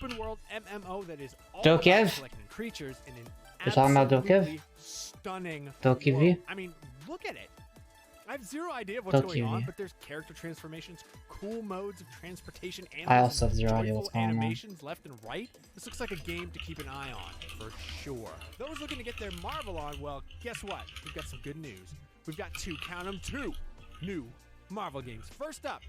open world MMO that is all Dokyev? about collecting creatures in an You're talking about absolutely stunning Dokyev? world. I mean, look at it. I have zero idea of what's going on, but there's character transformations, cool modes of transportation, I also have zero idea joyful what's going on. animations left and right. This looks like a game to keep an eye on, for sure. Those looking to get their Marvel on, well, guess what? We've got some good news. We've got two new Marvel games. First up,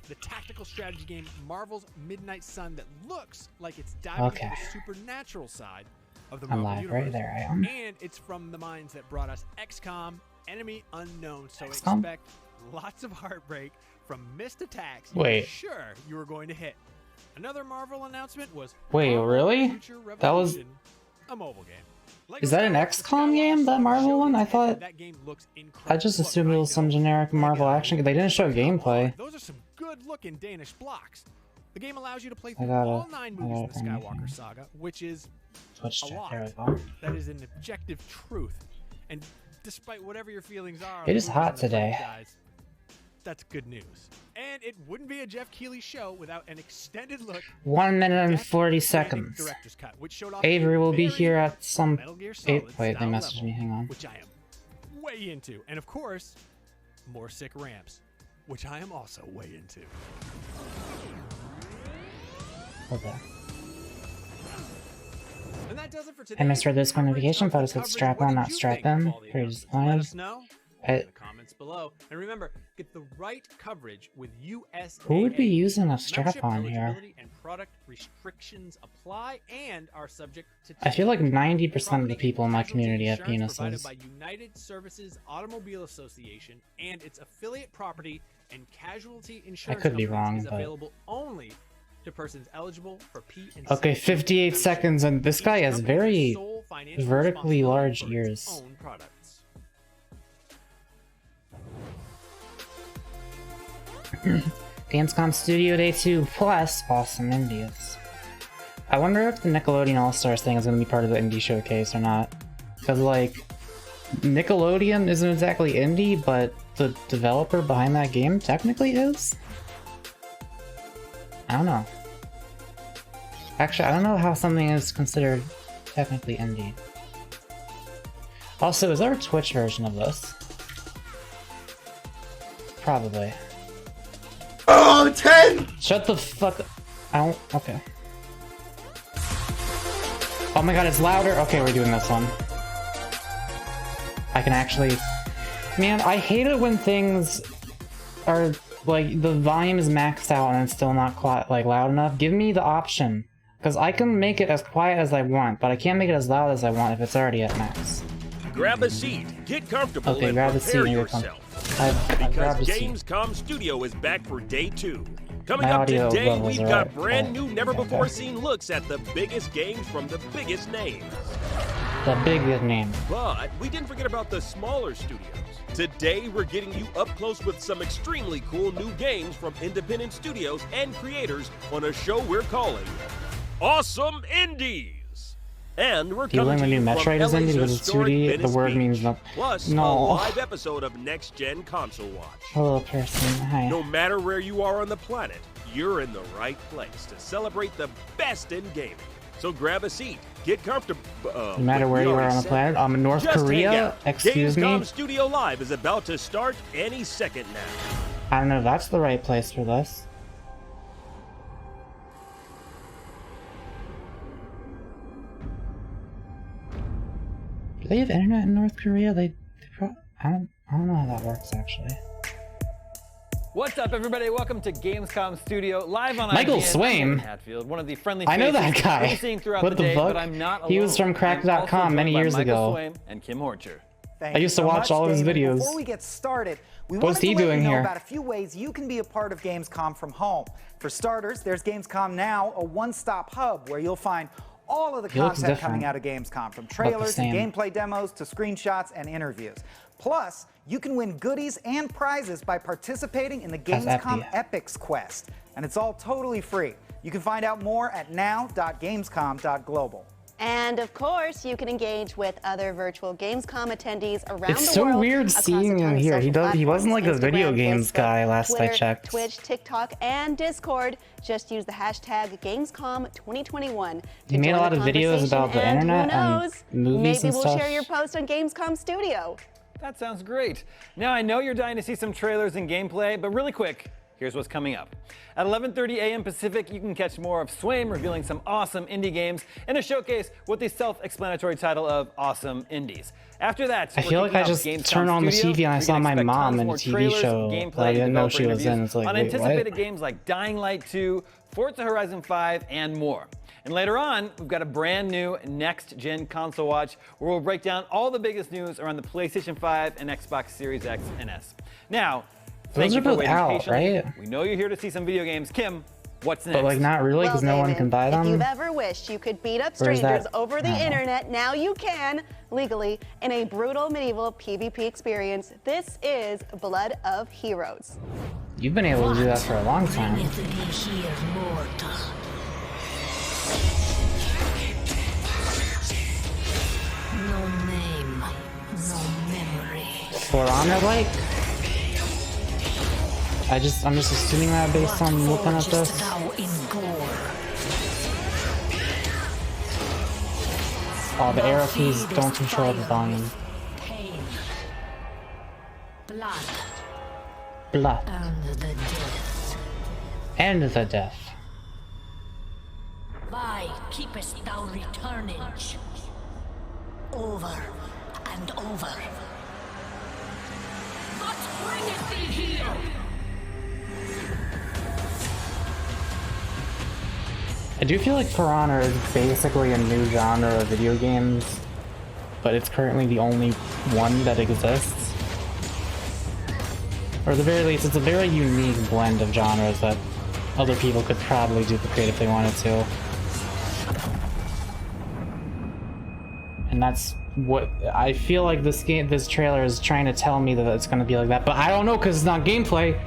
the tactical strategy game Marvel's Midnight Sun that looks like it's diving into the supernatural side of the Marvel universe. Right there I am. And it's from the minds that brought us XCOM, Enemy Unknown. So XCOM? expect lots of heartbreak from missed attacks sure you were going to hit. Another Marvel announcement was Wait, really? That was a mobile game. Is that an XCOM game, that Marvel one? I thought that game looks incredible. I just assumed it was some generic Marvel action. They didn't show gameplay. Those are some good-looking Danish blocks. The game allows you to play I through gotta- all 9 movies I in the gotta Skywalker saga, which is Twitch a chat, lot. there we go. That is an objective truth. And despite whatever your feelings are, It is hot today. That's good news. And it wouldn't be a Jeff Keighley show without an extended look. 1 minute and 40 seconds. Director's cut, which showed off Avery will be very here at some. Metal Gear Solid Wait, they style messaged level, me. Hang on. which I am way into. And of course, more sick ramps, which I am also way into. Okay. And that does it for today. I misread this Coverage notification. of Thought the it said coverage. strap What on, did not you strap think of in. all the Pretty announcements? Let disappointed. us know I- in the comments below. And remember, get the right coverage with USA. Who would be using a strap Membership on here? eligibility and product restrictions apply and are subject to I feel like 90% of the property people in my casualty community have insurance provided penises. by United Services Automobile Association and its affiliate property and casualty insurance could be companies wrong, is but- available only to persons eligible for P&C. Okay, 58 seconds, and this guy has very vertically large for its ears. own products. Gamescom Studio Day 2 plus awesome indies. I wonder if the Nickelodeon All-Stars thing is going to be part of the indie showcase or not. Because, like, Nickelodeon isn't exactly indie, but the developer behind that game technically is? I don't know. Actually, I don't know how something is considered technically indie. Also, is there a Twitch version of this? Probably. Oh, 10! Shut the fuck up. I don't. Okay. Oh my god, it's louder. Okay, we're doing this one. I can actually. Man, I hate it when things are like the volume is maxed out and it's still not quite like loud enough. Give me the option. Because I can make it as quiet as I want, but I can't make it as loud as I want if it's already at max. Grab a seat, get comfortable, Okay, and grab a seat prepare and get yourself. I've Because grabbed a seat. Gamescom Studio is back for day 2. Coming My up audio today, levels we've are got at- brand new, okay. never-before-seen looks at the biggest games from the biggest names. The big name. But we didn't forget about the smaller studios. Today, we're getting you up close with some extremely cool new games from independent studios and creators on a show we're calling Awesome Indies. And we're Do you coming learn to the new you from Metroid is indie LA's because it's historic 2D? The Venice word Beach, means no. plus No. a live episode of Next Gen Console Watch. Hello, person. Hi. No matter where you are on the planet, you're in the right place to celebrate the best in gaming. So grab a seat, get comfortable. No matter where you are on the planet. I'm in North Just hang Korea. out. Excuse Gamescom me. Studio Live is about to start any second now. I don't know if that's the right place for this. Do they have internet in North Korea? I don't know how that works actually. What's up, everybody? Welcome to Gamescom Studio, live on Michael IGN. Swaim. I'm Kevin Hatfield, one of the friendly I know faces that guy. we'll be seeing throughout What the the day, fuck? but I'm not alone. He was from I'm Cracked.com also many joined by years Michael ago. Swaim and Kim Horcher. I used to watch all of his videos. Before we get started, we What's wanted to he let doing you know here? about a few ways you can be a part of Gamescom from home. For starters, there's Gamescom Now, a one-stop hub where you'll find all of the He looks content different, coming out of Gamescom, from the trailers to same. gameplay demos to screenshots and interviews. Plus, you can win goodies and prizes by participating in the That's Gamescom epic. Epics Quest, and it's all totally free. You can find out more at now.gamescom.global. And of course, you can engage with other virtual Gamescom attendees around the world. It's so weird across seeing a ton him of here. social He wasn't like a platforms, video Instagram, games Facebook, guy last Twitter, I checked. Twitch, TikTok, and Discord. Just use the hashtag Gamescom 2021. He made a lot of videos about the internet and movies maybe and we'll stuff. share your post on Gamescom Studio. That sounds great. Now I know you're dying to see some trailers and gameplay, but really quick, here's what's coming up. At 11:30 a.m. Pacific, you can catch more of Swaim revealing some awesome indie games and a showcase with the self-explanatory title of Awesome Indies. After that, I feel like I just turned on the TV and I saw my mom in a TV show that I didn't know she was in. It's like, wait, unanticipated what? games like Dying Light 2, Forza Horizon 5, and more. And later on, we've got a brand new next-gen console watch where we'll break down all the biggest news around the PlayStation 5 and Xbox Series X and S. Now, thank you for waiting patiently. right? We know you're here to see some video games. Kim, what's next? But like not really, because no one can buy them. If you've ever wished you could beat up Or is strangers that- over the I don't know. internet, now you can, legally, in a brutal medieval PvP experience. This is Blood of Heroes. You've been able to do that for a long time. No name, no memory. For Honor, like? I'm just assuming that based on looking at this. Oh, the arrow keys don't control the volume. Pain, blood, Blood. and the death. And the death. Why keepest thou returning? Over and over. What bringeth thee here? I do feel like For Honor is basically a new genre of video games, but it's currently the only one that exists. Or at the very least, it's a very unique blend of genres that other people could probably duplicate if they wanted to. And that's what I feel like this trailer is trying to tell me, that it's going to be like that, but I don't know because it's not gameplay.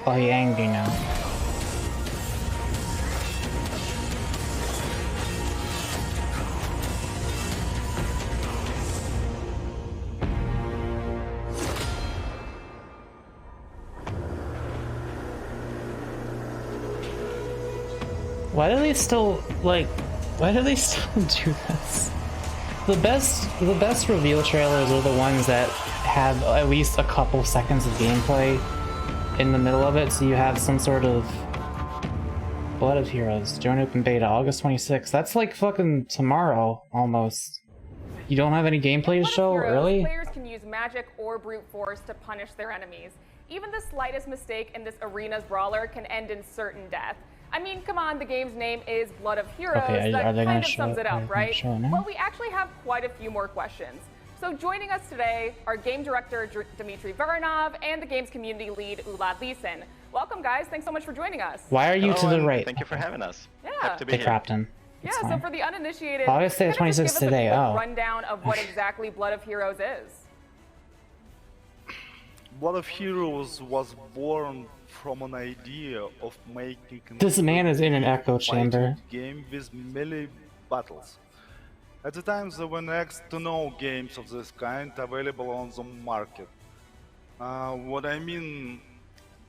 Oh, he angry now. Why do they still, like, why do they still do this? The best reveal trailers are the ones that have at least a couple seconds of gameplay in the middle of it, so you have some sort of Blood of Heroes. Join open beta, August 26th. That's like fucking tomorrow, almost. You don't have any gameplay to show? Really? Players can use magic or brute force to punish their enemies. Even the slightest mistake in this arena's brawler can end in certain death. I mean, come on, the game's name is Blood of Heroes. Okay, that are they kind gonna of sums it show up, right? now? Well, we actually have quite a few more questions. So joining us today are game director Dmitry Varanov and the game's community lead Ulad Leeson. Welcome, guys. Thanks so much for joining us. Why are you to the right? Thank you for having us. Yeah. Happy to be The here. captain. Yeah, It's so fine. for the uninitiated, August kind of just 26th give us today, a quick oh. rundown of what exactly Blood of Heroes is. Blood of Heroes was born from an idea of making This man is in an echo chamber. game with melee battles. At the time, there were next to no games of this kind available on the market. What I mean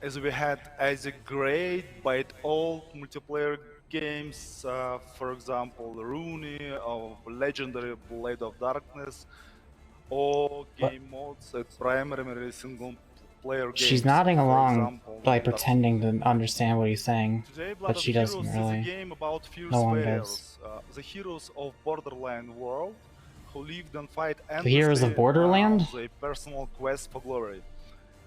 is we had either great but old multiplayer games, for example, Rooney or legendary Blade of Darkness, or game modes that primarily single player games. She's nodding for along example, by Dust. pretending to understand what he's saying, Today, Blood but of she doesn't Heroes really. is a game about fierce No one warriors, the heroes of Borderland world, who lived and fight The heroes of endlessly Borderland? on their personal quest for glory.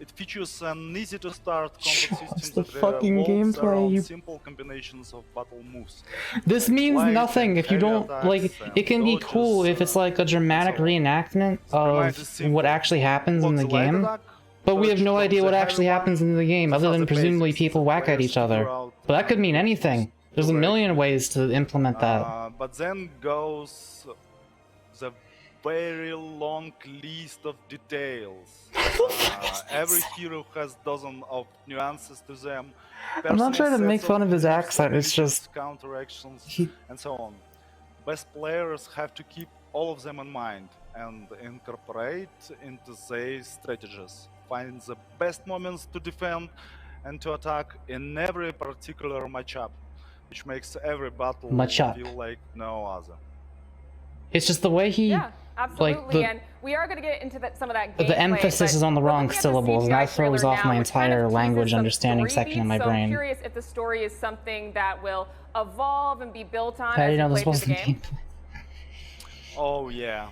It features an easy-to-start combat system What's the that fucking revolves gameplay, around you- simple combinations of battle moves. This means Light nothing and if you heavy don't attacks like. and It can be dodges, cool if it's like a dramatic so on. reenactment Reminds us of simple. what actually happens in Block the light game. attack, But we have dodge no from idea the what heavy actually one, happens in the game, other those are than the presumably basics people whack at players each other. figure out But that could mean anything. There's a correct. million ways to implement that. But then goes the very long list of details. Every hero has dozens of nuances to them. I'm not trying to personal make sets fun of his moves, accent, it's abilities, just... counteractions, and so on. Best players have to keep all of them in mind and incorporate into their strategies. Find the best moments to defend and to attack in every particular matchup, which makes every battle feel like no other. It's just the way he... Yeah, absolutely. Like, the, and we are going to get into some of that gameplay. the emphasis is on the wrong syllables, and that throws off my entire language understanding section in my so brain. I'm curious if the story is something that will evolve and be built on How do as you know you this play wasn't through the game. Oh yeah,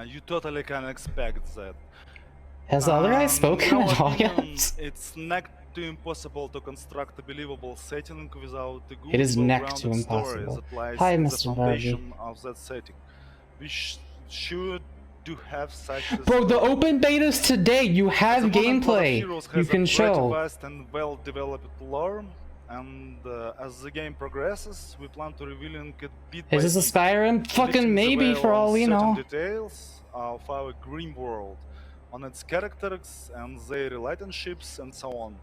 you totally can expect that. Has the other guy spoken at all yet? It's next to impossible to construct a believable setting without a good, It is next to well-grounded story impossible. that lies Hi, in the Mr. foundation of that setting. We should do have such. Bro, the open beta's today. You have gameplay. You can show. Vast and well-developed lore, and as the game progresses, we plan to revealing it bit by Is this a bit, Skyrim? Fucking maybe, for all we know. Details of our grim world, on its characters and their relationships and so on.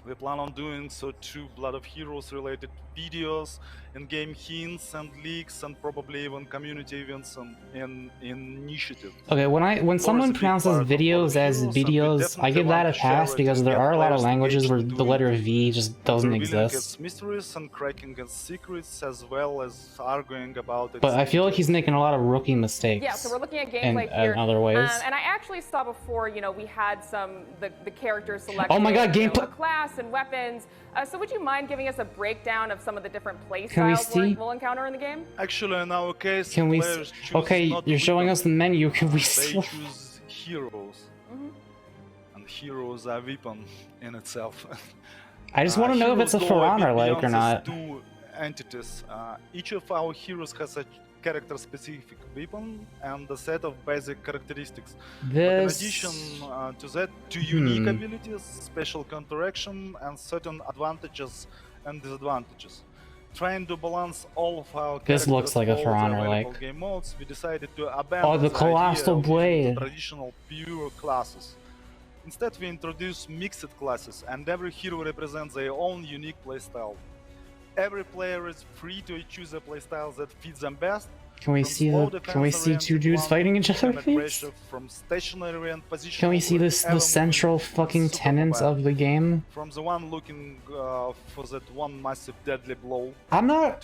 We plan on doing so through Blood of Heroes related videos, in-game hints and leaks, and probably even community events and initiatives. Okay, when someone pronounces videos as videos, I give that a pass because there are a lot of languages where the letter V just doesn't exist. Mysteries and cracking its secrets, as well as arguing about it. But I feel like he's making a lot of rookie mistakes. Yeah, so we're looking at gameplay here. In other ways. And I actually saw before, you know, we had the characters selected. Oh my god, gameplay! A class and weapons. So would you mind giving us a breakdown of some of the different play styles we'll encounter in the game? Actually, in our case, can we see? Okay, you're showing us the menu. Can we see? They choose heroes, and heroes are weapon in itself. I just want to know if it's a For Honor like or not. Two entities. Each of our heroes has a character-specific weapon and a set of basic characteristics. But in addition to that, two unique abilities, special counteraction, and certain advantages and disadvantages. Trying to balance all of our this looks like a For Honor like. Game modes, we decided to abandon the Colossal Blade. Traditional pure classes. Instead, we introduce mixed classes, and every hero represents their own unique playstyle. Every player is free to choose a playstyle that fits them best. Can we see two dudes fighting each other, please? Can we see the central fucking tenets of the game? From the one looking for that one massive deadly blow. I'm not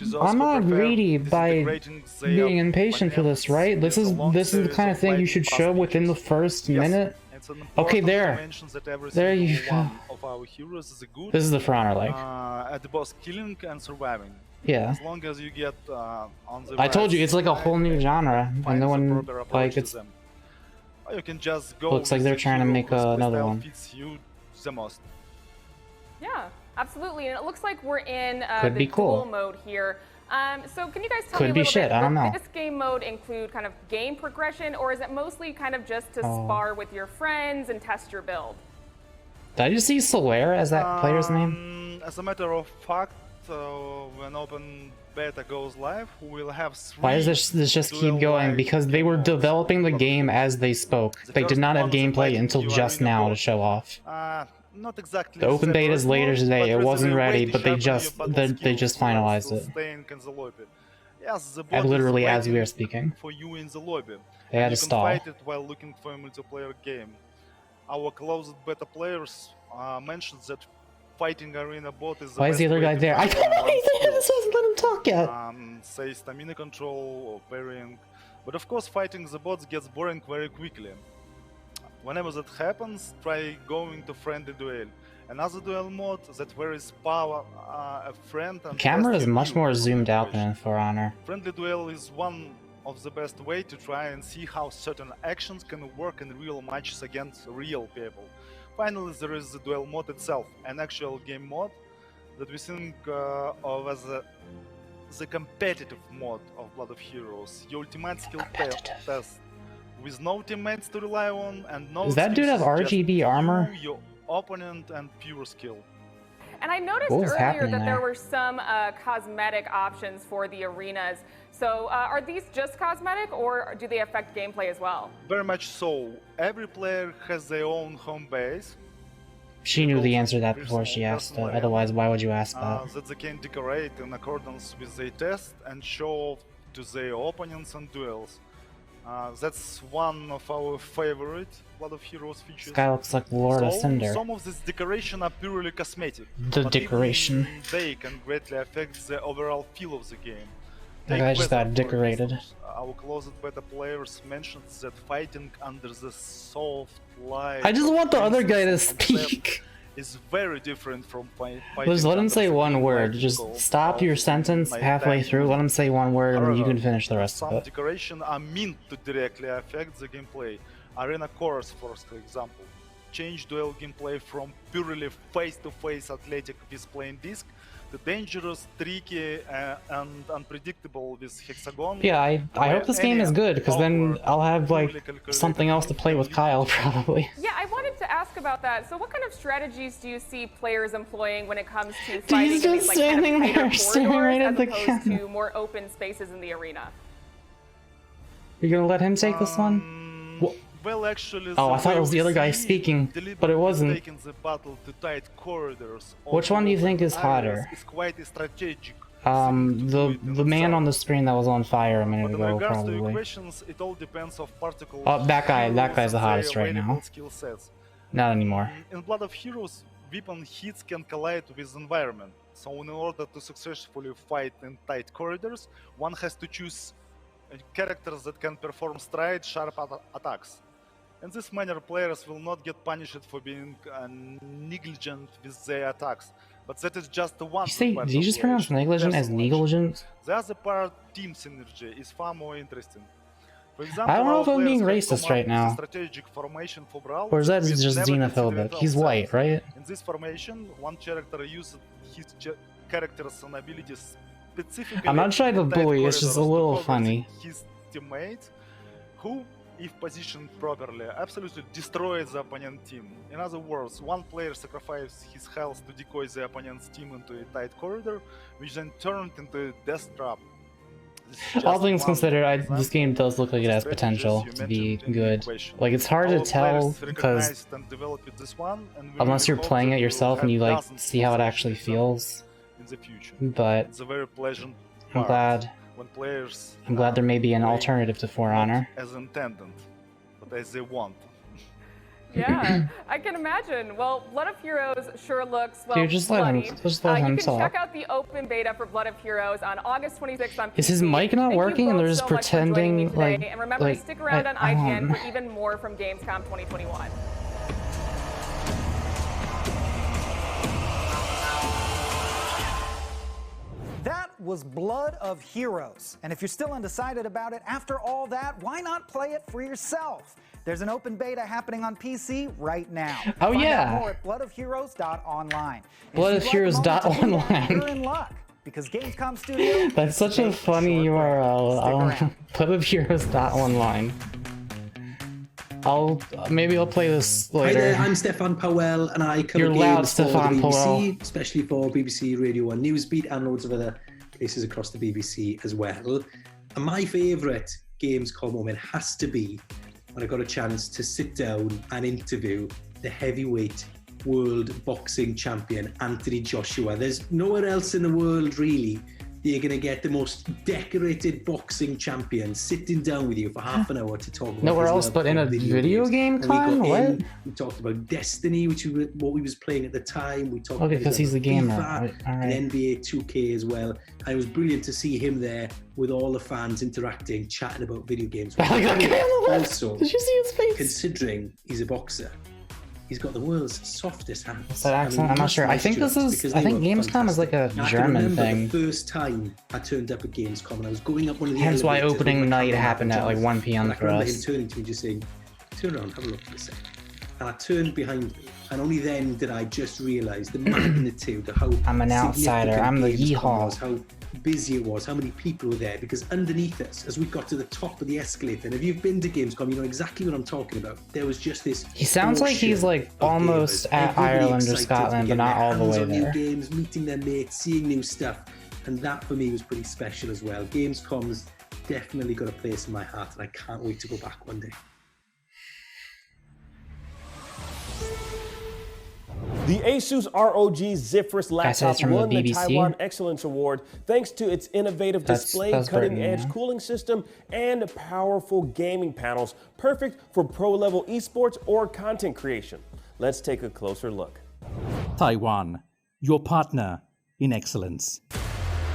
greedy by being impatient for this, right? This is the kind of thing you should show within the first minute. Okay, there you go. This is the For Honor like. At the boss killing and surviving. Yeah. As long as you get on the I told you it's like a whole new genre, and no one like it's. You can just go. Looks like they're trying to make another one. Yeah, absolutely, and it looks like we're in the duel mode here. So can you guys tell me a little bit, I don't know. Does this game mode include kind of game progression, or is it mostly kind of just to spar with your friends and test your build? Did I just see Solaire as that player's name? As a matter of fact, when open beta goes live, we'll have 3. Why does this just keep going? Because they were developing the game as they spoke. They did not have gameplay until just now to show off. Not exactly. The open beta is later today. It wasn't ready, but they just finalized it. Yes, and literally as we are speaking. For you in the lobby. They had to stall. Fight it while looking for a multiplayer game. Our closed beta players mentioned that fighting arena bot is the Why is the other guy there? I don't know either. This wasn't let him talk yet. Say stamina control or parrying, but of course fighting the bots gets boring very quickly. Whenever that happens, try going to friendly duel. Another duel mode that varies power a friend and. The camera is much more zoomed out than in For Honor. Friendly duel is one of the best way to try and see how certain actions can work in real matches against real people. Finally, there is the duel mode itself, an actual game mode that we think of as the competitive mode of Blood of Heroes. Your ultimate skill test with no teammates to rely on and no. Does that dude have RGB armor? Your opponent and pure skill. And I noticed What was earlier happening that there there? were some cosmetic options for the arenas. So are these just cosmetic, or do they affect gameplay as well? Very much so. Every player has their own home base. She knew the answer to that before she asked it. Otherwise, why would you ask that? That they can decorate in accordance with their test and show off to their opponents and duels. That's one of our favorite Blood of Heroes features. This guy looks like Lord of Cinder. Some of this decoration are purely cosmetic. The but decoration. even they can greatly affect the overall feel of the game. That guy just got for decorated. instance. Our closest beta players mentioned that fighting under the soft light. I just want the other guy to concept speak. Is very different from fighting. Just let him under say the one word. light Just goal stop your of sentence halfway nighttime. through. Let him say one word, and then you However, can finish the rest of some it. decoration are meant to directly affect the gameplay. Arena Chorus, for example, change duel gameplay from purely face-to-face athletic with playing disc to dangerous, tricky, and unpredictable with hexagon. Yeah, I hope this game is good, because then I'll have like something else to play with Kyle probably. Yeah, I wanted to ask about that. So what kind of strategies do you see players employing when it comes to He's fighting in just these like, kind of standing tighter there staring corridors right at as the opposed camera. to more open spaces in the arena? You're gonna let him take this one? Well, actually, Oh, I the thought it way was the we other guy see speaking, deliberately but it wasn't. taking the battle to tight corridors Which one do you think is hotter? Is quite a strategic. The man on the screen that was on fire a minute But in ago, regards to your probably. questions, it all depends of particular. Oh, that guy. That heroes guy's the and their hottest right now. available skill sets. Not anymore. In Blood of Heroes, weapon hits can collide with environment. So in order to successfully fight in tight corridors, one has to choose characters that can perform straight, sharp attacks. In this manner, players will not get punished for being negligent with their attacks. But that is just one. Did you just pronounce negligent as negligent? The other part, team synergy, is far more interesting. For example, I don't know our if I'm being players have racist come right up with a now. strategic formation for Brawl Or is that with just never xenophobic? considered He's white, outside. right? In this formation, one character uses his character's and abilities specifically. I'm not trying to in tight bully, it's just a corridors to little cover funny. His teammate, who, if positioned properly, absolutely destroys the opponent team. In other words, one player sacrifices his health to decoy the opponent's team into a tight corridor, which then turned into a death trap. All things considered, this game does look like it has potential to be good. Like, it's hard to tell because unless you're playing it yourself and you like see how it actually feels. But it's a very pleasant I'm glad. when players I'm glad there may be an alternative to For Honor. as intended, but as they want. Yeah, I can imagine. Well, Blood of Heroes sure looks, well, Dude, just let him- bloody. just let him You can talk. check out the open beta for Blood of Heroes on August 26th on PC. Is his mic not Thank you working and both they're just so much for joining me pretending, today. And remember to stick around on I IGN don't- for even more from Gamescom 2021. That was Blood of Heroes. And if you're still undecided about it, after all that, why not play it for yourself? There's an open beta happening on PC right now. Oh, Find yeah. out more at bloodofheroes.online. Bloodofheroes.online. You're in luck because Gamescom Studio. That's such a funny URL. Bloodofheroes.online. Maybe I'll play this Hi later. there, I'm Stefan Powell and I cover You're loud, games for the Stefan BBC, Powell. especially for BBC Radio 1 Newsbeat and loads of other places across the BBC as well. And my favourite Gamescom moment has to be when I got a chance to sit down and interview the heavyweight world boxing champion, Anthony Joshua. There's nowhere else in the world really that you're going to get the most decorated boxing champion sitting down with you for half an hour to talk about Nowhere his else love but in for a video games. game And we got con? What? in, we talked about Destiny, which we what we was playing at the time. We talked Okay, about 'cause he's a gamer. FIFA Alright. and NBA 2K as well. And it was brilliant to see him there with all the fans interacting, chatting about video games. Look at him on the left. Also, Did you see his face? considering he's a boxer, he's got the world's softest hands. What's that accent? I'm not sure. I think this is. I think Gamescom is like a And I can German remember thing. the first time I turned up at Gamescom and I was going up one of the Hence why elevators opening with my night camera happened at like and 1 p.m. I can for remember us. him turning to me and just saying, turn around, have a look for a second. And I turned behind me, and only then did I just realise the magnitude of how I'm an outsider. I'm the Gamescom was, yeehaw. how busy it was, how many people were there. Because underneath us, as we got to the top of the escalator, and if you've been to Gamescom, you know exactly what I'm talking about. There was just this. He sounds like he's like almost at Ireland or Scotland, but not all the way there. New games, meeting their mates, seeing new stuff, and that for me was pretty special as well. Gamescom's definitely got a place in my heart, and I can't wait to go back one day. The Asus ROG Zephyrus laptop won the Taiwan Excellence Award thanks to its innovative display, cutting-edge cooling system, and powerful gaming panels, perfect for pro-level esports or content creation. Let's take a closer look. Taiwan, your partner in excellence.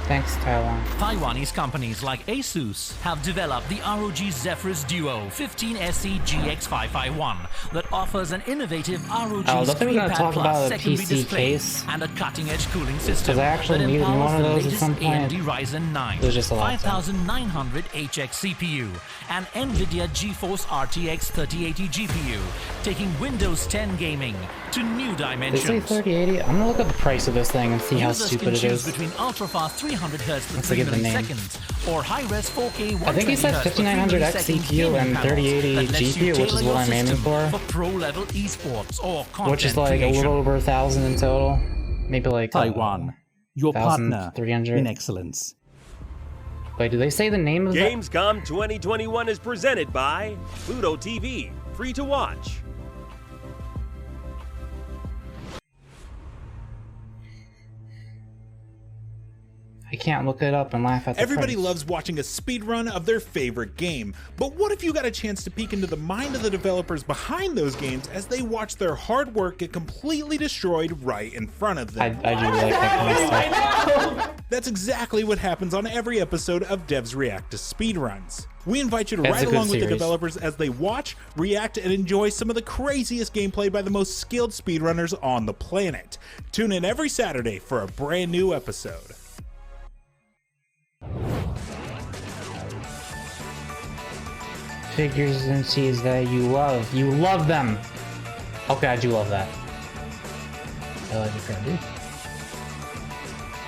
Thanks, Taiwan. Taiwanese companies like Asus have developed the ROG Zephyrus Duo 15SE GX551 that offers an innovative ROG talk about a secondary PC display case. and a cutting-edge cooling system I actually that needed empowers one of the those at latest some point. AMD Ryzen 9 It was just a lot of time. 5900 HX CPU and NVIDIA GeForce RTX 3080 GPU, taking Windows 10 gaming to new They dimensions. say 3080. I'm gonna look up the price of this thing and see how Users stupid can it choose is. between ultra-fast 300 Hz per Let's 3 look at the name. milliseconds or high-res 4K 120 I think he said Hz per 5900X 3 milliseconds CPU gaming and panels 3080 that lets you GPU, which is tailor what I'm your aiming system for. pro-level esports or content Which is like creation. a little over 1,000 in total. Maybe like Taiwan, your partner 1,300 in excellence. Wait, do they say the name of that? Gamescom 2021 is presented by Pluto TV, free to watch. I can't look it up and laugh at the Everybody price. loves watching a speedrun of their favorite game, but what if you got a chance to peek into the mind of the developers behind those games as they watch their hard work get completely destroyed right in front of them? I do like that kind of stuff. That's exactly what happens on every episode of Devs React to Speedruns. We invite you to That's ride a good along with the series. developers as they watch, react, and enjoy some of the craziest gameplay by the most skilled speedrunners on the planet. Tune in every Saturday for a brand new episode. Figures and C's that you love. You love them! Okay, I do love that. I like it, dude.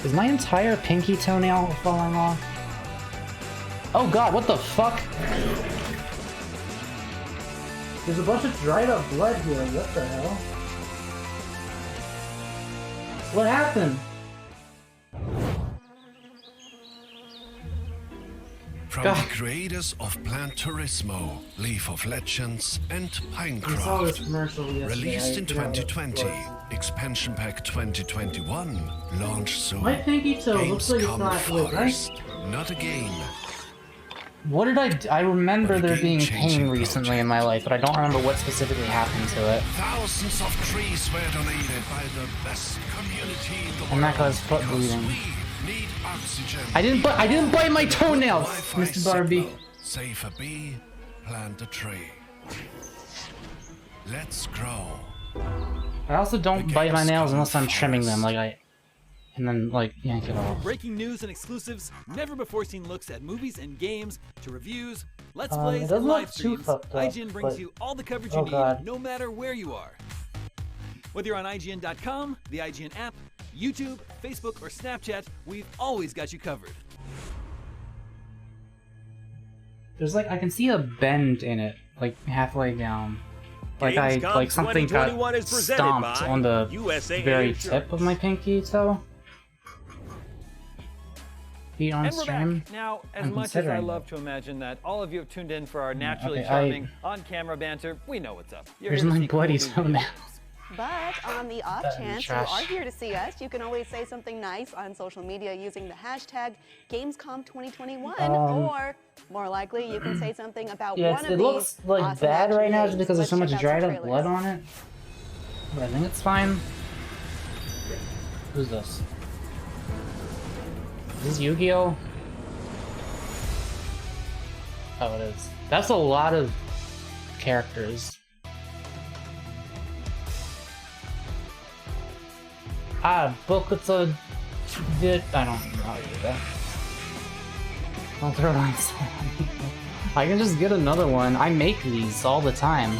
Is my entire pinky toenail falling off? Oh god, what the fuck? There's a bunch of dried up blood here, what the hell? What happened? From the creators of Plan Turismo, League of Legends, and Pinecraft. Released in 2020, Expansion Pack 2021 launched soon. My pinky toe looks like it's not with, Forest, not a game. What did I remember there being pain recently in my life, but I don't remember what specifically happened to it. Thousands of trees were donated by the best community in the world. And that guy's foot bleeding. Need oxygen. I didn't bite my toenails, Mr. Barbie. Save a bee, plant a tree. Let's grow. I also don't bite my nails unless I'm trimming them, and then yank it off. Breaking news and exclusives, never before seen looks at movies and games, to reviews, let's It plays, doesn't and look live too streams. fucked up, IGN brings but- you all the coverage Oh, you God. need, no matter where you are. Whether you're on IGN.com, the IGN app, YouTube, Facebook, or Snapchat, we've always got you covered. There's I can see a bend in it, halfway down. Gamescom Something 2021 got is presented stomped by on the USA very Insurance. tip of my pinky toe. Be on And we're stream. back. Now, as I'm much as I considering love to imagine that all of you have tuned in for our naturally okay, charming, on-camera banter, we know what's up. You're There's here to my see cool bloody new toenail. videos. But on the off That chance you trash. are here to see us, you can always say something nice on social media using the hashtag Gamescom 2021, or more likely, you can say something about Yeah, one of it these looks awesome bad action right now games. just because there's so Let's much check out dried some up trailers. blood on it. But I think it's fine. Who's this? Is this Yu-Gi-Oh? Oh, it is. That's a lot of characters. Book it's a bit. I don't know how to do that. Don't throw it on someone. I can just get another one. I make these all the time.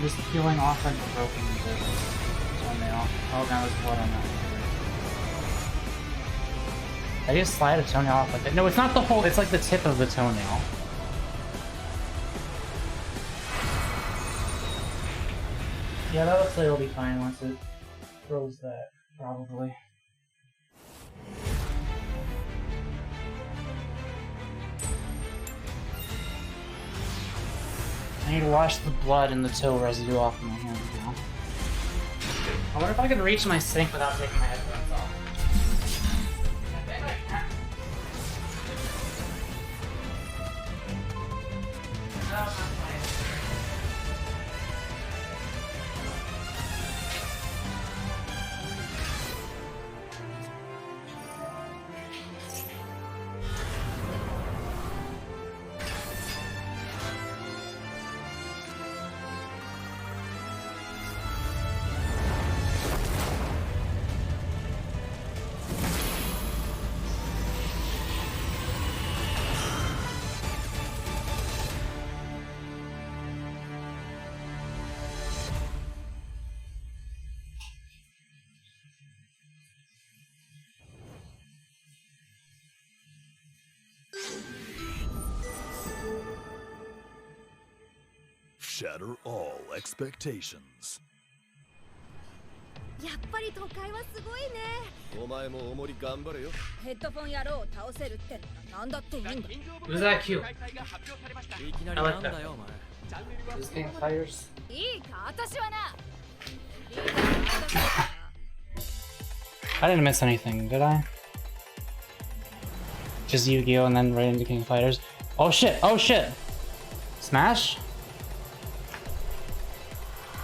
Just peeling off like the broken toenail. Oh, now there's blood on that. I just slide a toenail off like that. No, it's not the whole, it's like the tip of the toenail. Yeah, that looks like it'll be fine once it throws that, probably. I need to wash the blood and the toe residue off my hands now. I wonder if I can reach my sink without taking my headphones off. Shatter all expectations. やっぱり都会はすごいね。お前も大盛り頑張れよ。ヘッドフォン野郎を倒せるってなんだっていいんだ。 Who's that cute? いきな I り like なんだよ that. お前。 Who's Game Fighters? いいか、私はな。 I didn't miss anything, did I? Just Yu-Gi-Oh! And then right into King Fighters. Oh shit! Oh shit! Smash?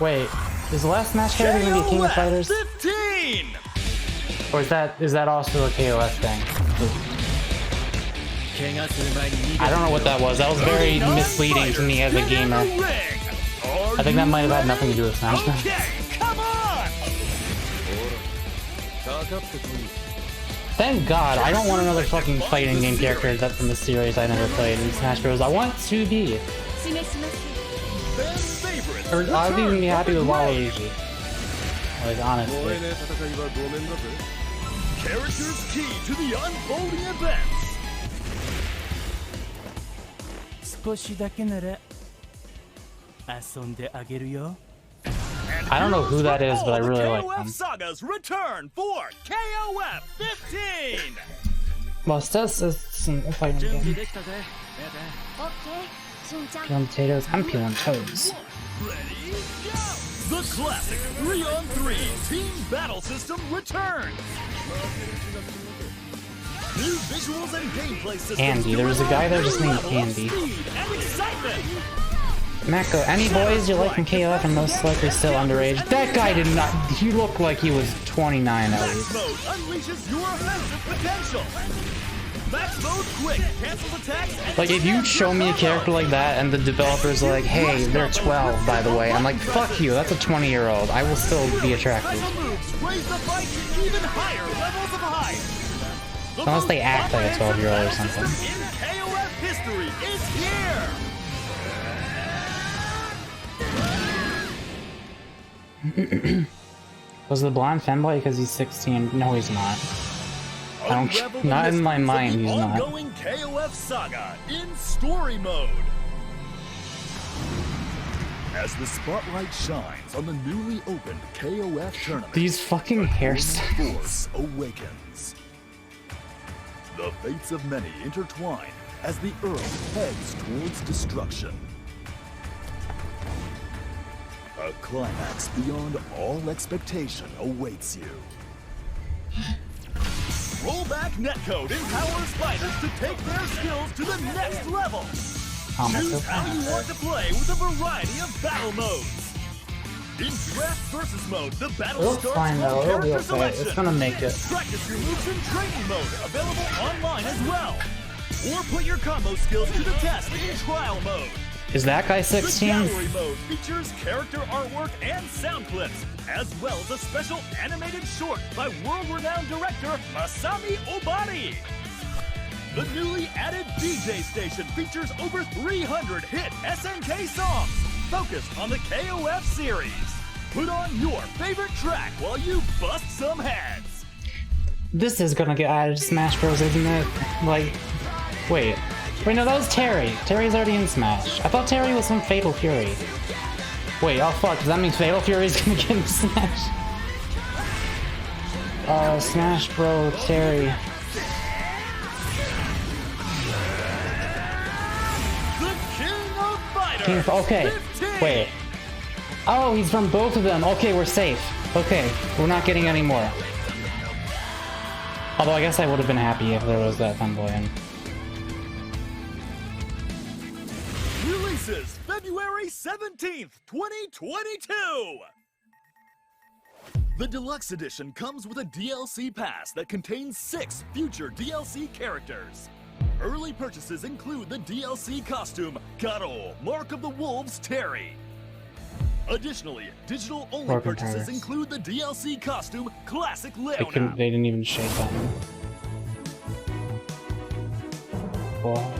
Wait, is the last Smash character gonna be King of Fighters? 15! Or is that also a KOF thing? I don't know what that was. That was very misleading to me as a gamer. I think that might have had nothing to do with Smash Bros. Come on! Thank God, I don't want another fucking fighting game character that's from a series I never played in Smash Bros. I want to be. Or I'd even be happy with Waluigi. Like, honestly. Characters key to the unfolding events. I don't know who that is, but I really like KOF them. Saga's return for KOF 15. Well, Stess is some fighting game. Peeling potatoes, I'm peeling toes. Ready, go! The classic 3-on-3 team battle system returns. New visuals and gameplay systems. Candy, there was a guy there just named Candy. Mako, any boys you like from KOF are most likely still underage? That guy did not. He looked like he was 29 at Max least. mode unleashes your offensive potential. Max mode quick cancels attacks. And Like, if you show me a character like that and the developers are like, hey, they're 12, by the way, I'm like, fuck you, that's a 20-year-old. I will still be attracted. special moves raise the fight to even higher levels of hype. The Unless they most act like a 12-year-old or something. in KOF history is here. Was the blonde femboy because he's 16? No, he's not. I don't. Not in my mind, he's not. Ongoing KOF saga in story mode. As the spotlight shines on the newly opened KOF tournament, These fucking hairstyles. force awakens. The fates of many intertwine as the Earth heads towards destruction. A climax beyond all expectation awaits you. Rollback netcode empowers fighters to take their skills to the next level. Choose how you want to play with a variety of battle modes. In draft versus mode, the battle It'll starts fine from though, it'll be character okay. selection. It's gonna make it. Practice your moves in training mode, available online as well. Or put your combo skills to the test in trial mode. Is that guy 16? The gallery mode features character artwork and sound clips, as well as a special animated short by world-renowned director Masami Obari. The newly added DJ station features over 300 hit SNK songs focused on the KOF series. Put on your favorite track while you bust some heads. This is gonna get added to Smash Bros, isn't it? Like, wait. Wait, no, that was Terry. Terry's already in Smash. I thought Terry was from Fatal Fury. Wait, oh fuck, does that mean Fatal Fury's gonna get in Smash? Smash Bro, Terry. Okay, wait. Oh, he's from both of them. Okay, we're safe. Okay, we're not getting any more. Although I guess I would have been happy if there was that femboy in. Releases February 17th, 2022! The Deluxe Edition comes with a DLC pass that contains 6 future DLC characters. Early purchases include the DLC costume, Karo, Mark of the Wolves Terry. Additionally, digital-only purchases include the DLC costume, Classic Leona. They didn't even shade that one.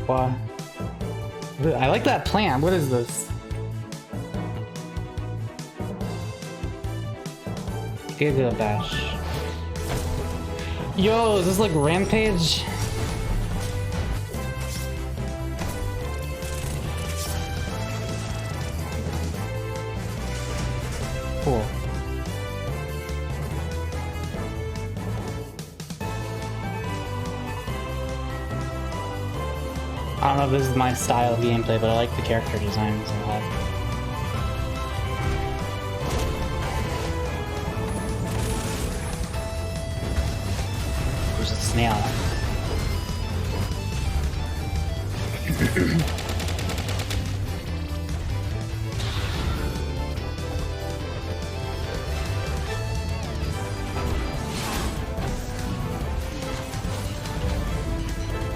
What? I like that plan. What is this? Giga Bash. Yo, is this like Rampage? Cool. I don't know if this is my style of gameplay, but I like the character designs a lot. There's a snail.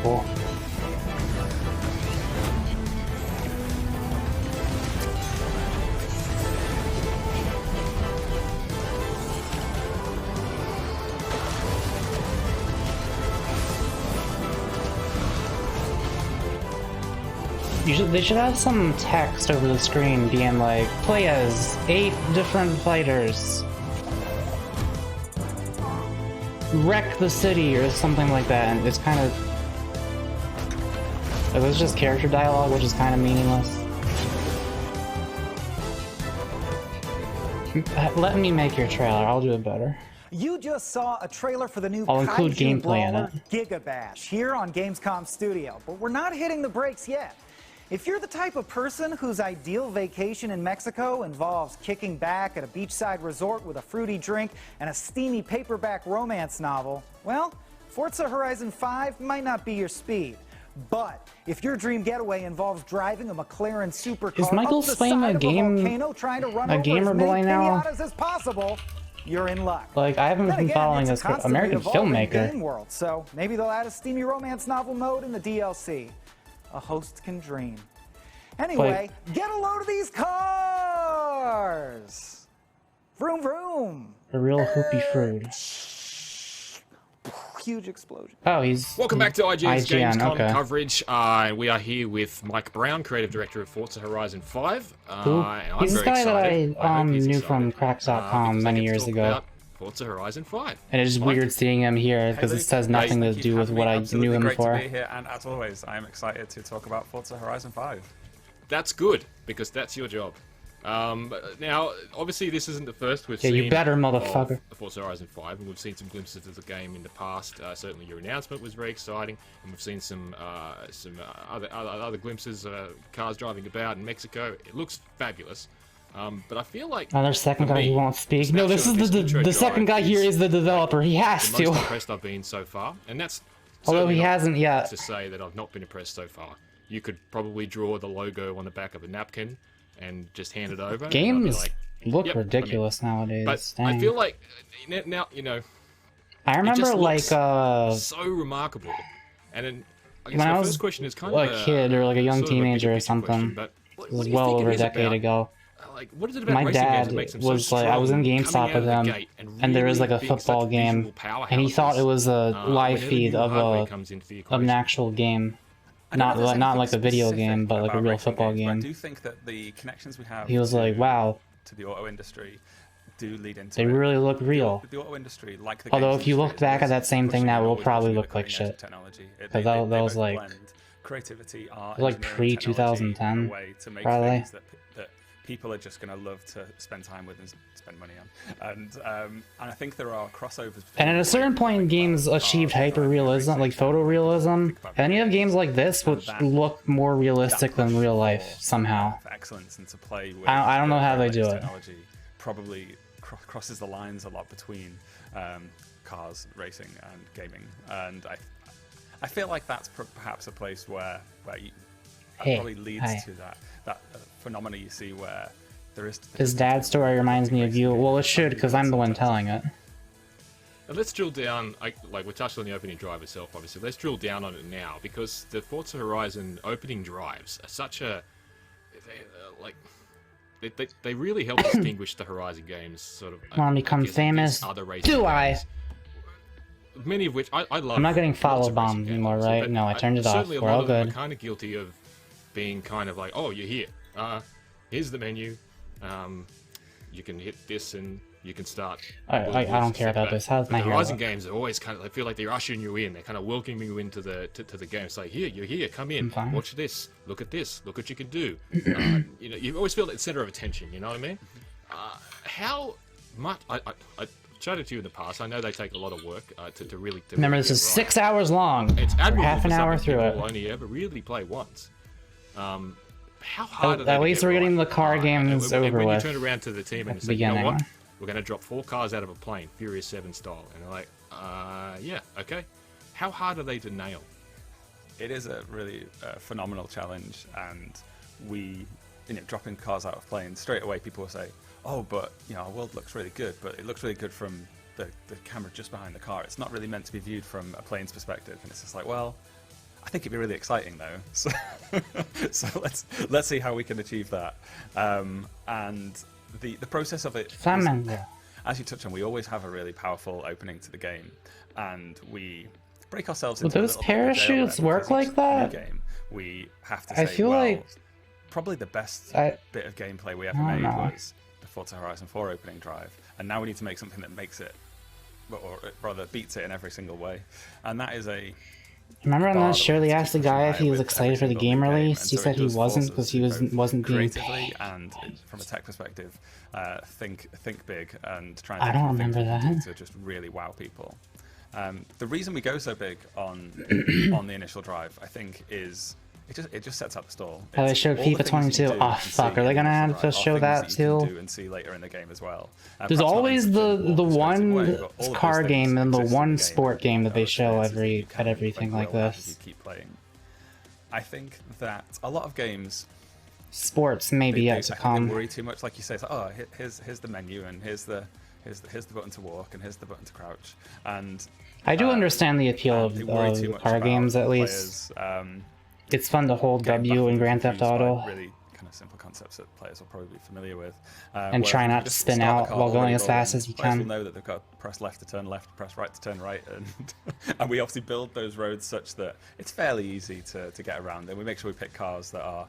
Cool. They should have some text over the screen being like, play as 8 different fighters. Wreck the city or something like that, and it's kind of... Is this just character dialogue, which is kind of meaningless? Let me make your trailer, I'll do it better. You just saw a trailer for the new I'll include Kaiju gameplay in Brawler it. Giga Bash here on Gamescom Studio, but we're not hitting the brakes yet. If you're the type of person whose ideal vacation in Mexico involves kicking back at a beachside resort with a fruity drink and a steamy paperback romance novel, well, Forza Horizon 5 might not be your speed. But if your dream getaway involves driving a McLaren supercar Is Michael up the Swain side a of game- volcano trying to run a over gamer as many boy now? pinatas as possible, you're in luck. Like, I haven't Then been again, following it's a this constantly American evolving filmmaker. game world, so maybe they'll add a steamy romance novel mode in the DLC. A host can dream. Anyway, get a load of these cars! Vroom vroom! A real hoopy fruit. Huge explosion. Oh, he's... Welcome back to IGN's IGN, Gamescom okay. coverage. We are here with Mike Brown, creative director of Forza Horizon 5. Who? And I'm He's this very guy excited. that I knew from Cracks.com many years ago. About Forza Horizon 5. And it's just weird seeing him here because it says nothing to do with what I knew him great for. to be here, and as always, I am excited to talk about Forza Horizon 5. That's good, because that's your job. Now, obviously, this isn't the first we've Yeah, seen you better, motherfucker. of Forza Horizon 5, and we've seen some glimpses of the game in the past. Certainly, your announcement was very exciting, and we've seen some other glimpses, cars driving about in Mexico. It looks fabulous. But I feel like Another second for guy me, who won't speak. the No, this is snapshot of the intro second guy drive here is is the developer. He has the most to. impressed I've been so far, and that's Although he certainly not hasn't yet. to say that I've not been impressed so far. You could probably draw the logo on the back of a napkin and just hand it over. Games look yep, ridiculous nowadays. But Dang. I feel like now, you know, I it remember just like looks so remarkable. And then I guess when my I first was question is kind a of kid or like a young sort of a teenager or bigger picture something. question, but It was what do you well think over it a is decade about, ago. like, what is it about My racing games dad that makes them so was like, I was in strong GameStop coming out with of the him, gate and there was really like a being football such game, visual and he thought it was a powerhouses, live whenever feed new of hardware comes into the an actual game, not like a video game, but like a real football I game. do think that the connections we have He was like, "Wow, to the auto industry do lead into they it. really look real." The auto industry, like the Although games if you industry, look is back at always that same thing pushing now, and it will always probably pushing the look like cutting edge of shit. technology. Because that They was both like blend creativity, art, like engineering, technology in pre-2010, a way to make probably. things that people are just going to love to spend time with and spend money on. And I think there are crossovers. And at a certain point, games achieved hyper-realism, like photorealism. And you have games like this, which look more realistic than real life somehow. For excellence and to play with I don't know how they the do latest it. technology probably crosses the lines a lot between cars, racing, and gaming. And I feel like that's perhaps a place where you, probably leads to that phenomena you see where there is. His dad's story reminds me of you. Well, it should, because I'm the one telling it. Now let's drill down, like we touched on the opening drive itself, obviously. Let's drill down on it now, because the Forza Horizon opening drives are such a... They really help distinguish the Horizon games, sort of... Want to become famous? Other racing Do I? games. Many of which I love. I'm not getting lots follow of bombed racing anymore, games, right? but No, I turned it off. certainly We're a lot all of them good. are kind of guilty of being kind of like, oh, you're here. Here's the menu. You can hit this and you can start. I don't care about this. How's my the hero? Horizon games are always kind of. They feel like they're ushering you in. They're kind of welcoming you into the game. It's like, here, you're here. Come in. Watch this. Look at this. Look what you can do. You know, you always feel at the center of attention. You know what I mean? How much? I chatted to you in the past. I know they take a lot of work to really. Remember, this is 6 hours long. It's We're admirable half an for hour something through people it. only ever really play once. How hard are they At to least get we're getting right? the car games and over when with. you turn around to the team and at the say, you know beginning. what, we're going to drop 4 cars out of a plane, Furious 7 style, and they're like, yeah, okay. How hard are they to nail? It is a really phenomenal challenge, and dropping cars out of planes straight away. People will say, "Oh, but our world looks really good, but it looks really good from the camera just behind the car. It's not really meant to be viewed from a plane's perspective." And it's just like, well, I think it'd be really exciting though. So let's see how we can achieve that. And the process of it, as you touched on, we always have a really powerful opening to the game, and we break ourselves into those parachutes work like that? Game. We have to I say, feel well, like probably the best bit of gameplay we ever I don't made know. was the Forza Horizon 4 opening drive, and now we need to make something that makes it, or rather beats it in every single way, and that is a. Remember on that show they asked the guy if he was excited for the game release? He said he wasn't because he wasn't being creatively paid. and from a tech perspective, think big and try I and don't think remember things that. to just really wow people. The reason we go so big on the initial drive, I think, is it just sets up the stall. How they It's showed all the FIFA things you 22. do Oh and fuck, see are they in gonna the have initial to drive show are that things that you can too? do and see later in the game as well. There's Perhaps not always in such a the orchestrated one way, but all of those car things game and the exist in one game sport game that they show experiences at everything like will have as you this. keep playing. I think that a lot of games. Sports maybe yet to I think come. they worry too much, like you say. It's like, oh, here's the menu, and here's the button to walk, and here's the button to crouch. And I do understand the appeal of car games at least. It's fun to hold W in Grand Theft Auto. Really kind of simple concepts that players will probably be familiar with. And try not to spin out while going as fast as you Players will can. know that they've got to press left to turn left, press right to turn right, and we obviously build those roads such that it's fairly easy to get around. And we make sure we pick cars that are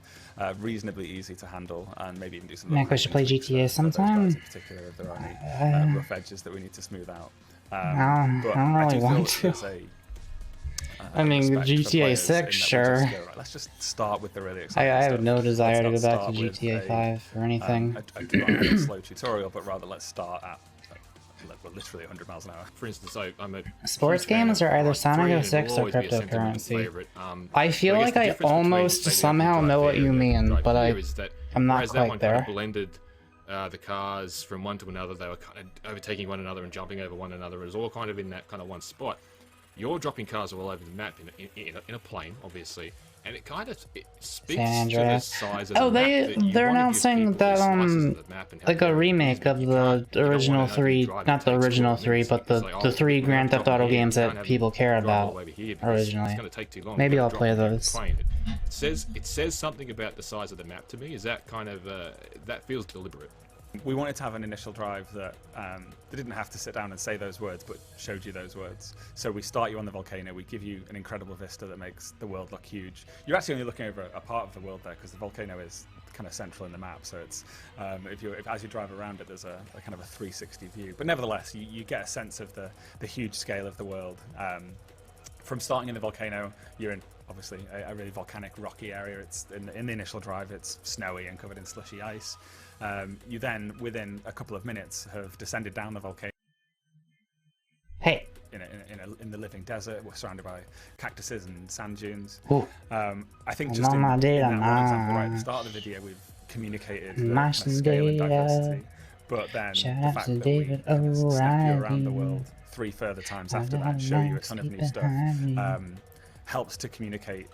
reasonably easy to handle, and maybe even do some. Mac, we should play GTA sometime. In particular, if there are any rough edges that we need to smooth out. I But don't really do feel want to. there's I mean, respect for GTA players 6, in that we sure. just go, right, let's just start with the really exciting I stuff. have no desire to Let's go not back to start with GTA 5 or anything. a slow tutorial, but rather let's start at literally 100 miles an hour. For instance, I'm a Sports huge fan games of are either F1 Sonic 06 and will or always be a sentimental cryptocurrency. favorite. I feel guess like the I difference between, almost say, the somehow Apple know Drive what you Air and mean, Drive but Here is that I'm not whereas that quite one there. kind of blended the cars from one to another, they were kind of overtaking one another and jumping over one another. It was all kind of in that kind of one spot. you're dropping cars all over the map in a plane, obviously, and it kind of speaks San to the Andreas. size of Oh, the map. That you they're wanna give announcing people that these slices of the map and how like a they're remake of the original three, not the original three, but the three Grand Theft Auto games that people care about originally. It's going to take too long. Maybe You've I'll gotta play drop it in those. the plane. It says something about the size of the map to me. Is that kind of that feels deliberate? We wanted to have an initial drive that they didn't have to sit down and say those words, but showed you those words. So we start you on the volcano, we give you an incredible vista that makes the world look huge. You're actually only looking over a part of the world there, because the volcano is kind of central in the map, so it's as you drive around it, there's a kind of a 360 view. But nevertheless, you get a sense of the huge scale of the world. From starting in the volcano, you're in obviously a really volcanic, rocky area. It's in the initial drive, it's snowy and covered in slushy ice. You then, within a couple of minutes, have descended down the volcano. Hey. In the living desert, we're surrounded by cactuses and sand dunes. I think I'm just on in my that data one example right at the now. start of the video, we've communicated the My kind of scale and data. diversity. But then Shout the out fact to that we David kind of snap you around the O'Reilly. world 3 further times I after that, got show you a lost ton of new behind stuff, me. helps to communicate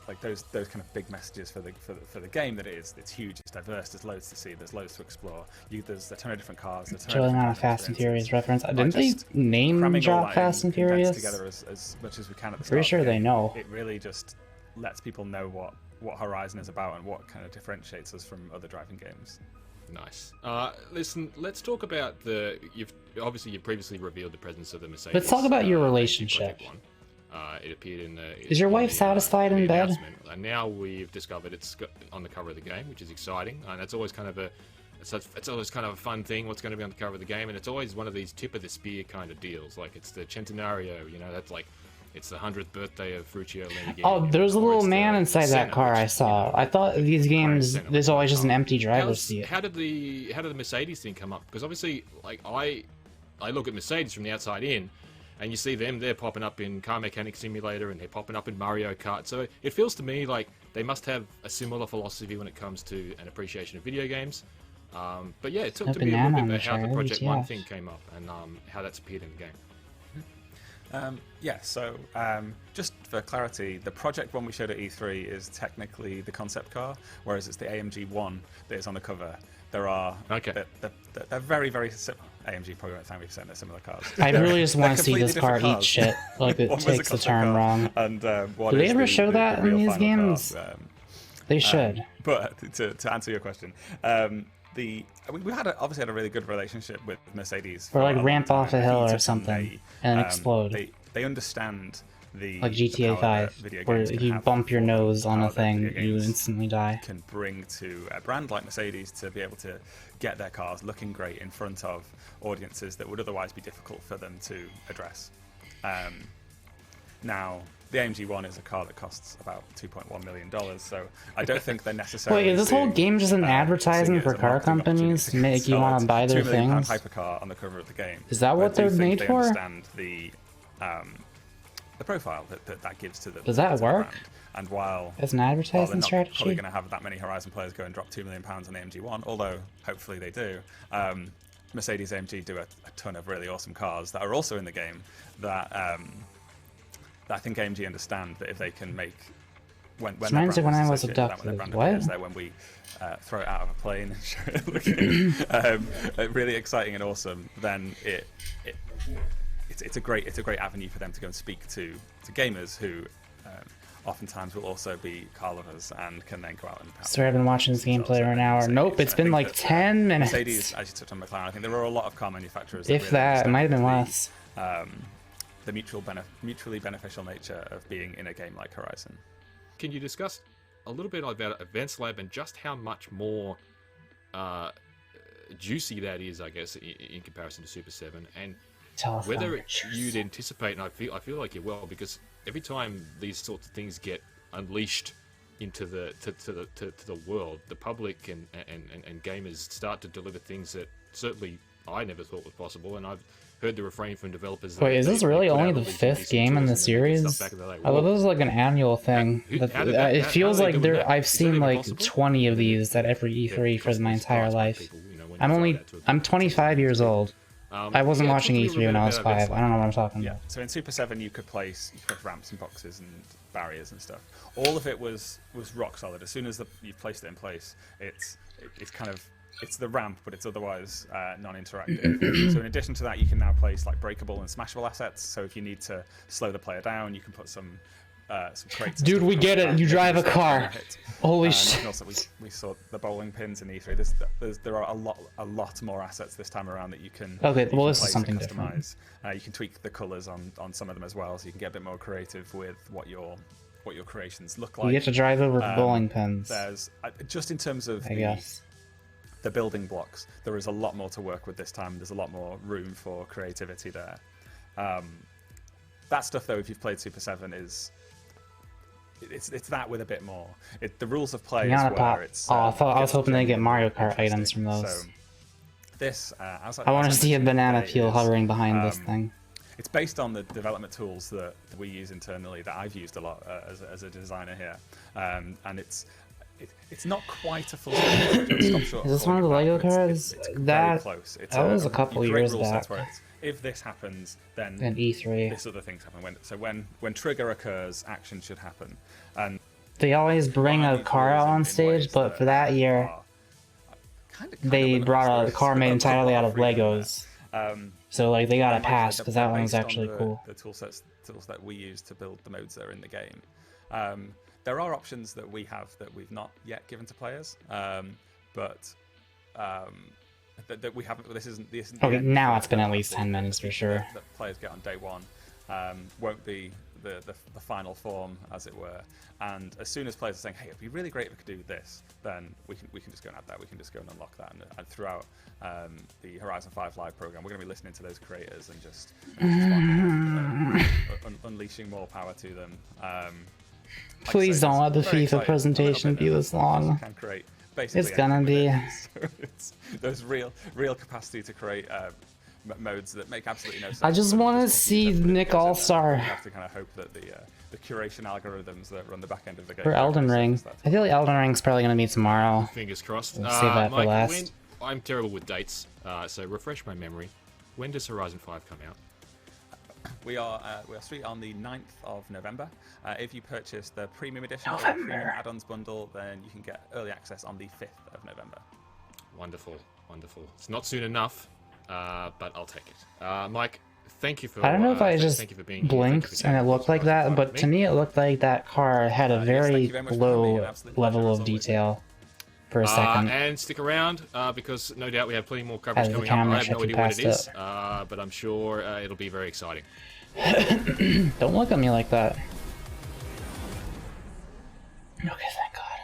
like those kind of big messages for the game, that it's huge, it's diverse, there's loads to see, there's loads to explore. There's a ton of different cars. Totally not a Fast and Furious reference. Didn't they name drop Fast and Furious? Together as much as we can at the start. Pretty sure they know. It really just lets people know what Horizon is about and what kind of differentiates us from other driving games. Nice. Listen, let's talk about you've previously revealed the presence of the Mercedes. Let's talk about your relationship. It appeared in the. Is your wife satisfied in bed? And now we've discovered it's on the cover of the game, which is exciting. And it's always kind of it's always kind of a fun thing. What's going to be on the cover of the game, and it's always one of these tip of the spear kind of deals. Like it's the Centenario, that's like. It's the 100th birthday of Fruccio Lamborghini. Oh, there's a little man inside that car I saw. I thought these games, there's always just an empty driver's seat. How did the Mercedes thing come up? Because obviously, like I look at Mercedes from the outside in, and you see they're popping up in Car Mechanic Simulator, and they're popping up in Mario Kart. So it feels to me like they must have a similar philosophy when it comes to an appreciation of video games. But yeah, talk to me a little bit about how the Project One thing came up and how that's appeared in the game. Just for clarity, the Project One we showed at E3 is technically the concept car, whereas it's the AMG One that is on the cover. There are they're very, very similar. AMG probably won't thank me for saying they're similar cars. I really just want to see this car eat shit, like it takes the turn wrong. And do they ever show that in these games? They should. But to answer your question, we obviously had a really good relationship with Mercedes. Or like ramp off a hill or something and explode. They understand the like GTA 5, where if you bump your nose on a thing, you instantly die. Can bring to a brand like Mercedes to be able to get their cars looking great in front of audiences that would otherwise be difficult for them to address. Now, the AMG One is a car that costs about $2.1 million, so I don't think they're necessarily. Wait, is this whole game just an advertisement for car companies to make you want to buy their $2 million things? hypercar on the cover of the game. Is that what they're made for? They understand the profile that gives to the. Does that work? Brand. And while as an advertising strategy, probably going to have that many Horizon players go and drop £2 million on the AMG One, although hopefully they do. Mercedes AMG do a ton of really awesome cars that are also in the game that I think AMG understand that if they can make when reminds me when I was abducted. What? When we throw it out of a plane and show it looking really exciting and awesome, then it's a great avenue for them to go and speak to gamers who oftentimes will also be car lovers and can then go out and. So I've been watching this gameplay for an hour. Nope, it's been like 10 minutes. Mercedes, as you touched on McLaren, I think there are a lot of car manufacturers. If that, it might have been less. The mutually beneficial nature of being in a game like Horizon. Can you discuss a little bit about Events Lab and just how much more juicy that is, I guess, in comparison to Super 7, and whether you'd anticipate, and I feel like you will, because every time these sorts of things get unleashed into the world, the public and gamers start to deliver things that certainly I never thought was possible, and I've heard the refrain from developers. Wait, is this really only the 5th game in the series? I thought this was like an annual thing. It feels like I've seen like 20 of these at every E3 for my entire life. I'm 25 years old. I wasn't watching E3 when I was 5. I don't know what I'm talking about. So in Super 7 you could place ramps and boxes and barriers and stuff. All of it was rock solid. As soon as you've placed it in place, it's the ramp, but it's otherwise non-interactive. So in addition to that, you can now place like breakable and smashable assets. So if you need to slow the player down, you can put some crates. Dude, we get it. You drive a car. Holy shit! Also, we saw the bowling pins in E3. There are a lot more assets this time around that you can. Okay, well, this is place something and customize. different. You can tweak the colors on some of them as well, so you can get a bit more creative with what your creations look like. You get to drive it with bowling pins. There's just in terms of I guess. The building blocks, there is a lot more to work with this time. There's a lot more room for creativity there. That stuff, though, if you've played Super 7, it's that with a bit more. The rules of play is where it's... I was hoping to get Mario Kart items from those. So this, I want to see a banana peel hovering behind this thing. It's based on the development tools that we use internally, that I've used a lot as a designer here, and it's not quite a full. Is this one of the Lego cars? That was a couple years back. If this happens, then in E3, this other things happen. When trigger occurs, action should happen. And they always bring a car out on stage, but for that year, they brought a car made entirely out of Legos. So like they got a pass because that one was actually cool. The tools that we use to build the modes that are in the game. There are options that we have that we've not yet given to players, but that we haven't. This isn't. Okay, now it's been at least 10 minutes for sure. That players get on day one won't be the final form, as it were. And as soon as players are saying, "Hey, it'd be really great if we could do this," then we can just go and add that. We can just go and unlock that. And throughout the Horizon 5 Live program, we're going to be listening to those creators and just unleashing more power to them. Please don't let the FIFA presentation be this long. It's gonna be. There's real capacity to create modes that make absolutely no sense. I just want to see Nick All-Star. You have to kind of hope that the curation algorithms that run the back end of the game. For Elden Ring. I feel like Elden Ring's probably gonna be tomorrow. Fingers crossed. We'll save that for last. I'm terrible with dates, so refresh my memory. When does Horizon 5 come out? We are straight on the 9th of November. If you purchase the premium edition or the premium add-ons bundle, then you can get early access on the 5th of November. Wonderful, wonderful. It's not soon enough, but I'll take it. Mike, thank you for. I don't know if I just blinked and it looked like that, but to me it looked like that car had a very low level of detail for a second. And stick around because no doubt we have plenty more coverage coming up. I have no idea what it is, but I'm sure it'll be very exciting. Don't look at me like that. Okay, thank God.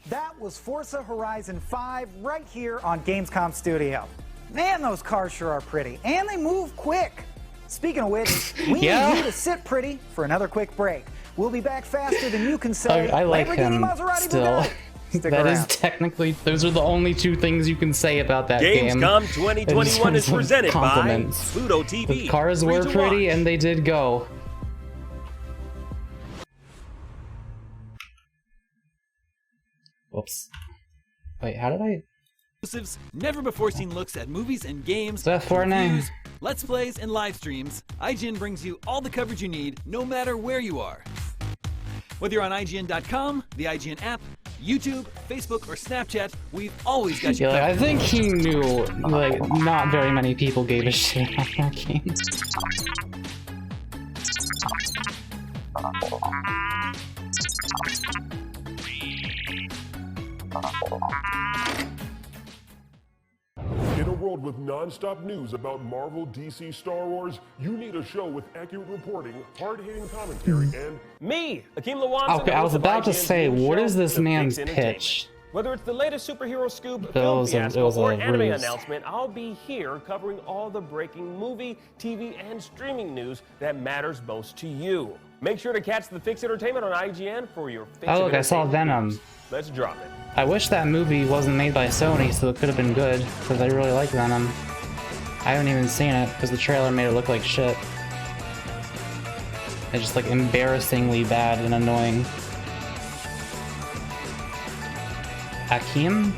That was Forza Horizon 5 right here on Gamescom Studio. Man, those cars sure are pretty, and they move quick. Speaking of which, we need you to sit pretty for another quick break. We'll be back faster than you can say. I like him still. That is technically, those are the only two things you can say about that game. Gamescom 2021 is presented by Pluto TV. The cars were pretty and they did go. Whoops. Wait, how did I... Exclusives, never before seen looks at movies and games, reviews, let's plays, and live streams. IGN brings you all the coverage you need, no matter where you are. Whether you're on IGN.com, the IGN app, YouTube, Facebook, or Snapchat, we've always got you covered. I think he knew, like, not very many people gave a shit on that game. In a world with non-stop news about Marvel, DC, Star Wars, you need a show with accurate reporting, hard-hitting commentary, and... Me, Akeem Lawanson. Okay, I was about to say, what is this man's pitch? Whether it's the latest superhero scoop, It film was fiasco, or a anime ruse. announcement, I'll be here covering all the breaking movie, TV, and streaming news that matters most to you. Make sure to catch the Fix Entertainment on IGN for your Fix Oh look, I saw Entertainment. Venom. Let's drop it. I wish that movie wasn't made by Sony, so it could have been good, because I really like Venom. I haven't even seen it, because the trailer made it look like shit. It's just like embarrassingly bad and annoying. Akeem?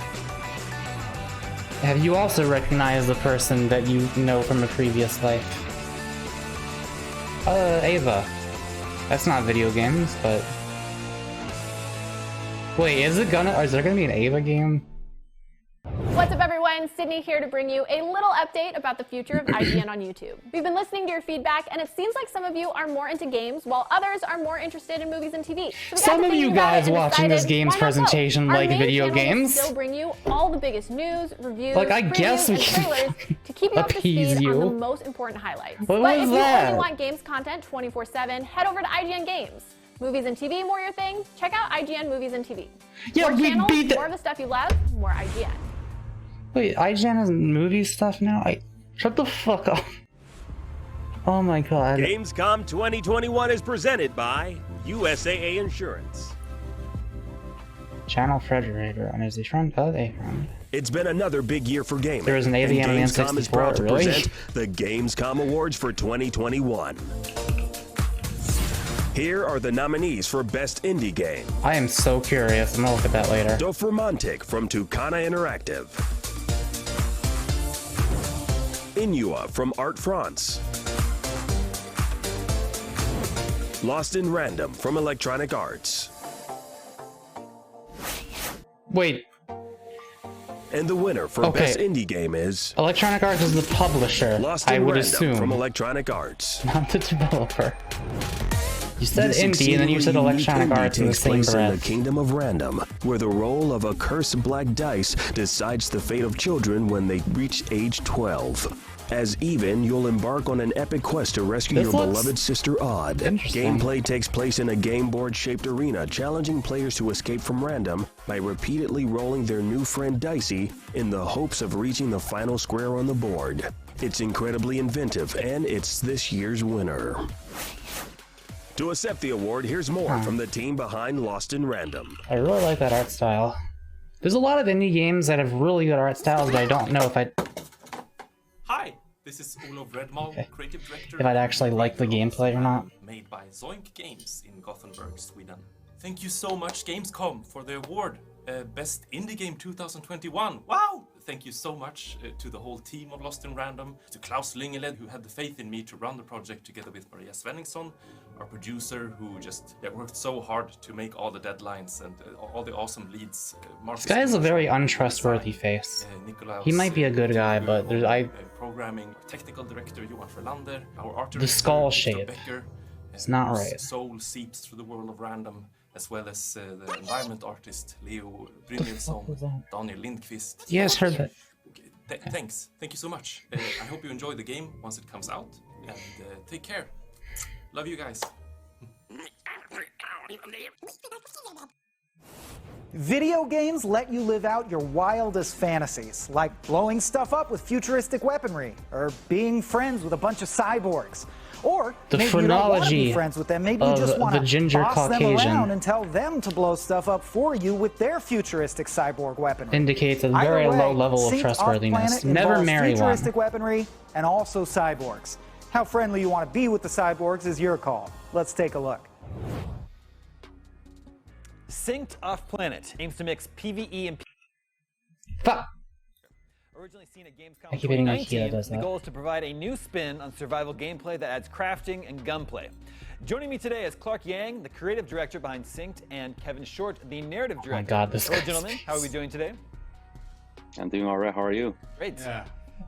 Have you also recognized the person that you know from a previous life? Ava. That's not video games, but... Wait, is there gonna be an Ava game? What's up, everyone? Sydney here to bring you a little update about the future of IGN on YouTube. We've been listening to your feedback, and it seems like some of you are more into games, while others are more interested in movies and TV. So some of you guys watching this games presentation like video games. Still bring you all the biggest news, reviews, like, I guess we can trailers to keep you up to speed on the most important highlights. But if you only want games content 24/7, head over to IGN Games. Movies and TV, more your thing? Check out IGN Movies and TV. Yeah, more channels, more of the stuff you love, more IGN. Wait, IGN has movie stuff now? Shut the fuck up. Oh my god. Gamescom 2021 is presented by USAA Insurance. Channel refrigerator, and is the front of a front? It's been another big year for gaming. There was an AVM on the Gamescom is proud to N64, really? present the Gamescom Awards for 2021. Here are the nominees for Best Indie Game. I am so curious. I'm gonna look at that later. Dofromantic from Tucana Interactive. Inua from Art France. Lost in Random from Electronic Arts. Wait. And the winner for Best Indie Game is... Electronic Arts is the publisher, Lost in I would Random assume. from Electronic Arts. Not the developer. You said This indie, and then you said exceedingly Electronic unique Arts in the takes same place in breath. the Kingdom of Random, where the roll of a cursed black dice decides the fate of children when they reach age 12. As Even, you'll embark on an epic quest to rescue your beloved sister Odd. Gameplay takes place in a game board-shaped arena, challenging players to escape from random by repeatedly rolling their new friend Dicey in the hopes of reaching the final square on the board. It's incredibly inventive, and it's this year's winner. To accept the award, here's more from the team behind Lost in Random. I really like that art style. There's a lot of indie games that have really good art styles, but I don't know if Hi, this is Olof Redmal, creative director. I'd actually like the gameplay or not. Made by Zoink Games in Gothenburg, Sweden. Thank you so much, Gamescom, for the award. Best Indie Game 2021. Wow! Thank you so much to the whole team of Lost in Random, to Klaus Lyngeled, who had the faith in me to run the project together with Maria Svenningsson, our producer, who just worked so hard to make all the deadlines and all the awesome leads. This guy has a very untrustworthy face. He might be a good guy, but there's programming technical director Johan Frölander, our art the skull director, shape. Becker, It's not right. Soul seeps through the world of Random, as well as the environment artist Leo Brynjolfsson, Daniel Lindqvist. Yes, heard that. Thanks. Thank you so much. I hope you enjoy the game once it comes out, and take care. Love you guys. Video games let you live out your wildest fantasies, like blowing stuff up with futuristic weaponry, or being friends with a bunch of cyborgs. Or The maybe you don't want to be phrenology friends with them. Maybe you of just want the to ginger boss them Caucasian. around and tell them to blow stuff up for you with their futuristic cyborg weaponry. Indicates a Either very way, low level of Synced trustworthiness. Off-Planet Never involves marry one. futuristic weaponry and also cyborgs. How friendly you want to be with the cyborgs is your call. Let's take a look. Synced Off Planet aims to mix PvE and Fuck. Originally seen at Gamescom I keep hitting my 2019, key that does the that. goal is to provide a new spin on survival gameplay that adds crafting and gunplay. Joining me today is Clark Yang, the creative director behind Synced, and Kevin Short, the narrative director. Oh my god, this Hello, guy's gentlemen. How are we doing today? I'm doing all right. How are you? Great.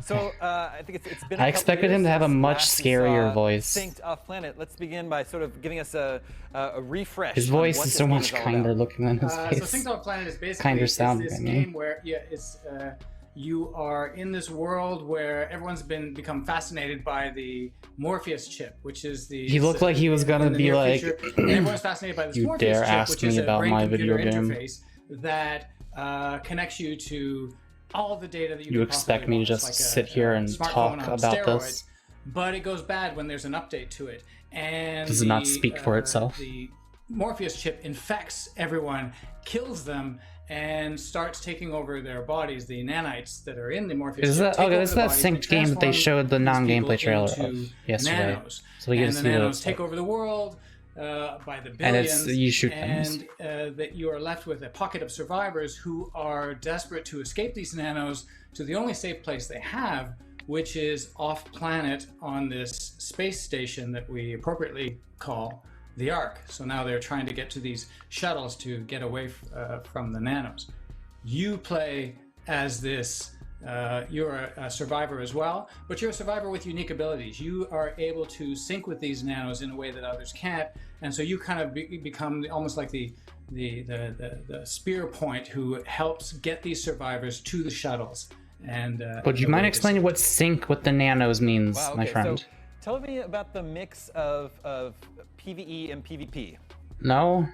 So I think it's been. I expected him to have a much scarier voice. Synced Off Planet. Let's begin by sort of giving us a refresh. His on voice what is this so game much all kinder about. looking than his face. So Synced Off Planet is basically Kinder it's sounding this than me. game where it's you are in this world where everyone's become fascinated by the Morpheus chip, which is the. He looked like he was gonna in the be near like, future, and everyone's fascinated by this "You Morpheus dare chip, ask which me is a about my video brain-computer game?" interface that connects you to all the data that You expect me to just sit here and talk about this? But it goes bad when there's an update to it, and Does it not speak for itself? The Morpheus chip infects everyone, kills them, and starts taking over their bodies. The nanites that are in the Morpheus Is chip that take okay? over That's the that bodies and synced game that they transform showed the these non-gameplay people trailer into of yesterday. nanos. So we get And to the see what nanos it's take like. over the world. by the billions, And it's you shoot and that you are left with a pocket of survivors who are desperate to escape these nanos to the only safe place they have, which is off-planet on this space station that we appropriately call the Ark. So now they're trying to get to these shuttles to get away from the nanos. You play as this. You're a survivor as well, but you're a survivor with unique abilities. You are able to sync with these nanos in a way that others can't, and so you kind of become almost like the spear point who helps get these survivors to the shuttles. And would you mind explaining what sync with the nanos means, Wow, okay, my friend? So tell me about the mix of PvE and PvP. No.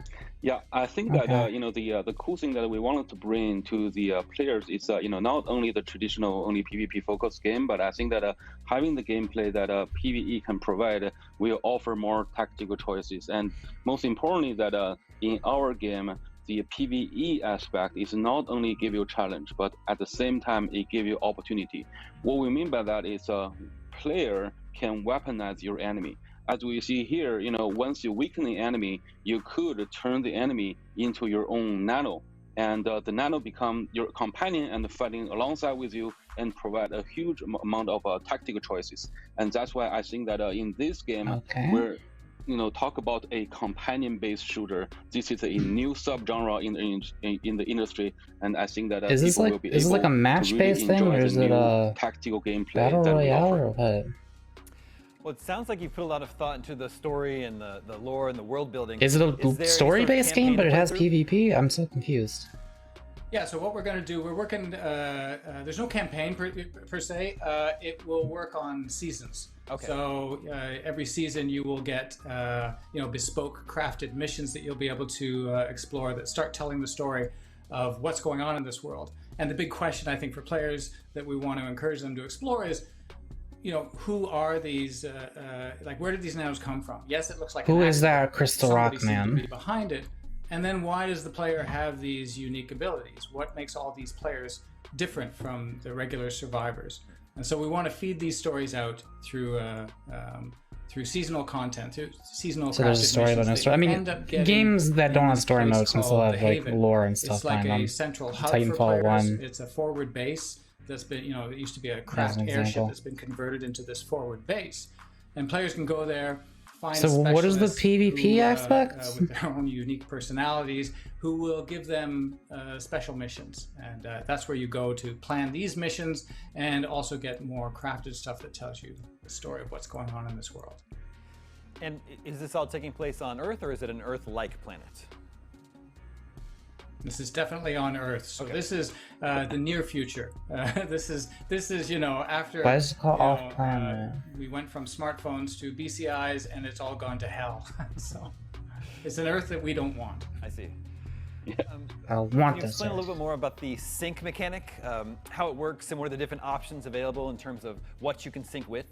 Yeah, I think that the cool thing that we wanted to bring to the players is not only the traditional only PvP focused game, but I think that having the gameplay that PvE can provide will offer more tactical choices, and most importantly that in our game the PvE aspect is not only give you a challenge, but at the same time it give you opportunity. What we mean by that is a player can weaponize your enemy. As we see here, once you weaken the enemy, you could turn the enemy into your own nano, and the nano become your companion and fighting alongside with you and provide a huge amount of tactical choices. And that's why I think that in this game, we're talk about a companion-based shooter. This is a new subgenre in the industry, and I think that is this people like will be is it able like a match-based to thing, really or is enjoy it the new a tactical gameplay battle that we royale, offer. or what? Well, it sounds like you put a lot of thought into the story and the lore and the world building. Is it a story-based game, but it has PvP? I'm so confused. Yeah, so what we're going to do, we're working, there's no campaign per se, it will work on seasons. Okay. So every season you will get, bespoke crafted missions that you'll be able to explore that start telling the story of what's going on in this world. And the big question, I think, for players that we want to encourage them to explore is, who are these, where did these nanos come from? Yes, it looks like Who an is that Crystal somebody Rock seemed to man? be behind it. And then why does the player have these unique abilities? What makes all these players different from the regular survivors? And so we want to feed these stories out through seasonal content, through seasonal. So there's a story about no story. I mean, games that don't have story modes can still have like lore and stuff It's like behind a them. central hub Titanfall for players. 1. It's a forward base that's been, it used to be a As craft an airship example. that's been converted into this forward base, and players can go there. Find So what is the specialists PvP who, aspect? with their own unique personalities, who will give them special missions, and that's where you go to plan these missions and also get more crafted stuff that tells you the story of what's going on in this world. And is this all taking place on Earth, or is it an Earth-like planet? This is definitely on Earth. So this is the near future. This is after. Why is it called off-planet? We went from smartphones to BCIs, and it's all gone to hell. So it's an Earth that we don't want. I see. I want Can you this. explain a little bit more about the sync mechanic, how it works, and what are the different options available in terms of what you can sync with?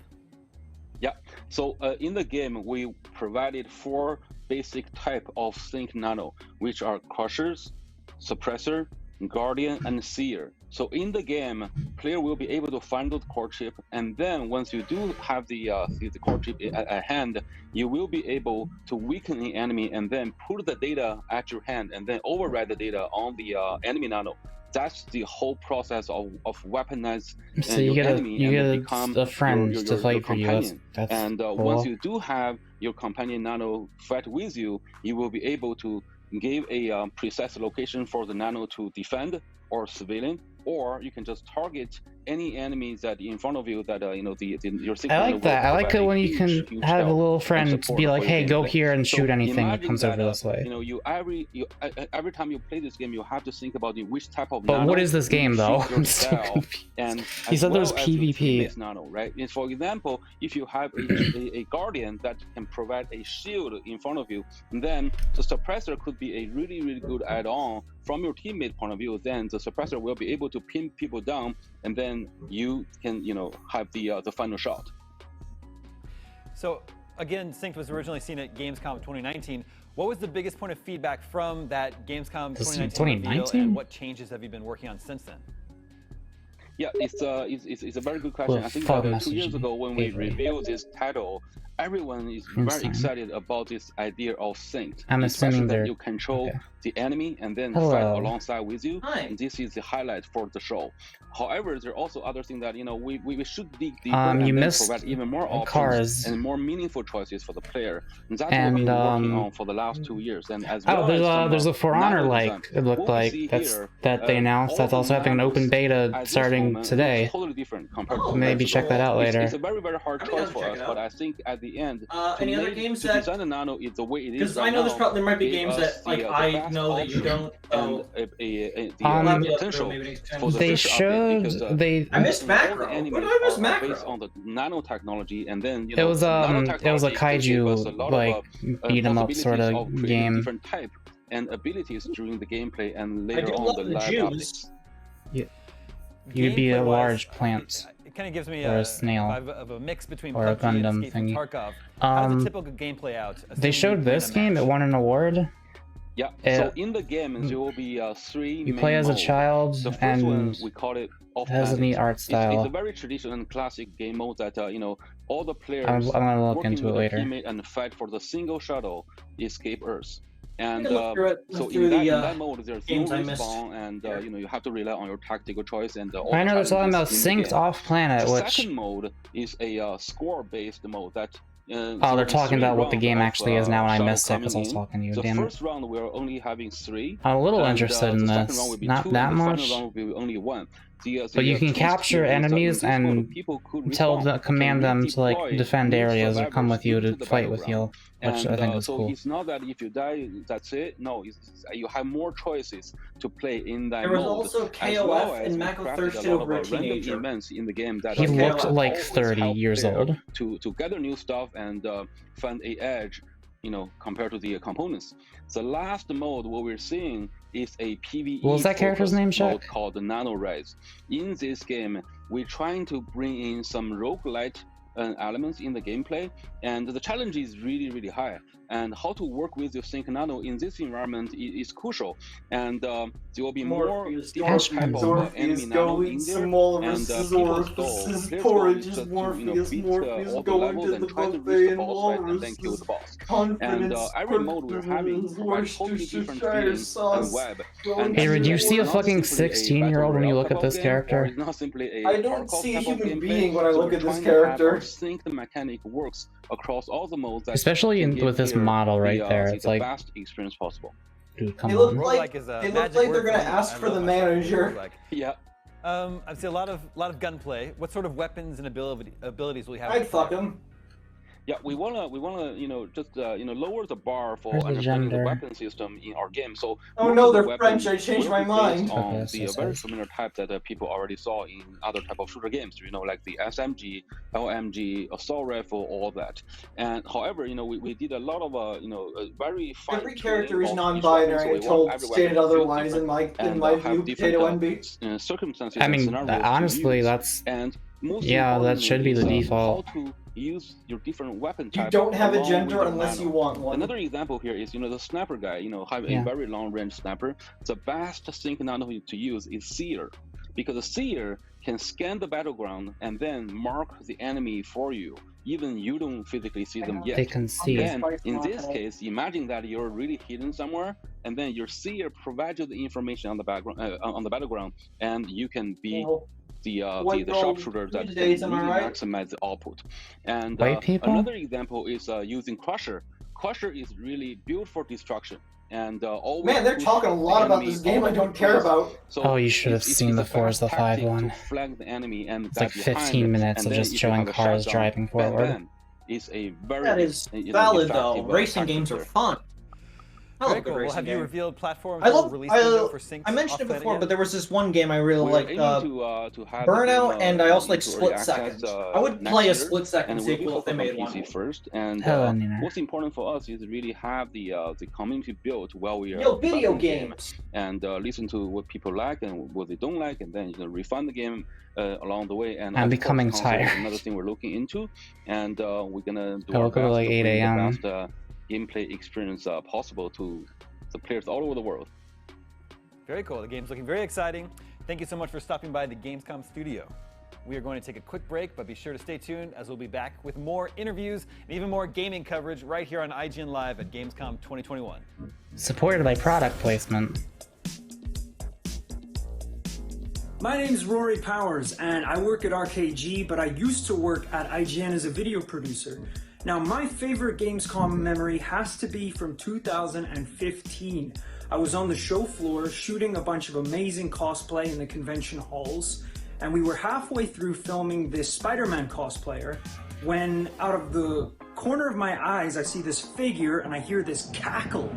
Yeah, so in the game, we provided 4 basic type of sync nano, which are crushers, suppressor, guardian, and seer. So in the game, player will be able to find the core chip, and then once you do have the core chip at hand, you will be able to weaken the enemy and then put the data at your hand and then override the data on the enemy nano. That's the whole process of weaponize So your you get enemy and become a friend your to fight for you. companion. That's And cool. once you do have your companion nano fight with you, you will be able to give a precise location for the nano to defend or civilian, or you can just target any enemies that in front of you that your sync I nano like that. will I like it provide when a you can huge have a help little and friend support be like, for your hey, go gameplay. here and So shoot anything that imagine comes over this way. Every time you play this game, you have to think about which type of But nano what is this game, will though? suit I'm so yourself, confused. and He as said there was well as your PvP. teammates nano, right? And for example, if you have a guardian that can provide a shield in front of you, then the suppressor could be a really, really good add-on from your teammate point of view. Then the suppressor will be able to pin people down, and then you can, have the final shot. So again, Synced was originally seen at Gamescom 2019. What was the biggest point of feedback from that Gamescom 2019 reveal, and what changes have you been working on since then? Yeah, it's a very good question. Well, I think fuck 2 years messaging. ago when we Avery. revealed this title, everyone is Insane. very excited about this idea of synced. I'm especially assuming that they're you control the enemy and then Hello. fight alongside with you. Hi. And this is the highlight for the show. However, there are also other things that we should dig deeper and you then missed provide even more options Cars. and more meaningful choices for the player. And that's what And, we've been working on for the last 2 years. And as well there's a For Honor nano like design. it looked What we like see that's here, that they announced all that's the also having an open nanos beta at this starting moment today. look totally different compared to Maybe check that out later. It's a very, very hard I'm gonna choice for check us, it but out. I think at the end, Any other games to that? design the nano is the way it is Because right I know now, there might be gave games us that like the I best know that you option don't. and Um, the potential for the they future update, because, showed they I missed all Macro. the What enemies did I miss are Macro? based on the nanotechnology, and then it was nanotechnology it was a can give us a kaiju lot like of beat 'em up possibilities sort of of creating game. different type and abilities during the gameplay and I later do on love the the live Jews. updates. You'd be a Gameplay-wise, large plant It kind of gives me or a a snail vibe of a mix between or a PUBG and Gundam Escape from thingy. Tarkov. How does a typical gameplay out? They assuming showed you win this a game. match? It won an award. Yeah, so in the game there will be 3 You main play as a modes. child The first and one we call it off it has a neat art It's style. a very traditional and classic game mode that all the players I'm gonna look working into with it a later. teammate and fight for the single shuttle escape Earth. And can look through it- so look through in the, that mode there's no games I missed. respawn, and you have to rely on your tactical choice and all I know they're the talking about challenges in the synced game. off planet, The which second mode is a score-based mode that. oh, they're talking about what the game actually is now, and I missed it because I was talking to you. The Damn it. first round we are only having 3. I'm a little and, interested in the second this. round will be Not 2, that and the much. final round will be only 1. But you can capture enemies and command them to like defend areas or come with you to fight with you, which I think is so cool. it's not that if you die, that's it. No, you have more choices to play in that There was mode. also as KOF well as and we Mako crafted thirsted a lot over a of random teenager. events in the game that He will looked like always 30 help years player old. to gather new stuff and find a edge, compared to the components. The last mode what we're seeing is a PvE What was that character's name, mode Shaq? called the Nano Rise. In this game, we're trying to bring in some roguelite elements in the gameplay, and the challenge is really, really high. And how to work with your Sync Nano in this environment is crucial. And there will be more different type of enemy nano in there. And people's goal, players' goal is just to beat all the levels and try to reach the boss fight and then kill the boss. And every mode we're having provides totally different feeling and web. And Hey, Red, do you it's see a not fucking simply a 16-year-old when you battle look at royale this type of game, or character? it's not simply a I don't Tarkov see a type of human gameplay. being when I So look we're at this trying to have character. our sync the mechanic works across all the modes, that Especially can give with this player model right there. the It's like, best experience possible. dude, come They look on. like is a they look magic like word they're for gonna me. ask I for the love myself. manager. Roguelike. Yeah. I see a lot of gunplay. What sort of weapons and abilities will you have? I'd fuck him. Yeah, we wanna just lower the bar for Where's the understanding the gender? weapon system in our game. So Oh most no, of the they're weapons French. I changed will my be mind. based on Okay, the so very says. familiar type that people already saw in other type of shooter games. Like the SMG, LMG, assault rifle, all that. And however, we did a lot of very fine. Every character is tuning of each weapon, non-binary so we until want every stated weapon to feel otherwise. In my different and, have view, different, Potato NB. circumstances I and mean, scenarios to honestly, use. that's And most yeah, that should be the importantly is, default. how to use your different weapon You types. don't have a along with gender your unless nano. you want one. Another example here is, the sniper guy, have Yeah. a very long range sniper. The best sync nano to use is Seer, because the Seer can scan the battleground and then mark the enemy for you. Even you don't physically see them yet. They can see. Then, in this case, imagine that you're really hidden somewhere, and then your Seer provides you the information on the background, on the battleground, and you can be the sharpshooter that can days, am I really right? maximize the output. And White people? another example is using Crusher. Crusher is really built for destruction. And always Man, they're push talking a the lot about enemy this game all I don't over care the place. about. So Oh, you should have it's seen the a fast Forza 5 tactic one. to flag the enemy and It's like get behind 15 it. minutes And of then just if you showing have a cars shotgun, driving bam, forward. bam, is a very That is valid though. effective, Racing tactic games are there. fun. I Very love cool. good Well, racing have you game. revealed platforms I or love. release window for syncs? I mentioned it off planet before, yet? but there was this one game I really We're liked. aiming to have Burnout, the game, and I also like into Split early Second. access, I would next play a year, Split Second and we'll sequel if they focus made on one. PC first. And Hell, Nina. what's important for us is really have the community built while we are Yo, video developing the game, games. and listen to what people like and what they don't like, and then refine the game along the way. And I'm of course, becoming console is tired. another thing we're looking into, and we're gonna do I our woke up at best like to 8 bring a.m. the best gameplay experience possible to the players all over the world. Very cool. The game's looking very exciting. Thank you so much for stopping by the Gamescom studio. we are going to take a quick break, but be sure to stay tuned as we'll be back with more interviews and even more gaming coverage right here on IGN Live at Gamescom 2021. Supported by product placement. My name's Rory Powers, and I work at RKG, but I used to work at IGN as a video producer. Now, my favorite Gamescom memory has to be from 2015. I was on the show floor shooting a bunch of amazing cosplay in the convention halls, and we were halfway through filming this Spider-Man cosplayer when out of the corner of my eyes I see this figure and I hear this cackle.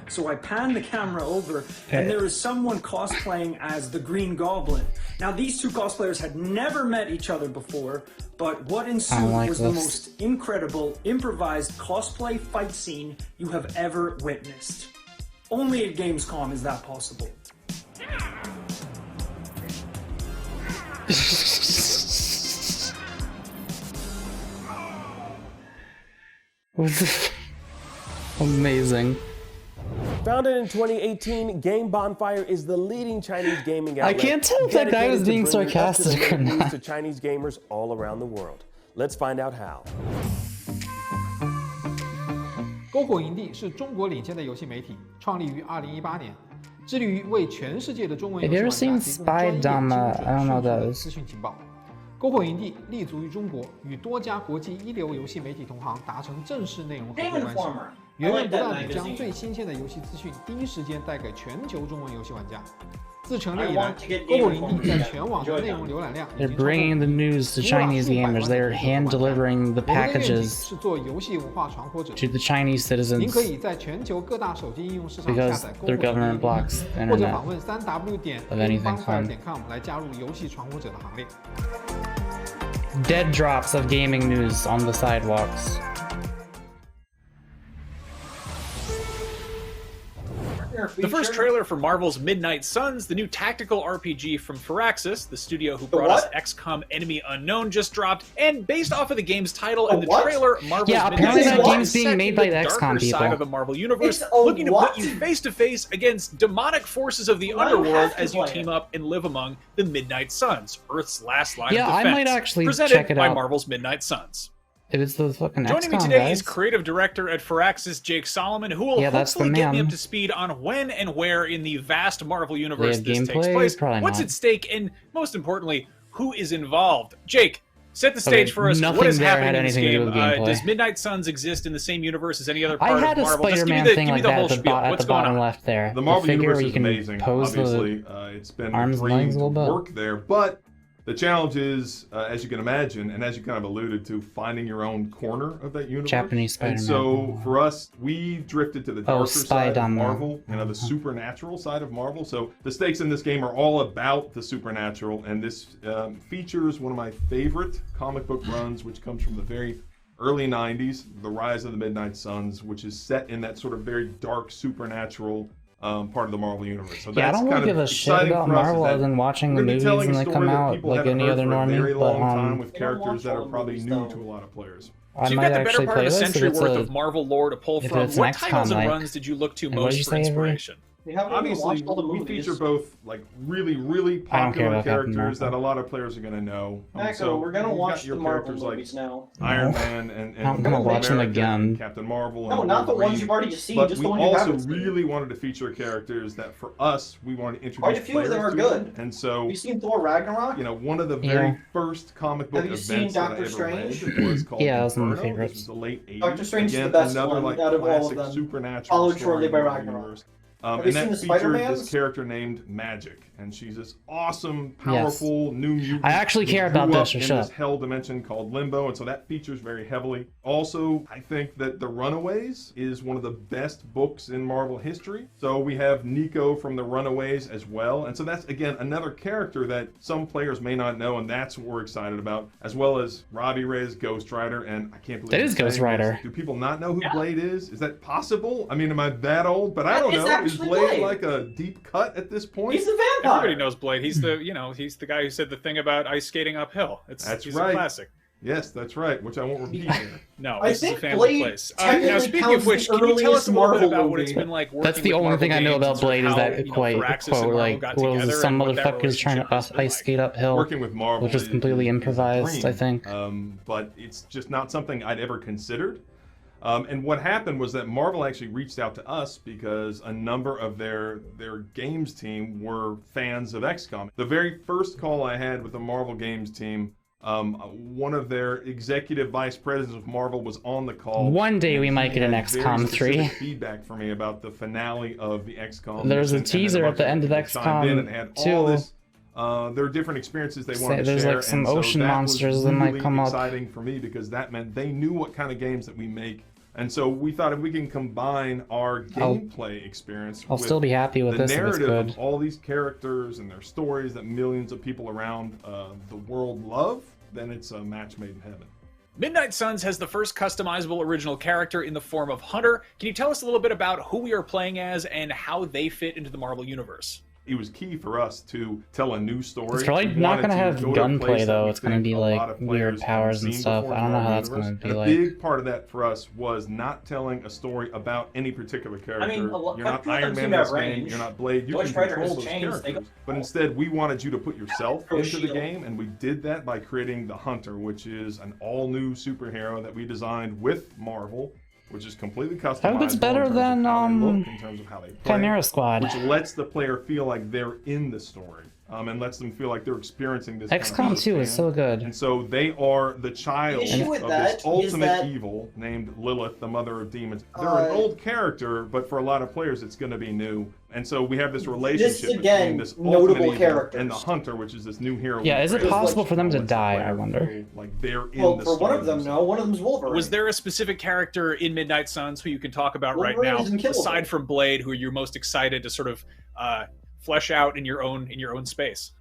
So I pan the camera over and there is someone cosplaying as the Green Goblin. Now these two cosplayers had never met each other before, but what ensued was the most incredible improvised cosplay fight scene you have ever witnessed. Only at Gamescom is that possible. Amazing. Founded in 2018, Game Bonfire is the leading Chinese gaming outlet. I can't tell if that guy was being sarcastic or not. To Chinese gamers all around the world. Let's find out how. 篝火营地是中国领先的游戏媒体，创立于2018年，致力于为全世界的中文游戏玩家提供专业、精准、迅速的资讯情报。篝火营地立足于中国，与多家国际一流游戏媒体同行达成正式内容合作关系，源源不断地将最新鲜的游戏资讯第一时间带给全球中文游戏玩家。自成立以来，篝火营地在全网的内容浏览量已经 They're bringing the news to Chinese gamers. They're hand delivering the packages 是做游戏文化传播者 to the Chinese 您 citizens 可以在全球各大手机应用市场下 because 载 their government blocks the 或者 internet 访问 of anything fun. www.gamebonfire.com 来加入游戏传播者的行列。 Dead drops of gaming news on the sidewalks. The first trailer for Marvel's Midnight Suns, the new tactical RPG from Firaxis, the studio who brought us XCOM Enemy Unknown, just dropped. And based off of the game's title and the trailer, Marvel's apparently Midnight that Suns game's is being set made in by the the XCOM darker people. side of the Marvel universe, looking to put you face to face against demonic forces of the underworld as you team up and live among the Midnight Suns, Earth's last line of defense. I might actually presented check it by out. Marvel's Midnight Suns. If it's the fucking Joining me XCOM today guys. is creative director at Firaxis, Jake Solomon, who will that's the hopefully get me man. up to speed on when and where in the vast Marvel universe have this takes gameplay? place, Probably what's not. at stake, and most importantly, who is involved. Jake, set the stage Okay, for us. nothing What is there happening had in this anything to do game? with gameplay. Does Midnight Suns exist in the same universe as any other I part had of a Marvel? Just give Spider-Man me the, thing give me like the that whole at the, spiel. at What's the going bottom on? left there. The Marvel figure universe where you is can amazing. pose Obviously, the it's been arms and legs a little bit. work there, but the challenge is, as you can imagine, and as you kind of alluded to, finding your own corner of that universe. Japanese And Spider-Man. so for us, we drifted to the darker side of Spider-Man. Marvel, the supernatural side of Marvel. So the stakes in this game are all about the supernatural, and this features one of my favorite comic book runs, which comes from the very early 90s, The Rise of the Midnight Suns, which is set in that sort of very dark supernatural part of the Marvel universe. So Yeah, I that's don't kind really of give a shit exciting about for us, is Marvel that other than watching the we're gonna movies be telling when a they story come that out, people like haven't any heard other for a very normie, long but time with characters that are probably new though. to a lot of players. I So you've might got the better actually part play of a this if century it's worth a, of Marvel lore to pull if from. it's an What titles and XCOM, runs did you look to and what did you most for say, Avery? inspiration? We haven't even Obviously, watched all the we movies. feature both like really, really I don't care popular about Captain characters Marvel. that a lot of players are going to know. Echo, we're gonna you've got watch your the Marvel characters like movies now. Iron Man and I'm gonna watch them America again. and Captain Marvel. No, and not the ones Wolverine. you've already seen, But just we the one you also haven't seen. really wanted to feature characters that for us we wanted to introduce Quite a few of them players are to good. And so Have you seen Thor Ragnarok? one of the very first comic book Have you events seen that I Doctor ever Strange? read was called Yeah, that was one of my Inferno. favorites. This was the late 80s. Doctor Strange is Again, the best another one like out of all of classic them. supernatural Followed story shortly by in the Marvel Ragnarok. universe. Have And you that seen the featured Spider-Mans? this character named Magic, and she's this awesome, powerful new mutant. I actually who care about grew this, up or in shut this up. hell dimension called Limbo, and so that features very heavily. Also, I think that The Runaways is one of the best books in Marvel history. So we have Nico from The Runaways as well, and so that's again another character that some players may not know, and that's what we're excited about, as well as Robbie Reyes, Ghost Rider, and I can't believe That I'm is Ghost saying this. Rider. Do people not know who Blade is? Is that possible? I mean, am I that old? But I That don't is know. Is actually Blade Blade. like a deep cut at this point? He's the vampire. Everybody knows Blade. He's the he's the guy who said the thing about ice skating uphill. He's That's a right. classic. Yes, that's right, which I won't repeat here. No, I this is a think family Blade place. technically Now, speaking counts of which, the can you tell us earliest a little bit Marvel about what movie. it's been like working That's the with only Marvel thing I know Games about and sort of Blade is how, that you know, quite Firaxis and Marvel like got what was together it, some and what that motherfuckers trying to relationship has been ice skate uphill, Working with Marvel which is completely improvised, is a I think. but it's just not something I'd ever considered. And what happened was that Marvel actually reached out to us because a number of their games team were fans of XCOM. The very first call I had with the Marvel games team, one of their executive vice presidents of Marvel was on the call. One day we and might he get an had very XCOM 3. specific feedback for me about the finale of the XCOM. There's a mission, and then teaser bunch at the end of people chimed in and XCOM had all 2. this. There are different experiences they wanted to There's share. like some and so ocean that monsters was that might really come up. exciting for me because that meant they knew what kind of games that we make. And so we thought if we can combine our gameplay experience I'll with still be happy with the this if it's narrative good. of all these characters and their stories that millions of people around the world love, then it's a match made in heaven. Midnight Suns has the first customizable original character in the form of Hunter. Can you tell us a little bit about who we are playing as and how they fit into the Marvel Universe? It was key for us to tell a new story. It's probably We not wanted going to have go to a place gunplay that though. we It's going to think be a lot like of weird players powers haven't and seen stuff. before I in don't know the how Marvel that's going to universe. be And like. a big part of that for us was not telling a story about any particular character. I mean, you're not few of them Iron seem Man to in have this game. range. You're not Blade. You Ghost can Rider control has those chains, characters. But instead, we wanted you to put yourself Pro into the shield. game, and we did that by creating the Hunter, which is an all-new superhero that we designed with Marvel, which is completely customizable. I hope it's better in terms than of how they look, in terms of how they play, Chimera Squad. which lets the player feel like they're in the story. And lets them feel like they're experiencing this. XCOM 2 is so good. And so they are the child The issue with of that this is ultimate that- evil named Lilith, the mother of demons. They're an old character, but for a lot of players, it's going to be new. And so we have this relationship again, between this notable ultimate evil characters. and the Hunter, which is this new hero. Yeah, we is it created. possible for them to Lets the die, player I wonder? feel like they're in Well, the for one story of them, no. One of them's Wolverine. Was there a specific character in Midnight Suns who you can talk about right Wolverine now, is unkillable. aside from Blade, who you're most excited to sort of flesh out in your own space?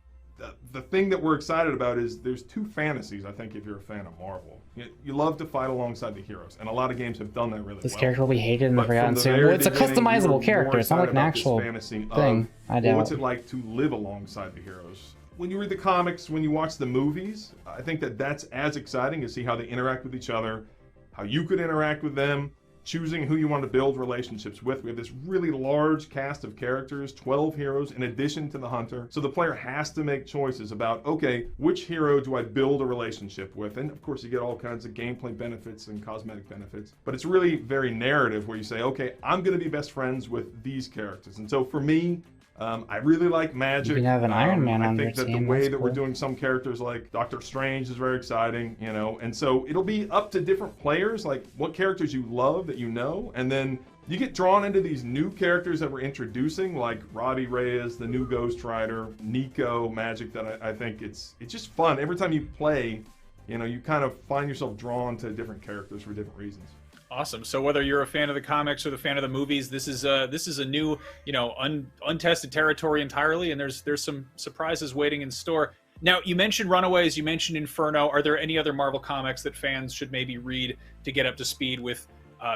The thing that we're excited about is there's two fantasies, I think, if you're a fan of Marvel. You love to fight alongside the heroes, and a lot of games have done that really This well. character will be hated in the But from Forgotten the soon. very Well, it's a beginning, we were customizable more character. It's not like an excited about this actual fantasy thing. I well, doubt. what's it like to live alongside the heroes? When you read the comics, when you watch the movies, I think that that's as exciting to see how they interact with each other, how you could interact with them, choosing who you want to build relationships with. We have this really large cast of characters, 12 heroes in addition to the Hunter. So the player has to make choices about, okay, which hero do I build a relationship with? And of course you get all kinds of gameplay benefits and cosmetic benefits. But it's really very narrative where you say, okay, I'm going to be best friends with these characters. And so for me, I really like Magic. You can have an Iron Man on I your think that team. the way That's that we're cool. doing some characters like Doctor Strange is very exciting, you know, and so it'll be up to different players, like what characters you love that you know, and then you get drawn into these new characters that we're introducing, like Robbie Reyes, the new Ghost Rider, Nico, Magic, that I think it's just fun. Every time you play, you know, you kind of find yourself drawn to different characters for different reasons. Awesome. So whether you're a fan of the comics or the fan of the movies, this is a new, you know, untested territory entirely, and there's some surprises waiting in store. Now, you mentioned Runaways, you mentioned Inferno. Are there any other Marvel comics that fans should maybe read to get up to speed with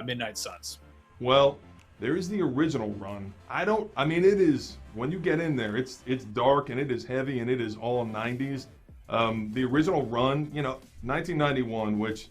Midnight Suns? Well, there is the original run. I mean, it is, when you get in there, it's dark and it is heavy and it is all 90s. The original run, you know, 1991, which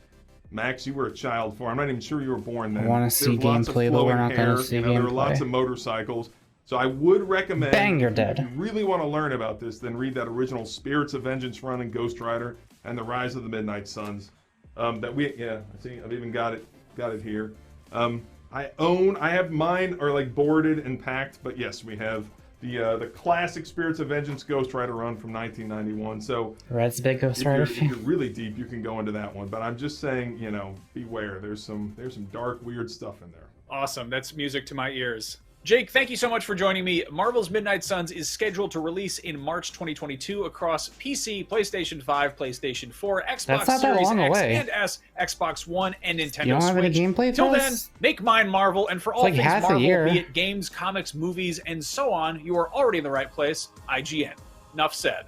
Max, you were a child for. I'm not even sure you were born then. I want to see There's lots of gameplay, but we're flowing not going hair, to see you know, There are lots gameplay. of motorcycles. So I would recommend, Bang, you're if dead. you really want to learn about this, then read that original Spirits of Vengeance run in Ghost Rider and the Rise of the Midnight Suns. See, I've even got it here. I have mine are like boarded and packed, but yes, we have the classic Spirits of Vengeance Ghost Rider run from 1991. So Red's big Ghost if Rider you're, fan. if you're really deep, you can go into that one. But I'm just saying, you know, beware. There's some dark, weird stuff in there. Awesome. That's music to my ears. Jake, thank you so much for joining me. Marvel's Midnight Suns is scheduled to release in March 2022 across PC, PlayStation 5, PlayStation 4, Xbox That's not that Series long X away. and S, Xbox One, and Nintendo You don't have any Switch. gameplay for Till then, this? make mine Marvel, and for all like things half a Marvel, year. be it games, comics, movies, and so on, you are already in the right place. IGN. Enough said.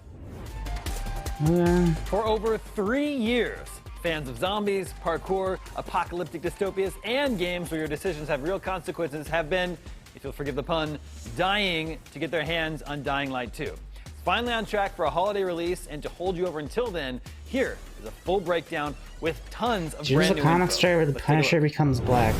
For over 3 years, fans of zombies, parkour, apocalyptic dystopias, and games where your decisions have real consequences have been, if you'll forgive the pun, dying to get their hands on Dying Light 2. It's finally on track for a holiday release, and to hold you over until then, here is a full breakdown with tons of There's brand a new comic info. story where the Let's take a look. Punisher becomes black.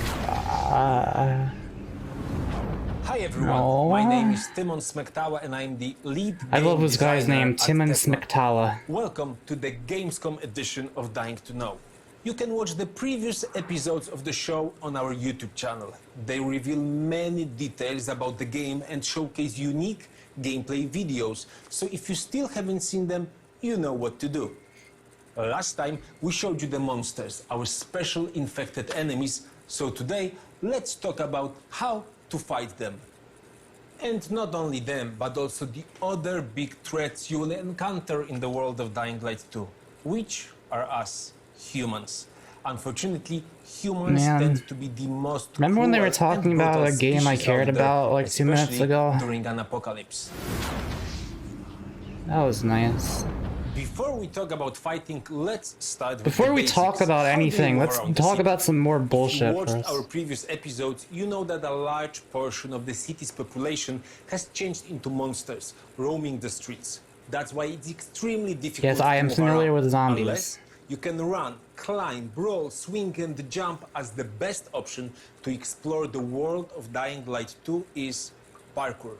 Hi everyone, No. my name is Timon Smektala and I'm the lead I love game this guy's designer name, at Timon Techno. Smektala. Welcome to the Gamescom edition of Dying to Know. You can watch the previous episodes of the show on our YouTube channel. They reveal many details about the game and showcase unique gameplay videos. So if you still haven't seen them, you know what to do. Last time we showed you the monsters, our special infected enemies. So today, let's talk about how to fight them. And not only them, but also the other big threats you will encounter in the world of Dying Light 2, which are us, humans. Unfortunately, humans tend to be the most Remember when they were cruel and talking about brutal a game I species cared out there, about like 2 minutes especially ago? during an apocalypse. That was nice. Before we talk about fighting, let's start with Before the we basics. talk about How do you anything, move let's around the talk city? about some more If you bullshit watched first. our previous episodes, you know that a large portion of the city's population has changed into monsters, roaming the streets. That's why it's extremely difficult Yes, I to am move familiar around, with zombies. unless you can run, climb, brawl, swing and jump as the best option to explore the world of Dying Light 2 is parkour.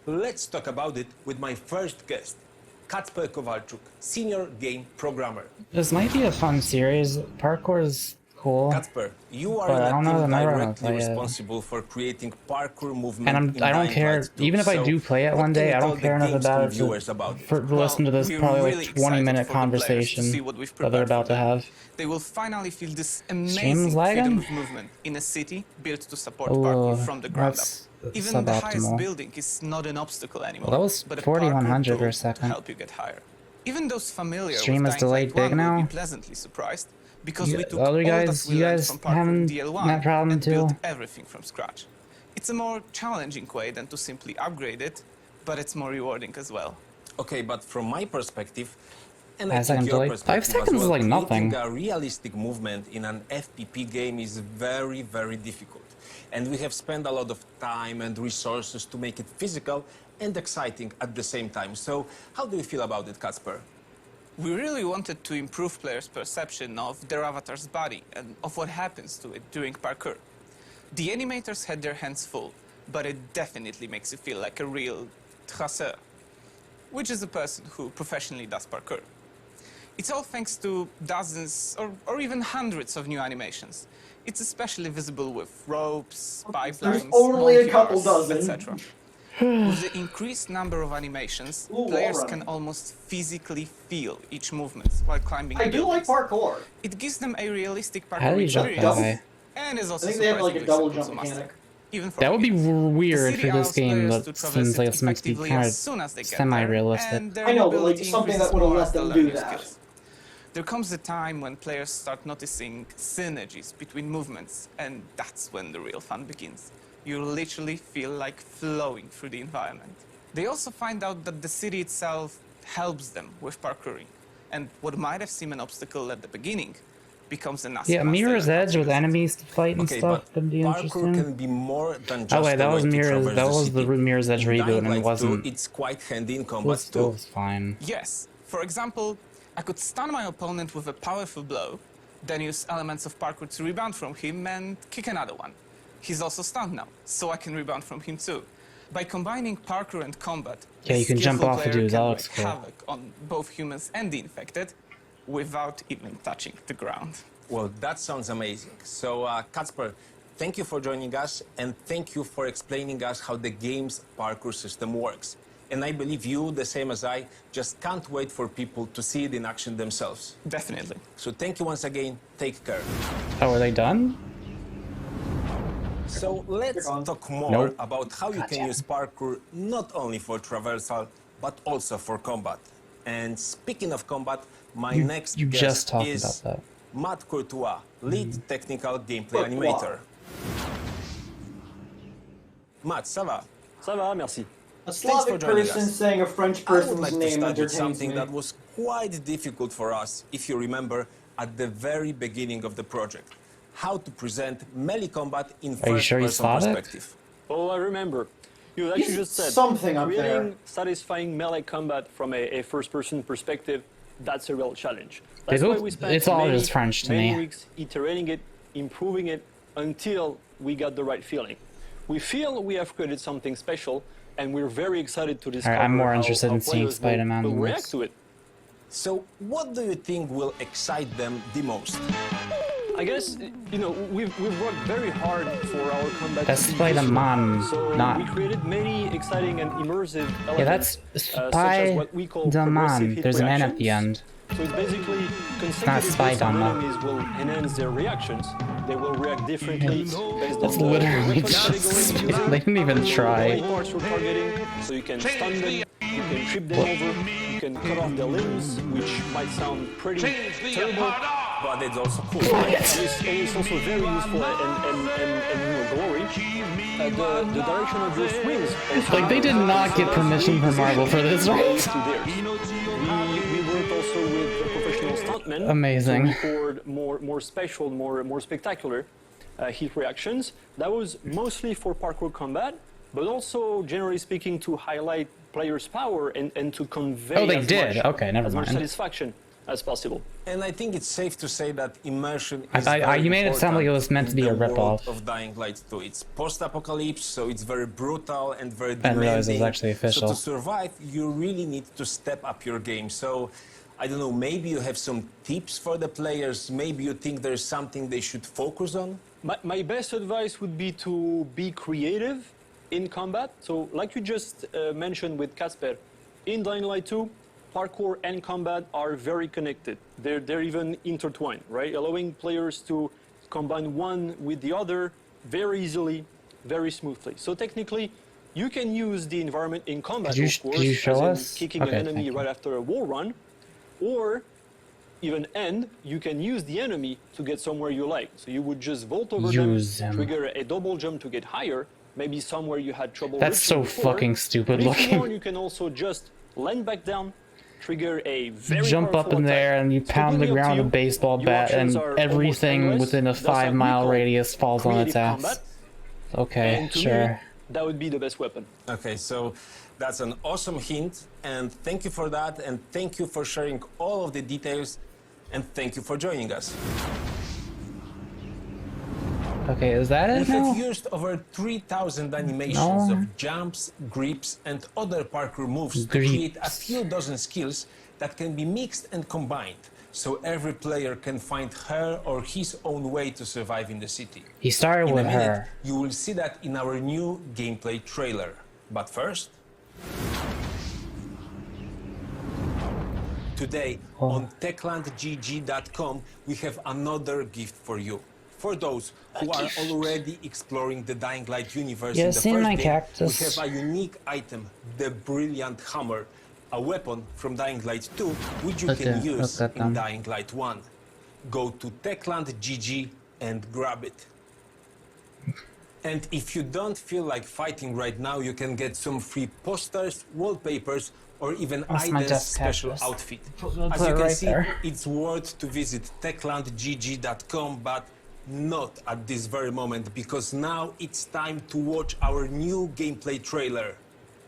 Let's talk about it with my first guest, Kacper Kowalczuk, senior game programmer. This might be a fun series. Parkour is cool. Kacper, you are But I in don't a know team that I'm gonna directly play it. responsible for creating parkour movement And in I don't Dying care, Light 2. even if I do play it what one can day, you I tell don't the care enough Gamescom about it viewers about it? to listen to this we're probably really like 20-minute excited for the players to conversation see what we've that they're prepared for about to them. have. They will finally feel this Stream's amazing lagging? freedom of movement in a city built to support Oh, parkour from the ground up. that's Even the highest suboptimal. building is not an obstacle anymore, Well, that was but a 4100 parkour for a tool to second. help you get higher. Even those familiar Stream with is Dying delayed Light big 1 will now? be pleasantly surprised because You we took other all guys, that we you learned guys from parkour having in DL1 that problem and too? built everything from scratch. It's a more challenging way than to simply upgrade it, but it's more rewarding as well. Okay, but from my perspective, and I I think think your like 5 perspective as seconds is well, like nothing. creating a realistic movement in an FPP game is very, very difficult. And we have spent a lot of time and resources to make it physical and exciting at the same time. So how do you feel about it, Kacper? We really wanted to improve players' perception of their avatar's body and of what happens to it during parkour. The animators had their hands full, but it definitely makes you feel like a real traceur, which is a person who professionally does parkour. It's all thanks to dozens or even hundreds of new animations. It's especially visible with ropes, pipelines, only a couple monkey bars, dozen. etc. With the increased number of animations, Ooh, players wall can running. almost physically feel each movement while climbing I do like buildings. parkour. It gives them a realistic How do parkour you jump that experience, high? and is also I think they have like a surprisingly double simple jump to master, mechanic. even for That would be beginners. weird The for city this allows game players that to traverse seems like it it's meant to be effectively kind as soon as they of get semi-realistic. there, and their I know, but like mobility something that increases would have more let as the them do learning that. skills. There comes a time when players start noticing synergies between movements, and that's when the real fun begins. You literally feel like flowing through the environment. They also find out that the city itself helps them with parkouring, and what might have seemed an obstacle at the beginning becomes an asset. Yeah, Mirror's Edge with enemies to fight and Okay, stuff but would be parkour interesting. can be more than just Oh wait, that a way was to Mirror's. traverse That the was the city. Mirror's Edge In reboot, Dying and it Light 2, wasn't. it's quite handy in It combat was too. fine. Yes. For example, I could stun my opponent with a powerful blow, then use elements of parkour to rebound from him and kick another one. He's also stunned now, so I can rebound from him too. By combining parkour and combat, Yeah, you can jump skillful off the player dudes, can that wreak looks cool. havoc on both humans and the infected without even touching the ground. Well, that sounds amazing. So, Kacper, thank you for joining us, and thank you for explaining us how the game's parkour system works. And I believe you, the same as I, just can't wait for people to see it in action themselves. Definitely. So thank you once again. Take care. Oh, are they done? So let's talk more Nope. about how you can use parkour not only for traversal, but also for combat. And speaking of combat, my next You guest just talked is about that. Matt Courtois, lead technical gameplay Courtois. animator. Matt, ça va? Ça va, merci. A Thanks for Slavic joining person us. saying a French I would person's like to name start with entertains something me. that was quite difficult for us, if you remember, at the very beginning of the project. How to present melee combat in Are you sure you first-person thought it? perspective. Oh, I remember. You actually He's just said something up creating there. satisfying melee combat from a first-person perspective that's a real challenge. That's why we spent it's all many, just French to many me. weeks iterating it, improving it until we got the right feeling. We feel we have created something special, and we're very excited to discover I'm more how interested in seeing players Spider-Man will than react this. to it. So, what do you think will excite them the most? I guess, you know, we've worked very hard for our combat. That's Spider-Man, so not... we created many exciting and immersive elements. Yeah, that's such as what we call progressive hit There's an N at the reactions. end. So it's basically consecutive enemies will enhance their reactions. They will react differently based That's on the literally weapon just... category. They didn't even try. Parts you're targeting, so you can stun them, you can trip them over, you can cut off their limbs, which might sound pretty terrible, but it's also cool. It's also very useful and glory. The direction of your swings. Like, they did not get permission from Marvel for this, right? We worked also with professional stuntmen. Amazing. To record more special, more spectacular hit reactions. That was mostly for parkour combat, but also, generally speaking, to highlight players' power and to convey Oh, they did? Okay, never as much mind. satisfaction as possible. And I think it's safe to say that immersion is You made it sound like it was meant to be a ripoff. of Dying Light 2. It's post-apocalypse, so it's very brutal and very I didn't realize it was demanding. actually official. So to survive, you really need to step up your game. So, I don't know, maybe you have some tips for the players, maybe you think there's something they should focus on? My best advice would be to be creative in combat. So, like you just mentioned with Casper, in Dying Light 2, parkour and combat are very connected. They're even intertwined, right? Allowing players to combine one with the other very easily, very smoothly. So technically, you can use the environment in combat, of course, could you show as in us? kicking Okay, an enemy right after a wall run, or even you can use the enemy to get somewhere you like. So you would just vault over them, trigger a double jump to get higher, maybe somewhere you had trouble That's so reaching before. fucking stupid But if you looking. want, you can also just land back down, trigger a very Jump up powerful in there attack. and you It's pound the completely up ground to with a you. baseball Your bat, and options are almost everything endless. within a That's what we 5-mile call radius falls on its creative ass. combat. Okay, And to sure. me, that would be the best weapon. Okay, so that's an awesome hint, and thank you for that, and thank you for sharing all of the details, and thank you for joining us. Okay, is that it We now? have used over 3,000 animations of jumps, grips, and other parkour moves to create a few dozen skills that can be mixed and combined, so every player can find her or his own way to survive in the city. He started In with a minute, her. you will see that in our new gameplay trailer. But first, today on techlandgg.com, we have another gift for you. For those who are already exploring the Dying Light universe in the seen first my game, cactus. we have a unique item, the Brilliant Hammer, a weapon from Dying Light 2, which you can use in Dying Light 1. Go to techlandgg and grab it. And if you don't feel like fighting right now, you can get some free posters, wallpapers, or even Aiden's special outfit. As you can see, it's worth to visit techlandgg.com, but not at this very moment, because now it's time to watch our new gameplay trailer.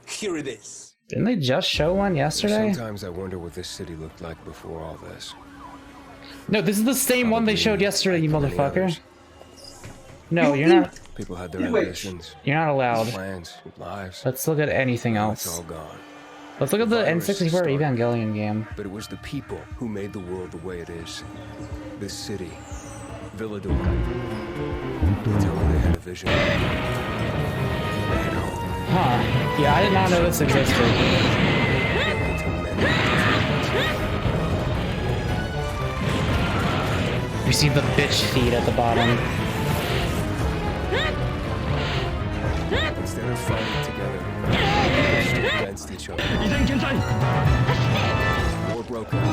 Here it is. Didn't they just show one yesterday? Sometimes I wonder what this city looked like before all this. No, this is the same one they showed yesterday, you motherfucker. No, you're not. People had their ambitions. You're not allowed. Plans, lives. Let's look at anything Now else. it's all gone. Let's look at the virus N64 started, Evangelion game. But it was the people who made the world the way it is. This city, Villador. They tell me they had a vision. They had hope. Huh. Yeah, I did not know this existed. You see the bitch feet at the bottom. Instead of fighting together, they stood against each other. War broke out.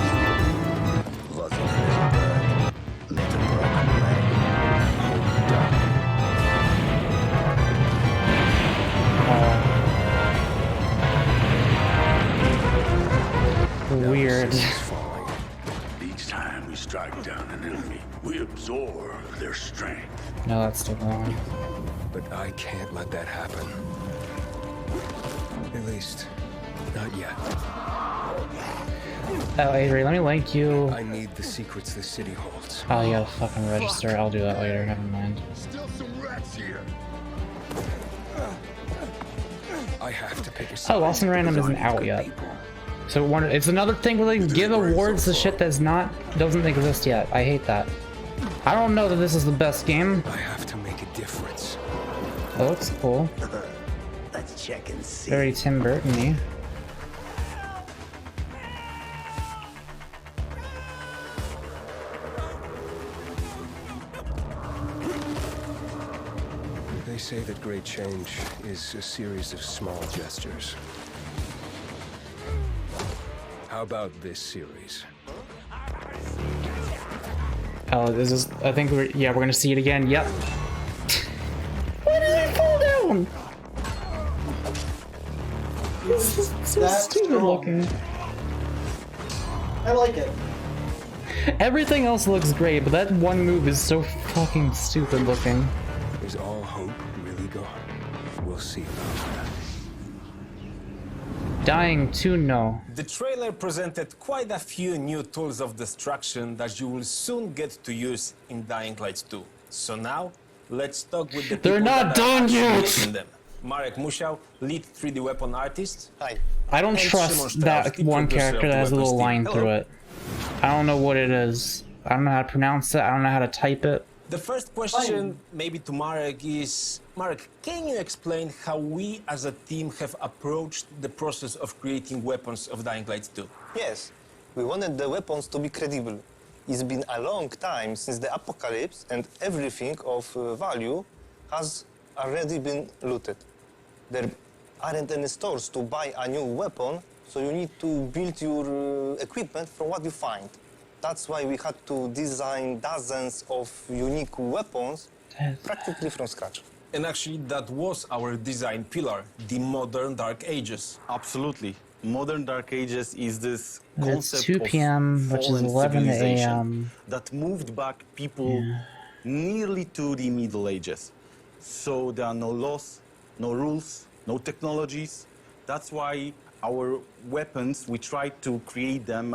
Let the broken man hold down. Weird. Each time we strike down an enemy, we absorb their strength. No, that's still wrong. But I can't let that happen. At least, not yet. Oh, Avery, let me link you. I need the secrets the city holds. Oh, you gotta fucking register. I'll do that later. Never mind. Still some rats here. I have to pick a side. Oh, Lost in Random isn't out yet. So it's another thing where they give awards to shit that's doesn't exist yet. I hate that. I don't know that this is the best game. I have to make a difference. That looks cool. Let's check and see. Very Tim Burton-y. They say that great change is a series of small gestures. How about this series? Oh, this is. I think we're gonna see it again. Yep. Why did it fall down? This is so stupid looking. I like it. Everything else looks great, but that one move is so fucking stupid looking. Is all hope really gone? We'll see about that. Dying to know. The trailer presented quite a few new tools of destruction that you will soon get to use in Dying Light 2. So now, let's talk with the They're people not that are done actually yet! making them. Marek Musiał, lead 3D weapon artist. Hi. I don't trust that one character that has a little line through it. I don't know what it is. I don't know how to pronounce it. I don't know how to type it. The first question, maybe to Marek, is... Marek, can you explain how we as a team have approached the process of creating weapons of Dying Light 2? Yes, we wanted the weapons to be credible. It's been a long time since the apocalypse and everything of value has already been looted. There aren't any stores to buy a new weapon, so you need to build your equipment from what you find. That's why we had to design dozens of unique weapons practically from scratch. And actually, that was our design pillar, the modern Dark Ages. Absolutely. Modern Dark Ages is this It's concept 2 p.m., of which is fallen 11 civilization a.m. that moved back people nearly to the Middle Ages. So there are no laws, no rules, no technologies. That's why our weapons, we try to create them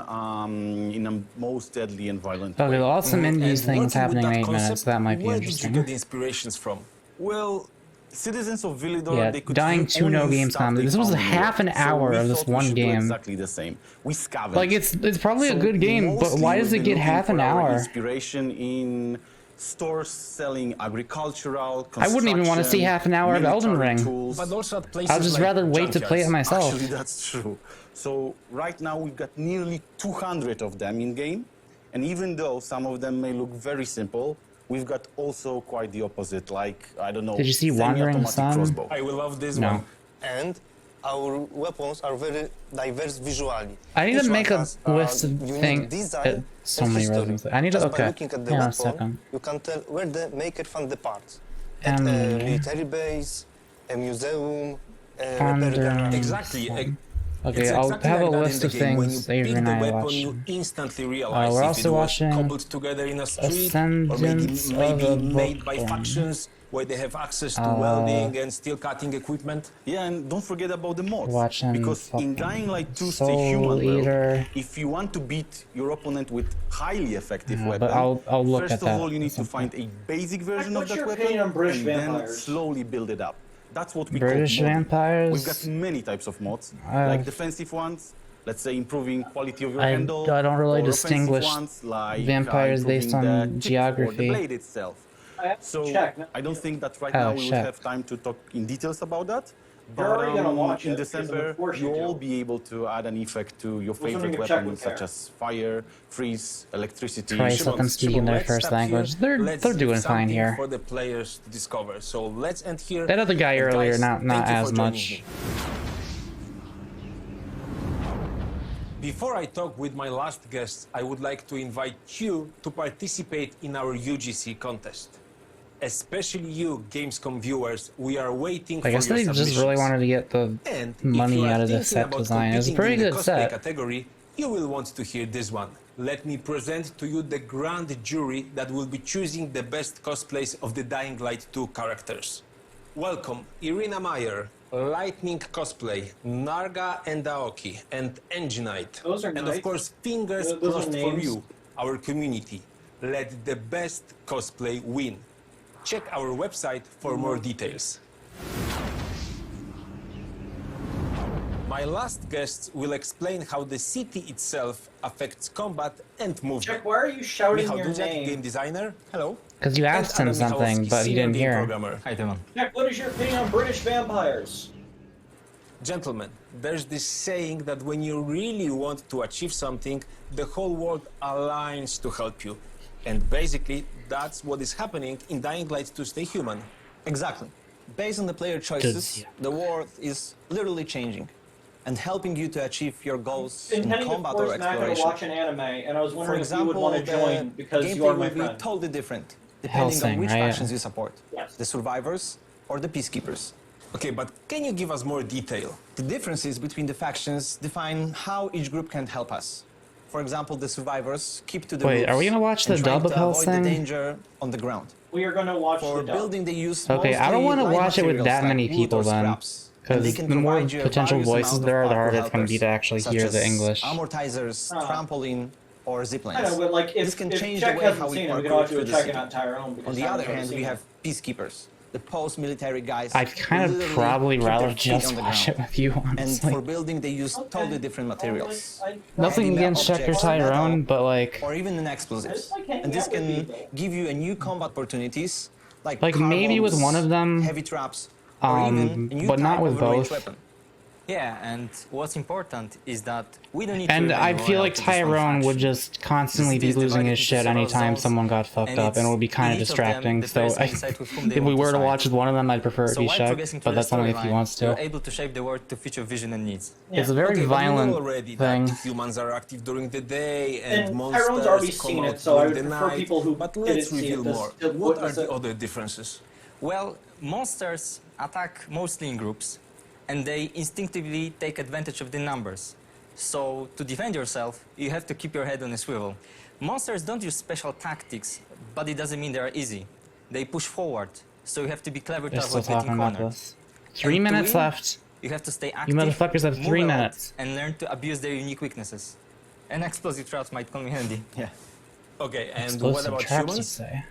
in a most deadly and violent way. Okay, there are some indies things happening in 8 minutes. That might be Where interesting. did you get the inspirations from? Well, citizens of Villador, Yeah, they could Dying feel to know only Gamescom. stuff they This was found in half an Europe. So hour we of this thought we one should do game. exactly the same. We scavenged. Like it's probably a So good game, but mostly why does we've it been get looking half an for our hour? Inspiration in stores selling agricultural. I wouldn't even want to see half an hour of Elden military Ring. tools. But also at places I'd just like rather wait to play it junkyards. myself. Actually, that's true. So right now we've got nearly 200 of them in game, and even though some of them may look very simple, we've got also quite the opposite. Like I don't know. Did you see Wandering semi-automatic Sun? crossbow. I will love this No. one. And our weapons are very diverse visually. I need Each to one make a has list of unique things. design So and many history. resumes. I need to. Just by Okay. looking at the Hang on a weapon, second. you can tell where the maker found the parts. At a military base, a museum, a repair garage. Exactly. Okay, It's I'll exactly have a like that list in of the game. When things you Avery pick and the I weapon, watched. you instantly realize We're if also it was watching cobbled together in a street, or Ascendance maybe of a made by Bookworm. factions where they have access to welding and steel cutting equipment. Yeah, and don't forget about the mods. Watching Because in fucking Dying Light 2 Soul Stay Human Eater. world, if you want to beat your opponent with highly effective Yeah, weapon, but I'll look first at of that all you need at some to find a basic version of What's that your weapon opinion on British and then vampires? slowly build it up. That's what we British call modding. vampires? We've got many types of mods, Uh, like defensive ones, let's say improving quality of your I handle. don't really or offensive distinguish ones, like, vampires improving based on the tip or geography. the blade itself. So I don't think that right Oh, now we will check. have time to talk in details about that. You're already gonna watch in it, because I'm December, gonna force you you'll to. be able to add an effect to your Well, favorite something to check weapons, with such Karen. as fire, freeze, electricity. Christ, let them speak in their first language. They're doing fine Something here. for the players to discover. So let's end here. That other guy And earlier, guys, not thank you as for joining much. me. Before I talk with my last guest, I would like to invite you to participate in our UGC contest. Especially you, Gamescom viewers, we are waiting I guess for they your just really wanted to get the And if money you are out of the thinking set about design. It was a competing pretty in the good cosplay set. category, you will want to hear this one. Let me present to you the grand jury that will be choosing the best cosplays of the Dying Light 2 characters. Welcome, Irina Meyer, Lightning Cosplay, Narga and Aoki, and Enginite. Those are and nice. of course, fingers Those are crossed for names. you, our community. Let the best cosplay win. Check our website for more details. My last guests will explain how the city itself affects combat and movement. Jack, why are you shouting Michał your Dudziak, name? game designer. Hello. Because you asked him And Adam something, Michalowski, but he senior didn't game hear. programmer. Hi, Timon. Jack, what is your opinion on British vampires? Gentlemen, there's this saying that when you really want to achieve something, the whole world aligns to help you. And basically, that's what is happening in Dying Light 2 Stay Human. Exactly. Based on the player choices, the world is literally changing and helping you to achieve your goals in Intending to combat or force Matt to exploration. watch an anime, and I was For wondering if you would example, want to the join because you are gameplay my will be friend. totally different depending Hellsing, on which right? factions you support. Yes. The survivors or the peacekeepers. Okay, but can you give us more detail? The differences between the factions define how each group can help us. For example, the survivors keep to the Wait, rules are we gonna watch the and try dub of to avoid the Hellsing? danger on the ground. We are going to watch For the dub. building, they use Okay, I don't want to mostly light watch it with materials that like many wood people or then. scraps. Because They can the more provide you a potential various voices amount of there are, the parkour harder it's going to be to helpers, actually such hear as the English. amortizers, trampoline, or zip lines. I know, but like, This if can change Jack the way hasn't how we seen it, we can parkour watch it through with the Jack city. and not Tyrone. because On the Tyrone's other already hand, seen we it. have peacekeepers, the post-military guys. I'd kind who of literally probably keep their rather feet just on the watch ground. it with you, And honestly. for building, they use totally different materials. Nothing Heavy against Checker objects, Tyrone, metal, but like... or even in explosives. And this can give you a new combat opportunities, like car maybe with bombs, one of them, heavy traps, or even a new but not type with of range both. weapon. Yeah, and what's important is that we don't need And to I feel like Tyrone would just constantly be losing his shit anytime someone got fucked up, and it would be kind of distracting. So if we were to watch with one of them, I'd prefer it be Shaq, but that's only if he wants You're to. able to shape the world to fit your vision and needs. It's a very Okay, but we know violent already thing. that humans are active during the day and monsters Tyrone's already come seen out it, so I during would the prefer night. people who But didn't let's see it reveal to- more. to What are witness the it. other differences? Well, monsters attack mostly in groups, and they instinctively take advantage of the numbers. So, to defend yourself, you have to keep your head on a swivel. Monsters don't use special tactics, but it doesn't mean they are easy. They push forward, so you have to be clever to They're still avoid getting talking about cornered. this. 3 And to minutes win, left. You have to stay You active, motherfuckers have move 3 a lot, minutes. and learn to abuse their unique weaknesses. And explosive traps might come in handy. Yeah. Okay, and Explosive what about traps, you humans? say?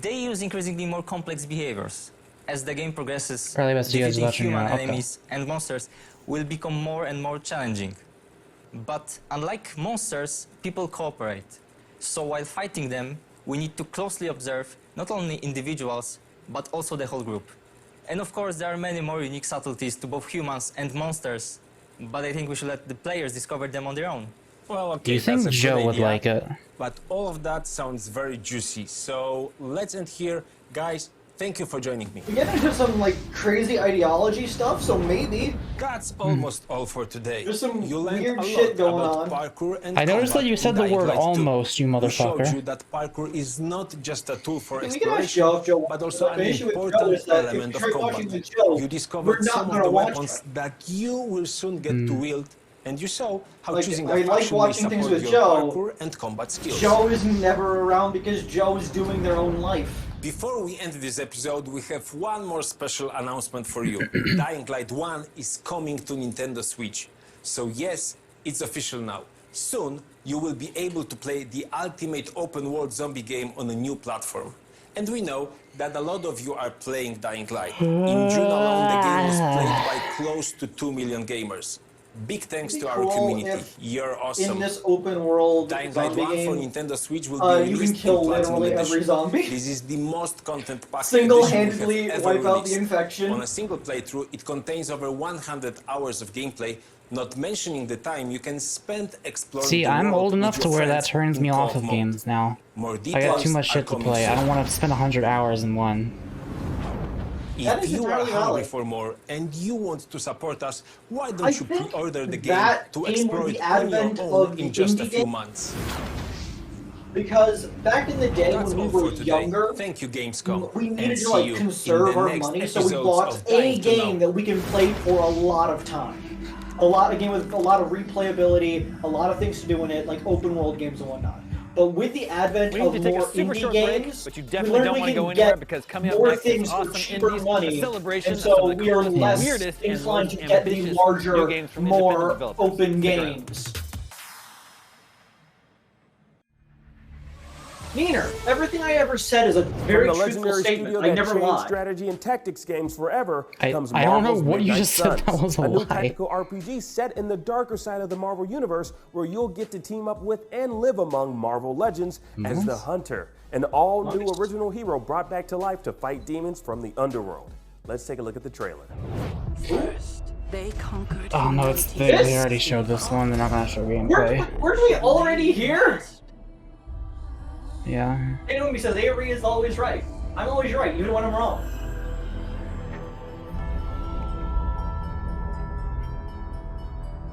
They use increasingly more complex behaviors. As the game progresses, Early best videos defeating watching human now, okay. enemies and monsters will become more and more challenging. But unlike monsters, people cooperate. So while fighting them, we need to closely observe not only individuals, but also the whole group. And of course, there are many more unique subtleties to both humans and monsters, but I think we should let the players discover them on their own. Well, okay, Do you think that's a Joe good would idea, like it? But all of that sounds very juicy. So let's end here. Guys, thank you for joining me. We get into some like crazy ideology stuff, so maybe. That's almost all for today. There's some You learned weird a shit lot going about on. parkour and I noticed that combat you said in the Dying word Light 2. almost, you We showed motherfucker. you that parkour is not just a tool for We can ask exploration, Joe if Joe but wants also to. an The issue with Joe important is that if element you of try watching combat. the show, You discovered we're not some of gonna the watch weapons them. that you will soon get to wield, and you saw how Like, choosing I a like faction will watching things support with your Joe. parkour and combat skills. Joe is never around because Joe is doing their own life. Before we end this episode, we have one more special announcement for you. Dying Light 1 is coming to Nintendo Switch. So yes, it's official now. Soon, you will be able to play the ultimate open-world zombie game on a new platform. And we know that a lot of you are playing Dying Light. In June alone, the game was played by close to 2 million gamers. Big thanks It'd to be our cool community. if You're awesome. In this open world Dying Light zombie 1 for game, Nintendo Switch will be you released can kill in Platinum literally Edition. every zombie. This is the most content packed Single-handedly edition we have wipe ever out the released. infection. On a single playthrough, it contains over 100 hours of gameplay, not mentioning the time you can spend exploring See, the I'm world old with enough your to where that friends turns in me off co-op of mode. games now. More I got details too much are shit to coming play. I soon. don't want to spend 100 hours in one. That If is you are entirely hungry valid. for more and you want to support us, why I don't you think pre-order the game that to came explore with it the on your advent own of in the just a indie few game. months? Because back in the day That's when all we for were today. younger, Thank you, Gamescom. we and needed to see like you conserve in the our next money, so we episodes bought of a Dying to game Know. that we can play for a lot of time. A game with a lot of replayability, a lot of things to do in it, like open world games and whatnot. but with the advent We of need to take more a super indie short games, break, but you we definitely learned don't we want to go can anywhere get because coming up more next things is for awesome cheaper indies, money, a celebration and of some so of the we are coolest, less weirdest, and inclined most to get the ambitious new larger, games from independent more developers. open Stick around. games. Neener, everything I ever said is a very From the truthful legendary statement. studio I that never changed lied. strategy and tactics games forever comes I don't know Marvel's what you Midnight just said. Suns, That was a new lie. tactical RPG set in the darker side of the Marvel universe, where you'll get to team up with and live among Marvel legends as the Hunter, an all-new original hero brought back to life to fight demons from the underworld. Let's take a look at the trailer. First, they conquered Oh no, it's they already showed this one. They're not gonna show gameplay. Weren't we already here? Yeah. Anyone says Avery is always right. I'm always right, even when I'm wrong.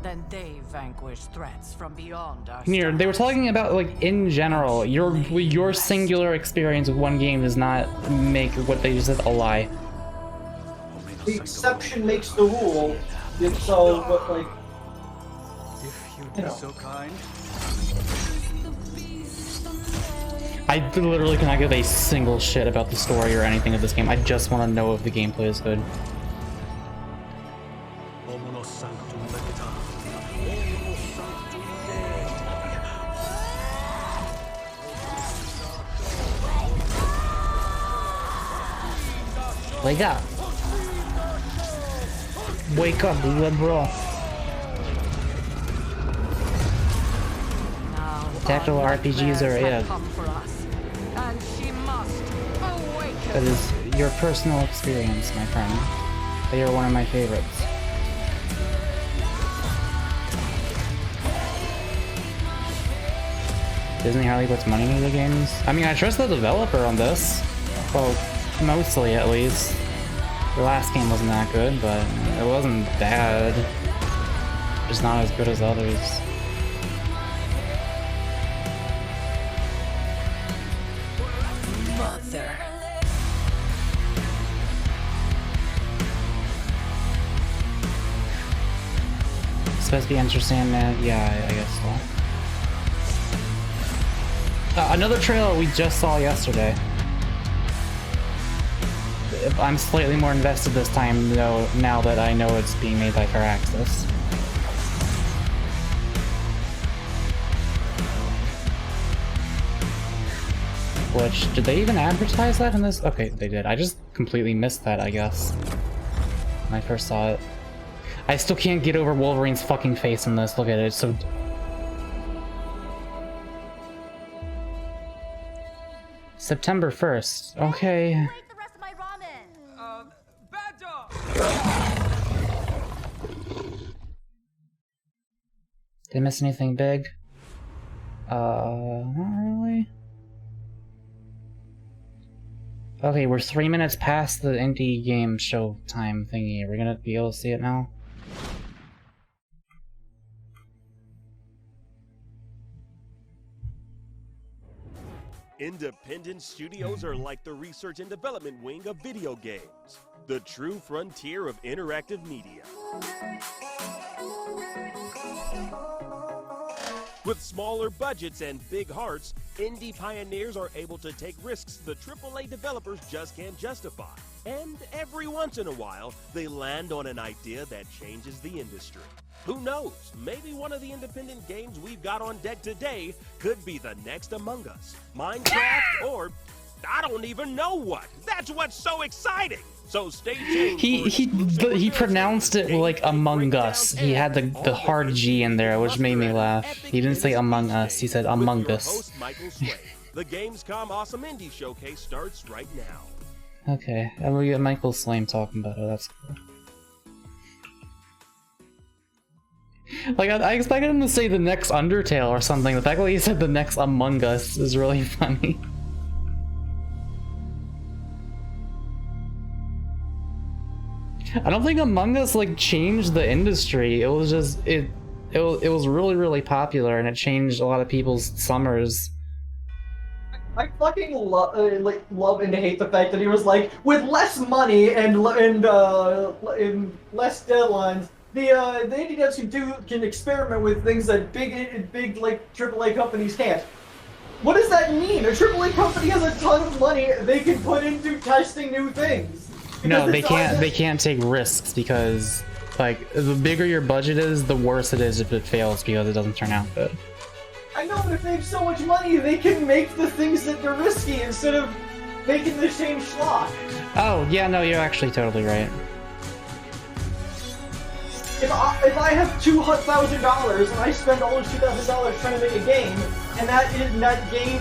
Then they vanquished threats from beyond our Here, they were talking about like in general, your singular experience with one game does not make what they just said a lie. The exception makes the rule. If so, but like, you know. So kind. I literally cannot give a single shit about the story or anything of this game. I just want to know if the gameplay is good. Wake up! Wake up, liberal! Tactical RPGs are that is your personal experience, my friend. They are one of my favorites. Disney hardly puts money into the games. I mean, I trust the developer on this. Well, mostly at least. The last game wasn't that good, but it wasn't bad. Just not as good as others. Mother. Supposed to be interesting, man. Yeah, I guess so. Another trailer we just saw yesterday. I'm slightly more invested this time, though, now that I know it's being made by Firaxis. Which, did they even advertise that in this? Okay, they did. I just completely missed that, I guess, when I first saw it. I still can't get over Wolverine's fucking face in this. Look at it, it's so... September 1st. Okay. Did I miss anything big? Not really. Okay, we're 3 minutes past the indie game show time thingy. Are we gonna be able to see it now? Independent studios are like the research and development wing of video games, the true frontier of interactive media. With smaller budgets and big hearts, indie pioneers are able to take risks the AAA developers just can't justify. And every once in a while, they land on an idea that changes the industry. Who knows? Maybe one of the independent games we've got on deck today could be the next Among Us, Minecraft, or I don't even know what. That's what's so exciting. So stay tuned. He pronounced it like Among Us. He had the hard G in there, which made me laugh. He didn't say Among Us. He said Among Us. The Gamescom Awesome Indie Showcase starts right now. Okay, and we get Michael Slame talking about it. That's cool. Like, I expected him to say the next Undertale or something. The fact that he said the next Among Us is really funny. I don't think Among Us, like, changed the industry. It was just, it was really, really popular, and it changed a lot of people's summers. I fucking love and hate the fact that he was like, with less money and less deadlines, the indie devs can experiment with things that big like AAA companies can't. What does that mean? A AAA company has a ton of money they can put into testing new things. No, they can't. They can't take risks because, like, the bigger your budget is, the worse it is if it fails because it doesn't turn out good. I know, but if they have so much money, they can make the things that are risky instead of making the same schlock. Oh, yeah, no, you're actually totally right. If I have $200,000 and I spend all those $2,000 trying to make a game, and that game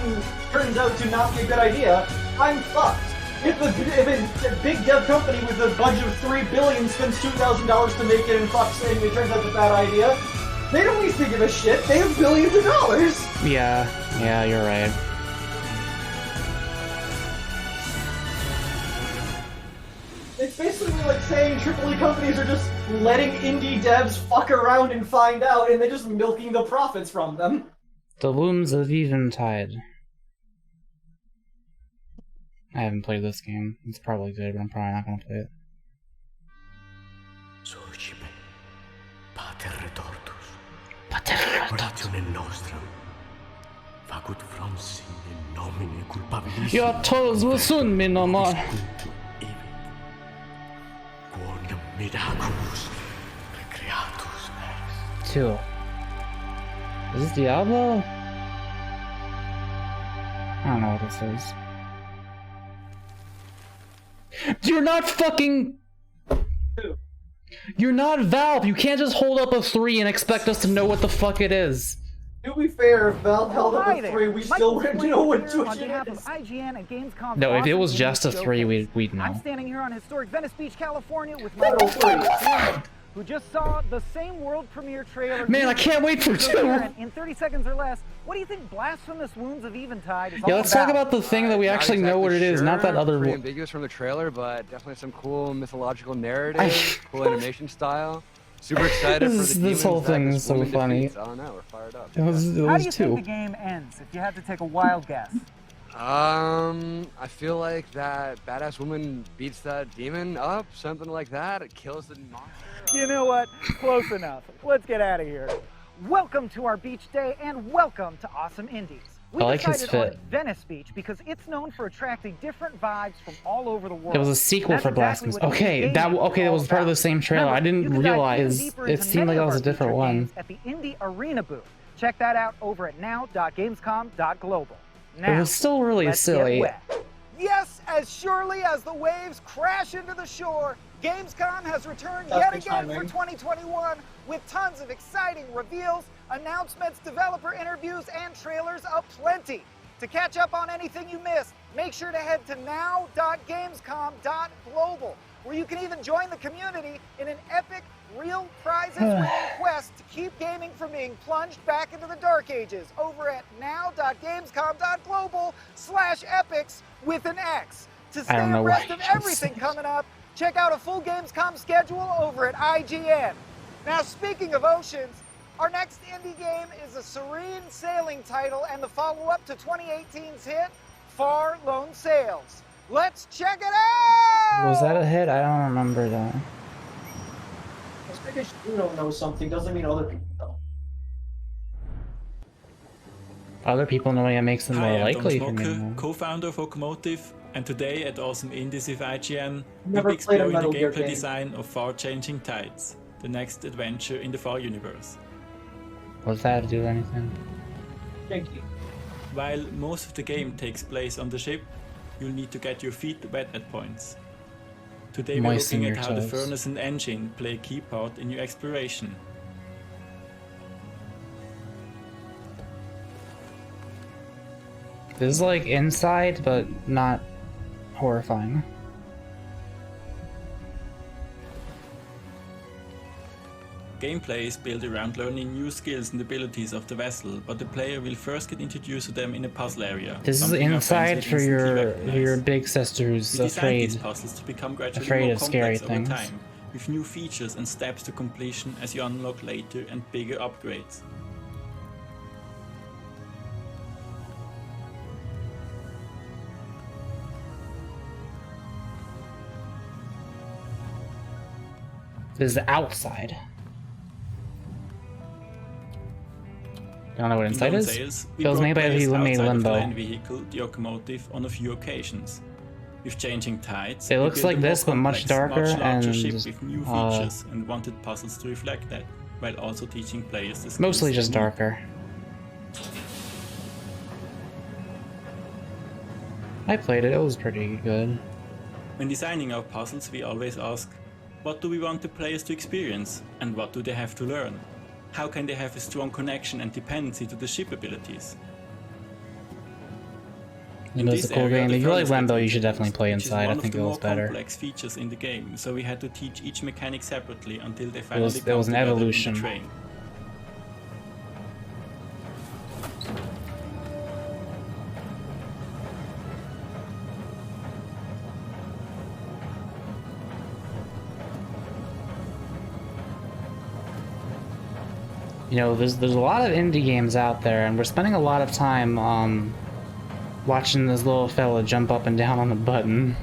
turns out to not be a good idea, I'm fucked. If a big dev company with a budget of $3 billion spends $2,000 to make it and fucks and it turns out it's a bad idea, they don't need to give a shit. They have billions of dollars. Yeah, you're right. It's basically like saying AAA companies are just letting indie devs fuck around and find out, and they're just milking the profits from them. The Looms of Eventide. I haven't played this game. It's probably good, but I'm probably not gonna play it. Your toes will soon be no more. Two. Is this Diablo? I don't know what this is. You're not fucking... You're not Valve! You can't just hold up a 3 and expect us to know what the fuck it is. To be fair, if Valve held up a 3, we still wouldn't know what to on behalf of IGN and Gamescom. No, if it was just a 3, we'd know. I'm standing here on historic Venice Beach, California with my who just saw the same world premiere trailer. Man, I can't wait for 2! In 30 seconds or less, what do you think Blasphemous Wounds of Eventide is Yeah, let's talk about the thing that we actually know what it is, not that other... Pretty ambiguous from the trailer, but definitely some cool mythological narrative, cool animation style. Super excited for the this whole thing is so funny. I don't know, we're fired up. It was How do you 2. think the game ends, if you had to take a wild guess? I feel like that badass woman beats that demon up, something like that. It kills the monster. You know what? Close enough. Let's get out of here. Welcome to our beach day and welcome to Awesome Indies. We I like his decided fit. on Venice Beach because it's known for attracting different vibes from all over the world. It was a sequel for Blasphemous. Okay, that was part of the same trailer. I didn't realize it seemed like that was a different one. At the Indie Arena booth. Check that out over at now.gamescom.global. It was still really silly. Yes, as surely as the waves crash into the shore, Gamescom has returned yet again for 2021 with tons of exciting reveals, announcements, developer interviews, and trailers aplenty. To catch up on anything you missed, make sure to head to now.gamescom.global, where you can even join the community in an epic, real prizes-winning quest to keep gaming from being plunged back into the dark ages over at now.gamescom.global/epics with an X. To stay abreast of everything coming up, check out a full Gamescom schedule over at IGN. Now, speaking of oceans, our next indie game is a serene sailing title and the follow-up to 2018's hit, Far Lone Sails. Let's check it out! Was that a hit? I don't remember that. Just because you don't know something doesn't mean other people don't. Other people knowing it makes them more likely to Hi, know. I'm co-founder of Okomotive, and today at Awesome Indies with IGN, we'll Never be played a exploring the Metal Gear gameplay game. design of Far Changing Tides, the next adventure in the Far universe. Was that to do anything? Thank you. While most of the game takes place on the ship, you'll need to get your feet wet at points. Today we're Moisten looking your at how the toes. furnace and engine play a key part in your exploration. This is like Inside, but not horrifying. Gameplay is built around learning new skills and abilities of the vessel, but the player will first get introduced to them in a puzzle area. This is something our friends Inside will for instantly recognize. your big sister who's We designed these afraid. puzzles to become gradually afraid more of scary complex over things. time, with new features and steps to completion as you unlock later and bigger upgrades. This is Outside. Don't know what In Insight Lone is? Sails, we Feels brought made by players the made outside of the Limbo. land vehicle, the locomotive, on a few occasions. With changing tides, It we looks built like a more this, but much complex, darker much larger and, ship with new features and wanted puzzles to reflect that, while also teaching players the skills mostly they just need. darker. I played it, it was pretty good. When designing our puzzles, we always ask, what do we want the players to experience, and what do they have to learn? How can they have a strong connection and dependency to the ship abilities? It was a cool game. If you like Limbo, you should definitely play Inside. I think it was better. Complex features in the game, so we had to teach each mechanic separately until they It finally was come an together in the evolution. train. You know, there's a lot of indie games out there, and we're spending a lot of time watching this little fella jump up and down on the button.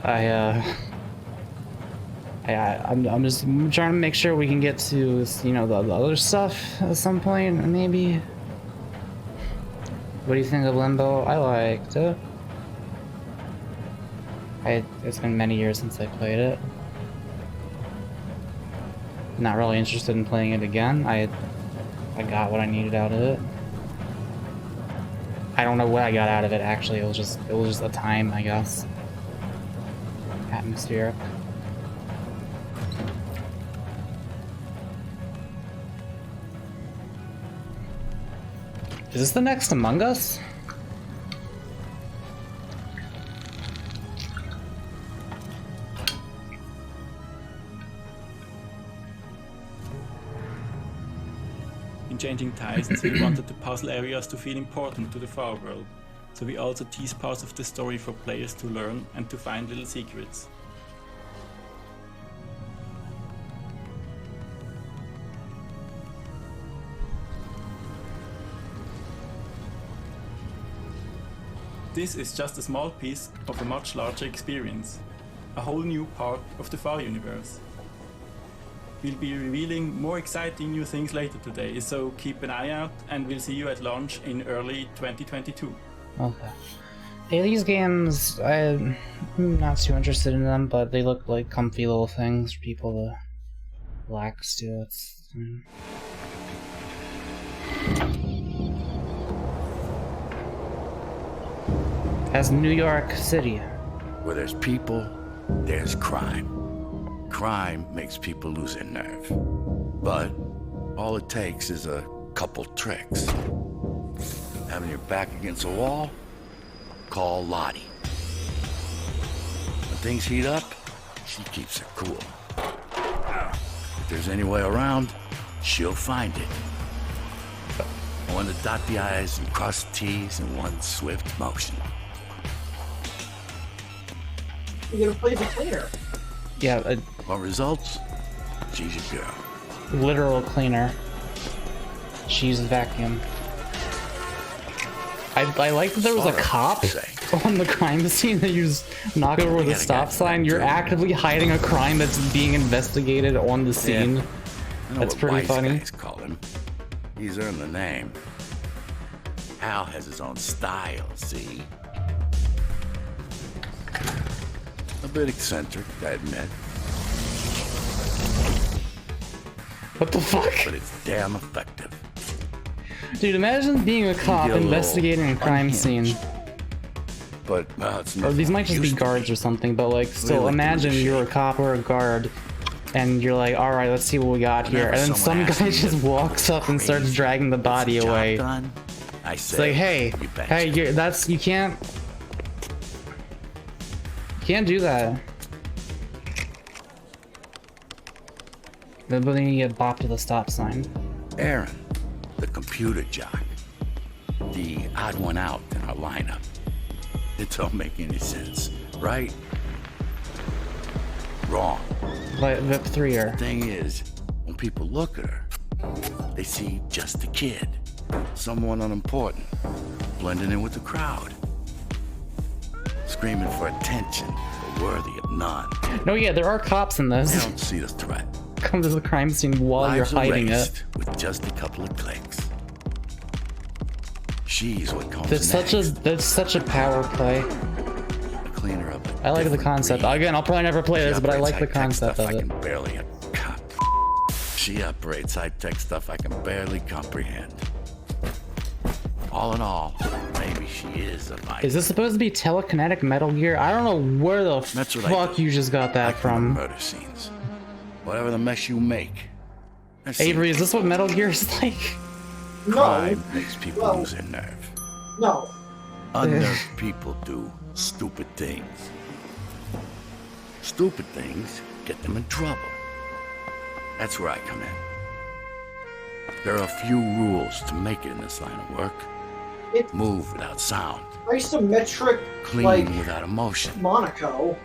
I'm just trying to make sure we can get to, you know, the other stuff at some point, maybe. What do you think of Limbo? I liked it. It's been many years since I played it. Not really interested in playing it again. I got what I needed out of it. I don't know what I got out of it actually. It was just a time, I guess. Atmospheric. Is this the next Among Us? In Changing Tides, we wanted the puzzle areas to feel important to the far world, so we also tease parts of the story for players to learn and to find little secrets. This is just a small piece of a much larger experience, a whole new part of the Far universe. We'll be revealing more exciting new things later today, so keep an eye out and we'll see you at launch in early 2022. Okay. Yeah, these games, I'm not too interested in them, but they look like comfy little things for people to relax to. It's... As New York City. Where there's people, there's crime. Crime makes people lose their nerve. But all it takes is a couple tricks. Having your back against a wall, call Lottie. When things heat up, she keeps it cool. If there's any way around, she'll find it. One to dot the I's and cross the T's in one swift motion. You're gonna play the cleaner. Yeah, what results? She's your girl. Literal cleaner. She's the vacuum. I like that there was a cop on the crime scene that you just knock over with a stop sign. You're actively hiding a crime that's being investigated on the scene. That's pretty funny. Call him. He's earned the name. Al has his own style, see? A bit eccentric, I admit. What the fuck? But it's damn effective. Dude, imagine being a cop investigating a crime scene. But it's Or these might just be guards or something, but like, still, imagine you're a cop or a guard, and you're like, alright, let's see what we got here. And then some guy just walks up and starts dragging the body away. It's like, hey, you can't do that. But then you get bopped to the stop sign. Aaron, the computer jock. The odd one out in our lineup. It don't make any sense, right? Wrong. Like Vip 3er. The thing is, when people look at her, they see just a kid. Someone unimportant, blending in with the crowd. Screaming for attention, but worthy of none. No, yeah, there are cops in this. They don't see the threat. Come to the crime scene while you're hiding it. With just a couple of clicks. She's what comes That's such a power play. Cleaner up. I like the concept. Again, I'll probably never play this, but I like the concept of it. She operates high-tech stuff I can barely comprehend. All in all, maybe she is a mighty. Is this supposed to be telekinetic Metal Gear? I don't know where the fuck you just got that from. Murder scenes. Whatever the mess you make. Avery, is this what Metal Gear is like? Crime makes people lose their nerve. No. Unnerved people do stupid things. Stupid things get them in trouble. That's where I come in. There are a few rules to make it in this line of work. Move without sound. Isometric, Clean like, without emotion. Monaco.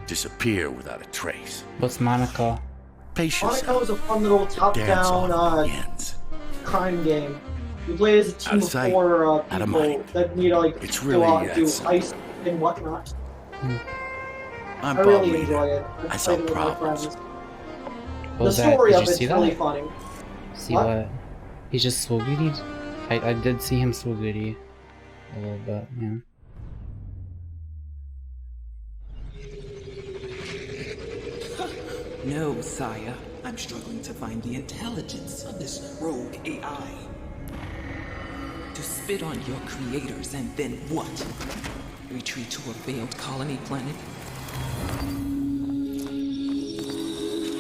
Disappear without a trace. What's Monaco? Monaco is a fun little top-down crime game. You play as a team of 4 people that need to like go out and do heist and whatnot. I really enjoy it. I played it with my friends. The story of it's really funny. See what? He's just swoogity? I did see him swoogity a little bit, yeah. No, sire. I'm struggling to find the intelligence of this rogue AI. To spit on your creators and then what? Retreat to a failed colony planet?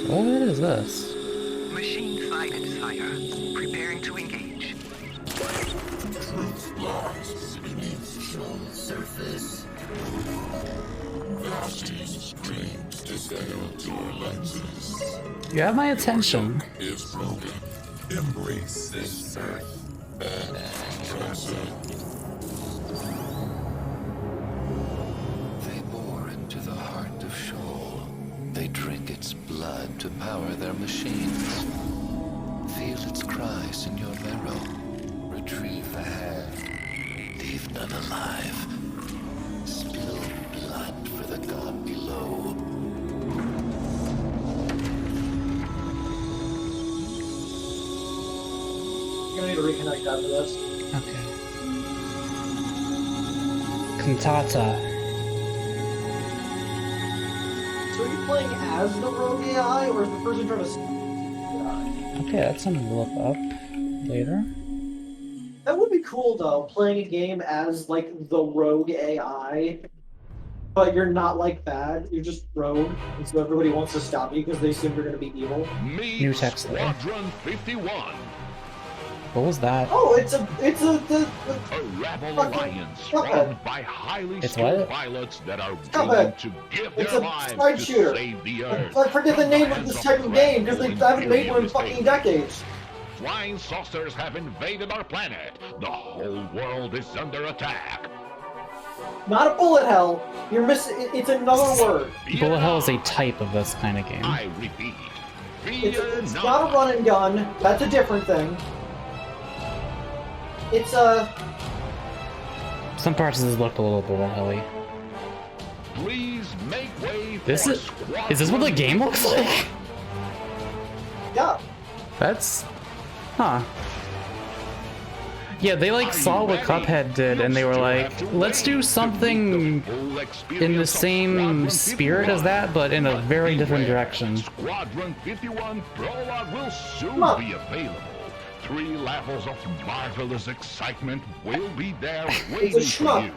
What is this? Machine sighted, sire. Preparing to engage. Truth lies beneath the show's surface. Vashti's dreams descend your lenses. You have my attention. Is broken. Embrace this earth and treasure. They bore into the heart of Sheol. They drink its blood to power their machines. Feel its cries in your marrow. Retrieve the hand. Leave none alive. Spill blood for the god below. You're gonna need to reconnect after this. Okay. Cantata. So are you playing as the rogue AI, or is the person trying to Okay, that's something to look up later. That would be cool though, playing a game as like the rogue AI, but you're not like bad. You're just rogue, and so everybody wants to stop you because they assume you're gonna be evil. New text there. Squadron 51. What was that? Oh, it's a A rebel alliance formed by highly It's skilled what? pilots that are Stop willing it. to give It's their a lives side to shooter. save the Earth. I forget the name of this type of game because they haven't made one in fucking decades. Flying saucers have invaded our planet. The whole world is under attack. Not a bullet hell. You're missing. It's another word. Bullet hell is a type of this kind of game. I repeat, It's not a run and gun. That's a different thing. It's a. Some parts of this looked a little bullet helly. Please make way for Is this what the game looks like? Yeah. That's... Huh. Yeah, they like saw what Cuphead did and they were like, let's do something in the same spirit as that, but in a very different direction. Squadron 51 prologue will soon be available. 3 levels of marvelous excitement will be there waiting for you.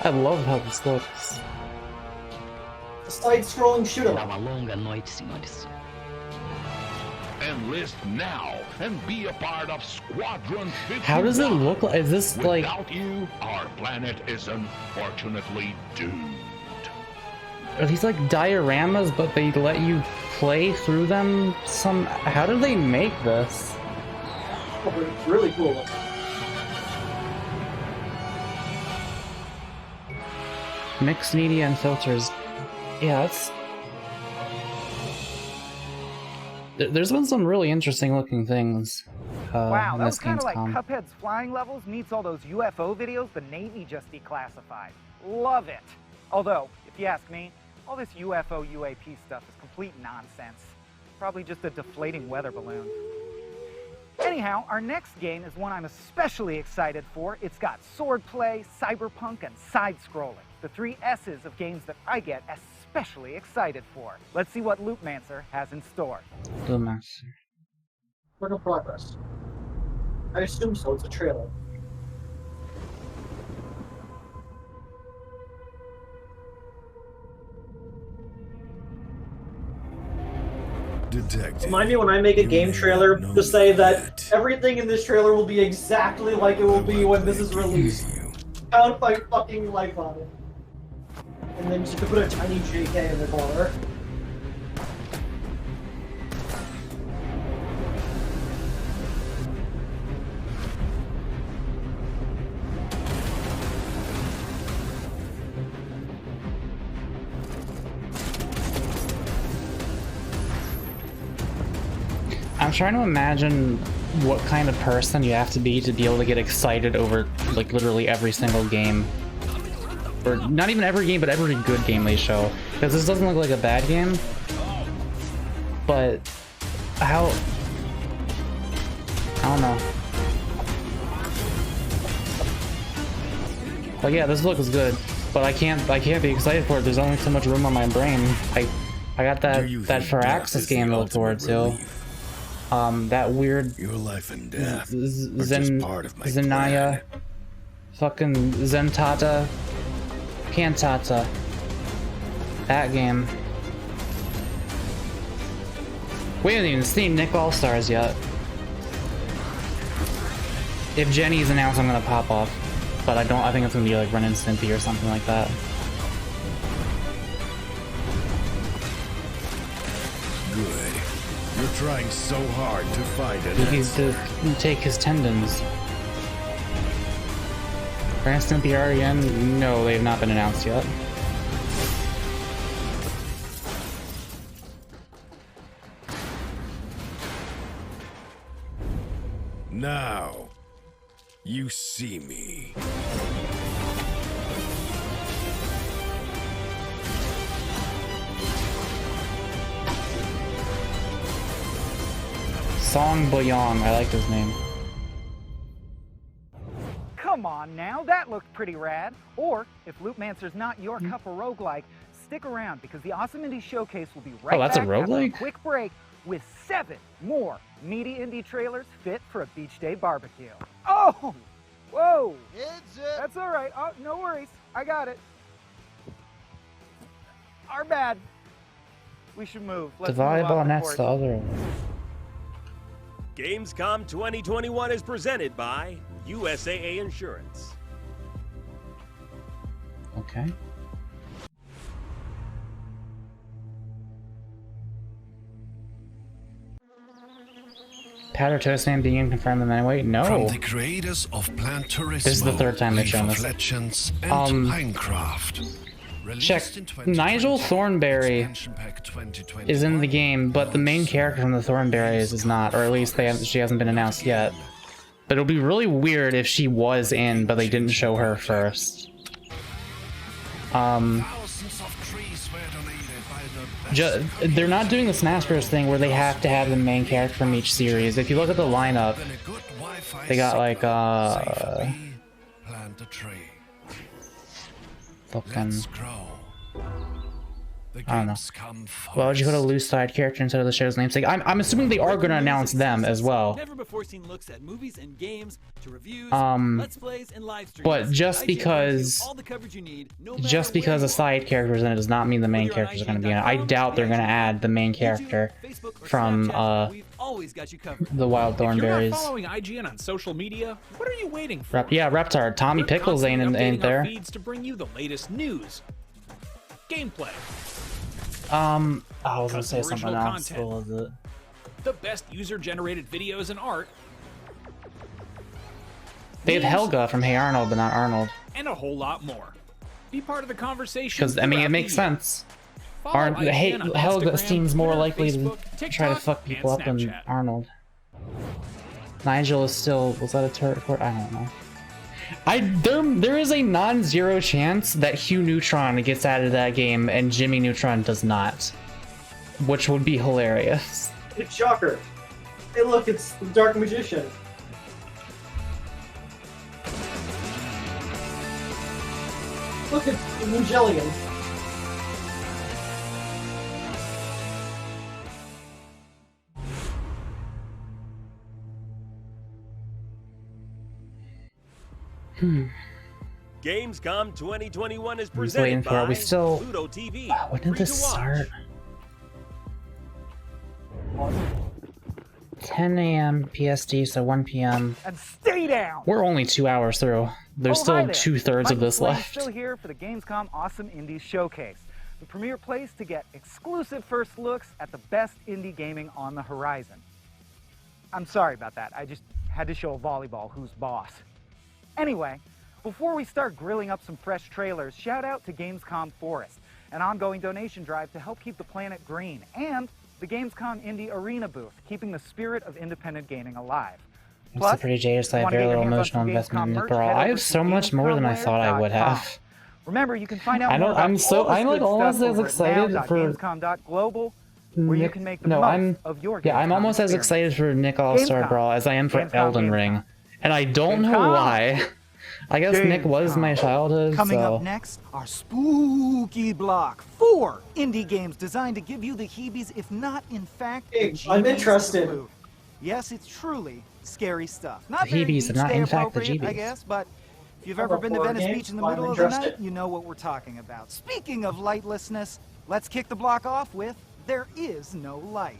I love how this looks. A side-scrolling shoot 'em up. Enlist now and be a part of Squadron 51. How does it look like? Is this like... Without you, our planet is unfortunately doomed. Are these like dioramas, but they let you play through them some... How do they make this? It's really cool looking. Mixed media and filters. Yeah, that's... There's been some really interesting looking things Wow, in that this was kind of like Gamescom. Cuphead's flying levels meets all those UFO videos the Navy just declassified. Love it. Although, if you ask me, all this UFO UAP stuff is complete nonsense. Probably just a deflating weather balloon. Anyhow, our next game is one I'm especially excited for. It's got swordplay, cyberpunk, and side-scrolling. The 3 S's of games that I get especially excited for. Let's see what Loopmancer has in store. Loopmancer. Work in progress. I assume so. It's a trailer. Detective. Remind me when I make a game trailer to say that everything in this trailer will be exactly like it will be when this is released. Count my fucking life on it. And then just to put a tiny JK in the corner. I'm trying to imagine what kind of person you have to be able to get excited over like literally every single game. Or not even every game, but every good game they show. Because this doesn't look like a bad game. But how... I don't know. Like yeah, this looks good. But I can't be excited for it. There's only so much room on my brain. I got that Firaxis game to look forward to. That weird your life and death are just part of my Zenaya, fucking Cantata, that game. We haven't even seen Nick All-Stars yet. If Jenny's announced, I'm gonna pop off, but I think it's gonna be like Ren and Stimpy or something like that. You're trying so hard to find it. He needs to take his tendons. Ren and Stimpy are again? No, they have not been announced yet. Now, you see me. Song Boyong, I like his name. Come on now, that looked pretty rad. Or, if Loopmancer's not your cup of roguelike, stick around because the Awesome Indie Showcase will be right that's a back after a roguelike? quick break with 7 more meaty indie trailers fit for a beach day barbecue. Oh! Whoa! That's all right. Oh, no worries. I got it. Our bad. We should move. The Let's move volleyball off net's court. the other one. Gamescom 2021 is presented by USAA Insurance. Okay. Powder Toast Man being confirmed in any way? No. From the creators of Plant Turismo, This is the third time they've League shown of this. Legends, and Minecraft. Check. Nigel Thornberry is in the game, but the main character from the Thornberries is not, or at least she hasn't been announced yet. But it'll be really weird if she was in, but they didn't show her first. They're not doing the Smash Bros. Thing where they have to have the main character from each series. If you look at the lineup, they got like fucking, I don't know. Why would you put a loose side character instead of the show's namesake? I'm assuming they are going to announce them as well. Never before seen looks at movies and games to reviews, let's plays and live streams. But just because a side character is in it does not mean the main characters are going to be in it. I doubt they're going to add the main character from the Wild If you're not Thornberries. following IGN on social media, what are you waiting for? Yeah, Reptar. Tommy Pickles ain't Updating our there. feeds to bring you the latest news, gameplay, I was gonna say Custom something original else. content. What was it? the best user-generated videos and art, They have Helga from Hey Arnold, but not Arnold. and a whole lot more. Be part of the conversation. Because, I mean, it makes sense. Helga seems more likely to try to fuck people up than Arnold. Nigel is still... Was that a turret report? I don't know. There is a non-zero chance that Hugh Neutron gets out of that game and Jimmy Neutron does not. Which would be hilarious. It's shocker. Hey, look, it's the Dark Magician. Look, it's Evangelion. Gamescom 2021 is I'm just waiting presented for it. by We still. Pluto TV. When did this start? 10 a.m. PST, so 1 p.m. And stay down. We're only 2 hours through. There's Oh, hi still there. 2/3 of Michael this Swain's left. Still here for the Gamescom Awesome Indies Showcase, the premier place to get exclusive first looks at the best indie gaming on the horizon. I'm sorry about that. I just had to show a volleyball who's boss. Anyway, before we start grilling up some fresh trailers, shout out to Gamescom Forest, an ongoing donation drive to help keep the planet green, and the Gamescom Indie Arena booth, keeping the spirit of independent gaming alive. I'm still pretty jaded, so I have very little emotional investment in it, bro. I have so much more than I thought I would have. Remember, you can find out I know, more about I'm so- all this I'm, like, good almost stuff as over at excited for now.gamescom.global, where you can make the No, most of your yeah, I'm Gamescom almost as experience. excited for Nick All-Star Gamescom. Brawl as I am for Gamescom, Elden Ring. And I don't know Gamescom. why. I guess Nick was my childhood, Coming so... up next, our spooky block. 4 indie games designed to give you the heebies, if not, in fact, Hey, the I'm jeebies interested. flu. Yes, it's truly scary stuff. The Not very heebies, beach and not day in fact the appropriate, I jeebies. guess, but if you've How ever about been to horror Venice games? Beach in the I'm middle of the interested. night, you know what we're talking about. Speaking of lightlessness, let's kick the block off with There Is No Light.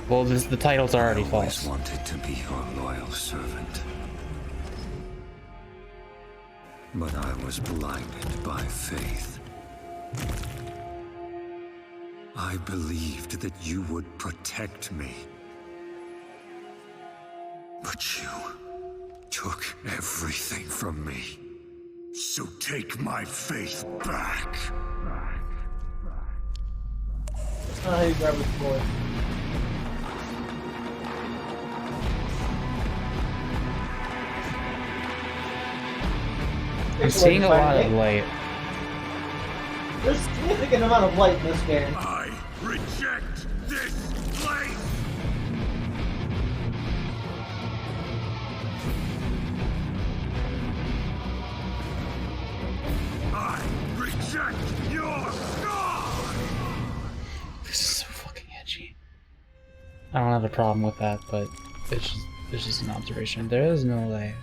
Well, the title's already false. I always wanted to be your loyal servant. But I was blinded by faith. I believed that you would protect me. But you took everything from me. So take my faith back. That's not how you grab a boy. I'm seeing a lot of light. There's a significant amount of light in this game. I reject this place! I reject your God! This is so fucking edgy. I don't have a problem with that, but it's just an observation. There is no light.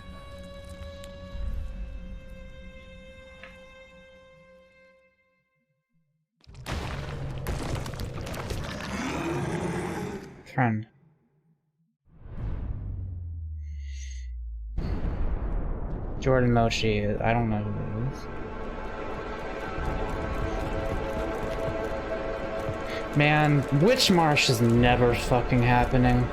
Friend. Jordan Mochi, I don't know who it is. Man, Witch Marsh is never fucking happening.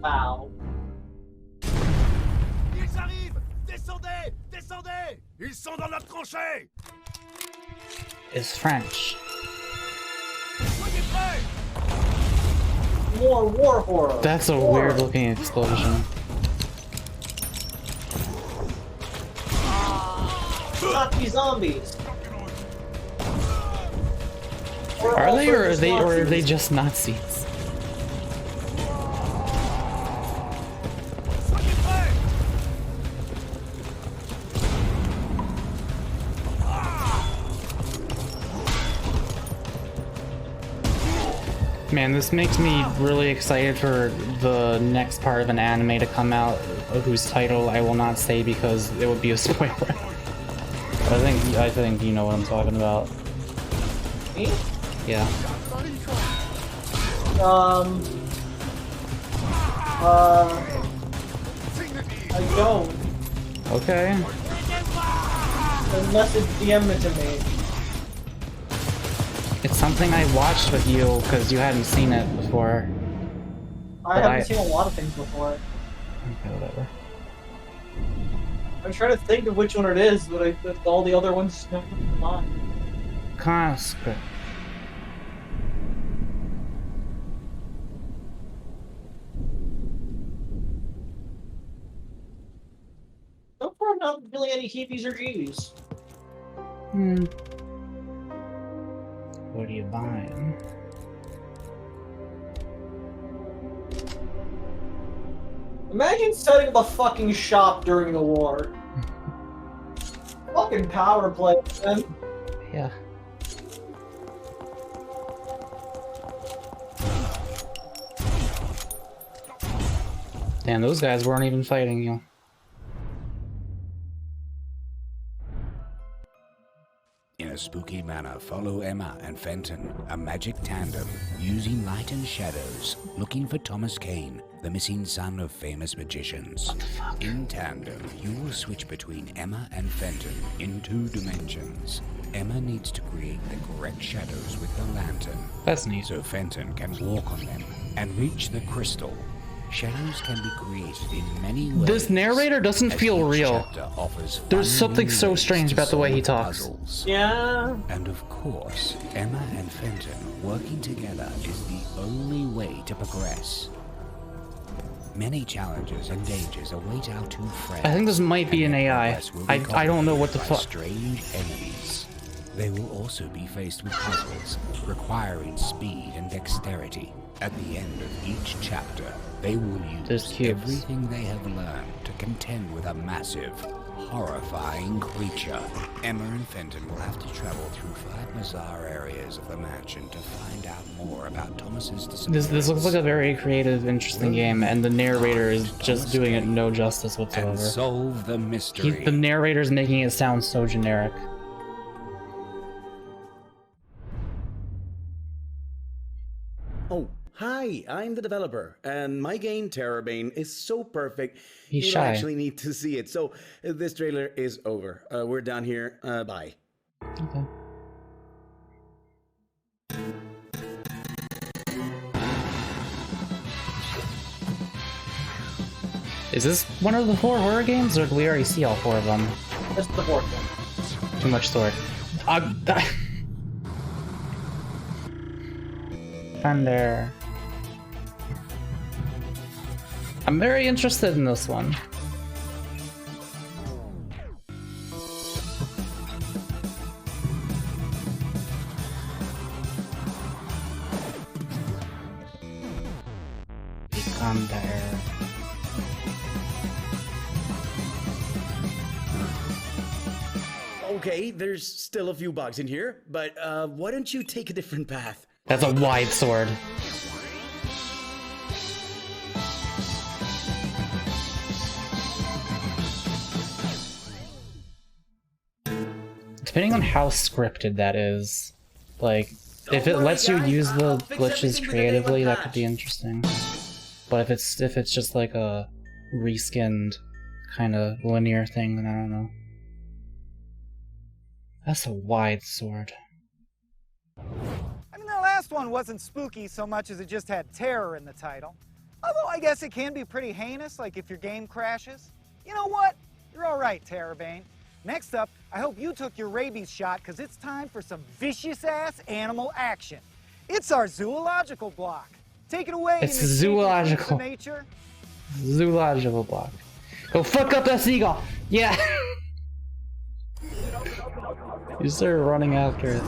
Wow. Ils arrivent! Descendez! Descendez! Ils sont dans notre tranchée! Is French. Soyez prêts! More war horror. That's a War. weird looking explosion. Nazi zombies. Are they or are they just Nazis? Man, this makes me really excited for the next part of an anime to come out, whose title I will not say because it would be a spoiler. I think you know what I'm talking about. Me? Yeah. I don't. Okay. Unless it's DM it to me. It's something I watched with you because you hadn't seen it before. I haven't seen a lot of things before. Okay, whatever. I'm trying to think of which one it is, but all the other ones don't come to mind. Conscript. So far, not really any heebies or jeebies. What are you buying? Imagine setting up a fucking shop during the war. Fucking power play, man. Yeah. Damn, those guys weren't even fighting you. In a spooky manner, follow Emma and Fenton, a magic tandem, using light and shadows, looking for Thomas Kane, the missing son of famous magicians. In tandem, you will switch between Emma and Fenton in 2 dimensions. Emma needs to create the correct shadows with the lantern. That's neat. So Fenton can walk on them and reach the crystal. Shadows can be created in many ways. This narrator doesn't feel real. There's something so strange about the way he talks. Puzzles. Yeah. And of course, Emma and Fenton working together is the only way to progress. Many challenges and dangers await our 2 friends. I think this might be an AI. I don't know what the fuck. Strange enemies. They will also be faced with puzzles requiring speed and dexterity. At the end of each chapter, they will use everything they have learned to contend with a massive, horrifying creature. Emma and Fenton will have to travel through 5 bizarre areas of the mansion to find out more about Thomas's disappearance. This looks like a very creative, interesting game, and the narrator is just doing it no justice whatsoever. And solve the mystery. The narrator's making it sound so generic. Oh, hi, I'm the developer, and my game, Terrorbane, is so perfect, He's you shy. don't actually need to see it. So, this trailer is over. We're done here. Bye. Okay. Is this one of the 4 horror games, or did we already see all 4 of them? That's the 4th one. Too much sword. Thunder. I'm very interested in this one. Thunder. Okay, there's still a few bugs in here, but why don't you take a different path? That's a wide sword. Depending on how scripted that is, like, if it lets you use the glitches creatively, that could be interesting. But if it's just like a reskinned kind of linear thing, then I don't know. That's a wide sword. I mean, the last one wasn't spooky so much as it just had terror in the title. Although I guess it can be pretty heinous, like if your game crashes. You know what? You're all right, Terrorbane. Next up, I hope you took your rabies shot, because it's time for some vicious-ass animal action. It's our zoological block. Take it away. It's zoological. Nature. Zoological block. Go fuck up that seagull. Yeah. You started running after it.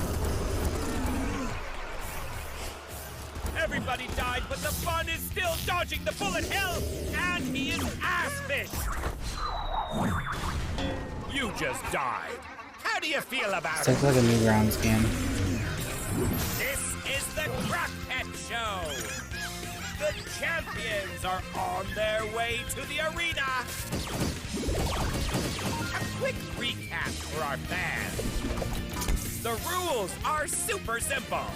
Everybody died, but the fun is still dodging the bullet hell, and he is ass-fished. You just died. How do you feel about It's like a Newgrounds game. This is the Crock Pet Show. The champions are on their way to the arena. A quick recap for our fans. The rules are super simple.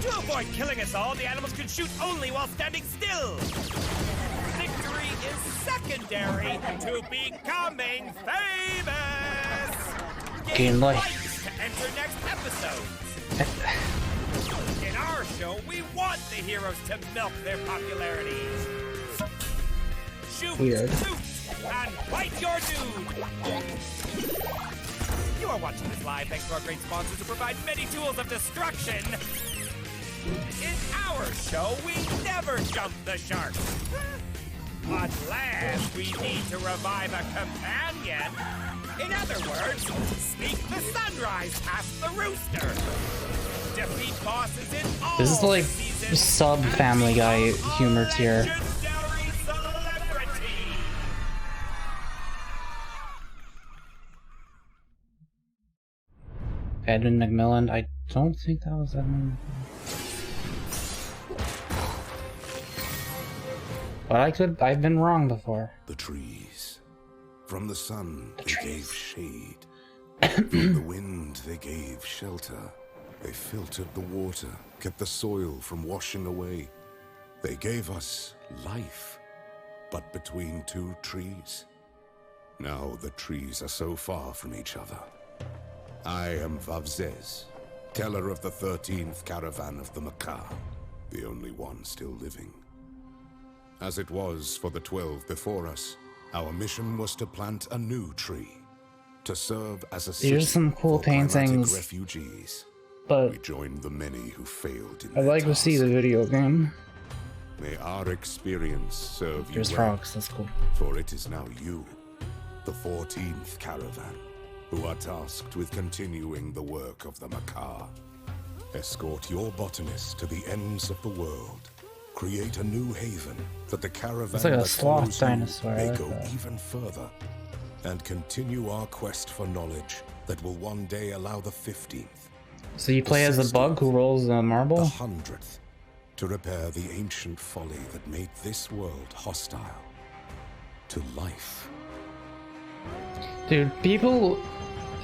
To avoid killing us all, the animals can shoot only while standing still. Victory is secondary to becoming famous. Gain likes to enter next episodes. In our show, we want the heroes to milk their popularities. Shoot, Weird. toot, and bite your dude. You are watching this live thanks to our great sponsors who provide many tools of destruction. In our show, we never jump the shark. Unless we need to revive a companion. In other words, sneak the sunrise past the rooster. Defeat bosses in all This is like sub Family Guy humor tier. Edmund McMillan? I don't think that was Edmund McMillan. But I've been wrong before. The trees. From the sun, they gave shade. From the wind, they gave shelter. They filtered the water, kept the soil from washing away. They gave us life, but between two trees. Now the trees are so far from each other. I am Vavzez, teller of the 13th caravan of the Makar, the only one still living. As it was for the 12 before us, our mission was to plant a new tree, to serve as a city There's some cool for climatic paintings, refugees. but We joined the many who failed in I'd their like to see the video game. May our experience serve There's you well, frogs, that's cool. for it is now you, the 14th caravan, who are tasked with continuing the work of the Makar. Escort your botanists to the ends of the world. Create a new haven that the caravan It's like a that sloth follows you dinosaur, I may like go that. even further. And continue our quest for knowledge that will one day allow the 15th, So you play as a bug who rolls a marble? the 100th, to repair the ancient folly that made this world hostile to life. Dude, people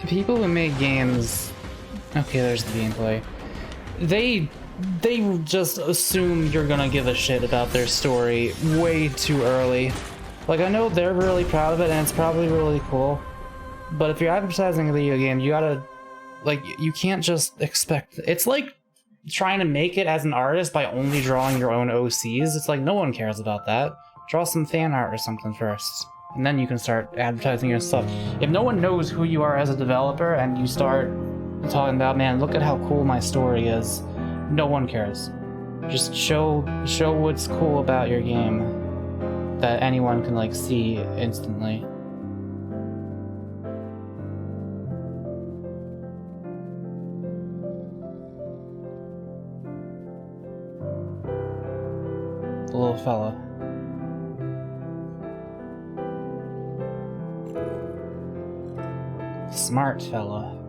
who make games, okay, there's the gameplay. They just assume you're gonna give a shit about their story way too early. Like, I know they're really proud of it and it's probably really cool, but if you're advertising a video game, you gotta, like, you can't just expect, it's like trying to make it as an artist by only drawing your own OCs. It's like, no one cares about that. Draw some fan art or something first, and then you can start advertising your stuff. If no one knows who you are as a developer and you start talking about, man, look at how cool my story is, no one cares. Just show what's cool about your game that anyone can, like, see instantly. The little fella. Smart fella.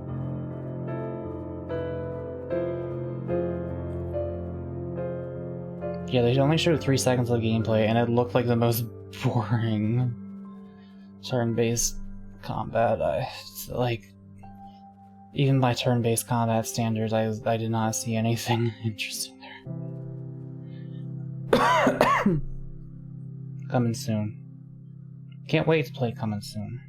Yeah, they only showed 3 seconds of gameplay, and it looked like the most boring turn-based combat. Like, even by turn-based combat standards, I did not see anything interesting there. Coming soon. Can't wait to play Coming Soon.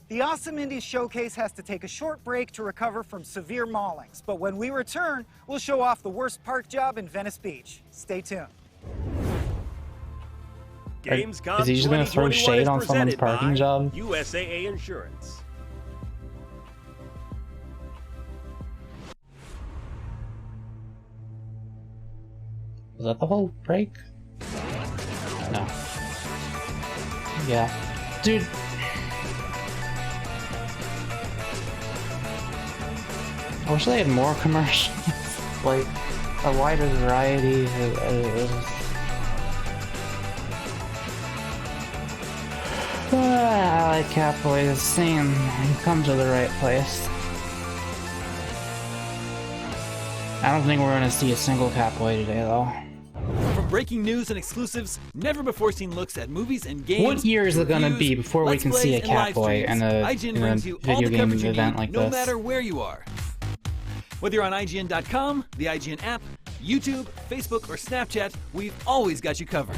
The Awesome Indies Showcase has to take a short break to recover from severe maulings, but when we return, we'll show off the worst park job in Venice Beach. Stay tuned. Gamescom Is he just gonna throw 2021 shade is on someone's presented parking by job? USAA Insurance. Was that the whole break? No. Yeah. Dude. I wish they had more commercials. Like, a wider variety. I like Catboy. Same. You come to the right place. I don't think we're gonna see a single Catboy today, though. From breaking news and exclusives, never-before-seen looks at movies and games. What year is it gonna be before we can see a Catboy in a video game event like no this? matter where you are. Whether you're on IGN.com, the IGN app, YouTube, Facebook, or Snapchat, we've always got you covered.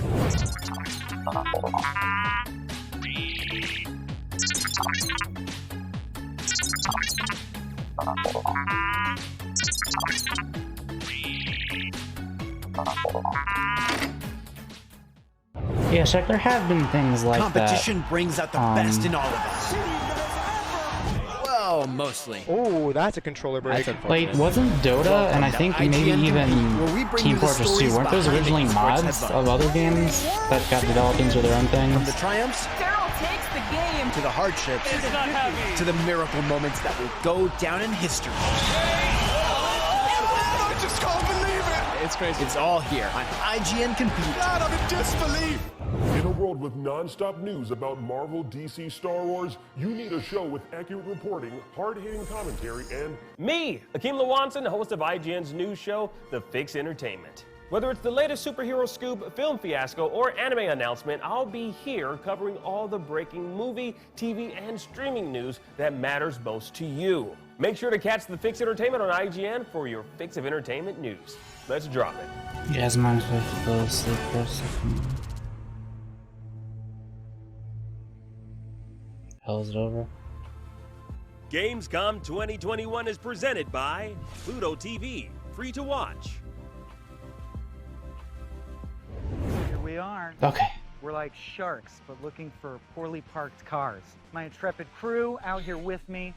Yeah, Shaq, there have been things like Competition that. brings out the best in all of us. Well, mostly. Oh, that's a controller break. Like, wasn't Dota and I think maybe even Team Fortress 2, weren't those originally mods of other games that got developed into their own things? From the triumphs Daryl takes the game to the hardships It's not heavy. to the miracle moments that will go down in history. I just can't believe it! It's crazy. It's all here on IGN Compete. God, I'm in disbelief! In a world with non-stop news about Marvel, DC, Star Wars, you need a show with accurate reporting, hard-hitting commentary, and... Me, Akeem Lawanson, host of IGN's news show, The Fix Entertainment. Whether it's the latest superhero scoop, film fiasco, or anime announcement, I'll be here covering all the breaking movie, TV, and streaming news that matters most to you. Make sure to catch The Fix Entertainment on IGN for your fix of entertainment news. Let's drop it. Yes, mine's with the sleep for a second. Hell, is it over? Gamescom 2021 is presented by Pluto TV, free to watch. Here we are. Okay. We're like sharks, but looking for poorly parked cars. My intrepid crew out here with me,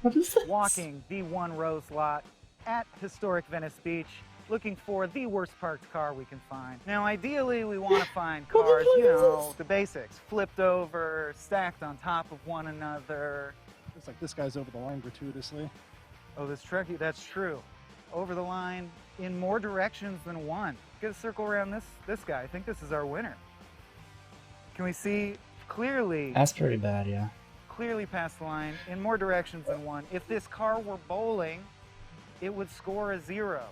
walking the one rose lot at historic Venice Beach, looking for the worst parked car we can find. Now, ideally, we want to find cars, you know, the basics, flipped over, stacked on top of one another. Looks like this guy's over the line gratuitously. Oh, that's true. Over the line in more directions than one. Get a circle around this guy. I think this is our winner. Can we see clearly? That's pretty bad, yeah. Clearly past the line in more directions than one. If this car were bowling, it would score a 0.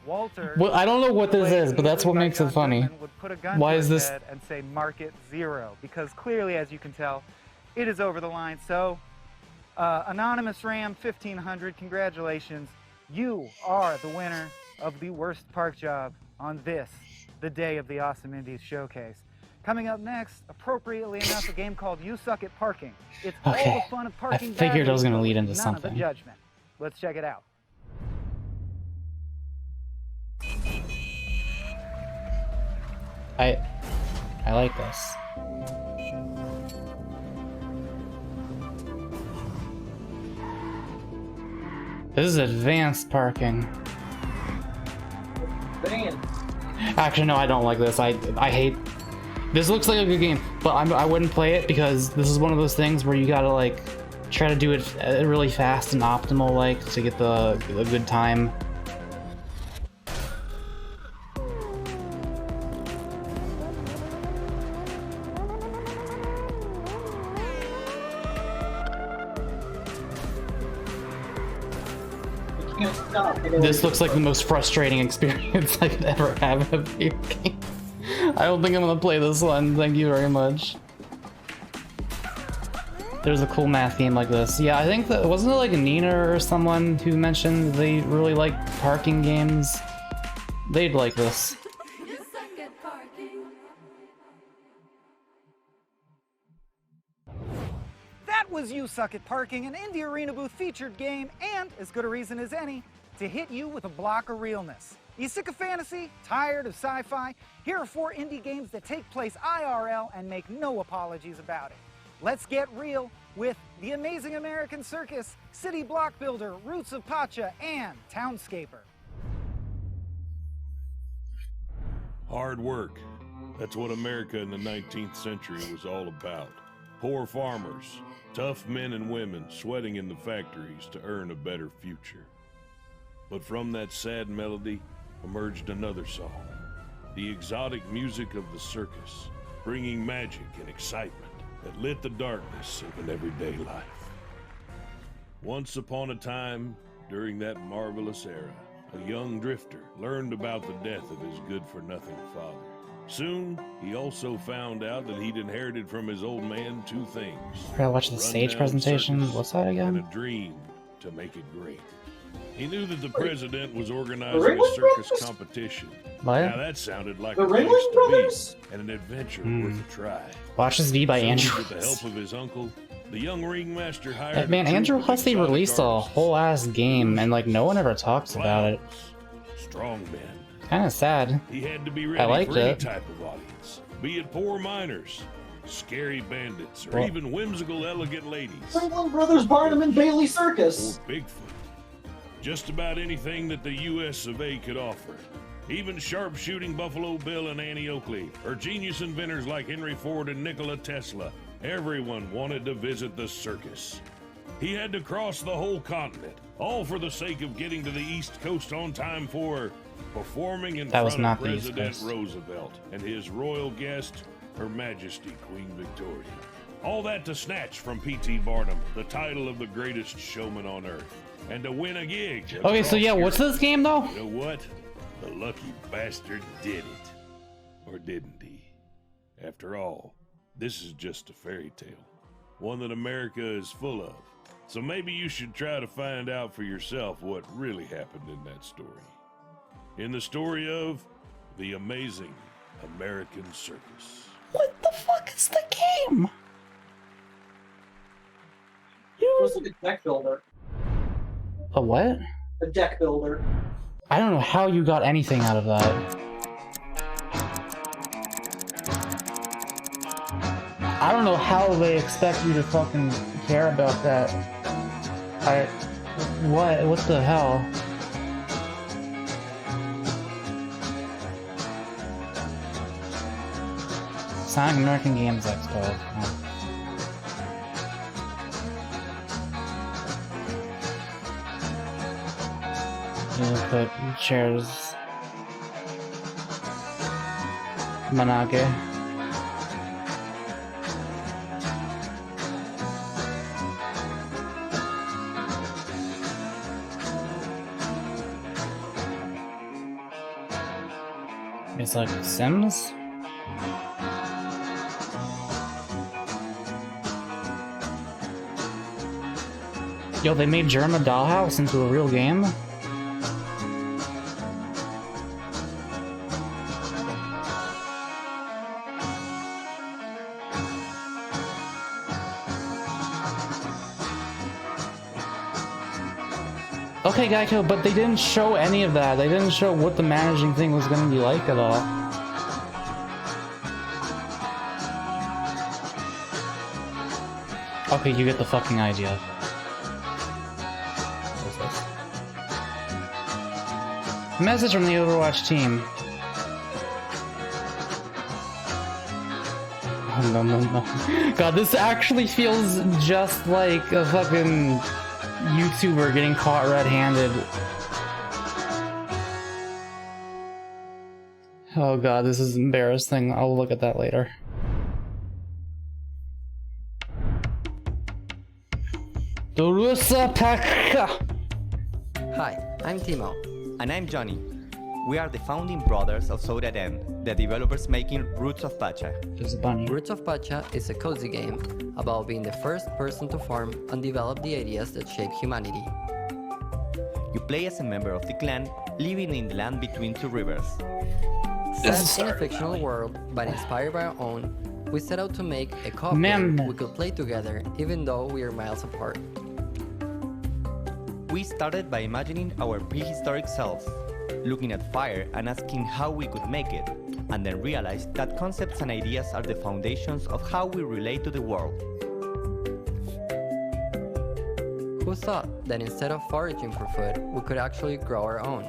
Walter. Well, I don't know what this is, but that's what makes it funny. Would put a gun Why to is his this? head and say mark it 0, because clearly, as you can tell, it is over the line. So, Anonymous Ram 1500, congratulations. You are the winner of the worst park job on this, the day of the Awesome Indies Showcase. Coming up next, appropriately enough, a game called You Suck at Parking. It's all the fun of parking. I figured it was going to lead into none something. of the judgment. Let's check it out. I like this. This is advanced parking. Actually, no, I don't like this. I hate. This looks like a good game, but I wouldn't play it because this is one of those things where you gotta like try to do it really fast and optimal, like to get the good time. This looks like the most frustrating experience I could ever have in a video game. I don't think I'm gonna play this one, thank you very much. There's a cool math game like this. Yeah, I think that, wasn't it like Nina or someone who mentioned they really like parking games? They'd like this. That was You Suck at Parking, an Indie Arena Booth featured game, and as good a reason as any to hit you with a block of realness. You sick of fantasy? Tired of sci-fi? Here are 4 indie games that take place IRL and make no apologies about it. Let's get real with The Amazing American Circus, City Block Builder, Roots of Pacha, and Townscaper. Hard work. That's what America in the 19th century was all about. Poor farmers, tough men and women sweating in the factories to earn a better future. But from that sad melody emerged another song, the exotic music of the circus, bringing magic and excitement that lit the darkness of an everyday life. Once upon a time, during that marvelous era, a young drifter learned about the death of his good-for-nothing father. Soon, he also found out that he'd inherited from his old man 2 things. I watched the stage presentation. What's that again? And a dream to make it great. He knew that the president was organizing a circus competition, What? Now that sounded like The a place Ringling to Brothers? be and an adventure worth a try. Watch this V by So, Andrew. with the help of his uncle, the young ringmaster hired Hey, man, a troupe Andrew of Hussey exotic released a artists, whole ass game, and like no one ever talks about it. strong men. Kind of sad. He had to be I ready liked for any it. type of audience, be it poor miners, scary bandits, or Well- even whimsical elegant ladies. Ringling Brothers, Barnum and Bailey Circus. Or Bigfoot. Just about anything that the U.S. of A. could offer. Even sharpshooting Buffalo Bill and Annie Oakley, or genius inventors like Henry Ford and Nikola Tesla. Everyone wanted to visit the circus. He had to cross the whole continent, all for the sake of getting to the East Coast on time for performing in That was front not of the East President Coast. Roosevelt and his royal guest, Her Majesty Queen Victoria. All that to snatch from P.T. Barnum the title of the greatest showman on earth, and to win a gig. Okay, so across yeah, what's Europe. this game though? You know what? The lucky bastard did it. Or didn't he? After all, this is just a fairy tale. One that America is full of. So maybe you should try to find out for yourself what really happened in that story. In the story of the amazing American circus. What the fuck is the game? It was like a deck builder. A what? A deck builder. I don't know how you got anything out of that. I don't know how they expect you to fucking care about that. What the hell? Sonic American Games Expo. Oh. You put chairs. Manage. It's like Sims? Yo, they made Germa Dollhouse into a real game? Okay, Geico, but they didn't show any of that. They didn't show what the managing thing was going to be like at all. Okay, you get the fucking idea. Message from the Overwatch team. Oh, no. God, this actually feels just like a fucking YouTuber getting caught red-handed. Oh god, this is embarrassing. I'll look at that later. Hi, I'm Timo. And I'm Johnny. We are the founding brothers of Cantata Demo, the developers making Roots of Pacha. There's a bunny. Roots of Pacha is a cozy game about being the first person to form and develop the ideas that shape humanity. You play as a member of the clan, living in the land between two rivers. Set in a fictional world, but inspired by our own, we set out to make a co-op game we could play together, even though we are miles apart. We started by imagining our prehistoric selves, looking at fire and asking how we could make it, and then realized that concepts and ideas are the foundations of how we relate to the world. Who thought that instead of foraging for food, we could actually grow our own?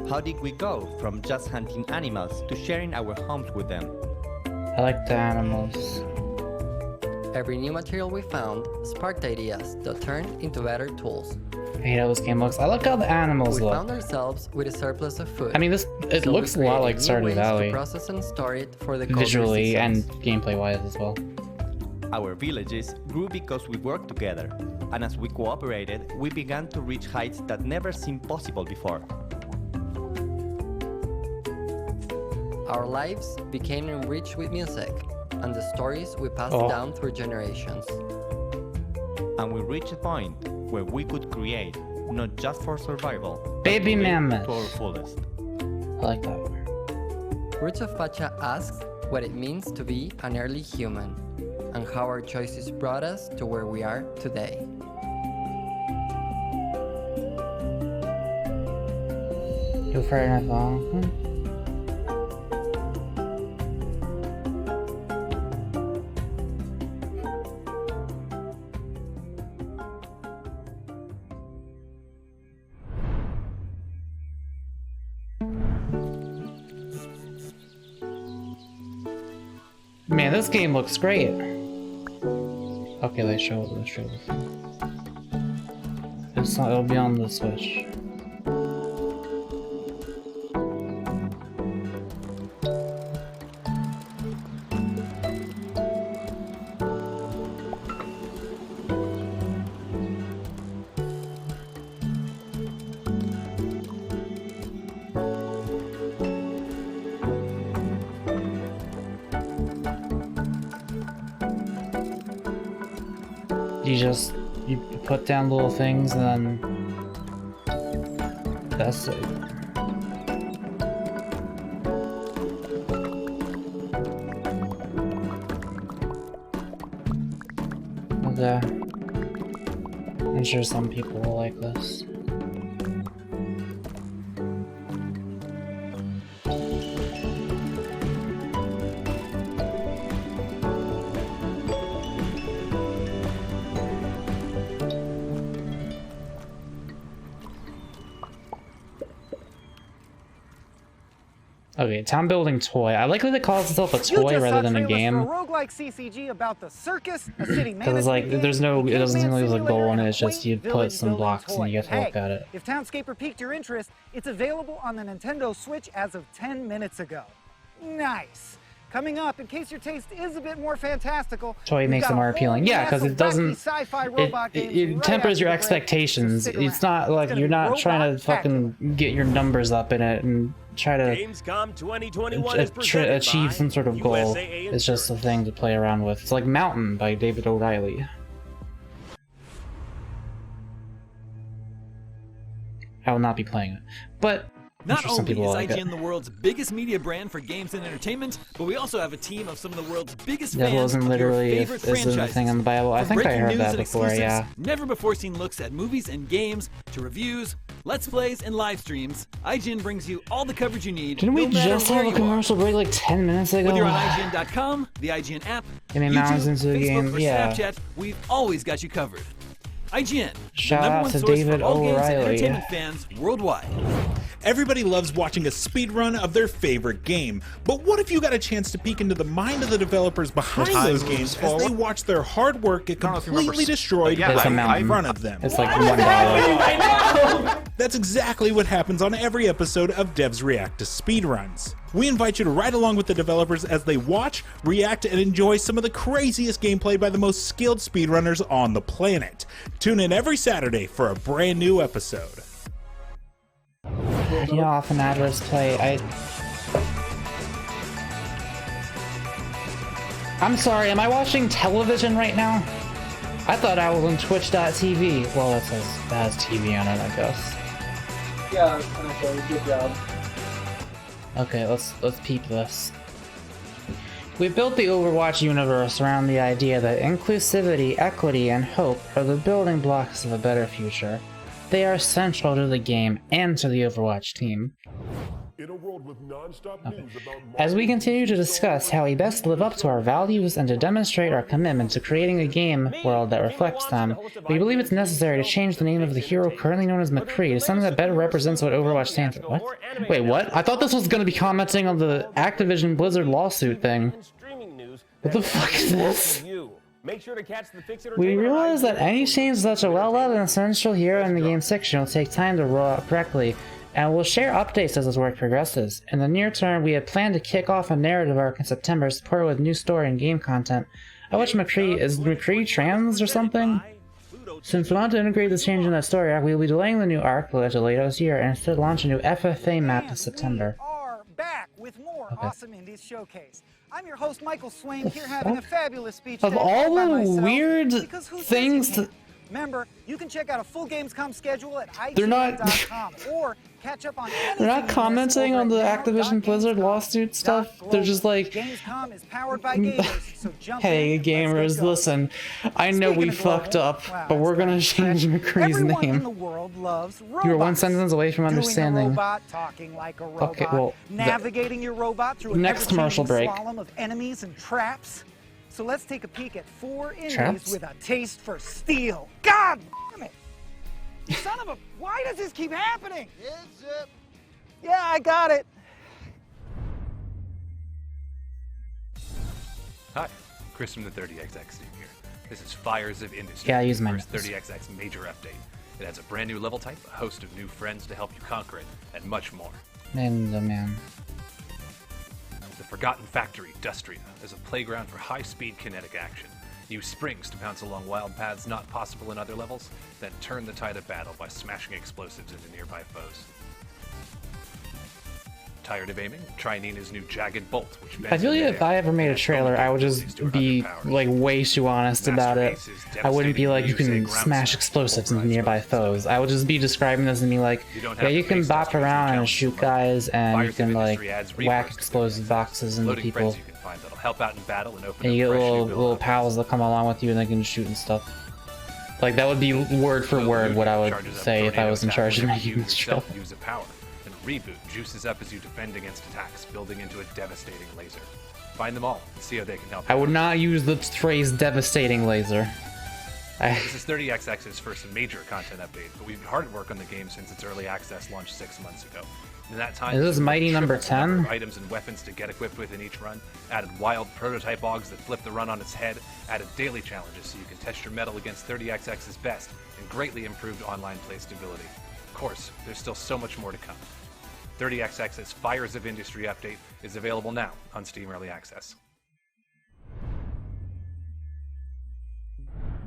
How did we go from just hunting animals to sharing our homes with them? I like the animals. Every new material we found sparked ideas that turned into better tools. I hate how this game looks. I like how the animals We look. found ourselves with a surplus of food. I mean, it looks a lot like Stardew Valley. To process and store it for the Visually and gameplay-wise as well. Our villages grew because we worked together, and as we cooperated, we began to reach heights that never seemed possible before. Our lives became enriched with music and the stories we passed down through generations. and we reached a point where we could create, not just for survival, Baby mammoth. to our fullest. I like that word. Roots of Pacha asks what it means to be an early human, and how our choices brought us to where we are today. You're fair enough long. Man, this game looks great. Okay, they show the thing. It's not, it'll be on the Switch. You put down little things and then that's it. Okay. I'm sure some people will like this. Okay, town building toy. I like that it calls itself a toy rather than a game. Roguelike CCG about the circus, a city Because it's like, there's no, it doesn't seem like there's a goal in it, it's just you put some blocks and you get to look at it. If Townscaper piqued your interest, it's available on the Nintendo Switch as of 10 minutes ago. Nice! Coming up, in case your taste is a bit more fantastical, toy makes it more appealing. Yeah, because it doesn't, it tempers your expectations. It's not like you're not trying to fucking get your numbers up in it and try to Gamescom 2021 is achieve some sort of goal. USA It's just a thing to play around with. It's like Mountain by David O'Reilly. I will not be playing it, but not only is like IGN the world's biggest media brand for games and entertainment, but we also have a team of some of the world's biggest that fans wasn't of literally your favorite isn't the thing in the Bible. I From think I breaking heard news that and before, exclusives, yeah. Never before seen looks at movies and games, to reviews, let's plays, and live streams, IGN brings you all the coverage you need. Didn't we just have a commercial break like 10 minutes ago? Whether you're on IGN.com, the IGN app, and it mounts into the Facebook, game, or yeah. Snapchat, we've always got you covered. IGN, Shout the number out one to source David for all games and O'Reilly. entertainment fans worldwide. Everybody loves watching a speedrun of their favorite game, but what if you got a chance to peek into the mind of the developers behind those games as they watch their hard work get completely destroyed right in front of them? It's like $1. That's exactly what happens on every episode of Devs React to Speedruns. We invite you to ride along with the developers as they watch, react, and enjoy some of the craziest gameplay by the most skilled speedrunners on the planet. Tune in every Saturday for a brand new episode. You know, off an address play, I'm sorry, am I watching television right now? I thought I was on Twitch.tv. Well, that has TV on it, I guess. Yeah, okay, good job. Okay, let's peep this. We built the Overwatch universe around the idea that inclusivity, equity, and hope are the building blocks of a better future. They are central to the game and to the Overwatch team. In a world with non-stop news about As we continue to discuss how we best live up to our values and to demonstrate our commitment to creating a game world that reflects them, we believe it's necessary to change the name of the hero currently known as McCree to something that better represents what Overwatch stands for. What? Wait, what? I thought this was going to be commenting on the Activision Blizzard lawsuit thing. What the fuck is this? We realize that any change to such a well-loved and essential hero in the game section will take time to roll out correctly, and we'll share updates as this work progresses. In the near term, we had planned to kick off a narrative arc in September supported with new story and game content. I wish McCree is McCree trans or something? Since we want to integrate this change in that story arc, we will be delaying the new arc to later this year and instead launch a new FFA map in September. We are back with more Awesome Indies Showcase. I'm your host, Michael Swain, here having a fabulous speech of all the weird things Remember, you can check out a full Gamescom schedule at They're not- IGN.com or catch up on anything They're not you missed commenting over on the at Activision Blizzard lawsuit stuff. They're just like, Gamescom is powered by gamers, so jump hey gamers, listen, I know we fucked up, but we're gonna change McCree's Everyone in name. the world loves robots. You were one sentence away from Doing understanding. a robot, talking like a robot, Okay, well, navigating your robot through an next commercial break. slalom of enemies and traps. So let's take a peek at 4 enemies Traps? with a taste for steel. God damn it! You son of a... Why does this keep happening? Yeah, I got it. Hi, Chris from the 30XX team here. This is Fires of Industry, Yeah, I use my the first notes. 30XX major update. It has a brand new level type, a host of new friends to help you conquer it, and much more. Ninja Man. The Forgotten Factory, Dustria, is a playground for high-speed kinetic action. Use springs to bounce along wild paths not possible in other levels, then turn the tide of battle by smashing explosives into nearby foes. Tired of aiming? Try Nina's new Jagged Bolt, which I feel like if I ever made a trailer, I would just be like way too honest about it. I wouldn't be like, you can smash explosives into nearby foes. I would just be describing this and be like, yeah, you can bop around and shoot guys, and you can like whack explosive boxes into Loading people. friends you can find that'll help out in battle and open And you up get fresh new little build pals that come along with you and they can shoot and stuff. Like that would be word for word what I would say if I was in charge of making this show. Use a power. And Reboot juices up as you defend against attacks, building into a devastating laser. Find them all and see how they can help. I would not use the phrase devastating laser. This is 30XX's first major content update, but we've been hard at work on the game since its early access launch 6 months ago. In that time, Is this we've Mighty number tripled the number 10? of items and weapons to get equipped with in each run, added wild prototype augs that flip the run on its head, added daily challenges so you can test your mettle against 30XX's best, and greatly improved online play stability. Of course, there's still so much more to come. 30XX's Fires of Industry update is available now on Steam Early Access.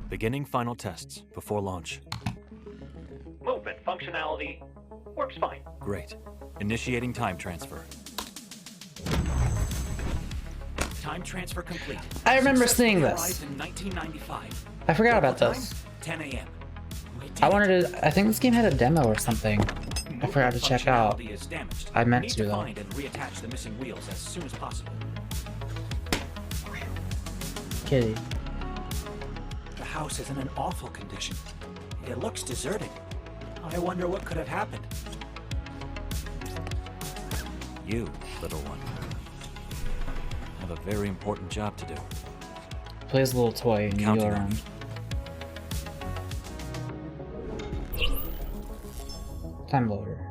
Beginning final tests before launch. Movement functionality works fine. Great. Initiating time transfer. Time transfer complete. I remember seeing this. Arrived in 1995. I forgot about Local this. time, 10 a.m. I wanted to. I think this game had a demo or something. I forgot to check out. Functionality is damaged. I meant Need to though. find and reattach the missing wheels as soon as possible. Kitty. The house is in an awful condition. It looks deserted. I wonder what could have happened. You, little one, have a very important job to do. Plays a little toy and you go around. Time loader.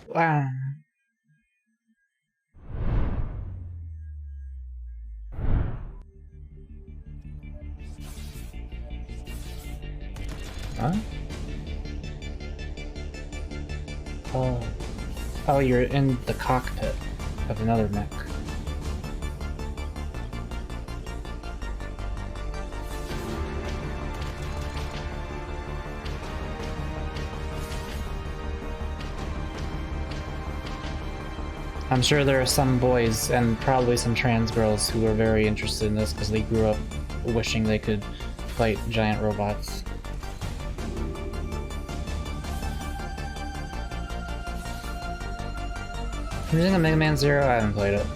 Wow. Huh? Oh. Oh, you're in the cockpit of another mech. I'm sure there are some boys and probably some trans girls who are very interested in this because they grew up wishing they could fight giant robots. I'm using a Mega Man Zero. I haven't played it.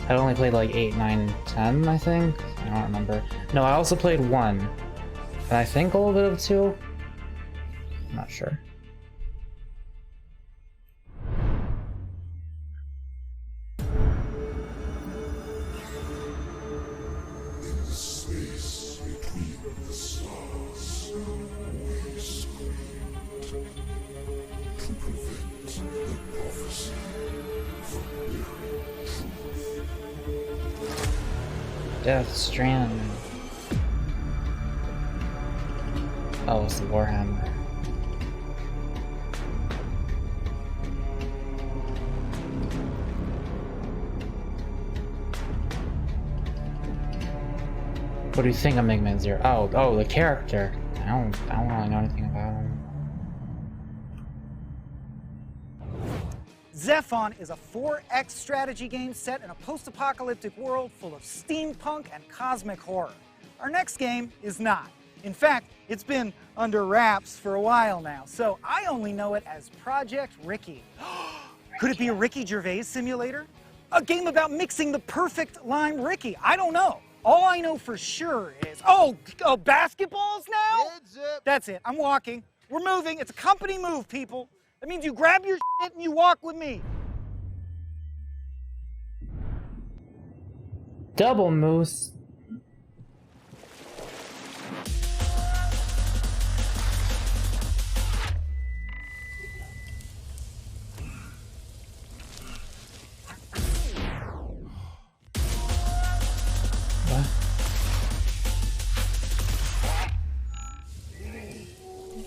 I only played like 8, 9, and 10, I think. I don't remember. No, I also played 1. And I think a little bit of 2. I'm not sure. Space between the stars, we screamed to prevent the prophecy from bearing truth. Death Stranding. Oh, it's the Warhammer. What do you think of Mega Man Zero? Oh, the character. I don't really know anything about him. Zephon is a 4X strategy game set in a post-apocalyptic world full of steampunk and cosmic horror. Our next game is not. In fact, it's been under wraps for a while now, so I only know it as Project Ricky. Could it be a Ricky Gervais simulator? A game about mixing the perfect lime Ricky? I don't know. All I know for sure is, basketballs now? That's it, I'm walking. We're moving, it's a company move, people. That means you grab your shit and you walk with me. Double moose.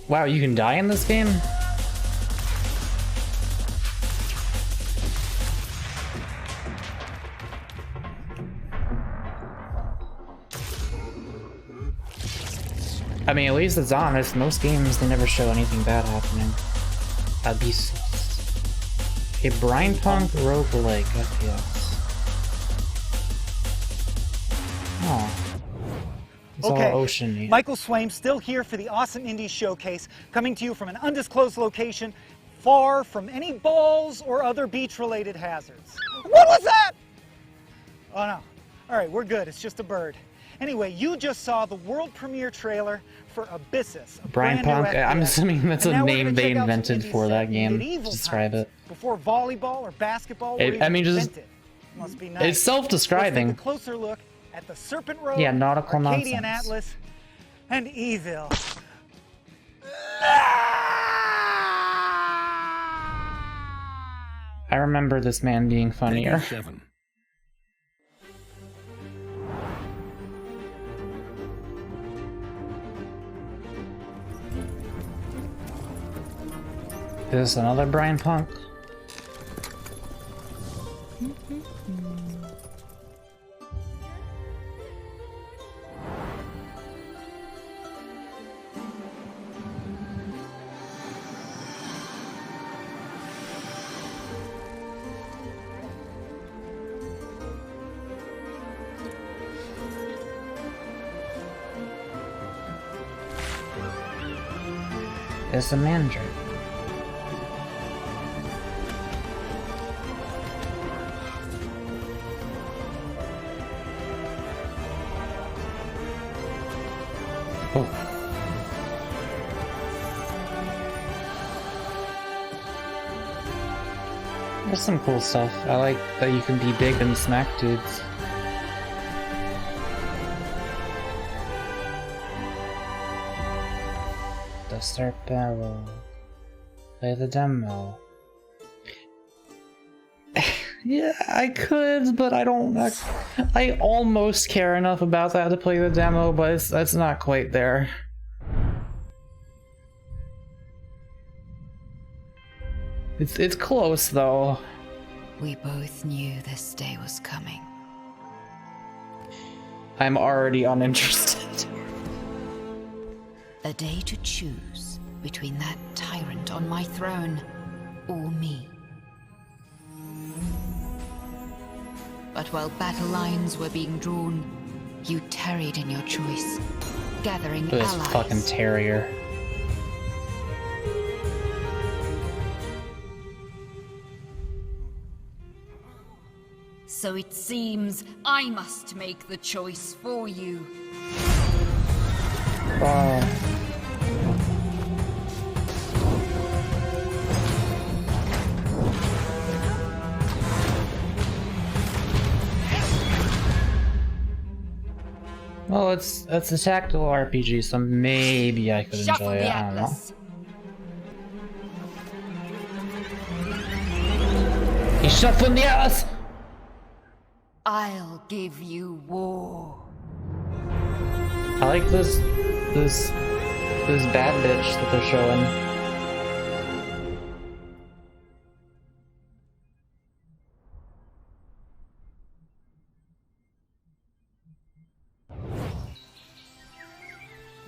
Wow, you can die in this game? I mean, at least it's honest. Most games, they never show anything bad happening. Abyssos. A brine punk roguelike FPS. Oh. It's Okay, all ocean-y. Michael Swaim still here for the Awesome Indie Showcase, coming to you from an undisclosed location, far from any balls or other beach-related hazards. What was that? Oh no. All right, we're good. It's just a bird. Anyway, you just saw the world premiere trailer for Abyssus. Brine Punk? I'm assuming that's a name they invented for that game to describe it. Before volleyball or basketball were I mean, even just invented. Must be nice. it's self-describing. Let's take a closer look at the Serpent Road, Yeah, nautical Arcadian nonsense. Atlas, and Evil. I remember this man being funnier. Is this another Brine Punk? It's the manager. Oh. There's some cool stuff. I like that you can be big and smack dudes. The Serpent Road. Play the demo. Yeah, I could, but I don't. I almost care enough about that to play the demo, but that's not quite there. It's close though. We both knew this day was coming. I'm already uninterested. A day to choose between that tyrant on my throne or me. But while battle lines were being drawn, you tarried in your choice, gathering This allies. fucking terrier. So it seems I must make the choice for you. Well, it's a tactical RPG, so maybe I could enjoy it. I don't know. He's shuffling the atlas. I'll give you war. I like this bad bitch that they're showing.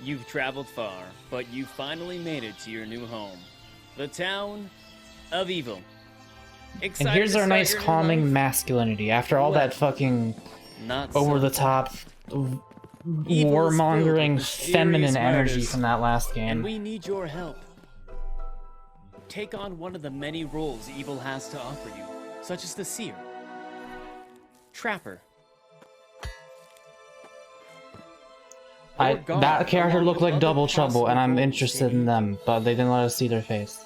You've traveled far, but you finally made it to your new home. The town of evil. And here's our nice calming masculinity after all that fucking over-the-top warmongering feminine energy from that last game. And we need your help. Take on one of the many roles evil has to offer you, such as the Seer, Trapper. That character looked like Double Trouble, and I'm interested in them, but they didn't let us see their face.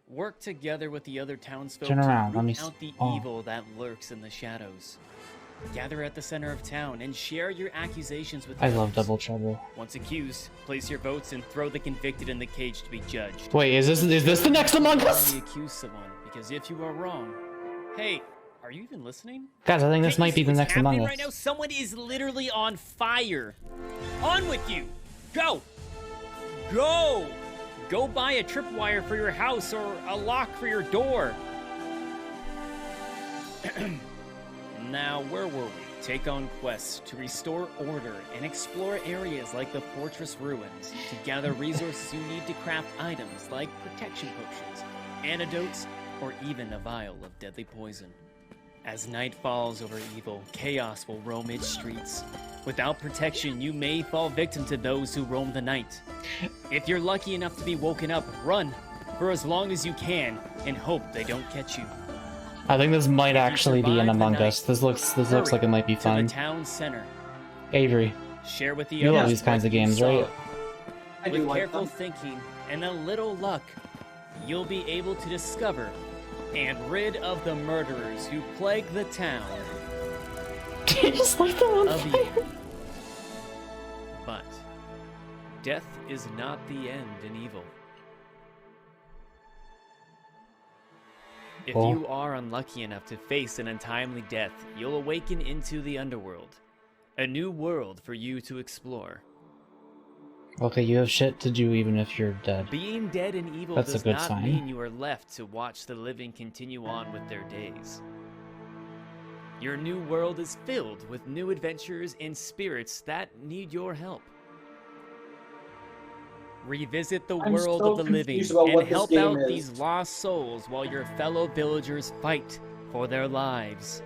Work together with the other townsfolk Turn around, to let me root out the oh. evil that lurks in the shadows. Gather at the center of town and share your accusations with I others. love Double Trouble. Once accused, place your votes and throw the convicted in the cage to be judged. Wait, is this the next Among Us? Only accuse someone, because if you are wrong, hey, are you even listening? Guys, I think this might be the next Among Us. Right now, someone is literally on fire. On with you! Go! Go! Go buy a tripwire for your house or a lock for your door. Now, where were we? Take on quests to restore order and explore areas like the fortress ruins to gather resources you need to craft items like protection potions, antidotes, or even a vial of deadly poison. As night falls over evil, chaos will roam its streets. Without protection, you may fall victim to those who roam the night. If you're lucky enough to be woken up, run for as long as you can and hope they don't catch you. I think this might actually be an Among Us. This looks like it might be fun. To the town center. Avery, Share with the you love these kinds of games, right? With careful thinking and a little luck, you'll be able to discover and rid of the murderers who plague the town. You just light them on fire. But death is not the end in evil. If you are unlucky enough to face an untimely death, you'll awaken into the underworld, a new world for you to explore. Okay, you have shit to do even if you're dead. Being dead and evil That's a does good not sign. mean you are left to watch the living continue on with their days. Your new world is filled with new adventures and spirits that need your help. Revisit the world so of the living confused about and what this help game out is. these lost souls while your fellow villagers fight for their lives.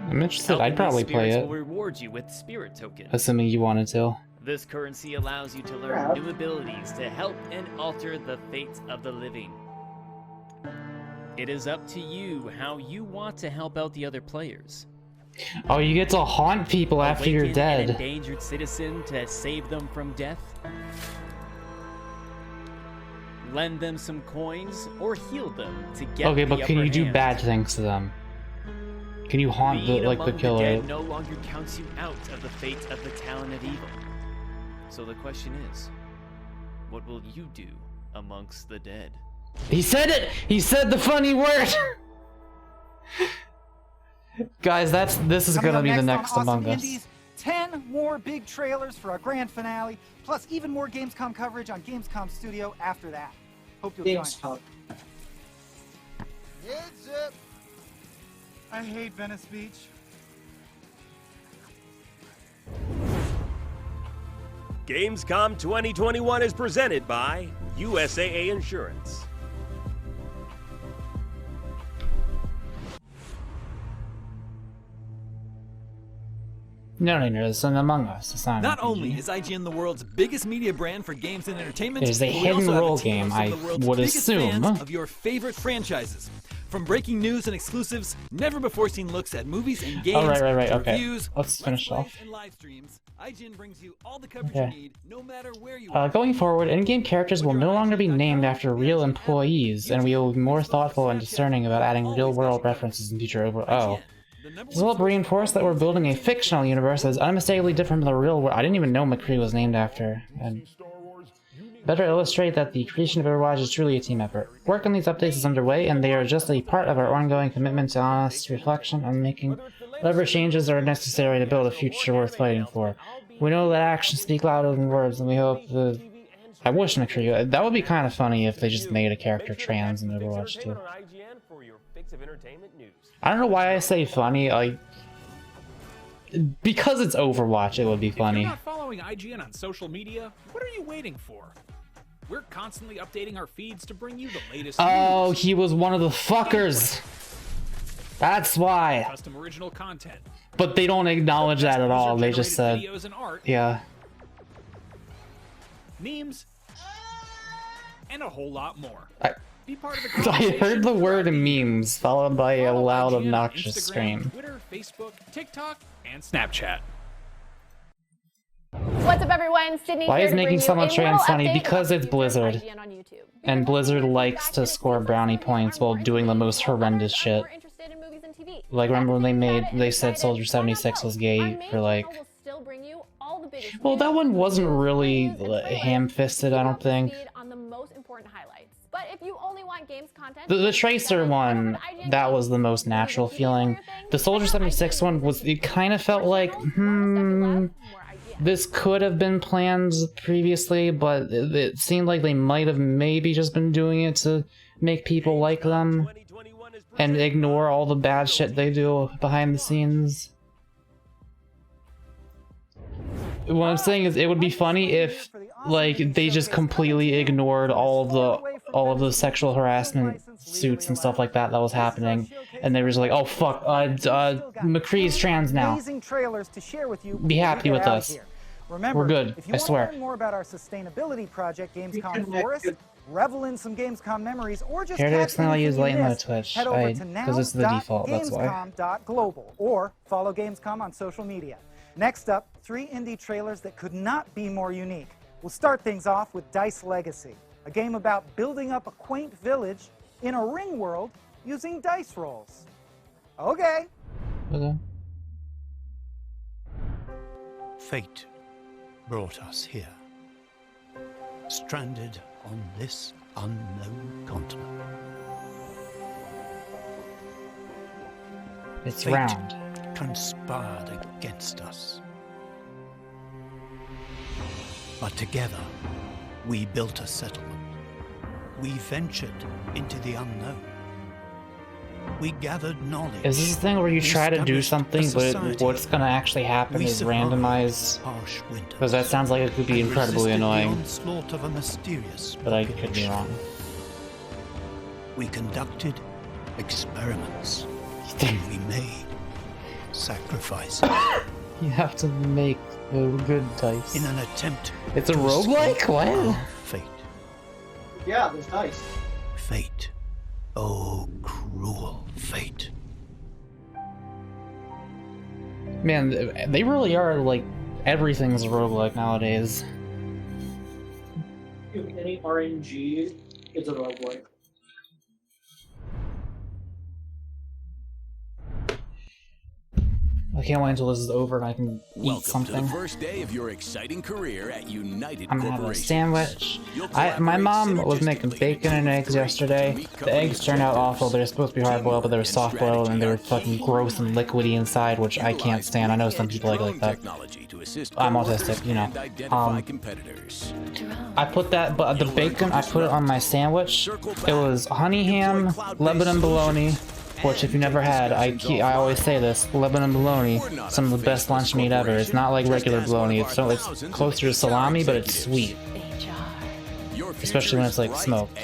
I'm interested. Helping I'd probably these play spirits it, will reward you with spirit tokens. assuming you wanted to. This currency allows you to learn new abilities to help and alter the fate of the living. It is up to you how you want to help out the other players. Oh, you get to haunt people after you're Awaken an dead. endangered citizen to save them from death. Lend them some coins or heal them to get Okay, the but can upper you do hand. bad things to them? Can you haunt Being the among killer? The dead no longer counts you out of the fate of the talon of evil. So the question is, what will you do amongst the dead? He said it! He said the funny word! Guys, this is Coming gonna up be the next next on Awesome Among Us. Indies, 10 more big trailers for our grand finale, plus even more Gamescom coverage on Gamescom Studio after that. Hope you'll join us. Heads up! I hate Venice Beach. Gamescom 2021 is presented by USAA Insurance. No, it's an Among Us. It's not an Not RPG. only is IGN the world's biggest media brand for games and entertainment, It is a but we hidden also have role a team game, of some I of the world's would biggest assume. fans of your favorite franchises. From breaking news and exclusives, never before seen looks at movies and games, Oh, right, to okay. reviews, Let's finish off. and live streams, IGN brings you all the coverage Okay. you need, no matter where you are. Going forward, in-game characters will no longer be named after real employees, and we will be more thoughtful and discerning about adding real-world references in future This will help reinforce that we're building a fictional universe that is unmistakably different from the real world. I didn't even know McCree was named after. And better illustrate that the creation of Overwatch is truly a team effort. Work on these updates is underway, and they are just a part of our ongoing commitment to honest reflection on making whatever changes are necessary to build a future worth fighting for. We know that actions speak louder than words, and we hope that... I wish McCree... That would be kind of funny if they just made a character trans in Overwatch too. I don't know why I say funny, like... Because it's Overwatch, it would be If funny. you're not following IGN on social media, what are you waiting for? we're constantly updating our feeds to bring you the latest Oh, news, he was one of the fuckers. That's why. custom original content, But they don't acknowledge that at all. They just said, videos and art, yeah. memes, and a whole lot more. Be part of the I conversation. heard the word memes followed by a loud, obnoxious Instagram, scream. Twitter, Facebook, TikTok, and Snapchat. What's up, everyone? Sydney Why here is to making bring you someone a trans little funny? update Because about it's the future of Blizzard. IGN on YouTube. And Blizzard likes to score brownie points while doing the most horrendous shit. Like, remember when they said Soldier 76 was gay for like... Well, that one wasn't really ham-fisted, I don't think. On the most important highlights. But if you only want games content, The Tracer one, that was the most natural feeling. The Soldier 76 one was, it kind of felt like, this could have been planned previously, but it seemed like they might have maybe just been doing it to make people like them and ignore all the bad shit they do behind the scenes. What I'm saying is, it would be funny if, like, they just completely ignored all of the sexual harassment suits and stuff like that was happening, and they were just like, "Oh fuck, McCree's trans now. Be happy with us. Remember, We're good. If you I want swear." to learn more about our sustainability project, Gamescom Forest, revel in some Gamescom memories, or just Here to catch explain how I use anything you Light Mode missed, Twitch. head over to Because it's the default, that's why. now.gamescom.global or follow Gamescom on social media. Next up, 3 indie trailers that could not be more unique. We'll start things off with Dice Legacy, a game about building up a quaint village in a ring world using dice rolls. Okay. Okay. Fate brought us here, stranded on this unknown continent. It's Fate round. conspired against us. But together, we built a settlement. We ventured into the unknown. We gathered knowledge. Is this a thing where you try to do something, but society. what's gonna actually happen We is survived randomized? harsh winters Because that sounds like it could be and incredibly resisted the annoying. onslaught of a mysterious But I could be wrong. We conducted experiments. And we made sacrifices. You have to make the good dice. In an attempt. It's a to roguelike? escape What? our fate. Yeah, there's dice. Fate. Oh, cruel fate. Man, they really are like everything's a roguelike nowadays. Any RNG is a roguelike. I can't wait until this is over and I can eat Welcome something. to the first day of your exciting career at United I'm gonna have a Corporation. sandwich. My mom was making bacon and eggs yesterday. The eggs turned out awful. They were supposed to be hard boiled, but they were soft boiled and they were fucking gross and liquidy inside, which I can't stand. I know some people like that. I'm autistic, you know. I put that, but the bacon, I put it on my sandwich. It was honey ham, Lebanon bologna, which if you never had, I always say this, Lebanon bologna, some of the best lunch meat ever. It's not like regular bologna. It's closer to salami, but it's sweet. Especially when it's like smoked.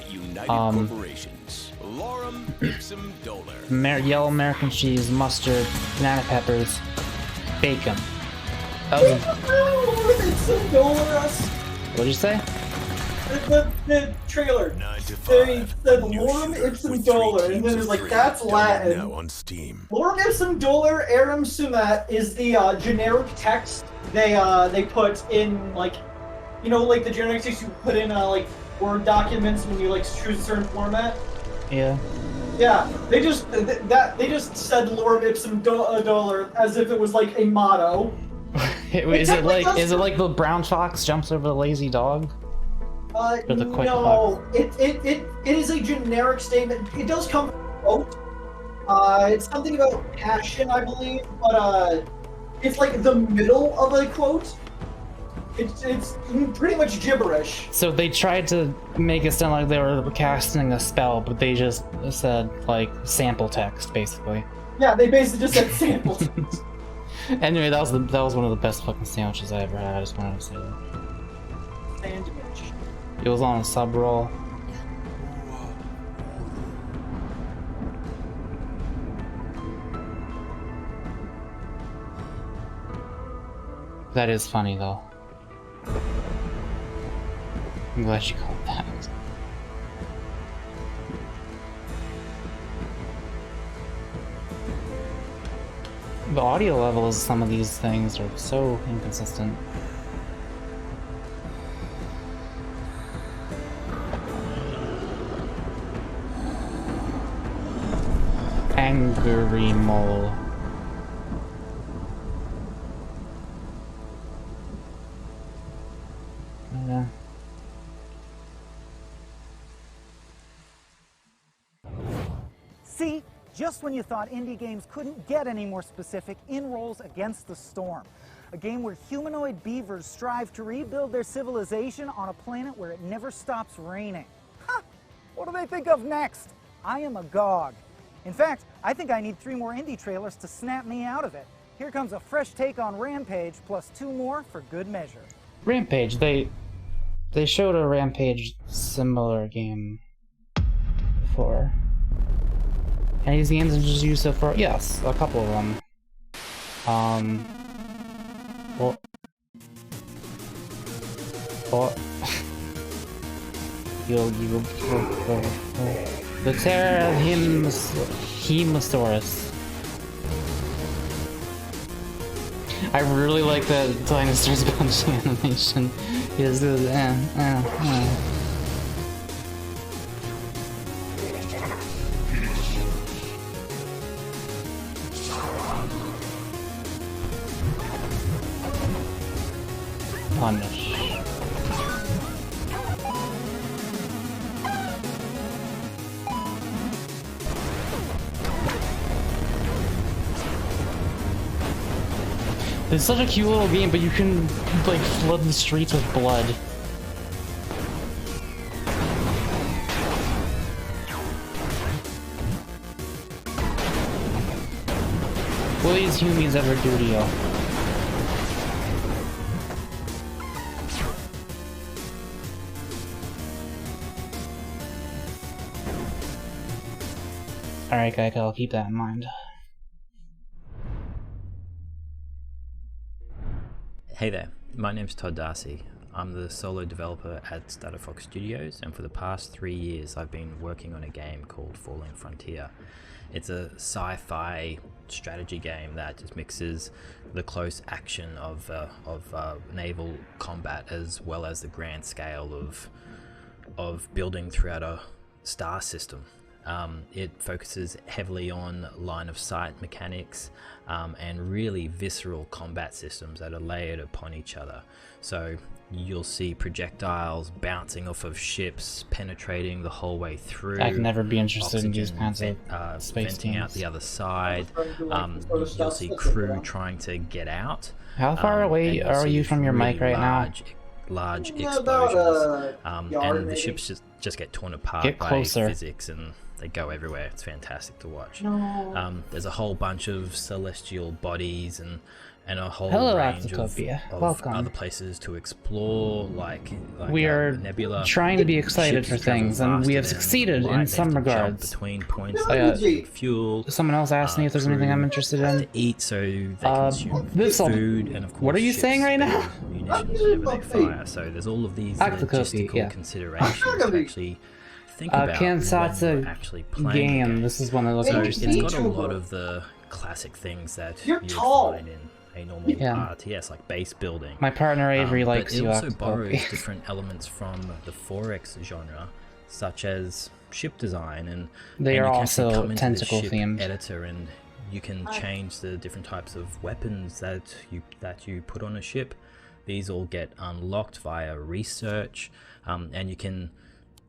Yellow American cheese, mustard, banana peppers, bacon. That was What'd you say? The trailer. They said Lorem Ipsum Dolor, and then it's like, that's Latin. On Steam. Lorem Ipsum Dolor Arum Sumat is the generic text they put in, like, you know, like the generic text you put in like Word documents when you like choose a certain format. Yeah. Yeah, they just said Lorem Ipsum Dolor as if it was like a motto. Is it like the brown fox jumps over the lazy dog? Or the quick No, it is a generic statement. It does come from a quote. It's something about passion, I believe, but it's like the middle of a quote. It's pretty much gibberish. So they tried to make it sound like they were casting a spell, but they just said like sample text, basically. Yeah, they basically just said sample text. Anyway, that was one of the best fucking sandwiches I ever had. I just wanted to say that. Sandwich. It was on a sub roll. That is funny though. I'm glad you called that. The audio levels of some of these things are so inconsistent. Angry mole. Yeah. See? Just when you thought indie games couldn't get any more specific, in rolls Against the Storm. A game where humanoid beavers strive to rebuild their civilization on a planet where it never stops raining. Huh! What do they think of next? I am agog. In fact, I think I need 3 more indie trailers to snap me out of it. Here comes a fresh take on Rampage, plus 2 more for good measure. Rampage, they showed a Rampage similar game before. And these games are just used for, yes, a couple of them. The Terror of Hemosaurus. I really like that Dinosaurs Bunch animation. Yes, punish. It's such a cute little game, but you can like flood the streets with blood. Will these humans ever do to you? Alright, Geico, I'll keep that in mind. Hey there, my name's Todd Darcy. I'm the solo developer at Starter Fox Studios, and for the past 3 years I've been working on a game called Falling Frontier. It's a sci-fi strategy game that just mixes the close action of naval combat as well as the grand scale of building throughout a star system. It focuses heavily on line of sight mechanics and really visceral combat systems that are layered upon each other. So you'll see projectiles bouncing off of ships, penetrating the whole way through. I can never be interested in these kinds of space venting games. out the other side. You'll see crew trying to get out. How far away are you from your mic right now? Large explosions, and the ships just get torn apart by physics, and they go everywhere. It's fantastic to watch. There's a whole bunch of celestial bodies and a whole range of other places to explore, like we are nebula. Trying to be excited for things, and we have succeeded in some regards. Between points, fuel. Someone else asked me if there's anything I'm interested in. To eat, so they consume food, and of course, what are you saying right now? Munitions whenever they fire. So there's all of these logistical considerations to actually think about Cantata when you're actually playing game. the game. This is one that looks So interesting. it's got a lot of the classic things that you find in a normal RTS, like base building. My partner Avery likes but you. it also borrows different elements from the 4X genre, such as ship design, and they and are you can actually also come into tentacle the ship themed. editor, and you can change the different types of weapons that you put on a ship. These all get unlocked via research, and you can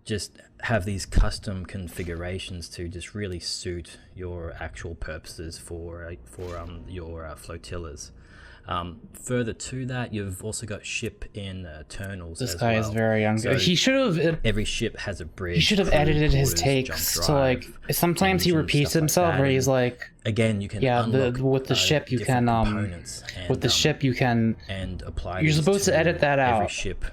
just have these custom configurations to just really suit your actual purposes for your flotillas. Further to that, you've also got ship internals. This guy is very young. So he should have. Every ship has a bridge. He should have edited his takes to like. Sometimes he repeats himself, where he's like. Again, you can with the ship you can components with the ship you can and apply. You're supposed to edit that out. Every ship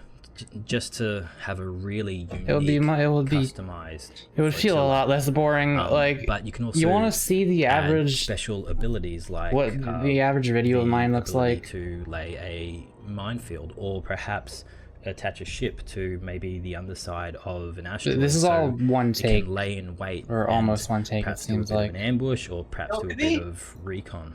just to have a really unique, customized. It would feel a lot less boring. But you can also want to see the average special abilities, like what the average video of mine looks like. To lay a minefield, or perhaps attach a ship to maybe the underside of an asteroid. This is all one take. You can lay in wait, or almost one take. It seems like an ambush, or perhaps do a bit of recon.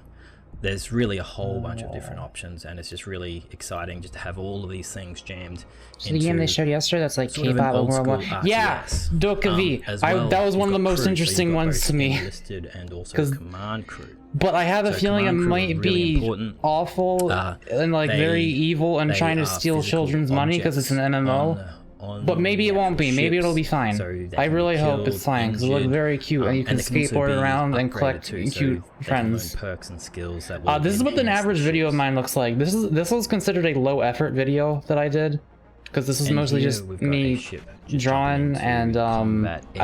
There's really a whole bunch of different options, and it's just really exciting just to have all of these things jammed into the game they showed yesterday. That's like K-pop and World War. Yeah, Dokavi. That was one of the most interesting ones to me. And also command crew. But I have a feeling it might be awful and like very evil and trying to steal children's money because it's an MMO. But maybe it won't be. Maybe it'll be fine. So I really hope it's fine because it looks very cute and you can skateboard around and collect cute friends. Perks and skills that this is what an average video of mine looks like. This was considered a low effort video that I did because this is mostly just me drawing and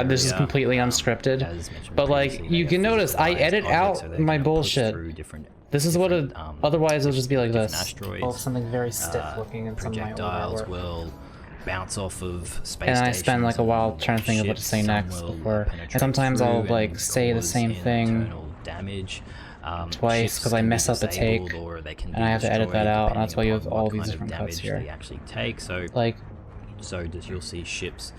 this is completely unscripted. But like you can notice I edit out my bullshit. This is what otherwise it'll just be like this. Oh, something very stiff looking in some of my older work. Bounce off of space and I spend like a while trying to think of what to say next before. And sometimes I'll like say the same thing twice because I mess up a take, and I have to edit that out. And that's why you have all these different cuts here. So you'll see ships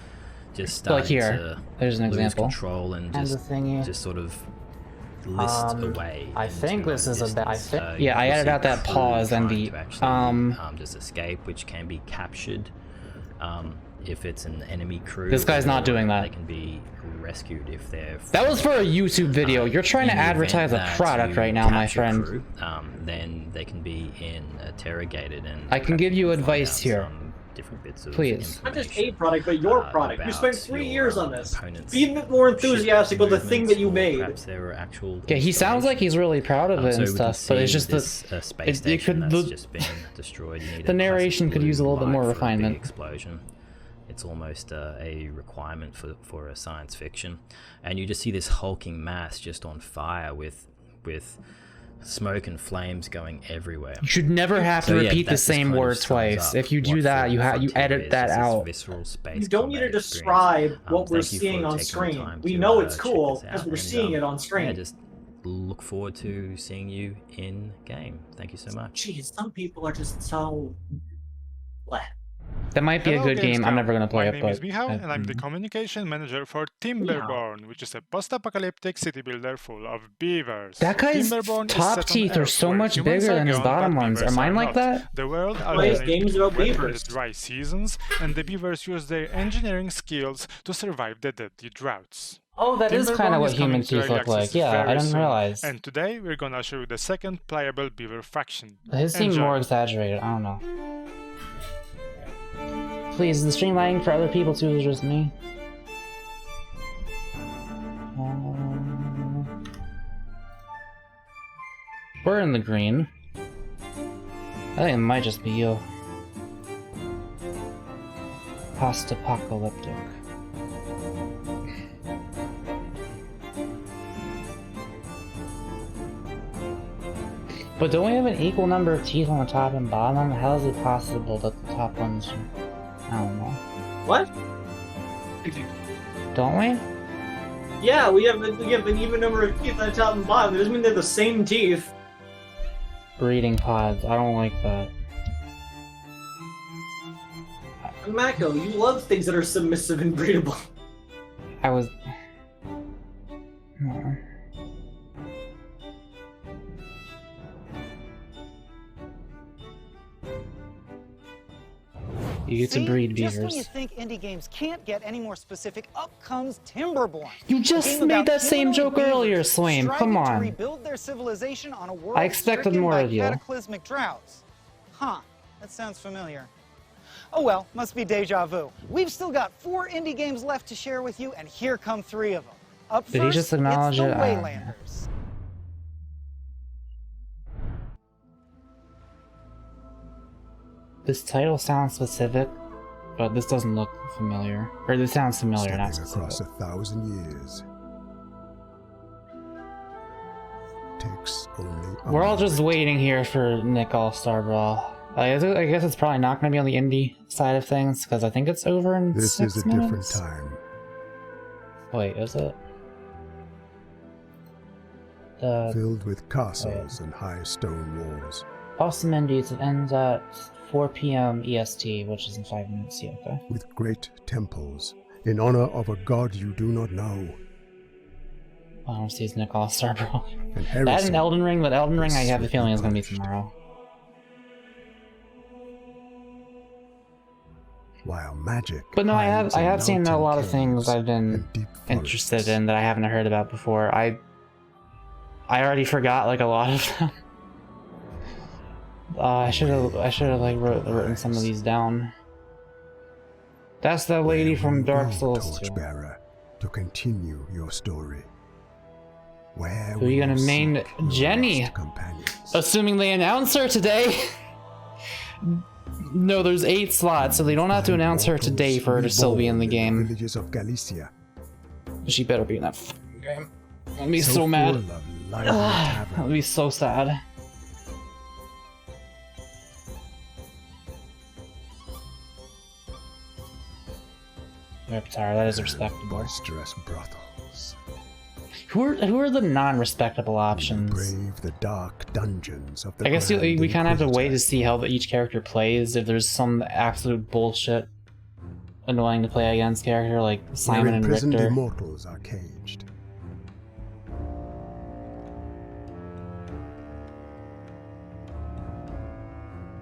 just starting like here. To there's an example. Control and just sort of list away. I think this is a bad. Yeah, I edited out that pause and the just escape, which can be captured. If it's an enemy crew, this guy's not doing that. They can be rescued if they're. That was for a YouTube video. You're trying to advertise a product right now, my friend. Crew, then they can be interrogated, and I can give you advice here. Different bits of please. Not just a product, but your product. You spent 3 years on this. Be a bit more enthusiastic about the thing that you made. Yeah, he sounds like he's really proud of it and stuff, but it's just space it could just been destroyed. The narration could use a little bit more refinement. Explosion. It's almost a requirement for a science fiction, and you just see this hulking mass just on fire with smoke and flames going everywhere. You should never have to repeat the same word twice. If you do that, you edit that out. You don't need to describe what we're seeing on screen. We know it's cool because we're seeing it on screen. Yeah, just look forward to seeing you in game. Thank you so much. Jeez, some people are just so bleh. That might be a good game. I'm never going to play it. My name is Michał, and I'm the communication manager for Timberborn, which is a post-apocalyptic city builder full of beavers. That guy's top teeth are so much bigger than his bottom ones. Are mine like that? The world games about beavers. Dry seasons, and the beavers use their engineering skills to survive the deadly droughts. Oh, that is kind of what human teeth look like. Yeah, I didn't realize. And today we're gonna show you the second playable beaver faction. His seemed more exaggerated. I don't know. Please, is the stream lagging for other people too, or just me? We're in the green. I think it might just be you. Post-apocalyptic. But don't we have an equal number of teeth on the top and bottom? How is it possible that the top ones... I don't know. What? Don't we? Yeah, we have an even number of teeth on the top and bottom. It doesn't mean they're the same teeth. Breeding pods. I don't like that. Mako, you love things that are submissive and breedable. I was... No. You get to breed beavers. Just when you think indie games can't get any more specific, up comes Timberborn. You just made that same joke earlier, Swain. Come on. To rebuild their civilization on a world I expected more of you. Cataclysmic droughts. Huh, that sounds familiar. Oh well, must be deja vu. We've still got 4 indie games left to share with you, and here come 3 of them. Up Did first, he just acknowledge it's the it? Waylanders. This title sounds specific, but this doesn't look familiar. Or this sounds familiar, not specific. Across 1,000 years. Takes only We're all just waiting here for Nick All-Star Brawl. I guess it's probably not going to be on the indie side of things, because I think it's over in This 6 is a minutes. different time. Wait, is it? Filled with castles and high stone walls. Awesome Indies, it ends at 4 p.m. EST, which is in 5 minutes. Yeah, okay. With great temples, in honor of a god you do not know. I don't see his Nick All-Star, bro. And That and Elden Ring, but Elden Ring I have a feeling is going to be tomorrow. While magic. But no, I have seen a lot of things I've been interested in that I haven't heard about before. I already forgot like a lot of them. I should have like written some of these down. That's the lady from Dark Souls 2. Torchbearer, to continue your story. Where Who are you gonna main? Jenny! Assuming they announce her today! No, there's 8 slots, so they don't have to announce her today for her to still be in the game. Villages of Galicia. She better be in that fucking game. I'll be so mad. I'll be so sad. Reptar, that is respectable. Boisterous brothels. Who are the non-respectable options? Brave the dark dungeons of the I guess Grand we kind of have to wait to Inquisitor. see how each character plays. If there's some absolute bullshit, annoying to play against character like Simon Where and imprisoned Richter. immortals are caged.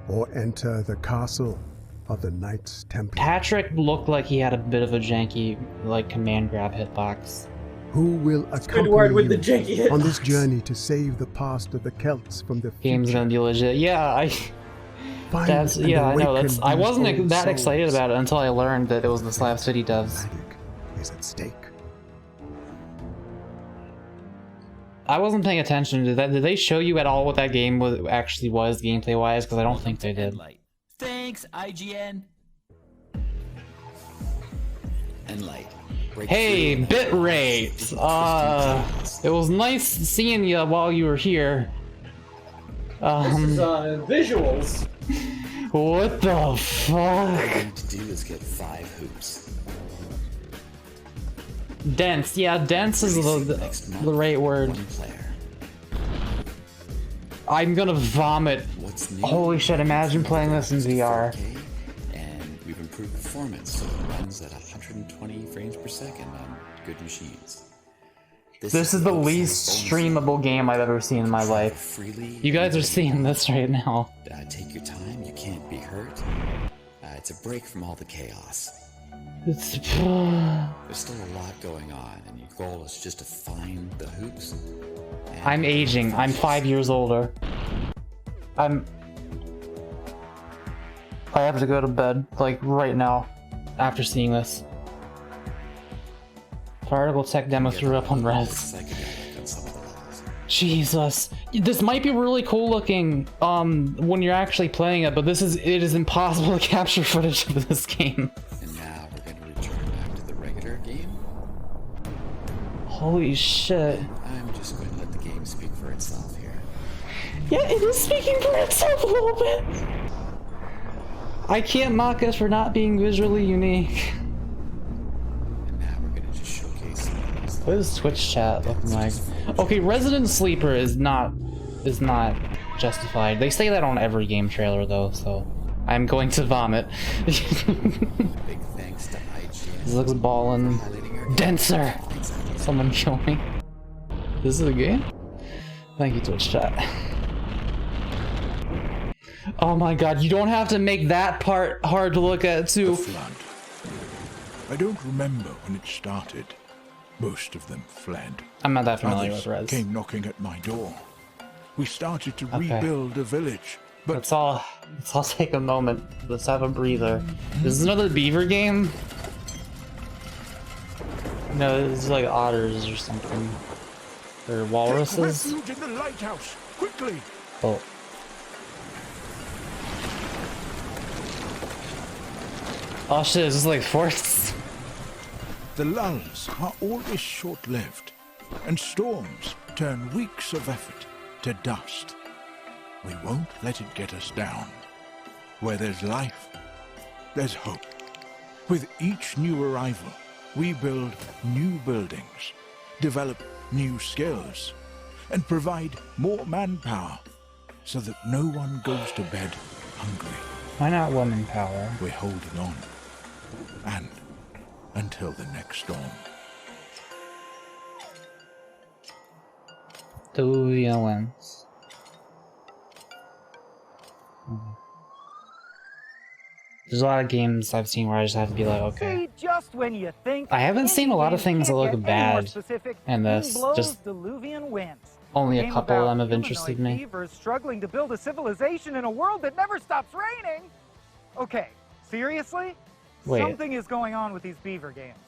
Or enter the castle of the Knights Templar. Patrick looked like he had a bit of a janky like command grab hitbox. Who will accompany Squidward with the you janky on this hitbox. journey to save the past of the Celts from the Game's future? gonna be legit. Yeah, Find that's and yeah, I know. awaken That's I these wasn't old that excited souls. about it until I learned that it was the Slab City devs. Is at stake. I wasn't paying attention to that. Did they show you at all what that game actually was gameplay wise? Because I don't think they did. Thanks, IGN. And light. Hey, bitrate! It was nice seeing you while you were here. This is visuals. What the All fuck? you need to do is get 5 hoops. Dense, yeah, dense is the right word. I'm gonna vomit. Holy shit, imagine playing this in VR. And we've improved performance so it runs at 120 frames per second on good machines. This is the least streamable game I've ever seen in my life. You guys are seeing this right now. Take your time, you can't be hurt. It's a break from all the chaos. It's There's still a lot going on, and your goal is just to find the hoops. I'm aging. I'm 5 years older. I have to go to bed, like, right now, after seeing this. Particle Tech Demo threw up on res. Jesus. This might be really cool looking when you're actually playing it, but it is impossible to capture footage of this game. And now we're going to return back to the regular game. Holy shit. I'm just going to let the game speak for itself here. Yeah, it is speaking for itself a little bit. I can't mock us for not being visually unique. And now we're going to just showcase What is Twitch chat looking like? Okay, Resident Sleeper is not justified. They say that on every game trailer though, so I'm going to vomit. big thanks to IGN. This looks ballin'. Denser! Someone kill me. This is a game? Thank you, Twitch chat. Oh my god, you don't have to make that part hard to look at too. I don't remember when it started. Most of them fled. I'm not that familiar Others with Res. came knocking at my door. We started to Okay. rebuild a village, but Let's all take a moment. Let's have a breather. This is another beaver game? No, this is like otters or something. Or take walruses? refuge in the lighthouse, quickly! Oh. Oh shit, is this like forts? The lulls are always short-lived, and storms turn weeks of effort to dust. We won't let it get us down. Where there's life, there's hope. With each new arrival, we build new buildings, develop new skills, and provide more manpower so that no one goes to bed hungry. Why not woman power? We're holding on. And until the next storm. Duvia wins. There's a lot of games I've seen where I just have to be like, okay. See, just when you think I haven't seen a lot of things that look bad in this. Just diluvian winds. only a couple of them have interested me. Beavers struggling to build a civilization in a world that never stops raining. Okay, seriously? Wait. Something is going on with these beaver games.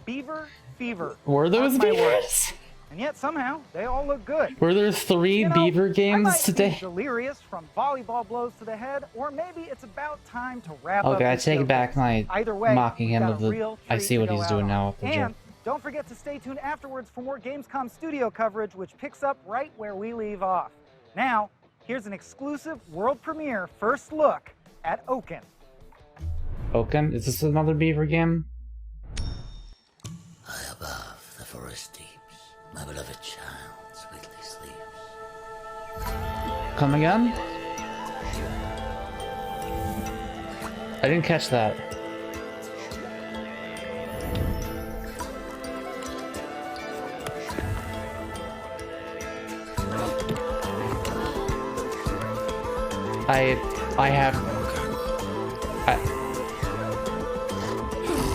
Beaver fever. Were those Mark my beavers? words. And yet somehow they all look good. Were there 3 beaver I games might today? be delirious from volleyball blows to the head, or maybe it's about time to wrap up. Okay, I this take showcase. back my Either way, mocking him got of a the. real I treat see to what go he's out doing on. now with the joke. And don't forget to stay tuned afterwards for more Gamescom studio coverage, which picks up right where we leave off. Now, here's an exclusive world premiere first look at Oaken. Oaken? Is this another beaver game? High above the forest deeps, my beloved child sweetly sleeps. Come again? I didn't catch that.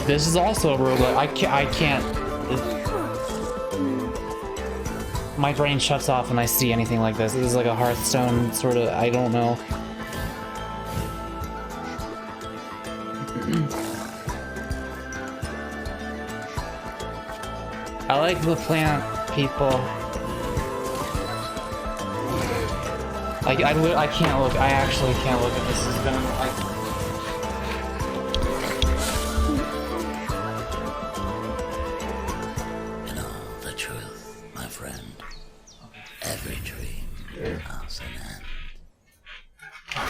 This is also a roguelike. I can't. My brain shuts off when I see anything like this. This is like a Hearthstone sort of. I don't know. I like the plant people. I can't look. I actually can't look at this. It's gonna. You know the truth, my friend. Every dream has an end.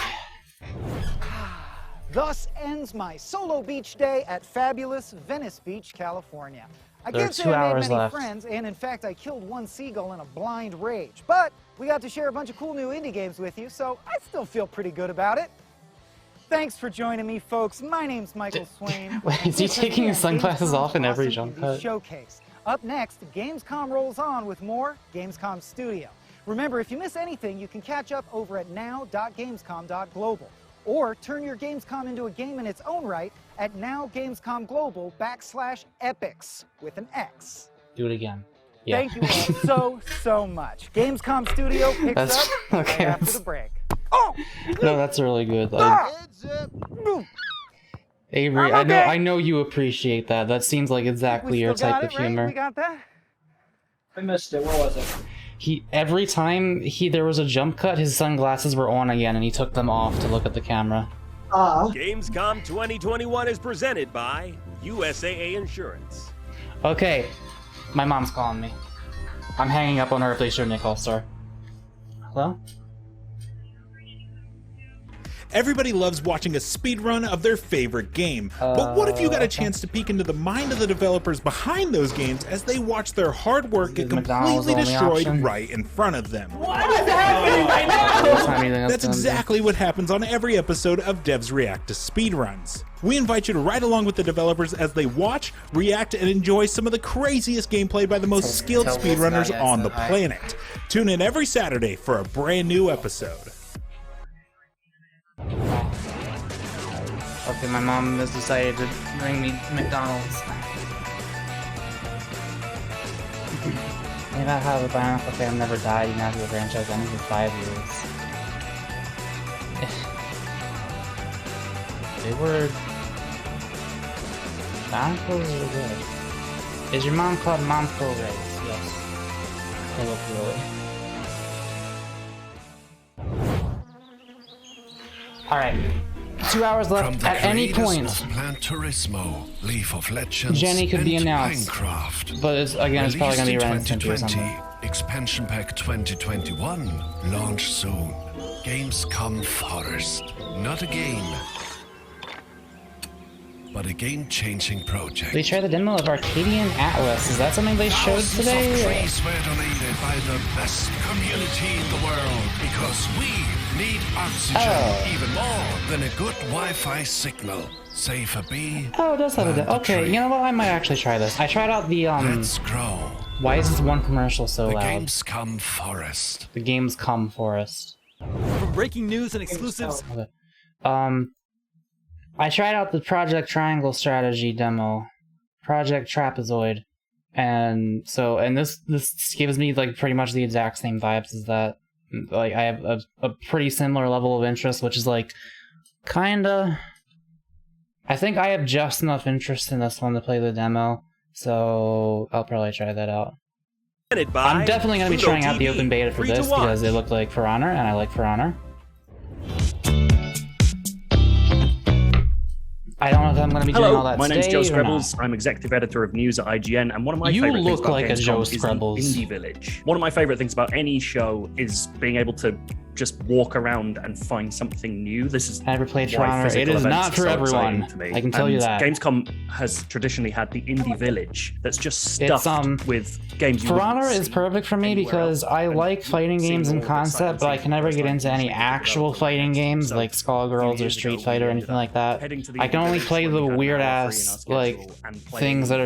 Thus ends my solo beach day at fabulous Venice Beach, California. I There are can't say 2 I made hours many left. friends, and in fact, I killed 1 seagull in a blind rage. But we got to share a bunch of cool new indie games with you, so I still feel pretty good about it. Thanks for joining me, folks. My name's Michael Swain. Wait, is he This has taking his been sunglasses Gamescom's off in every Awesome jump Indie cut? Showcase. Up next, Gamescom rolls on with more Gamescom Studio. Remember, if you miss anything, you can catch up over at now.gamescom.global. Or turn your Gamescom into a game in its own right at nowgamescomglobal.com/epics with an X. Do it again. Yeah. Thank you all so much. Gamescom Studio picks That's- up okay, right after that's- the break. Oh! No, that's really good. Ah! Avery, I'm okay. I know you appreciate that. That seems like exactly We your still type got of it, right? humor. We got that? I missed it. Where was it? Every time there was a jump cut, his sunglasses were on again, and he took them off to look at the camera. Gamescom 2021 is presented by USAA Insurance. Okay, my mom's calling me. I'm hanging up on her. Please sure Nick All-Star. Hello? Everybody loves watching a speedrun of their favorite game, but what if you got a chance to peek into the mind of the developers behind those games as they watch their hard work get McDonald's completely the only destroyed option? right in front of them? What is happening right now? That's exactly what happens on every episode of Devs React to Speedruns. We invite you to ride along with the developers as they watch, react, and enjoy some of the craziest gameplay by the most skilled speedrunners on the planet. Tune in every Saturday for a brand new episode. Okay, my mom has decided to bring me McDonald's. Maybe I have a Bionicle fan never died, even after the franchise ended for 5 years. They were... Bionicles were good. Is your mom called Momco Race? Yes. They look really. Alright. 2 hours left. At any point, Plan Turismo, Leaf of Legends, Jenny could be and announced. Minecraft. But it's probably going to be Released around in 2020 or something. 2020, Expansion Pack 2021, launch soon. Gamescom Forest. Not a game, but a game-changing project. They tried the demo of Arcadian Atlas. Is that something they showed today? Thousands of trees were donated by the best community in the world because we need oxygen even more than a good Wi-Fi signal. Say for B. Oh, it does have a okay, you know what? I might actually try this. I tried out the Let's grow. Why is this one commercial so loud? The Gamescom Forest. The Gamescom Forest. From breaking news and exclusives. Okay. I tried out the Project Triangle strategy demo, Project Trapezoid, and this gives me like pretty much the exact same vibes as that. Like I have a pretty similar level of interest, which is like kinda. I think I have just enough interest in this one to play the demo, so I'll probably try that out. I'm definitely going to be trying out the open beta for this because it looked like For Honor, and I like For Honor. I don't know if I'm going to be doing all that my name's today Joe or Screbbles. I'm executive editor of news at IGN, and one of my You favorite things look about like a Gamescom Joe is the Screbbles. Indie Village. One of my favorite things about any show is being able to just walk around and find something new. This is I never played For why Honor. It physical is events not are for so everyone. exciting to me. I can tell you And that. Gamescom has traditionally had the Indie Village that's just stuffed with games you For wouldn't Honor see is perfect for me because I like fighting games in concept, but I can never get into any actual fighting games like Skullgirls or Street Fighter or anything like that. I can only play the weird ass like things that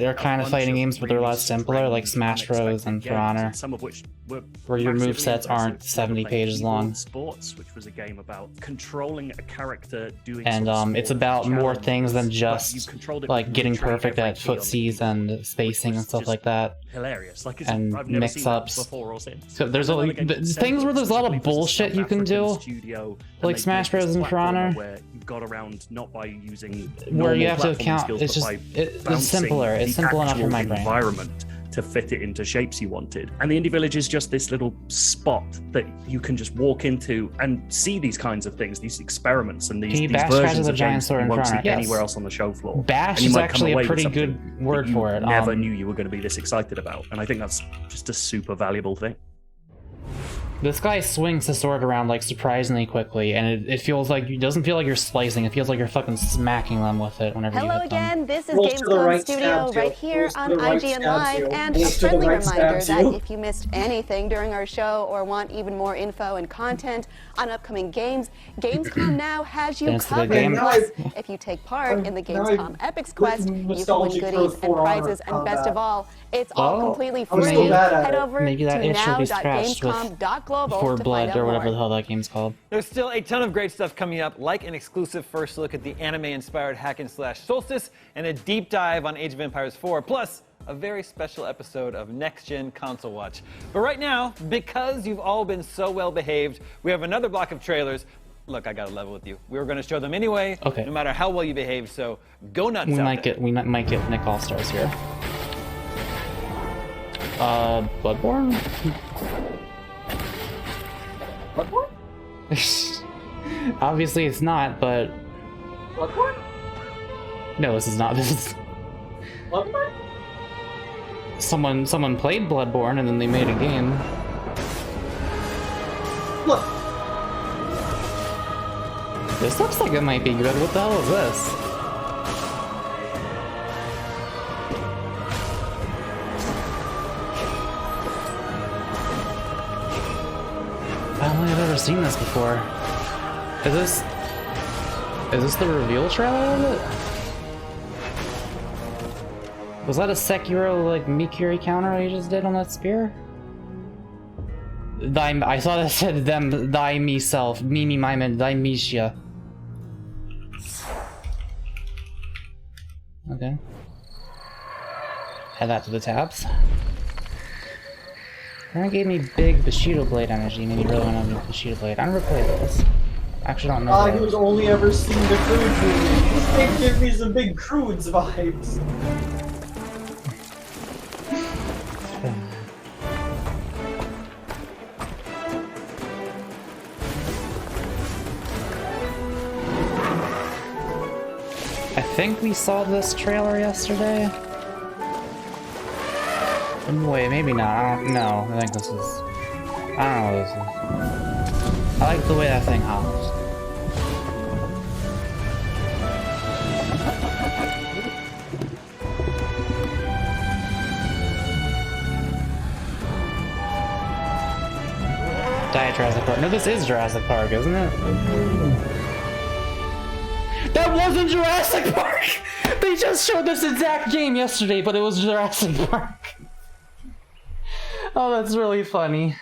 are kind of fighting games, but they're a lot simpler, like Smash Bros. And For Honor, some of which were where your massively movesets aren't impressive. 70 Like pages Keyboard long. Sports, which was a game about controlling a character doing And it's about more things than just like getting perfect at footsies and spacing and stuff like that. hilarious. Like And I've never seen that mix-ups. before or since. So there's Another only game called things where there's a lot Sentence, of bullshit you can do, studio, and like they Smash made this Bros. And For platformer Honor, where you got around not by using where you have to normal platforming account. skills, It's but just by it's bouncing simpler. It's the simple enough for actual my brain. environment to fit it into shapes you wanted. And the Indie Village is just this little spot that you can just walk into and see these kinds of things, these experiments and Can these you bash versions Casual the of Giant games that Sword you in won't see front? Yes. anywhere else on the show floor. Bash And you is might come actually a away with pretty something good word that you for it. never knew you were going to be this excited about. And I think that's just a super valuable thing. This guy swings the sword around like surprisingly quickly, and it feels like it doesn't feel like you're slicing. It feels like you're fucking smacking them with it whenever you Hello hit them. again, this is Rolls to the Gamescom right Studio stabs you. right here Rolls to on the right IGN stabs Live, you. and a Rolls to the friendly right reminder stabs that you. if you missed anything during our show or want even more info and content on upcoming games, Gamescom now has you Dance to the covered. game. Plus, if you take part in the now I've Gamescom Epics Quest, you can win nostalgic for goodies and For Honor prizes, and best of all, it's all Well, completely I'm free. still bad at Head it. over Maybe that to itch will be scratched with now.gamescom.global For to Blood find out or whatever more. the hell that game's called. There's still a ton of great stuff coming up, like an exclusive first look at the anime-inspired hack-and-slash Solstice, and a deep dive on Age of Empires 4, plus a very special episode of Next Gen Console Watch. But right now, because you've all been so well behaved, we have another block of trailers. Look, I gotta level with you. We were gonna show them anyway, Okay. no matter how well you behaved, so go nuts We out might there. get Nick All-Stars here. Bloodborne? Bloodborne? Obviously it's not, but Bloodborne? no, this is not. This is Bloodborne? someone played Bloodborne and then they made a game. Look. This looks like it might be good. What the hell is this? I don't think I've ever seen this before. Is this the reveal trailer of it? Was that a Sekiro like Mikiri counter you just did on that spear? I saw that said them thy me self, me my man, thy Misha. Okay. Add that to the tabs. That gave me big Bushido Blade energy, made me really want to do Bushido Blade. I never played this. Actually don't know. I was only ever seen the Crudes movie. This thing gives me some big Crudes vibes. I think we saw this trailer yesterday. Wait, maybe not. I don't know. I think this is. I don't know what this is. I like the way that thing hops. Die Jurassic Park. No, this is Jurassic Park, isn't it? That wasn't Jurassic Park! They just showed this exact game yesterday, but it was Jurassic Park. Oh, that's really funny.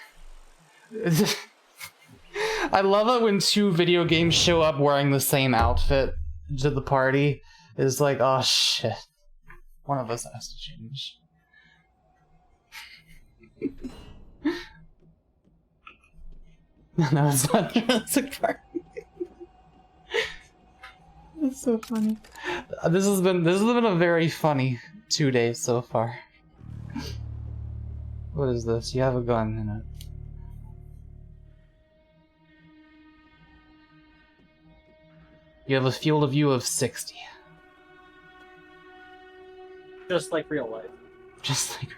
I love it when two video games show up wearing the same outfit to the party. It's like, oh shit. One of us has to change. No, it's not Jurassic Park. That's so funny. This has been a very funny 2 days so far. What is this? You have a gun in it. You have a field of view of 60. Just like real life. Just like.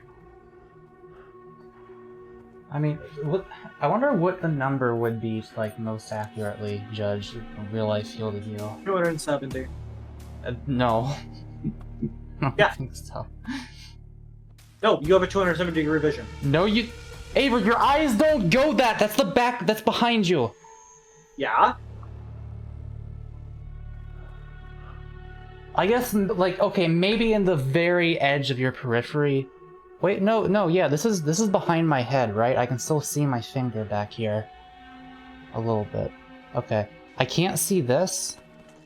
I mean, what? I wonder what the number would be to like most accurately judge a real life field of view. 270. No. I don't Yeah. think so. No, you have a 270 degree vision. No, you. Avery, your eyes don't go that. That's the back. That's behind you. Yeah. I guess, like, okay, maybe in the very edge of your periphery. Wait, no, yeah, this is behind my head, right? I can still see my finger back here. A little bit. Okay. I can't see this,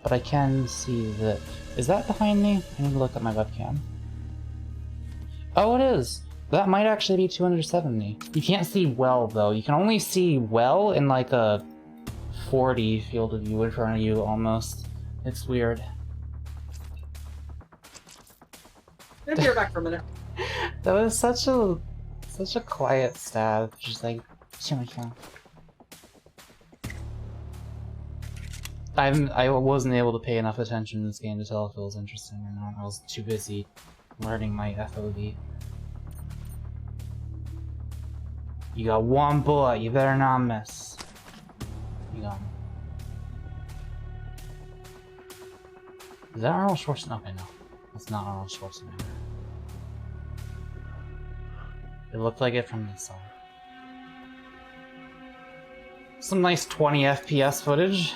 but I can see that. Is that behind me? I need to look at my webcam. Oh, it is! That might actually be 270. You can't see well, though. You can only see well in, like, a 40 field of view in front of you, almost. It's weird. Maybe you're back for a minute. That was such a quiet stab. Just like, I wasn't able to pay enough attention to this game to tell if it was interesting or not. I was too busy learning my FOV. You got one bullet. You better not miss. You got him. Is that Arnold Schwarzenegger? Okay, no. It's not Arnold Schwarzenegger. It looked like it from the side. Some nice 20 FPS footage.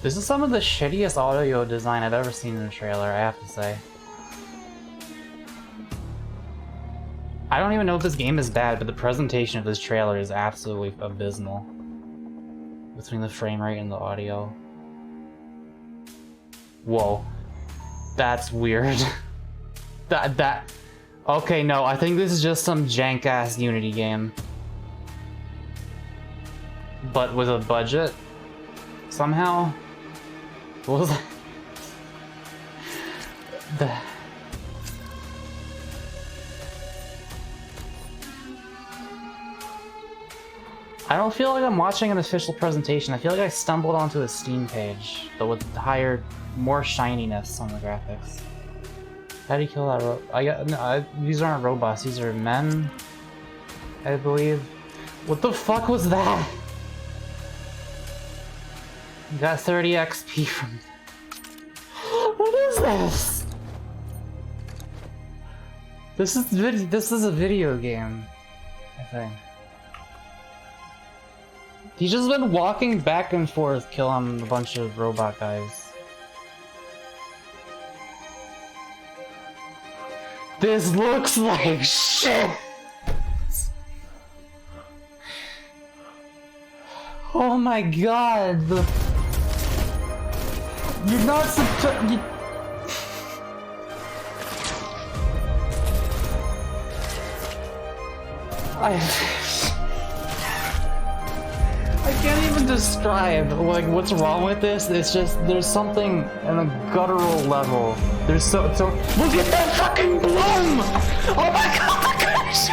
This is some of the shittiest audio design I've ever seen in a trailer, I have to say. I don't even know if this game is bad, but the presentation of this trailer is absolutely abysmal. Between the frame rate and the audio. Whoa. That's weird. that... Okay, no, I think this is just some jank-ass Unity game. But with a budget? Somehow? What was that? I don't feel like I'm watching an official presentation. I feel like I stumbled onto a Steam page, but with higher, more shininess on the graphics. How do you kill that these aren't robots, these are men, I believe. What the fuck was that? You got 30 XP from that. What is this? This is a video game, I think. He's just been walking back and forth, killing a bunch of robot guys. This looks like shit! Oh my god! You're not supposed. I can't even describe like what's wrong with this. It's just there's something on a guttural level. There's so look at that fucking bloom! Oh my gosh!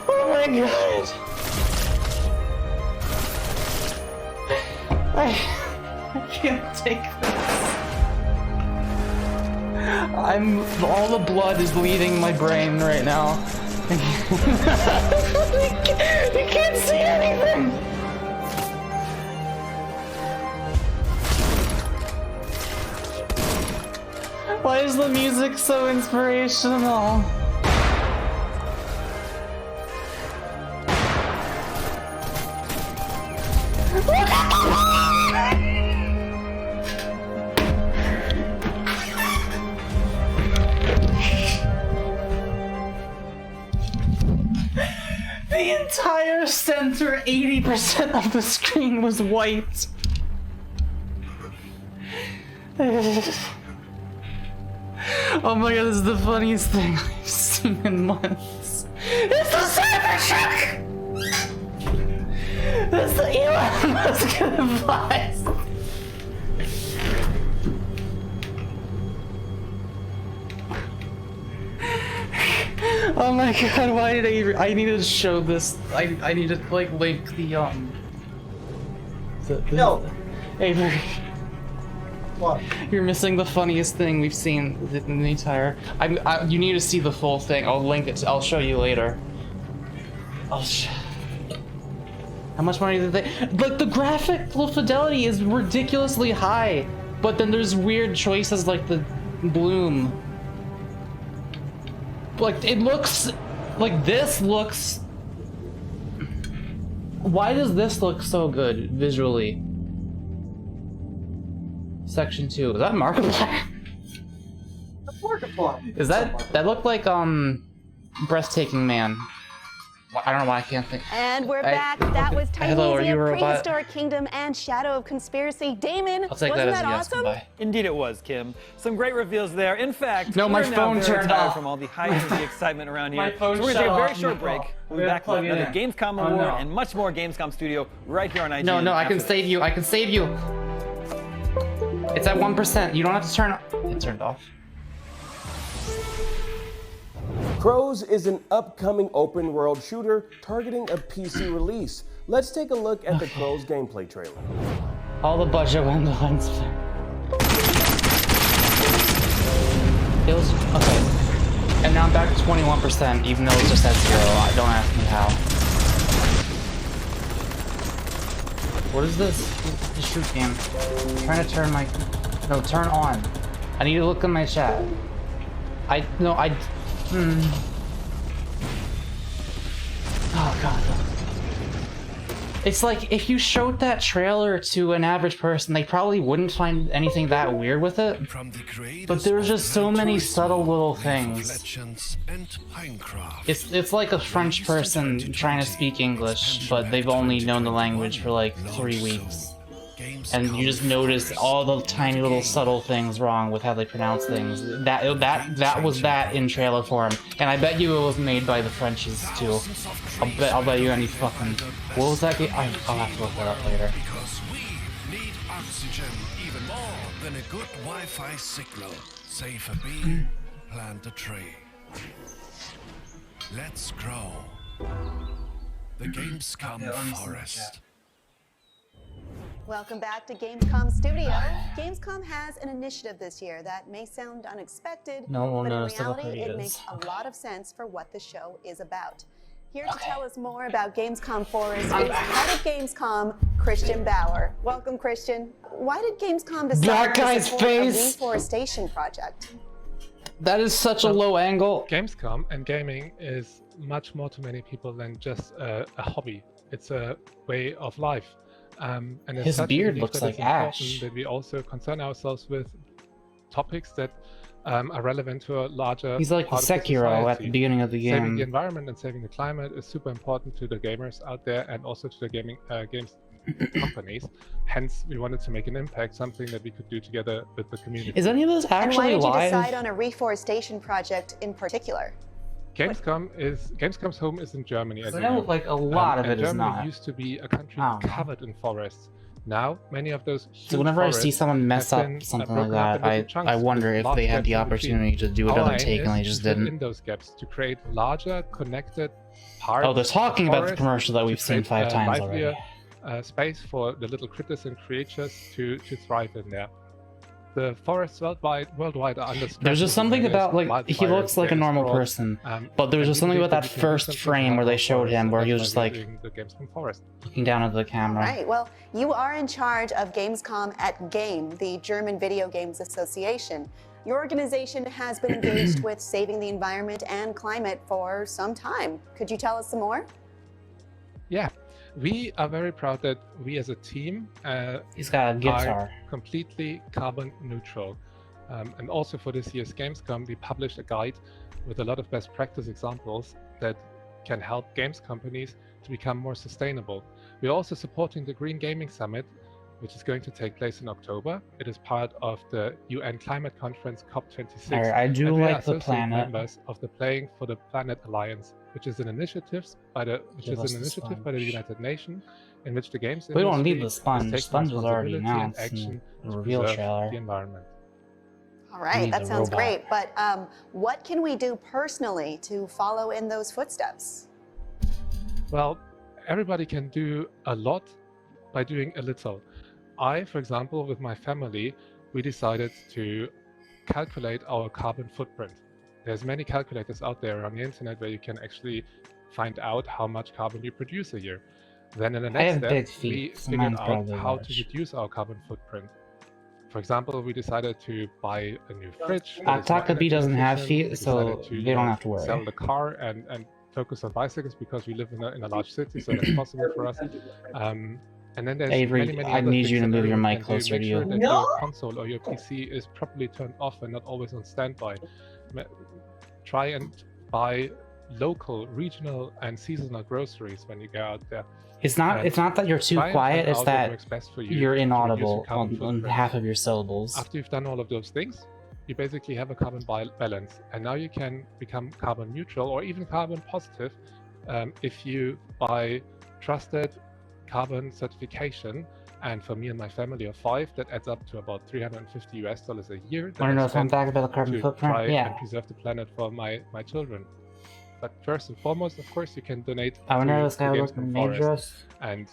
Oh my god! I can't take this. All the blood is leaving my brain right now. You can't see anything! Why is the music so inspirational? The entire center, 80% of the screen was white. Oh my god, this is the funniest thing I've seen in months. It's the Cybertruck! That's the Elon Musk advice. Oh my god, why did I needed to show this. I need to like link the No. Avery. What? You're missing the funniest thing we've seen in the entire. You need to see the full thing. I'll link it. I'll show you later. How much money did they? Like the graphical fidelity is ridiculously high, but then there's weird choices like the bloom. Like it looks like this looks. Why does this look so good visually? Section 2. Is that Markiplier? Markiplier. Is that looked like Breathtaking Man? I don't know why I can't think. And we're back. That was Hello, are you a Titanium, robot? Prehistoric Kingdom, and Shadow of Conspiracy. Damon, I'll take wasn't that as a yes. awesome? Goodbye. Indeed it was, Kim. Some great reveals there. In fact, No, my we're now phone very turned tired off. from all the high energy excitement around here. My phone So we're shut going to take a very off. short No. break. We'll be back with Plug it another in. Gamescom Oh, award no. and much more Gamescom Studio right here on IGN. No, I after can this. save you. I can save you. It's at 1%. You don't have to turn it turned off. Crows is an upcoming open world shooter targeting a PC release. Let's take a look at the Crows gameplay trailer. All the budget went on. It was okay. And now I'm back to 21%, even though it's just at 0. Don't ask me how. What is this? The shoot cam. I'm trying to turn my. No, turn on. I need to look in my chat. Oh god. It's like if you showed that trailer to an average person, they probably wouldn't find anything that weird with it. But there's just so many subtle little things. It's like a French person trying to speak English, but they've only known the language for like 3 weeks. And you just notice all the tiny little subtle things wrong with how they pronounce things. That was that in trailer form, and I bet you it was made by the Frenchies too. I'll bet you any fucking. What was that game? I'll have to look that up later. Because we need oxygen even more than a good Wi-Fi signal. Save a bee, plant a tree. Let's grow. The Gamescom forest. Welcome back to Gamescom Studio. Gamescom has an initiative this year that may sound unexpected, No one but in knows how reality it it is. makes a lot of sense for what the show is about. Here to tell us more about Gamescom Forest is head of Gamescom, Christian Bauer. Welcome, Christian. Why did Gamescom decide That to guy's support a face! reforestation project? That is such a low angle. Gamescom and gaming is much more to many people than just a hobby. It's a way of life. And as His such, beard we looks believe like that it's ash. important that we also concern ourselves with topics that are relevant to a larger. He's like the part of Sekiro at society. the beginning of the Saving game. the environment and saving the climate is super important to the gamers out there, and also to the games companies. Hence, we wanted to make an impact, something that we could do together with the community. Is any of this And why actually did you live? decide on a reforestation project in particular? Gamescom's home is in Germany. As I you know, know, like, a lot of and it is Germany not. used to be a country covered in forests. Now, many of those huge So whenever I see forests someone mess have up been, something broken like up that, in little chunks I wonder with if large they had gaps the in between. opportunity to do Our another aim take and is they just to fill didn't. in those gaps to create larger, connected parts. Oh, they're talking about the forests, commercial that we've to seen create 5 times livelier, space for the little critters and creatures to thrive in there. The forests worldwide are under stress. There's just something about, like, he looks like a normal person, but there was just something about that first frame where they showed him where he was just like the Gamescom forest. looking down at the camera. Right. Well, you are in charge of Gamescom at Game, the German Video Games Association. Your organization has been engaged with saving the environment and climate for some time. Could you tell us some more? Yeah. We are very proud that we as a team He's got a guitar. are completely carbon neutral. And also for this year's Gamescom, we published a guide with a lot of best practice examples that can help games companies to become more sustainable. We're also supporting the Green Gaming Summit, which is going to take place in October. It is part of the UN Climate Conference COP26. I do and we are like the associate planet. members of the Playing for the Planet Alliance, which is an initiative by the United Nations, in which the games We don't need industry the sponge. is taking Sponge was already responsibility and announced in action the to reveal preserve trailer. the environment. All right, need that the sounds robot. great. But what can we do personally to follow in those footsteps? Well, everybody can do a lot by doing a little. I, for example, with my family, we decided to calculate our carbon footprint. There's many calculators out there on the internet where you can actually find out how much carbon you produce a year. Then in the I next have step, big we feet, so figured mine's out probably how large. to reduce our carbon footprint. For example, we decided to buy a new fridge. Taka Bee doesn't have feet, We so decided to, they don't have to worry. Sell the car and focus on bicycles because we live in a large city, so that's possible for us. And then there's Avery, many I other need things you to that move your everyone mic can do. closer to Make you. sure that No! your console or your PC is properly turned off and not always on standby. Try and buy local, regional, and seasonal groceries when you go out there. It's not that you're too Try and quiet, find it's out what that works best for you you're to reduce your inaudible carbon on footprint. half of your syllables. After you've done all of those things, you basically have a carbon balance, and now you can become carbon neutral or even carbon positive if you buy trusted carbon certification. And for me and my family of 5, that adds up to about $350 a year. that Wanna know I a fun spend fact about the carbon to footprint? try Yeah. and preserve the planet for my children. But first and foremost, of course, you can donate I wonder to how this guy the looks Gamescom in Forest Majors. and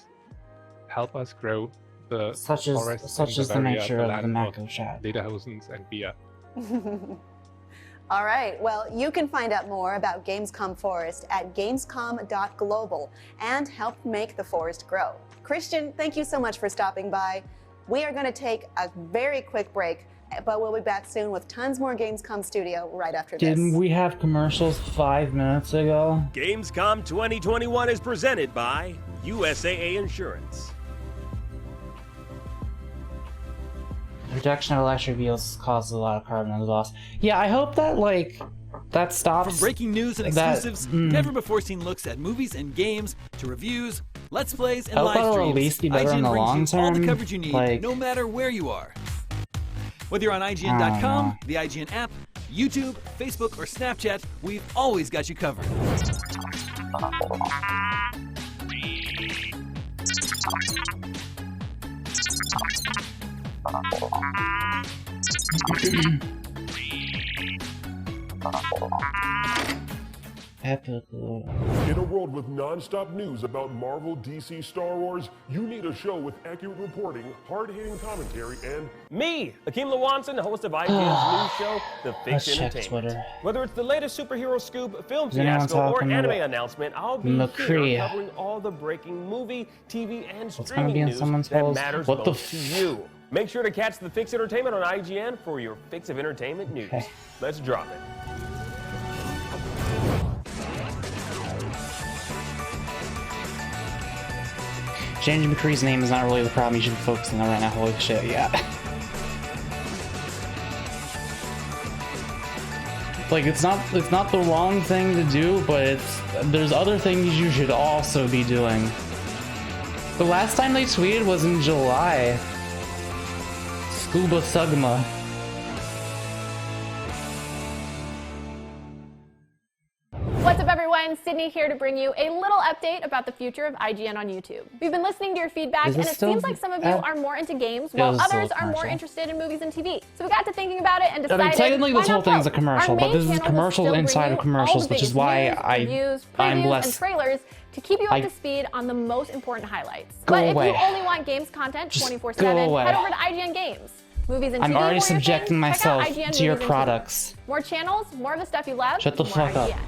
help us grow the Such is forests in the Bavaria, nature the of the land macro chat. lederhosens and beer. All right, well, you can find out more about Gamescom Forest at gamescom.global and help make the forest grow. Christian, thank you so much for stopping by. We are going to take a very quick break, but we'll be back soon with tons more Gamescom Studio right after this. Didn't we have commercials 5 minutes ago? Gamescom 2021 is presented by USAA Insurance. The reduction of electric vehicles causes a lot of carbon exhaust. Yeah, I hope that, like, that stops. From breaking news and exclusives, never before seen looks at movies and games, to reviews, let's plays, and I hope live that'll streams, at least be better in IGN the brings long you all the term, coverage you need, like- no matter where you are. Whether you're on I don't IGN.com, know. the IGN app, YouTube, Facebook, or Snapchat, we've always got you covered. Epic. In a world with non-stop news about Marvel, DC, Star Wars, you need a show with accurate reporting, hard-hitting commentary, and me, Akeem Lawanson, host of IGN's new show, The Let's Fix check Entertainment. Twitter. Whether it's the latest superhero scoop, film Is anyone fiasco, or talking anime about announcement, I'll be McCree? here covering all the breaking movie, TV, and What's gonna streaming be in news someone's that polls? matters What the most to you. Make sure to catch The Fix Entertainment on IGN for your fix of entertainment news. Okay. Let's drop it. Changing McCree's name is not really the problem you should be focusing on right now. Holy shit, yeah. Like, it's not the wrong thing to do, but there's other things you should also be doing. The last time they tweeted was in July. Scuba Sugma. What's up, everyone? everyone, Sydney here to bring you a little update about the future of IGN on YouTube. We've been listening to your feedback, and it seems like some of you are more into games, while others are more interested in movies and TV. So we got to thinking about it and decided, technically this whole thing's a commercial, but this is commercials inside of commercials, which is why I'm blessed. And trailers to keep you up to speed on the most important highlights. Go but away. if you only want games content 24/7, go away. head over to IGN Games. Movies and I'm TV already for your subjecting thing, check out myself IGN to your Movies and TV. products. More channels, more of the stuff you love. Shut the more fuck up. IGN.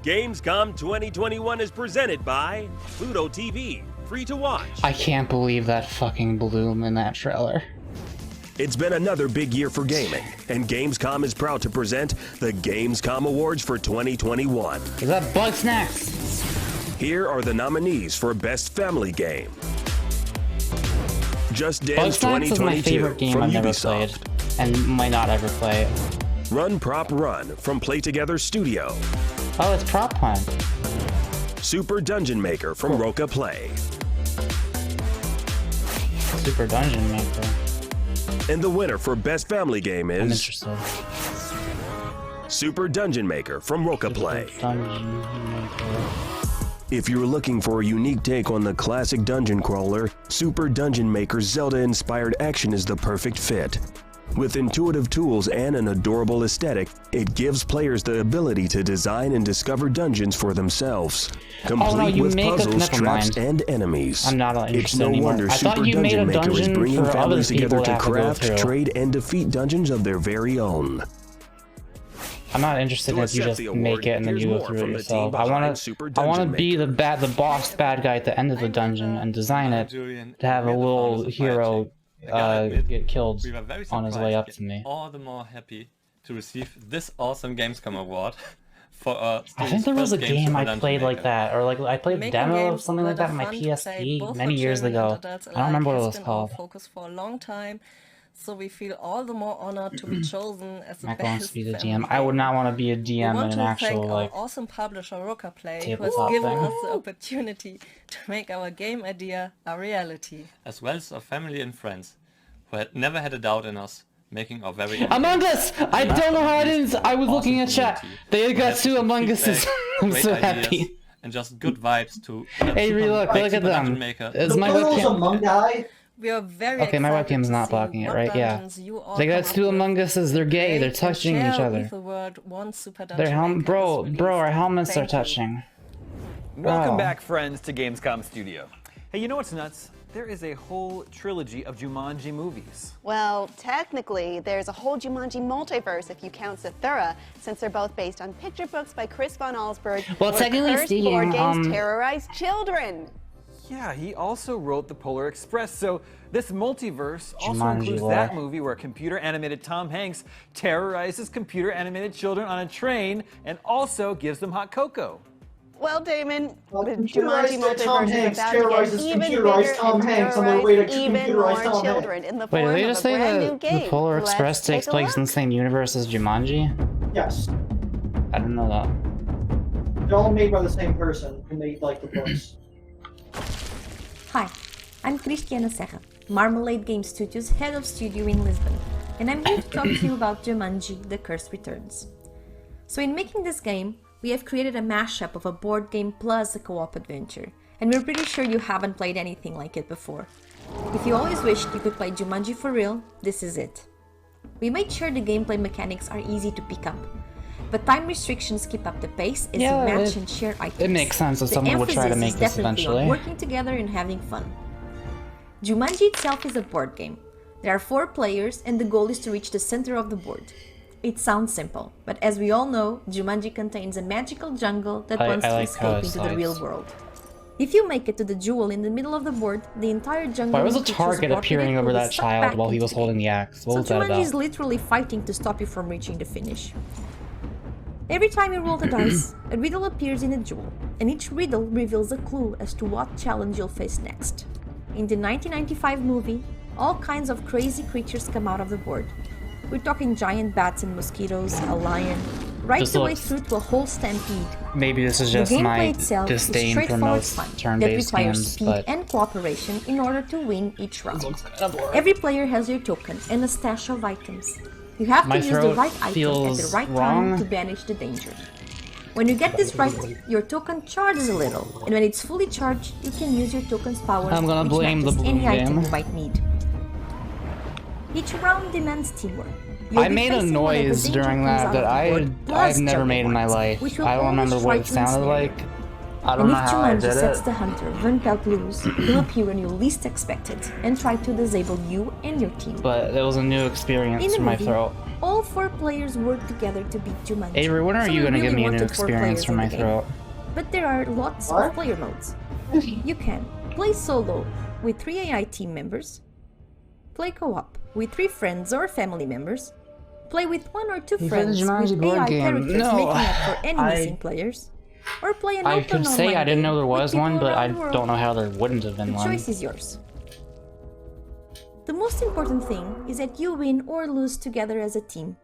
Gamescom 2021 is presented by Pluto TV, free to watch. I can't believe that fucking bloom in that trailer. It's been another big year for gaming, and Gamescom is proud to present the Gamescom Awards for 2021. Is that Bug Snacks? Here are the nominees for Best Family Game. Just Bug Dance Snacks is my 2022 favorite game from I've never Ubisoft. played, and might not ever play it. Run Prop Run from Play Together Studio. Oh, it's Prop Hunt. Super Dungeon Maker from Roca Play. Super Dungeon Maker. And the winner for Best Family Game is... I'm interested. Super Dungeon Maker from Roca Play. Dungeon Maker. If you're looking for a unique take on the classic dungeon crawler, Super Dungeon Maker's Zelda-inspired action is the perfect fit. With intuitive tools and an adorable aesthetic, it gives players the ability to design and discover dungeons for themselves, complete with puzzles, traps, and enemies. I'm not interested It's no anymore. wonder I thought Super you made Dungeon a Maker is dungeon bringing for other families together people to to have to go craft, through. trade, and defeat dungeons of their very own. I'm not interested in if you just make it and then you go through it yourself. I want to be the boss bad guy at the end of the dungeon and design it to have a little hero get killed on his way up to me. All the more happy to receive this awesome Gamescom award for I think there was a game I played like that, or like I played a Making demo of games something like that on my fun to play PSP both many for years children ago. and adults I don't remember what it alike was has been our called. focus for a long time, so we feel all the more honored to be chosen as the Mac wants best to be the family DM. I would not want to be a We DM want in to an thank actual our like awesome publisher Roca Play, who has tabletop given thing. us the opportunity to make our game idea a reality. as well as our family and friends who had never had a doubt in us making our very own Among games. Us! I don't know how I didn't. I was looking at chat. They got two Among Us's. I'm Great so ideas, happy. and just good vibes to Hey, look at Super Dungeon them. Maker. Is my webcam? We are very Okay, my excited webcam's to not see blocking it, what right? Yeah. dungeons you all They got come two up with, Among Us's. They're gay. They're create, and touching each share other. with the world one Super They're Dungeon Maker bro, is bro. Our released. helmets are Thank you. touching. Welcome Bro. back, friends, to Gamescom Studio. Hey, you know what's nuts? There is a whole trilogy of Jumanji movies. Well, technically, there's a whole Jumanji multiverse if you count Zathura, since they're both based on picture books by Chris von Allsburg. Well, where technically cursed speaking, board games terrorize children. Yeah, he also wrote The Polar Express, so this multiverse also Jumanji includes lore. that movie where computer-animated Tom Hanks terrorizes computer-animated children on a train and also gives them hot cocoa. Well, Damon, the computerized Jumanji Tom multiverse is Hanks about to get terrorizes even computerized bigger Tom and Hanks on their way to terrorize even computerized more Tom Hanks. children in the Wait, form did they of just a say brand new that game. the Polar Let's Express take takes a place in the look. same universe as Jumanji? Yes. I didn't know that. They're all made by the same person who made like the books. Hi, I'm Cristiana Serra, Marmalade Game Studios head of studio in Lisbon, and I'm here to talk to you about Jumanji: The Curse Returns. So in making this game, we have created a mashup of a board game plus a co-op adventure, and we're pretty sure you haven't played anything like it before. If you always wished you could play Jumanji for real, this is it. We made sure the gameplay mechanics are easy to pick up, but time restrictions keep up the pace as Yeah, you match and share items. It makes sense that The someone would try to emphasis make is this definitely on eventually. working together and having fun. Jumanji itself is a board game. There are 4 players and the goal is to reach the center of the board. It sounds simple, but as we all know, Jumanji contains a magical jungle that wants to like how escape it into the slides. real world. If you make it to the jewel in the middle of the board, the entire jungle Why was a creatures target populated appearing over will be that sucked child back while he into was the holding the axe? What so was that Jumanji is about? literally fighting to stop you from reaching the finish. Every time you roll the dice, a riddle appears in a jewel, and each riddle reveals a clue as to what challenge you'll face next. In the 1995 movie, all kinds of crazy creatures come out of the board. We're talking giant bats and mosquitoes, a lion, right This the way looks- through to a whole stampede. Maybe this is The just my gameplay itself is disdain for straightforward most fun that turn-based requires games, speed but and cooperation in order to win each round. looks kind of boring. Every player has your token and a stash of items. You have to My use the throat right item at the feels right wrong. time to banish the danger. When you get this right, your token charges a little, and when it's fully charged, you can use your token's powers, I'm gonna which blame the matches blue any item game. you might need. Each round demands teamwork. You'll I be made a facing one of the noise danger during pools that out that of the board, plus I've never made in my juggle life. points, which will I don't remember always what try it to sounded ensnare you. like. I don't And know if how I Jumanji did sets it. the hunter, Vernpelt loose, he'll appear when you least expect it and try to disable you and your team. But it was a new In experience the for my movie, throat. all 4 players work together to beat Jumanji. Avery, when are so you we gonna really give me a new wanted 4 experience players for in my the game. throat? But there are lots What? of player modes. You can play solo with 3 AI team members, play co-op with 3 friends or family members, play with 1 or 2 You friends said Jumanji with board AI game. characters No, making up for any I- missing players, or play an I open could say online I didn't game know there with was people one, but I around the world. don't know how there wouldn't have been The one. choice is yours. The most important thing is that you win or lose together as a team.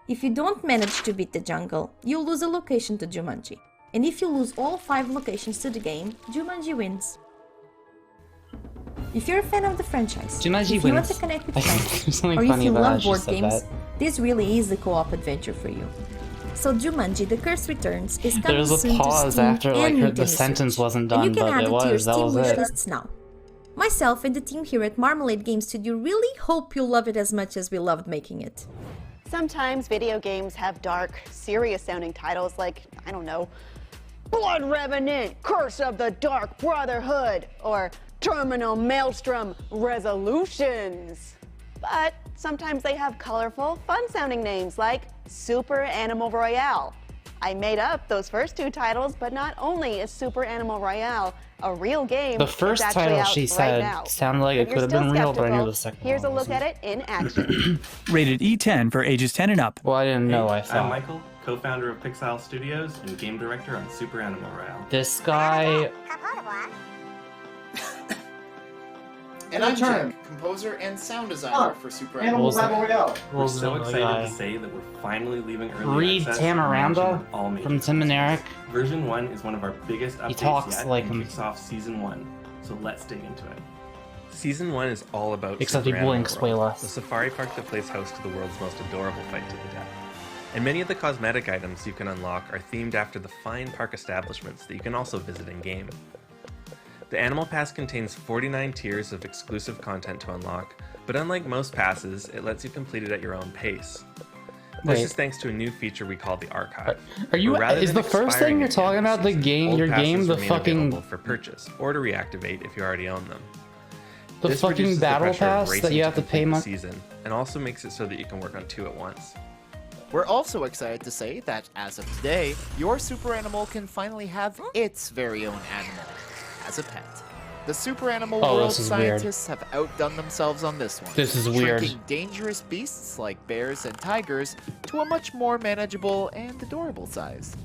If you don't manage to beat the jungle, you'll lose a location to Jumanji. And if you lose all 5 locations to the game, Jumanji wins. If you're a fan of the franchise, Jumanji if you want wins. to connect with I think friends, there's something or if funny you about how love she board said games, that. this really is the co-op adventure for you. So Jumanji: The Curse Returns is coming There was a soon to pause Steam after like and the Nintendo sentence Switch. wasn't And you done, can but add it it to your was. That Steam was wish it. lists now. Myself and the team here at Marmalade Game Studio really hope you'll love it as much as we loved making it. Sometimes video games have dark, serious-sounding titles like, I don't know, Blood Revenant, Curse of the Dark Brotherhood, or Terminal Maelstrom Resolutions. But sometimes they have colorful, fun-sounding names like Super Animal Royale. I made up those first 2 titles, but not only is Super Animal Royale a real game, The first it's actually title out she right said now. sounded like If it you're could have still been real, but I knew skeptical, the second here's a one look at it in action. Rated E10 for ages 10 and up. Well, I didn't know. I I'm thought Michael, co-founder of Pixile Studios and game director on Super Animal Royale. this guy. And I'm Jim, composer and sound designer for Super Animal Battle Royale. We're so Well, excited guy. to say that we're finally leaving early Reed access Tamaranda and all major from Tim and Eric. Version 1 is one of our biggest updates talks yet like and him. kicks off Season 1, so let's dig into it. Season 1 is all about Except Super he blinks Animal way World, less. the safari park that plays host to the world's most adorable fight to the death. And many of the cosmetic items you can unlock are themed after the fine park establishments that you can also visit in-game. The Animal Pass contains 49 tiers of exclusive content to unlock, but unlike most passes, it lets you complete it at your own pace. This Wait. is thanks to a new feature we call the Archive. Are you? where rather Is than the first expiring thing you're at talking end of about the season, game? old Your passes game, the remain fucking, available for purchase or to reactivate if you already own them. the This fucking reduces the battle pressure of pass that racing you have to complete pay the money. season, and also makes it so that you can work on 2 at once. We're also excited to say that as of today, your super animal can finally have its very own animal as a pet. The Super Animal Oh, World this is weird. scientists have outdone themselves on this one. This is weird. Shrinking dangerous beasts like bears and tigers to a much more manageable and adorable size.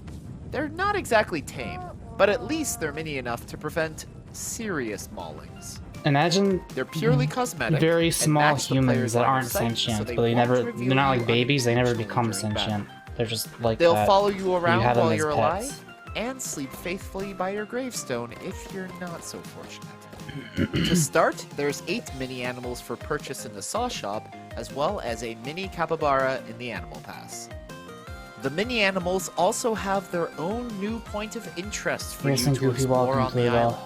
They're not exactly tame, but at least they're mini enough to prevent serious maulings. Imagine They're purely cosmetic very and small match the humans player's that line of aren't sight, so sentient, they but they won't never, reveal they're not you like babies, they never unintentionally become during battle. sentient. They're just like They'll that. follow you around have them while as you're pets. alive and sleep faithfully by your gravestone if you're not so fortunate. To start, there's 8 mini animals for purchase in the Saw Shop, as well as a mini capybara in the Animal Pass. The mini animals also have their own new point of interest for Yes, you and to Goofy explore welcome on the Pluto. island.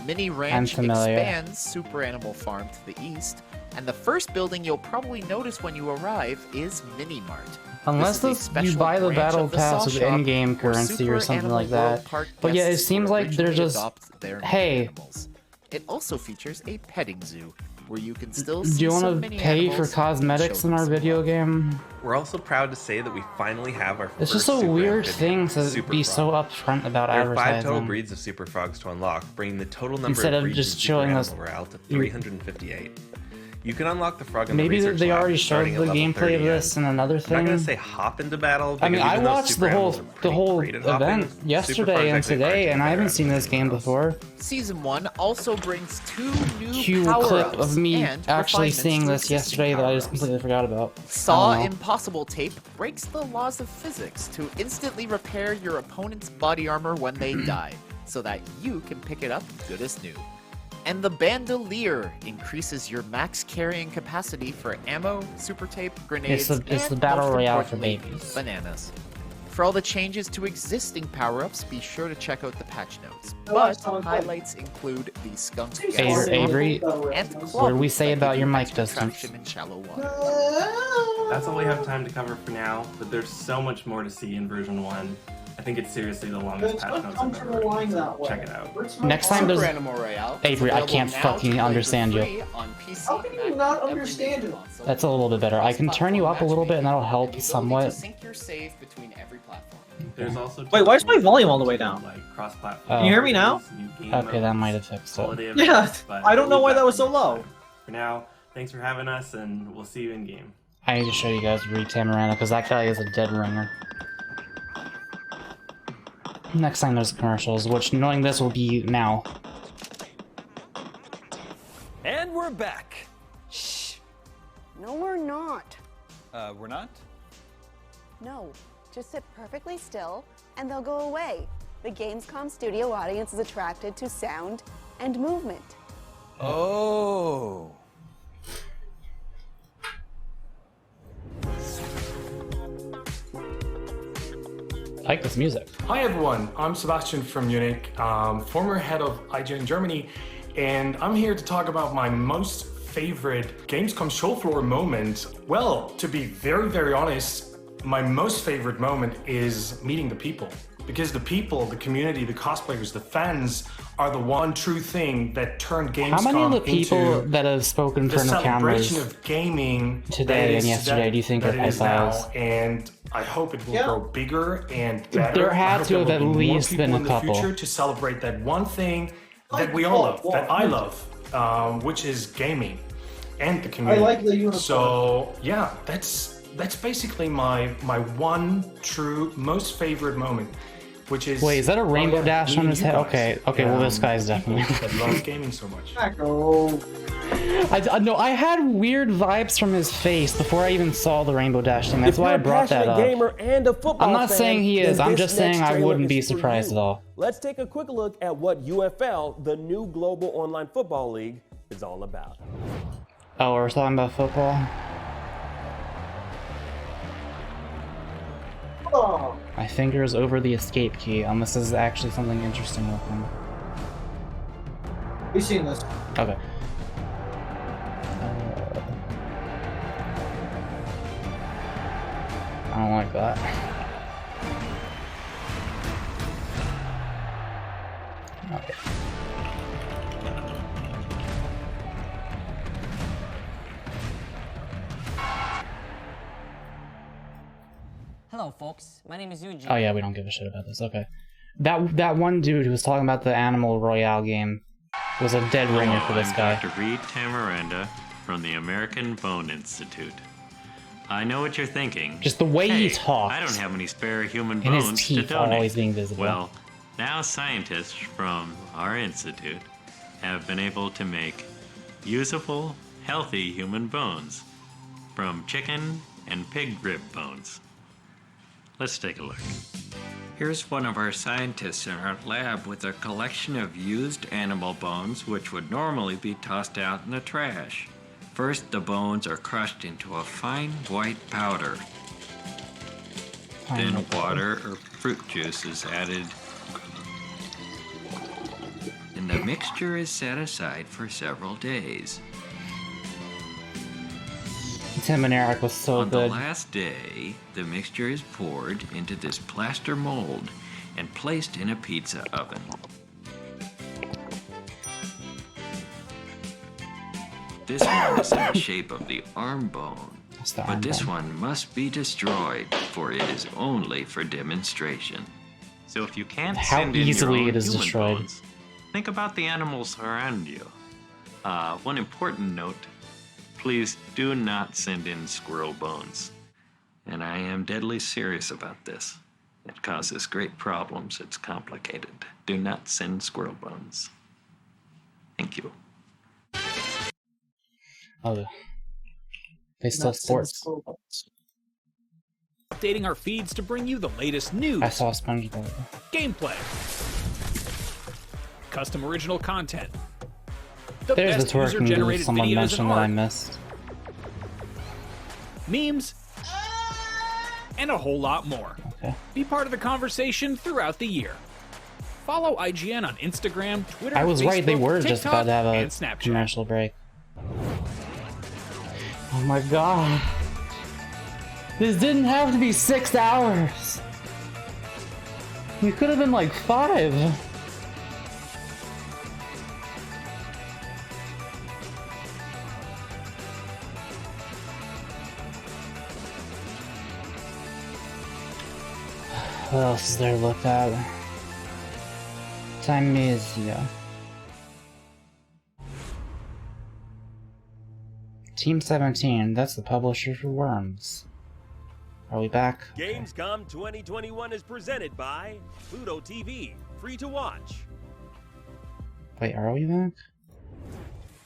Mini Ranch familiar. expands Super Animal Farm to the east, and the first building you'll probably notice when you arrive is Mini Mart. Unless This is a you special buy the branch battle of the pass Saw with Shop in-game where currency Super or something Animal like World that. Park But yeah, it guests seems will like they're originally just, adopt their mini hey, animals. It also features a petting zoo where you can still do see you some want to mini pay for animals and cosmetics show in them our some video love. game? We're also proud to say that we finally have our It's first just a Super weird amphibian, thing to Super be Frog. so upfront about There are 5 total advertising. breeds of super frogs to unlock, bringing the total number Instead of of breeds just in Super showing Animal us Royale to you- 358. You can unlock the Frog in the Maybe Research they Lab already showed starting the at level gameplay of 30, this in another I'm not thing. gonna say hop into battle. I mean, because I even though watched super the animals are pretty whole great at hopping, event super yesterday frogs and actually aren't today, too and I better haven't at seen this game before. Season 1 also brings 2 new Cue power-ups clip of me and actually refinements seeing to this existing yesterday that I just power-ups. completely forgot about. Saw I don't know. Impossible Tape breaks the laws of physics to instantly repair your opponent's body armor when they die, so that you can pick it up good as new. And the Bandolier increases your max carrying capacity for ammo, super tape, grenades, It's the and battle most royale for importantly, babies. bananas. For all the changes to existing power-ups, be sure to check out the patch notes. Oh, But sounds good. highlights include the skunk Avery, and what did we say about your mic distance? in shallow water. That's all we have time to cover for now, but there's so much more to see in version 1. I think it's seriously the longest It's patch notes I've ever uncomfortable that way. Check it out. Next time there's... Super Animal Royale. Avery, I can't fucking understand you. How can you not understand it? That's a little bit better. I can turn you up a little bit and that'll help somewhat. Sync your save between every platform. There's also Wait, why is my volume all the way down? like cross-platform. Oh. Can you hear me now? Okay, that might have fixed it. holiday Yeah, events, but I don't know we've why got that was so next low. time. For now, thanks for having us, and we'll see you in game. I need to show you guys Reed Tamarana because that guy is a dead ringer. Next time there's commercials, which knowing this will be now. And we're back. No, we're not. We're not? No, just sit perfectly still and they'll go away. The Gamescom studio audience is attracted to sound and movement. Oh. I like this music. Hi everyone, I'm Sebastian from Munich, former head of IGN Germany, and I'm here to talk about my most favorite Gamescom show floor moment. Well, to be very, very honest, my most favorite moment is meeting the people. Because the people, the community, the cosplayers, the fans are the one true thing that turned Gamescom How many of the people into that have spoken in the front of cameras celebration of gaming today and yesterday do you think are that it is now, pedophiles? and I hope it will grow bigger and better. There I had hope to there have will at be more least people been a in the couple. future to celebrate that one thing that we all love, that I love, which is gaming and the community. I like the uniform. So yeah, that's basically my one true most favorite moment, which is. Wait, is that a rainbow dash on meeting his you head? guys. Okay, well this guy's definitely. That love gaming so much. No, I had weird vibes from his face before I even saw the rainbow dash thing. That's why I brought that up. Gamer and a football I'm not fan, saying he is. then I'm this just saying next I trailer wouldn't be is for surprised you. at all. Let's take a quick look at what UFL, the new global online football league, is all about. Oh, we're talking about football? Oh. My finger is over the escape key, unless this is actually something interesting looking. We've seen this. Okay. I don't like that. Okay. Hello, folks. My name is Eugene. Oh yeah, we don't give a shit about this. Okay. That one dude who was talking about the Animal Royale game was a dead ringer for this guy. I'm Dr. Reed Tamaranda from the American Bone Institute. I know what you're thinking. Just the way he talks. I don't have any spare human And his bones teeth to donate. always being visible. Well, now scientists from our institute have been able to make usable, healthy human bones from chicken and pig rib bones. Let's take a look. Here's one of our scientists in our lab with a collection of used animal bones which would normally be tossed out in the trash. First, the bones are crushed into a fine white powder. Then water or fruit juice is added. And the mixture is set aside for several days. Tim and Eric was so On good. the last day, the mixture is poured into this plaster mold and placed in a pizza oven. This one is in the shape of the arm bone, but this one must be destroyed, for it is only for demonstration. So if you can't How send in your easily own it is human destroyed. bones, think about the animals around you. One important note, please do not send in squirrel bones. And I am deadly serious about this. It causes great problems. It's complicated. Do not send squirrel bones. Thank you. Oh, they still sports. Updating our feeds to bring you the latest news. I saw SpongeBob. Gameplay. Custom original content. There's the twerking dude someone mentioned that I missed. Memes. And a whole lot more. Okay. Be part of the conversation throughout the year. Follow IGN on Instagram, Twitter, I was Facebook, right, they were TikTok, just about to have a commercial break. Oh my god. This didn't have to be 6 hours. We could have been like 5. What else is there to look at? Timesia. Team 17, that's the publisher for Worms. Are we back? Gamescom 2021 is presented by Pluto TV, free to watch. Wait, are we back?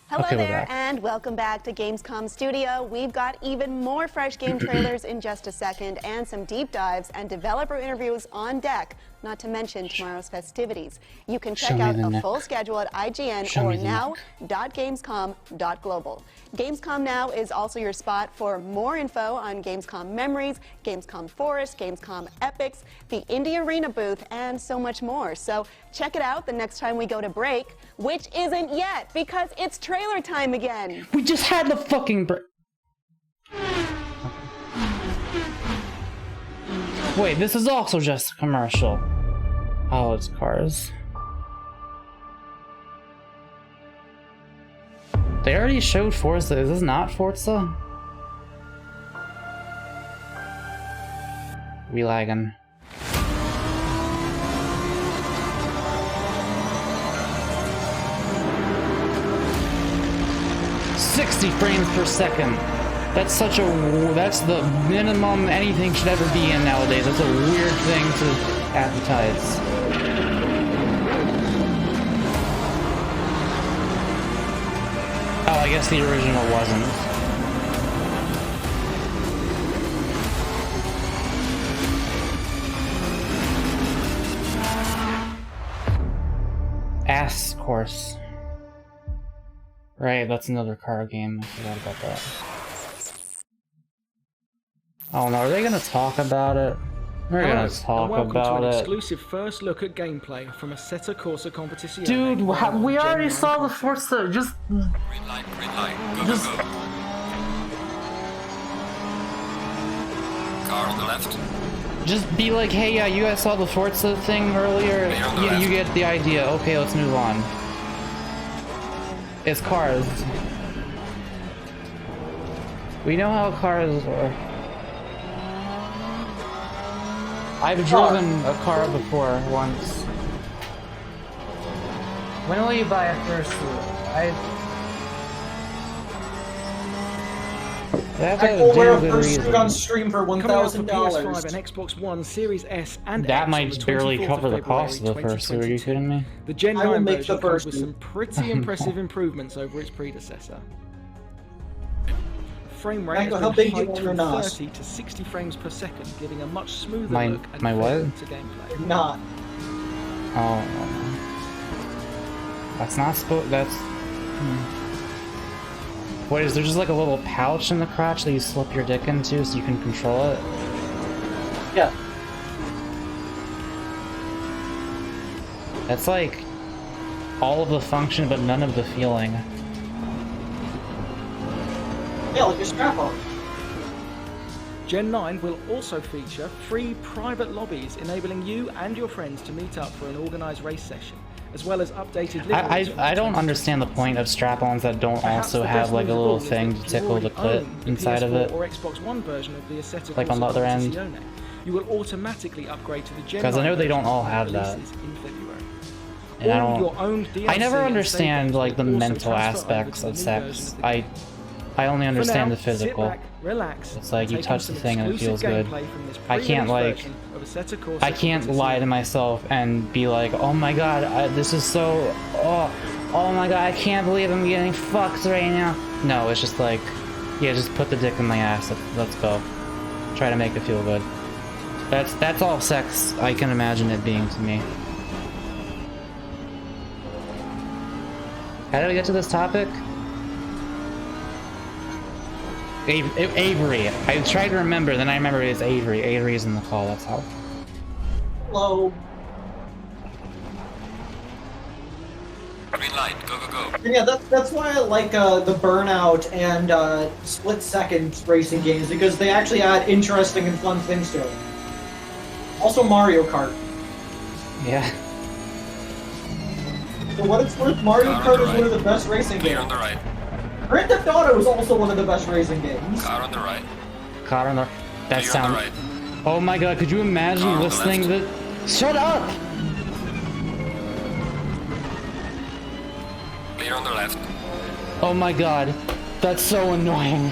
Hello okay, there, and welcome back to Gamescom Studio. We've got even more fresh game trailers in just a second, and some deep dives and developer interviews on deck, not to mention tomorrow's festivities. You can check out a full schedule at IGN or now.gamescom.global. Gamescom Now is also your spot for more info on Gamescom Memories, Gamescom Forest, Gamescom Epics, the Indie Arena booth, and so much more. So check it out the next time we go to break, which isn't yet, because it's trailer time again. We just had the fucking break. Wait, this is also just a commercial. Oh, it's cars. They already showed Forza. Is this not Forza? We lagging. frames per second. That's such a... that's the minimum anything should ever be in nowadays. That's a weird thing to advertise. Oh, I guess the original wasn't. Ass course. Right, that's another car game. I forgot about that. Oh no, are they gonna talk about it? We're gonna talk about it. Exclusive first look at gameplay from a Assetto Corsa competition. Dude, we already saw the Forza. Just. Green light, go, just. Go. Car on the left. Just be like, hey, yeah, you guys saw the Forza thing earlier? Yeah, you get the idea. Okay, let's move on. It's cars. We know how cars are. I've driven a car before once. When will you buy a first? I will wear a fursuit on stream for $1,000. PS5 and Xbox One Series S and that X might barely cover the cost of the fursuit. Are you kidding me? The Gen 9 version comes with some pretty impressive improvements over its predecessor. Frame rate has been hiked from 30 to 60 frames per second, giving a much smoother look and feel to gameplay. Not. Oh. That's not supposed. That's. Wait, is there just like a little pouch in the crotch that you slip your dick into so you can control it? Yeah. That's like all of the function but none of the feeling. Yeah, like a strap-on. Gen 9 will also feature free private lobbies, enabling you and your friends to meet up for an organised race session, as well as updated liveries. I don't understand the point of strap-ons that don't also have like a little thing to tickle the clit inside of it. Or Xbox One version of the Assetto like on the other end. You will automatically upgrade to the Gen 9 because I know they don't all have that. And I never understand like the mental aspects of sex. I only For understand now, the physical. Sit back, relax, It's like you take in touch the some thing and it exclusive feels good. gameplay from this I can't pre-release like, version of Assetto Corsa I can't competition. lie to myself and be like, oh my god, this is so, oh my god, I can't believe I'm getting fucked right now. No, it's just like, yeah, just put the dick in my ass. Let's go. Try to make it feel good. That's all sex I can imagine it being to me. How did I get to this topic? Avery. I tried to remember, then I remember it's Avery. Avery's in the call, that's how. Hello. Green light, go, go, go. Yeah, that's why I like the Burnout and split-second racing games, because they actually add interesting and fun things to it. Also Mario Kart. Yeah. For what it's worth, Mario Kart is one of the best racing games. On the right. Grand Theft Auto is also one of the best racing games. Car on the right. Car on the... That Clear sound... on the right. Oh my god, could you imagine Car on the listening to... Shut up! Clear on the left. Oh my god. That's so annoying.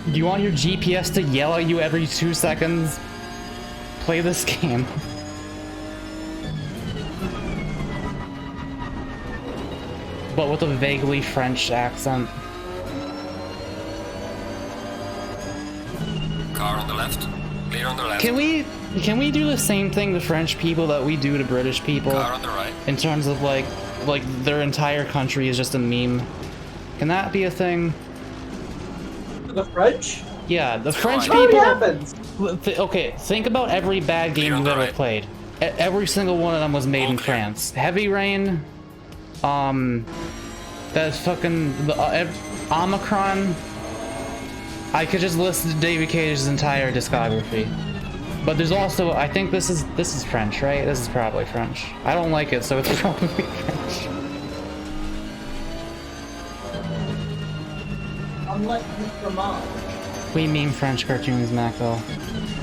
Do you want your GPS to yell at you every 2 seconds? Play this game. But with a vaguely French accent. Car on the left. Clear on the left. Can we do the same thing to French people that we do to British people? Car on the right. In terms of like their entire country is just a meme. Can that be a thing? The French? Yeah, the French What people. happens? Okay, think about every bad game you've ever played. Every single one of them was made in France. Heavy Rain, that's fucking Omicron. I could just list David Cage's entire discography. But there's also, I think this is French, right? This is probably French. I don't like it, so it's probably French. Unlike Mr. Mom. We meme French cartoons, Mako.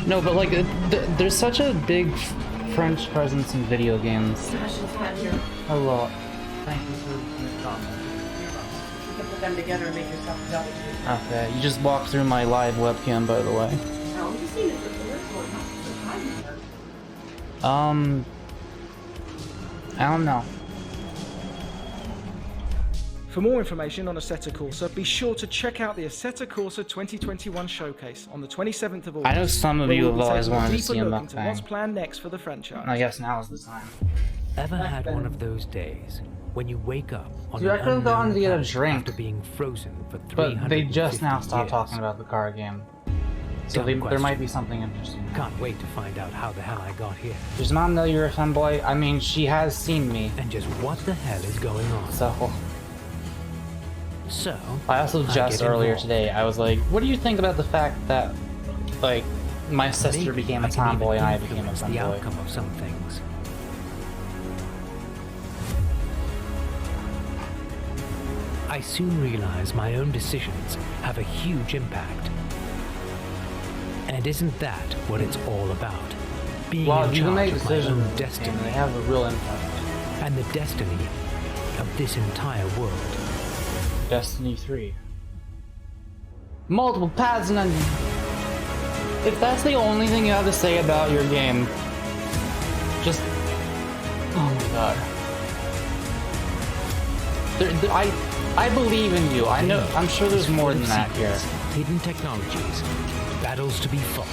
No, but like, there's such a big French presence in video games. Hello. Thank you for the comment. You can put them together and make yourself a double. Okay, you just walked through my live webcam, by the way. No, I'm just seeing if the first one I don't know. For more information on Assetto Corsa, be sure to check out the Assetto Corsa 2021 showcase on the 27th of August. I know some of where you we'll have be always taking a wanted to deeper see a look into what's mukbang. planned next for the franchise. I guess now is the time. Ever had one of those days when you wake up on Dude, I an could have gone unknown to get a planet drink. after being frozen for 350 But they just now stopped years? talking about the car game. So Dumb there might question. be something interesting. Can't wait to find out how the hell I got here. Does Mom know you're a femboy? I mean, she has seen me. And just what the hell is going on? So I also just earlier today, I was like, what do you think about the fact that, like, my sister became a tomboy and I became a the femboy? outcome of some things. I soon realized my own decisions have a huge impact. And isn't that what it's all about? Being Well, in you can make charge of my decisions, own destiny. and they have a real impact. And the destiny of this entire world. Destiny 3. Multiple paths and then... If that's the only thing you have to say about your game, just... Oh my god. I believe in you. I know. I'm sure there's more than that here. Hidden technologies, battles to be fought.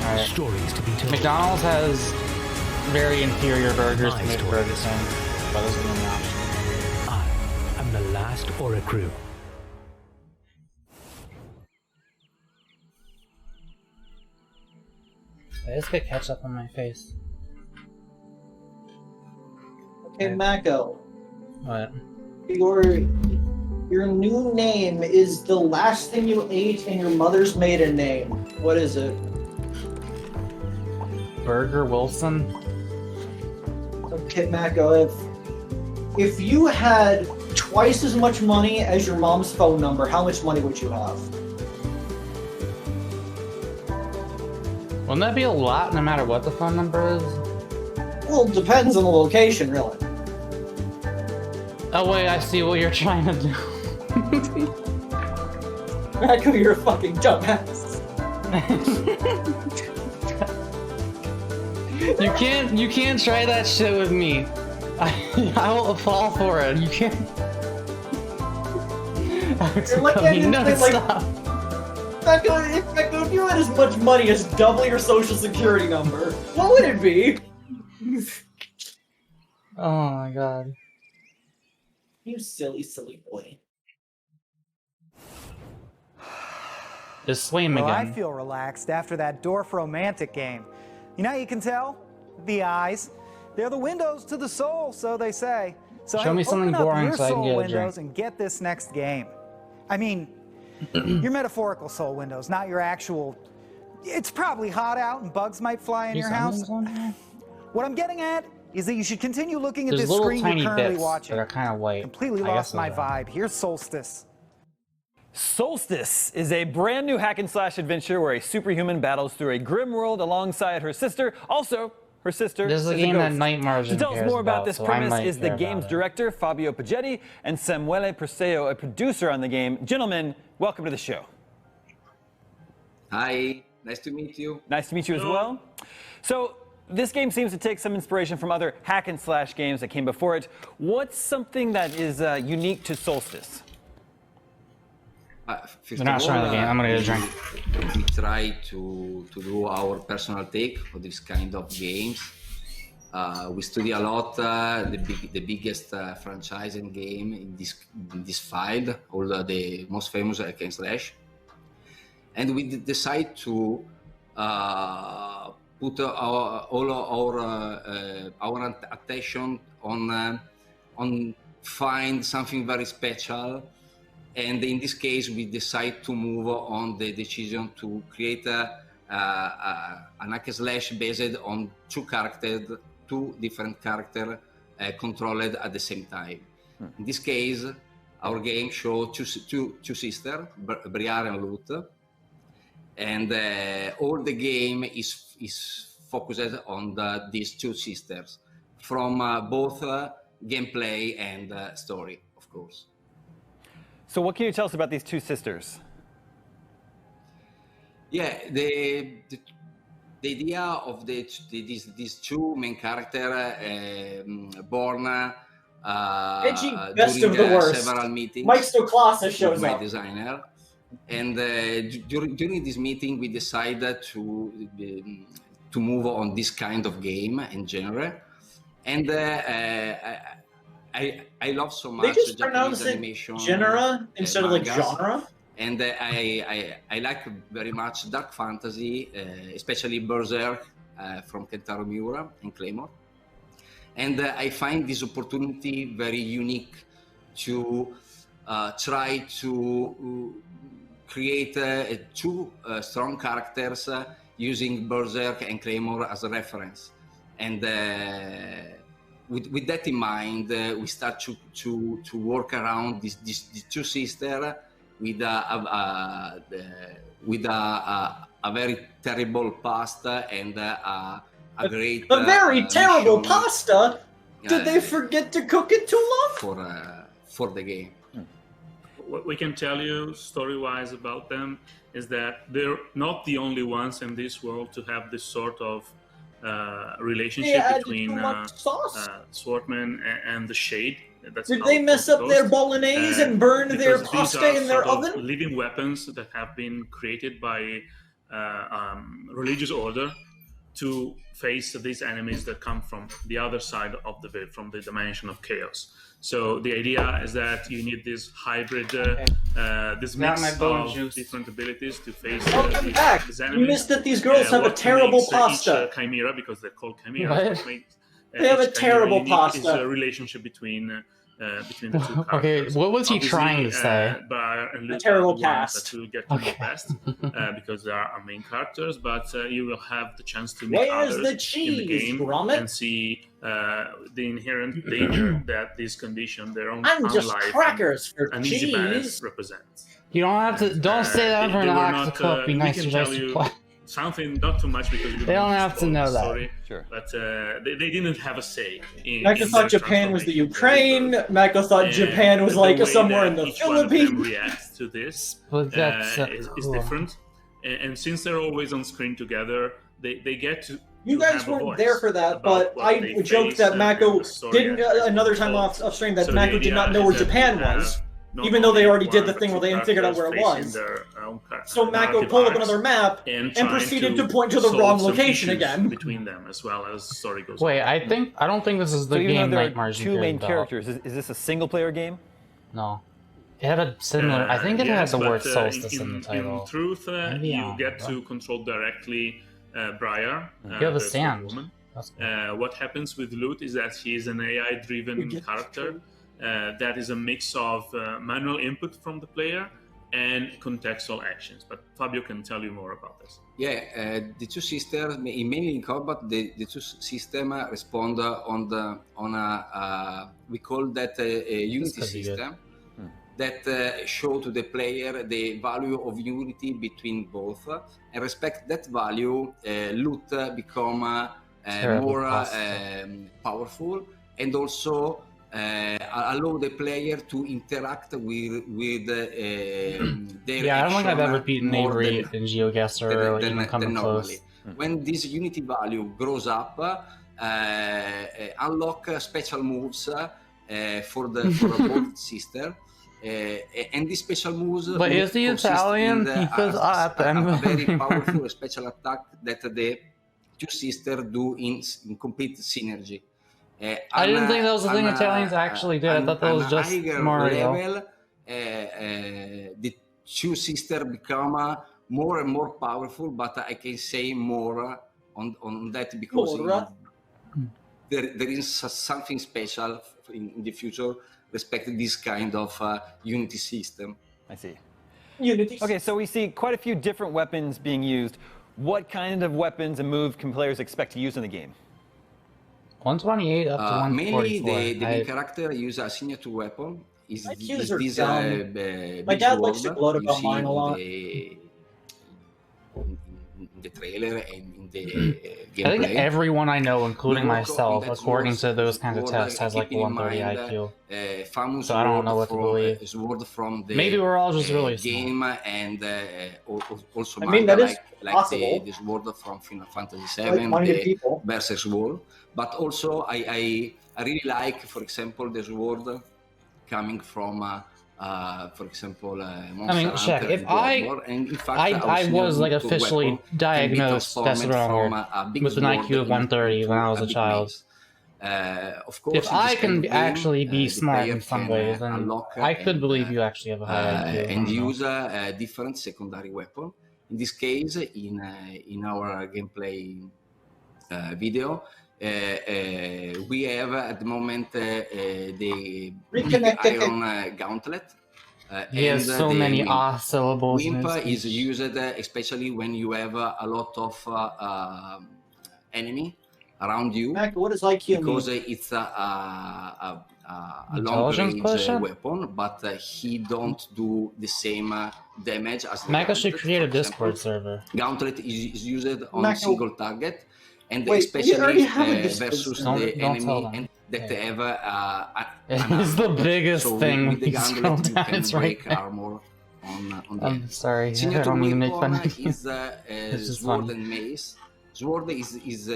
Alright. Stories to be told. McDonald's has very inferior burgers to make Burger King, but this is an option. I'm the last Aura crew. I just get ketchup on my face. Okay, Mako. What? Your new name is the last thing you ate in your mother's maiden name. What is it? Burger Wilson? Okay, Mako, if you had twice as much money as your mom's phone number, how much money would you have? Wouldn't that be a lot no matter what the phone number is? Well, it depends on the location, really. Oh wait, I see what you're trying to do. Actually, you're a fucking dumbass. You can't try that shit with me. I will fall for it. You can't. Stop. If you had as much money as double your social security number, what would it be? Oh my god. You silly, silly boy. Just swim Well, again. I feel relaxed after that Dorf romantic game. You know how you can tell? The eyes. They're the windows to the soul, so they say. So Show me something open up boring your so I can soul get a windows drink. and get this next game. I mean, your metaphorical soul windows, not your actual. It's probably hot out and bugs might fly in your house. What I'm getting at is that you should continue looking at There's this little screen tiny you're currently bits watching. that are kind of white. Completely I lost guess my those are. vibe. Here's Solstice. Solstice is a brand new hack and slash adventure where a superhuman battles through a grim world alongside her sister. Also, her sister This is a is game a that ghost. Night Margin To tell us cares more about about, this so I premise might is the care about game's it. director, Fabio Paggetti, and Samuele Perseo, a producer on the game. Gentlemen, welcome to the show. Hi, nice to meet you. Nice to meet you as well. So, this game seems to take some inspiration from other hack and slash games that came before it. What's something that is unique to Solstice? First They're not of showing all, the game. I'm gonna get a drink. We try to do our personal take for this kind of games. We study a lot the biggest franchise and game in this field, all the most famous hack and slash, and we decide to put all our attention on find something very special. And in this case, we decide to move on the decision to create an hack and slash based on two different characters controlled at the same time. In this case, our game shows two sisters, Briar and Lut, and all the game is focused on these two sisters, from both gameplay and story, of course. So what can you tell us about these two sisters? Yeah, the idea of these two main characters born Edgy, best of the worst. several meetings. Mike Stoklasa shows with my up. designer, and during this meeting we decided to move on this kind of game in genre, and I love so much They just Japanese pronounce it animation, genre instead of like mangas. genre. And I like very much dark fantasy, especially Berserk from Kentaro Miura and Claymore. And I find this opportunity very unique to try to create two strong characters using Berserk and Claymore as a reference. And with that in mind, we start to work around these two sisters with a very terrible past and a great A very terrible mission, pasta. Did they forget to cook it too long? For the game? What we can tell you story-wise about them is that they're not the only ones in this world to have this sort of relationship Yeah, between too much sauce. Swordman and the Shade. That's Did how they it mess up their goes. bolognese and burn their Because these pasta are in their sort of oven? living weapons that have been created by religious order to face these enemies that come from the other side of from the dimension of chaos. So the idea is that you need this hybrid, this Not mix my bone of juice. different abilities to face Welcome back. these You enemies. missed that these girls have a what terrible makes, pasta. Each chimera, because they're called chimeras. What? What makes, They have a each chimera terrible unique pasta. Is a relationship between the two characters. Okay, what was he Obviously, trying to say? Bar and Luke terrible are the ones past. that will get to know best because they are our main characters, but you will have the chance to meet Where's others the cheese, in the game Gromit? and see the inherent danger that this condition, their own I'm just life crackers for and easy balance cheese. represents. You don't have to. Don't say that for they an were ox to not, cook. Be we nice can to tell just you play. something not too much because we They don't have to spoil know the that. story, Sure. but they didn't have a say. Mecca thought Japan was the Ukraine. Mecca thought Japan was like somewhere in the each one of them Philippines. reacts to this But that's is cool. different, and since they're always on screen together, they get to. You to guys have a weren't voice there for that, about but what I they joked face that and Mako the story didn't as another it time unfolds. off stream that So the Mako did idea not know is where that Japan we have was, not even though they only already did one, the but thing two where they figured out where it characters was. facing their own So Mako narrative pulled up arcs another map and and proceeded to trying point to the solve wrong some location issues again. between them as well as the story goes Wait, on. I don't think this is the So even game though there are Nightmares you two heard main about. characters, is this a single-player game? No. It had a similar... I think it had Yes, the word but, solstice in the In title. truth, Maybe you I'm get wrong. to control directly Briar. You have a the stand. woman. That's What happens with Lute is that he is an AI-driven character that is a mix of manual input from the player and contextual actions. But Fabio can tell you more about this. Yeah, the two systems, mainly in combat, the two systems respond on a we call that a unity system that show to the player the value of unity between both, and respect that value, loot become more powerful, and also allow the player to interact with their Yeah, I don't think I've ever action beaten more Avery than- in GeoGuessr or even coming normally. close. When this unity value grows up, unlock special moves for both sister. And these special moves But is he consist Italian? in He goes at them. a very powerful special attack that the two sisters do in complete synergy. I didn't think that was the thing Italians actually did. I thought that was just Mario. Level, the two sisters become more and more powerful, but I can say more on that because there is something special in the future respect this kind of unity system. I see. Unity. Okay, so we see quite a few different weapons being used. What kind of weapons and moves can players expect to use in the game? 128 up to 144. Mainly the main character use a signature weapon. Is Qs are this dumb. My dad likes to gloat about mine a lot. In the trailer and in the gameplay. I think everyone I know, including myself, according to those kinds of tests, has like 130 IQ. So I don't know what to believe. Sword from the Maybe we're all just really game smart. And also I mean, that is like possible. the sword from Final Fantasy VII, Like-minded the people. Berserk Sword. But also I really like, for example, the sword coming from for example, Monster I mean, check. Hunter If and Bloodborne. And in fact, I was like officially diagnosed, that's the wrong word, with an IQ of 130 when I was a child. Of course, if I can actually be smart in some ways, then I could believe you actually have a high IQ. And use a different secondary weapon. In this case, in our gameplay video, we have at the moment the iron gauntlet. He has so many syllables. Wimp is used especially when you have a lot of enemy around you. Mac, what does IQ because mean? it's a Intelligence long-range weapon, but he don't do the same damage as the Mako should Gauntlet, create a for example. Discord server. Gauntlet is used on Mako- single target, and Wait, we especially already have a Discord versus server. the Don't tell enemy them. and that have It's the biggest so thing with the when you scroll Gauntlet you down. can It's right break there. armor on the I'm enemy. sorry, I Signature don't mean to make fun weapon of you. is It's just sword funny. and mace. Sword is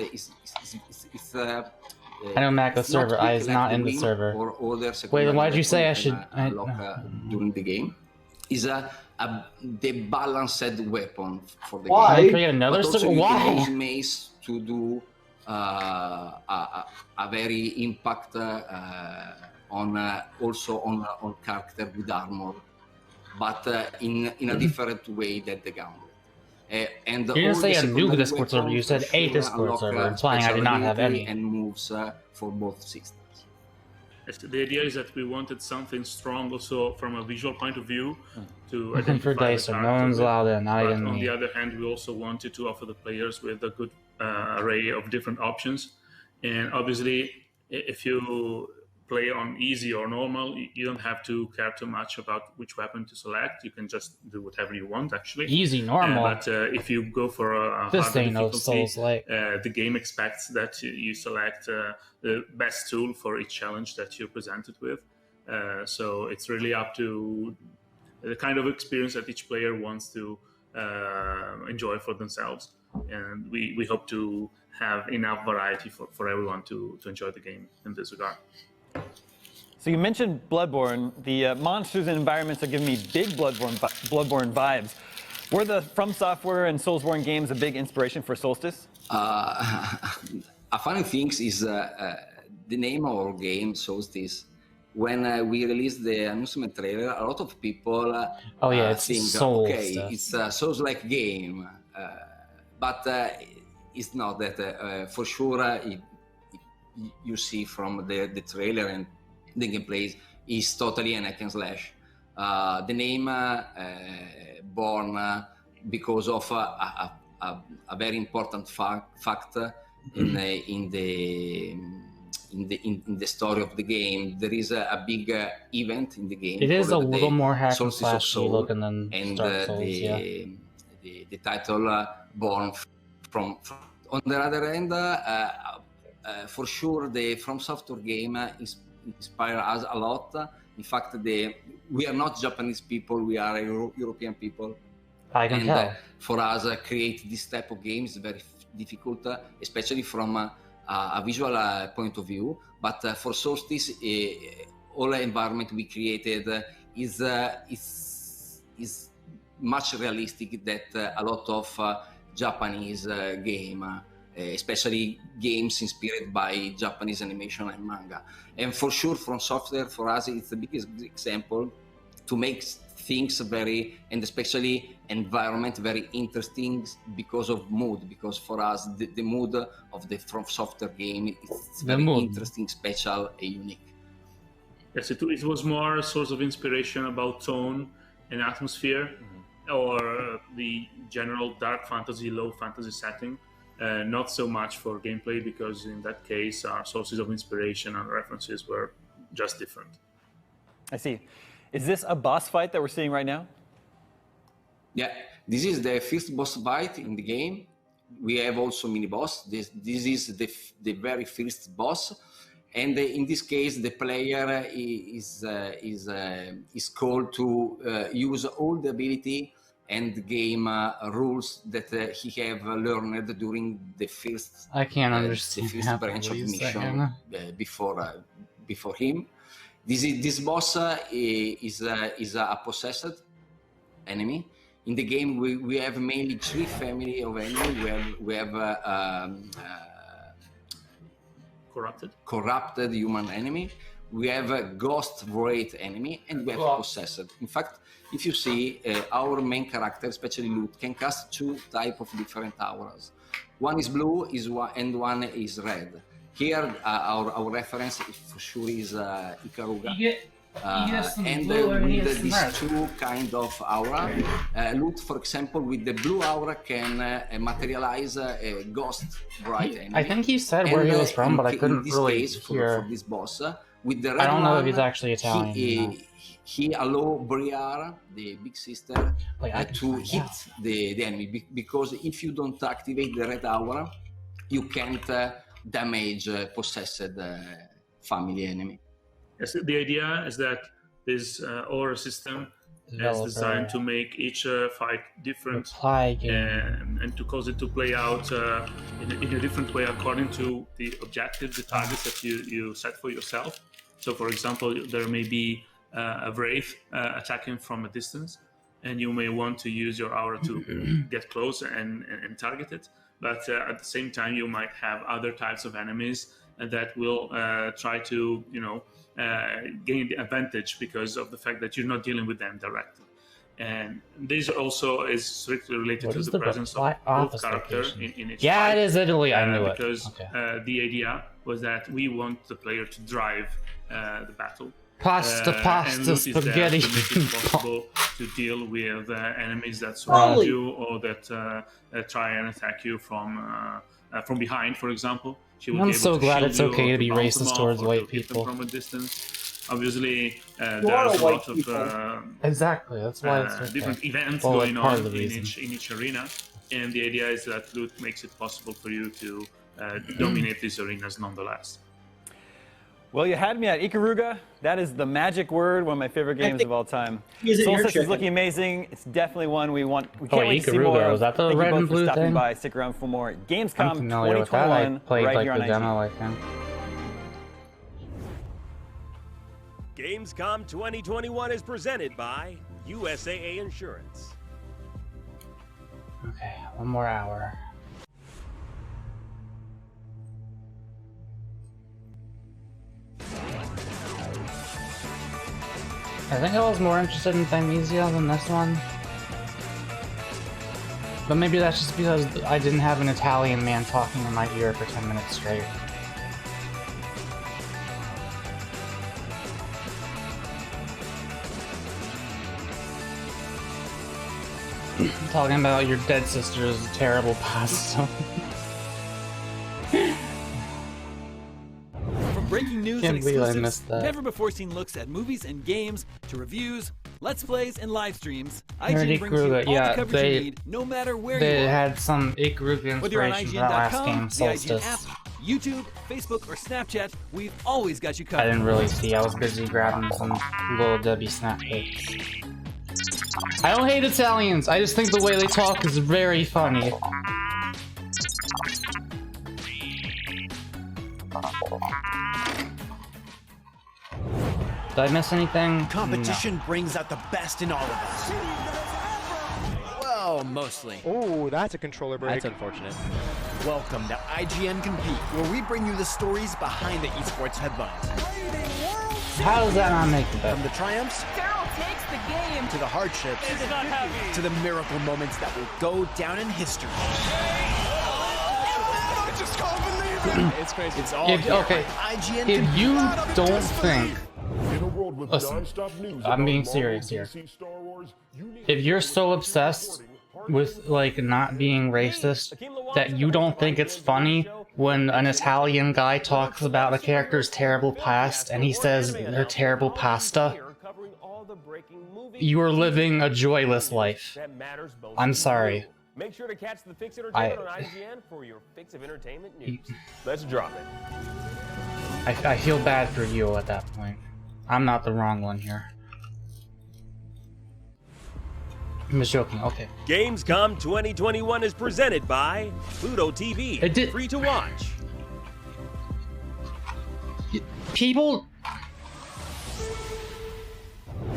I know Mako it's not server. quick I is like not in the Wimp server. or other Wait, secondary then why'd you say I weapon should? can unlock during the game. Is the balanced weapon for the Why? game. Create another But also server? you Why? can use mace to do a very impact on also on character with armor, but in a different way than the gauntlet. And You didn't all say the a new secondary Discord server, you weapons said for a sure Discord unlock, server, implying I did not have special any. ability and moves for both systems. Yes, the idea is that we wanted something strong also from a visual point of view to Looking for identify the Dicer, no character one's with. allowed in, not But even on me. the other hand, we also wanted to offer the players with a good array of different options. And obviously, if you play on easy or normal. You don't have to care too much about which weapon to select. You can just do whatever you want, actually. Easy, normal. But if you go for a This harder ain't no difficulty, Souls-like. the game expects that you select the best tool for each challenge that you're presented with. So it's really up to the kind of experience that each player wants to enjoy for themselves. And we hope to have enough variety for everyone to enjoy the game in this regard. So you mentioned Bloodborne. The monsters and environments are giving me big Bloodborne vibes. Were the From Software and Soulsborne games a big inspiration for Solstice? A funny thing is the name of our game, Solstice. When we released the announcement trailer, a lot of people it's think, Souls okay, stuff. it's a Souls-like game. But it's not that. For sure, you see from the trailer and the gameplay is totally an hack and slash. The name born because of a very important fact in the story of the game. There is a big event in the game. It is a called little the more hack and Solstice of slashy Soul, looking than and Dark Souls, the title born from. On the other end, for sure, the From Software game inspire us a lot. In fact, we are not Japanese people; we are European people. I can tell. For us, create this type of games is very difficult, especially from a visual point of view. But for Solstice, all the environment we created is much realistic that a lot of Japanese game, especially games inspired by Japanese animation and manga. And for sure, From Software for us, it's the biggest example to make things very, and especially environment, very interesting because of mood. Because for us, the mood of the From Software game is very interesting, special, and unique. Yes, it was more a source of inspiration about tone and atmosphere, or the general dark fantasy, low fantasy setting. Not so much for gameplay, because in that case, our sources of inspiration and references were just different. I see. Is this a boss fight that we're seeing right now? Yeah, this is the first boss fight in the game. We have also mini boss. This is the very first boss, and in this case, the player is called to use all the ability and game rules that he have learned during the first. I can't understand the first branch of mission before him. This boss is a possessed enemy. In the game, we have mainly 3 family of enemies. We have corrupted human enemy. We have a ghost wraith enemy, and we have possessed. In fact, if you see our main character, especially Lute, can cast 2 types of different auras. One is blue, and one is red. Here, our reference for sure is Ikaruga. And with these 2 kind of aura, Lute, for example, with the blue aura can materialize a ghost bright enemy. I think he said where he was from, but I couldn't really case, hear. For this boss, with the red I don't know one, if he's actually Italian. He allow Briar, the big sister, to hit the enemy, because if you don't activate the red aura, you can't damage possessed family enemy. Yes, the idea is that this aura system is designed to make each fight different and to cause it to play out in a different way according to the objectives, the targets that you set for yourself. So, for example, there may be a wraith attacking from a distance, and you may want to use your aura to get close and target it. But at the same time, you might have other types of enemies that will try to, gain the advantage because of the fact that you're not dealing with them directly. And this also is strictly related to the presence of both characters in each fight. It is Italy. I knew it. Because the idea was that we want the player to drive the battle. Pasta, spaghetti. To make it possible to deal with enemies that surround you or that try and attack you from from behind, for example. She would I'm be able so to glad shield it's you okay or to be bounce them racist off towards or white to hit them people. from a distance. Obviously, are there's a white lot of people. Exactly, that's why it's okay. different events Well, going part on of the in reason. each arena, and the idea is that loot makes it possible for you to dominate these arenas nonetheless. Well, you had me at Ikaruga. That is the magic word, one of my favorite games of all time. Solstice is looking amazing. It's definitely one we want. We can't wait to see more. Was that the Thank red you both and for blue stopping thing? by. Stick around for more Gamescom I'm familiar with that. I 2021 played right like here the on demo, IGN. I think. Gamescom 2021 is presented by USAA Insurance. Okay, one more hour. I think I was more interested in Thymesia than this one. But maybe that's just because I didn't have an Italian man talking in my ear for 10 minutes straight. Talking about your dead sister's terrible pasta. From breaking news Can't and believe I exclusives, missed that. never-before-seen looks at movies and games, to reviews, let's plays, and live streams, Nerdy IGN brings you all Ikaruga, yeah, the coverage you need, no matter where you they are. had some Ikaruga Whether you're on inspiration from that last IGN.com, game, the IGN Solstice. app, YouTube, Facebook, or Snapchat, we've always got you covered. I didn't really see. I was busy grabbing some Little Debbie snack pics. I don't hate Italians. I just think the way they talk is very funny. Did I miss anything? Competition brings out the best in all of us. Well, mostly. Oh, that's a controller break. That's unfortunate. Welcome to IGN Compete, where we bring you the stories behind the esports headlines. How does that not make it better? From the triumphs takes the game to the hardships to the miracle moments that will go down in history. I just can't believe it. It's crazy. It's all here Okay, on IGN if Compete. you don't think... Listen, I'm being serious here. If you're so obsessed with, like, not being racist that you don't think it's funny when an Italian guy talks about a character's terrible past and he says they're terrible pasta, you are living a joyless life. I'm sorry. Make sure to catch the Fix Entertainment on IGN for your fix of entertainment news. Let's drop it. I feel bad for you at that point. I'm not the wrong one here. I'm just joking, okay. Gamescom 2021 is presented by Pluto TV. Free to watch. People...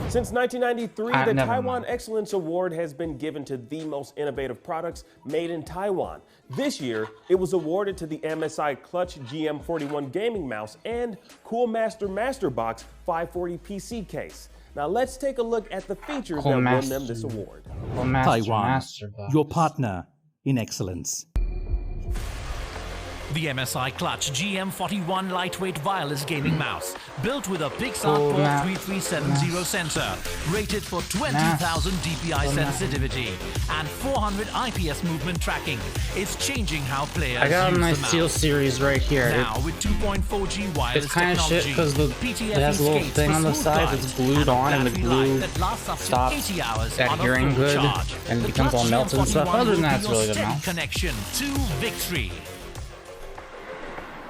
Since 1993, the never Taiwan Excellence Award has been given to the most innovative products made in Taiwan. This year, it was awarded to the MSI Clutch GM41 gaming mouse and Cool Master Masterbox 540 PC case. Now let's take a look at the features that won them this award. Taiwan, your partner in excellence. The MSI Clutch GM41 lightweight wireless gaming mouse, built with a Pixar 43370 sensor, rated for 20,000 DPI sensitivity and 400 IPS movement tracking. It's changing how players I got use my the mouse. Steel Series right here. Now with 2.4G wireless It's kind of shit because it has a little thing on the side that's glued on and the glue stops adhering good and it becomes all melted and stuff. Other than that, it's really good mouse. Connection to victory.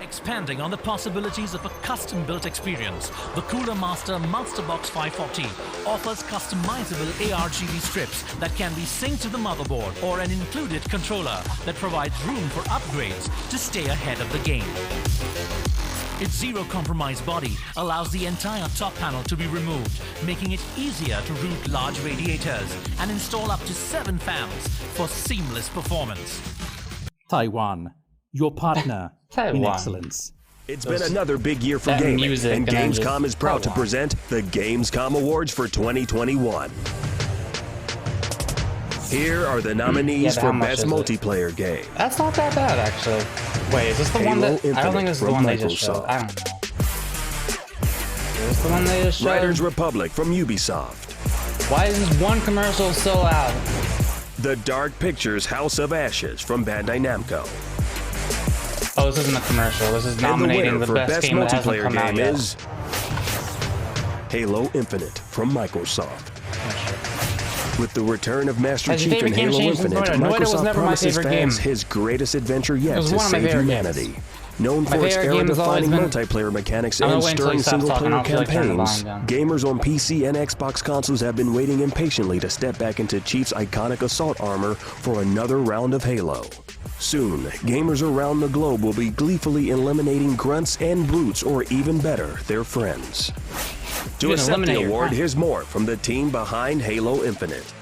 Expanding on the possibilities of a custom-built experience, the Cooler Master Masterbox 540 offers customizable ARGB strips that can be synced to the motherboard or an included controller that provides room for upgrades to stay ahead of the game. Its zero-compromise body allows the entire top panel to be removed, making it easier to route large radiators and install up to 7 fans for seamless performance. Taiwan, your partner in excellence. It's been another big year for gaming, and Gamescom is proud to present the Gamescom Awards for 2021. Here are the nominees for Best Multiplayer Game. That's not that bad, actually. Wait, is this the one that... I don't think this is the one they just showed. I don't know. Is this the one they just showed? Riders Republic from Ubisoft. Why is this one commercial so loud? The Dark Pictures House of Ashes from Bandai Namco. Oh, this isn't a commercial. This is nominating the best game that hasn't come out yet. Is Halo Infinite from Microsoft. With the return of Master Chief in Halo Infinite, Microsoft promises fans his greatest adventure yet to save humanity. Known for its era-defining multiplayer mechanics and stirring single-player campaigns, gamers on PC and Xbox consoles have been waiting impatiently to step back into Chief's iconic assault armor for another round of Halo. Soon, gamers around the globe will be gleefully eliminating grunts and brutes, or even better, their friends. To accept the award, here's more from the team behind Halo Infinite.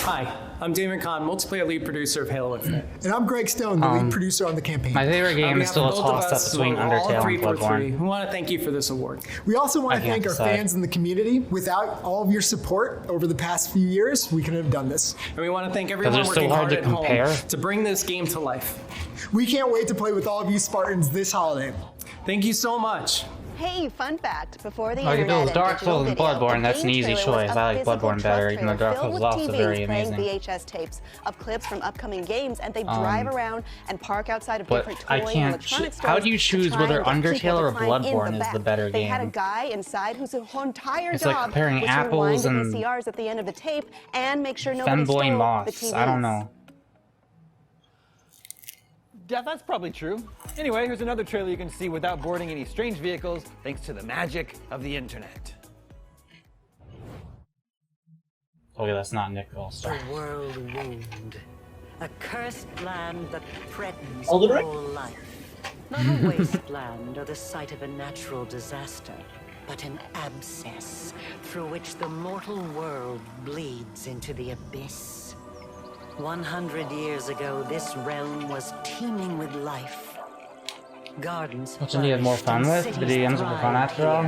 Hi, I'm Damon Kahn, multiplayer lead producer of Halo Infinite. And I'm Greg Stone, the lead producer on the campaign. My favorite game is still a toss-up between Undertale and Bloodborne. We want to thank you for this award. We also want to thank our fans in the community. Without all of your support over the past few years, we couldn't have done this. And we want to thank everyone working hard at home to bring this game to life. We can't wait to play with all of you Spartans this holiday. Thank you so much. Hey, fun fact, before the internet and Dark Souls and Bloodborne, that's an easy choice. I like Bloodborne better, even though Dark Souls is also very amazing. VHS tapes of clips from upcoming games, and they drive around and park outside of different toy and electronic stores. How do you choose whether Undertale or Bloodborne is the better They had a game? guy inside whose whole entire It's like job comparing was apples to rewind and the VCRs at the end of the tape and make sure nobody stole Femboy the Moths. TVs. I don't know. Yeah, that's probably true. Anyway, here's another trailer you can see without boarding any strange vehicles, thanks to the magic of the internet. Okay, that's not Nick All-Star. A world wound. A cursed land that threatens Elden all Ring? life. Not a wasteland or the site of a natural disaster, but an abscess through which the mortal world bleeds into the abyss. 100 years ago, this realm was teeming with life. Gardens Which one do you have more fun with? Video games are fun after all?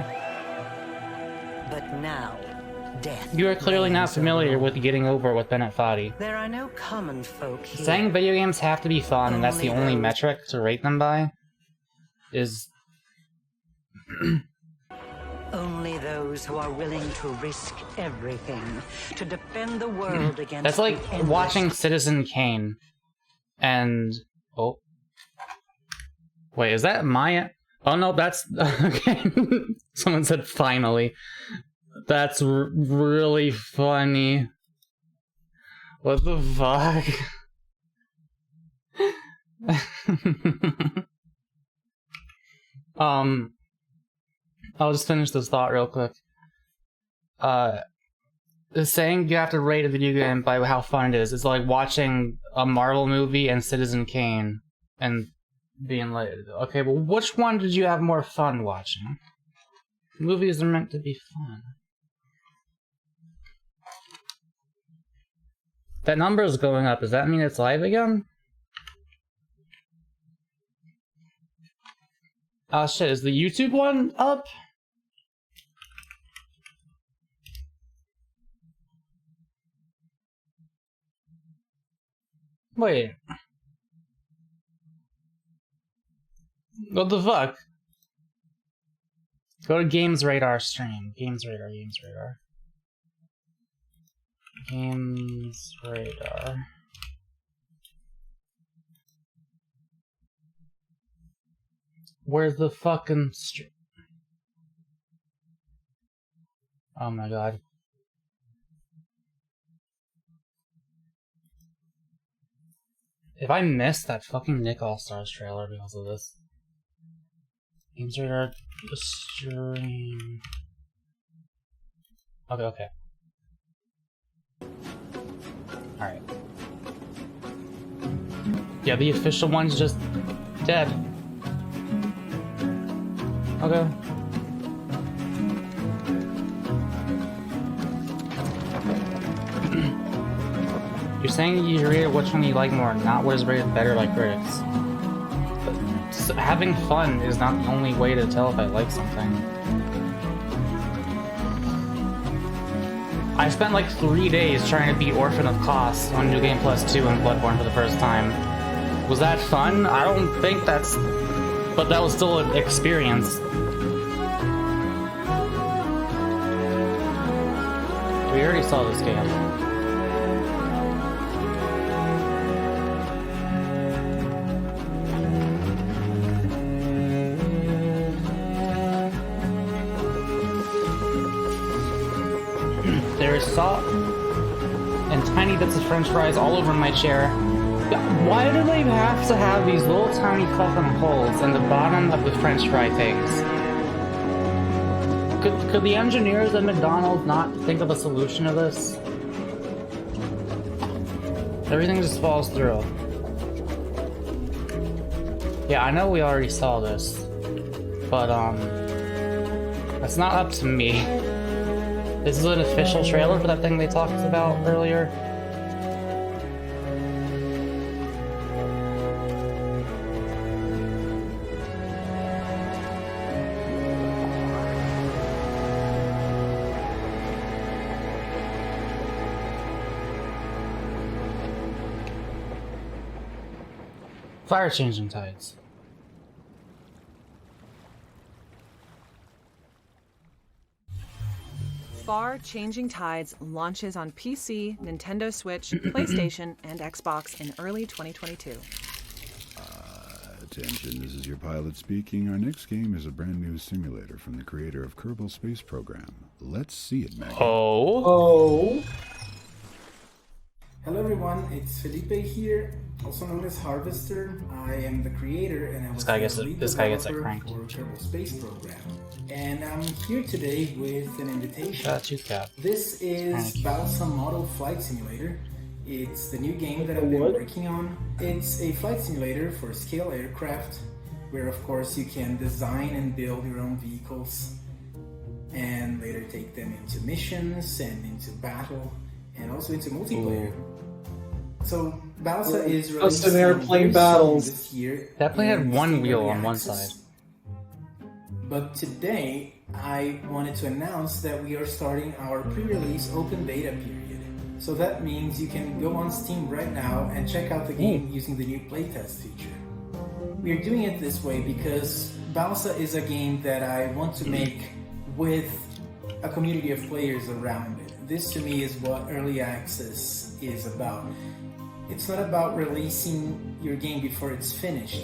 But now, death. You are clearly not familiar with Getting Over with Bennett Foddy. There are no common folk here. Saying video games have to be fun and that's the only metric to rate them by is... Only those who are willing to risk everything to defend the world against. That's like the endless watching Citizen Kane and... Oh. Wait, is that Maya? Oh no, that's... Okay. Someone said finally. That's really funny. What the fuck? I'll just finish this thought real quick. Saying you have to rate a video game by how fun it is like watching a Marvel movie and Citizen Kane and being like, okay, well, which one did you have more fun watching? Movies are meant to be fun. That number is going up. Does that mean it's live again? Oh shit, is the YouTube one up? Wait. What the fuck? Go to Games Radar stream. Games Radar. Games Radar. Where's the fucking stream? Oh my god. If I missed that fucking Nick All-Stars trailer because of this. Games Radar stream. Okay. Alright. Yeah, the official one's just dead. Okay. You're saying you rated which one you like more, not what is rated better by critics. But just having fun is not the only way to tell if I like something. I spent like 3 days trying to beat Orphan of Kos on New Game Plus 2 and Bloodborne for the first time. Was that fun? I don't think that's... But that was still an experience. We already saw this game. There's salt and tiny bits of french fries all over my chair. Why do they have to have these little tiny fucking holes in the bottom of the french fry things? Could the engineers at McDonald's not think of a solution to this? Everything just falls through. Yeah, I know we already saw this, but that's not up to me. This is an official trailer for that thing they talked about earlier. Fire changing tides. Far Changing Tides launches on PC, Nintendo Switch, PlayStation, and Xbox in early 2022. Attention, this is your pilot speaking. Our next game is a brand new simulator from the creator of Kerbal Space Program. Let's see it, Maggie. Oh. Hello everyone, it's Felipe here, also known as Harvester. I am the creator and I was the lead developer for Kerbal Space Program. And I'm here today with an invitation. This is Balsa Model Flight Simulator. It's the new game that I've been working on. It's a flight simulator for scale aircraft, where of course you can design and build your own vehicles and later take them into missions and into battle and also into multiplayer. So Balsa is released Custom airplane battles this year. That plane had one wheel on one side. But today I wanted to announce that we are starting our pre-release open beta period. So that means you can go on Steam right now and check out the game using the new playtest feature. We are doing it this way because Balsa is a game that I want to make with a community of players around it. This to me is what early access is about. It's not about releasing your game before it's finished.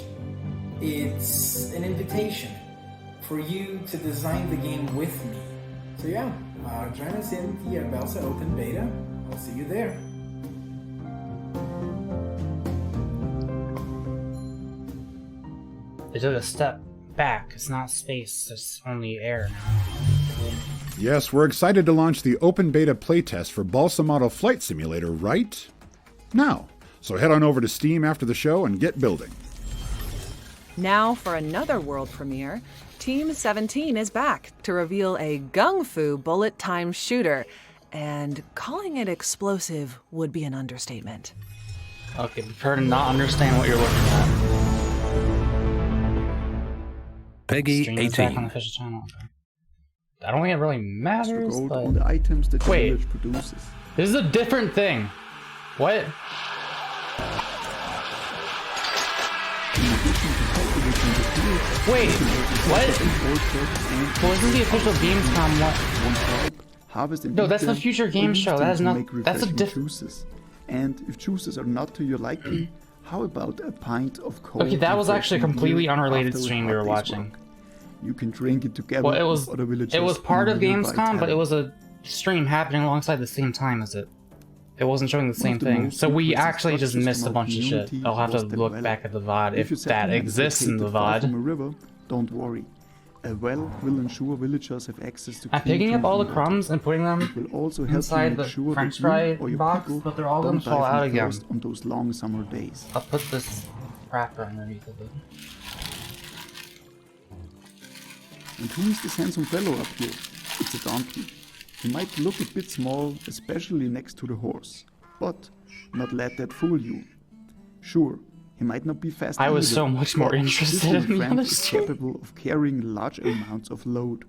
It's an invitation for you to design the game with me. So yeah, join us in the Balsa Open Beta. I'll see you there. They took a step back. It's not space, it's only air now. Yes, we're excited to launch the open beta playtest for Balsa Model Flight Simulator right now. So head on over to Steam after the show and get building. Now for another world premiere, Team 17 is back to reveal a gung fu bullet time shooter. And calling it explosive would be an understatement. Okay, prepare to not understand what you're looking at. Peggy 18. On the official channel. Okay. I don't think it really matters, but... on the items that wait, the village produces. This is a different thing. What? Wait, what? Well, this is the official Gamescom one. No, that's the future game show. That is not. That's a different. And if juices are not to your liking, how about a pint of cold? Okay, that was actually a completely unrelated stream we were watching. You can drink it together. Well, it with other villagers. It was part of Gamescom, but it was a stream happening alongside the same time as it. It wasn't showing the same thing. So we actually just missed a bunch of shit. I'll have to look back at the VOD if that exists in the VOD. From a river, don't worry. A well will ensure villagers have access to. I'm picking up all the crumbs and putting them inside the French fry box, but they're all going to fall out again. On those long summer days. I'll put this wrapper underneath of it. And who is this handsome fellow up here? It's a donkey. He might look a bit small, especially next to the horse, but not let that fool you. Sure, he might not be fast. I was so much more interested in the other is capable of carrying large amounts of load.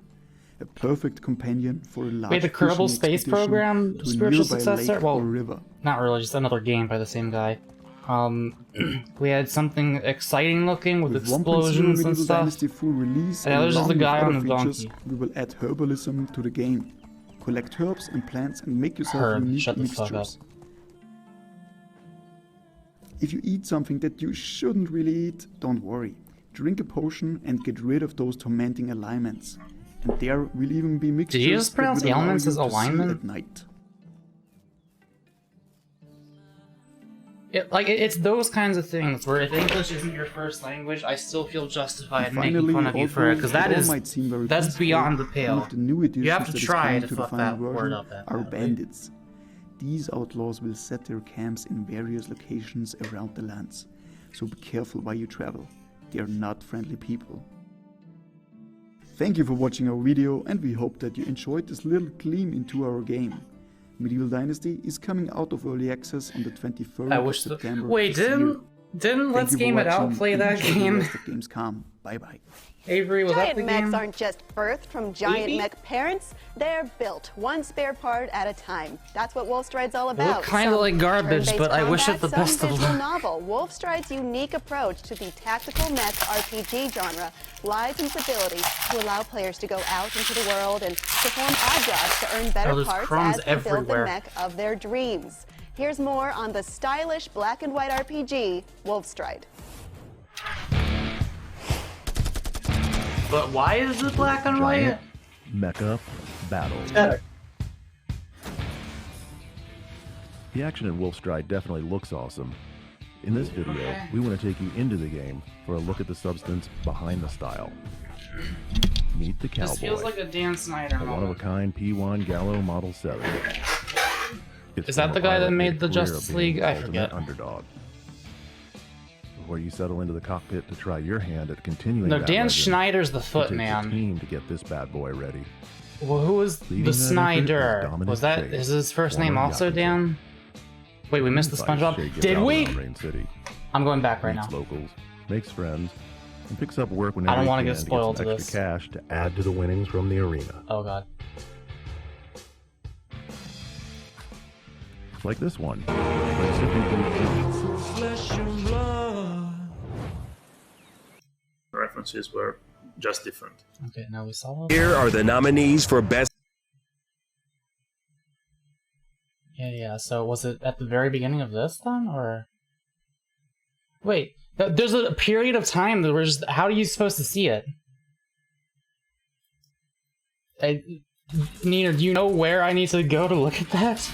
A perfect companion for a large. Wait, the Kerbal Space Program spiritual successor? Well, river. Not really, just another game by the same guy. We had something exciting looking with explosions and stuff. Yeah, there's just the guy on the donkey. We will add herbalism to the game. Collect herbs and plants and make yourself unique mixtures. If you eat something that you shouldn't really eat, don't worry. Drink a potion and get rid of those tormenting alignments. And there will even be mixtures Did you just pronounce that will allow ailments you as to see alignment? at night. It's those kinds of things where if English isn't your first language, I still feel justified making Finally, fun of you for it, because that's beyond the pale. With the new You have additions to that is try coming to to the fuck final that word version up that are badly. bandits. These outlaws will set their camps in various locations around the lands, so be careful while you travel. They are not friendly people. Thank you for watching our video, and we hope that you enjoyed this little glimpse into our game. Medieval Dynasty is coming out of early access on the 23rd of September. Wait, didn't Let's Game It Out play that game? Gamescom. Bye bye. Avery, was that the Giant game? mechs aren't just birthed from giant mech parents, they're built one spare part at a time. That's what Wolfstride's all They look about. kinda Some like garbage, turn-based but I wish it combat, the some best of visual luck. novel. Wolfstride's unique approach to the tactical mech RPG genre lies in its ability to allow players to go out into the world and perform odd jobs to earn better there's parts crumbs as they build the everywhere. mech of their dreams. Here's more on the stylish black and white RPG, Wolfstride. But why is it black and white? Mecha battle. The action in Wolfstride definitely looks awesome. In this video, we want to take you into the game for a look at the substance behind the style. Meet the Cowboy. This feels like a Dan Snyder a moment. one-of-a-kind P1 Gallo Model 7. Is that the guy that made the Justice League? I forget. Underdog. Before you settle into the cockpit to try your hand at continuing No, that Dan legend, Schneider's the it foot takes a man. team to get this bad boy ready. Well, who was Leading the that effort is Snyder? Dominic Was that Shea, is his first name former also Yakuza. Dan? Wait, we missed the Shea SpongeBob. gets Did out we? around Rain City, I'm going back right meets now. locals, makes friends, and picks up work whenever I don't he want to can get to spoiled some to extra this. cash to add to the winnings from the arena. Oh god. Like this one. By sipping through Flesh and blood. References were just different. Okay, now we saw. Here are the nominees for Best. Yeah. So was it at the very beginning of this then, or? Wait, there's a period of time that we're just. How are you supposed to see it? Nina, do you know where I need to go to look at that?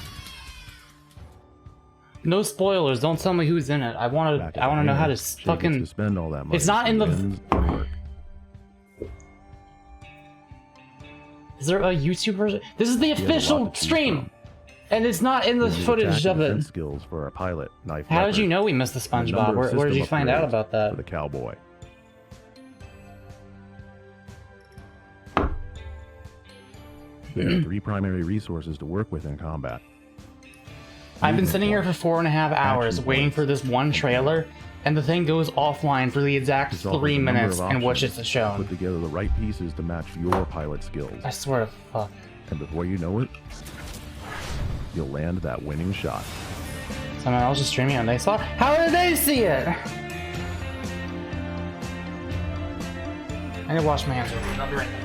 No spoilers. Don't tell me who's in it. I want to know how to fucking. To spend all that money. It's not in the. wins and work. Is there a YouTube version? This is the have a lot official to choose stream, and it's not in the We need footage attack of and it. defense skills for our pilot, Knife How did you Leopard, know we missed the and a number SpongeBob? of Where did system you find out upgrades about that? For the Cowboy. There are 3 primary resources to work with in combat. I've been sitting here for 4.5 hours waiting for this one trailer, and the thing goes offline for the exact This offers 3 a number minutes of in which options it's to shown. Put together the right pieces to match your pilot skills. I swear to fuck. And before you know it, you'll land that winning shot. Someone else is streaming and they saw. How did they see it? I need to wash my hands real quick. I'll be right back.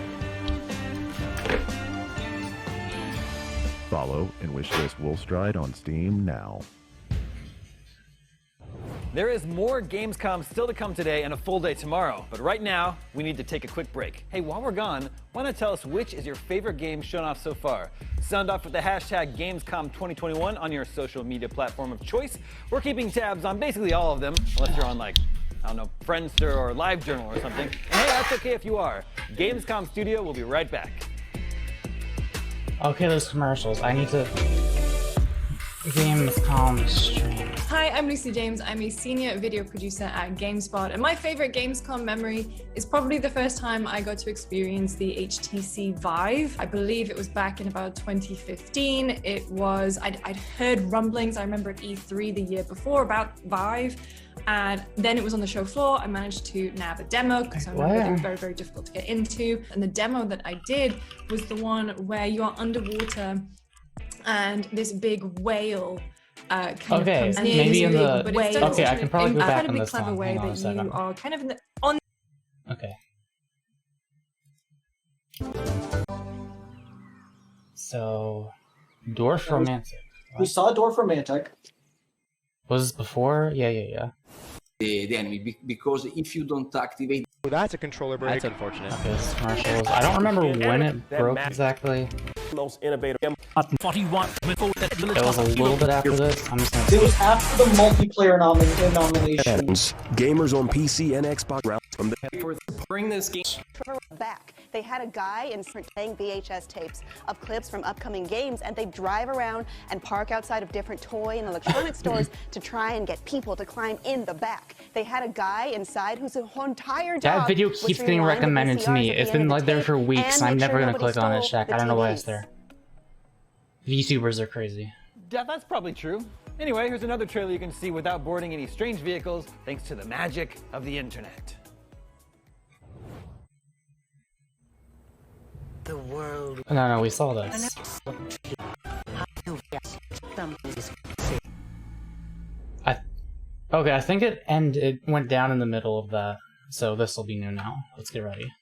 Follow and wishlist Wolfstride on Steam now. There is more Gamescom still to come today and a full day tomorrow, but right now, we need to take a quick break. Hey, while we're gone, why not tell us which is your favorite game shown off so far? Sound off with the hashtag Gamescom2021 on your social media platform of choice. We're keeping tabs on basically all of them, unless you're on, like, I don't know, Friendster or LiveJournal or something. And hey, that's okay if you are. Gamescom Studio will be right back. Okay, those commercials. I need to. Gamescom stream. Hi, I'm Lucy James. I'm a senior video producer at GameSpot, and my favorite Gamescom memory is probably the first time I got to experience the HTC Vive. I believe it was back in about 2015. It was, I'd heard rumblings, I remember at E3 the year before about Vive, and then it was on the show floor. I managed to nab a demo because I remember they were very, very difficult to get into. And the demo that I did was the one where you are underwater and this big whale kind of comes in. Maybe in the. But it's done Okay, I can probably go back on incredibly this clever one. way Hang on a that second. you are kind of in the, on. Okay. So, Dwarf Romantic. We saw Dwarf Romantic. Was this before? Yeah. The enemy, because if you don't activate Oh, that's a controller break. That's unfortunate. Okay, this is commercials. I don't remember when it broke exactly. Most innovative. 41. It was a little bit after this. I'm just gonna It was after the multiplayer nominations. Gamers on PC and Xbox from the Bring this game back. They had a guy in playing VHS tapes of clips from upcoming games, and they drive around and park outside of different toy and electronic stores to try and get people to climb in the back. They had a guy inside whose whole entire job That video was keeps to getting rewind the recommended to me. VCRs at It's the end been of like the there tape for weeks. and I'm make never sure gonna nobody click on it, stole Shaq. the I don't know why it's TVs. there. VTubers are crazy. Yeah, that's probably true. Anyway, here's another trailer you can see without boarding any strange vehicles, thanks to the magic of the internet. The world. No, we saw this. Okay, I think it went down in the middle of that, so this will be new now. Let's get ready.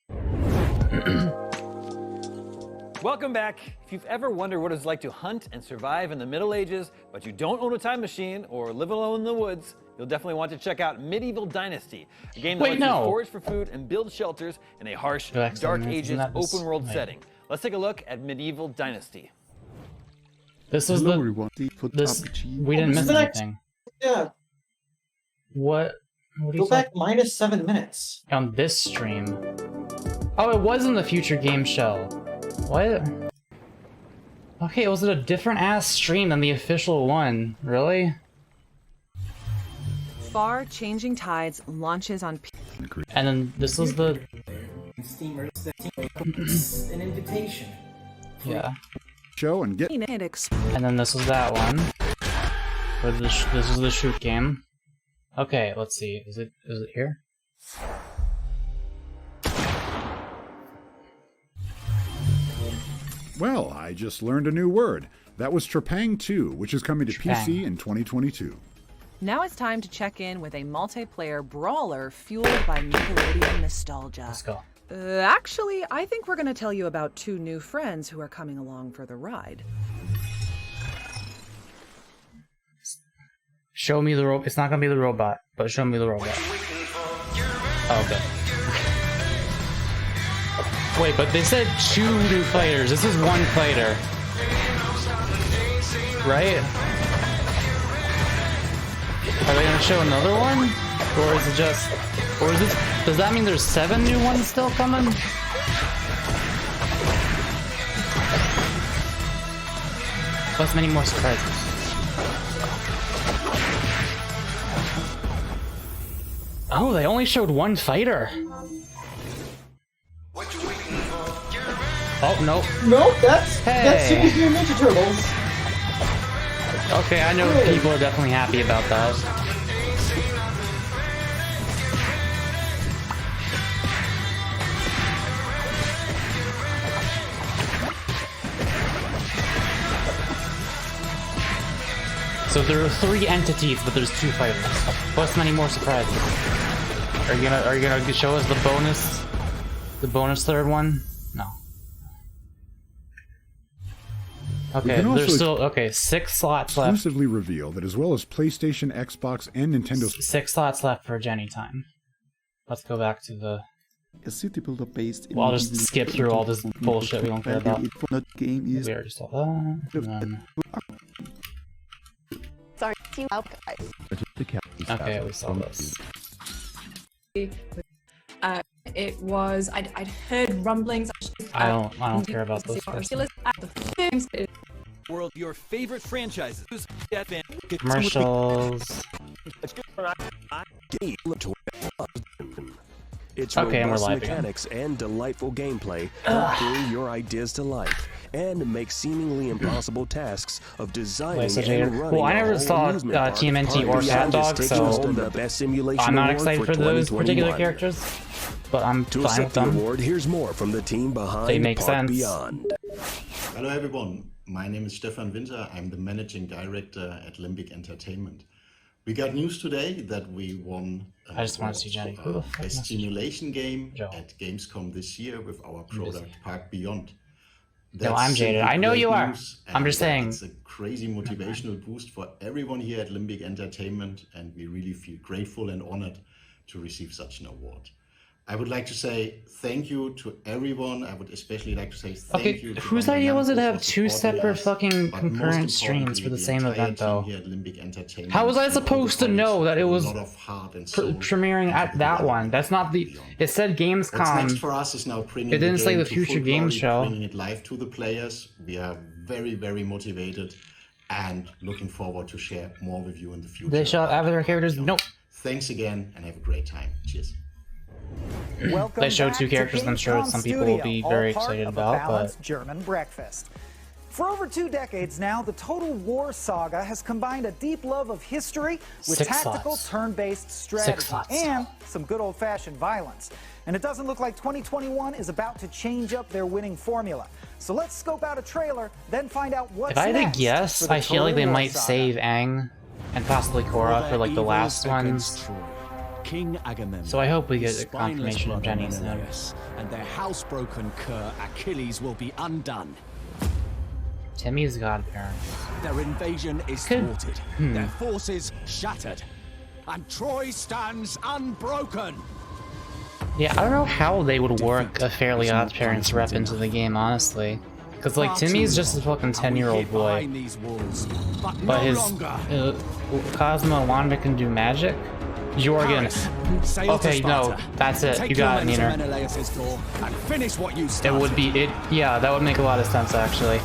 Welcome back. If you've ever wondered what it's like to hunt and survive in the Middle Ages, but you don't own a time machine or live alone in the woods, you'll definitely want to check out Medieval Dynasty, a game that lets you forage for food and build shelters in a harsh, Dark Ages open-world setting. Let's take a look at Medieval Dynasty. This was we didn't miss anything. Yeah. What are you Go back -7 minutes. on this stream? Oh, it was in the Future Game Show. What? Okay, was it a different ass stream than the official one? Really? Far Changing Tides launches on And then this was the Steamers an invitation. yeah. Show and get And then this was that one. Where this was the shoot game. Okay, let's see. Is it here? Well, I just learned a new word. That was Trepang 2, which is coming to PC in 2022. Now it's time to check in with a multiplayer brawler fueled by Nickelodeon nostalgia. Let's go. Actually, I think we're going to tell you about two new friends who are coming along for the ride. Show me the robot. It's not gonna be the robot, but show me the robot. Oh, okay. Wait, but they said 2 new fighters. This is 1 fighter. Right? Are they gonna show another one? Or is it just... Or is this... Does that mean there's 7 new ones still coming? Plus many more surprises. Oh, they only showed 1 fighter. Oh, no. Nope, that's Teenage Mutant Ninja Turtles. Okay, I know people are definitely happy about that. So there are 3 entities, but there's 2 fighters. Plus many more surprises. Are you gonna show us the bonus 3rd one? No. Okay, there's still 6 slots left. Exclusively reveal that as well as PlayStation, Xbox, and Nintendo. 6 slots left for Jenny time. Let's go back to the. A city builder based in Well, I'll just skip through all this bullshit we don't care about. Game is we already saw that. Sorry, you out, guys. Okay, we saw this. It was. I'd heard rumblings. I don't care about those first. World, your favorite franchises. Commercials. Its okay, and we're robust live mechanics and delightful gameplay help bring your ideas to life and make seemingly impossible tasks of designing and running. Well, I never saw TMNT or Cat Dog, so I'm not excited for those particular characters, but I'm fine with them. Award, here's more from the team behind they make sense. Beyond. Hello everyone, my name is Stefan Winter. I'm the managing director at Limbic Entertainment. We got news today that we won I just want to see Jenny. best simulation game at Gamescom this year with our product Park Beyond. No, I'm jaded. I know you are. I'm just saying. It's a crazy motivational boost for everyone here at Limbic Entertainment, and we really feel grateful and honored to receive such an award. I would like to say thank you to everyone. I would especially like to say thank you to whose idea was it to have two separate fucking concurrent streams for the same event, though? How was I supposed to know that it was premiering at that one? That's not the... It said Gamescom. What's next for us is now bringing it didn't the say game the to Future full Games glory, show. bringing it live to the players. We are very, very motivated and looking forward to share more with you in the future. They shot Avatar characters? Nope. Thanks again and have a great time. Cheers. They showed two characters, and I'm sure some people will be very excited about, but... German breakfast. For over 2 decades now, the Total War saga has combined a deep love of history with tactical turn-based strategy and some good old-fashioned violence. And it doesn't look like 2021 is about to change up their winning formula. So let's scope out a trailer, then find out what's If I had next to guess, I feel like they might save Aang and possibly Korra for like the last ones. King Agamemnon, So I hope we get a confirmation of Jenny soon. and their housebroken cur Achilles will be undone. Timmy's godparents. Their invasion is thwarted, their forces shattered, and Troy stands unbroken. Yeah, I don't know how they would work a Fairly Odd Parents rep into the game, honestly. Because, like, Timmy's just a fucking 10-year-old boy. But his Cosmo and Wanda can do magic? Jorgen. Okay, no, that's it. You got it, Neener. It would be, yeah, that would make a lot of sense, actually.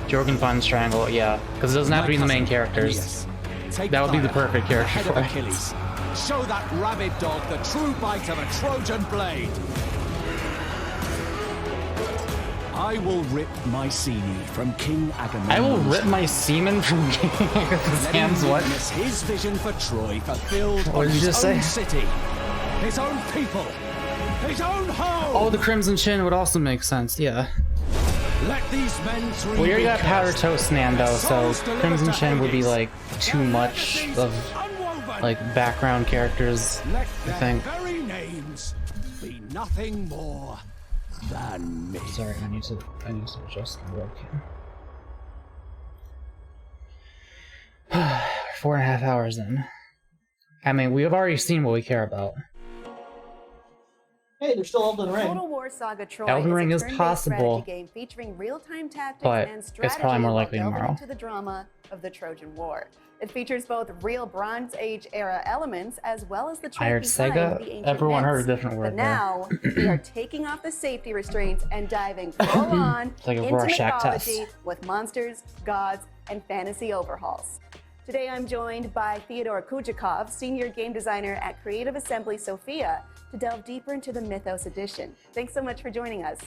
Jorgen Fun Strangle, yeah. Because it doesn't have to be the main characters. That would be the perfect character for Achilles. Show that rabid dog the true bite of a Trojan blade. I will rip my semen from King Agamemnon. I will rip my semen from King Agamemnon's what? His vision for Troy fulfilled What did you just say? city, his own people, his own home. Oh, the Crimson Chin would also make sense, yeah. Let these men Well, you already got Powder Toast Nando, so Crimson Chin would be like too much of like background characters, I think. very names be nothing more than me. Sorry, I need to adjust the webcam. 4.5 hours in. I mean, we have already seen what we care about. Hey, there's still Elden Ring. Total War Saga Troy Elden Ring is a turn-based possible, strategy game featuring real-time tactics but and strategy it's probably more likely while delving tomorrow. into the drama of the Trojan War. It features both real Bronze Age era elements as well as the I heard truth behind Sega. the ancient Everyone heard a myths. different word But now we are taking off the safety restraints and diving full on It's like a into Rorschach mythology test. with monsters, gods, and fantasy overhauls. Today I'm joined by Fyodor Kujakov, senior game designer at Creative Assembly Sofia, to delve deeper into the Mythos edition. Thanks so much for joining us.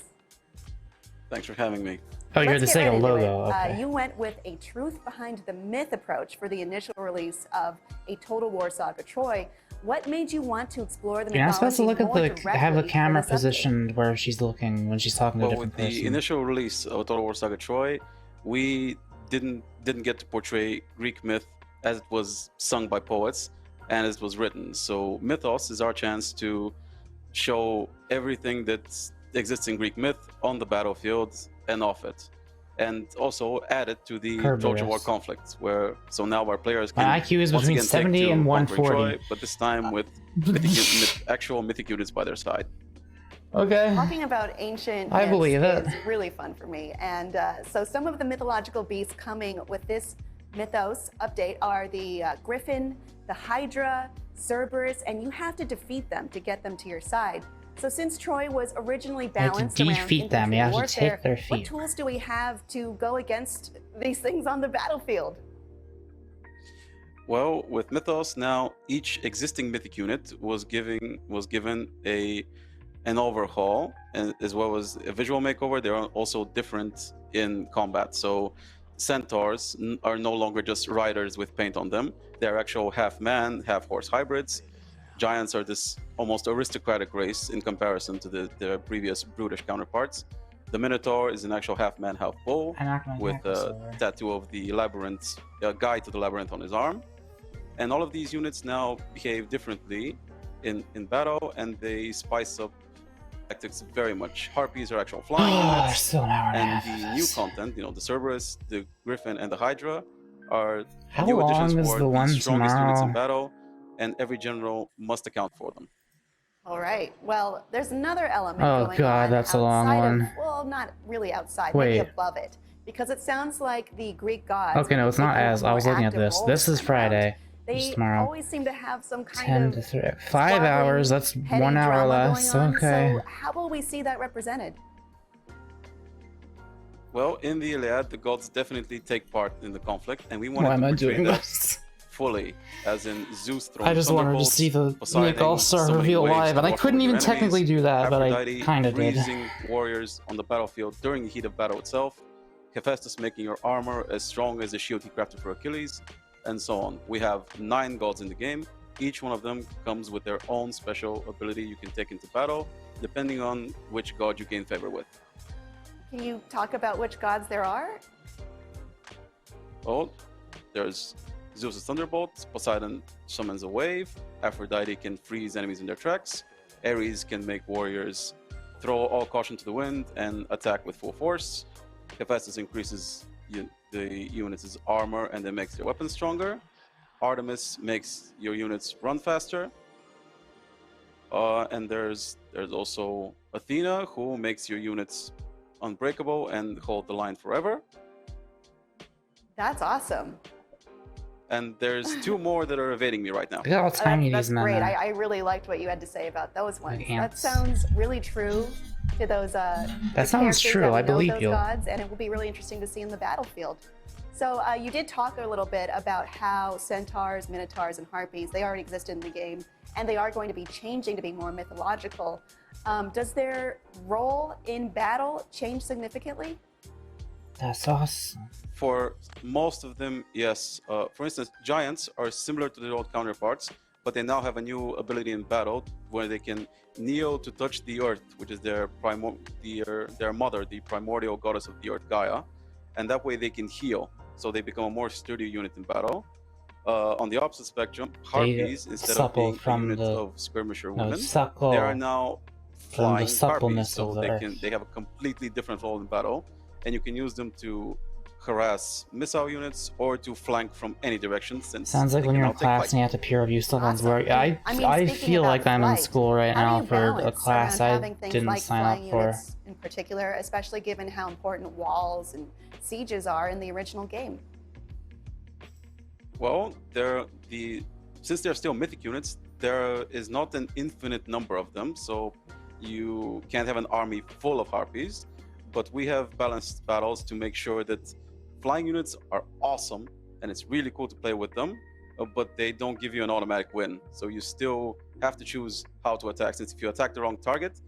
Thanks for having me. Oh, you're the Let's get right Sega into logo. it. Okay. You went with a truth behind the myth approach for the initial release of a Total War Saga Troy. What made you want to explore the You're not supposed to look mythology at more the have the directly camera for this update? positioned where she's looking when she's talking to a Well, different with the person. initial release of Total War Saga Troy, we didn't get to portray Greek myth as it was sung by poets and as it was written. So Mythos is our chance to show everything that exists in Greek myth on the battlefield and off it, and also add it to the Trojan War conflict, where so now our players can My IQ is once between again 70 take to and conquering 140. Troy, but this time with actual mythic units by their side. Okay. Talking about ancient I myths believe it. is really fun for me. And so some of the mythological beasts coming with this Mythos update are the Griffin, the Hydra, Cerberus, and you have to defeat them to get them to your side. So since Troy was originally balanced to around defeat them, infantry you have to warfare, take their what feet. tools do we have to go against these things on the battlefield? Well, with Mythos now, each existing mythic unit was given an overhaul, and as well as a visual makeover. They are also different in combat. So centaurs are no longer just riders with paint on them. They are actual half-man, half-horse hybrids. Giants are this almost aristocratic race in comparison to their previous brutish counterparts. The Minotaur is an actual half-man, half-bull with a tattoo of the labyrinth, a guide to the labyrinth on his arm. And all of these units now behave differently in battle, and they spice up tactics very much. Harpies are actual flying units, still an hour and a and half the of new this. content, the Cerberus, the Griffin, and the Hydra are How new additions long is for the one strongest units in tomorrow? battle, and every general must account for them. All right. Well, there's another element Oh going god, on that's a long outside one. of, well, not really outside, Wait. maybe above it, because it sounds like the Greek gods. Okay, no, it's not as. I was looking at this. This is Friday. This is They tomorrow. always seem to have some kind 10 of to 3. 5 hours. That's petty 1 hour drama less. going on. Okay. So how will we see that represented? Well, in the Iliad, the gods definitely take part in the conflict, and we wanted Why am to I portray doing that this? fully, as in Zeus throwing I just wanted to thunderbolts, see the Poseidon Nick All-Star summoning reveal waves live, to and I wash couldn't over even your technically enemies, do that, but I Aphrodite kind of did. freezing warriors on the battlefield during the heat of battle itself, Hephaestus making your armor as strong as the shield he crafted for Achilles, and so on. We have 9 gods in the game. Each one of them comes with their own special ability you can take into battle, depending on which god you gain favor with. Can you talk about which gods there are? Oh, there's Zeus' thunderbolt, Poseidon summons a wave, Aphrodite can freeze enemies in their tracks, Ares can make warriors throw all caution to the wind and attack with full force, Hephaestus increases the units' armor and then makes their weapons stronger, Artemis makes your units run faster, and there's also Athena, who makes your units unbreakable and hold the line forever. That's awesome. And there's 2 more that are evading me right now. Look at how tiny That's these men great. are. I really liked what you had to say about those ones. Like That ants. sounds really true to those. That the sounds characters true. that we I know believe those you. gods, and it will be really interesting to see in the battlefield. So you did talk a little bit about how centaurs, minotaurs, and harpies, they already exist in the game, and they are going to be changing to be more mythological. Does their role in battle change significantly? That's awesome. For most of them, yes. For instance, giants are similar to their old counterparts, but they now have a new ability in battle where they can kneel to touch the earth, which is their mother, the primordial goddess of the earth, Gaia, and that way they can heal. So they become a more sturdy unit in battle. On the opposite spectrum, harpies, instead of being a unit of skirmisher women, they are now flying harpies, so they have a completely different role in battle, and you can use them to harass missile units or to flank from any direction. Since Sounds like when you're in class and you have to peer review someone's work. I feel like I'm in school right now for a class I didn't sign up for. In particular, especially given how important walls and sieges are in the original game. Well, since they're still mythic units, there is not an infinite number of them, so you can't have an army full of harpies. But we have balanced battles to make sure that flying units are awesome, and it's really cool to play with them, but they don't give you an automatic win. So you still have to choose how to attack, since if you attack the wrong target,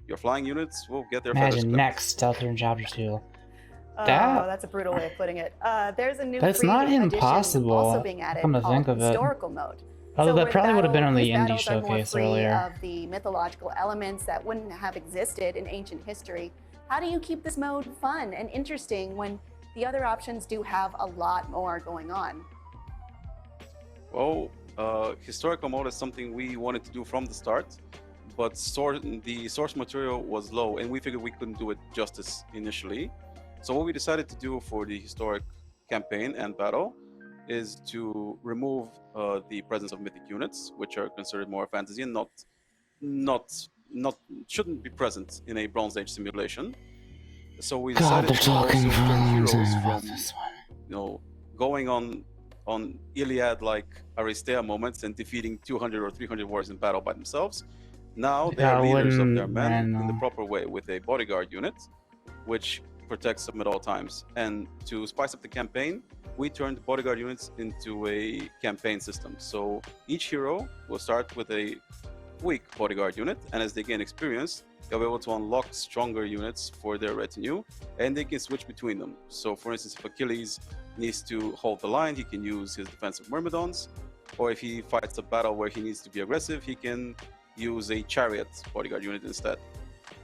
your flying units will get their feathers Imagine clipped. next Stealth in Chapter 2. Oh, that's a brutal way of putting it. There's a new That's free not edition impossible, also being added come to called think of it. Historical Mode. Although that where probably would have been on the these indie battles are more showcase free earlier. of the mythological elements that wouldn't have existed in ancient history. How do you keep this mode fun and interesting when the other options do have a lot more going on? Well, historical mode is something we wanted to do from the start, but the source material was low, and we figured we couldn't do it justice initially. So what we decided to do for the historic campaign and battle is to remove the presence of mythic units, which are considered more fantasy and shouldn't be present in a Bronze Age simulation. So we decided to also turn heroes from going on Iliad-like Aristea moments and defeating 200 or 300 warriors in battle by themselves. Now they are leaders of their men in the proper way with a bodyguard unit, which protects them at all times. And to spice up the campaign, we turned bodyguard units into a campaign system. So each hero will start with a weak bodyguard unit, and as they gain experience, they'll be able to unlock stronger units for their retinue, and they can switch between them. So for instance, if Achilles needs to hold the line, he can use his defensive Myrmidons, or if he fights a battle where he needs to be aggressive, he can use a chariot bodyguard unit instead.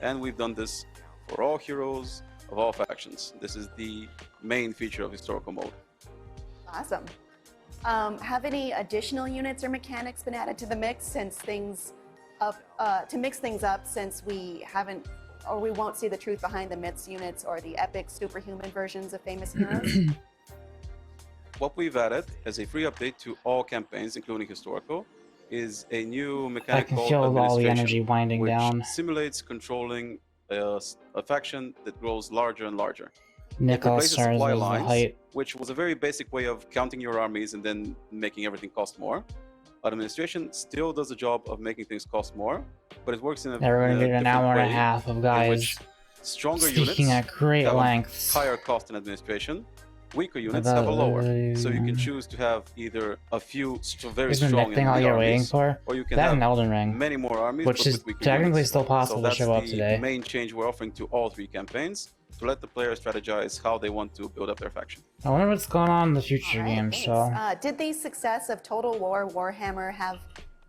And we've done this for all heroes of all factions. This is the main feature of historical mode. Awesome. Have any additional units or mechanics been added to the mix since to mix things up, since we haven't, or we won't see the truth behind the myths units or the epic superhuman versions of famous heroes? What we've added as a free update to all campaigns, including historical, is a new I mechanic can called feel all the administration, energy winding which down. simulates controlling a faction that grows larger and larger. It Nicholas replaces Stars supply was the lines, height. which was a very basic way of counting your armies and then making everything cost more. Administration still does the job of making things cost more, but it works in a, Now we're gonna in a get an different hour and a way half of in guys which stronger speaking units at great have lengths. a higher cost in administration. Weaker units have a lower, so you can choose to have either a few very Isn't the strong Nick thing and all elite you're waiting armies, for? or you can That have and Elden Ring, many more armies, which but is with weaker technically units. still possible so to show up that's today. the main change we're offering to all 3 campaigns, to let the player strategize how they want to build up their faction. I wonder what's going on in the future games. So Did the success of Total War Warhammer have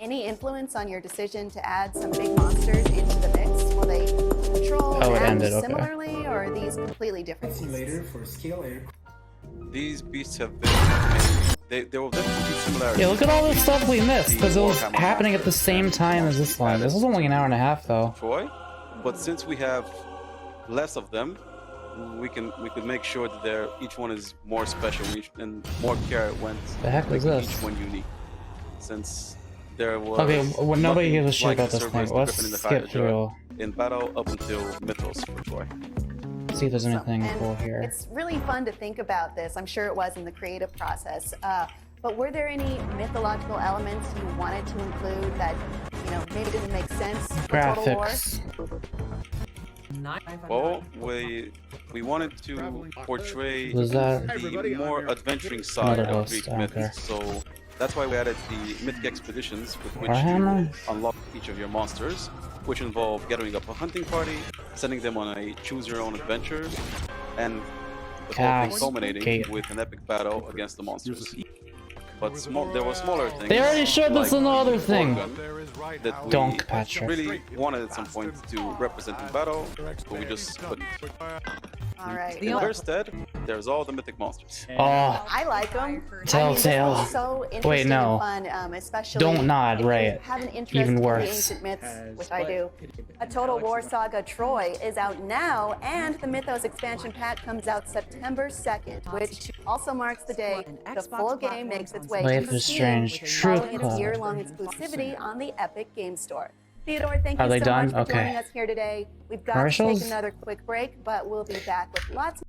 any influence on your decision to add some big monsters into the mix? Will they control Oh, it and ended, okay. similarly, or are these completely different? Simulator for scale air. These beasts have been made. They will definitely be similar. yeah, look at all the stuff we missed because it was happening at the same time as this one. This was only an hour and a half though. Troy, but since we have less of them, we could make sure that each one is more special and more care went The heck was making this? each one unique. Since there was Okay, well, nobody nothing gives a shit like about the this Cerberus, thing. the Let's Griffin, and the skip Hydra through. in battle up until Mythos for Troy. See if there's anything And cool here. It's really fun to think about this. I'm sure it was in the creative process. But were there any mythological elements you wanted to include that, you know, maybe didn't make sense for Total War? Graphics. Well, we wanted to portray Was that- the more adventuring side Another of host, Greek okay. myths, so that's why we added the mythic expeditions with which Warhammer? you unlock each of your monsters, which involve gathering up a hunting party, sending them on a choose-your-own adventure, and the whole thing culminating with an epic battle against the monsters. But there were smaller things. They already showed this in the other thing. That we Donk, Patrick. really wanted at some point to represent in battle, but we just couldn't. All right. Instead, there's all the mythic monsters. Oh, I like them. Telltale. I mean, so interesting Wait, no. and fun, especially Don't nod, if right. you have an interest Even in worse. the ancient myths, which I do. A Total War Saga Troy is out now, and the Mythos expansion pack comes out September 2nd, which also marks the day the full game makes its way Life to is Steam, Strange. True following its call. year-long exclusivity on the Epic Game Store. Theodore, thank Are you they so done? much for joining Okay. us here today. We've got to Commercials? take another quick break, but we'll be back with lots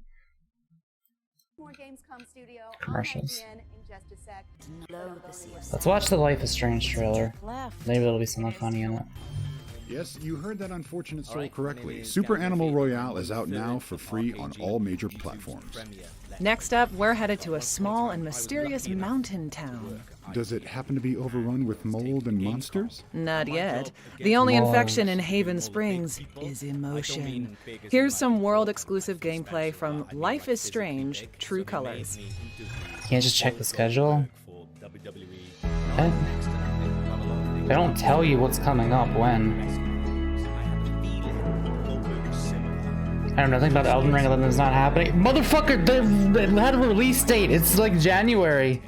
more Gamescom Studio on Commercials. IGN in just a sec. Let's watch the Life is Strange trailer. Maybe there'll be something funny in it. Yes, you heard that unfortunate soul correctly. Super Animal Royale is out now for free on all major platforms. Next up, we're headed to a small and mysterious mountain town. Does it happen to be overrun with mold and monsters? Not yet. The only Mold. infection in Haven Springs is emotion. Here's some world-exclusive gameplay from Life is Strange: True Colors. Can't just check the schedule? What? They don't tell you what's coming up when. I don't know nothing about Elden Ring other than it's not happening. Motherfucker, they had a release date. It's like January.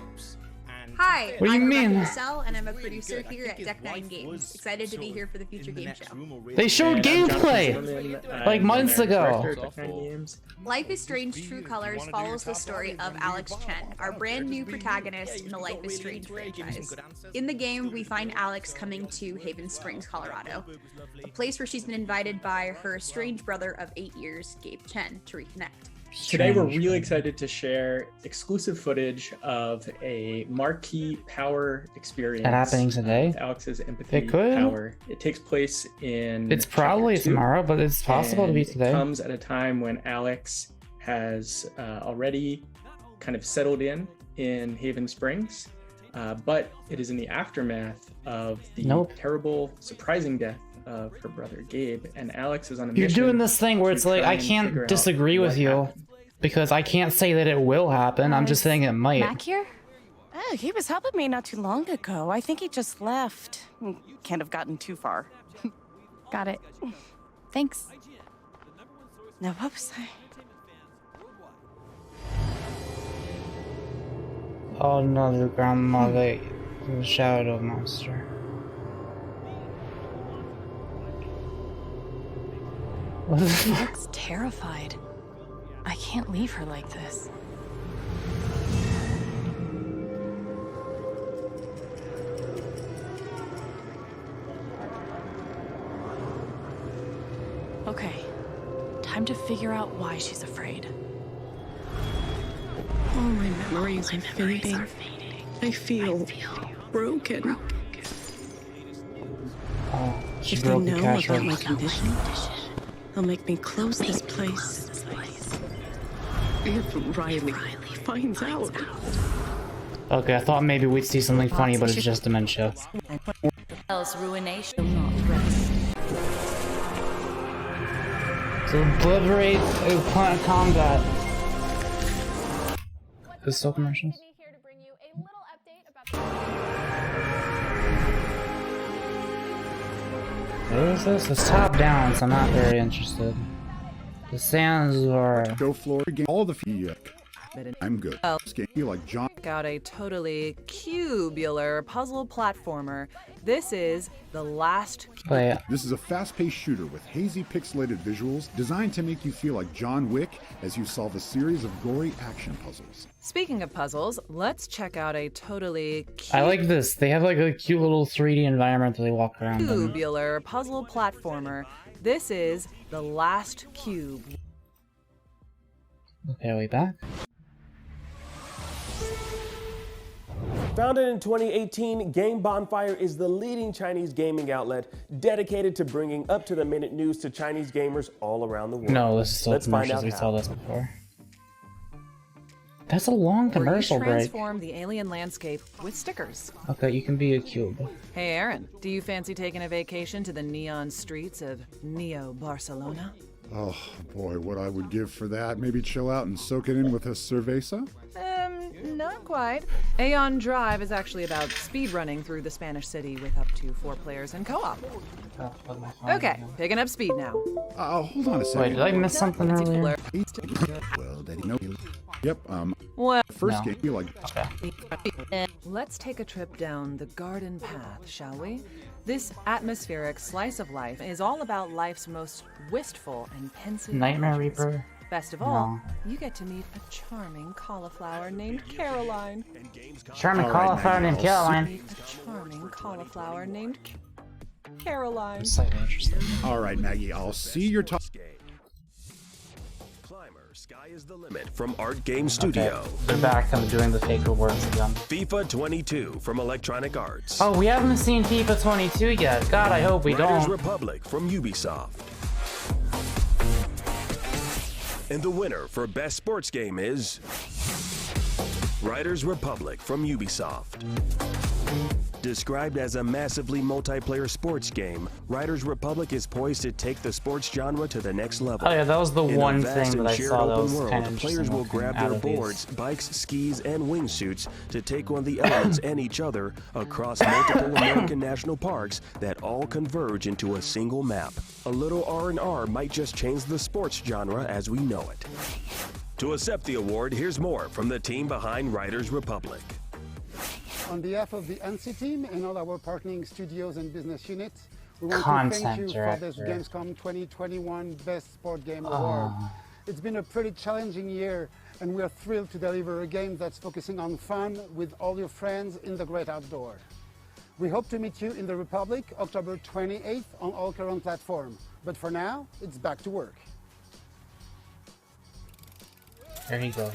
Hi, What do you I'm mean? Rebecca Cassell, and I'm a producer here at Deck 9 Games. Excited to be here for the Future Game Show. They showed gameplay like months ago. Life is Strange: True Colors follows the story of Alex Chen, our brand new protagonist in the Life is Strange franchise. In the game, we find Alex coming to Haven Springs, Colorado, a place where she's been invited by her estranged brother of 8 years, Gabe Chen, to reconnect. Today, we're really excited to share exclusive footage of a marquee power experience. That happening today? With Alex's empathy It could. power. It takes place in. It's probably Chapter 2, tomorrow, but it's possible to be and today. It comes at a time when Alex has already kind of settled in Haven Springs, but it is in the aftermath of the terrible, surprising death of her brother Gabe, and Alex is on a You're mission doing this thing where to it's like try I and figure can't out disagree with what you happened. because I can't say that it will happen. I'm just saying it might. Mac here? Oh, he was helping me not too long ago. I think he just left. Can't have gotten too far. Got it. Thanks. Now, what was I? Oh no, the grandmother, the shadow monster. What the She fuck? looks terrified. I can't leave her like this. Time to figure out why she's afraid. All my memories are fading. I feel broken. Oh, she If they broke the know cash about my register. condition, they'll make me close this place. If Riley finds out. Okay, I thought maybe we'd see something funny, but it's just dementia. Else ruination not rest. So obliterate combat. This is still commercials? What is this? It's top down, so I'm not very interested. The sands are... Go floor game. All the feedback. I'm good. You like John. Check out a totally cubular puzzle platformer. This is The Last... Wait. This is a fast-paced shooter with hazy pixelated visuals designed to make you feel like John Wick as you solve a series of gory action puzzles. Speaking of puzzles, let's check out a totally I like this. They have like a cute little 3D environment that they walk around in. cubular puzzle platformer. This is The Last Cube. Okay, are we back? Founded in 2018, Game Bonfire is the leading Chinese gaming outlet dedicated to bringing up-to-the-minute news to Chinese gamers all around the world. No, this is still commercials. We saw this before. That's a long commercial Where you break. transform the alien landscape with stickers. Okay, you can be a cube. Hey Aaron, do you fancy taking a vacation to the neon streets of Neo Barcelona? Oh boy, what I would give for that. Maybe chill out and soak it in with a cerveza? Not quite. Aeon Drive is actually about speedrunning through the Spanish city with up to 4 players in co-op. Okay, picking up speed now. Hold on a second. Wait, did I miss something earlier? Well, Daddy, no. Yep, Well, first no. game, you like... Let's take a trip down the garden path, shall we? This atmospheric slice of life is all about life's most wistful and pensive Nightmare emotions. Reaper? Best of all, you get to meet a charming cauliflower named Caroline. Charming cauliflower named Caroline. A charming cauliflower named Caroline. Slightly interesting. All right, Maggie, I'll see your top... Sky is the limit from Art Game Studio. Okay, they're back. I'm doing the fake rewards again. FIFA 22 from Electronic Arts. Oh, we haven't seen FIFA 22 yet. God, I hope we Riders don't. Republic from Ubisoft. And the winner for Best Sports Game is Riders Republic from Ubisoft. Described as a massively multiplayer sports game, Riders Republic is poised to take the sports genre to the next level. Oh yeah, that was the In one a vast thing and that I shared saw that open was world, kind of players interesting will grab their boards, bikes, skis, and wingsuits to take on the elements and each other across multiple American national parks that all converge into a single map. A little R&R might just change the sports genre as we know it. To accept the award, here's more from the team behind Riders Republic. On behalf of the ANSI team and all our partnering studios and business units, we want to thank you for this Gamescom 2021 Best Sport Game Award. It's been a pretty challenging year, and we are thrilled to deliver a game that's focusing on fun with all your friends in the great outdoor. We hope to meet you in the Republic October 28th on all current platforms. But for now, it's back to work. There he goes.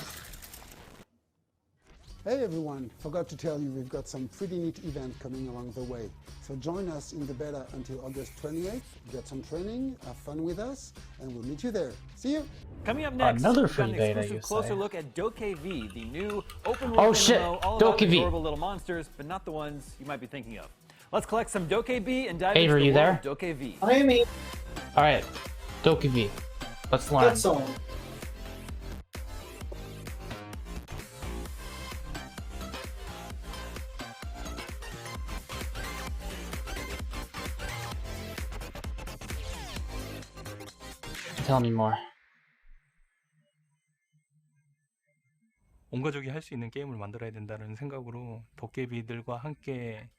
Hey everyone, forgot to tell you we've got some pretty neat event coming along the way. So join us in the beta until August 28th, get some training, have fun with us, and we'll meet you there. See you! Coming up next, Another we've got free an beta, exclusive you closer say. look at Dokev, the new open Oh, world shit. MMO all about Dokev. adorable little monsters, but not the ones you might be thinking of. Let's collect some Dokev and dive Hey, into were the you world there? of Dokev. I mean, Alright, Dokev. Let's learn. that's all. Tell me more. 온 가족이 할 수 있는 게임을 만들어야 된다는 생각으로 도깨비들과 함께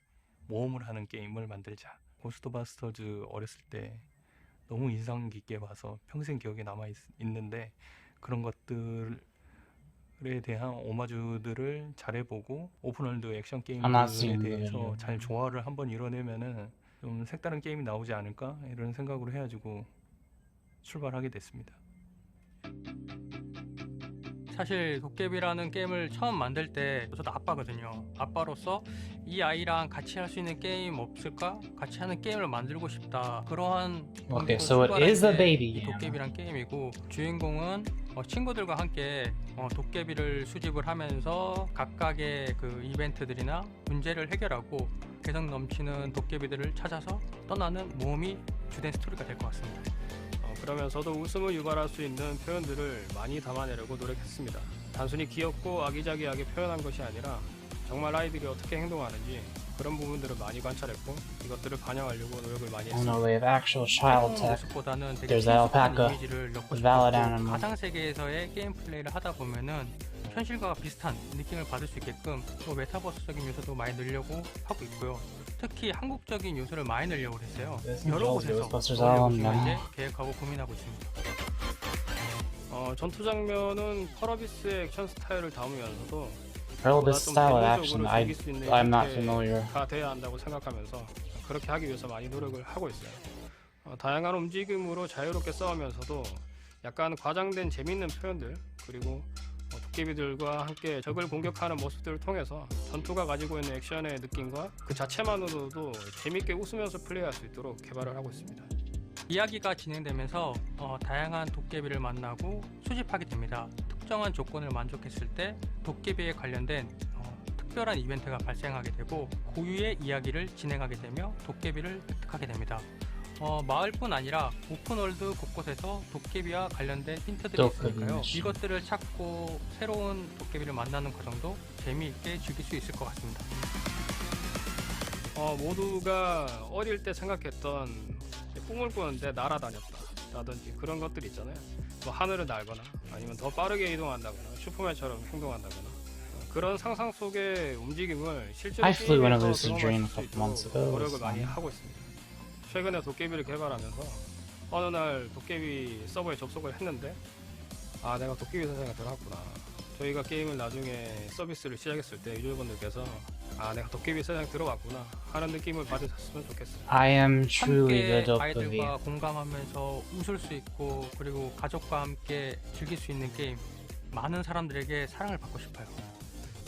모험을 하는 게임을 만들자. 고스트바스터즈 어렸을 때 너무 인상 깊게 봐서 평생 기억에 남아 있는데 그런 것들에 대한 오마주들을 잘해보고 오픈월드 액션 게임들에 대해서 잘 조화를 한번 이뤄내면은 좀 색다른 게임이 나오지 않을까 이런 생각으로 해가지고 출발하게 됐습니다. 사실 도깨비라는 게임을 처음 만들 때 저도 아빠거든요. 아빠로서 이 아이랑 같이 할 수 있는 게임 없을까? 같이 하는 게임을 만들고 싶다. 그러한 Okay, so it is a baby game. 도깨비란 게임이고 주인공은 친구들과 함께 도깨비를 수집을 하면서 각각의 그 이벤트들이나 문제를 해결하고 개성 넘치는 도깨비들을 찾아서 떠나는 모험이 주된 스토리가 될 것 같습니다. 그러면서도 웃음을 유발할 수 있는 표현들을 많이 담아내려고 노력했습니다. 단순히 귀엽고 아기자기하게 표현한 것이 아니라 정말 아이들이 어떻게 행동하는지 그런 부분들을 많이 관찰했고 이것들을 반영하려고 노력을 많이 했습니다. Oh no, they have actual child tech. 모습보다는 되게 There's alpaca, 이미지를 넣고 valid 싶었고 animal. 가상 세계에서의 게임 플레이를 하다 보면은 현실과 비슷한 느낌을 받을 수 있게끔 또 메타버스적인 요소도 많이 넣으려고 하고 있고요. 특히 한국적인 요소를 많이 넣으려고 했어요. 여러 곳에서 이제 계획하고 고민하고 있습니다. 전투 장면은 펄어비스의 액션 스타일을 담으면서도 This style of action, I'm not familiar. 가 돼야 한다고 생각하면서 그렇게 하기 위해서 많이 노력을 하고 있어요. 다양한 움직임으로 자유롭게 싸우면서도 약간 과장된 재밌는 표현들 그리고 도깨비들과 함께 적을 공격하는 모습들을 통해서 전투가 가지고 있는 액션의 느낌과 그 자체만으로도 재밌게 웃으면서 플레이할 수 있도록 개발을 하고 있습니다. 이야기가 진행되면서 다양한 도깨비를 만나고 수집하게 됩니다. 특정한 조건을 만족했을 때 도깨비에 관련된 특별한 이벤트가 발생하게 되고 고유의 이야기를 진행하게 되며 도깨비를 획득하게 됩니다. 마을뿐 아니라 오픈월드 곳곳에서 도깨비와 관련된 힌트들이 있으니까요. 이것들을 찾고 새로운 도깨비를 만나는 과정도 재미있게 즐길 수 있을 것 같습니다. 모두가 어릴 때 생각했던 꿈을 꾸는데 날아다녔다 라든지 그런 것들이 있잖아요. 뭐 하늘을 날거나 아니면 더 빠르게 이동한다거나 슈퍼맨처럼 행동한다거나 그런 상상 속의 움직임을 실제로 게임에서 경험할 수 있도록 노력을 많이 하고 있습니다. 최근에 도깨비를 개발하면서 어느 날 도깨비 서버에 접속을 했는데 내가 도깨비 세상에 들어갔구나. 저희가 게임을 나중에 서비스를 시작했을 때 유저분들께서 내가 도깨비 세상에 들어왔구나 하는 느낌을 받으셨으면 좋겠어요. I am truly the 함께 dokebi. 아이들과 공감하면서 웃을 수 있고 그리고 가족과 함께 즐길 수 있는 게임 많은 사람들에게 사랑을 받고 싶어요.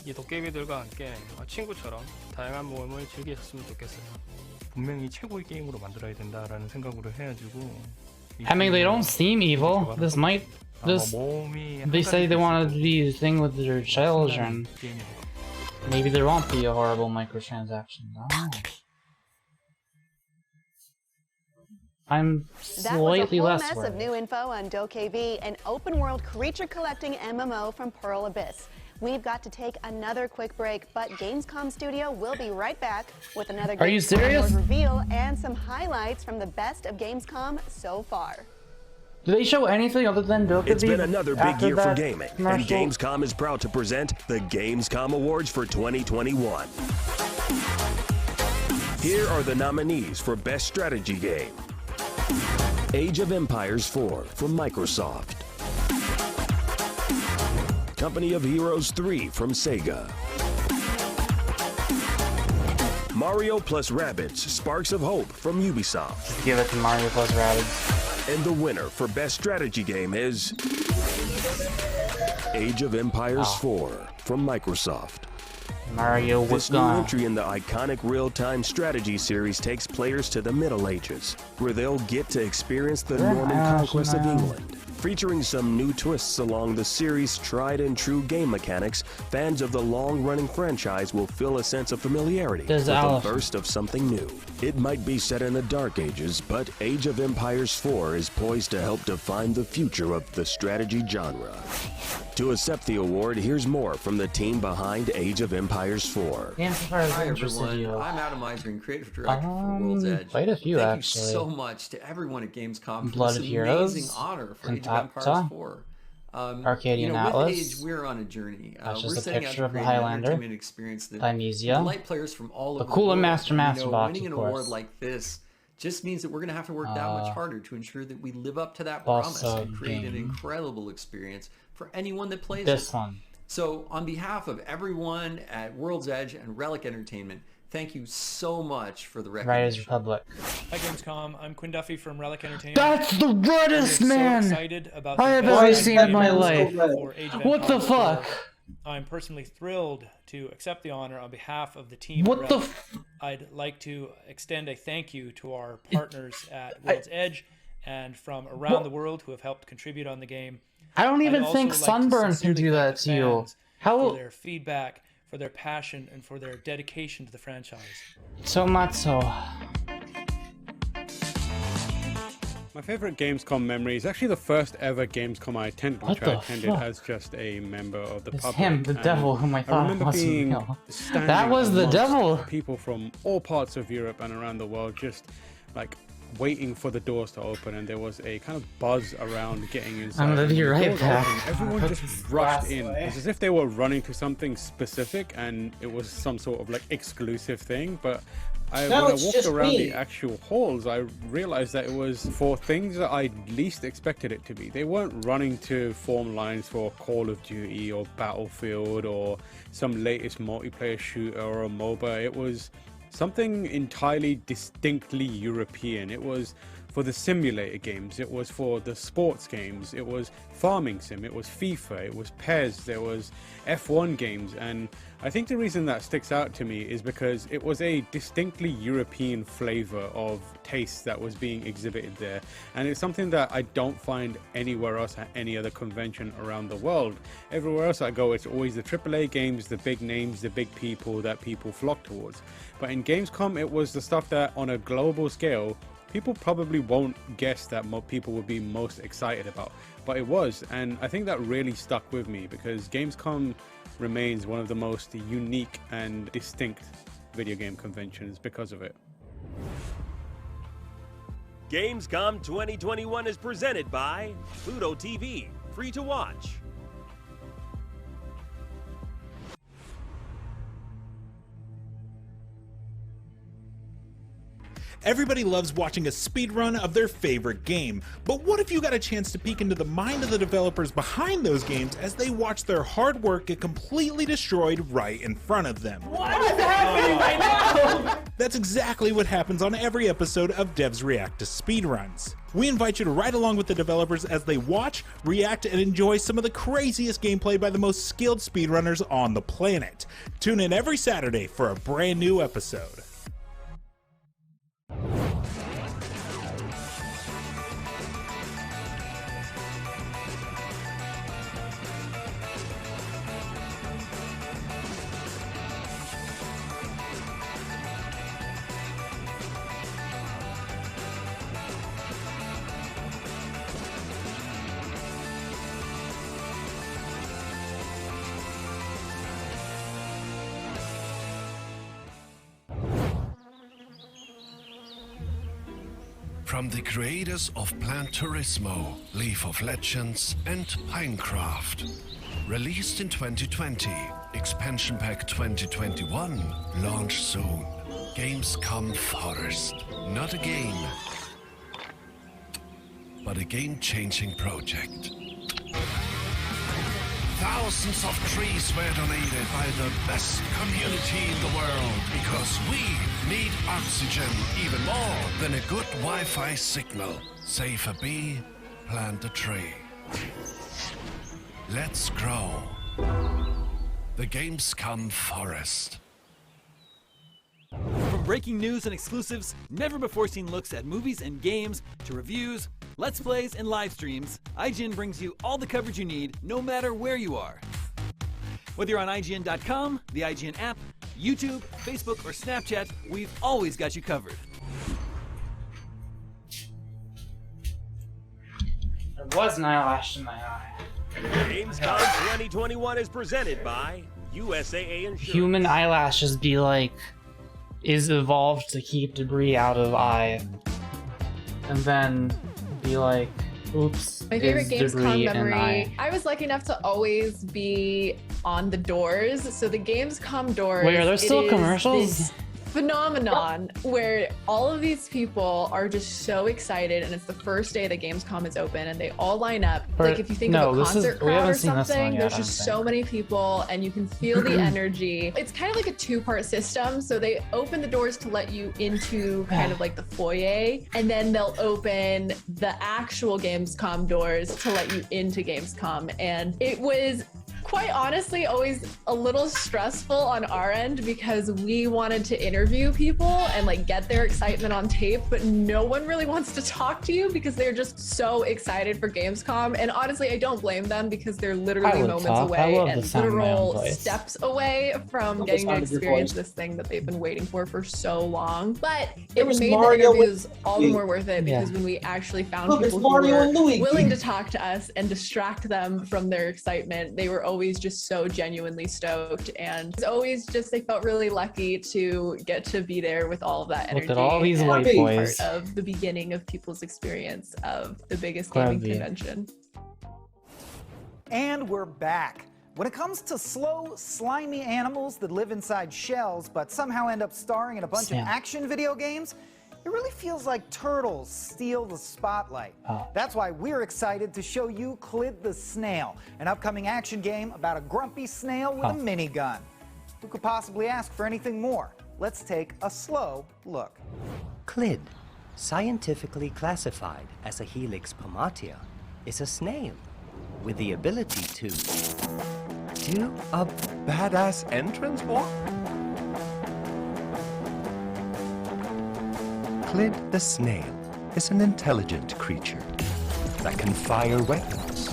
이 도깨비들과 함께 친구처럼 다양한 모험을 즐기셨으면 좋겠어요. 분명히 최고의 게임으로 만들어야 된다라는 생각으로 해가지고. I mean, they don't seem evil. This might. They say they want to do the thing with their children. Maybe there won't be a horrible microtransaction. I'm slightly less That was a whole mess of new info on Dokevi, an open-world creature-collecting MMO from Pearl Abyss. We've got to take another quick break, but Gamescom Studio will be right back with another Gamescom reveal and some highlights from the best of Gamescom so far. Do they show anything other than Dokevi? It's been another big year for gaming, commercial? and Gamescom is proud to present the Gamescom Awards for 2021. Here are the nominees for Best Strategy Game. Age of Empires 4 from Microsoft. Company of Heroes 3 from Sega. Mario plus Rabbids Sparks of Hope from Ubisoft. Just give it to Mario plus Rabbids. And the winner for Best Strategy Game is Age of Empires 4 from Microsoft. Mario was This new entry in the iconic real-time strategy series takes players to the Middle Ages, where they'll get to experience the Norman conquest of England. Featuring some new twists along the series' tried-and-true game mechanics, fans of the long-running franchise will feel a sense of familiarity with a burst of something new. It might be set in the Dark Ages, but Age of Empires 4 is poised to help define the future of the strategy genre. To accept the award, here's more from the team behind Age of Empires 4. Hi everyone, I'm Adam Eisering, Creative Director for World's Edge. Quite a few, Thank actually. you so much to everyone at Gamescom Blood for of this Heroes, amazing honor for Age of Empires Cantata, 4. Arcadian With Atlas. Age, we're on a journey. That's We're just a setting out picture to of the create an Highlander. entertainment experience that Dionysia. delight players from all The over Cool the and world. Master box, Winning of an course. award like this just means that we're going to have to work that much harder to ensure that we live up to that Boss promise and create an game. incredible experience for anyone that plays This it. one. So on behalf of everyone at World's Edge and Relic Entertainment, Thank you so much for the recognition. Riders Republic. Hi Gamescom, I'm Quinn Duffy from Relic Entertainment. That's the reddest, man! So excited about I have ever seen in my life. What the fuck? I'm personally thrilled to accept the honor on behalf of the team. What the I'd like to extend a thank you to our partners at World's Edge and from around the world who have helped contribite on the game. I don't even I'd think also like to Sunburn can sincerely do that thank to the you. fans How? For their feedback, for their passion, and for their dedication to the franchise. So much so. My favorite Gamescom memory is actually the first ever Gamescom I attended, which I attended as just a member of the public. Him, the devil, whom I thought remember was being real. standing That was the amongst devil. people from all parts of Europe and around the world, just like waiting for the doors to open, and there was a kind of buzz around getting inside. I'm gonna be When the right doors back. opened, everyone just rushed in. It's as if they were running to something specific, and it was some sort of like exclusive thing. But when I walked around the actual halls, I realized that it was for things that I least expected it to be. They weren't running to form lines for Call of Duty or Battlefield or some latest multiplayer shooter or a MOBA. It was something entirely distinctly European. It was for the simulator games, it was for the sports games, it was farming sim, it was FIFA, it was PES, there was F1 games, and I think the reason that sticks out to me is because it was a distinctly European flavor of taste that was being exhibited there, and it's something that I don't find anywhere else at any other convention around the world. Everywhere else I go, it's always the AAA games, the big names, the big people that people flock towards. But in Gamescom, it was the stuff that on a global scale, people probably won't guess that people would be most excited about, but it was, and I think that really stuck with me because Gamescom remains one of the most unique and distinct video game conventions because of it. Gamescom 2021 is presented by Pluto TV, free to watch. Everybody loves watching a speedrun of their favorite game, but what if you got a chance to peek into the mind of the developers behind those games as they watch their hard work get completely destroyed right in front of them? What is happening right now? That's exactly what happens on every episode of Devs React to Speedruns. We invite you to ride along with the developers as they watch, react, and enjoy some of the craziest gameplay by the most skilled speedrunners on the planet. Tune in every Saturday for a brand new episode. From the creators of Plan Turismo, League of Legends, and Pinecraft. Released in 2020, Expansion Pack 2021, launch soon. Gamescom Forest. Not a game, but a game-changing project. Thousands of trees were donated by the best community in the world because we need oxygen even more than a good Wi-Fi signal. Save a bee, plant a tree. Let's grow. The Gamescom Forest. From breaking news and exclusives, never-before-seen looks at movies and games, to reviews, Let's Plays, and live streams, IGN brings you all the coverage you need, no matter where you are. Whether you're on IGN.com, the IGN app, YouTube, Facebook, or Snapchat, we've always got you covered. There was an eyelash in my eye. Gamescom 2021 is presented by USAA Insurance. Human eyelashes be like, is evolved to keep debris out of eye. And then be like, oops, My favorite is Gamescom debris in eye. memory, I was lucky enough to always be on the doors. So the Gamescom doors. Wait, are there still it is commercials? this phenomenon where all of these people are just so excited, and it's the first day that Gamescom is open, and they all line up. Like if you think of a concert crowd or something, there's just so many people, and you can feel the energy. It's kind of like a two-part system. So they open the doors to let you into kind of like the foyer, and then they'll open the actual Gamescom doors to let you into Gamescom. And it was quite honestly always a little stressful on our end because we wanted to interview people and like get their excitement on tape, but no one really wants to talk to you because they're just so excited for Gamescom. And honestly, I don't blame them because they're literally moments away and literal steps away from getting to experience this thing that they've been waiting for so long. But it made the interviews all the more worth it because when we actually found people who were willing to talk to us and distract them from their excitement, they were always just so genuinely stoked, and it's always just they felt really lucky to get to be there with all of that energy. Look at all these white boys. Part of the beginning of people's experience of the biggest gaming convention. And we're back. When it comes to slow, slimy animals that live inside shells but somehow end up starring in a bunch of action video games, it really feels like turtles steal the spotlight. That's why we're excited to show you Clid the Snail, an upcoming action game about a grumpy snail with a minigun. Who could possibly ask for anything more? Let's take a slow look. Clid, scientifically classified as a Helix pomatia, is a snail with the ability to do a badass entrance walk. Clid the Snail is an intelligent creature that can fire weapons,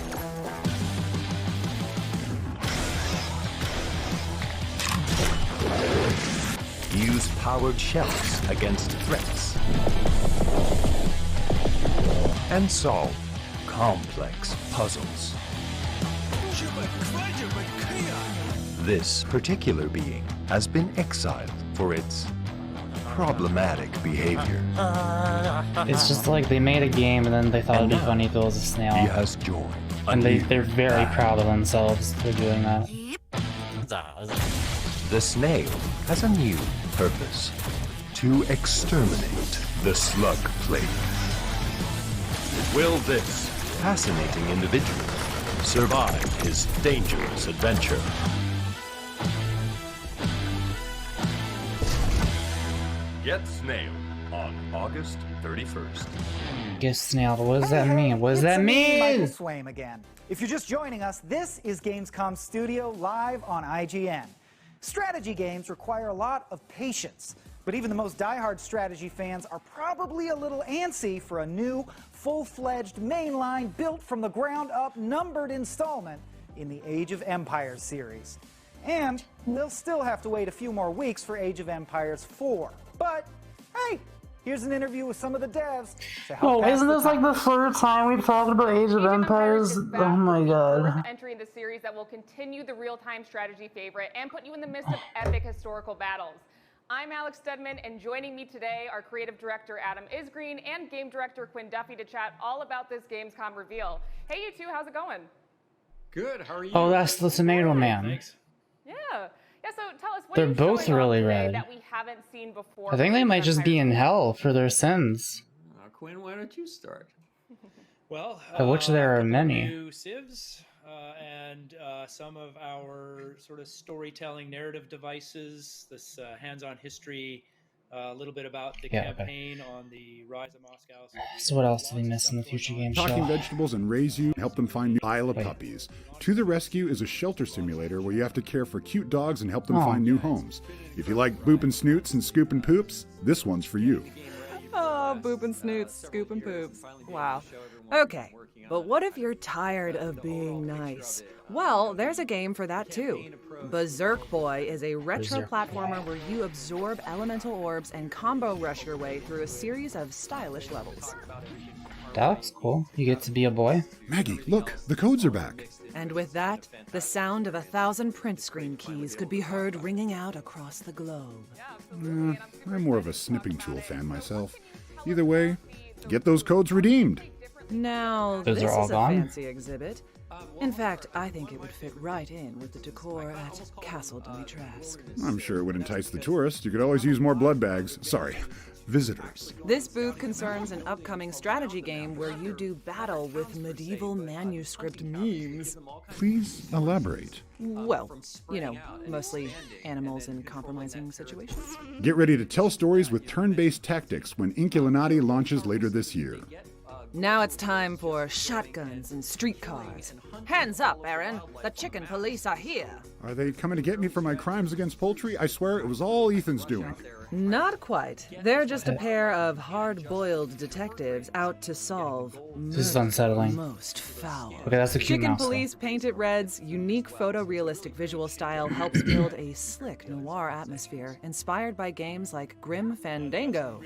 use powered shells against threats, and solve complex puzzles. This particular being has been exiled for its problematic behavior. It's just like they made a game and then they thought it'd be funny if it was a snail. He has joined. And they're very proud of themselves for doing that. The snail has a new purpose: to exterminate the slug plague. Will this fascinating individual survive his dangerous adventure? Get Snailed on August 31st. Get snailed. What does that mean? What does that mean? Michael Swaim again. If you're just joining us, this is Gamescom Studio live on IGN. Strategy games require a lot of patience, but even the most diehard strategy fans are probably a little antsy for a new, full-fledged, mainline, built from the ground up, numbered installment in the Age of Empires series. And they'll still have to wait a few more weeks for Age of Empires 4. But, hey, here's an interview with some of the devs to help pass isn't this like the third time we've talked about Age of Empires? Oh my god. Entry in the series that will continue the real-time strategy favorite and put you in the midst of epic historical battles. I'm Alex Stedman, and joining me today are creative director Adam Isgreen and game director Quinn Duffy to chat all about this Gamescom reveal. Hey, you two, how's it going? Good, how are you? Oh, that's the tomato man. Thanks. Yeah, so tell us, what They're are you both showing really off today red. that we haven't seen before? I think they might just be in hell for their sins. Quinn, why don't you start? Well, Of which there are many. New civs and some of our sort of storytelling narrative devices. This hands-on history, a little bit about the campaign on the Rise of Moscow. So what else do we miss in the future game show? Talking vegetables and raise you and help them find new pile of puppies. To the Rescue is a shelter simulator where you have to care for cute dogs and help them find new homes. If you like booping snoots and scooping poops, this one's for you. Oh, booping snoots, scooping poops. Wow. Okay, but what if you're tired of being nice? Well, there's a game for that too. Berserk Boy is a retro platformer where you absorb elemental orbs and combo rush your way through a series of stylish levels. That looks cool. You get to be a boy. Maggie, look, the codes are back. And with that, the sound of 1,000 print screen keys could be heard ringing out across the globe. I'm more of a snipping tool fan myself. Either way, get those codes redeemed. Now, Those this are all is a gone? fancy exhibit. In fact, I think it would fit right in with the decor at Castle Dimitrescu. I'm sure it would entice the tourists. You could always use more blood bags. Sorry, visitors. This booth concerns an upcoming strategy game where you do battle with medieval manuscript memes. Please elaborate. Well, you know, mostly animals in compromising situations. Get ready to tell stories with turn-based tactics when Inculinati launches later this year. Now it's time for shotguns and streetcars. Hands up, Aaron. The chicken police are here. Are they coming to get me for my crimes against poultry? I swear it was all Ethan's doing. Not quite. They're just a pair of hard-boiled detectives out to solve This is unsettling. Most foul. Okay, that's a cute Chicken mouse. Police Paint It Red's unique photorealistic visual style helps build a slick noir atmosphere inspired by games like Grim Fandango.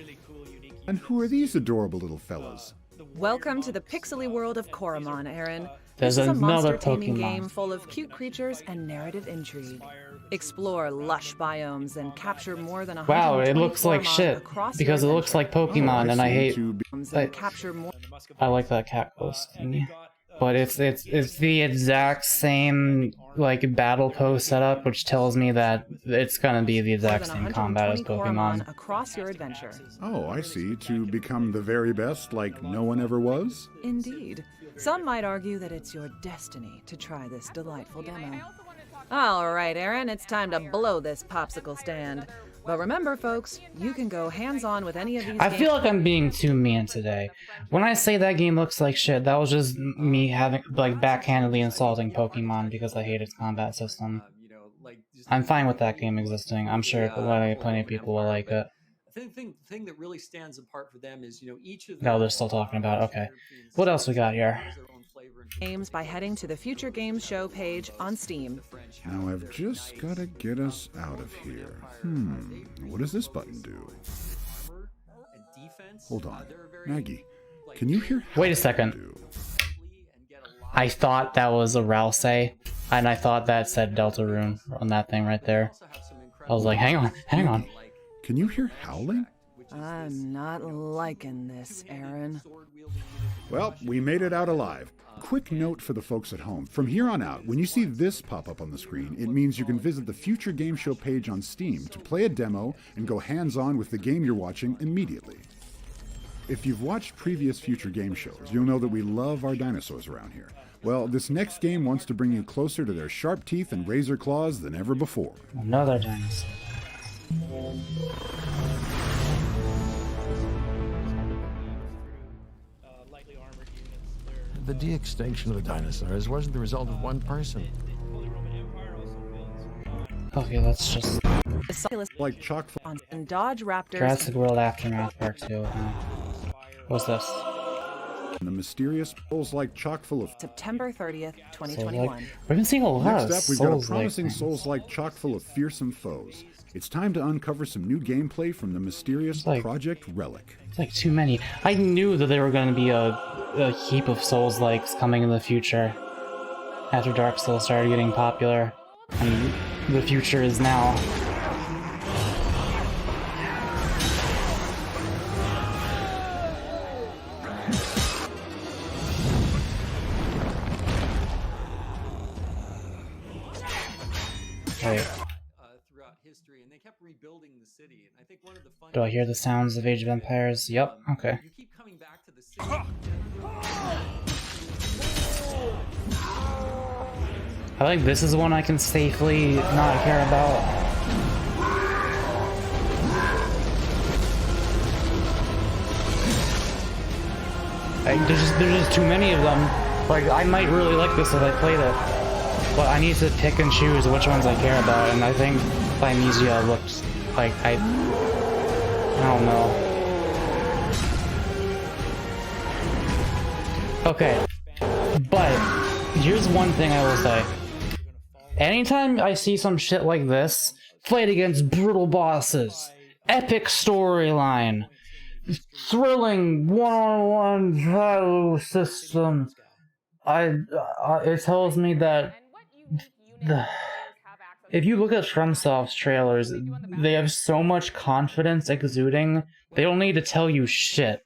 And who are these adorable little fellas? Welcome to the pixely world of Koromon, Aaron. There's This is a another monster taming Pokemon. game full of cute creatures and narrative intrigue. Explore lush biomes and capture more than 120 Wow, it looks like Koromon shit across because it your looks like Pokemon, and I hate. capture more. I like that cat post thingy. But it's the exact same like battle pose setup, which tells me that it's gonna be the exact same combat as Pokemon. Across your adventure. Oh, I see. To become the very best like no one ever was? Indeed. Some might argue that it's your destiny to try this delightful demo. All right, Aaron, it's time to blow this popsicle stand. But remember, folks, you can go hands-on with any of these I feel like I'm being too mean today. When I say that game looks like shit, that was just me having like backhandedly insulting Pokemon because I hate its combat system. I'm fine with that game existing. I'm sure plenty of people will like it. The thing that really stands apart for them is, each of No, they're still talking about it. Okay. What else we got here? games by heading to the Future Games Show page on Steam. Now I've just gotta get us out of here. What does this button do? Hold on. Maggie, can you hear Wait a second. I thought that was a Rouse, and I thought that said Deltarune on that thing right there. I was like, hang on. Can you hear howling? I'm not liking this, Aaron. Well, we made it out alive. Quick note for the folks at home. From here on out, when you see this pop up on the screen, it means you can visit the Future Game Show page on Steam to play a demo and go hands-on with the game you're watching immediately. If you've watched previous Future Game Shows, you'll know that we love our dinosaurs around here. Well, this next game wants to bring you closer to their sharp teeth and razor claws than ever before. Another dinosaur. The de-extinction of the dinosaurs wasn't the result of one person. Okay, let's just... Like chock and Dodge Raptors. Jurassic World Aftermath Part 2. What's this? The mysterious souls like chock full of September 30th, 2021. We've been seeing a lot of Next up, we've got a Souls-like promising things. Souls-like chock full of fearsome foes. It's time to uncover some new gameplay from the mysterious Project Relic. It's like too many. I knew that there were going to be a heap of Souls-likes coming in the future. After Dark Souls started getting popular. And the future is now. Wait. Throughout history, and they kept rebuilding the city. And I think one of the fun Do I hear the sounds of Age of Empires? Yep, okay. you keep coming back to the city. I think this is one I can safely not care about. There's just too many of them. Like, I might really like this if I played it. But I need to pick and choose which ones I care about, and I think Thymesia looks like I don't know. Okay. But here's one thing I will say. Anytime I see some shit like this, fight against brutal bosses, epic storyline, thrilling one-on-one battle system, it tells me that if you look at FromSoft's trailers, they have so much confidence exuding, they don't need to tell you shit.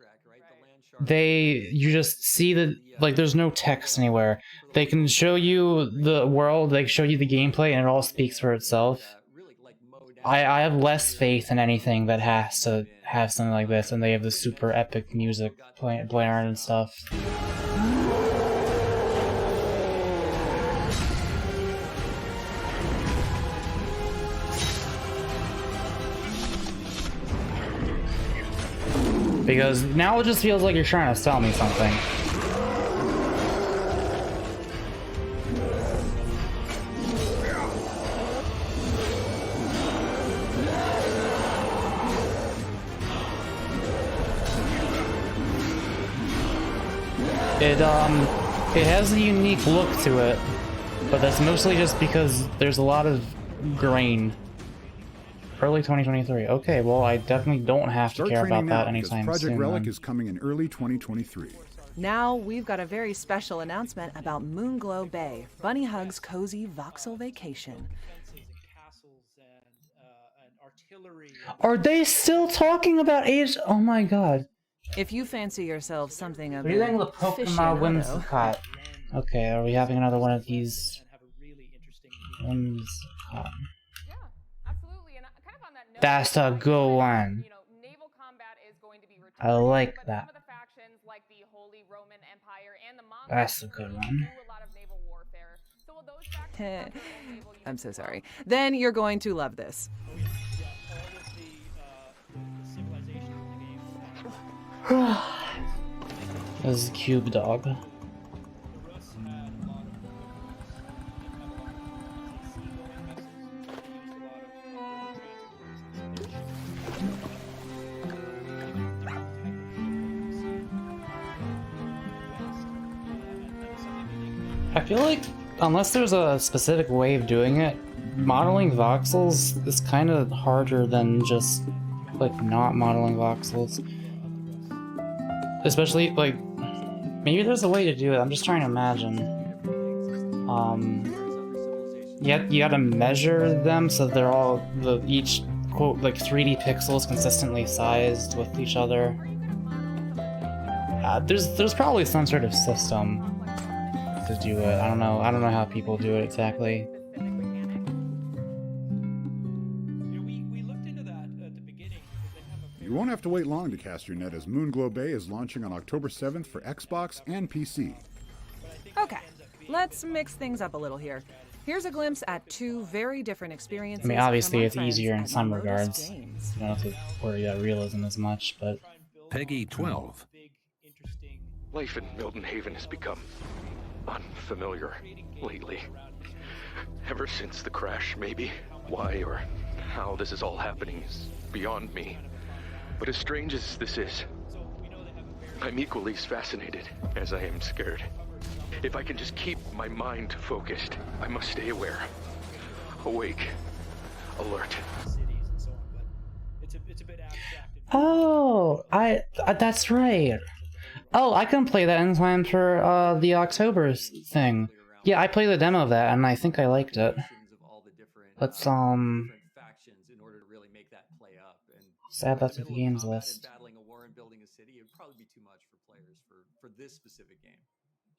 you just see like there's no text anywhere. They can show you the world, they show you the gameplay, and it all speaks for itself. I have less faith in anything that has to have something like this, and they have the super epic music blaring and stuff. Because now it just feels like you're trying to sell me something. It has a unique look to it, but that's mostly just because there's a lot of grain. Early 2023. Okay, well, I definitely don't have to care about that anytime soon. Project Relic is coming in early 2023. Now we've got a very special announcement about Moonglow Bay, Bunny Hug's cozy voxel vacation. Are they still talking about age? Oh my god. If you fancy yourself something of Reading the a Pokemon Whimsicott. Okay, are we having another one of these? Whimsicott. That's a good one. I like that. That's a good one. I'm so sorry. Then you're going to love this. This is a cube dog. I feel like, unless there's a specific way of doing it, modeling voxels is kind of harder than just, like, not modeling voxels. Especially, like, maybe there's a way to do it, I'm just trying to imagine. You gotta measure them so they're all, each, quote, like, 3D pixels consistently sized with each other. There's probably some sort of system to do it. I don't know how people do it exactly. You won't have to wait long to cast your net, as Moonglow Bay is launching on October 7th for Xbox and PC. Okay, let's mix things up a little here. Here's a glimpse at two very different experiences. I mean, obviously it's easier in some regards. You don't have to worry about realism as much, but... Peggy 12. Life in Milton Haven has become unfamiliar lately. Ever since the crash, maybe. Why or how this is all happening is beyond me. But as strange as this is, I'm equally as fascinated as I am scared. If I can just keep my mind focused, I must stay aware, awake, alert. Oh, that's right. Oh, I can play that in time for the October thing. Yeah, I played the demo of that, and I think I liked it. Let's add that to the games list.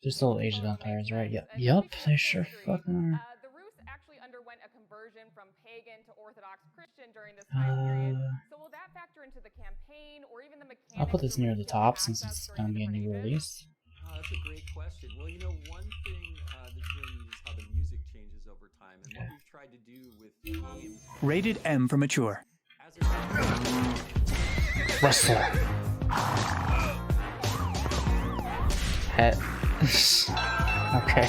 They're still Age of Empires, right? Yep, they sure fucking are. The Rus actually underwent a conversion from pagan to Orthodox Christian during this time period. So will that factor into the campaign or even the mechanics? I'll put this near the top since it's going to be a new release. That's a great question. Well, you know, one thing that's really neat is how the music changes over time, and what we've tried to do with games. Rated M for mature. Wrestler. Head. Okay.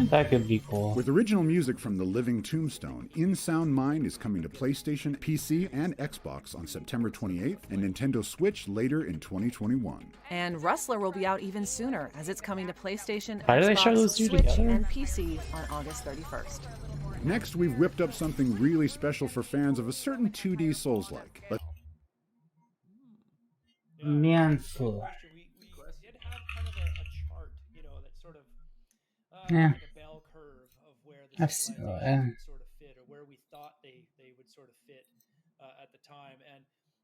That could be cool. With original music from The Living Tombstone, In Sound Mind is coming to PlayStation, PC, and Xbox on September 28th, and Nintendo Switch later in 2021. And Rustler will be out even sooner, as it's coming to PlayStation, Why do they show Xbox, those two Switch, together? and PC on August 31st. Next, we've whipped up something really special for fans of a certain 2D Souls-like. Meaningful. We did have kind of a chart, that sort of Yeah. like a bell curve of where the I've seen civilizations would sort of fit, or where we thought they would sort of fit at the time. And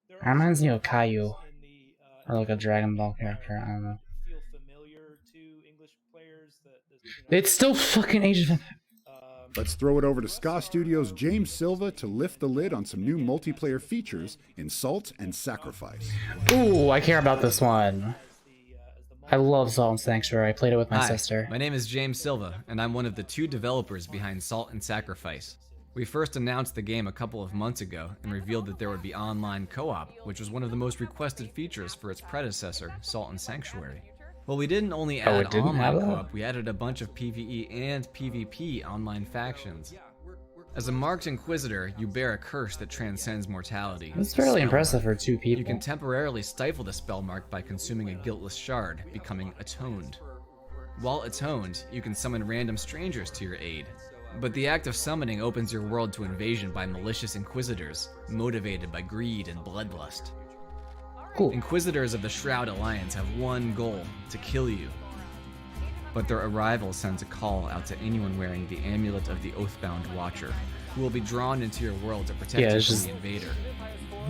there are Reminds me of certain Caillou, in the or like a Dragon Ball character. I don't know. feel familiar to English players. It's still fucking Age of Empires. Let's throw it over to Ska Studios' James Silva to lift the lid on some new multiplayer features in Salt and Sacrifice. Ooh, I care about this one. I love Salt and Sanctuary. I played it with my Hi, sister. my name is James Silva, and I'm one of the 2 developers behind Salt and Sacrifice. We first announced the game a couple of months ago and revealed that there would be online co-op, which was one of the most requested features for its predecessor, Salt and Sanctuary. Well, we didn't only add online co-op, we added a bunch of PvE and PvP online factions. As a marked Inquisitor, you bear a curse that transcends mortality. It's fairly impressive for 2 people. You can temporarily stifle the spell mark by consuming a guiltless shard, becoming atoned. While atoned, you can summon random strangers to your aid. But the act of summoning opens your world to invasion by malicious Inquisitors, motivated by greed and bloodlust. Cool. Inquisitors of the Shroud Alliance have one goal: to kill you. But their arrival sends a call out to anyone wearing the Amulet of the Oathbound Watcher, who will be drawn into your world to protect you from the invader.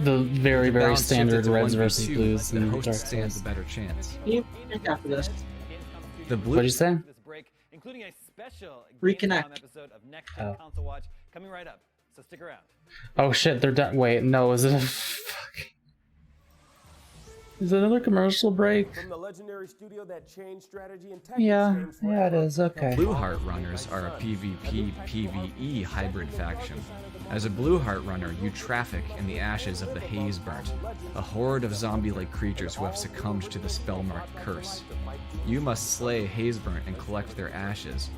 The very, very standard reds versus blues the and host dark stands souls. a better chance. After this. The blue. What'd you say? Including a special Reconnect. Gamescom episode of Next Gen Console Watch coming right up. So stick around. Oh shit, they're done. Wait, no, is it a Is it another commercial break? From the legendary studio that changed strategy and Yeah, it is. Okay. Blue Heart Runners are a PvP-PvE hybrid faction. As a Blue Heart Runner, you traffic in the ashes of the Hazeburnt, a horde of zombie-like creatures who have succumbed to the spellmarked curse. You must slay Hazeburnt and collect their ashes.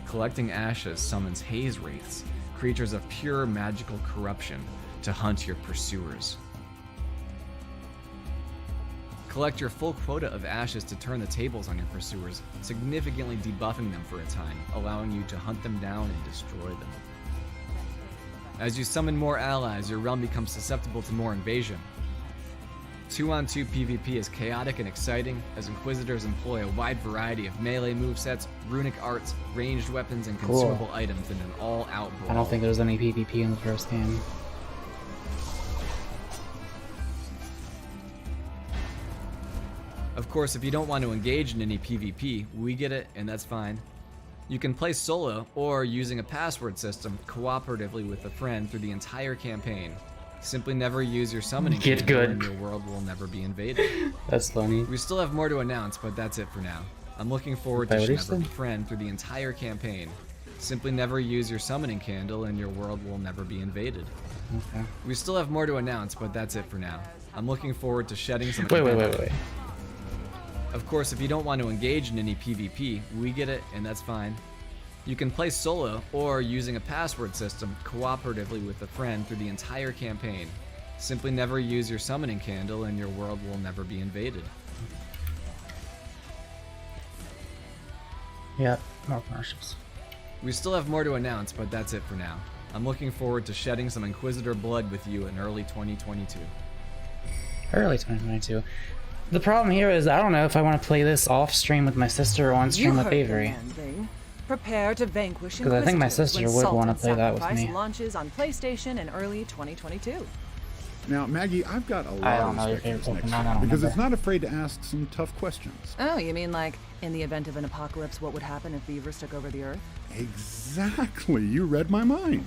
Collecting ashes summons Haze Wraiths, creatures of pure magical corruption, to hunt your pursuers. Collect your full quota of ashes to turn the tables on your pursuers, significantly debuffing them for a time, allowing you to hunt them down and destroy them. As you summon more allies, your realm becomes susceptible to more invasion. 2-on-2 PvP is chaotic and exciting, as Inquisitors employ a wide variety of melee movesets, runic arts, ranged weapons, and consumable items in an all-out brawl. I don't think there's any PvP in the first game. Of course, if you don't want to engage in any PvP, we get it, and that's fine. You can play solo, or using a password system, cooperatively with a friend through the entire campaign. Simply never use your summoning candle and your world will never be invaded. That's funny. We still have more to announce, but that's it for now. I'm looking forward to sharing with a friend through the entire campaign. Simply never use your summoning candle and your world will never be invaded. Okay. We still have more to announce, but that's it for now. I'm looking forward to shedding some... Wait. Of course, if you don't want to engage in any PvP, we get it, and that's fine. You can play solo, or using a password system, cooperatively with a friend through the entire campaign. Simply never use your summoning candle and your world will never be invaded. Yeah, more commercials. We still have more to announce, but that's it for now. I'm looking forward to shedding some Inquisitor blood with you in early 2022. Early 2022. The problem here is I don't know if I want to play this off stream with my sister or on stream with Avery. Prepare to vanquish Because I think my Inquisitors sister when would Salt want to and play that with Sacrifice me. launches on PlayStation in early 2022. Now, Maggie, I've got a I lot don't of know your respect for favorite this Pokemon, I next don't one because remember. it's not afraid to ask some tough questions. Oh, you mean like, in the event of an apocalypse, what would happen if beavers took over the Earth? Exactly. You read my mind.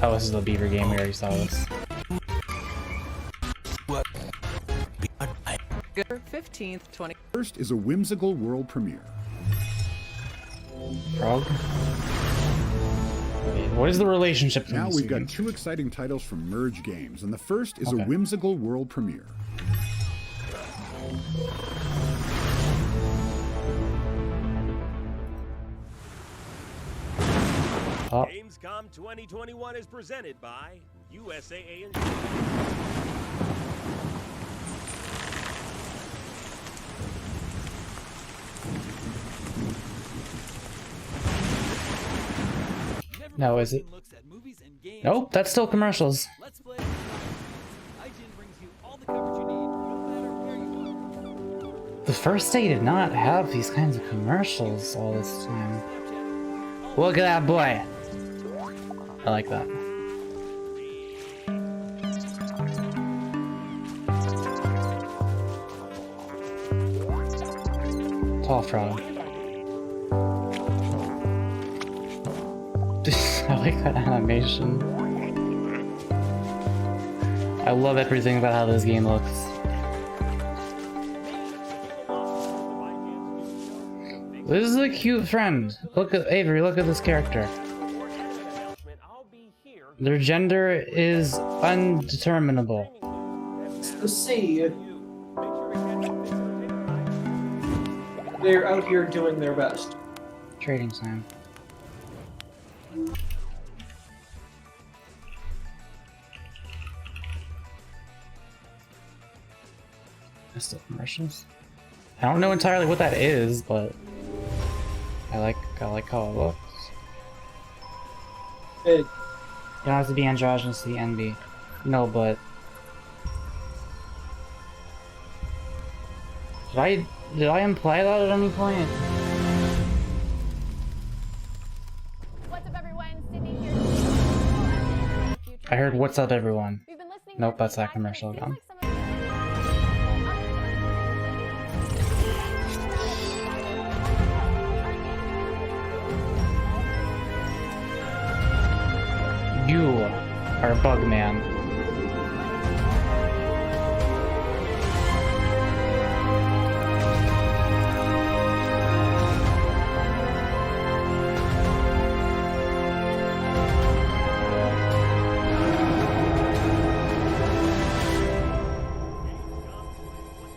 Oh, this is the Beaver game. We already saw this. 15th, 20. First is a whimsical world premiere. Frog? Wait, what is the relationship between Now these we've two got games? 2 exciting titles from Merge Games, and the first is Okay. a whimsical world premiere. Gamescom 2021 is presented by USAA and No, is it? games. Nope, that's still commercials. Let's Play. IGN brings you all the coverage you need, no matter where you are. The first day did not have these kinds of commercials all this time. Look at that boy. I like that. Tall frog. I like that animation. I love everything about how this game looks. This is a cute friend. Look at Avery, look at this character. Their gender is undeterminable. So see. They're out here doing their best. Trading sign. That's still commercials. I don't know entirely what that is, but I like how it looks. It, you don't have to be androgynously NB. No, but did I imply that at any point? What's up, everyone? Sydney here. I heard "What's up, everyone." Nope, that's that commercial again. You are a bug man.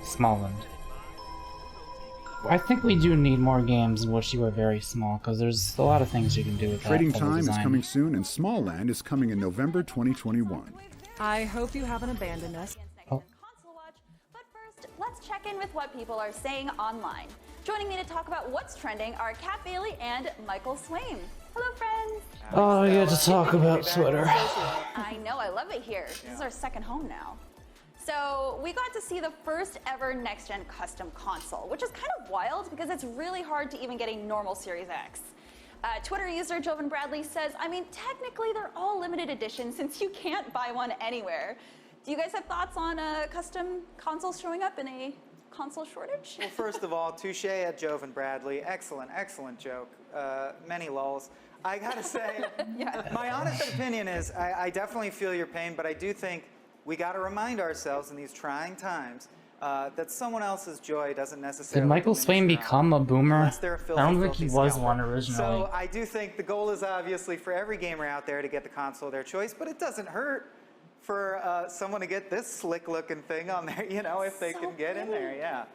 Smallland. I think we do need more games in which you are very small, because there's a lot of things you can do with that. Trading Time is coming soon, and Smallland is coming in November 2021. I hope you haven't abandoned us. Oh. But first, let's check in with what people are saying online. Joining me to talk about what's trending are Kat Bailey and Michael Swaim. Hello, friends. Oh, I get to talk about Twitter. I know, I love it here. This is our second home now. So we got to see the first ever next-gen custom console, which is kind of wild because it's really hard to even get a normal Series X. Twitter user Jovan Bradley says, I mean, technically they're all limited edition since you can't buy one anywhere. Do you guys have thoughts on custom consoles showing up in a console shortage? Well, first of all, touche at Jovan Bradley. Excellent, excellent joke. Many lulls. I gotta say, my honest opinion is I definitely feel your pain, but I do think we got to remind ourselves in these trying times that someone else's joy doesn't necessarily. Did Michael Swaim become a boomer? I don't think he was one originally. So I do think the goal is obviously for every gamer out there to get the console of their choice, but it doesn't hurt for someone to get this slick-looking thing on there, you know, if they can get in there. Yeah,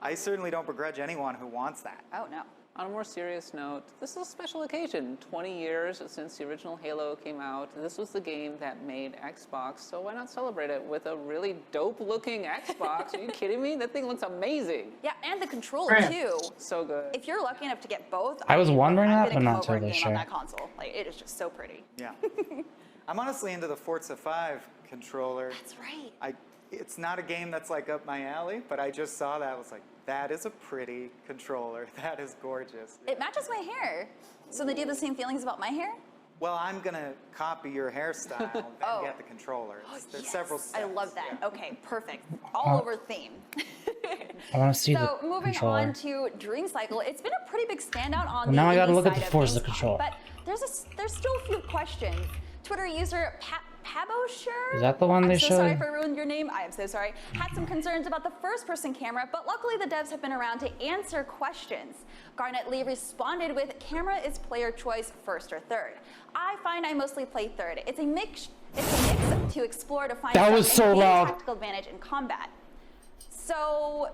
I certainly don't begrudge anyone who wants that. Oh no. On a more serious note, this is a special occasion. 20 years since the original Halo came out. This was the game that made Xbox, so why not celebrate it with a really dope-looking Xbox? Are you kidding me? That thing looks amazing. Yeah, and the controller too. So good. If you're lucky enough to get both, I was wondering that, but I'm not gonna come over totally and game sure. on that console. Like, it is just so pretty. Yeah. I'm honestly into the Forza 5 controller. That's right. It's not a game that's like up my alley, but I just saw that. I was like, that is a pretty controller. That is gorgeous. It matches my hair. So they do have the same feelings about my hair? Well, I'm going to copy your hairstyle and get the controller. There's several steps. I love that. Okay, perfect. All over theme. I want to see the So moving controller. on to Dream Cycle, it's been a pretty big standout on Well, the now I gotta indie look at side the of Forza Gamescom, controller. But there's still a few questions. Twitter user Pabosher? Is that the one they I'm so sorry showed? if I ruined your name. I am so sorry. Had some concerns about the first-person camera, but luckily the devs have been around to answer questions. Garnet Lee responded with, camera is player choice, first or third. I find I mostly play third. It's a mix to explore to find That was so loud. tactical advantage in combat. So,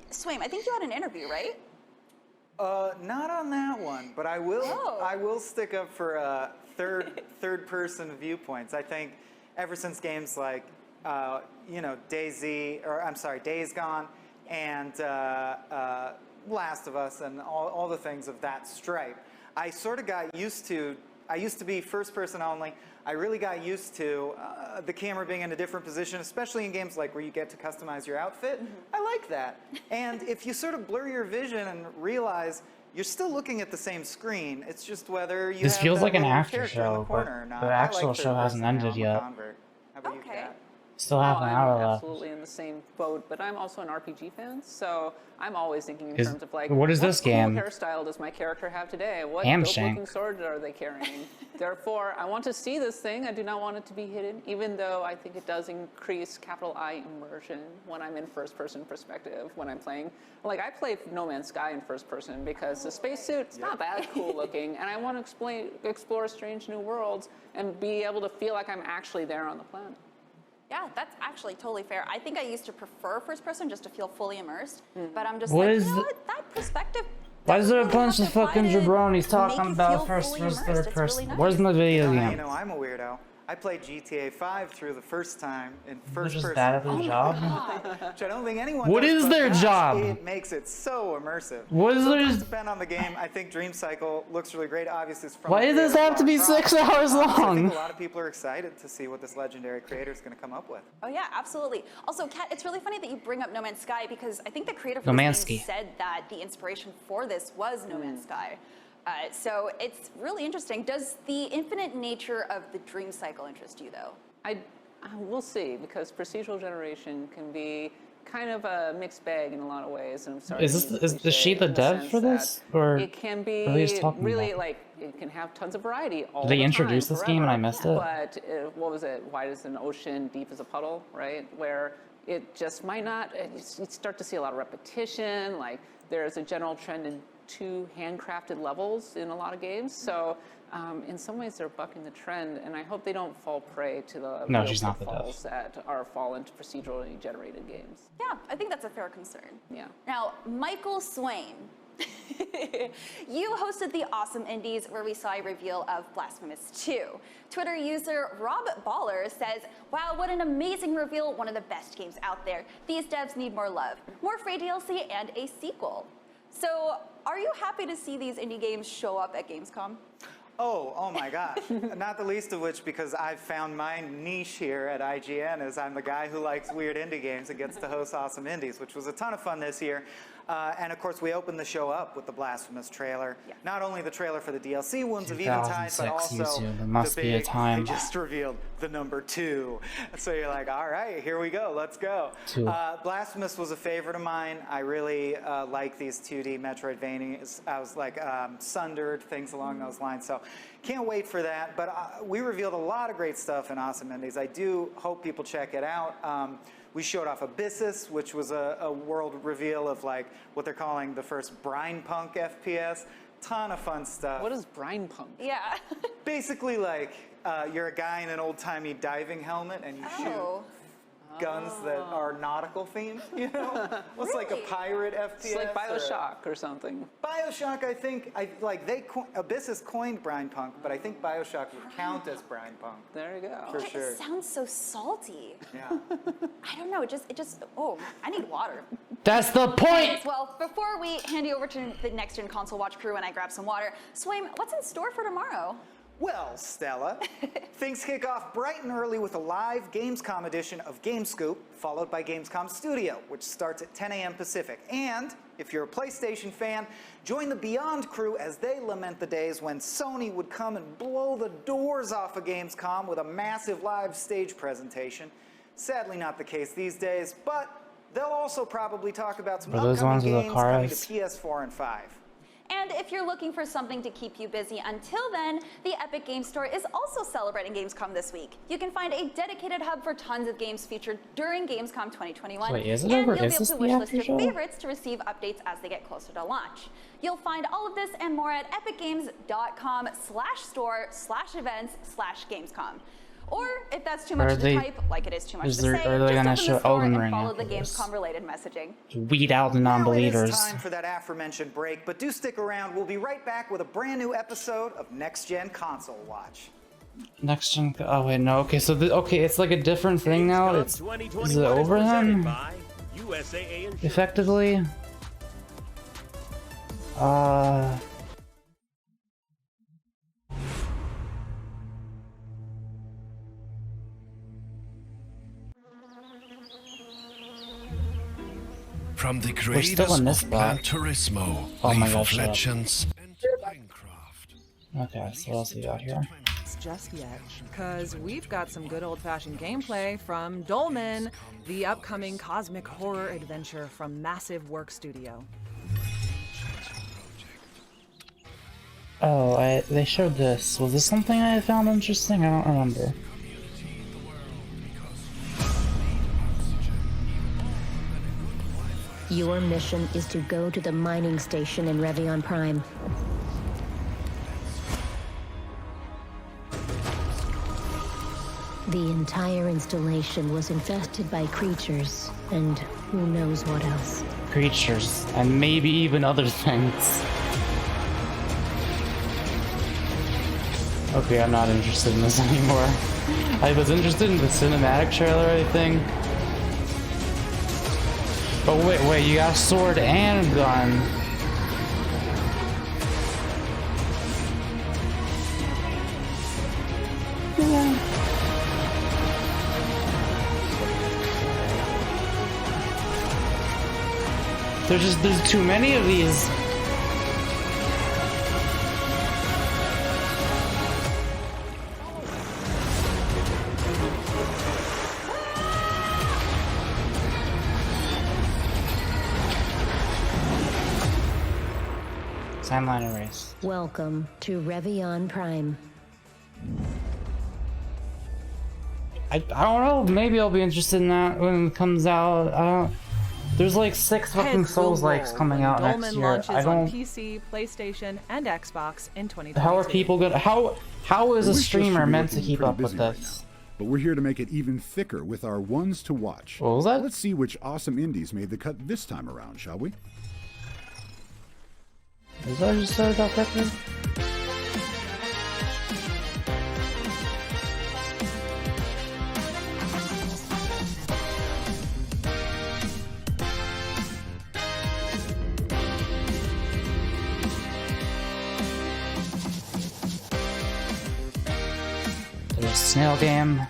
Swaim, I think you had an interview, right? Not on that one, but I will stick up for third-person viewpoints. I think ever since games like Days Gone and Last of Us and all the things of that stripe, I sort of got used to I used to be first person only. I really got used to the camera being in a different position, especially in games like where you get to customize your outfit. I like that. And if you sort of blur your vision and realize you're still looking at the same screen, it's just whether you This have feels that like an little after character in the show, corner but or not. the I actual like show third hasn't person now. ended I'm a yet. convert. How about you, Kat? Still half an hour I'm left. absolutely in the same boat, but I'm also an RPG fan, so I'm always thinking in Is- terms of like, what is this cool game? hairstyle does my character have today? What Hamshank. dope-looking sword are they carrying? Therefore, I want to see this thing. I do not want it to be hidden, even though I think it does increase capital I immersion when I'm in first-person perspective, when I'm playing. Like, I play No Man's Sky in first person because the spacesuit's not that cool looking, and I want to explore strange new worlds and be able to feel like I'm actually there on the planet. Yeah, that's actually totally fair. I think I used to prefer first person just to feel fully immersed, but I'm just What like, is you know the- what? That perspective. Why is there a doesn't really bunch have of to fucking apply to jabronis make talking you about feel first fully versus immersed. third It's person? really Where's nice. my video You game? know, I'm a weirdo. I played GTA 5 through the first time in first just person. bad at their job? Which I don't think anyone What does, is but their gosh, job? It makes it so immersive. What is so their- it does depend on the game. I think Dream Cycle looks really great. Obviously, it's from Why the does this creator have to be Lara 6 Croft. hours So I long? think a lot of people are excited to see what this legendary creator is going to come up with. Oh yeah, absolutely. Also, Kat, it's really funny that you bring up No Man's Sky because I think the creator for No this Man's game Sky. said that the inspiration for this was No Man's Sky. So it's really interesting. Does the infinite nature of the dream cycle interest you, though? We'll see, because procedural generation can be kind of a mixed bag in a lot of ways. And I'm sorry. Is to this use a is she cliché the in dev sense for this, that or it can what are they be talking really about? like it can have tons of variety all Did they the introduce time, this game and I forever. missed it? But what was it? Wide as an ocean, deep as a puddle, right? Where it just might not. You start to see a lot of repetition. Like there's a general trend in 2 handcrafted levels in a lot of games. So in some ways they're bucking the trend, and I hope they don't fall prey to the No, real she's not the pitfalls that are fall into procedurally generated games. Yeah, I think that's a fair concern. Yeah. Now, Michael Swain, you hosted the Awesome Indies where we saw a reveal of Blasphemous 2. Twitter user Rob Baller says, wow, what an amazing reveal, one of the best games out there. These devs need more love, more free DLC, and a sequel. So, are you happy to see these indie games show up at Gamescom? Oh my gosh. Not the least of which because I've found my niche here at IGN as I'm the guy who likes weird indie games and gets to host Awesome Indies, which was a ton of fun this year. And of course, we opened the show up with the Blasphemous trailer. Yeah. Not only the trailer for the DLC, Wounds of Eventide, but 2006 also YouTube. It must the be a big, time. They just revealed the number 2. So you're like, all right, here we go, let's go. 2. Blasphemous was a favorite of mine. I really like these 2D Metroidvanias. I was like Sundered, things along those lines. So can't wait for that. But we revealed a lot of great stuff in Awesome Indies. I do hope people check it out. We showed off Abyssus, which was a world reveal of like what they're calling the first brine punk FPS. Ton of fun stuff. What is brine punk? Yeah. Basically, like you're a guy in an old-timey diving helmet and you shoot guns that are nautical themed, you know? Well, it's like a pirate FPS. It's like BioShock or something. BioShock, I think, Abyssus coined brine punk, but I think BioShock would count as brine punk. There you go. For It sure. sounds so salty. Yeah. I don't know, oh, I need water. That's the point! Anyways, well, before we hand you over to the Next Gen Console Watch crew and I grab some water, Swaim, what's in store for tomorrow? Well, Stella, things kick off bright and early with a live Gamescom edition of GameScoop, followed by Gamescom Studio, which starts at 10 a.m. Pacific. And if you're a PlayStation fan, join the Beyond crew as they lament the days when Sony would come and blow the doors off of Gamescom with a massive live stage presentation. Sadly not the case these days, but they'll also probably talk about some Are those upcoming ones with the games coming to cars? PS4 and 5. And if you're looking for something to keep you busy until then, the Epic Games Store is also celebrating Gamescom this week. You can find a dedicated hub for tons of games featured during Gamescom 2021. Wait, is it and over? you'll Is be this able the to wishlist after your show? favorites to receive updates as they get closer to launch. You'll find all of this and more at epicgames.com/store/events/Gamescom. Or if that's too much to type, like it is too much to say, are they just gonna open show the store Elden and Ring follow the after this? Gamescom-related messaging. Weed out the Now it non-believers. is time for that aforementioned break, but do stick around. We'll be right back with a brand new episode of Next Gen Console Watch. Next gen. Oh wait, no. Okay, so it's like a different thing now. Is it over then? Effectively. From the We're still in this of block. Gran Turismo, Oh my League God, of shut up. Legends, Okay, so what else we got here? Just yet, because we've got some good old-fashioned gameplay from Dolmen, the upcoming cosmic horror adventure from Massive Work Studio. Oh, they showed this. Was this something I found interesting? I don't remember. Your mission is to go to the mining station in Revion Prime. The entire installation was infested by creatures, and who knows what else. Creatures, and maybe even other things. Okay, I'm not interested in this anymore. I was interested in the cinematic trailer, I think. But wait, you got a sword and a gun. Yeah. There's too many of these. Timeline erase. Welcome to Revion Prime. I don't know, maybe I'll be interested in that when it comes out. There's like 6 fucking Souls-likes coming out next year. Launches I don't. on PC, PlayStation, and Xbox in 2022. How are people gonna? How is a streamer meant to keep up with this? But we're here to make it even thicker with our ones to watch. What was that? Let's see which awesome indies made the cut this time around, shall we? Is that just said about Pepper? There's a snail game.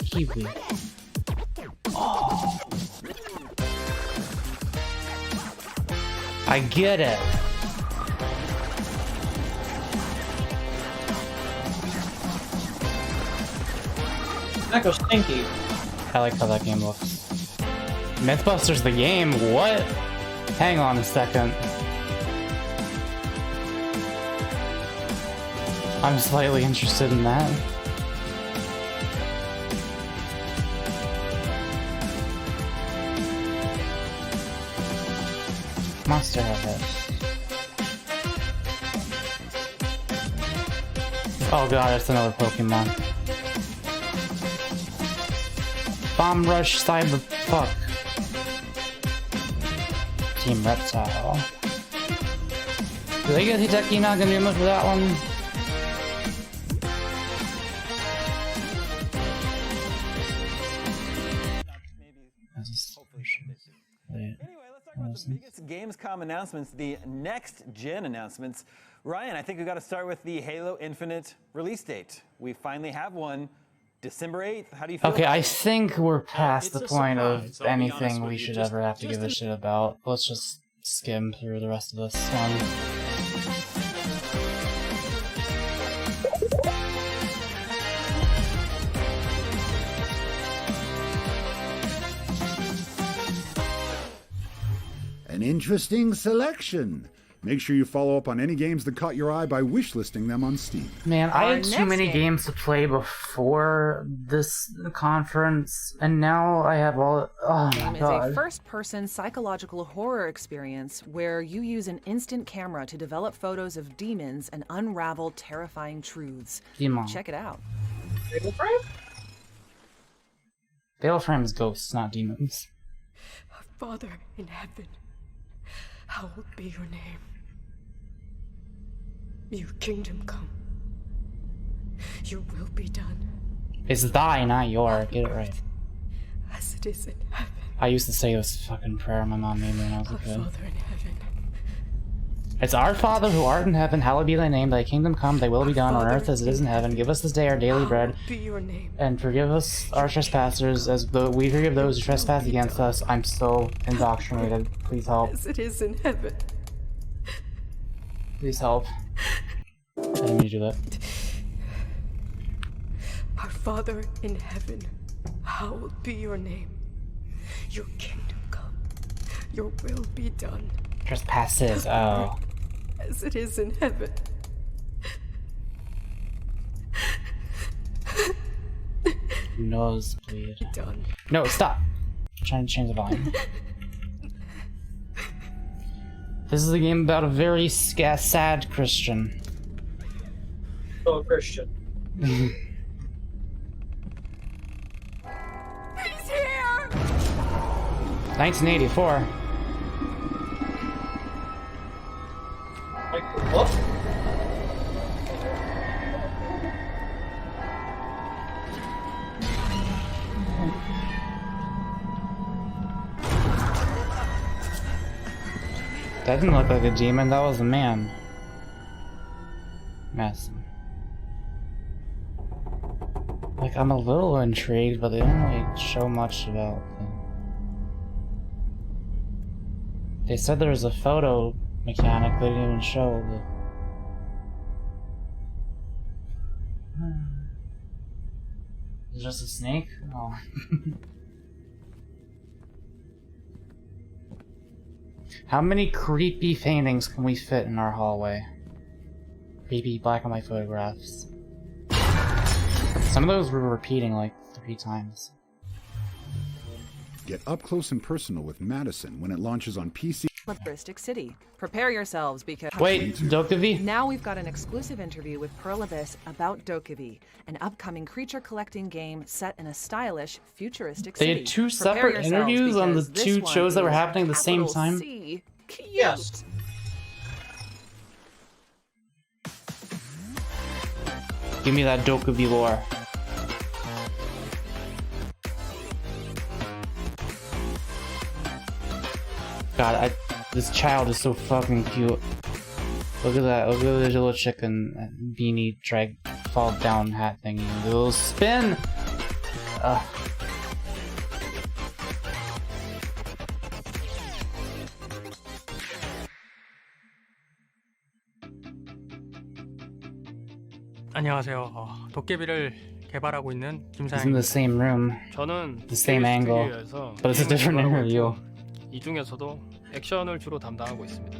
Kiwi. Oh. I get it. That goes stinky. I like how that game looks. Mythbusters the game? What? Hang on a second. I'm slightly interested in that. Monster of it. Oh god, it's another Pokemon. Bomb Rush Cyber Fuck. Team Reptile. Do they get Hideki Naganuma for that one? Biggest Gamescom announcements, the next gen announcements. Ryan, I think we've got to start with the Halo Infinite release date. We finally have one, December 8th. How do you feel? Okay, I think we're past the point of anything we should ever have to give a shit about. Let's just skim through the rest of this one. An interesting selection. Make sure you follow up on any games that caught your eye by wishlisting them on Steam. Man, I had too many games to play before this conference, and now I have all. Oh my god! Is a first-person psychological horror experience where you use an instant camera to develop photos of demons and unravel terrifying truths. Demon. Check it out. Fatal Frame? Fatal Frame is ghosts, not demons. Our Father in heaven, hallowed be your name. Your kingdom come. Your will be done. It's thy, not your. Get it right. As it is in heaven. I used to say this fucking prayer my mom made me when I was a Our kid. Father in heaven, It's our Father who art in heaven, hallowed be thy name, thy kingdom come, thy will be done on earth as it is in heaven. Give us this day our daily bread, Be your name. and forgive us our trespasses as we forgive those who trespass against us. I'm so indoctrinated. Please help. As it is in heaven. Please help. I didn't mean to do that. Our Father in heaven, hallowed be your name. Your kingdom come. Your will be done. Trespasses, oh. As it is in heaven. Nosebleed. Done. No, stop. I'm trying to change the volume. This is a game about a very sad Christian. Oh, Christian. He's here! 1984. What? That didn't look like a demon, that was a man. Mess. Like, I'm a little intrigued, but they didn't really show much about them. They said there was a photo mechanic, they didn't even show the... Is it just a snake? Oh. How many creepy paintings can we fit in our hallway? Creepy black and white photographs. Some of those were repeating like 3 times. Get up close and personal with Madison when it launches on PC. Futuristic City. Prepare yourselves because... Wait, Dokkaebi? Now we've got an exclusive interview with Pearl Abyss about Dokkaebi, an upcoming creature-collecting game set in a stylish, futuristic city. They had 2 separate interviews on the 2 shows that were happening at the same time? Yes. Give me that Dokkaebi lore. God, this child is so fucking cute. Look at that, look at the little chicken beanie drag fall down hat thingy. The little spin! 안녕하세요. 도깨비를 개발하고 있는 He's in 김사영입니다. the same room, 저는 the same angle, 스튜디오에서 but it's a different interview. 이 중에서도 액션을 주로 담당하고 있습니다.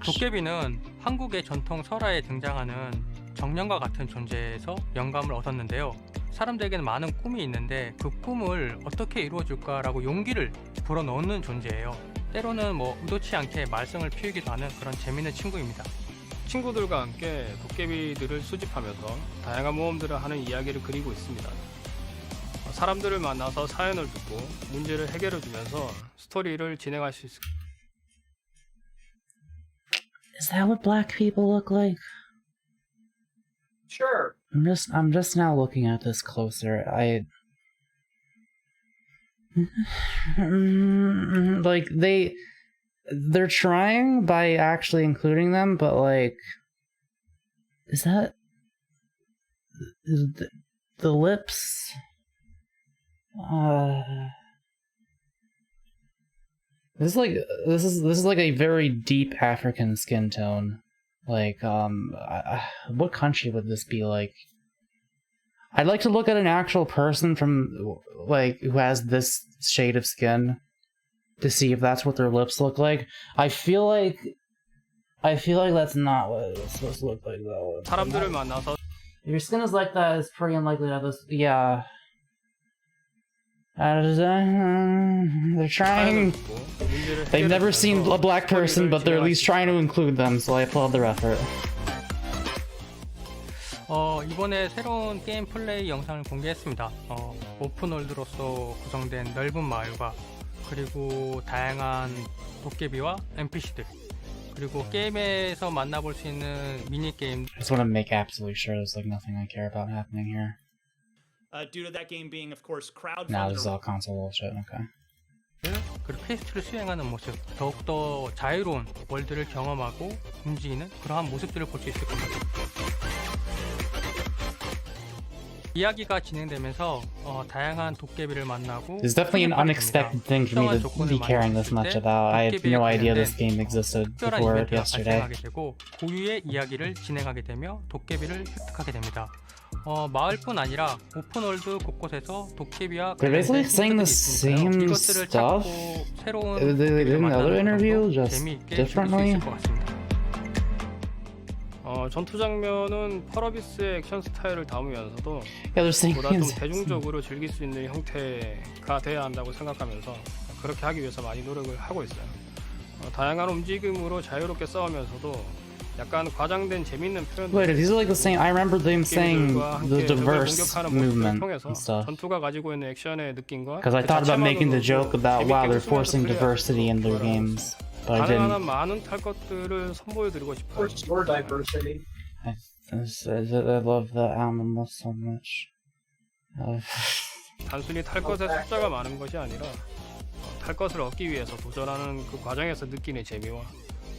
도깨비는 한국의 전통 설화에 등장하는 정령과 같은 존재에서 영감을 얻었는데요. 사람들에게는 많은 꿈이 있는데 그 꿈을 어떻게 이루어줄까라고 용기를 불어넣는 존재예요. 때로는 의도치 않게 말썽을 피우기도 하는 그런 재밌는 친구입니다. 친구들과 함께 도깨비들을 수집하면서 다양한 모험들을 하는 이야기를 그리고 있습니다. 사람들을 만나서 사연을 듣고 문제를 해결해주면서 스토리를 진행할 수 있습니다. Is that what black people look like? Sure. I'm just now looking at this closer. Like they're trying by actually including them, but like, is that the lips? This is like a very deep African skin tone. Like, what country would this be like? I'd like to look at an actual person from, like, who has this shade of skin to see if that's what their lips look like. I feel like that's not what it's supposed to look like, though. 사람들을 만나서 If your skin is like that, it's pretty unlikely to have this. Yeah. They're trying. They've never seen a black person, but they're at least trying to include them, so I applaud their effort. 이번에 새로운 게임 플레이 영상을 공개했습니다. 오픈월드로서 구성된 넓은 마을과 그리고 다양한 도깨비와 NPC들 그리고 게임에서 만나볼 수 있는 미니 게임. I just want to make absolutely sure there's like nothing I care about happening here. Due to that game being, of course, crowdfunded. Now this is all console bullshit. Okay. 그리고 퀘스트를 수행하는 모습, 더욱더 자유로운 월드를 경험하고 움직이는 그러한 모습들을 볼 수 있을 겁니다. 이야기가 진행되면서 다양한 도깨비를 만나고 It's definitely an unexpected thing for me to be caring this much about. I had no idea this game existed before yesterday. 되고 고유의 이야기를 진행하게 되며 도깨비를 획득하게 됩니다. 마을뿐 아니라 오픈월드 곳곳에서 도깨비와 They're basically saying the same stuff they did in the other interview, just differently. 전투 장면은 펄어비스의 액션 스타일을 담으면서도 Yeah, 보다 좀 대중적으로 즐길 수 있는 형태가 돼야 한다고 생각하면서 그렇게 하기 위해서 많이 노력을 하고 있어요. 다양한 움직임으로 자유롭게 싸우면서도 약간 과장된 재밌는 표현들. Wait, these are like the same. I remember them saying the diverse movement and stuff. 전투가 가지고 있는 액션의 느낌과 Because I thought about making the joke about wow, they're forcing diversity in their games, but I didn't. 가능한 많은 탈 것들을 선보여드리고 싶어요. More diversity. I love the animals so much. 단순히 탈 것의 숫자가 많은 것이 아니라 탈 것을 얻기 위해서 도전하는 그 과정에서 느끼는 재미와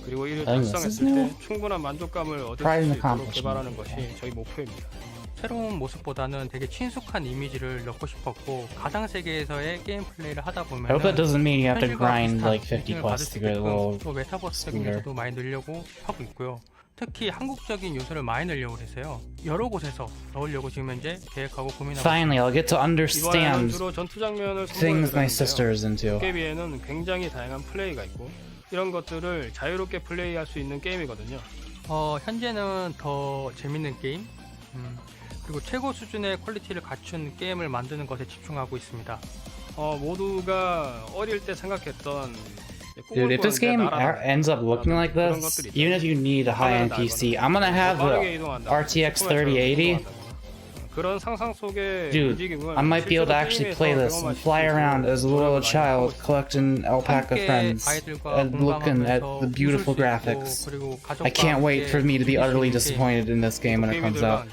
그리고 이를 달성했을 때 충분한 만족감을 얻을 수 있도록 개발하는 것이 저희 목표입니다. 새로운 모습보다는 되게 친숙한 이미지를 넣고 싶었고 가상 세계에서의 게임 플레이를 하다 보면 I hope that doesn't mean you have to grind like 50 plus to get a little 또 메타버스적인 요소도 많이 넣으려고 하고 있고요. 특히 한국적인 요소를 많이 넣으려고 해서요. 여러 곳에서 넣으려고 지금 현재 계획하고 고민하고 Finally, I'll get to understand 주로 전투 장면을 things my sister is into. 도깨비에는 굉장히 다양한 플레이가 있고 이런 것들을 자유롭게 플레이할 수 있는 게임이거든요. 현재는 더 재밌는 게임 그리고 최고 수준의 퀄리티를 갖춘 게임을 만드는 것에 집중하고 있습니다. 모두가 어릴 때 생각했던 Dude, if this game ends up looking like this, even if you need a high-end PC, I'm gonna have the RTX 3080. Dude, I might be able to actually play this and fly around as a little child collecting alpaca friends and looking at the beautiful graphics. I can't wait for me to be utterly disappointed in this game when it comes out.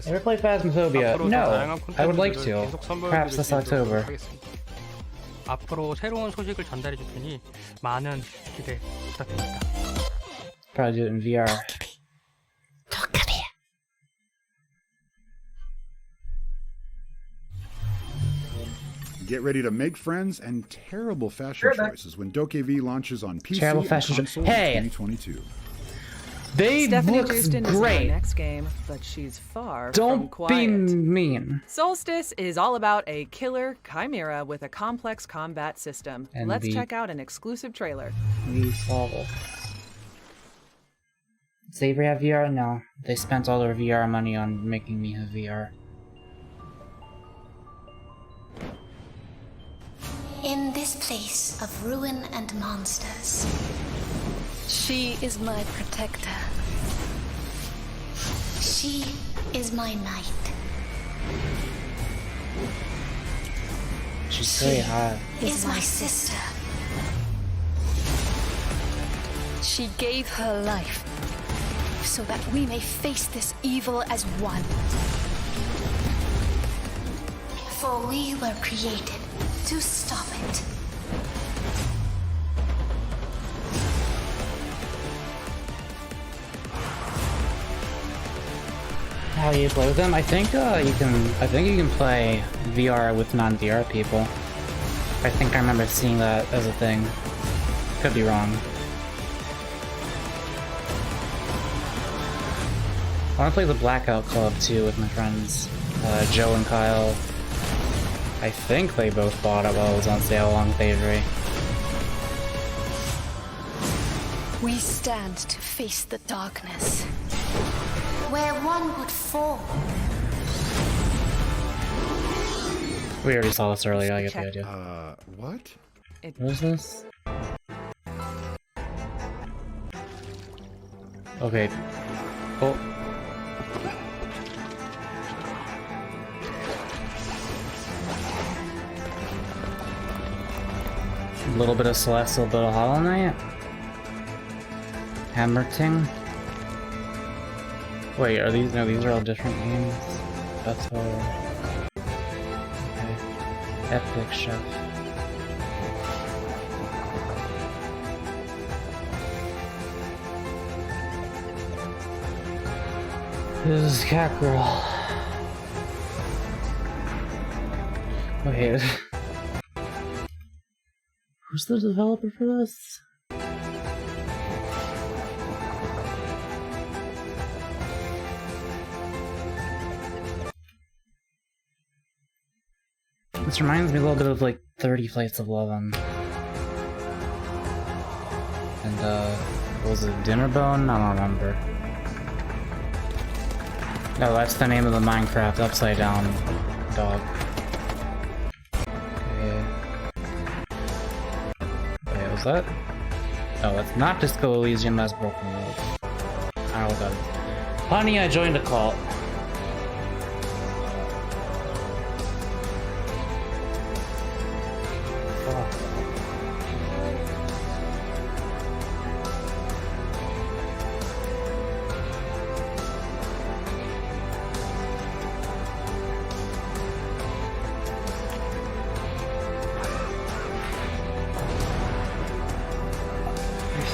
Ever play Phasmophobia? No, I would like to. Perhaps this October. 앞으로 새로운 소식을 전달해 줄 테니 많은 기대 부탁드립니다. Probably do it in VR. Get ready to make friends and terrible fashion choices when DokeV launches on PC and consoles in 2022. They look great. Next game, but she's far Don't from quiet. be mean. Solstice is all about a killer chimera with a complex combat system. Let's check out an exclusive trailer. We saw this. Does Avery have VR? No. They spent all their VR money on making me have VR. In this place of ruin and monsters, she is my protector. She is my knight. She's very hot. Is my sister. She gave her life so that we may face this evil as one. For we were created to stop it. How do you play with them? I think you can play VR with non-VR people. I think I remember seeing that as a thing. Could be wrong. I want to play the Blackout Club too with my friends, Joe and Kyle. I think they both bought it while it was on sale along with Avery. We stand to face the darkness, where one would fall. We already saw this earlier, I get the idea. What? What is this? Okay. Oh. A little bit of Celestial, a bit of Hollow Knight. Hammer Ting. Wait, are these? No, these are all different games. That's all. Okay. Epic chef. This is Cat Girl. Wait. Who's the developer for this? This reminds me a little bit of like 30 Flights of Love and what was it, Dinnerbone? I don't remember. No, that's the name of the Minecraft upside down dog. Okay. Wait, was that? Oh, that's not Disco Elysium, that's Broken World. I don't know what that is. Honey, I joined a cult.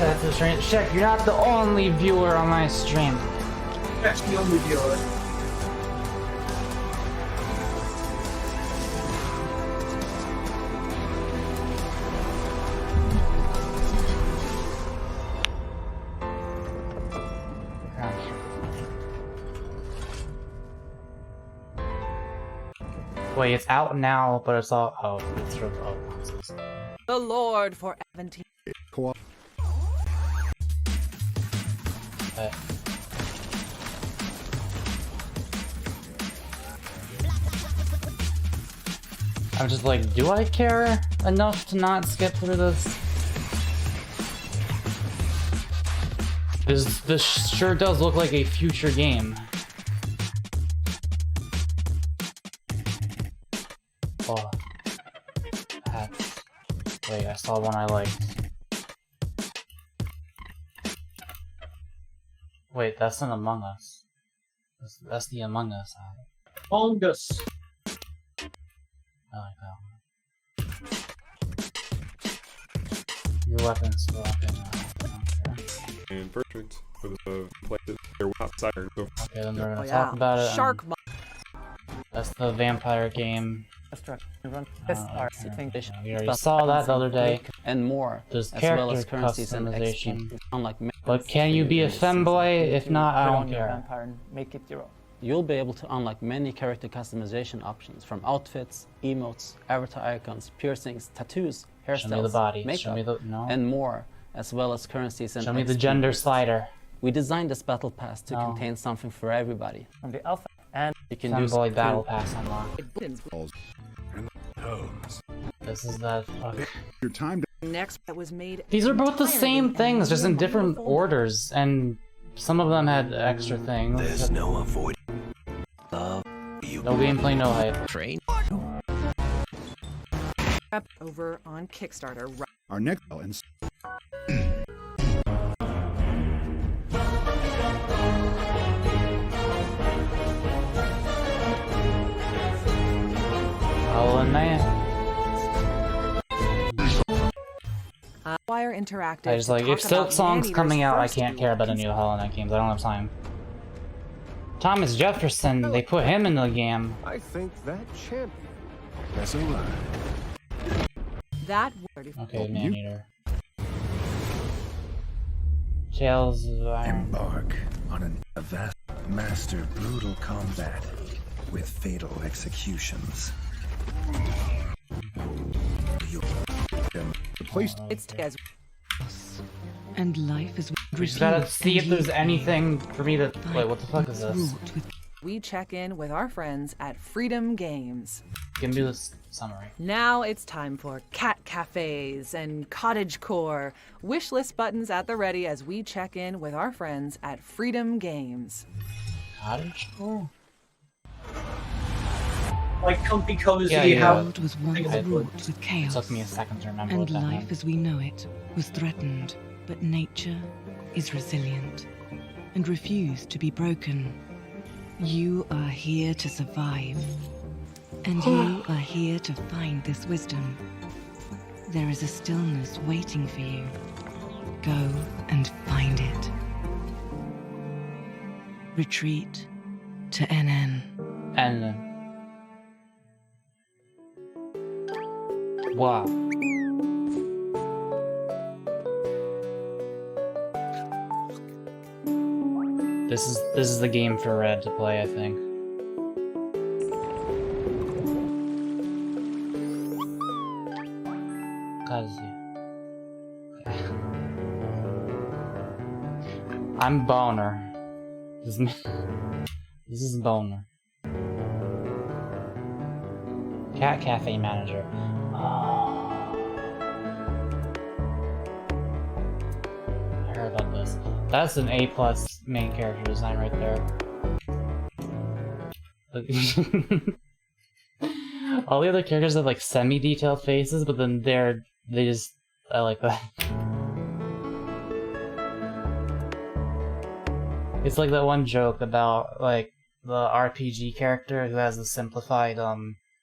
That's the stream. Check, you're not the only viewer on my stream. That's the only viewer. Wait, it's out now, but it's all. Oh, it's for oh, nonsense. The Lord for 17. Co-op. I'm just like, do I care enough to not skip through this? This sure does look like a future game. Oh. Wait, I saw one I liked. Wait, that's an Among Us. That's the Among Us ad. Among Us. I like that one. New weapons swapping. And perfect for the places they're outside. So. Okay, then we're gonna talk about it. Shark. That's the vampire game. We already saw that the other day. And more. There's as character well as currencies and customization. Unlike But can you be a femboy? If not, I don't care. Make it your own. You'll be able to unlock many character customization options, from outfits, emotes, avatar icons, piercings, tattoos, hairstyles, Show me the body. makeup, Show me the no. and more, as well as currencies and Show me the XP. gender slider. We designed this battle pass to contain something for everybody. From the alpha, and you can use Femboy battle pass unlocked. Balls. This is that fuck. Your time. Next, that was made. These are both the same things, just in different orders, and some of them had extra things. There's no avoiding love. No gameplay, no hype. Train. Over on Kickstarter. Our next and Oh man. Wire Interactive. I just like, if Silk Song's coming out, I can't care about any of the Hollow Knight games. I don't have time. Thomas Jefferson, they put him in the game. I think that champion has arrived. That okay, Maneater. Tales of Iron. Embark on a vast, master brutal combat with fatal executions. The place. It's as and life is. We just gotta see if there's anything for me to. Wait, what the fuck is this? We check in with our friends at Freedom Games. Give me this summary. Now it's time for cat cafes and cottagecore. Wishlist buttons at the ready as we check in with our friends at Freedom Games. Cottagecore? Like comfy cozy yeah. The world was once wrought with chaos. It took me a second to remember and what that life meant. as we know it was threatened, but nature is resilient and refused to be broken. You are here to survive. And you are here to find this wisdom. There is a stillness waiting for you. Go and find it. Retreat to NN. NN. Wow. This is the game for Red to play, I think. I'm Boner. This is Boner. Cat Cafe Manager. I heard about this. That's an A+ main character design right there. All the other characters have like semi-detailed faces, but then I like that. It's like that one joke about like the RPG character who has a simplified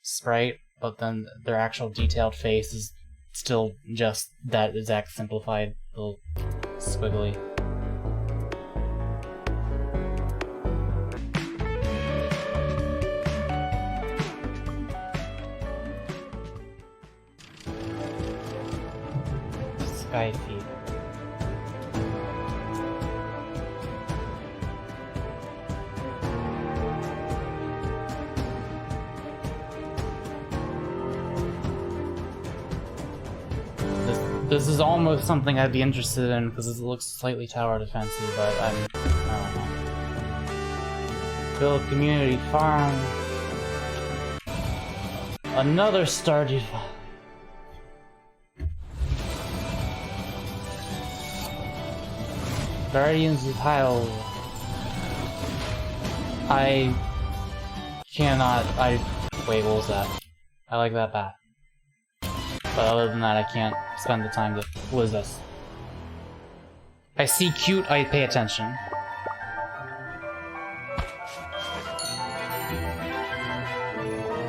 sprite, but then their actual detailed face is still just that exact simplified little squiggly. Sky feed. This is almost something I'd be interested in because it looks slightly tower defensive, but I don't know. Build community farm. Another Stardew Valley. Guardians of Hyrule. I cannot. Wait, what was that? I like that bat. But other than that, I can't spend the time to. What is this? I see cute, I pay attention.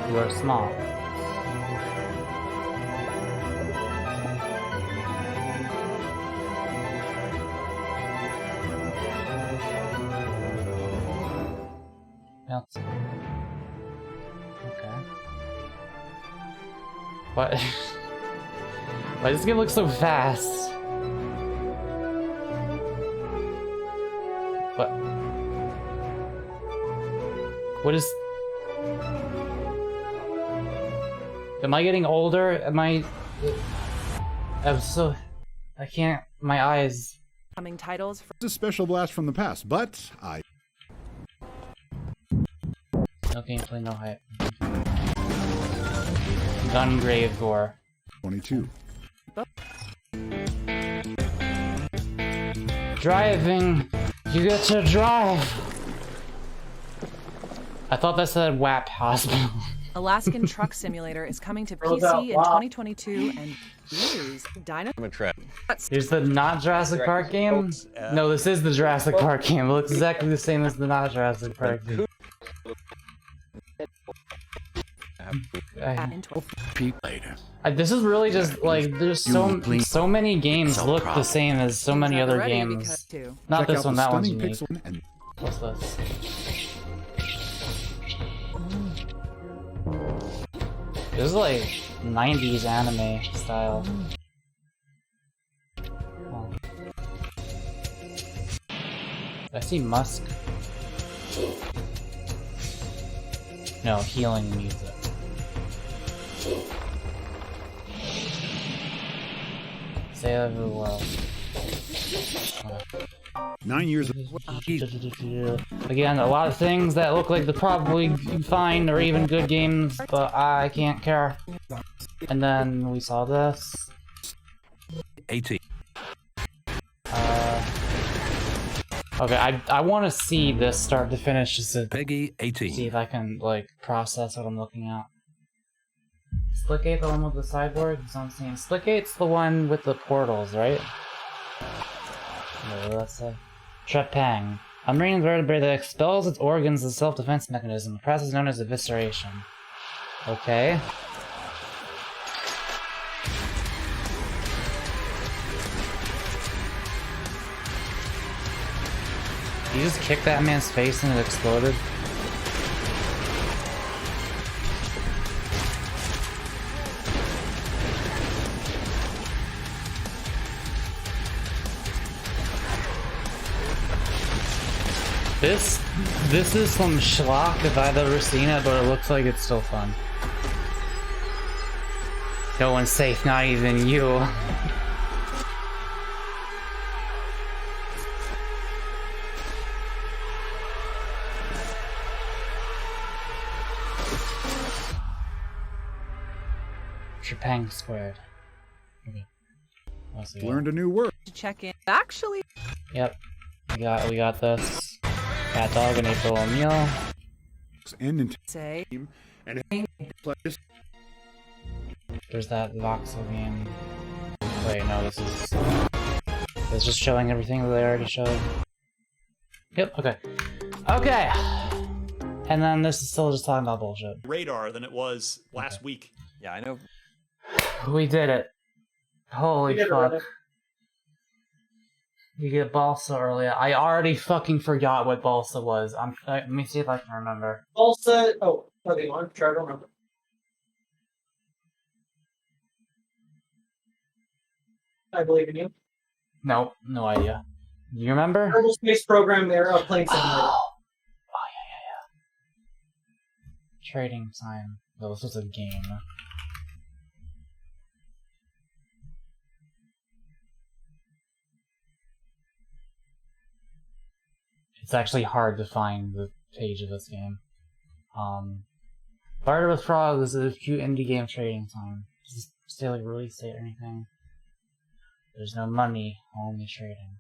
You are small. Okay. What? Why does this game look so fast? What is... Am I getting older? I'm so... I can't... My eyes... Coming titles for... It's a special blast from the past, but I... No gameplay, no hype. Gungrave Gore. 22. Driving! You get to drive! I thought that said WAP Hospital. Alaskan Truck Simulator is coming to PC in 2022 and use Here's the not Jurassic Park game? No, this is the Jurassic Park game. It looks exactly the same as the not Jurassic Park game. This is really just like there's so many games look the same as so many other games. Not this one, that one's unique. What's this? This is like 90s anime style. Oh. I see Musk. No, healing music. Say that to the world. 9 years Again, a lot of things that look like they're probably fine or even good games, but I can't care. And then we saw this. 18. Okay, I want to see this start to finish just to Peggy 18. See if I can like process what I'm looking at. Splickgate, the one with the sideboard? So I'm seeing Splickgate's the one with the portals, right? No, let's say Trepang. A marine vertebrate that expels its organs as a self-defense mechanism, a process known as evisceration. Okay. You just kicked that man's face and it exploded. This is some schlock if I've ever seen it, but it looks like it's still fun. No one's safe, not even you. Trepang squared. Okay. Learned a new word. To check in. Actually. Yep. We got this. Cat dog and April O'Neil. And say. And there's that voxel game. Wait, no, this is. It's just showing everything that they already showed. Yep. Okay. Okay. And then this is still just talking about bullshit. Radar than it was last week. Yeah, I know. We did it. Holy fuck. You get balsa earlier. I already fucking forgot what balsa was. Let me see if I can remember. Balsa. Oh, okay, you want to try to remember? I believe in you. Nope, no idea. You remember? Kerbal Space Program there, Plane Simulator. Oh, yeah. Trading time. No, this was a game. It's actually hard to find the page of this game. Barter with Frogs is a cute indie game trading time. Does it say like release date or anything? There's no money, only trading.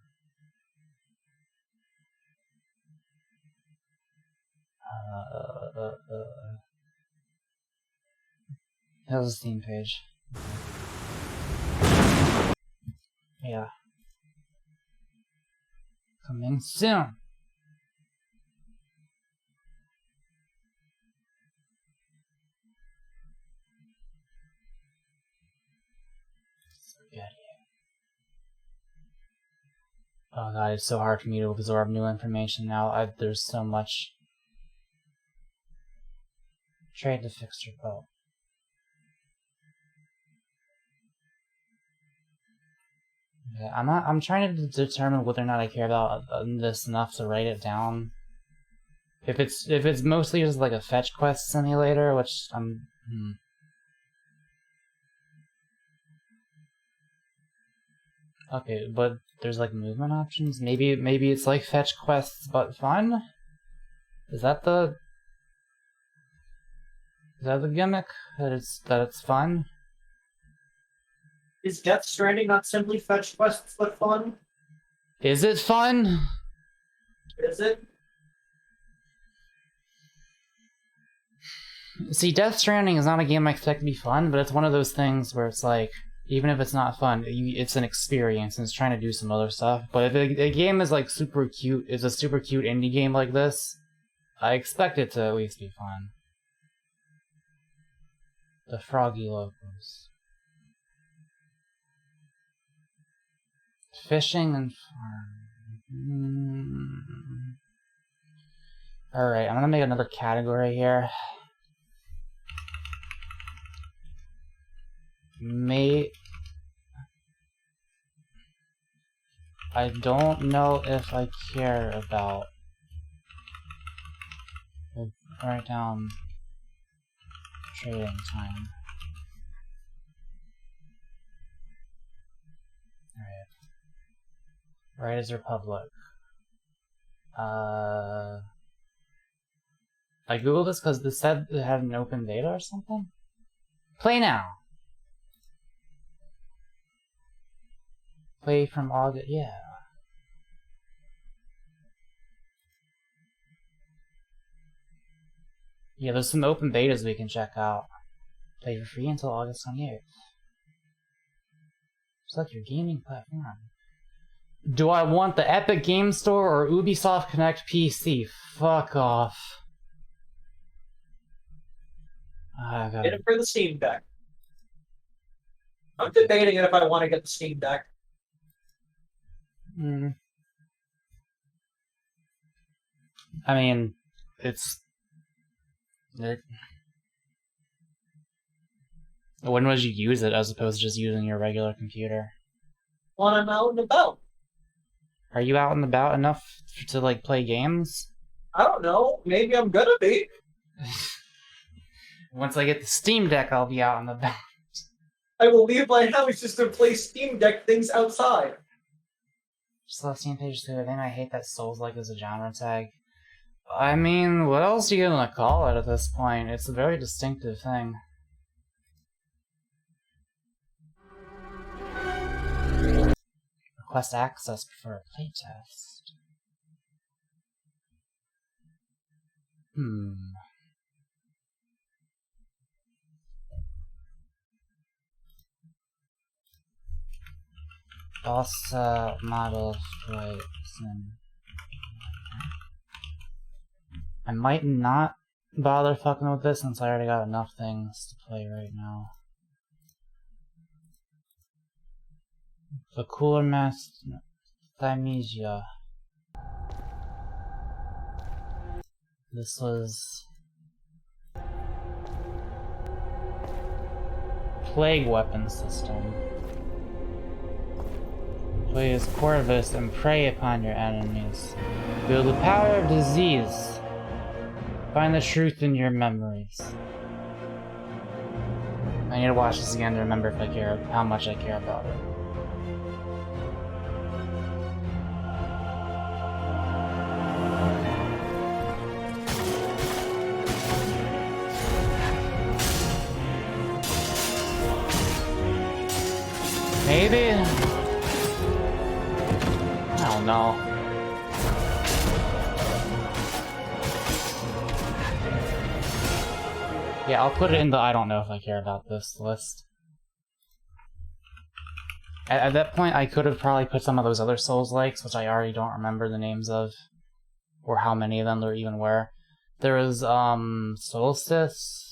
Here's the Steam page. Yeah. Coming soon. Oh god, it's so hard for me to absorb new information now. There's so much. Trade to fix your boat. Yeah, I'm trying to determine whether or not I care about this enough to write it down. If it's mostly just like a fetch quest simulator, which I'm Okay, but there's like movement options. Maybe it's like fetch quests but fun? Is that the gimmick? That it's fun? Is Death Stranding not simply fetch quests but fun? Is it fun? Is it? See, Death Stranding is not a game I expect to be fun, but it's one of those things where it's like, even if it's not fun, it's an experience and it's trying to do some other stuff. But if a game is like super cute, is a super cute indie game like this, I expect it to at least be fun. The Froggy logos. Fishing and farm. Alright, I'm gonna make another category here. I don't know if I care about. We'll write down trading time. Alright. Riders Republic. I googled this because it said it had an open beta or something. Play now. Play from August. Yeah. Yeah, there's some open betas we can check out. Play for free until August 28th. Select your gaming platform. Do I want the Epic Game Store or Ubisoft Connect PC? Fuck off. Get it for the Steam Deck. I'm debating if I want to get the Steam Deck. I mean, when would you use it as opposed to just using your regular computer? When I'm out and about. Are you out and about enough to, like, play games? I don't know. Maybe I'm gonna be. Once I get the Steam Deck, I'll be out and about. I will leave my house just to play Steam Deck things outside. Just love Steam pages the other thing. I hate that Souls-like as a genre tag. I mean, what else are you gonna call it at this point? It's a very distinctive thing. Request access for a playtest. Also, model flight sim. I might not bother fucking with this since I already got enough things to play right now. The Cooler Mass Thymesia. This was Plague Weapon System. Play as Corvus and prey upon your enemies. Feel the power of disease. Find the truth in your memories. I need to watch this again to remember if I care, how much I care about it. Maybe? I don't know. Yeah, I'll put it in the I don't know if I care about this list. At that point, I could have probably put some of those other Souls-likes, which I already don't remember the names of, or how many of them there even were. There was, Solstice.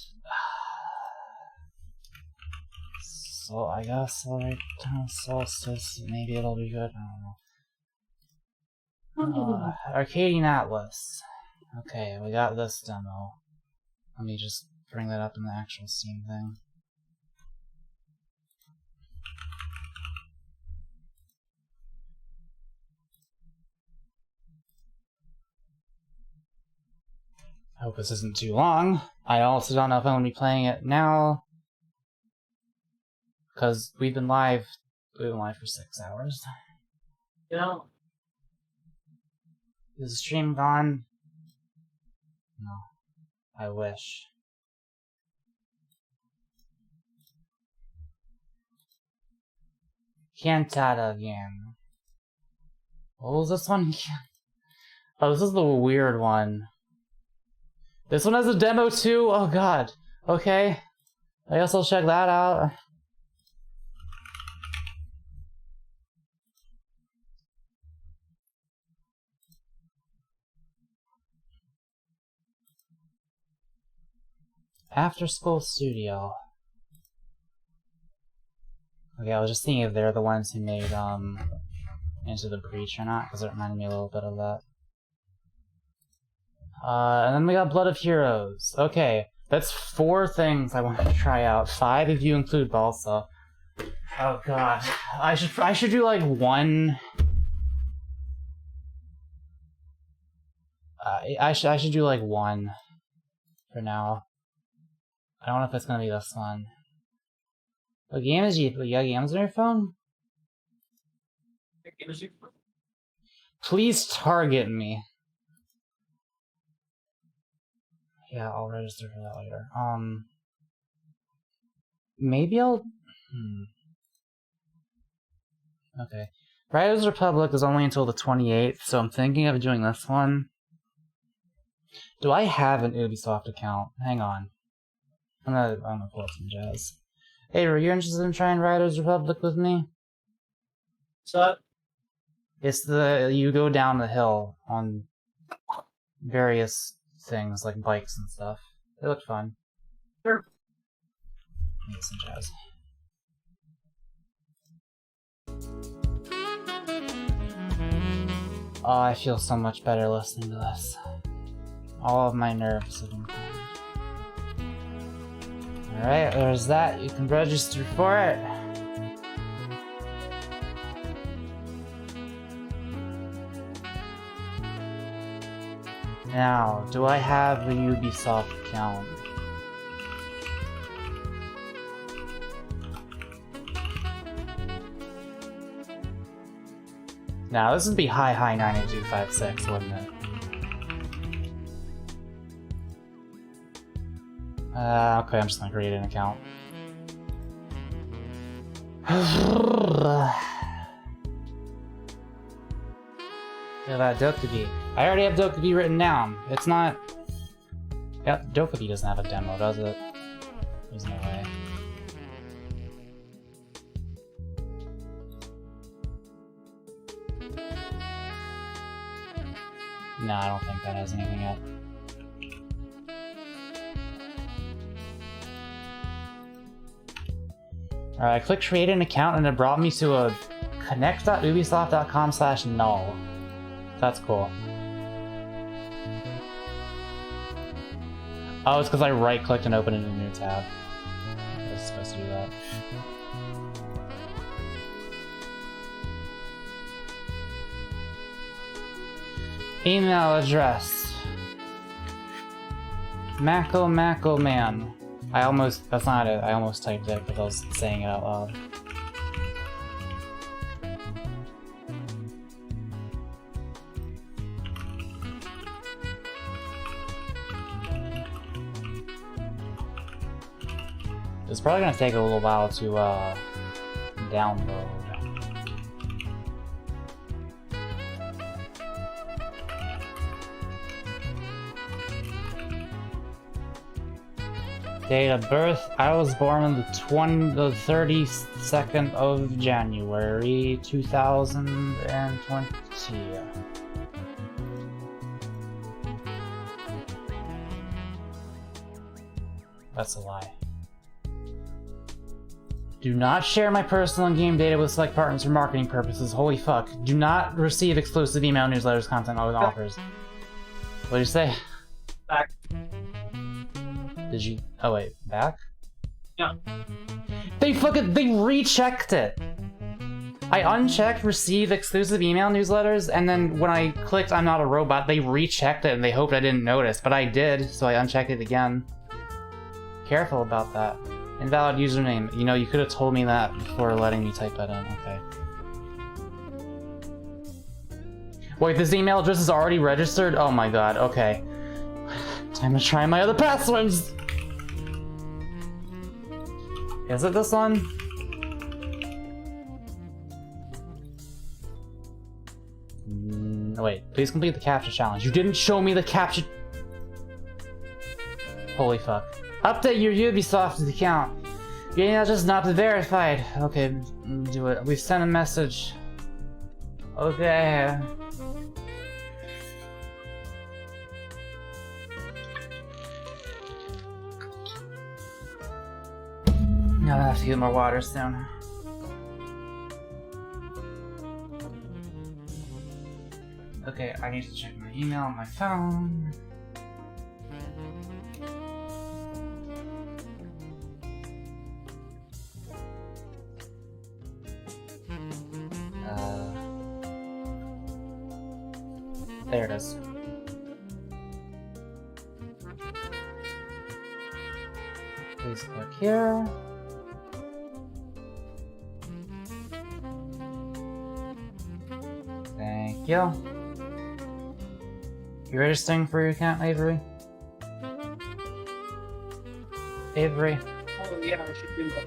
So I guess I'll write down Solstice. Maybe it'll be good. I don't know. Arcadian Atlas. Okay, we got this demo. Let me just bring that up in the actual Steam thing. I hope this isn't too long. I also don't know if I'm going to be playing it now. Because we've been live for 6 hours. Yeah. Is the stream gone? No. I wish. Cantata again. What was this one? Oh, this is the weird one. This one has a demo too? Oh god. Okay. I guess I'll check that out. After School Studio. Okay, I was just thinking if they're the ones who made, Into the Breach or not, because it reminded me a little bit of that. And then we got Blood of Heroes. Okay, that's 4 things I want to try out. 5 if you include Balsa. Oh god. I should do like 1... I should do like 1 for now. I don't know if it's gonna be this one. What game is you? You got games on your phone? Please target me. Yeah, I'll register for that later. Maybe I'll... Okay. Riders Republic is only until the 28th, so I'm thinking of doing this one. Do I have an Ubisoft account? Hang on. I'm gonna pull up some jazz. Hey, were you interested in trying Riders Republic with me? What's that? It's you go down the hill on various things like bikes and stuff. They look fun. Sure. Some jazz. Oh, I feel so much better listening to this. All of my nerves have been calmed. Alright, there's that. You can register for it. Now, do I have a Ubisoft account? Now, this would be high 9256, wouldn't it? Okay, I'm just gonna create an account. About Dokkaebi. I already have Dokkaebi written down. It's not... Yep, Dokkaebi doesn't have a demo, does it? There's no way. No, I don't think that has anything yet. Alright, I clicked create an account and it brought me to a connect.ubisoft.com/null. That's cool. Oh, it's because I right-clicked and opened it in a new tab. I was supposed to do that. Email address. Mako Man. That's not it. I almost typed it because I was saying it out loud. It's probably gonna take a little while to download. Date of birth, I was born on the 32nd of January 2020. That's a lie. Do not share my personal and game data with select partners for marketing purposes. Holy fuck. Do not receive exclusive email newsletters, content, or offers. What did you say? Back. Did you? Oh wait, back? Yeah. They rechecked it! I unchecked receive exclusive email newsletters, and then when I clicked I'm not a robot, they rechecked it and they hoped I didn't notice, but I did, so I unchecked it again. Careful about that. Invalid username. You know, you could have told me that before letting me type that in. Okay. Wait, this email address is already registered? Oh my god, okay. Time to try my other passwords! Is it this one? Wait, please complete the captcha challenge. You didn't show me the captcha... Holy fuck. Update your Ubisoft account. Your email just not verified. Okay, do it. We've sent a message. Okay. Now I have to get more water soon. Okay, I need to check my email on my phone. There it is. Please click here. Thank you. You registering for your account, Avery? Avery? Oh yeah, I should do that.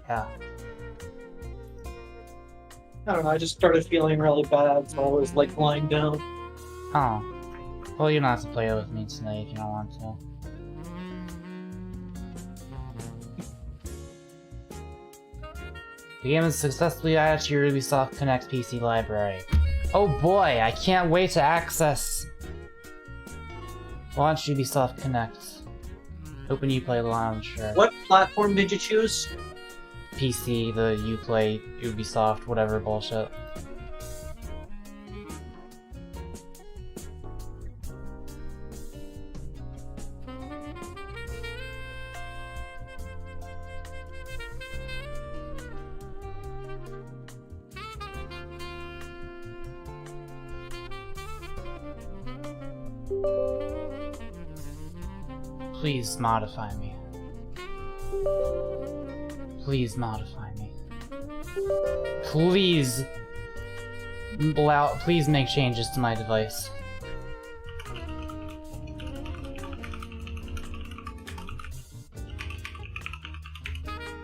Yeah. I don't know, I just started feeling really bad, so I was like lying down. Oh. Well, you don't have to play it with me tonight if you don't want to. The game is successfully added to your Ubisoft Connect PC library. Oh boy, I can't wait to access... Launch Ubisoft Connect. Open Uplay Launch. Sure. What platform did you choose? PC, the Uplay, Ubisoft, whatever bullshit. Please modify me. Please modify me. Please please make changes to my device.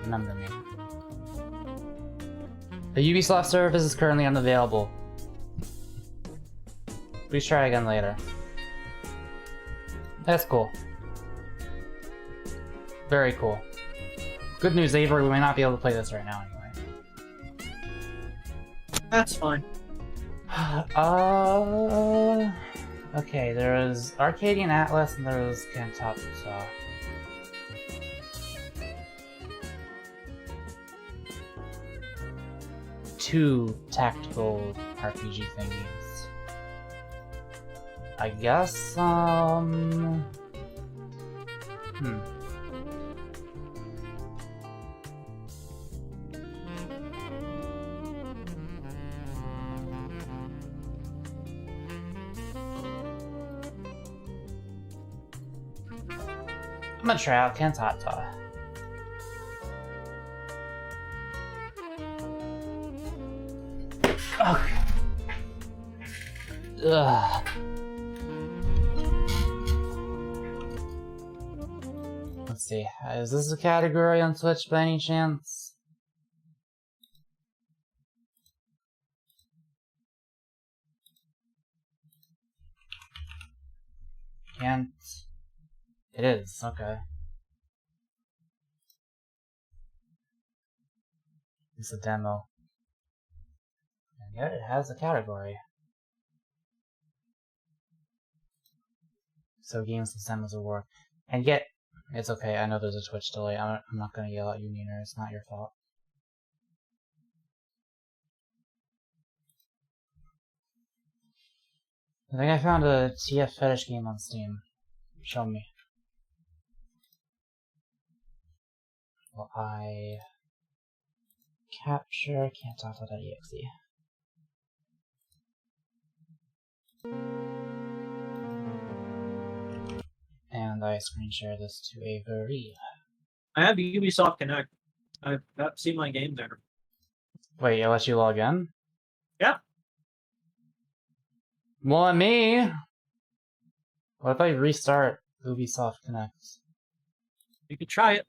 Remember me. The Ubisoft service is currently unavailable. Please try again later. That's cool. Very cool. Good news, Avery, we may not be able to play this right now anyway. That's fine. Okay, there is Arcadian Atlas and there is Cantata. Two tactical RPG thingies. I guess, I'm gonna try out Cantata. Okay. Ugh. Let's see, is this a category on Switch by any chance? Can't. It is, okay. It's a demo. And yet it has a category. So games with demos will work. And yet, it's okay, I know there's a Twitch delay. I'm not gonna yell at you, Neener, it's not your fault. I think I found a TF Fetish game on Steam. Show me. Will I capture Cantata.exe? And I screen share this to Avery. I have Ubisoft Connect. I've seen my game there. Wait, it lets you log in? Yeah. Well, let me. What if I restart Ubisoft Connect? You could try it.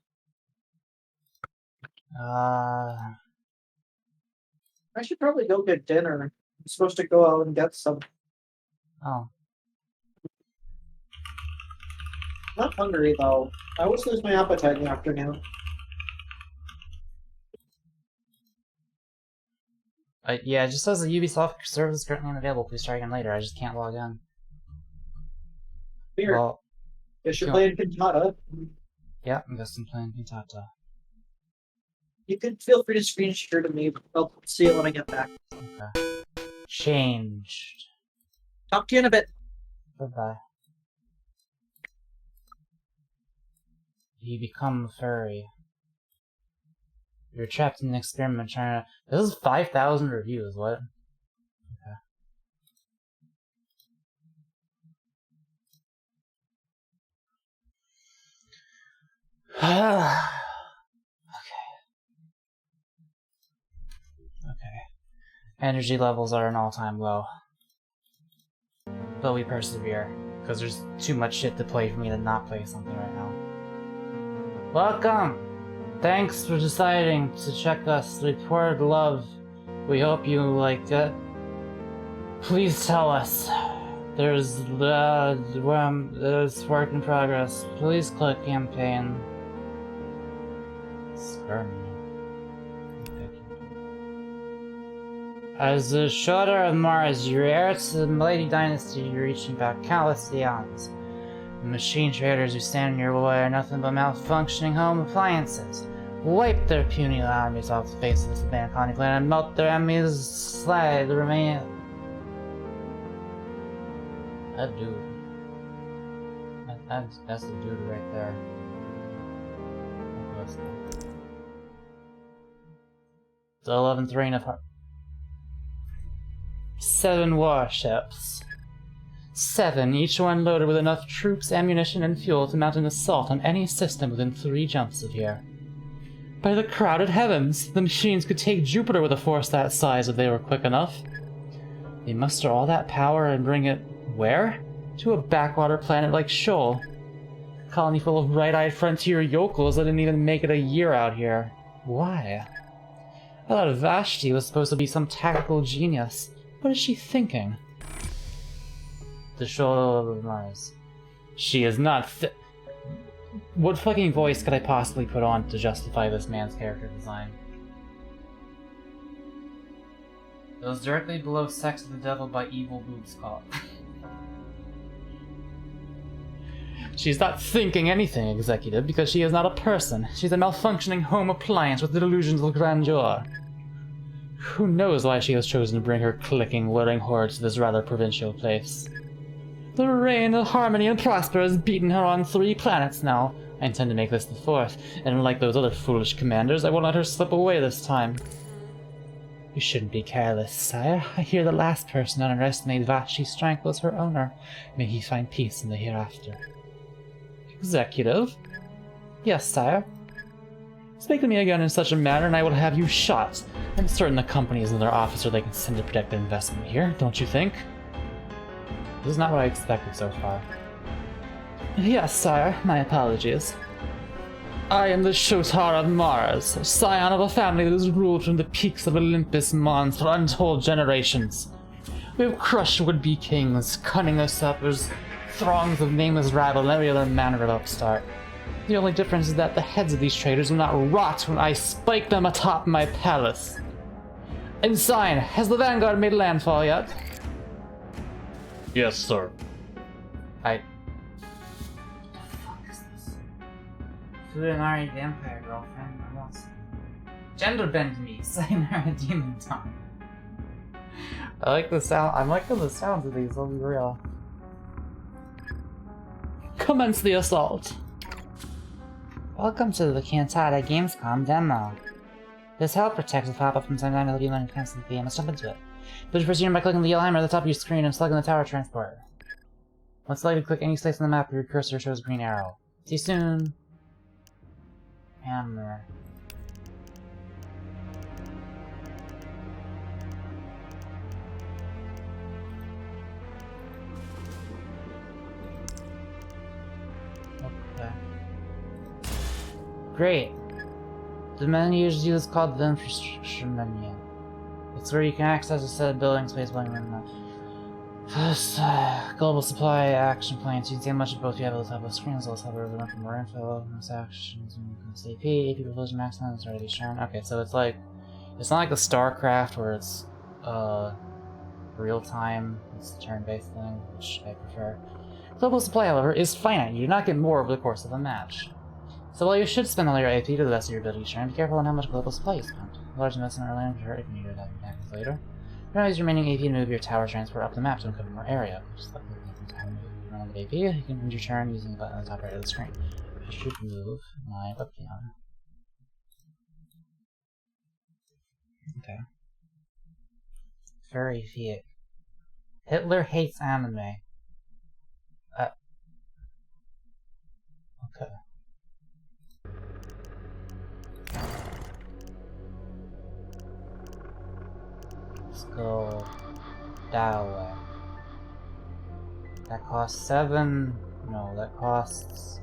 I should probably go get dinner. I'm supposed to go out and get some. Oh. Not hungry though. I always lose my appetite in the afternoon. Yeah, it just says the Ubisoft service is currently unavailable. Please try again later. I just can't log in. Weird. Well, Guess you're playing Cantata. Yeah, I guess I'm playing Cantata. You can feel free to screen share to me. I'll see it when I get back. Okay. Changed. Talk to you in a bit. Bye-bye. You become a furry. You're trapped in an experiment trying to... This is 5,000 reviews, what? Okay. Okay. Energy levels are an all-time low. But we persevere, because there's too much shit to play for me to not play something right now. Welcome! Thanks for deciding to check us. We poured love. We hope you like it. Please tell us. There's work in progress. Please click campaign. As the shoulder of Mars, you're heir to the mighty dynasty reaching back countless eons. The machine traders who stand in your way are nothing but malfunctioning home appliances. Wipe their puny armies off the face of this abandoned colony planet and melt their enemies, slide the remain. That dude. That's the dude right there. The 11th reign of Heart. 7 warships. 7, each one loaded with enough troops, ammunition, and fuel to mount an assault on any system within 3 jumps of here. By the crowded heavens, the machines could take Jupiter with a force that size if they were quick enough. They muster all that power and bring it where? To a backwater planet like Shoal. A colony full of bright-eyed frontier yokels that didn't even make it a year out here. Why? I thought Vashti was supposed to be some tactical genius. What is she thinking? The Shoal of Mars. She is not What fucking voice could I possibly put on to justify this man's character design? It was directly below Sex of the Devil by Evil Boobs Call. She's not thinking anything, Executive, because she is not a person. She's a malfunctioning home appliance with the delusions of grandeur. Who knows why she has chosen to bring her clicking, whirring horde to this rather provincial place. The reign of harmony and prosper has beaten her on 3 planets now. I intend to make this the 4th, and unlike those other foolish commanders, I won't let her slip away this time. You shouldn't be careless, sire. I hear the last person to underestimate Vashti's strength was her owner. May he find peace in the hereafter. Executive? Yes, sire. Speak to me again in such a manner, and I will have you shot. I'm certain the company is another officer they can send to protect their investment here, don't you think? This is not what I expected so far. Yes, sire. My apologies. I am the Shotar of Mars, scion of a family that has ruled from the peaks of Olympus Mons for untold generations. We have crushed would-be kings, cunning usurpers, throngs of nameless rabble, and every other manner of upstart. The only difference is that the heads of these traitors will not rot when I spike them atop my palace. Ensign, has the Vanguard made landfall yet? Yes, sir. What the fuck is this? Fudanari vampire girlfriend. I want gender bend me, sayonara demon time. I like the sound. I'm liking the sounds of these. I'll be real. Commence the assault. Welcome to the Cantata Gamescom demo. This help protects will pop up from time to time. It'll be running constantly. I must jump into it. Please proceed by clicking the yellow hammer at the top of your screen and selecting the tower transporter. Once selected, click any space on the map where your cursor shows a green arrow. See you soon. Hammer. Okay. Great. The menu usually is called the infrastructure menu. It's where you can access a set of buildings, space building, and first, global supply action plans. You can see how much of both you have at the top of the screen, as well as hover over them for more info. Most actions, AP provision maximum, it's already shown. Okay, so it's like, it's not like the StarCraft where it's real time, it's the turn-based thing, which I prefer. Global supply, however, is finite. You do not get more over the course of a match. So while you should spend all your AP to the best of your ability each turn, be careful on how much global supply you spend. Large investment early on can hurt if you need to have your tactics later. You can use your remaining AP to move your tower transport up the map to uncover more area. Just like the time you run with AP, you can end your turn using the button on the top right of the screen. You should move 9 up down. Okay. Furry feet. Hitler hates anime. Okay. Let's go that way. That costs 7. No, that costs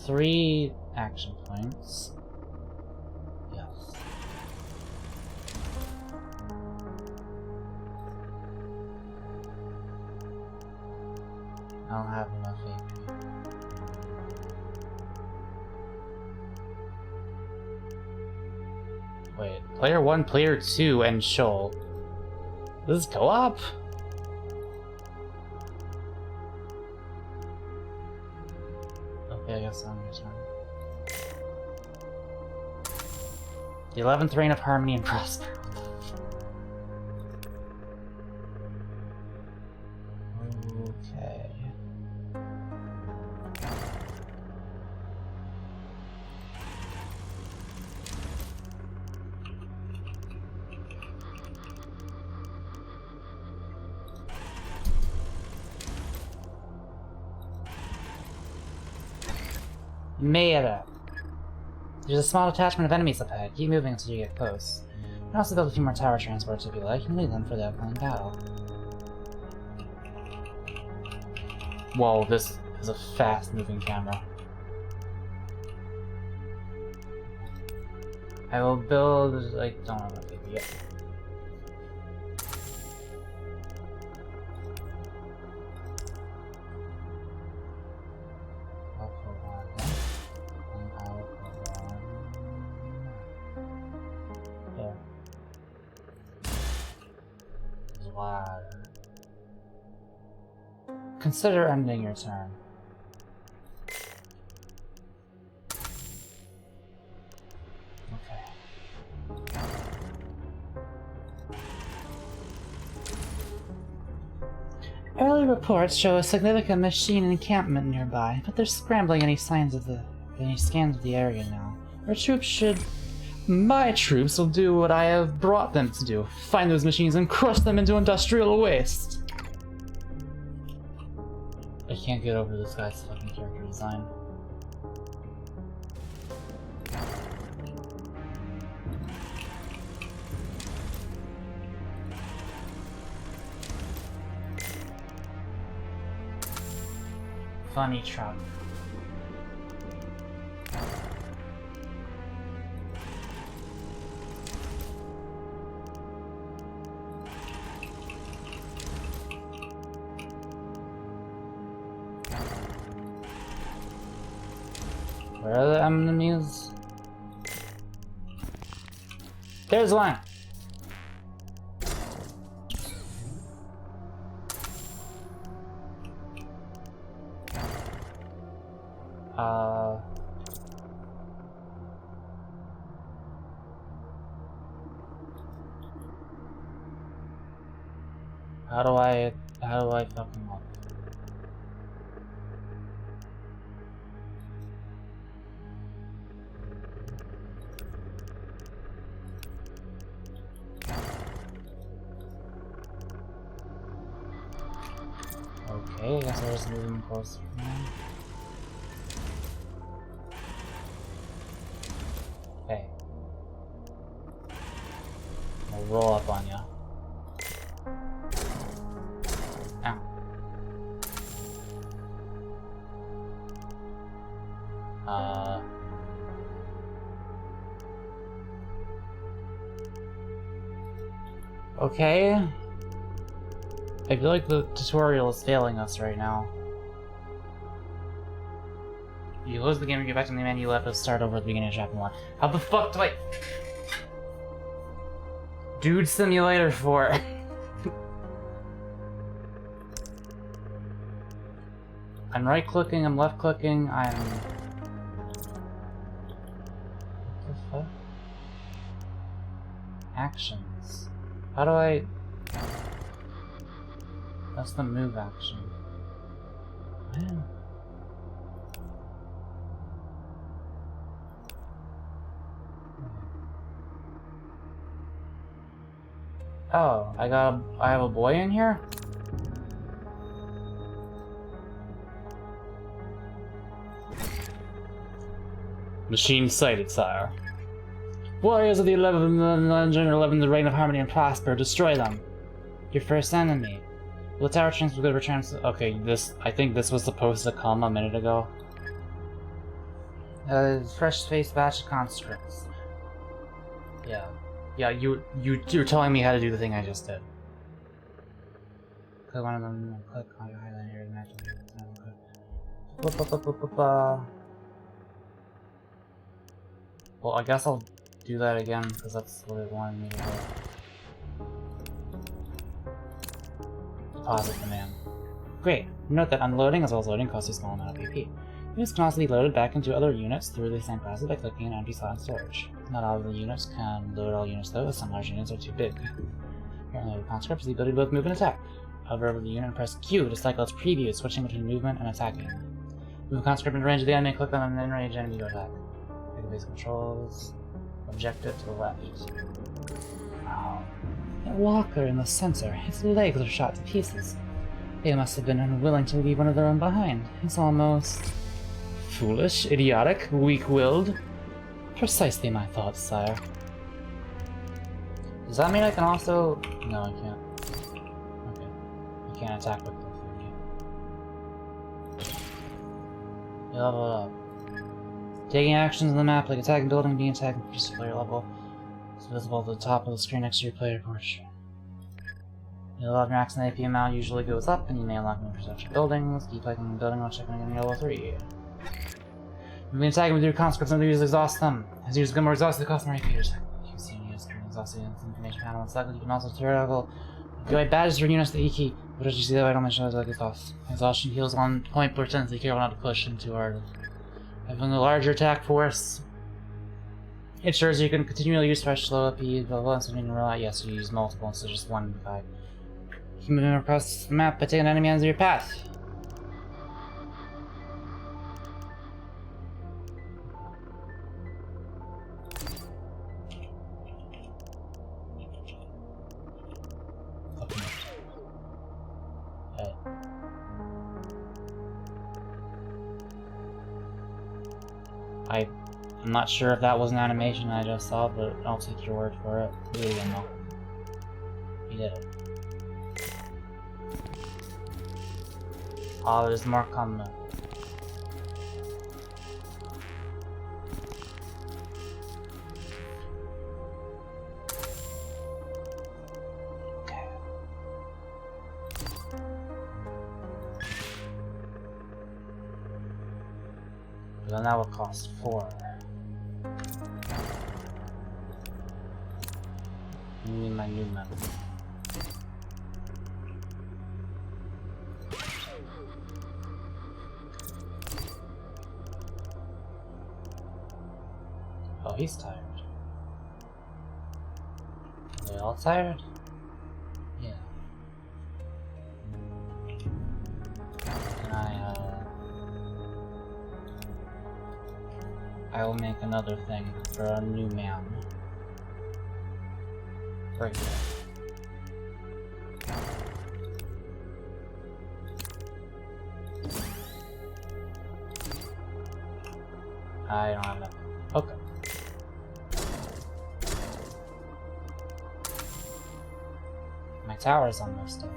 3 action points. Yes. I don't have enough AP. Wait, player 1, player 2, and Shoal. This is co-op? Yeah, I guess I'm gonna turn. The 11th reign of harmony and prosperity. Okay. Made it. There's a small detachment of enemies up ahead. Keep moving until you get close. You can also build a few more tower transports if you like, and leave them for the upcoming battle. Whoa, this is a fast-moving camera. I will build, like, don't know what they yet. Ladder. Consider ending your turn. Okay. Early reports show a significant machine encampment nearby, but they're scrambling any scans of the area now. My troops will do what I have brought them to do. Find those machines and crush them into industrial waste. I can't get over this guy's fucking character design. Funny truck. Where are the enemies? There's one! How do I fucking look? Okay, I guess I just move them closer now. Okay. I'll roll up on ya. Ow. Okay. I feel like the tutorial is failing us right now. You close the game and get back to the menu, you have to start over at the beginning of chapter 1. How the fuck do I... Dude Simulator 4. I'm right clicking, I'm left clicking, I'm... What the fuck? Actions. How do I... That's the move action. Man. Oh, I have a boy in here? Machine sighted, sire. Warriors of the 11th, the reign of harmony and prosper, destroy them. Your first enemy. Will the tower transfer good return? Okay, I think this was supposed to come a minute ago. Fresh face batch of constructs. Yeah. Yeah, you're telling me how to do the thing I just did. Click one of them, click on your highlight here to match it. Well, I guess I'll do that again, because that's what it wanted me to do. Deposit command. Great. Note that unloading as well as loading costs a small amount of PP. Units can also be loaded back into other units through the same process by clicking an empty slot in storage. Not all of the units can load all units though, as some large units are too big. Apparently the conscript has the ability to both move and attack. Hover over the unit and press Q to cycle its preview, switching between movement and attacking. Move a conscript into range of the enemy, click on an in-range enemy to attack. Take the basic controls, objective to the left. Wow. That walker in the center, its legs are shot to pieces. They must have been unwilling to leave one of their own behind. It's almost foolish, idiotic, weak-willed. Precisely my thoughts, sire. Does that mean I can also... No, I can't. Okay. You can't attack with both, can you? You level up. Taking actions on the map, like attacking building, being attacked, increase player level. It's visible at the top of the screen next to your player portrait. The level of your action AP amount usually goes up, and you may unlock new perception buildings. Keep clicking the building while checking again level 3. Moving and attacking with your conscripts and users exhaust them. As users become more exhausted, the cost more AP to attack. You can see units during exhausted information panel and select. You can also theoretical go badges for units that you keep. What did you see that I don't mention as like exhaust? Exhaustion heals 1 point per turn, so be careful not to push in too hard. Having a larger attack force ensures you can continually use fresh slow AP, blah blah, so you can rely. Yes, you use multiple instead of just 1 to 5. You can move across the map by taking an enemy out of your path. Okay. I'm not sure if that was an animation I just saw, but I'll take your word for it. Really don't know. He did it. Oh, there's more coming. Okay. But then that would cost 4. I need my new map. Oh, he's tired. Are they all tired? Yeah. And I will make another thing for a new man. Right there. I don't have enough. Okay. My tower's almost done.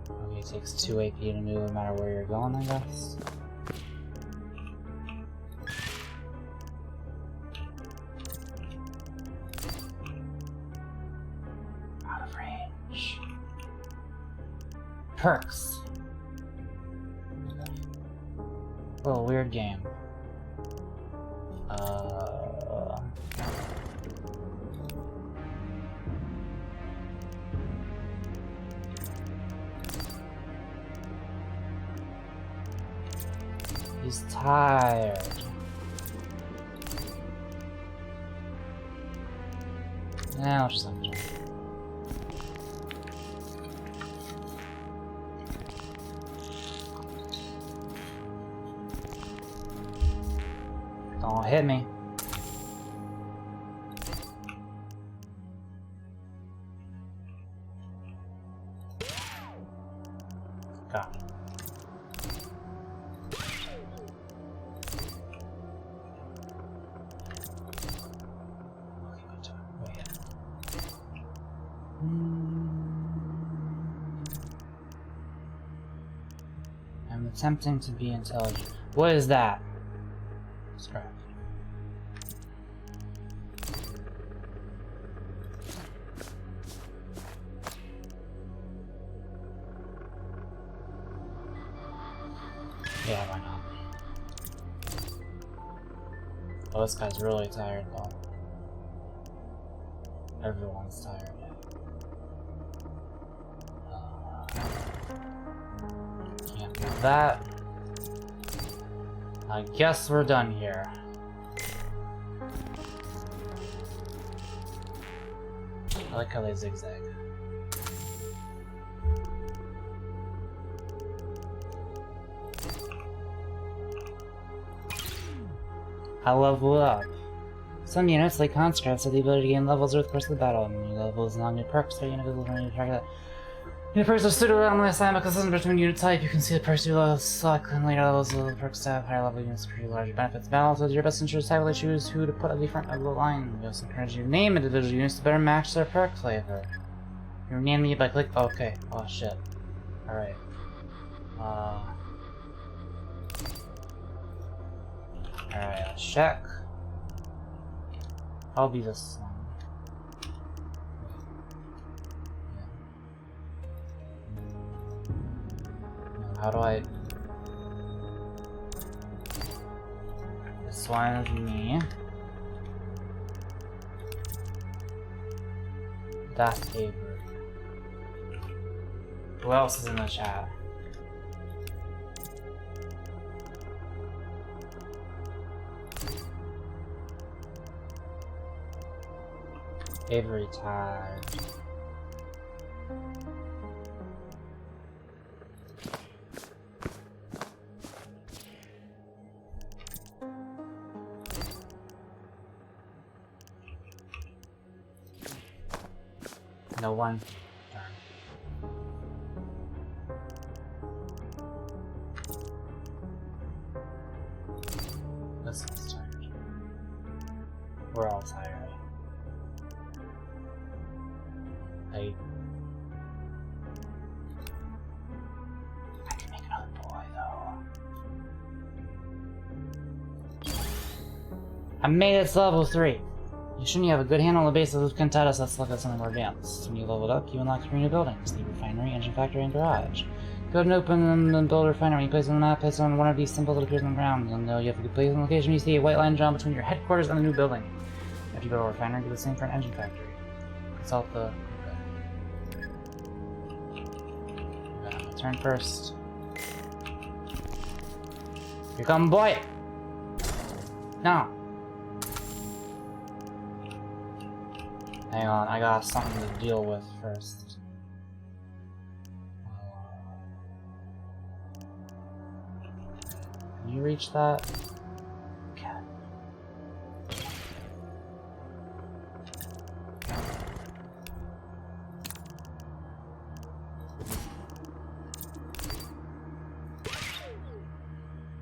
Okay, it takes 2 AP to move no matter where you're going, I guess. Perks. What a weird game. He's tired. Nah, I'll just let him jump. Don't hit me. Got it. I'm attempting to be intelligent. What is that? Scrap. Yeah, why not? Oh, this guy's really tired though. Everyone's tired. Can't do that. I guess we're done here. I like how they zigzag. I level up. Some units, like conscripts, have the ability to gain levels over the course of the battle. New levels along new perks, so unit visible when you track that. New perks are suited randomly assigned because it's between unit type. You can see the perks you levels select and later levels of the perks have higher level units pretty larger benefits. Balance with your best interest type will choose who to put at the front of the line. We also encourage you to name individual units to better match their perk flavor. You name me by click. Oh, okay. Oh shit. Alright. Alright, let's check. I'll be this one. How do I... This one is me. That's Avery. Who else is in the chat? Avery tired. No one. Darn. This one's tired. We're all tired. I can make another boy though. I made it to level 3. You shouldn't have a good handle on the base of the Cantata, so let's look at something more advanced. When you leveled up, you unlock 3 new buildings: the refinery, engine factory, and garage. Go ahead and open them and build a refinery. When you place them on the map, place on one of these symbols that appears on the ground. You'll know you have to place on the location when you see a white line drawn between your headquarters and the new building. If you go to a refinery, do the same for an engine factory. Consult the... Okay. Turn first. Here come, boy! No! Hang on, I got something to deal with first. Can you reach that? Okay.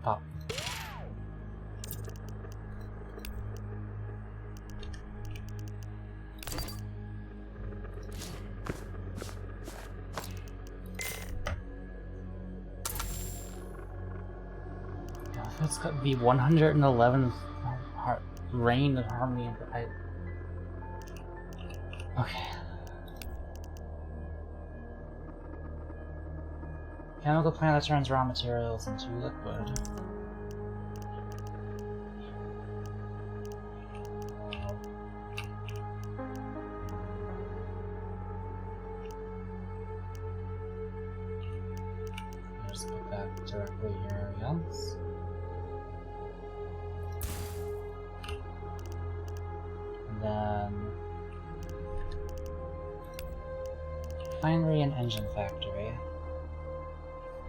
Pop. It's got the 111th reign of harmony. Okay. Chemical plant that turns raw materials into liquid. Just put that directly here, yes. Then refinery and engine factory.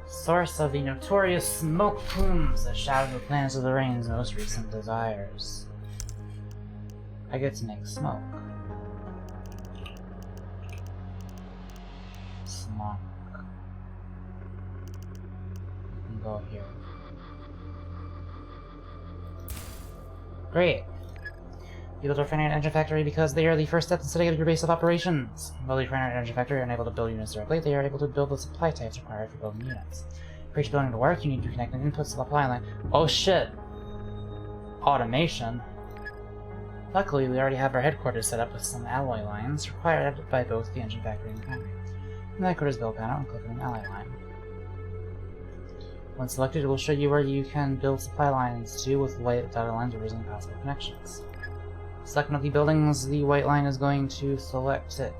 Source of the notorious smoke plumes that shadow the planets of the rain's most recent desires. I get to make smoke. Smoke. And go here. Great. You build a refinery and engine factory because they are the first step in setting up your base of operations. While the refinery and engine factory are unable to build units directly, they are able to build the supply types required for building units. For each building to work, you need to connect the inputs to the supply line. Oh shit! Automation. Luckily, we already have our headquarters set up with some alloy lines required by both the engine factory and refinery. In the headquarters build panel, and click on the alloy line. When selected, it will show you where you can build supply lines to with white dotted lines representing possible connections. Select one of the buildings the white line is going to select it.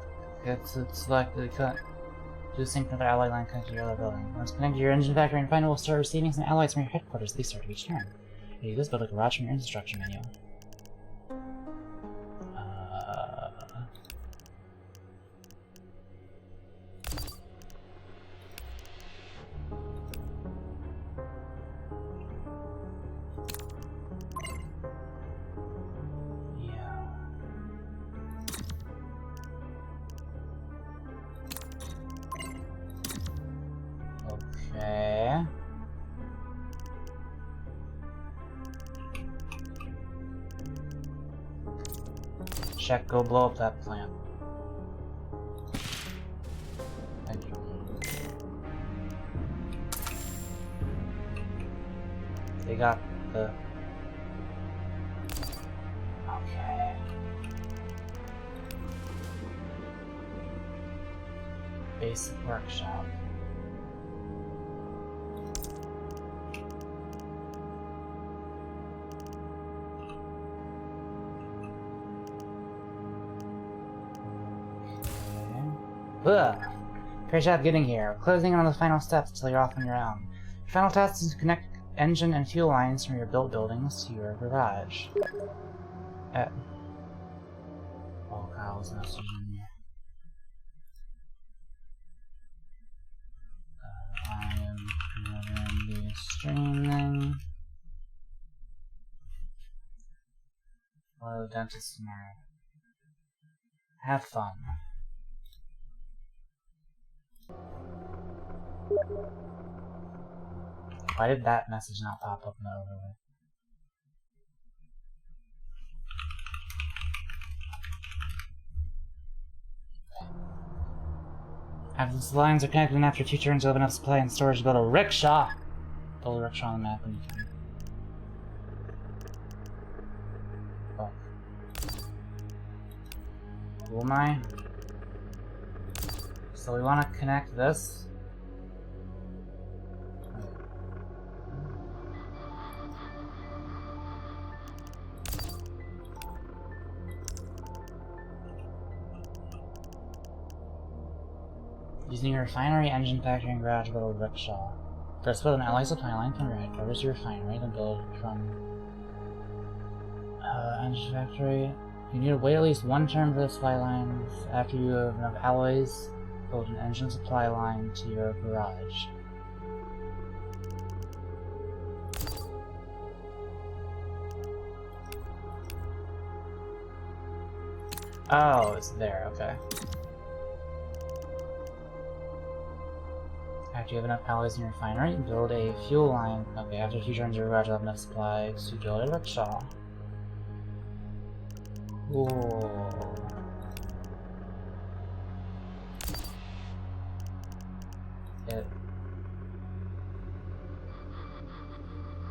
It's selected. Do the same for the ally line connected to your other building. Once connected to your engine factory and final will start receiving some allies from your headquarters at the start of each turn. You just build a garage from your infrastructure menu. Okay. Check, go blow up that plant. Thank you. They got the... Okay. Basic workshop. Ugh. Great job getting here. Closing on the final steps until you're off on your own. Your final task is to connect engine and fuel lines from your built buildings to your garage. Oh, Kyle's messaging me. I am going to be streaming. Hello, dentist tomorrow. Have fun. Why did that message not pop up in the overlay? After the lines are connected and after 2 turns, you'll have enough supply and storage to build a rickshaw. Build a rickshaw on the map when you can. Oh. Who am I? So we want to connect this. Using your refinery, engine factory, and garage, build a rickshaw. First, build an ally supply line from your headquarters to your refinery, then build from engine factory. You need to wait at least 1 turn for the supply lines. After you have enough alloys, build an engine supply line to your garage. Oh, it's there, okay. After you have enough alloys in your refinery, build a fuel line. Okay, after 2 turns, your garage will have enough supply to build a rickshaw. Ooh.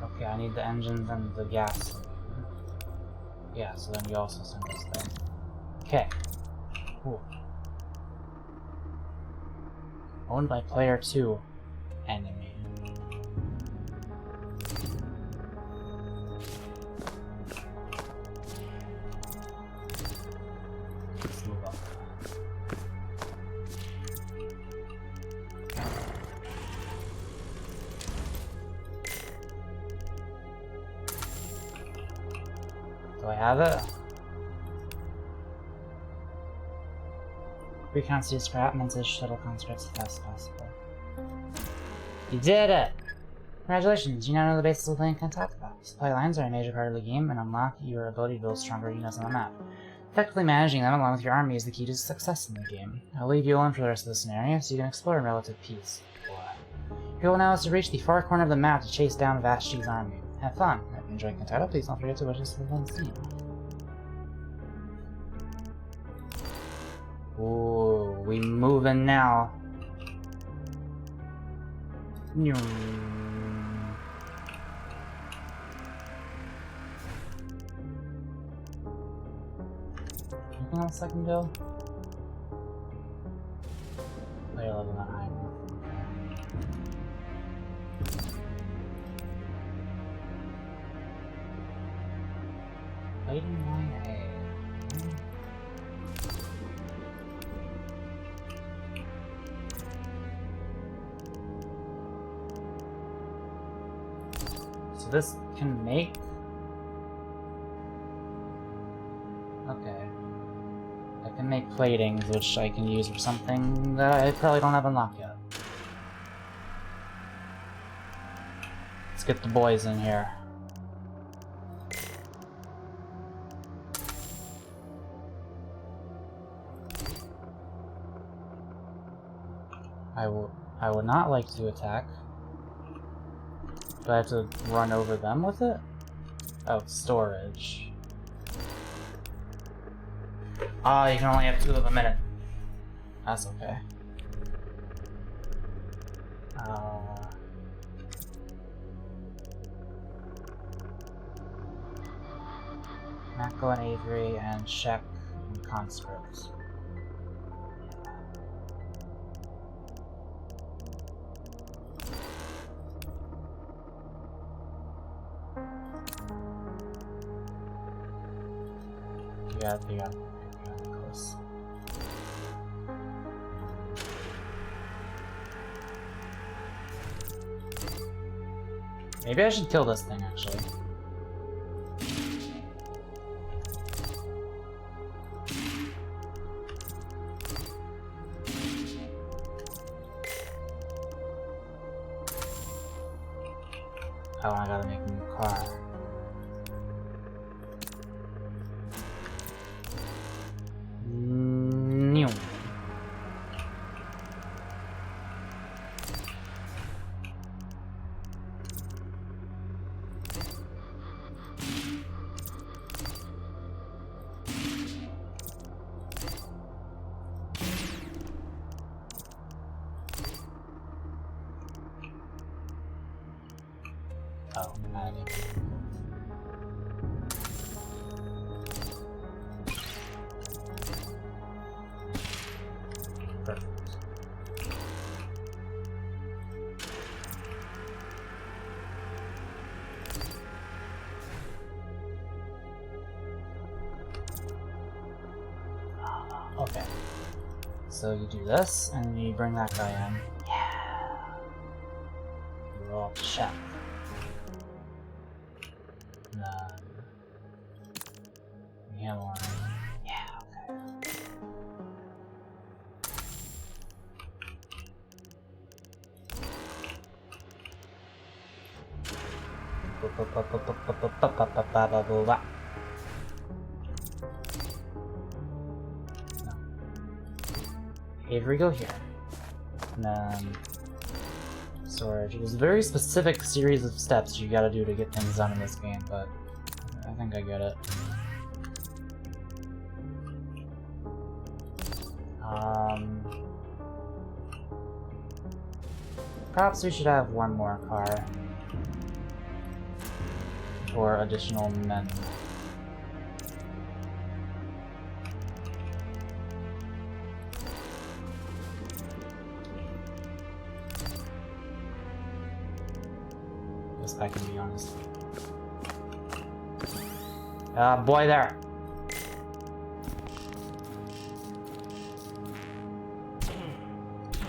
Okay, I need the engines and the gas. Yeah, so then you also send us there. Okay. Cool. Owned by player 2. Enemy. Let's move up. Do I have it? Recon to scrap means the shuttle constructs as fast as possible. You did it! Congratulations, you now know the basics of playing Cantata. Supply lines are a major part of the game and unlock your ability to build stronger units on the map. Effectively managing them along with your army is the key to success in the game. I'll leave you alone for the rest of the scenario so you can explore in relative peace. Your goal now is to reach the far corner of the map to chase down Vashti's army. Have fun. If you enjoyed Cantata, please don't forget to watch this on Steam. Ooh, we moving now. Anything else I can do? Player level not high enough. Fighting line A. So this can make... Okay. I can make platings, which I can use for something that I probably don't have unlocked yet. Let's get the boys in here. I would not like to attack. Do I have to run over them with it? Oh, storage. Ah, you can only have 2 of a minute. That's okay. Mako and Avery and Shek and Conscript. You got close. Maybe I should kill this thing, actually. Oh, I gotta make a new car. New. Oh, I didn't. Perfect. Okay. So you do this, and you bring that guy in. Yeah. You roll up the chef. Yeah, one. Yeah, okay. No. Avery, go here. And then storage. There's a very specific series of steps you gotta do to get things done in this game, but I think I get it. Perhaps we should have one more car for additional men. Guess I can be honest. Boy there.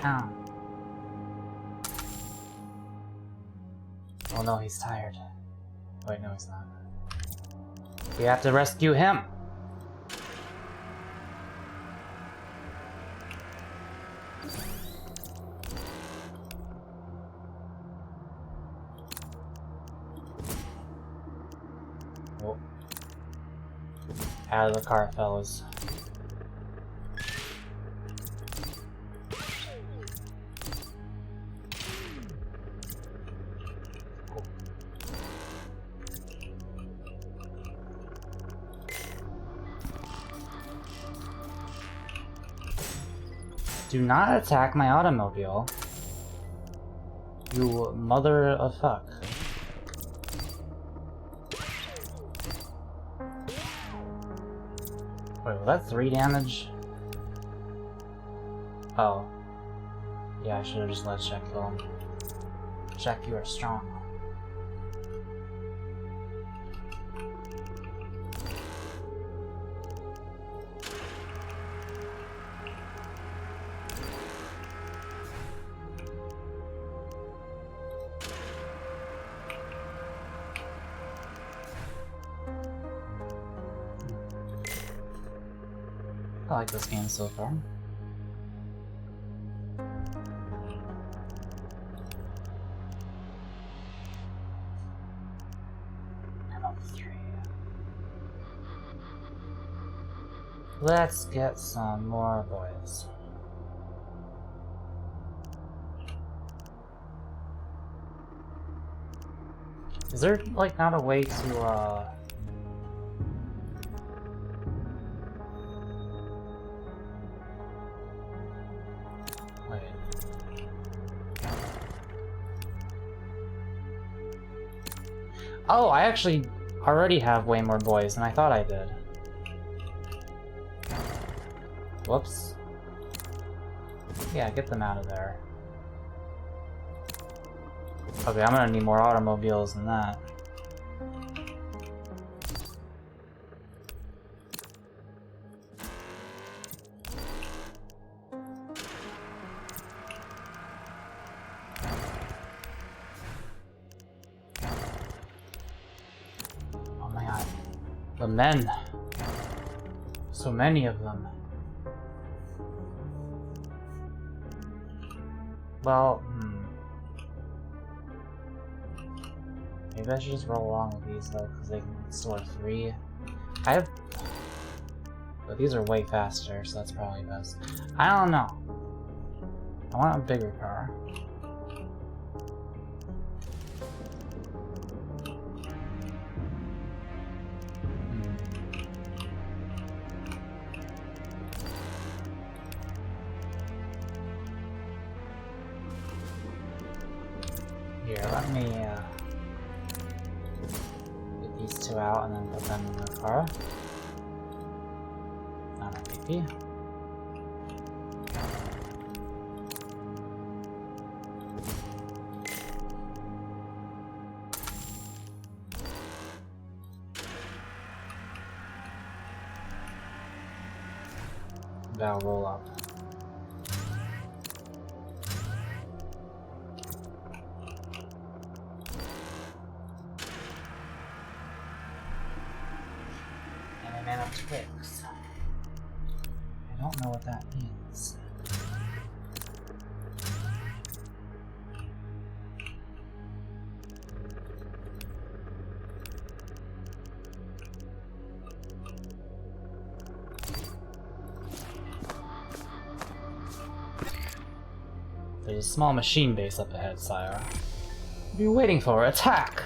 Ow. Oh no, he's tired. Wait, no, he's not. We have to rescue him! Oh. Out of the car, fellas. Do not attack my automobile. You mother of fuck. Wait, was that 3 damage? Oh. Yeah, I should have just let Shek kill him. Shek, you are strong. I like this game so far. Let's get some more boys. Is there, like, not a way to, wait. Oh, I actually already have way more boys than I thought I did. Whoops. Yeah, get them out of there. Okay, I'm gonna need more automobiles than that. Oh my god. The men. So many of them. Well, maybe I should just roll along with these though, because they can store 3. I have... But these are way faster, so that's probably best. I don't know. I want a bigger car. Here, let me get these 2 out and then put them in the car. Not a PP. That'll roll up. Twix. I don't know what that means. There's a small machine base up ahead, sire. What are you waiting for? Attack!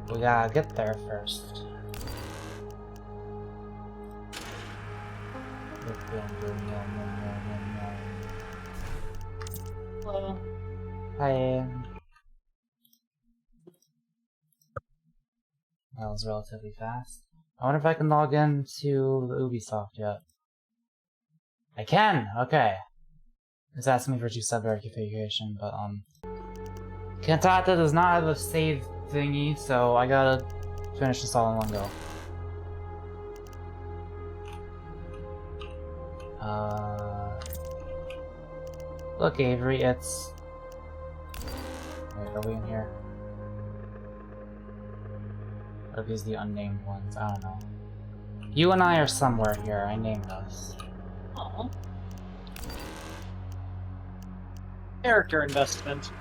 We gotta get there first. Hello. Hi. That was relatively fast. I wonder if I can log in to the Ubisoft yet. I can! Okay. It's asking me for 2-step verification, but Cantata does not have a save thingy, so I gotta finish this all in one go. Look, Avery, it's... Wait, are we in here? Or are these the unnamed ones? I don't know. You and I are somewhere here. I named us. Aww. Character investment.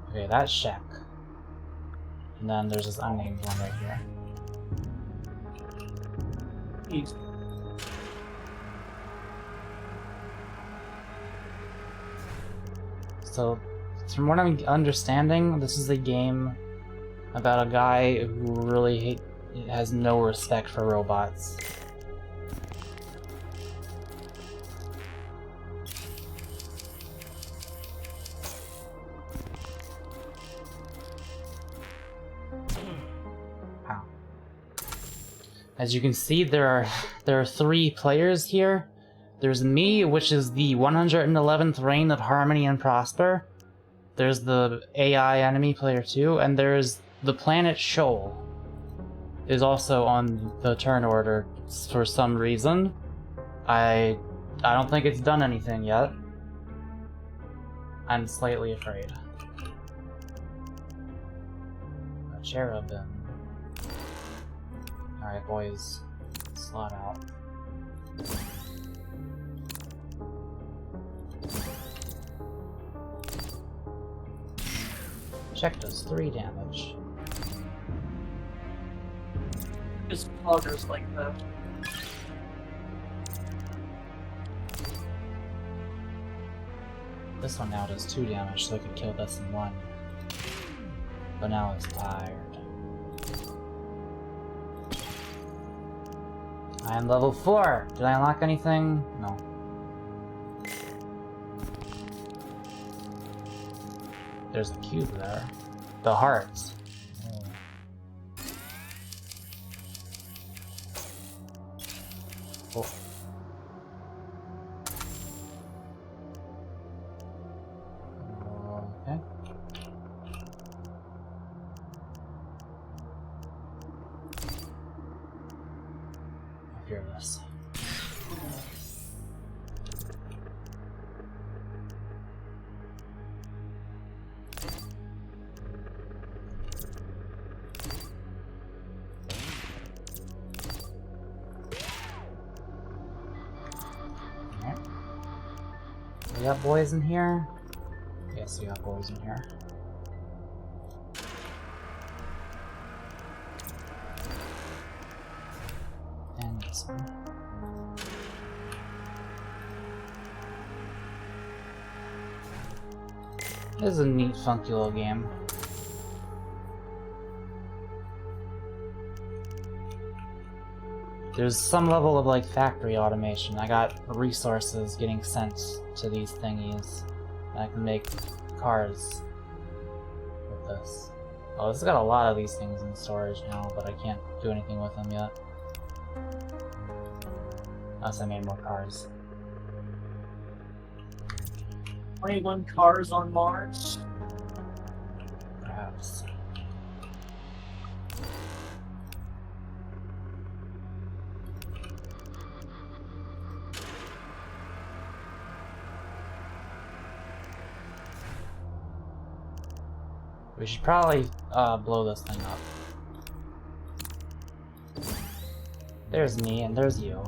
Okay, that's Shaq. And then there's this unnamed one right here. Easy. So, from what I'm understanding, this is a game about a guy who really has no respect for robots. Wow. As you can see, there are 3 players here. There's me, which is the 111th reign of Harmony and Prosper. There's the AI enemy player 2, and there's the planet Shoal is also on the turn order for some reason. I don't think it's done anything yet. I'm slightly afraid. A cherubim. Alright, boys. Slot out. Check does 3 damage. Just poggers like that. This one now does 2 damage, so I could kill this in 1. But now it's tired. I am level 4! Did I unlock anything? No. There's a cube there. The hearts. Oh. Okay. I hear this. We got boys in here? Yes, we got boys in here. And this one. This is a neat, funky little game. There's some level of like factory automation. I got resources getting sent to these thingies. And I can make cars with this. Oh, this has got a lot of these things in storage now, but I can't do anything with them yet. Unless I made more cars. 21 cars on Mars. Perhaps. We should probably blow this thing up. There's me and there's you.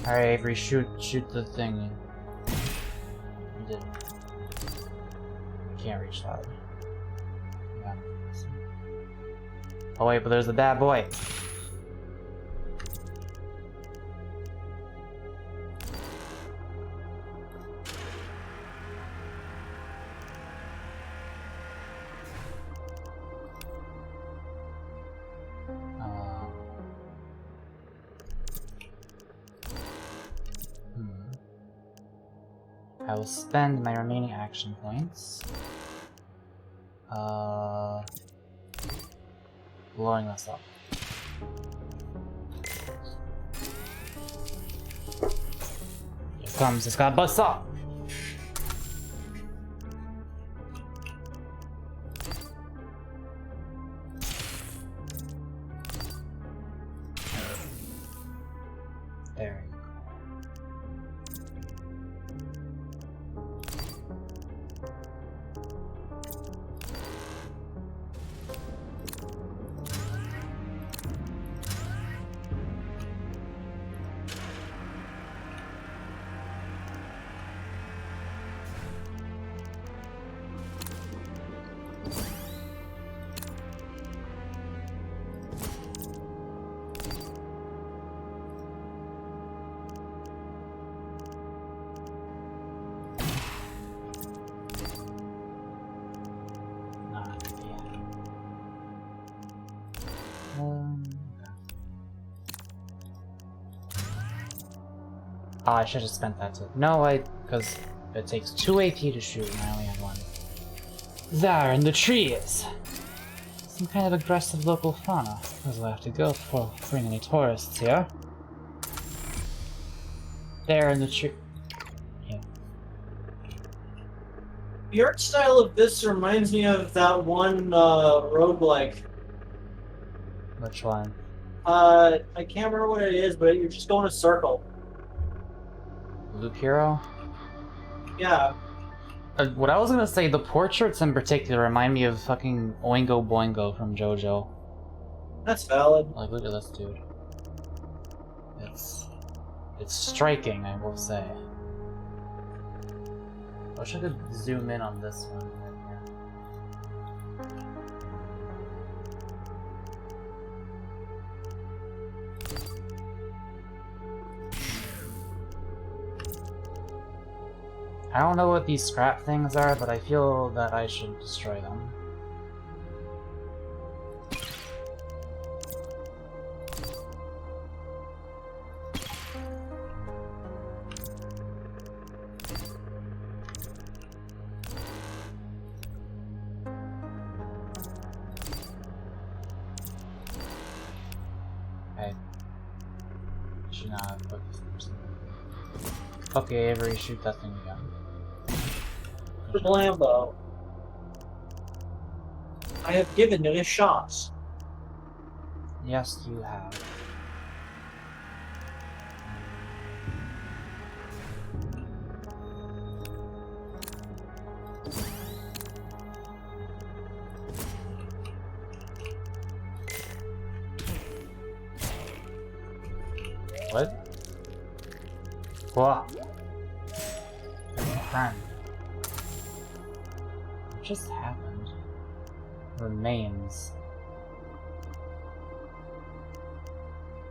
Alright, Avery, shoot the thing. You didn't. Can't reach that. Yeah. Oh wait, but there's the bad boy. I will spend my remaining action points blowing this up. Here it comes, it's gotta bust up! There you go. Oh, I should have spent that too. No, because it takes 2 AP to shoot and I only have 1. There, in the trees! Some kind of aggressive local fauna. As we'll have to go before bring any tourists here. There in the tree. Yeah. The art style of this reminds me of that one roguelike. Which one? I can't remember what it is, but you're just going a circle. Loop Hero? Yeah. What I was gonna say, the portraits in particular remind me of fucking Oingo Boingo from JoJo. That's valid. Like, look at this dude. It's striking, I will say. I wish I could zoom in on this one right here. I don't know what these scrap things are, but I feel that I should destroy them. Okay. Should not have put this person. Okay, Avery, shoot that thing again. Lambo. I have given it a shot. Yes, you have. What? What? Friend. What just happened? Remains.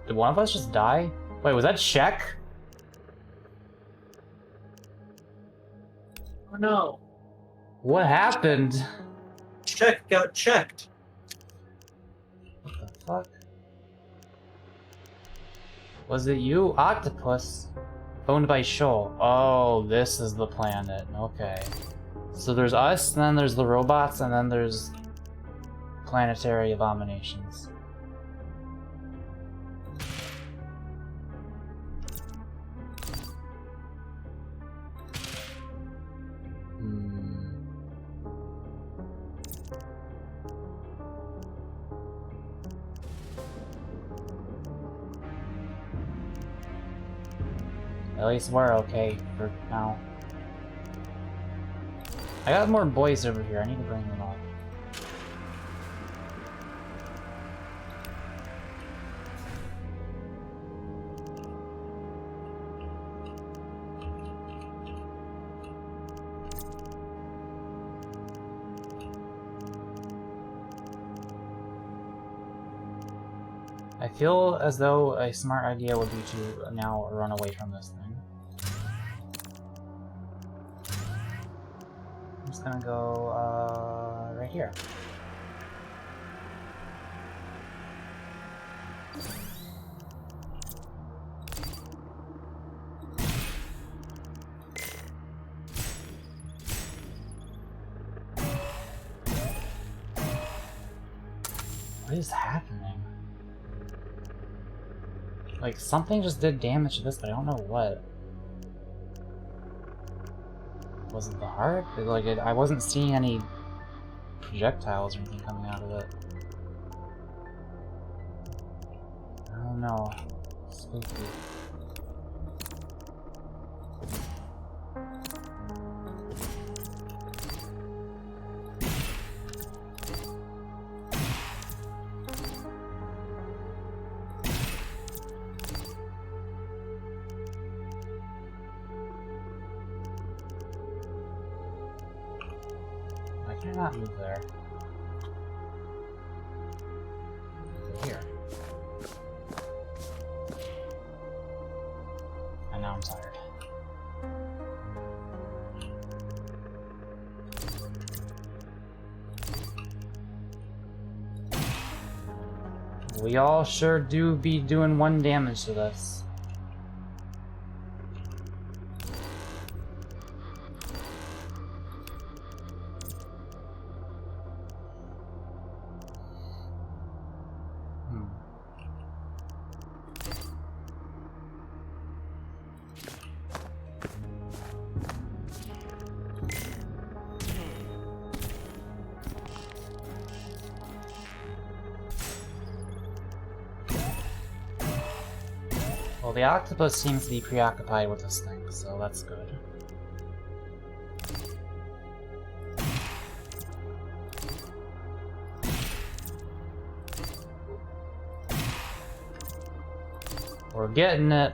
Did one of us just die? Wait, was that Check? Oh no. What happened? Check got checked. What the fuck? Was it you? Octopus? Owned by Shoal. Oh, this is the planet. Okay. So there's us, and then there's the robots, and then there's planetary abominations. At least we're okay for now. I got more boys over here. I need to bring them up. I feel as though a smart idea would be to now run away from this thing. I'm just gonna go, right here. What is happening? Like, something just did damage to this, but I don't know what. Was it the heart? I wasn't seeing any projectiles or anything coming out of it. I don't know. Spooky. Why can I not move there? Here. And now I'm tired. We all sure do be doing 1 damage to this. Well, the octopus seems to be preoccupied with this thing, so that's good. We're getting it.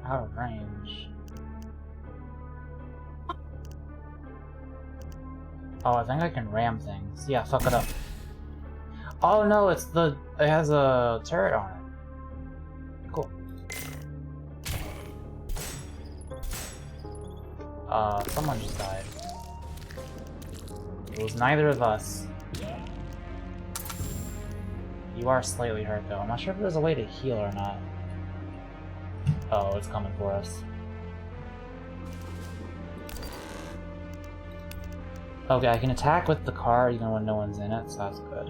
Out of range. Oh, I think I can ram things. Yeah, fuck it up. Oh no, it has a turret on it. Cool. Someone just died. It was neither of us. You are slightly hurt though. I'm not sure if there's a way to heal or not. Oh, it's coming for us. Okay, I can attack with the car even when no one's in it, so that's good.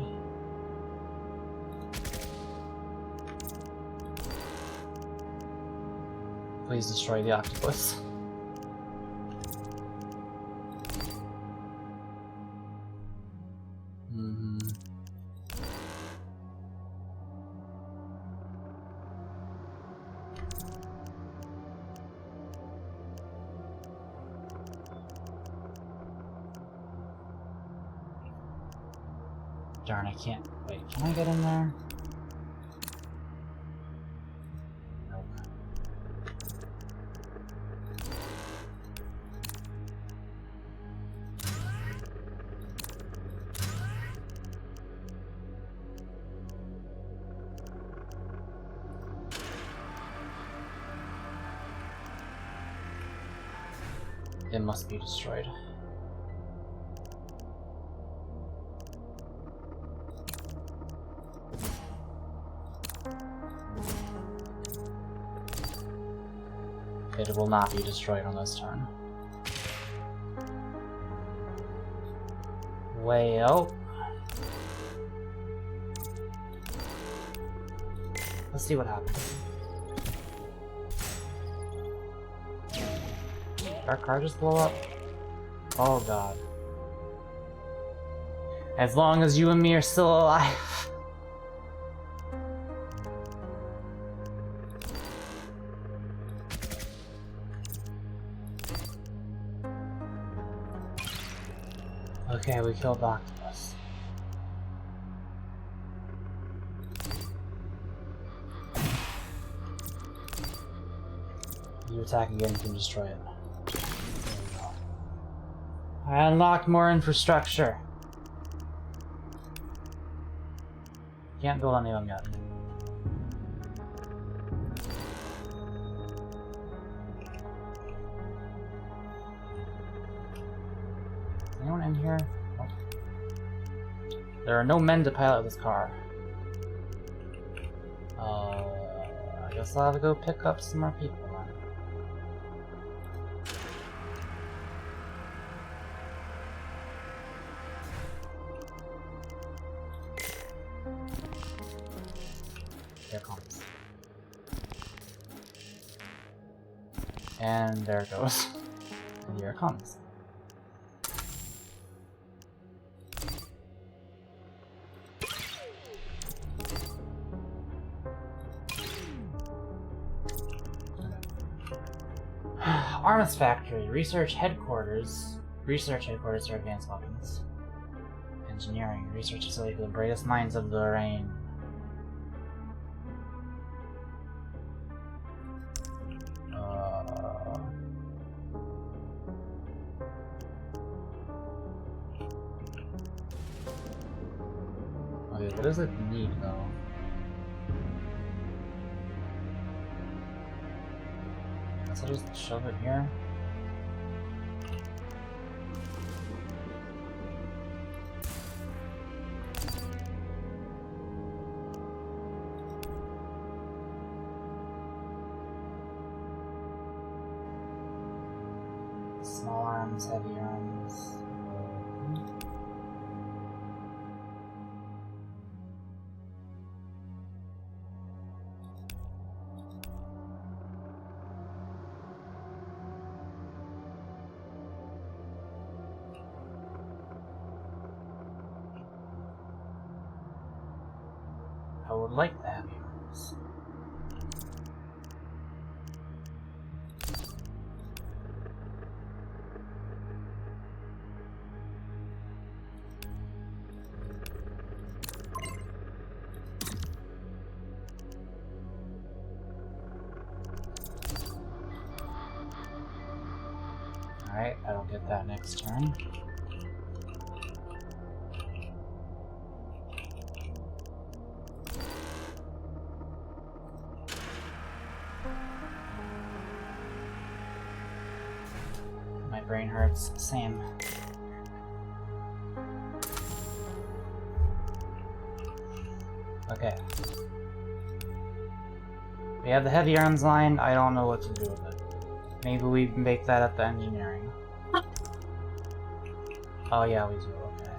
Please destroy the octopus. Darn, I can't. Wait, can I get in there? Nope. It must be destroyed. It will not be destroyed on this turn. Well, let's see what happens. Did our car just blow up? Oh god. As long as you and me are still alive. Okay, we killed the octopus. You attack again, you can destroy it. There we go. I unlocked more infrastructure. Can't build any of them yet. Anyone in here? Nope. There are no men to pilot this car. I guess I'll have to go pick up some more people then. Here it comes. And there it goes. And here it comes. Arms Factory, Research Headquarters for advanced weapons. Engineering, research facility for the brightest minds of the rain. Okay, what does it need though? Guess I'll just shove it here. Small arms, heavy arms. would like the heavy arms. Alright, I don't get that next turn. My brain hurts. Same. Okay. We have the heavy arms line. I don't know what to do with it. Maybe we make that at the engineering. Oh yeah, we do, okay.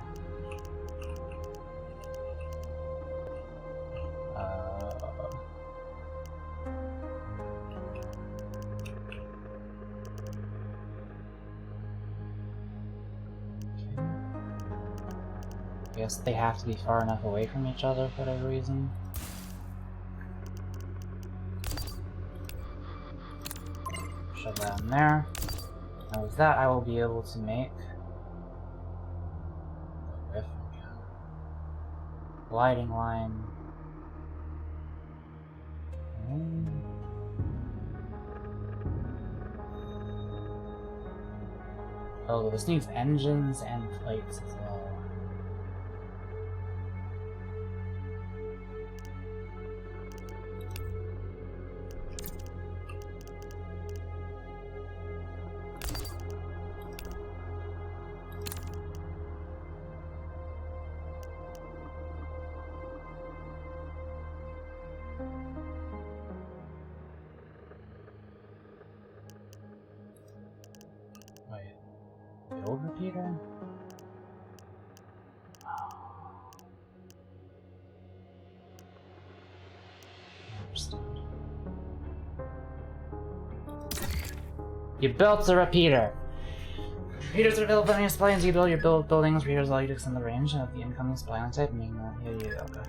I guess they have to be far enough away from each other for whatever reason. Shove that in there. Now with that, I will be able to make gliding line. Oh, this needs engines and plates as well. Wait, build repeater? You built the repeater! Repeaters are built on your splines. You build your buildings. Repeaters allow you to extend the range of the incoming spline type. Yeah, okay.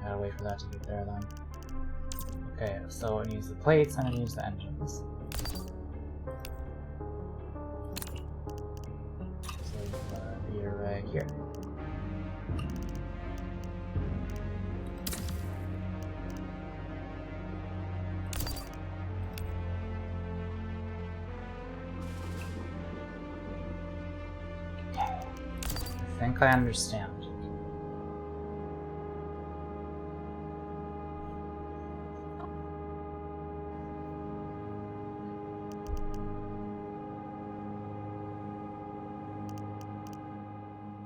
Gotta wait for that to get there then. Okay, so it needs the plates and it needs the engines. So you're right here. I think I understand.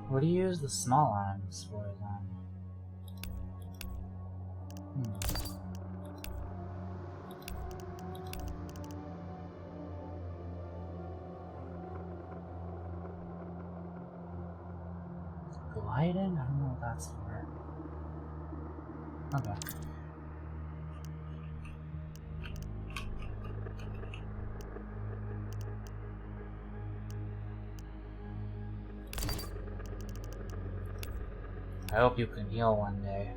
What do you use the small arms for then? Gliding? I don't know what that's for. Okay. I hope you can heal one day.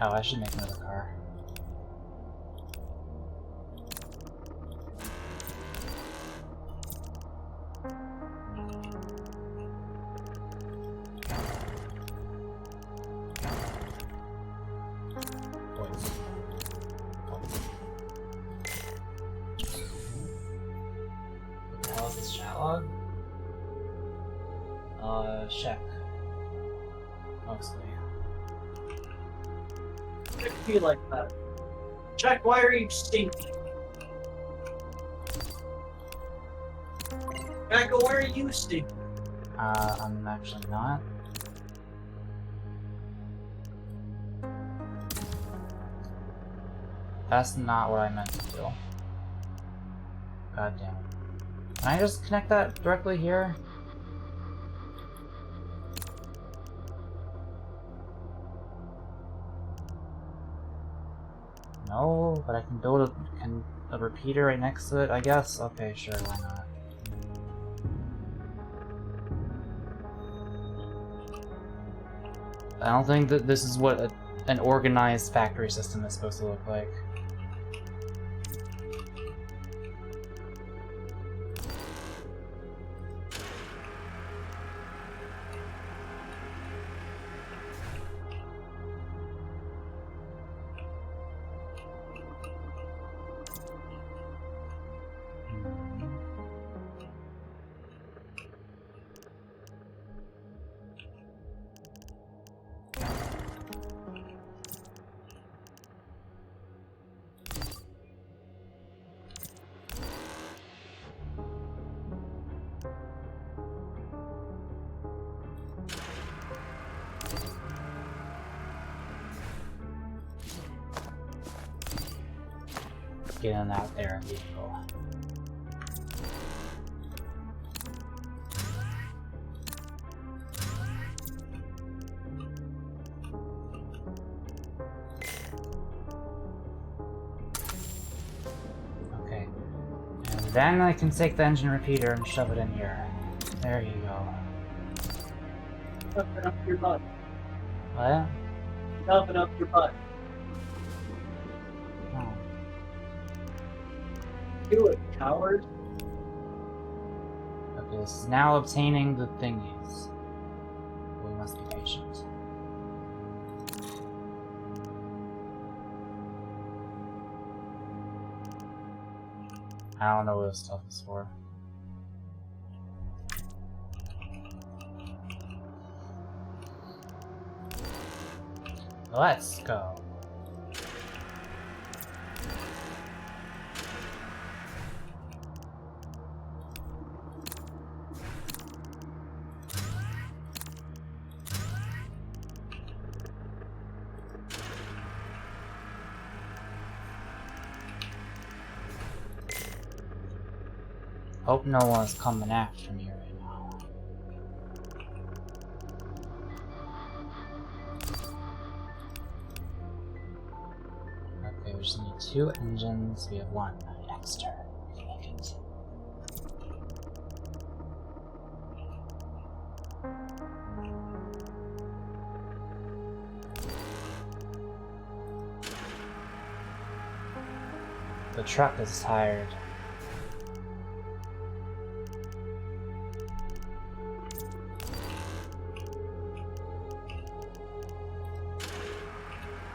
Oh, I should make another car. Check. Mostly. It could be like that. Jack, why are you stinky? Echo, why are you stinky? I'm actually not. That's not what I meant to do. God damn it. Can I just connect that directly here? No, but I can build a repeater right next to it, I guess? Okay, sure, why not? I don't think that this is what an organized factory system is supposed to look like. Get in that air vehicle. Okay. And then I can take the engine repeater and shove it in here. There you go. Up and up your butt. What? Up and up your butt. Oh. Do it, coward. Okay, this is now obtaining the thingies. We must be patient. I don't know what this stuff is for. Let's go. Hope no one's coming after me right now. Okay, we just need 2 engines. We have 1 next turn. Make it. The truck is tired.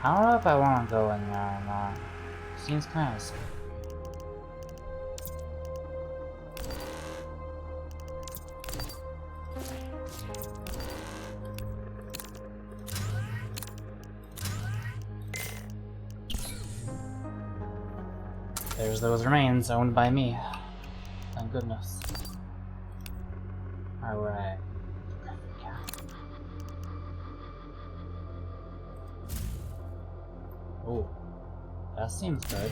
I don't know if I want to go in there or not. Seems kind of scary. There's those remains owned by me. Thank goodness. Alright. Oh, that seems good.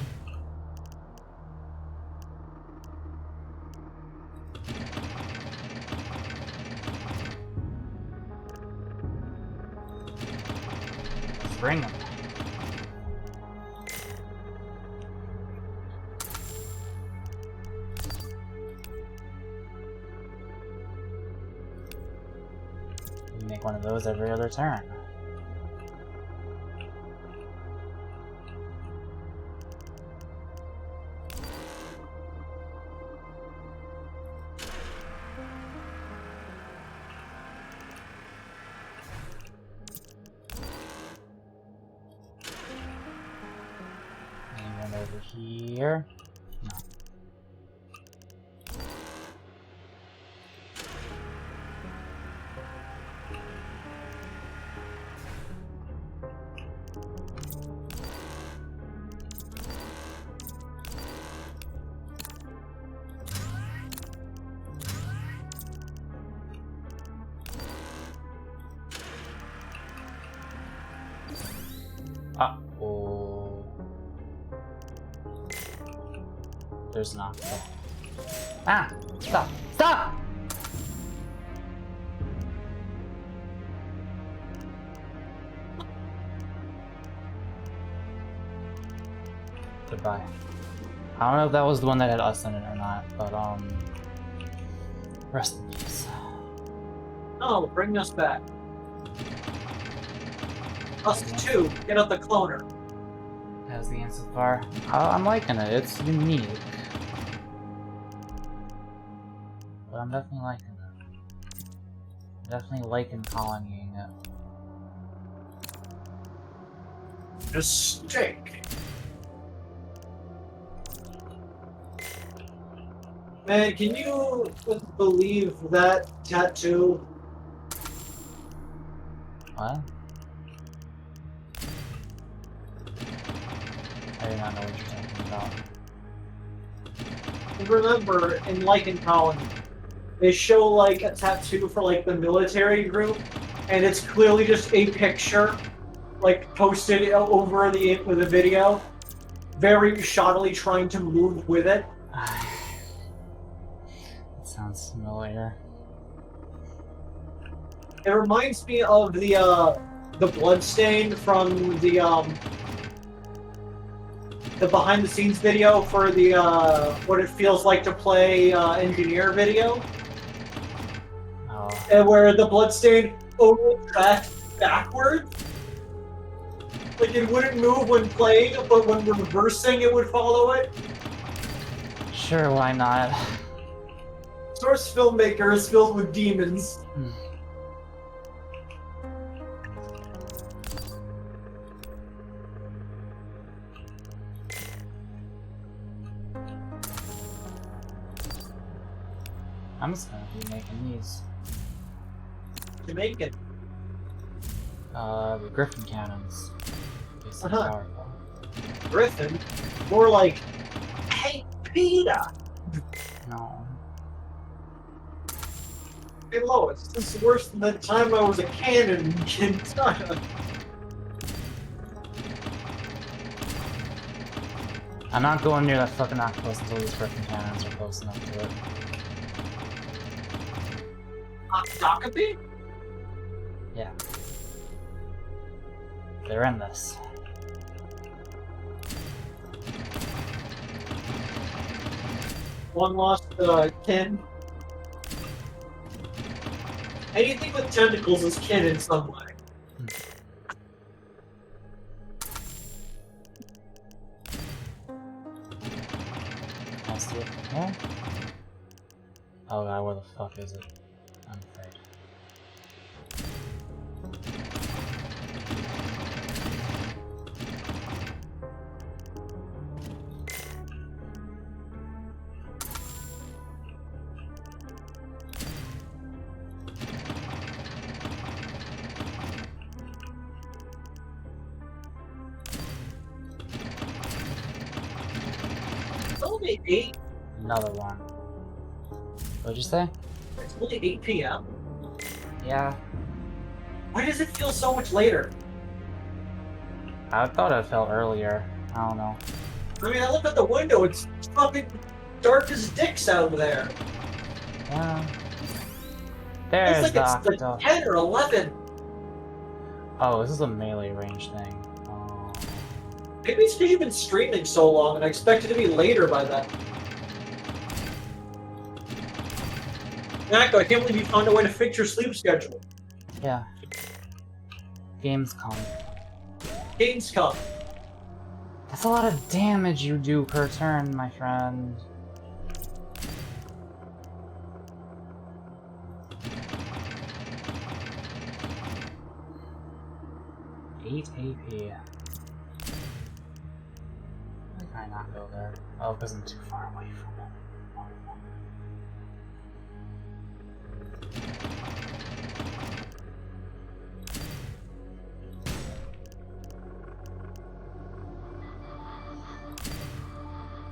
Let's bring them. We make one of those every other turn. Over here. No. Uh-oh. There's not. Ah! Stop! Stop! Goodbye. I don't know if that was the one that had us in it or not, but rest in peace. Oh, bring us back. Us two, get out the cloner. How's the answer so far? I'm liking it. It's unique. But I'm definitely liking it. Definitely liking colonying it. A steak. Man, can you believe that tattoo? What? I do not know what you're talking about. Remember, in Lycan Colony, they show like a tattoo for like the military group, and it's clearly just a picture, like posted over the video, very shoddily trying to move with it. That sounds familiar. It reminds me of the bloodstain from the behind-the-scenes video for the what it feels like to play engineer video. Oh. And where the bloodstain tracked backwards. Like it wouldn't move when playing, but when reversing it would follow it. Sure, why not? Source filmmaker is filled with demons. I'm just gonna be making these. Jamaican. The Griffin cannons. They seem powerful. Griffin? More like, hey, Peter! No. Hey, Lois, this is worse than the time I was a cannon in Cantata. I'm not going near that fucking octopus until these Griffin cannons are close enough to it. Octocopi? Yeah. They're in this. One lost kin. Anything with tentacles is kin in some way. Can I see it from here? Oh god, where the fuck is it? I'm afraid. It's only 8. Another one. What'd you say? It's only 8 p.m. Yeah. Why does it feel so much later? I thought it felt earlier. I don't know. I mean, I look at the window, it's fucking dark as dicks out there. Yeah. There's It's like it's like 10 or 11. Oh, this is a melee range thing. Maybe it's because you've been streaming so long and I expect it to be later by then. Nako, I can't believe you found a way to fix your sleep schedule. Yeah. Gamescom. Gamescom. That's a lot of damage you do per turn, my friend. $8 AP. Why not go there? Oh, because I'm too far away from it.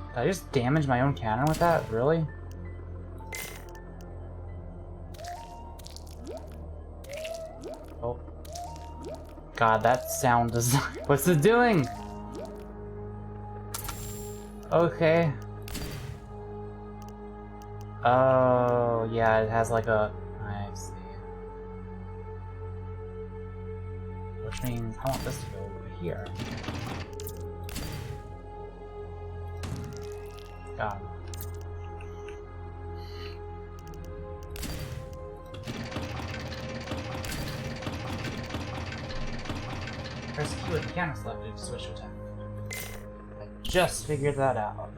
Did I just damage my own cannon with that? Really? Oh. God, that sound is... What's it doing? Okay. Oh, yeah, it has like a... I see. Which means I want this to go over here. Got him. Press Q at the camera selected to switch to attack. I just figured that out.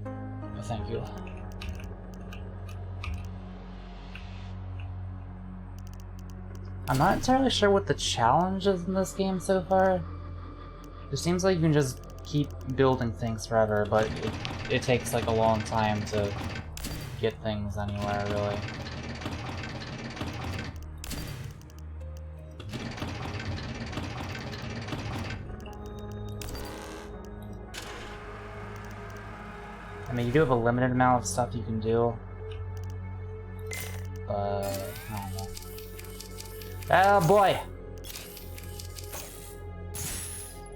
Oh, thank you. I'm not entirely sure what the challenge is in this game so far. It seems like you can just keep building things forever, but it takes like a long time to get things anywhere, really. I mean, you do have a limited amount of stuff you can do, but I don't know. Oh boy!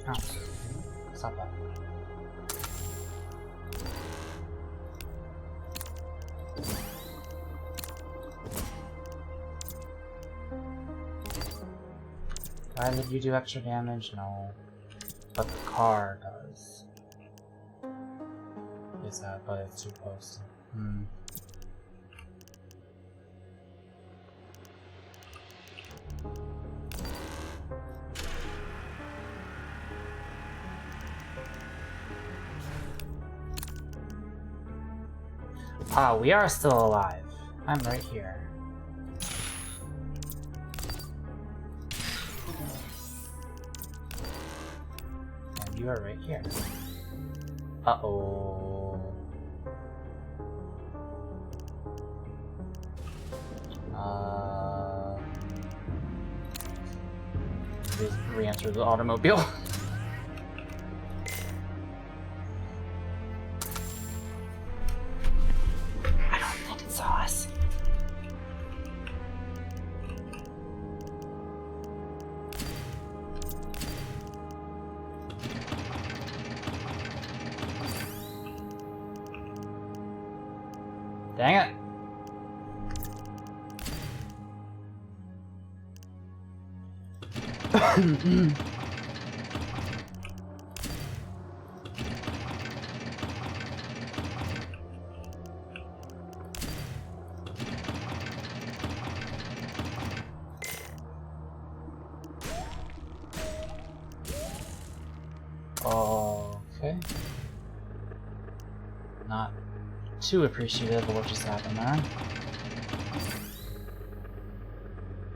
Oh, stop that. Why did you do extra damage? No. But the car does. Is that, but it's too close. Ah, we are still alive. I'm right here. And you are right here. Uh-oh. Re-enter the automobile. I don't think it saw us. Dang it. Okay. Not too appreciative of what just happened there.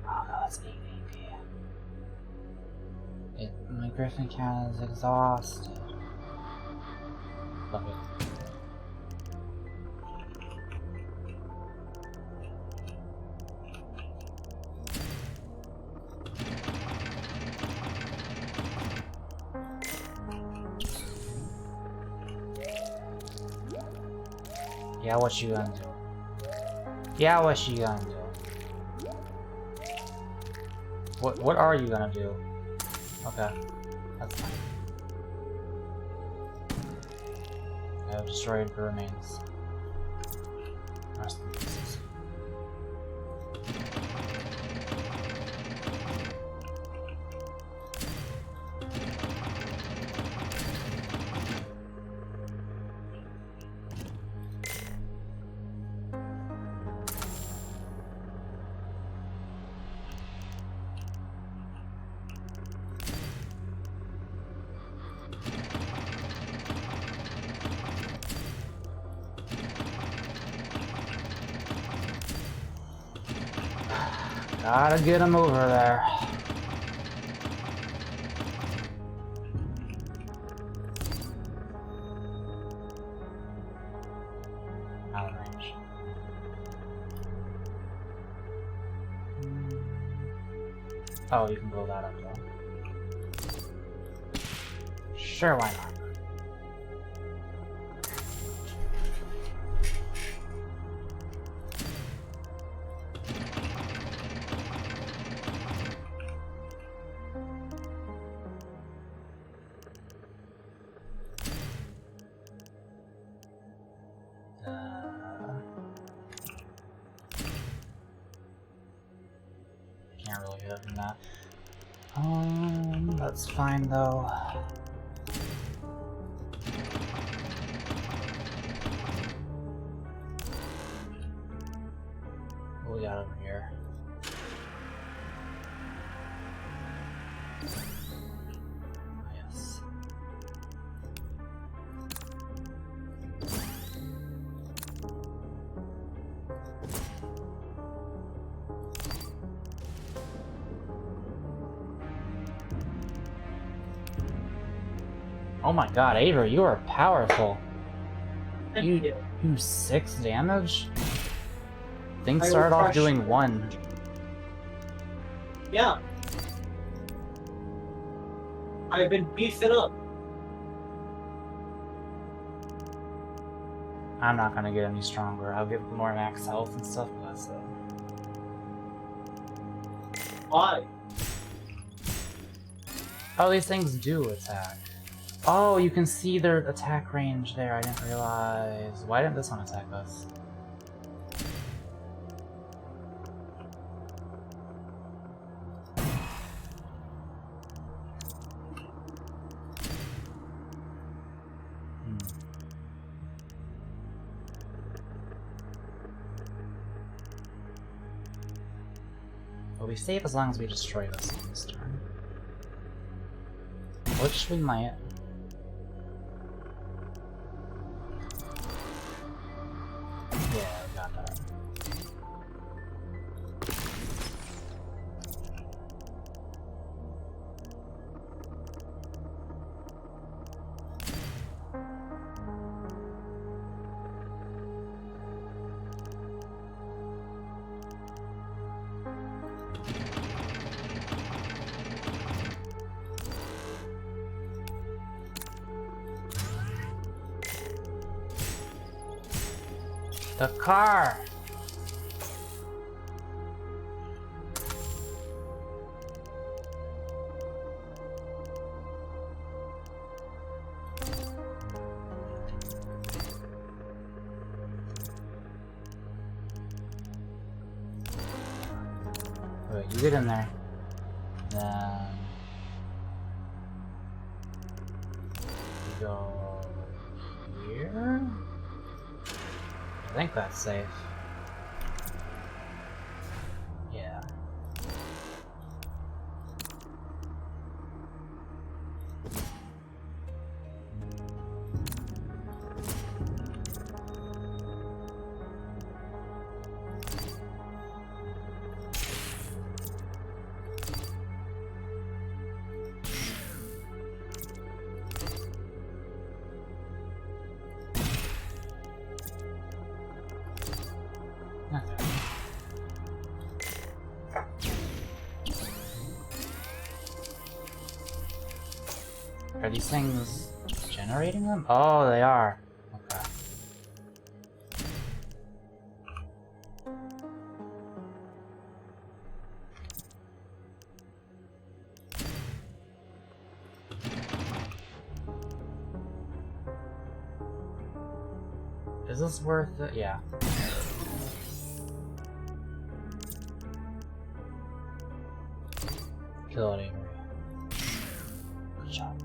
Oh no, that's 8 AP. My Griffin cat is exhausted. Love it. Yeah, what you gonna do? Yeah, what you gonna do? What are you gonna do? Okay, that's fine. I have destroyed the remains. Rest in pieces. Gotta get him over there. Out of range. Oh, you can blow that up though. Sure, why not? Can't really hit from that. That's fine though. got over here? Yes. Oh my god, Avery, you are powerful. You do 6 damage? Things start off doing 1. Yeah. I've been beefing up. I'm not gonna get any stronger. I'll get more max health and stuff, but that's it. Why? Oh, these things do attack. Oh, you can see their attack range there. I didn't realize. Why didn't this one attack us? Well, we save as long as we destroy this one this turn. Which we might. Yeah, we got that. The car! Wait, you get in there. Then you go here? I think that's safe. Yeah. Are these things generating them? Oh, they are. Okay. Is this worth it? Yeah. Kill it, Avery. Good job.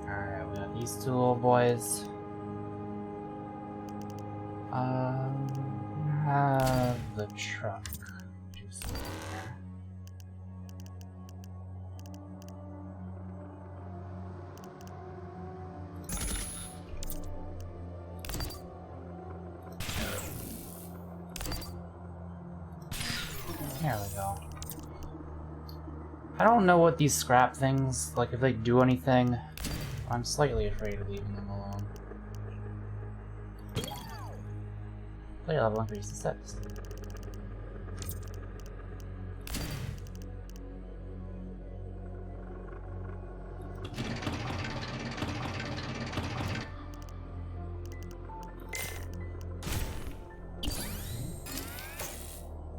Alright, we got these two little boys. Have the truck do something here. There we go. I don't know what these scrap things, like if they do anything. I'm slightly afraid of leaving them alone. Player level increase the steps.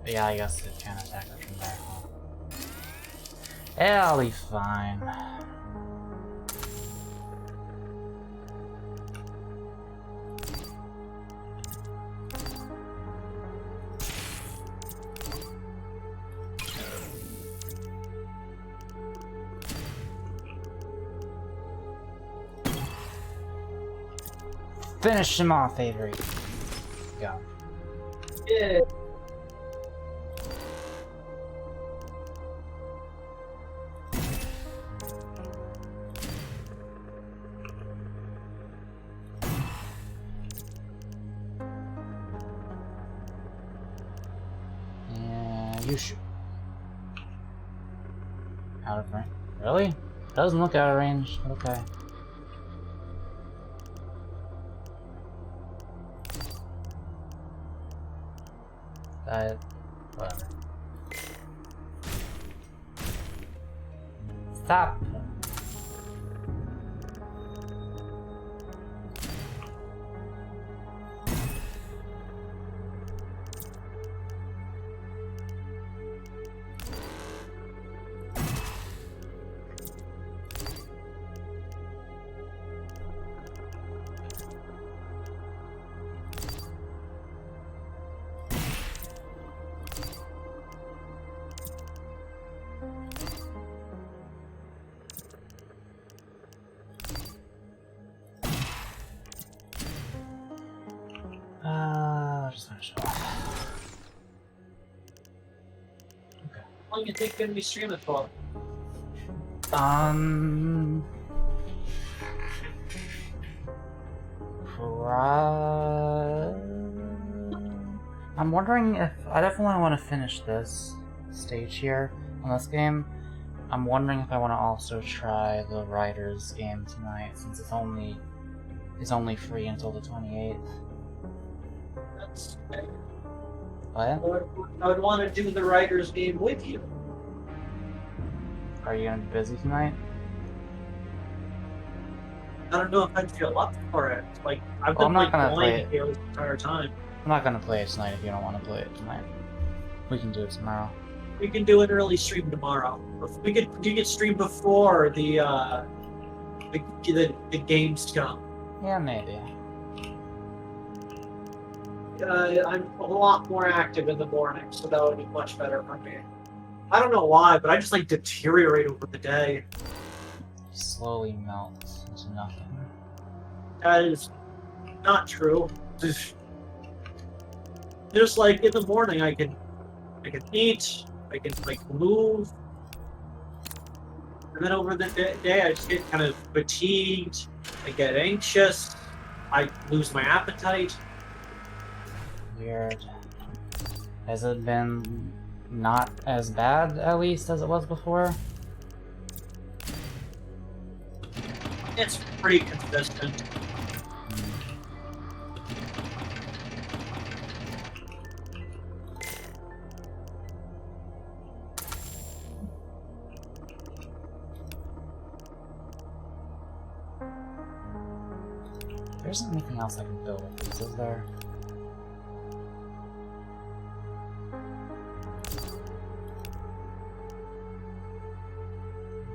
Yeah, I guess it can attack her from there. Yeah, I'll be fine. Finish him off, Avery. Go. Yeah. Yeah, you should. Out of range. Really? Doesn't look out of range. Okay. Whatever. Stop! Just finish it off. Okay. How long do you think you're gonna be streaming for? I'm wondering if I definitely want to finish this stage here on this game. I'm wondering if I want to also try the Riders game tonight, since it's only free until the 28th. That's What? I would want to do the Riders game with you. Are you gonna be busy tonight? I don't know if I'd feel up for it. Like I've Well, been I'm not like gonna play playing it the entire time. I'm not gonna play it tonight if you don't want to play it tonight. We can do it tomorrow. We can do an early stream tomorrow. We could stream before the Gamescom. Yeah, maybe. I'm a lot more active in the morning, so that would be much better for me. I don't know why, but I just like deteriorate over the day. Slowly melt into nothing. That is not true. Just like in the morning, I can eat, I can like move, and then over the day, I just get kind of fatigued. I get anxious. I lose my appetite. Weird. Has it been not as bad, at least, as it was before? It's pretty consistent. There isn't anything else I can build with these, is there?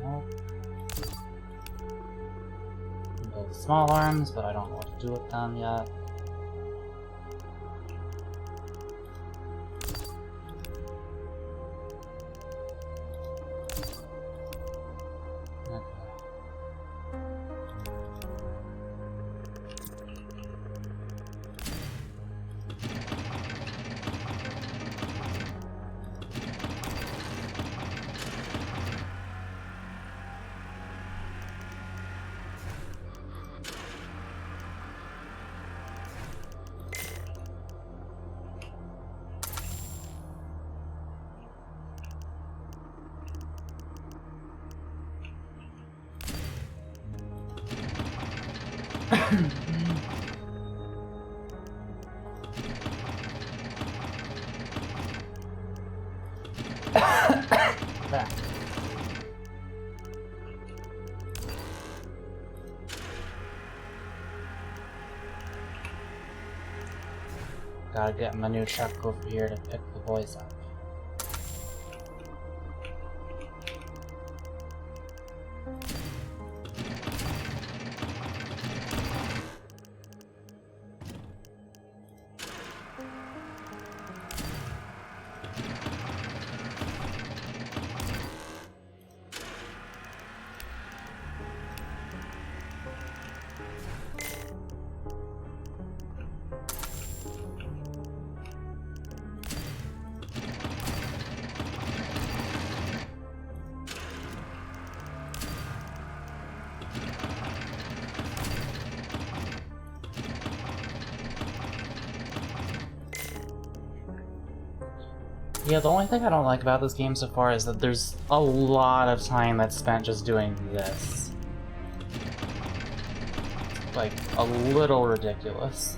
Nope. Build small arms, but I don't know what to do with them yet. Gotta get my new truck over here to pick the boys up. Yeah, the only thing I don't like about this game so far is that there's a lot of time that's spent just doing this. Like, a little ridiculous.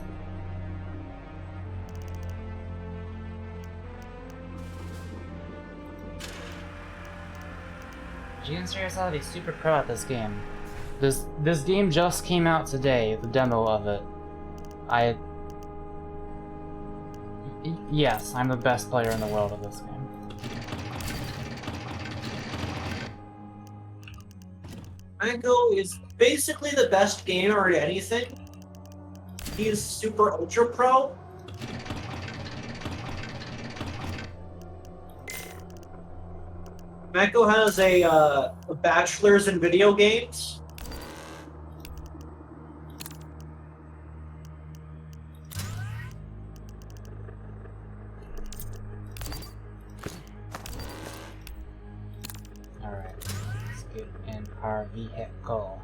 You consider yourself to be super pro at this game. This game just came out today, the demo of it. Yes, I'm the best player in the world of this game. Mango is basically the best gamer at anything. He is super ultra pro. Mango has a bachelor's in video games. Alright, let's get in our vehicle.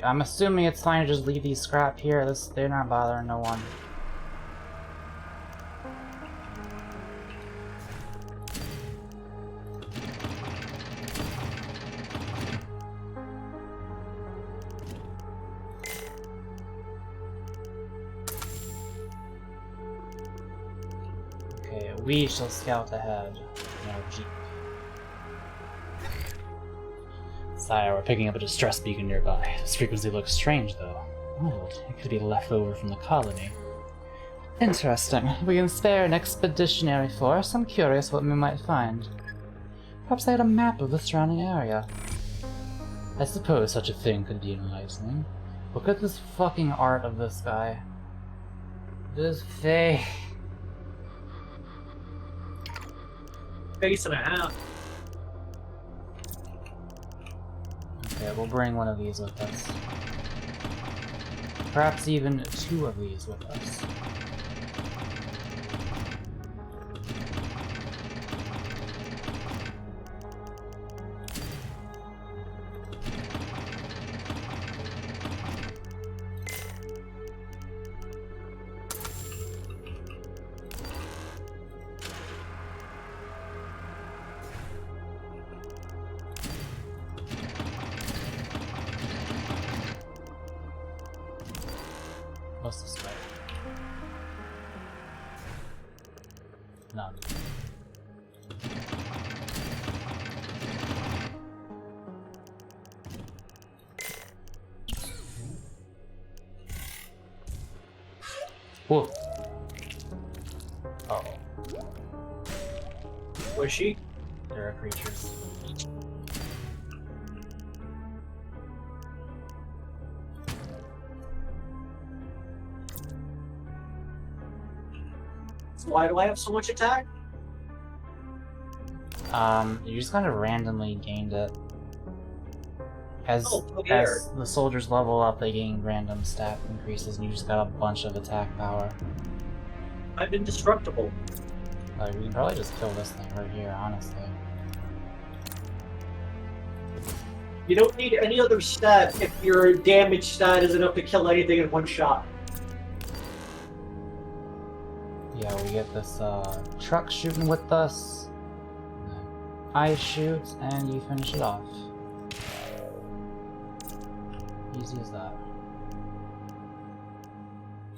I'm assuming it's fine to just leave these scrap here. They're not bothering no one. Okay, we shall scout ahead in our jeep. Sire, we're picking up a distress beacon nearby. This frequency looks strange, though. Odd. It could be left over from the colony. Interesting. If we can spare an expeditionary force, I'm curious what we might find. Perhaps they had a map of the surrounding area. I suppose such a thing could be enlightening. Look at this fucking art of this guy. This face. Face and a half. Okay, we'll bring one of these with us. Perhaps even two of these with us. What's this way? None. Whoa. Uh-oh. Was she? There are creatures. Why do I have so much attack? You just kind of randomly gained it. As weird. as the soldiers level up, they gain random stat increases, and you just got a bunch of attack power. I'm indestructible. Like, we can probably just kill this thing right here, honestly. You don't need any other stat if your damage stat is enough to kill anything in one shot. Yeah, we get this truck shooting with us. I shoot, and you finish it off. Easy as that.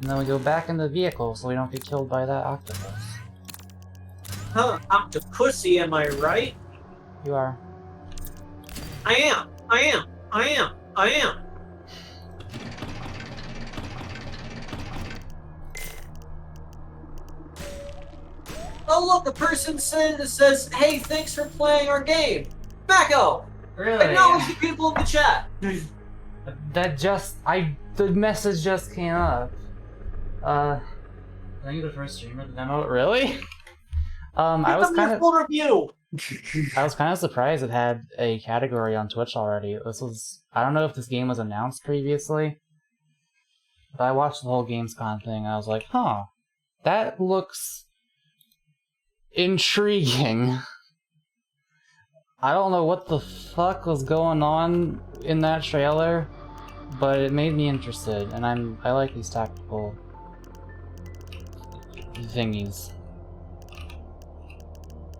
And then we go back in the vehicle so we don't get killed by that octopus. Huh, octopussy, am I right? You are. I am. Oh look, a person says, hey, thanks for playing our game. Mako! Really? Acknowledge the people in the chat. The message just came up. I think you're the first streamer to demo it. Really? I was kind of full review. I was kind of surprised it had a category on Twitch already. I don't know if this game was announced previously, but I watched the whole Gamescom thing and I was like, huh, that looks intriguing. I don't know what the fuck was going on in that trailer, but it made me interested, and I like these tactical thingies.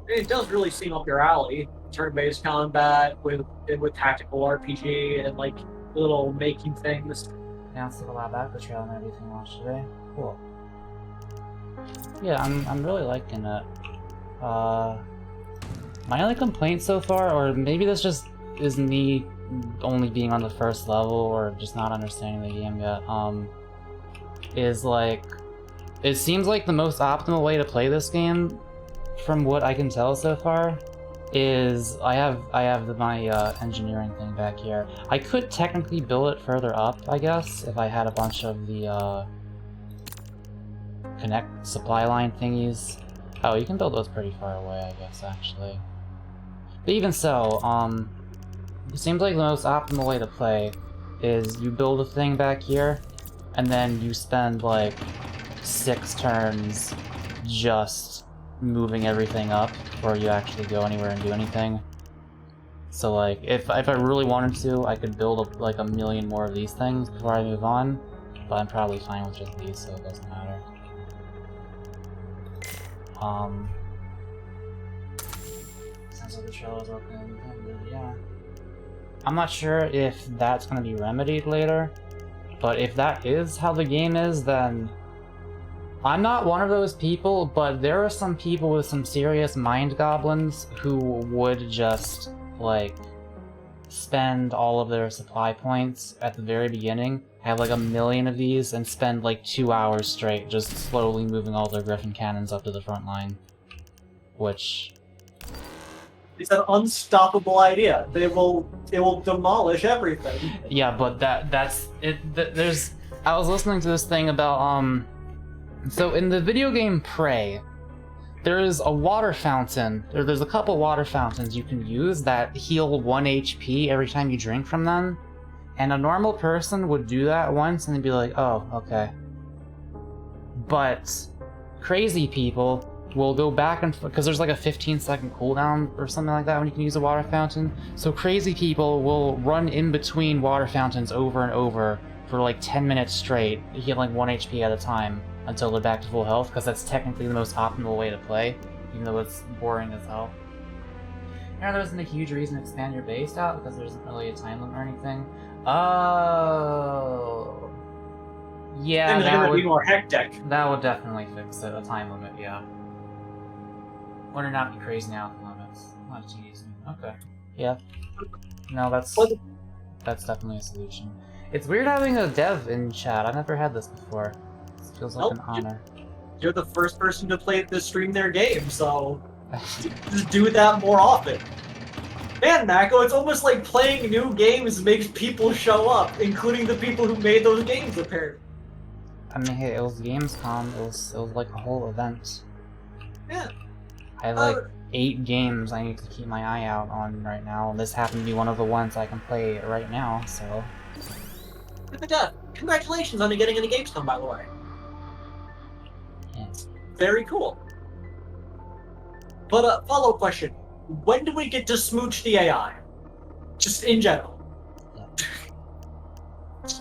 It does really seem up your alley. Turn-based combat with tactical RPG and like little making things. Yeah, let's talk about that. The trailer and everything launched today. Cool. Yeah, I'm really liking it. My only complaint so far, or maybe this just is me only being on the first level or just not understanding the game yet, is like, it seems like the most optimal way to play this game, from what I can tell so far, is I have my engineering thing back here. I could technically build it further up, I guess, if I had a bunch of the connect supply line thingies. Oh, you can build those pretty far away, I guess, actually. But even so, it seems like the most optimal way to play is you build a thing back here, and then you spend like 6 turns just moving everything up before you actually go anywhere and do anything. So like, if I really wanted to, I could build like a million more of these things before I move on, but I'm probably fine with just these, so it doesn't matter. Sounds like the trailer's open, yeah. I'm not sure if that's going to be remedied later, but if that is how the game is, then I'm not one of those people, but there are some people with some serious mind goblins who would just, like, spend all of their supply points at the very beginning, have like 1 million of these, and spend like 2 hours straight just slowly moving all their Griffin cannons up to the front line. Which... It's an unstoppable idea. It will demolish everything. Yeah, but that's it. There's... I was listening to this thing about, so in the video game Prey, there is a water fountain. There's a couple water fountains you can use that heal 1 HP every time you drink from them. And a normal person would do that once and they'd be like, oh, okay. But crazy people will go back and... because there's like a 15-second cooldown or something like that when you can use a water fountain. So crazy people will run in between water fountains over and over for like 10 minutes straight, healing 1 HP at a time until they're back to full health, because that's technically the most optimal way to play, even though it's boring as hell. Yeah, there isn't a huge reason to expand your base out, because there isn't really a time limit or anything. Oh... yeah, that would be more hectic. That would definitely fix it, a time limit, yeah. Would it not be crazy now with limits? Not tedious. Okay. Yeah. No, that's definitely a solution. It's weird having a dev in chat. I've never had this before. It feels like an honor. You're the first person to stream their game, so just do that more often. Man, Mako, it's almost like playing new games makes people show up, including the people who made those games, apparently. I mean, hey, it was Gamescom. It was like a whole event. Yeah. I have like 8 games I need to keep my eye out on right now, and this happened to be one of the ones I can play right now, so... Look at that. Congratulations on getting into Gamescom, by the way. Yeah. Very cool. But, follow-up question. When do we get to smooch the AI? Just in general.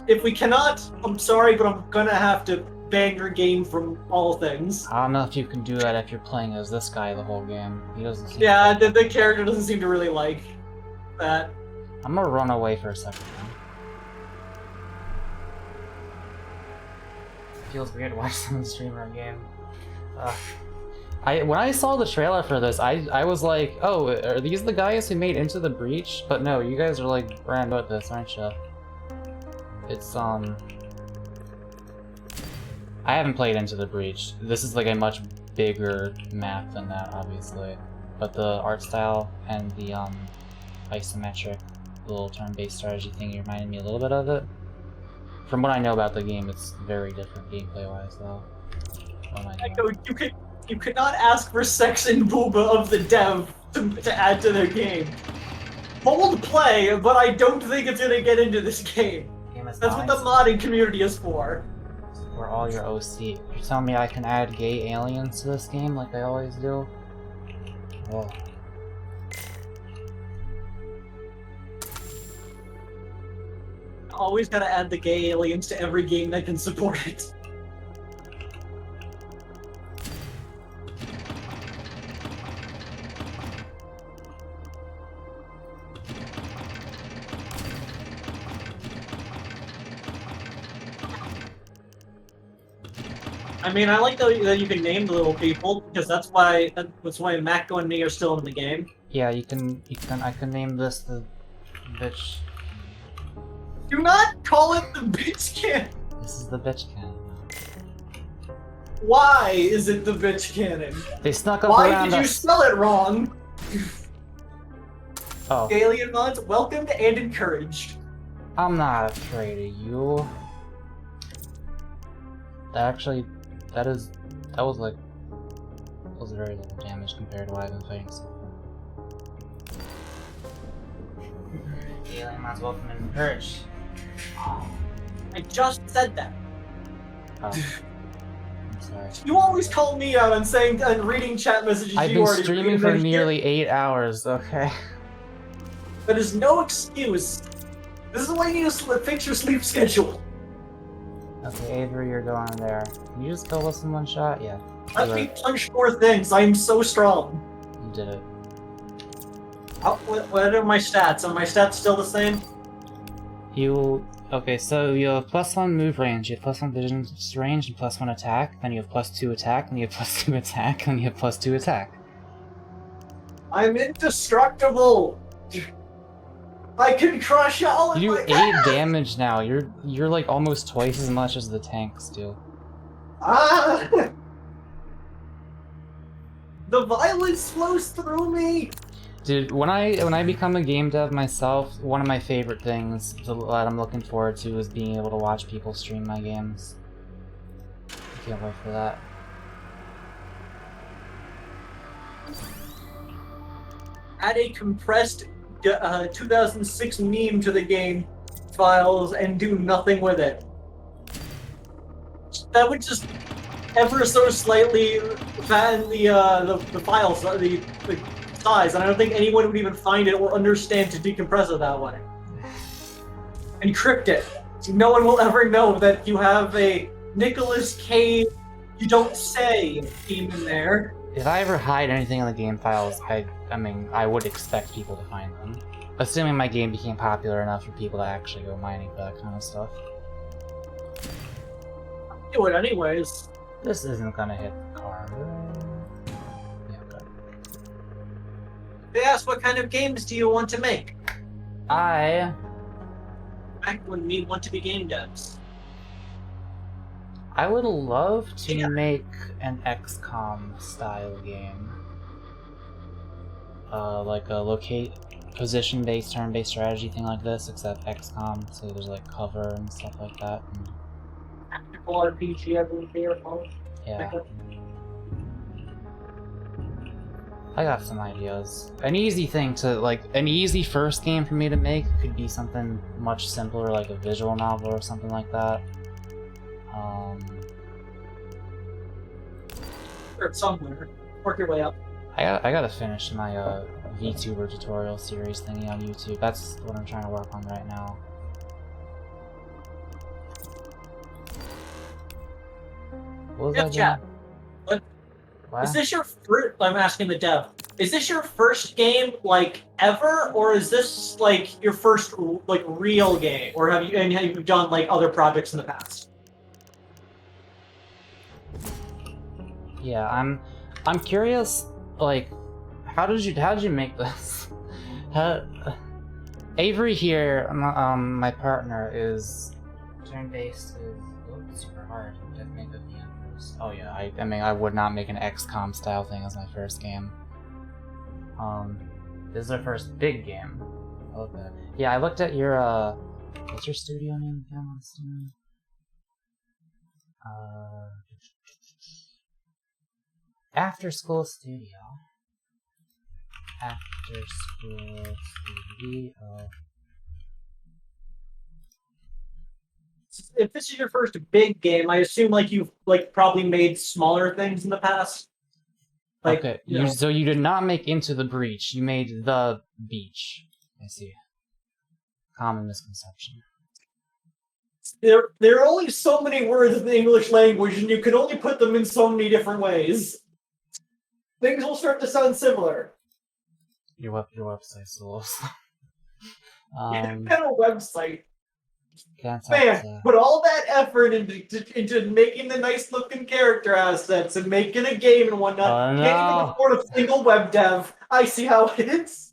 If we cannot, I'm sorry, but I'm gonna have to ban your game from all things. I don't know if you can do that if you're playing as this guy the whole game. He doesn't seem the character doesn't seem to really like that. I'm gonna run away for a second now. Feels weird to watch someone stream our game. When I saw the trailer for this, I was like, oh, are these the guys who made Into the Breach? But no, you guys are like brand new at this, aren't you? It's I haven't played Into the Breach. This is like a much bigger map than that, obviously. But the art style and the isometric little turn-based strategy thing reminded me a little bit of it. From what I know about the game, it's very different gameplay-wise, though. Oh my god. You could not ask for Sex and Booba of the dev to add to their game. Bold play, but I don't think it's gonna get into this game. That's what the modding community is for. For all your OC. You're telling me I can add gay aliens to this game like I always do? Oh. always gotta add the gay aliens to every game that can support it. I mean, I like that you can name the little people, because that's why Mako and me are still in the game. Yeah, I can name this the bitch. Do not call it the bitch cannon! This is the bitch cannon. Why is it the bitch cannon? They snuck up Why around did you us. spell it wrong? Oh. Alien mods, welcomed and encouraged. I'm not afraid of you. That was very little damage compared to what I've been fighting so far. Alien mods welcome and encouraged. I just said that. Oh. I'm sorry. You always call me out on saying and reading chat messages I've you been already streaming read, for and nearly 8 hours, okay? That is no excuse. This is why you need to fix your sleep schedule. Okay, Avery, you're going there. Can you just kill this in one shot? Yeah. Let me punch more things. I am so strong. You did it. What are my stats? Are my stats still the same? Okay, so you have +1 move range, you have +1 vision range, and +1 attack, then you have +2 attack, then you have +2 attack, and you have +2 attack. I'm indestructible! I can crush all of You my- do 8 damage now, you're like almost twice as much as the tanks do. Ah! The violence flows through me! Dude, when I become a game dev myself, one of my favorite things that I'm looking forward to is being able to watch people stream my games. I can't wait for that. Add a compressed 2006 meme to the game files and do nothing with it. That would just ever so slightly fatten the files, the size, and I don't think anyone would even find it or understand to decompress it that way. Encrypt it. So no one will ever know that you have a Nicolas Cage you don't say theme in there. If I ever hide anything in the game files, I mean, I would expect people to find them. Assuming my game became popular enough for people to actually go mining for that kind of stuff. I'll do it anyways. This isn't gonna hit the car. They asked what kind of games do you want to make? I when we want to be game devs. I would love to make an XCOM style game. Like a position-based, turn-based strategy thing like this, except XCOM, so there's like cover and stuff like that. And... Tactical RPG, I believe they are called. Yeah. I got some ideas. An easy thing to, an easy first game for me to make could be something much simpler, like a visual novel or something like that. Or somewhere. Work your way up. I gotta finish my VTuber tutorial series thingy on YouTube. That's what I'm trying to work on right now. What was I doing? Chat. What? Is this your first? I'm asking the dev. Is this your first game ever, or is this your first real game, or have you done other projects in the past? Yeah, I'm curious. How did you make this? Avery here, my partner, is turn-based. Is super hard to make a VM first. Oh yeah, I mean I would not make an XCOM style thing as my first game. This is our first big game. Okay. Yeah, I looked at your what's your studio name again on Steam? After School Studio. After School Studio. If this is your first big game, I assume you've probably made smaller things in the past. Okay, so you did not make Into the Breach. You made The Beach. I see. Common misconception. There are only so many words in the English language, and you can only put them in so many different ways. Things will start to sound similar. Your website's a little slow. And a website. Man, Cantata. put all that effort into making the nice looking character assets and making a game and whatnot. Oh, no. Can't even afford a single web dev. I see how it is.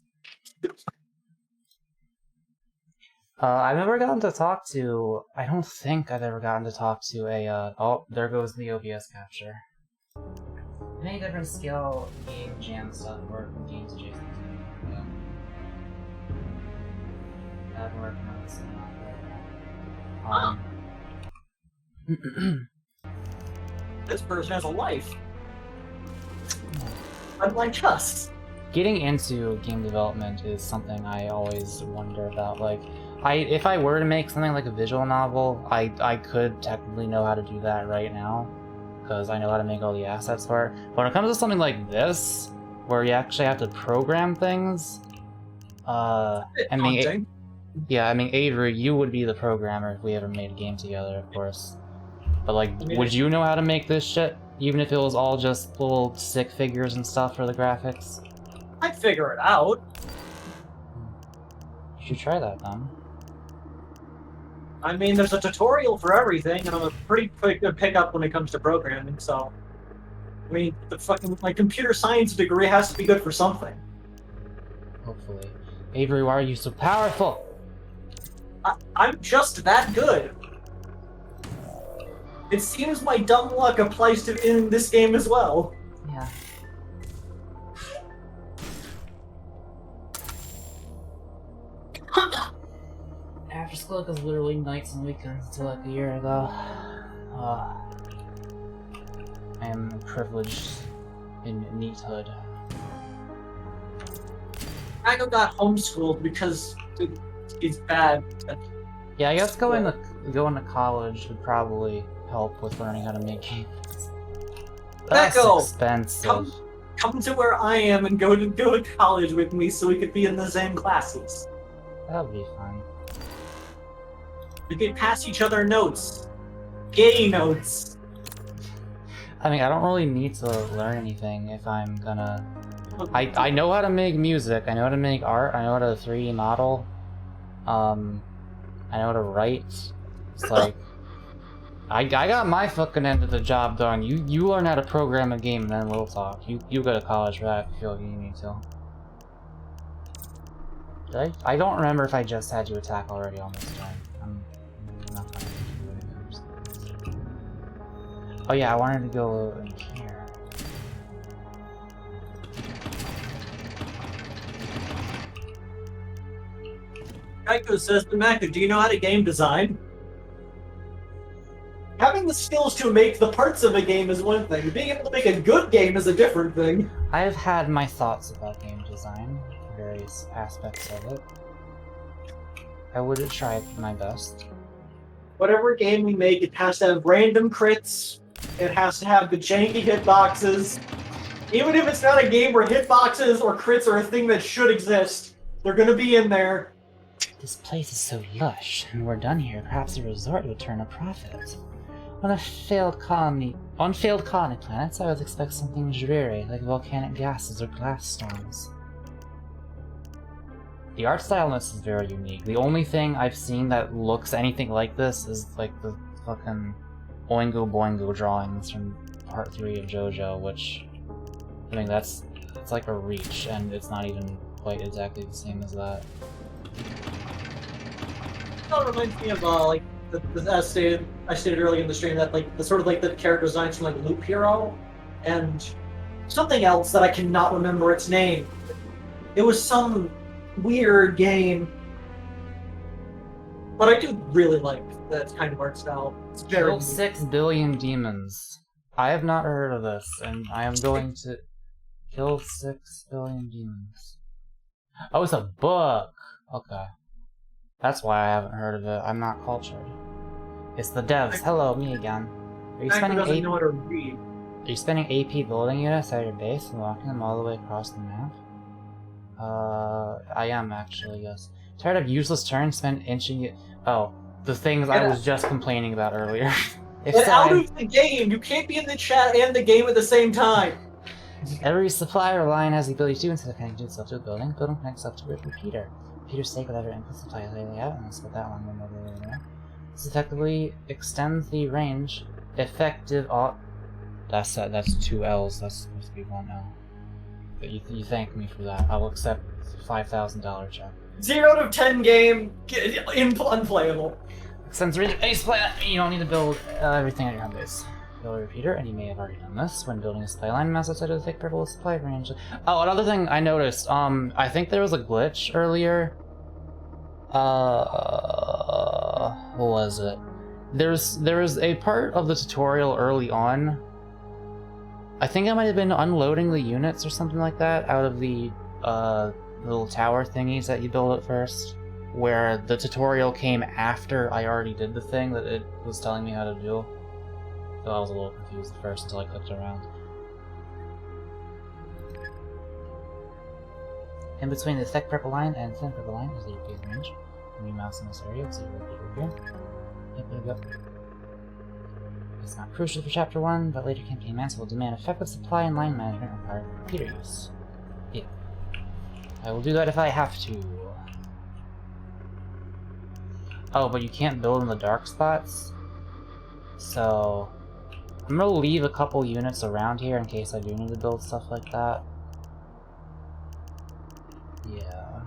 I've never gotten to talk to. I don't think I've ever gotten to talk to a. Oh, there goes the OBS capture. Any different skill game jam stuff work from games adjacent to? Yeah. I've been working on this This person has a life. Unlike us. Getting into game development is something I always wonder about. Like, if I were to make something like a visual novel, I could technically know how to do that right now, because I know how to make all the assets for it. But when it comes to something like this, where you actually have to program things, I mean, Avery, you would be the programmer if we ever made a game together, of course. But like, would you know how to make this shit, even if it was all just little stick figures and stuff for the graphics? I'd figure it out. You should try that then. I mean, there's a tutorial for everything, and I'm a pretty quick pickup when it comes to programming, so... I mean, my computer science degree has to be good for something. Hopefully. Avery, why are you so powerful? I'm just that good. It seems my dumb luck applies to in this game as well. Yeah. After school was literally nights and weekends until like a year ago. I am privileged in neathood. I got homeschooled because it's bad. Yeah, I guess going to college would probably help with learning how to make games. That's expensive. Come to where I am and go to college with me so we could be in the same classes. That would be fun. We could pass each other notes. Gay notes. I mean, I don't really need to learn anything if I'm gonna... I know how to make music, I know how to make art, I know how to 3D model. I know how to write. It's like... I got my fucking end of the job done. You learn how to program a game and then we'll talk. You go to college for that if you feel like you need to. I don't remember if I just had you attack already on this turn. I'm not gonna do it. Oh yeah, I wanted to go in here. Geico says to Mac, do you know how to game design? Having the skills to make the parts of a game is one thing. Being able to make a good game is a different thing. I've had my thoughts about game design, various aspects of it. I would try my best. Whatever game we make, it has to have random crits. It has to have the janky hitboxes. Even if it's not a game where hitboxes or crits are a thing that should exist, they're gonna be in there. This place is so lush, and we're done here. Perhaps a resort would turn a profit. On failed colony planets, I would expect something dreary, like volcanic gases or glass storms. The art style in this is very unique. The only thing I've seen that looks anything like this is like the fucking Oingo Boingo drawings from Part 3 of JoJo, which I mean it's like a reach, and it's not even quite exactly the same as that. That reminds me of like I stated earlier in the stream that like the sort of like the character designs from like Loop Hero and something else that I cannot remember its name. It was some weird game, but I do really like that kind of art style. It's very Kill 6 billion demons. I have not heard of this, and I am going to kill 6 billion demons. Oh, it's a book. Okay. That's why I haven't heard of it. I'm not cultured. It's the devs. Hello, me again. Are you spending know how to read. Are you spending AP building units at your base and walking them all the way across the map? I am actually, yes. Tired of useless turns spent inching it. Oh, the things I was just complaining about earlier. Get out of the game! You can't be in the chat and the game at the same time! Every supplier line has the ability to, instead of connecting itself to a building connects up to a repeater. Repeaters take whatever input suppliers lay out, and then split that one over there. This effectively extends the range. Effective. Oh, that's 2 L's. That's supposed to be 1 L. But you thank me for that. I will accept $5,000 check. 0 out of 10 game, unplayable. Extends range. You don't need to build everything at your home base. Build a repeater, and you may have already done this when building a supply line mass outside of the thick purple supply range. Oh, another thing I noticed. I think there was a glitch earlier. What was it? There was a part of the tutorial early on. I think I might have been unloading the units or something like that out of the little tower thingies that you build at first, where the tutorial came after I already did the thing that it was telling me how to do. So I was a little confused at first until I clicked around. In between the thick purple line and thin purple line is the repeat range. When you mouse in this area, you'll see a repeater here. It's not crucial for Chapter 1, but later campaign events will demand effective supply and line management required for repeater use. Yeah. I will do that if I have to. Oh, but you can't build in the dark spots. So I'm gonna leave a couple units around here in case I do need to build stuff like that. Yeah.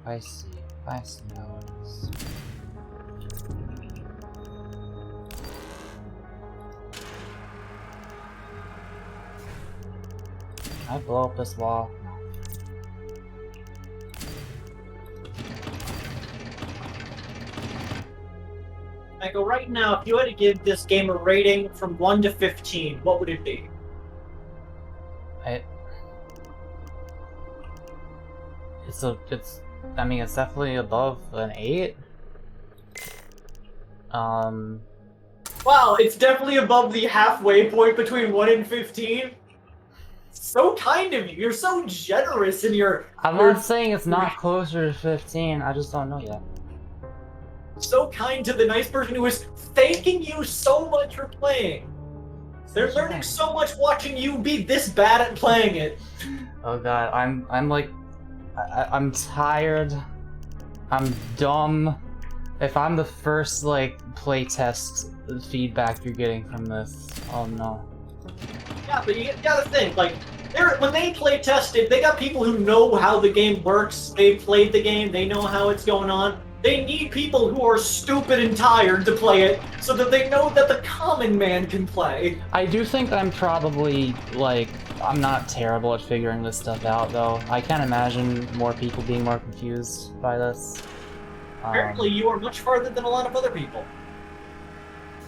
I see how it is. Can I blow up this wall? No. Michael, right now, if you had to give this game a rating from 1 to 15, what would it be? I mean, it's definitely above an 8. Wow, it's definitely above the halfway point between 1 and 15. So kind of you. You're so generous in your... I'm not saying it's not closer to 15, I just don't know yet. So kind to the nice person who is thanking you so much for playing. They're learning so much watching you be this bad at playing it. Oh god, I'm like... I'm tired. I'm dumb. If I'm the first, like, playtest feedback you're getting from this, oh no. Yeah, but you gotta think, like, when they play tested, they got people who know how the game works, they played the game, they know how it's going on. They need people who are stupid and tired to play it, so that they know that the common man can play. I do think I'm probably, like, I'm not terrible at figuring this stuff out, though. I can't imagine more people being more confused by this. Apparently you are much farther than a lot of other people.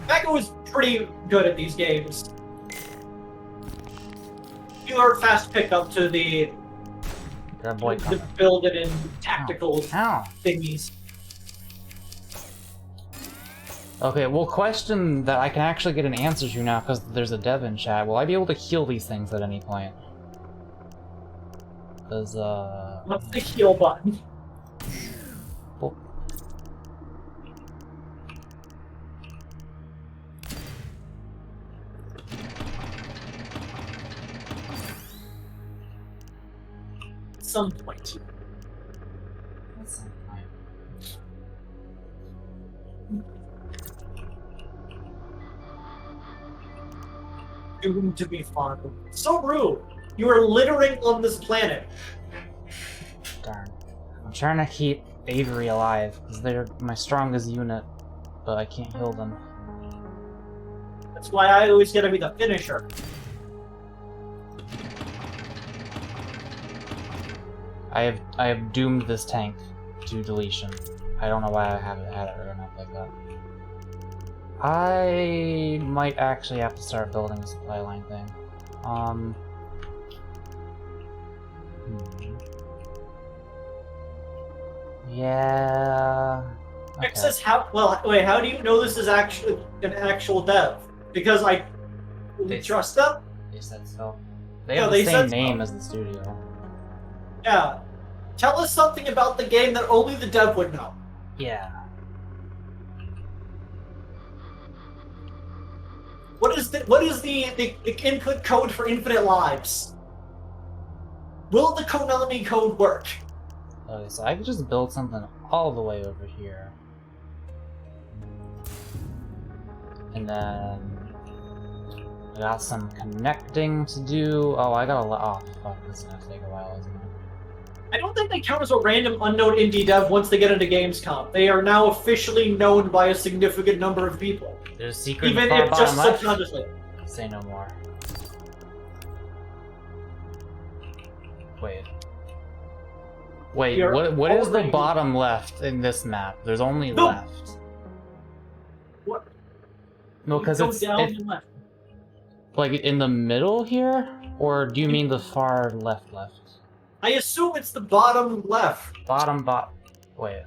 Becca was pretty good at these games. You are fast pickup to the build it in tactical thingies. Okay, well, question that I can actually get an answer to now because there's a dev in chat. Will I be able to heal these things at any point? Because, what's the heal button? Well, at some point. Doomed to be farmed. So rude! You are littering on this planet. darn. I'm trying to keep Avery alive because they're my strongest unit, but I can't heal them. That's why I always gotta be the finisher. I have doomed this tank to deletion. I don't know why I haven't had it run up like that. I might actually have to start building a supply line thing. Yeah. Okay. Rick says how? Well, wait. How do you know this is actually an actual dev? Because I trust them. They said so. They have the same name as the studio. Yeah. Tell us something about the game that only the dev would know. Yeah. What is the input code for infinite lives? Will the Konami code work? Okay, so I could just build something all the way over here. And then I got some connecting to do. Oh, I got a lot. Oh, fuck, this is gonna take a while, isn't it? I don't think they count as a random unknown indie dev once they get into Gamescom. They are now officially known by a significant number of people. There's a secret Even in the far if just bottom left. subconsciously. Say no more. Wait. Wait, what is the bottom left in this map? There's only left. What? No, because Go it's down and left. like in the middle here, or do you mean the far left? I assume it's the bottom left. Bottom. Wait.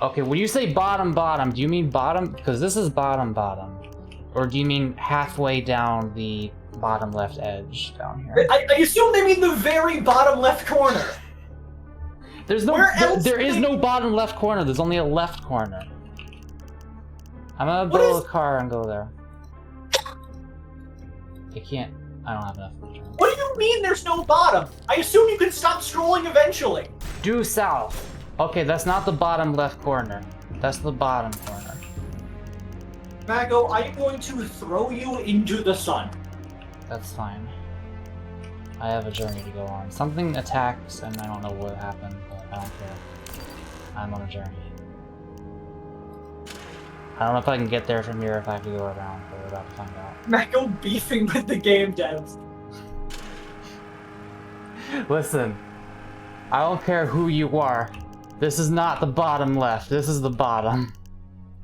Okay, when you say bottom, do you mean bottom? Because this is bottom, or do you mean halfway down the bottom left edge down here? I assume they mean the very bottom left corner. There's no. There is no bottom left corner. There's only a left corner. I'm gonna build a car and go there. I can't. I don't have enough room. What do you mean there's no bottom? I assume you can stop scrolling eventually. Due south. Okay, that's not the bottom left corner. That's the bottom corner. Mago, I am going to throw you into the sun. That's fine. I have a journey to go on. Something attacked, and I don't know what happened, but I don't care. I'm on a journey. I don't know if I can get there from here if I have to go around, but we're about to find out. Mago beefing with the game devs. Listen, I don't care who you are. This is not the bottom left. This is the bottom.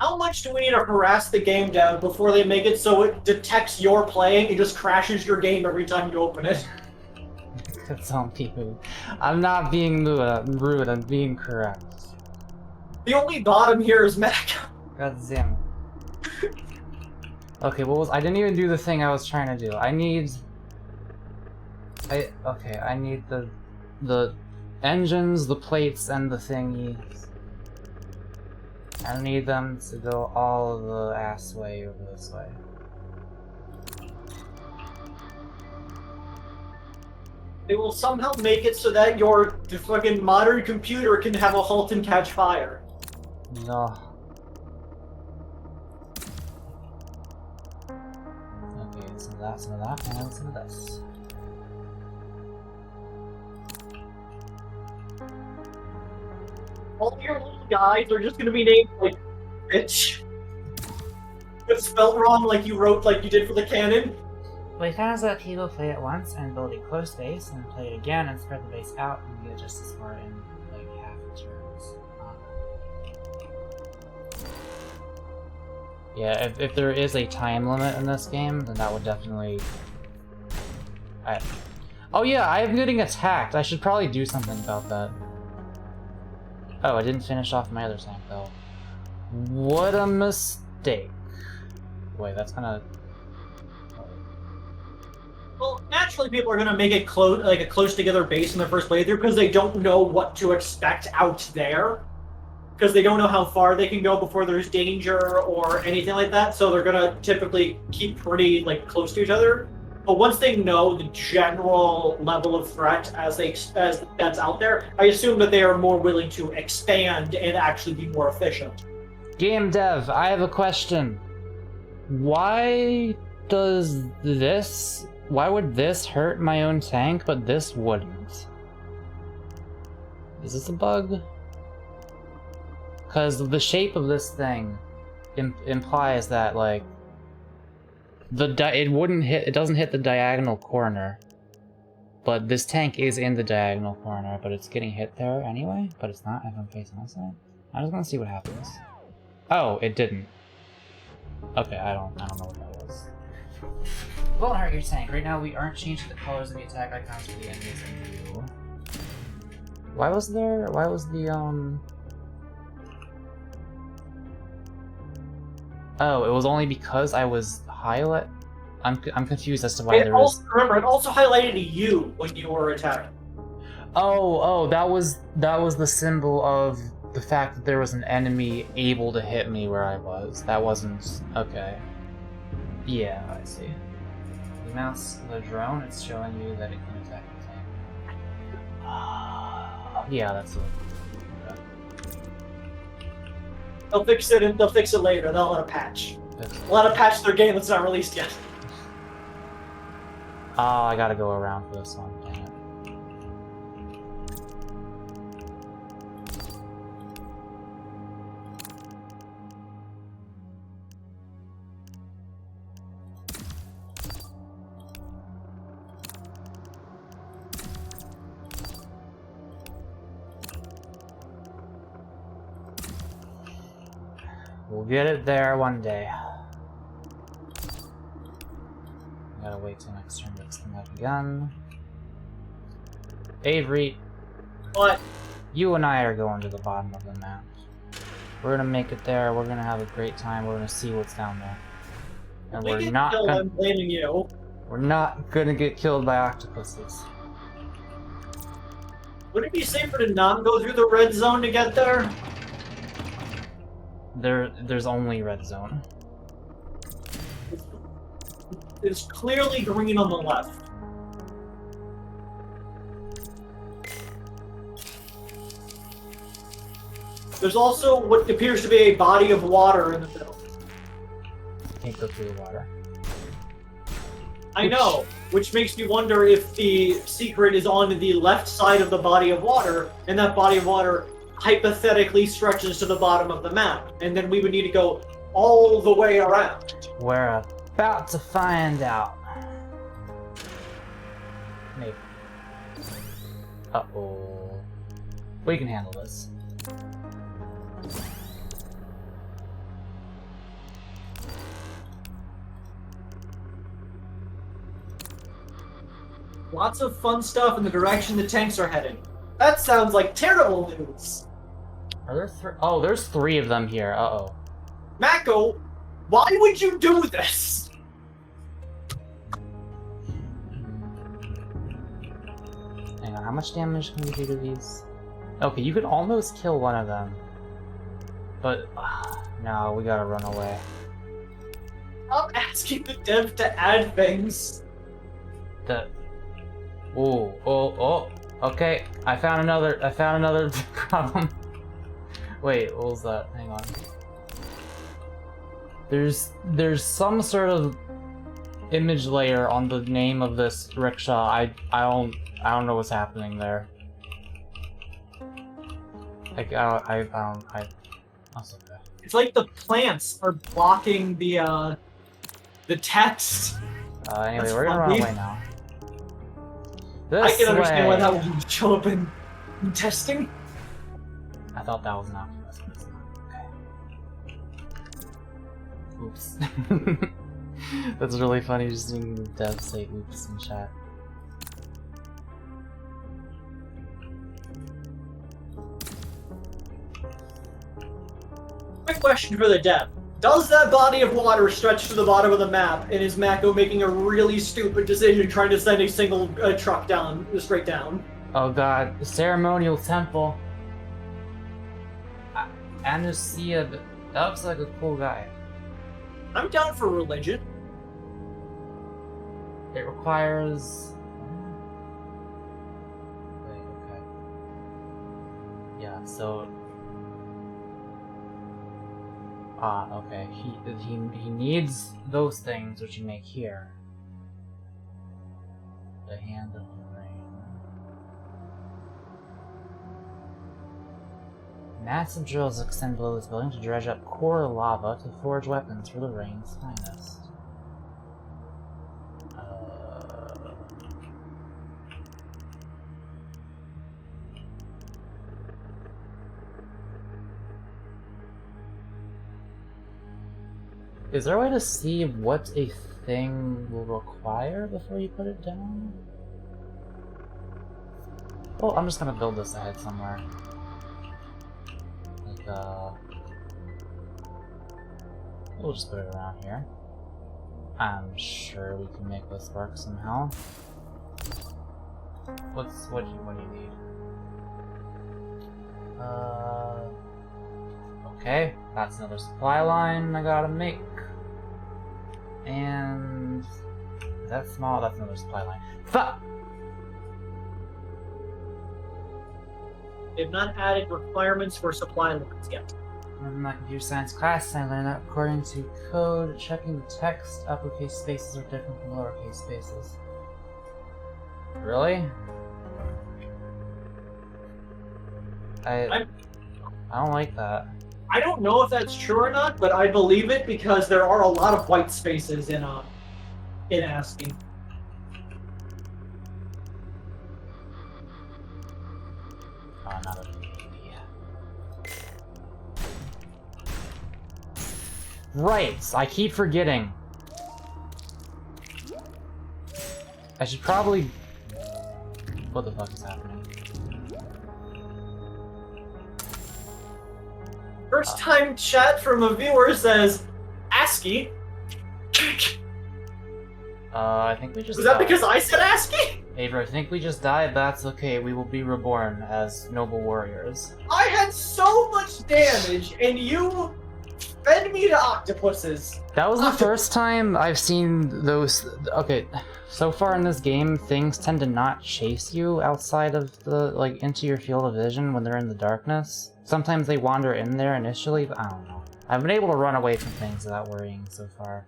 How much do we need to harass the game dev before they make it so it detects you're playing and just crashes your game every time you open it? That's on people. I'm not being rude, I'm being correct. The only bottom here is Mago. God damn it. Okay, I didn't even do the thing I was trying to do. I need the engines, the plates, and the thingies. I need them to go all the ass way over this way. They will somehow make it so that your fucking modern computer can have a halt and catch fire. No. Okay, some of that, and some of this. All your little guys are just gonna be named like bitch. It's spelled wrong like you wrote like you did for the cannon. We found that people play it once and build a close base and play it again and spread the base out and get just as far in like half the turns. Yeah, if there is a time limit in this game, then that would definitely... Oh yeah, I'm getting attacked. I should probably do something about that. Oh, I didn't finish off my other tank though. What a mistake. Wait, that's kinda... Well, naturally people are gonna make it a close together base in the first playthrough because they don't know what to expect out there. Because they don't know how far they can go before there's danger or anything like that, so they're gonna typically keep pretty like close to each other. But once they know the general level of threat as that's out there, I assume that they are more willing to expand and actually be more efficient. Game dev, I have a question. Why would this hurt my own tank, but this wouldn't? Is this a bug? Because the shape of this thing implies that, like, it doesn't hit the diagonal corner. But this tank is in the diagonal corner, but it's getting hit there anyway, but it's not if I'm facing this side. I just want to see what happens. Oh, it didn't. Okay, I don't know what that was. Won't hurt your tank. Right now we aren't changing the colors of the attack icons for the enemies in view. Why was the Oh, it was only because I was highlight. I'm confused as to why there was. Remember, it also highlighted you when you were attacking. Oh, that was the symbol of the fact that there was an enemy able to hit me where I was. That wasn't okay. Yeah, I see. The mouse, the drone, it's showing you that it can attack the tank. Yeah, that's a... They'll fix it. They'll fix it later. They'll let a patch. They'll let a patch their game that's not released yet. Oh, I gotta go around for this one. Dang it. We'll get it there one day. Gotta wait till next turn to come back again. Avery. What? You and I are going to the bottom of the map. We're gonna make it there. We're gonna have a great time. We're gonna see what's down there. And If we get killed, I'm blaming you. We're not gonna get killed by octopuses. Would it be safer to not go through the red zone to get there? There's only red zone. It's clearly green on the left. There's also what appears to be a body of water in the middle. Can't go through the water. I know, which makes me wonder if the secret is on the left side of the body of water, and that body of water hypothetically stretches to the bottom of the map, and then we would need to go all the way around. We're about to find out. Maybe. Uh-oh. We can handle this. Lots of fun stuff in the direction the tanks are heading. That sounds like terrible news. Are there three? Oh, there's 3 of them here. Uh-oh. Mako, why would you do this? Hang on, how much damage can we do to these? Okay, you could almost kill one of them. But, no, we gotta run away. I'm asking the dev to add things. Okay, I found another problem. Wait, what was that? Hang on. There's some sort of image layer on the name of this rickshaw. I don't know what's happening there. Like that's okay. It's like the plants are blocking the text. Anyway, That's we're gonna run funny. away now. I can understand why way. that would show up in testing. I thought that was an octopus, but it's not. Okay. Oops. That's really funny just seeing the devs say oops in chat. Quick question for the dev. Does that body of water stretch to the bottom of the map, and is Mako making a really stupid decision trying to send a single truck down, straight down? Oh god, the ceremonial temple. Anusia, that looks like a cool guy. I'm down for religion. It requires... Wait, okay. Yeah, so... okay. He needs those things which you make here. The hand of the rain. Massive drills extend below this building to dredge up core lava to forge weapons for the rain's finest. Is there a way to see what a thing will require before you put it down? Well, I'm just gonna build this ahead somewhere. Like, we'll just put it around here. I'm sure we can make this work somehow. What do you need? Okay, that's another supply line I gotta make. And is that small? That's another supply line. Fuck! They've not added requirements for supply lines yet. In my computer science class, I learned that according to code, checking the text, uppercase spaces are different from lowercase spaces. Really? I don't like that. I don't know if that's true or not, but I believe it because there are a lot of white spaces in ASCII. Oh, not a Right, I keep forgetting. I should probably... What the fuck is happening? First time chat from a viewer says, ASCII? I think we just Was that died. because I said ASCII? Avery, I think we just died, but that's okay. We will be reborn as noble warriors. I had so much damage, and you fed me to octopuses. That was the first time I've seen those... Okay, so far in this game, things tend to not chase you outside of the, like, into your field of vision when they're in the darkness. Sometimes they wander in there initially, but I don't know. I've been able to run away from things without worrying so far.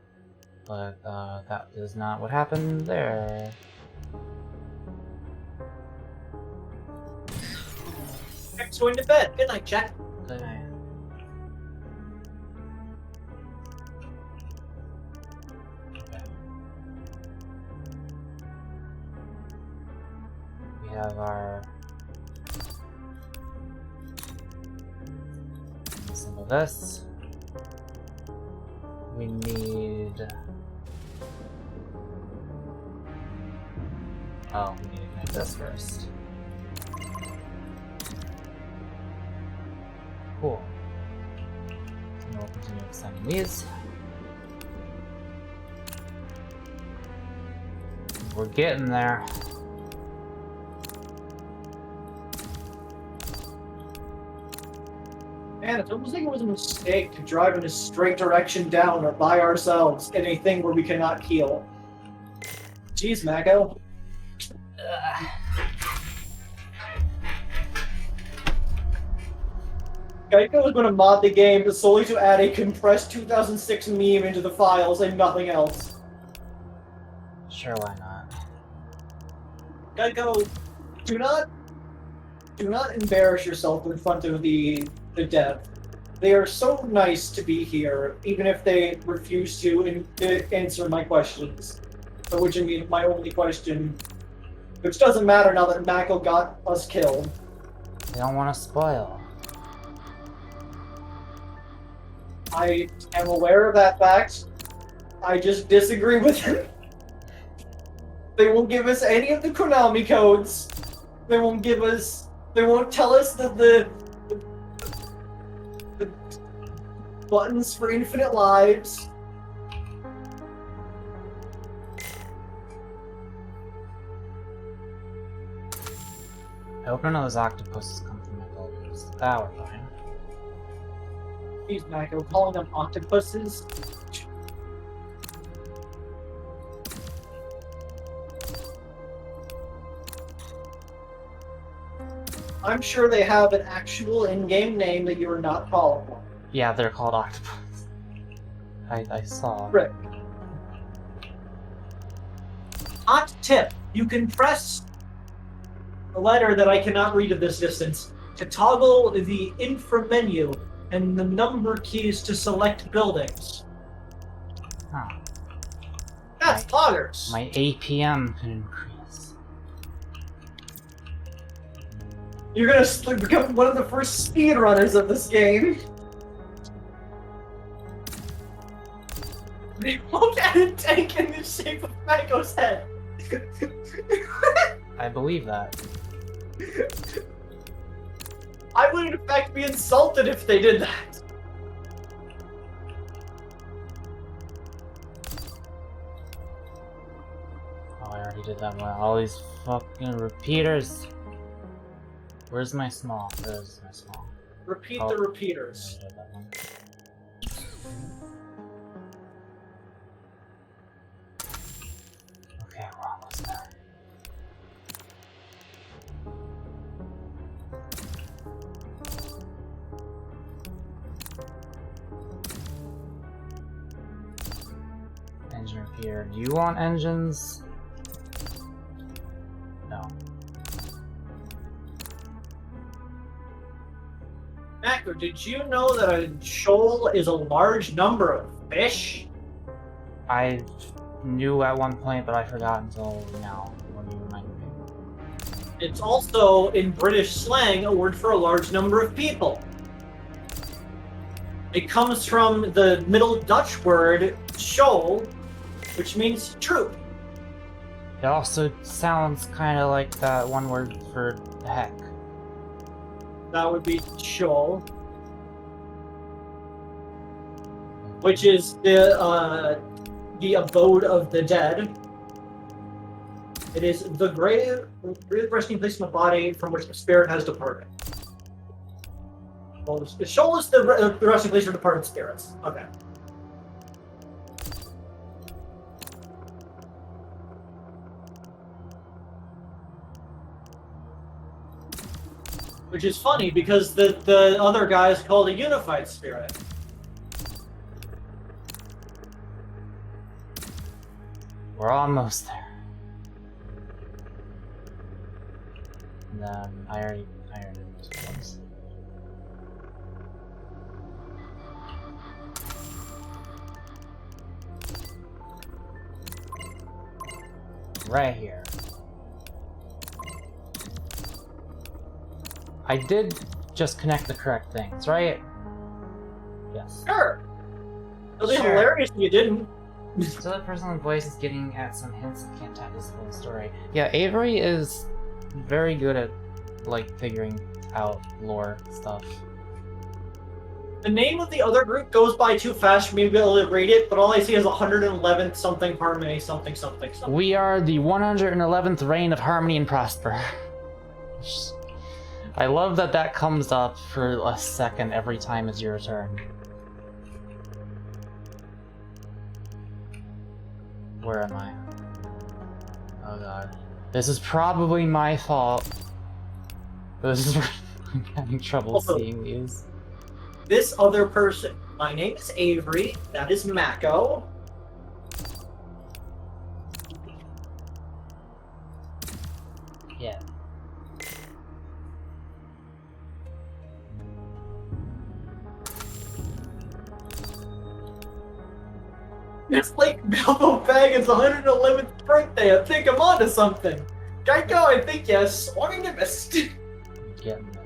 But, that is not what happened there. Jack's going to bed. Good night, Jack. Good night. We have our... some of this. We need... Oh, we need to connect this first. Cool. And we'll continue extending these. We're getting there. Man, it almost like it was a mistake to drive in a straight direction down or by ourselves in a thing where we cannot heal. Jeez, Mako. Geico is going to mod the game solely to add a compressed 2006 meme into the files and nothing else. Sure, why not? Geico, do not embarrass yourself in front of the dev. They are so nice to be here, even if they refuse to answer my questions. Which I mean, my only question, which doesn't matter now that Mako got us killed. They don't want to spoil. I am aware of that fact. I just disagree with him. They won't give us any of the Konami codes. They won't tell us that the buttons for infinite lives. I hope none of those octopuses come from my buildings. That we're fine. Jeez, Mako, calling them octopuses? I'm sure they have an actual in-game name that you are not calling them. Yeah, they're called octopus. I saw. Right. Hot tip. You can press a letter that I cannot read at this distance to toggle the infra menu and the number keys to select buildings. Huh. That's poggers. My APM can increase. You're gonna become one of the first speedrunners of this game. They won't add a tank in the shape of Mako's head. I believe that. I would in fact be insulted if they did that. Oh, I already did that one. All these fucking repeaters. Where's my small? Where's my small? Repeat Oh. the repeaters. interfere. Do you want engines? No. Mako, did you know that a shoal is a large number of fish? I knew at one point, but I forgot until now when you reminded me. It's also, in British slang, a word for a large number of people. It comes from the Middle Dutch word shoal, which means troop. It also sounds kind of like that one word for heck. That would be shoal, which is the abode of the dead. It is the grave resting place in the body from which the spirit has departed. Well, the shoal is the resting place for departed spirits. Okay. Which is funny because the other guy is called a unified spirit. We're almost there. And then I already did this once. Right here. I did just connect the correct things, right? Yes. Sure. It'll be Sure. hilarious if you didn't. So the person's voice is getting at some hints of Cantata's full story. Yeah, Avery is very good at, like, figuring out lore stuff. The name of the other group goes by too fast for me to be able to read it, but all I see is 111th something harmony something something something. We are the 111th reign of harmony and prosper. I love that that comes up for a second every time it's your turn. Where am I? Oh god. This is probably my fault. This is I'm having trouble Also, seeing these. This other person. My name is Avery. That is Mako. Yeah. It's like Bilbo Baggins' 111th birthday. I think I'm onto something. Geico, I think yes. Swung and missed. Getting there.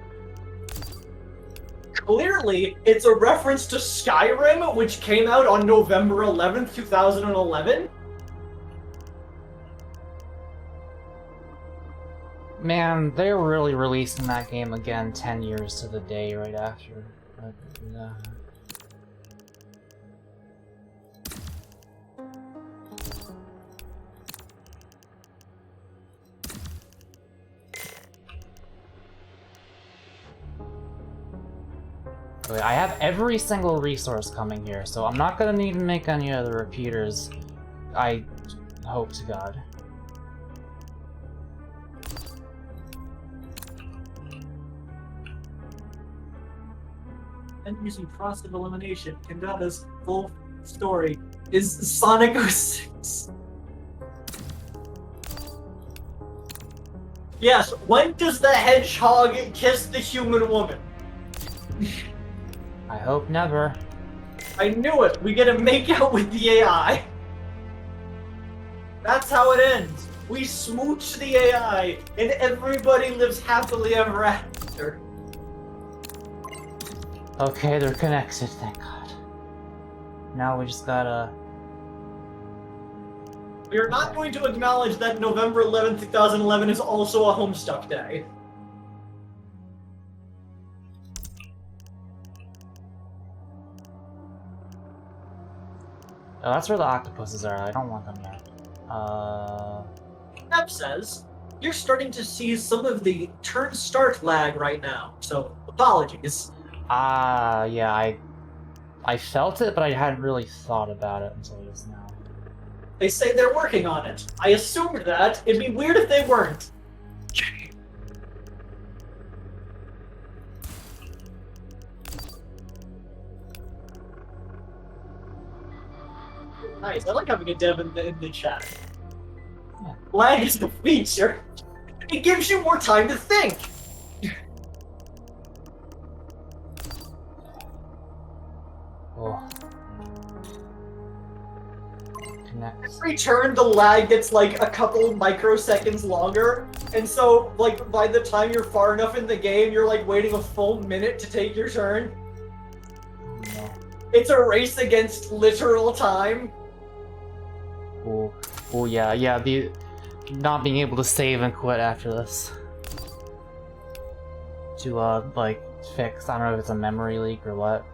Clearly, it's a reference to Skyrim, which came out on November 11th, 2011. Man, they're really releasing that game again 10 years to the day right after. Yeah. Okay, I have every single resource coming here, so I'm not gonna need to make any other repeaters. I hope to God. And using process of elimination, Cantata's full story is Sonic 06. Yes, when does the hedgehog kiss the human woman? I hope never. I knew it! We get to make out with the AI! That's how it ends! We smooch the AI, and everybody lives happily ever after. Okay, they're connected, thank God. Now we just gotta... We are not going to acknowledge that November 11th, 2011 is also a Homestuck Day. Oh, that's where the octopuses are. I don't want them there. Pep says, you're starting to see some of the turn start lag right now, so apologies. Yeah, I felt it, but I hadn't really thought about it until just now. They say they're working on it. I assumed that. It'd be weird if they weren't. Nice. I like having a dev in the chat. Yeah. Lag is the feature. It gives you more time to think. Oh. Every turn, the lag gets like a couple microseconds longer, and so like by the time you're far enough in the game, you're like waiting a full minute to take your turn. No. It's a race against literal time. Oh yeah, the not being able to save and quit after this. To like fix, I don't know if it's a memory leak or what.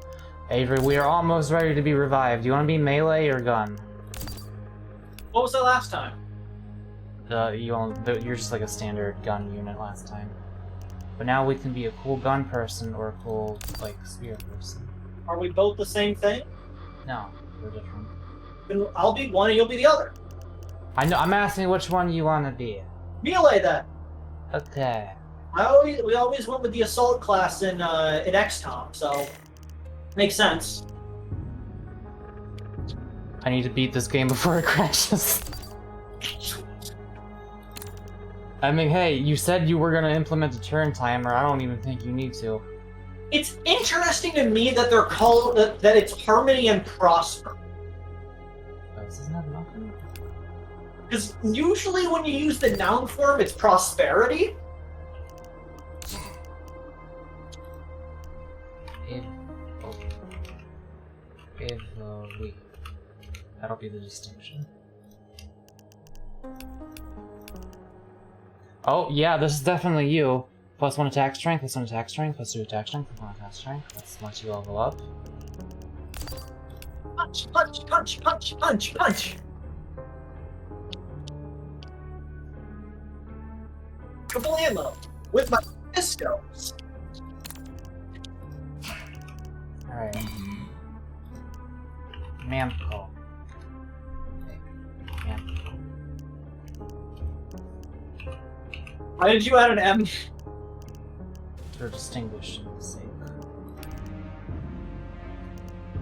Avery, we are almost ready to be revived. Do you want to be melee or gun? What was that last time? You're just like a standard gun unit last time. But now we can be a cool gun person or a cool, like, spear person. Are we both the same thing? No, we're different. Then I'll be one and you'll be the other. I know, I'm asking which one you want to be. Melee then. Okay. We always went with the assault class in XCOM, so makes sense. I need to beat this game before it crashes. I mean, hey, you said you were gonna implement a turn timer. I don't even think you need to. It's interesting to me that they're called that it's Harmony and Prosper. Oh, this doesn't have nothing. Because usually when you use the noun form, it's prosperity. That'll be the distinction. Oh, yeah, this is definitely you. Plus 1 attack strength, plus 1 attack strength, plus 2 attack strength, plus 1 attack strength. That's much you level up. Punch, punch, punch, punch, punch, punch. Triple ammo with my pistols. Alright. Mamco. Why did you add an M? For distinguishing's sake.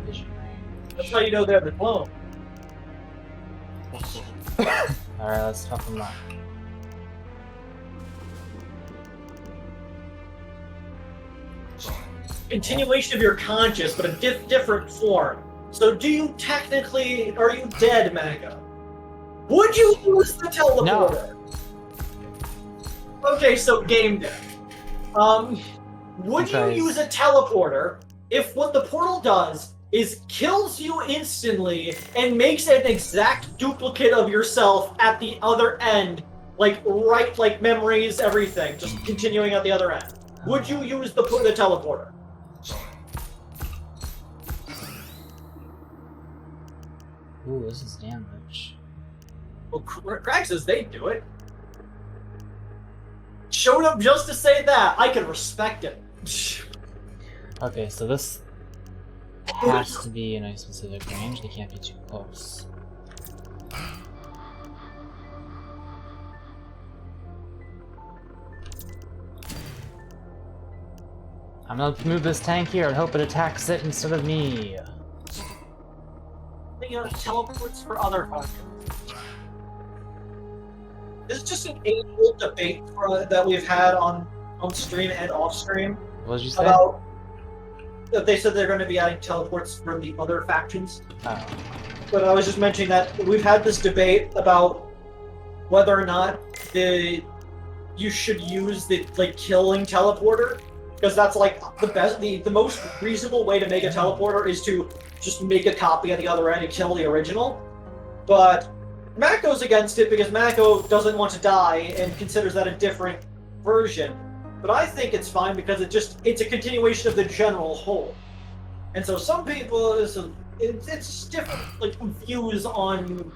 Vision range. That's how you know they're the clone. Alright, let's tough them up. Continuation of your conscious, but a different form. So do you technically, are you dead, Maga? Would you use the teleporter? No. Okay, so game dev. Would you use a teleporter if what the portal does is kills you instantly and makes an exact duplicate of yourself at the other end, like memories, everything, just continuing at the other end? Would you use the teleporter? Ooh, this is damage. Well, Craig says they'd do it. Showed up just to say that. I can respect it. Okay, so this has to be in a specific range. They can't be too close. I'm gonna move this tank here and hope it attacks it instead of me. Teleports for other functions. This is just an age-old debate that we've had on stream and off stream. What did you say? About that they said they're going to be adding teleports from the other factions. Oh. But I was just mentioning that we've had this debate about whether or not you should use the killing teleporter, because that's like the best, the most reasonable way to make a teleporter is to just make a copy at the other end and kill the original. But Mac goes against it because Mako doesn't want to die and considers that a different version. But I think it's fine because it's a continuation of the general whole. And so some people, it's different views on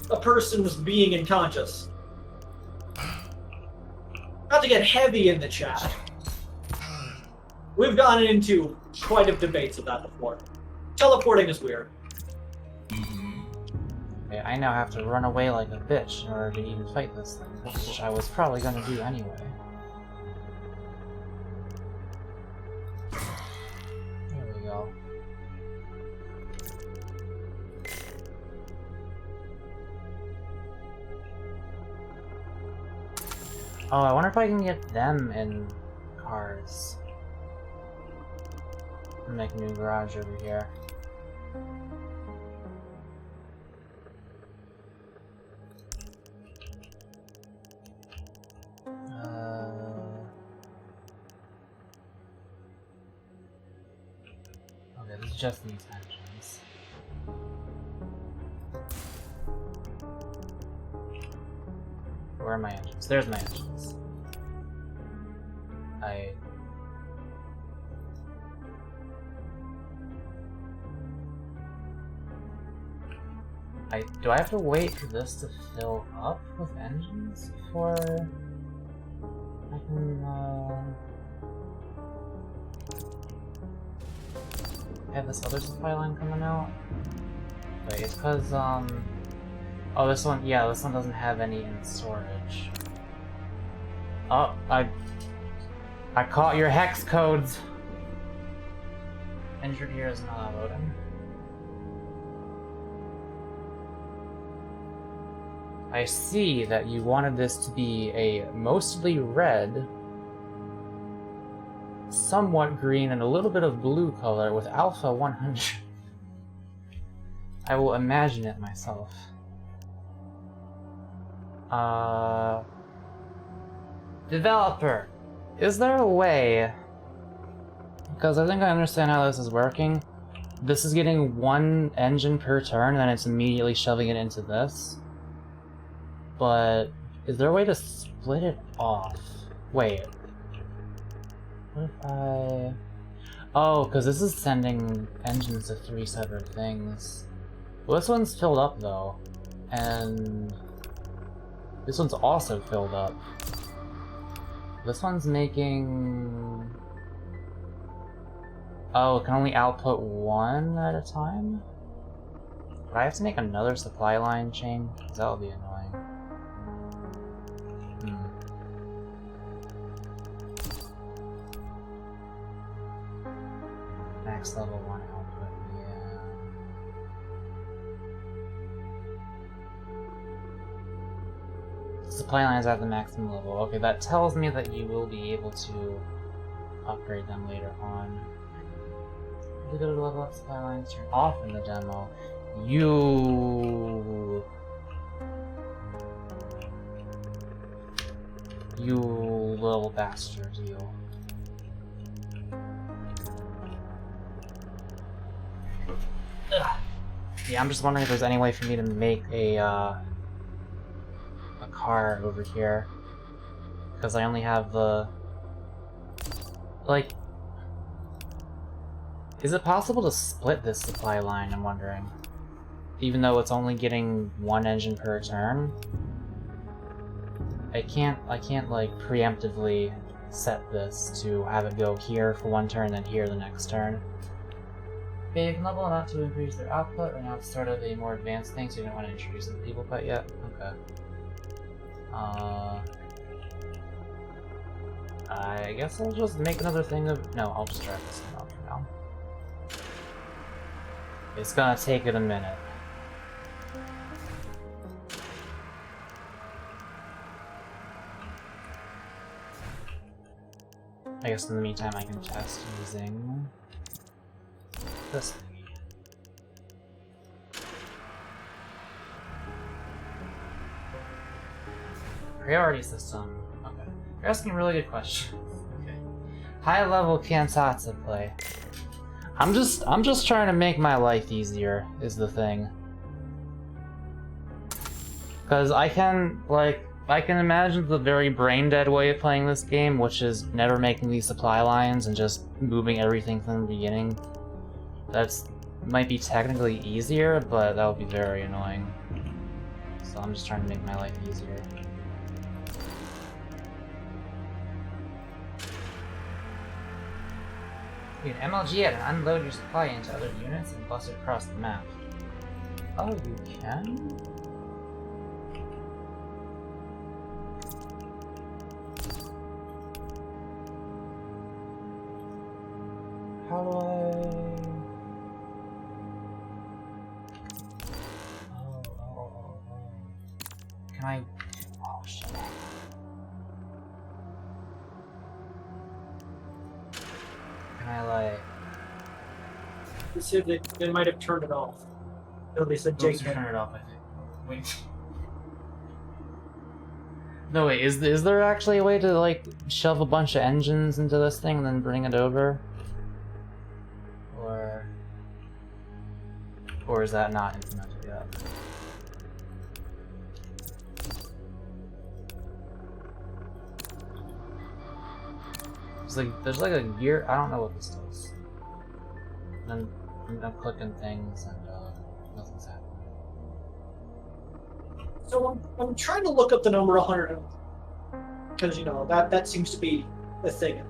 a person's being and conscious. Not to get heavy in the chat. We've gotten into quite a debates of that before. Teleporting is weird. Okay, I now have to run away like a bitch in order to even fight this thing, which I was probably gonna do anyway. There we go. Oh, I wonder if I can get them in cars. Make a new garage over here. Okay, this is just these engines. Where are my engines? There's my engines. Do I have to wait for this to fill up with engines before I can, have this other supply line coming out? Wait, it's because, oh, this one, yeah, this one doesn't have any in storage. Oh, I caught your hex codes! Injured here is not loading. I see that you wanted this to be a mostly red, somewhat green, and a little bit of blue color with alpha 100. I will imagine it myself. Developer, is there a way, because I think I understand how this is working, this is getting one engine per turn and then it's immediately shoving it into this? But is there a way to split it off? Wait. What if I... Oh, because this is sending engines to 3 separate things. Well, this one's filled up though. And this one's also filled up. This one's making... Oh, it can only output one at a time? Would I have to make another supply line chain? Because that would be annoying. Max level 1 output, yeah. Supply lines at the maximum level. Okay, that tells me that you will be able to upgrade them later on. You go to level up supply lines, turn off in the demo. You little bastard, you. Ugh. Yeah, I'm just wondering if there's any way for me to make a car over here. Because I only have the... Like... Is it possible to split this supply line, I'm wondering? Even though it's only getting one engine per turn? I can't like preemptively set this to have it go here for one turn, then here the next turn. Okay, you can level them up to increase their output. Right now it's sort of a more advanced thing, so you don't want to introduce the people quite yet. Okay. I guess I'll just make another thing of... No, I'll just drag this thing out for now. It's gonna take it a minute. I guess in the meantime I can test using this thing. Priority system. Okay. You're asking really good questions. Okay. High level cantata play. I'm just trying to make my life easier, is the thing. Cause I can imagine the very brain dead way of playing this game, which is never making these supply lines and just moving everything from the beginning. That's might be technically easier, but that would be very annoying. So I'm just trying to make my life easier. You can MLG it and unload your supply into other units and bust it across the map. Oh, you can? How do I... Oh. Can I... Oh, shit. They might have turned it off. No, they said Oops, Jake. turn it off, I think. Wait. No, wait, is there actually a way to, like, shove a bunch of engines into this thing and then bring it over? Or is that not implemented yet? There's like a gear, I don't know what this does. And then I'm clicking things and nothing's happening. So I'm trying to look up the number 100 because you know that seems to be a thing.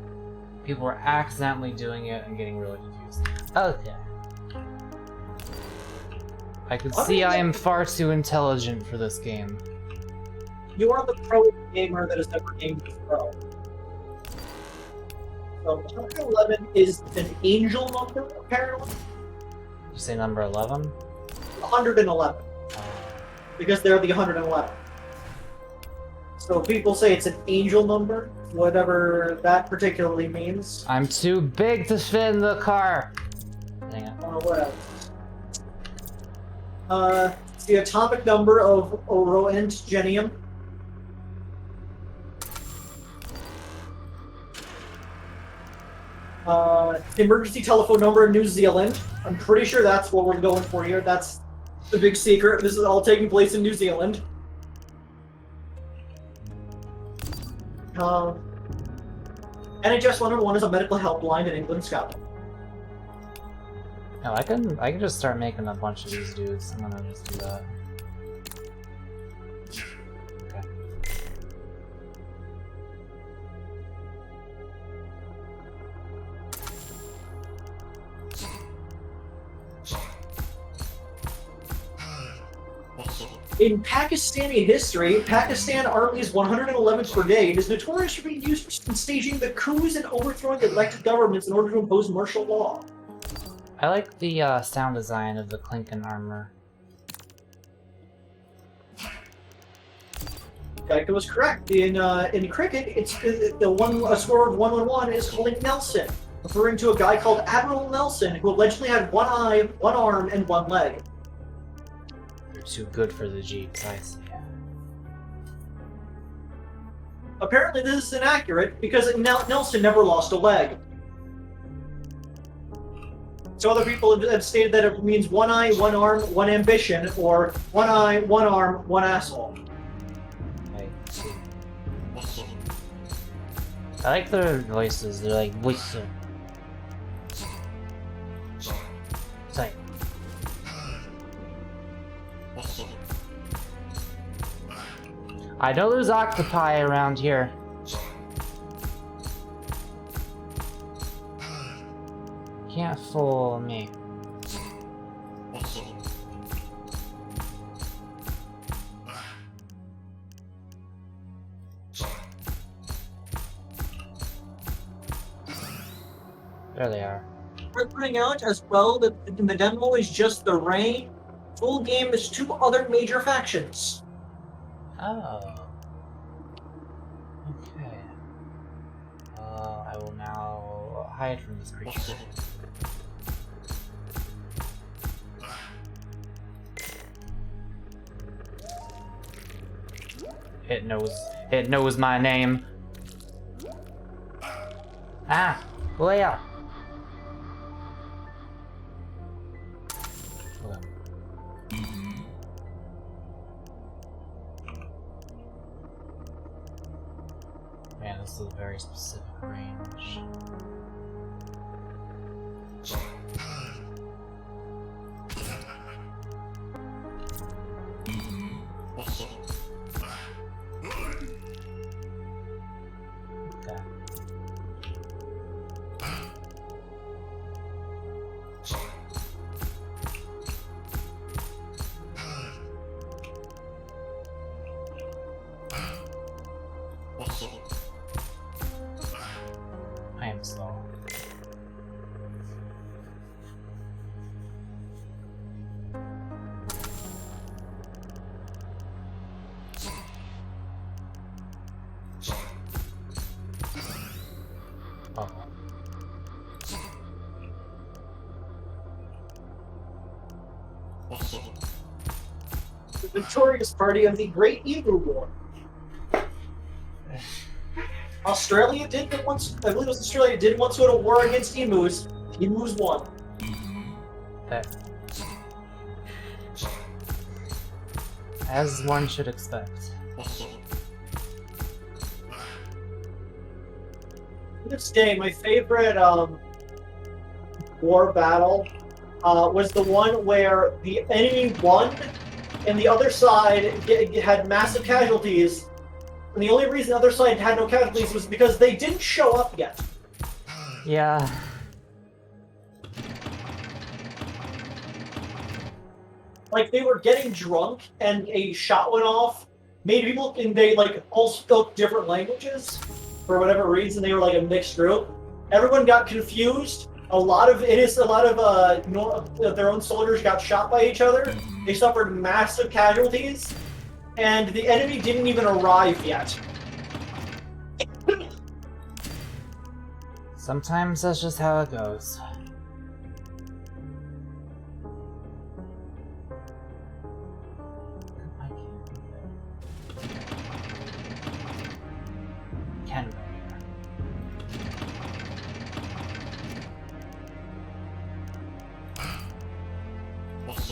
People are accidentally doing it and getting really confused. Okay. I can see I am far too intelligent for this game. You are the pro gamer that has never gamed with pro. So 111 is an angel number, apparently. You say number 11? 111. Because they're the 111. So people say it's an angel number, whatever that particularly means. I'm too big to fit in the car! Dang it. Whatever. It's the atomic number of Oroentgenium. The emergency telephone number in New Zealand. I'm pretty sure that's what we're going for here. That's the big secret. This is all taking place in New Zealand. NHS 101 is a medical helpline in England, Scotland. No, I can just start making a bunch of these dudes. I'm gonna just do that. Okay. In Pakistani history, Pakistan Army's 111th Brigade is notorious for being used in staging the coups and overthrowing elected governments in order to impose martial law. I like the sound design of the Clinkin armor. Geico was correct. In cricket, it's a score of 111 is calling Nelson, referring to a guy called Admiral Nelson who allegedly had one eye, one arm, and one leg. They're too good for the Jeeps, I see. Apparently this is inaccurate because Nelson never lost a leg. So other people have stated that it means one eye, one arm, one ambition, or one eye, one arm, one asshole. I like their voices, they're like, whistle. Sorry. I know there's octopi around here. Can't fool me. There they are. We're putting out as well that in the demo is just the rain. Full game is 2 other major factions. Oh. Okay. I will now hide from this creature. It knows my name. Ah, Leia. Man, this is a very specific range. Okay. I am slow. the victorious party of the Great Emu War. Australia did once, I believe it was Australia, did once go to war against emus. Emus won. Okay. As one should expect. To this day, my favorite war battle was the one where the enemy won and the other side had massive casualties. And the only reason the other side had no casualties was because they didn't show up yet. Yeah. Like, they were getting drunk and a shot went off, made people, and they like all spoke different languages for whatever reason. They were like a mixed group. Everyone got confused. A lot of their own soldiers got shot by each other. They suffered massive casualties, and the enemy didn't even arrive yet. Sometimes that's just how it goes. Can go here.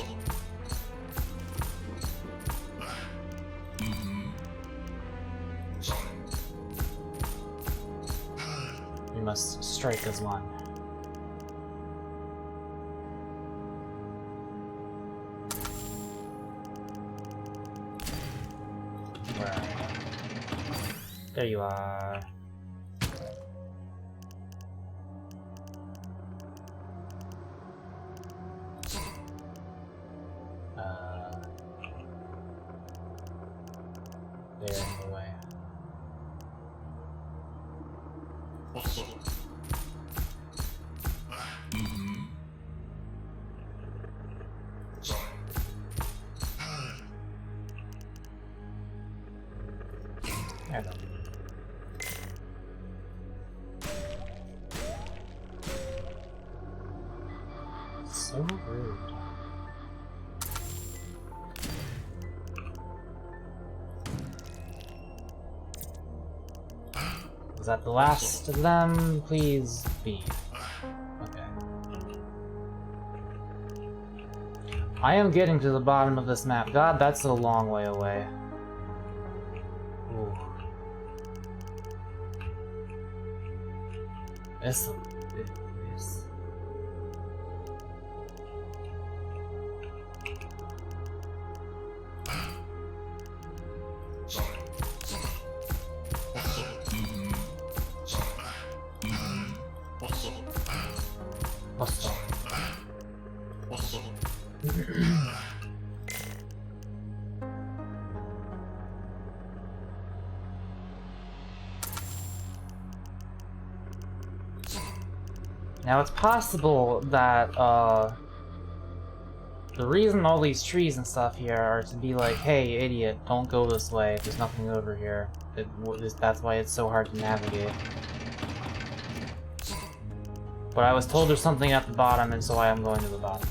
We must strike as one. Where are you? There you are. There in the way. There we go. So rude. Is that the last of them? Please be. Okay. I am getting to the bottom of this map. God, that's a long way away. Ooh. This is. Now it's possible that the reason all these trees and stuff here are to be like, hey idiot, don't go this way, there's nothing over here. That's why it's so hard to navigate. But I was told there's something at the bottom, and so I am going to the bottom.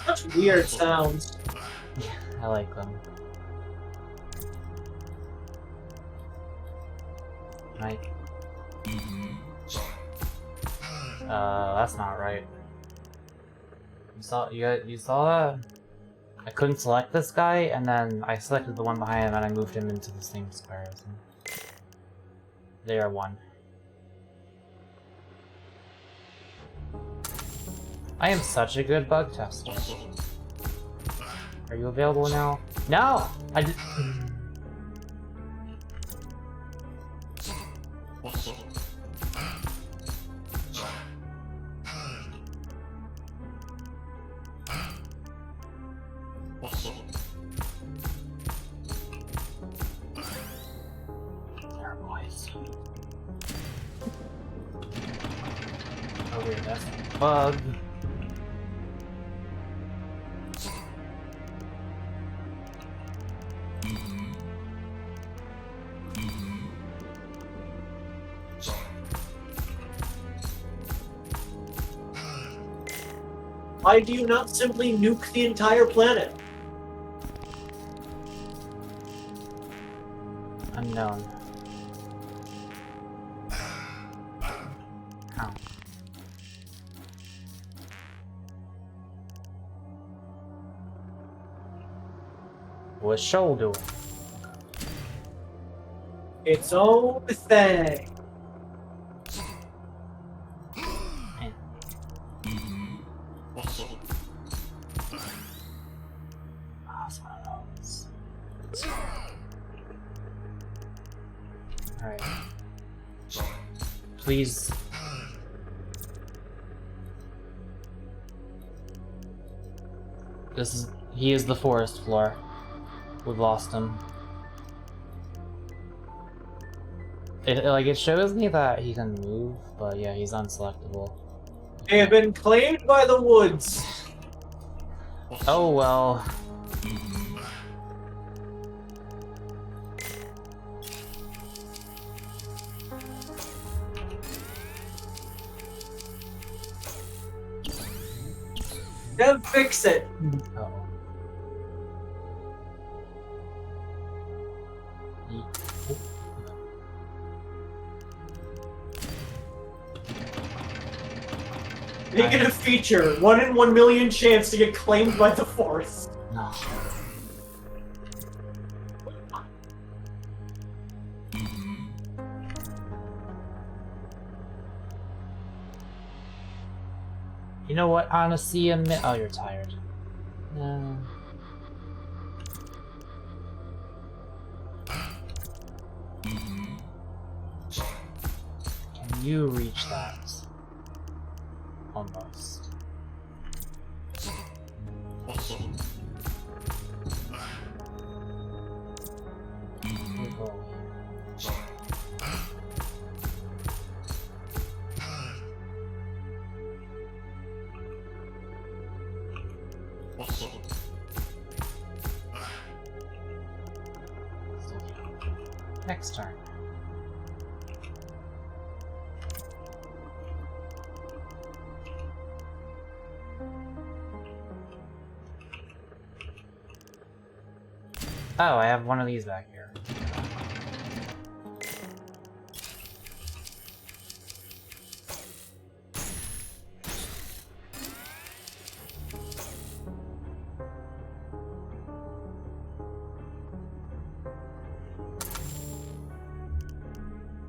Such weird sounds. I like them. Right. That's not right. You saw that? I couldn't select this guy, and then I selected the one behind him, and I moved him into the same square as him. They are one. I am such a good bug tester. Are you available now? No! I did. There, boys. Oh, weird, that's a bug. Why do you not simply nuke the entire planet? Unknown. How? What's Shoal doing? Its own thing. Alright. Please. He is the forest floor. We've lost him. It shows me that he can move, but yeah, he's unselectable. They have been claimed by the woods. Oh well. Then fix it. Uh-oh. Make it a feature. 1 in 1 million chance to get claimed by the forest. No. You know what? Honestly, oh, you're tired. No. Can you reach that? Almost. Next turn. Oh, I have one of these back here.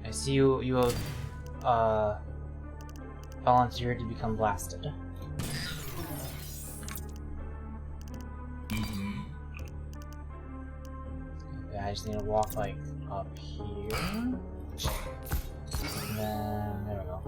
I see you have volunteered to become blasted. I just need to walk like up here, and then there we go.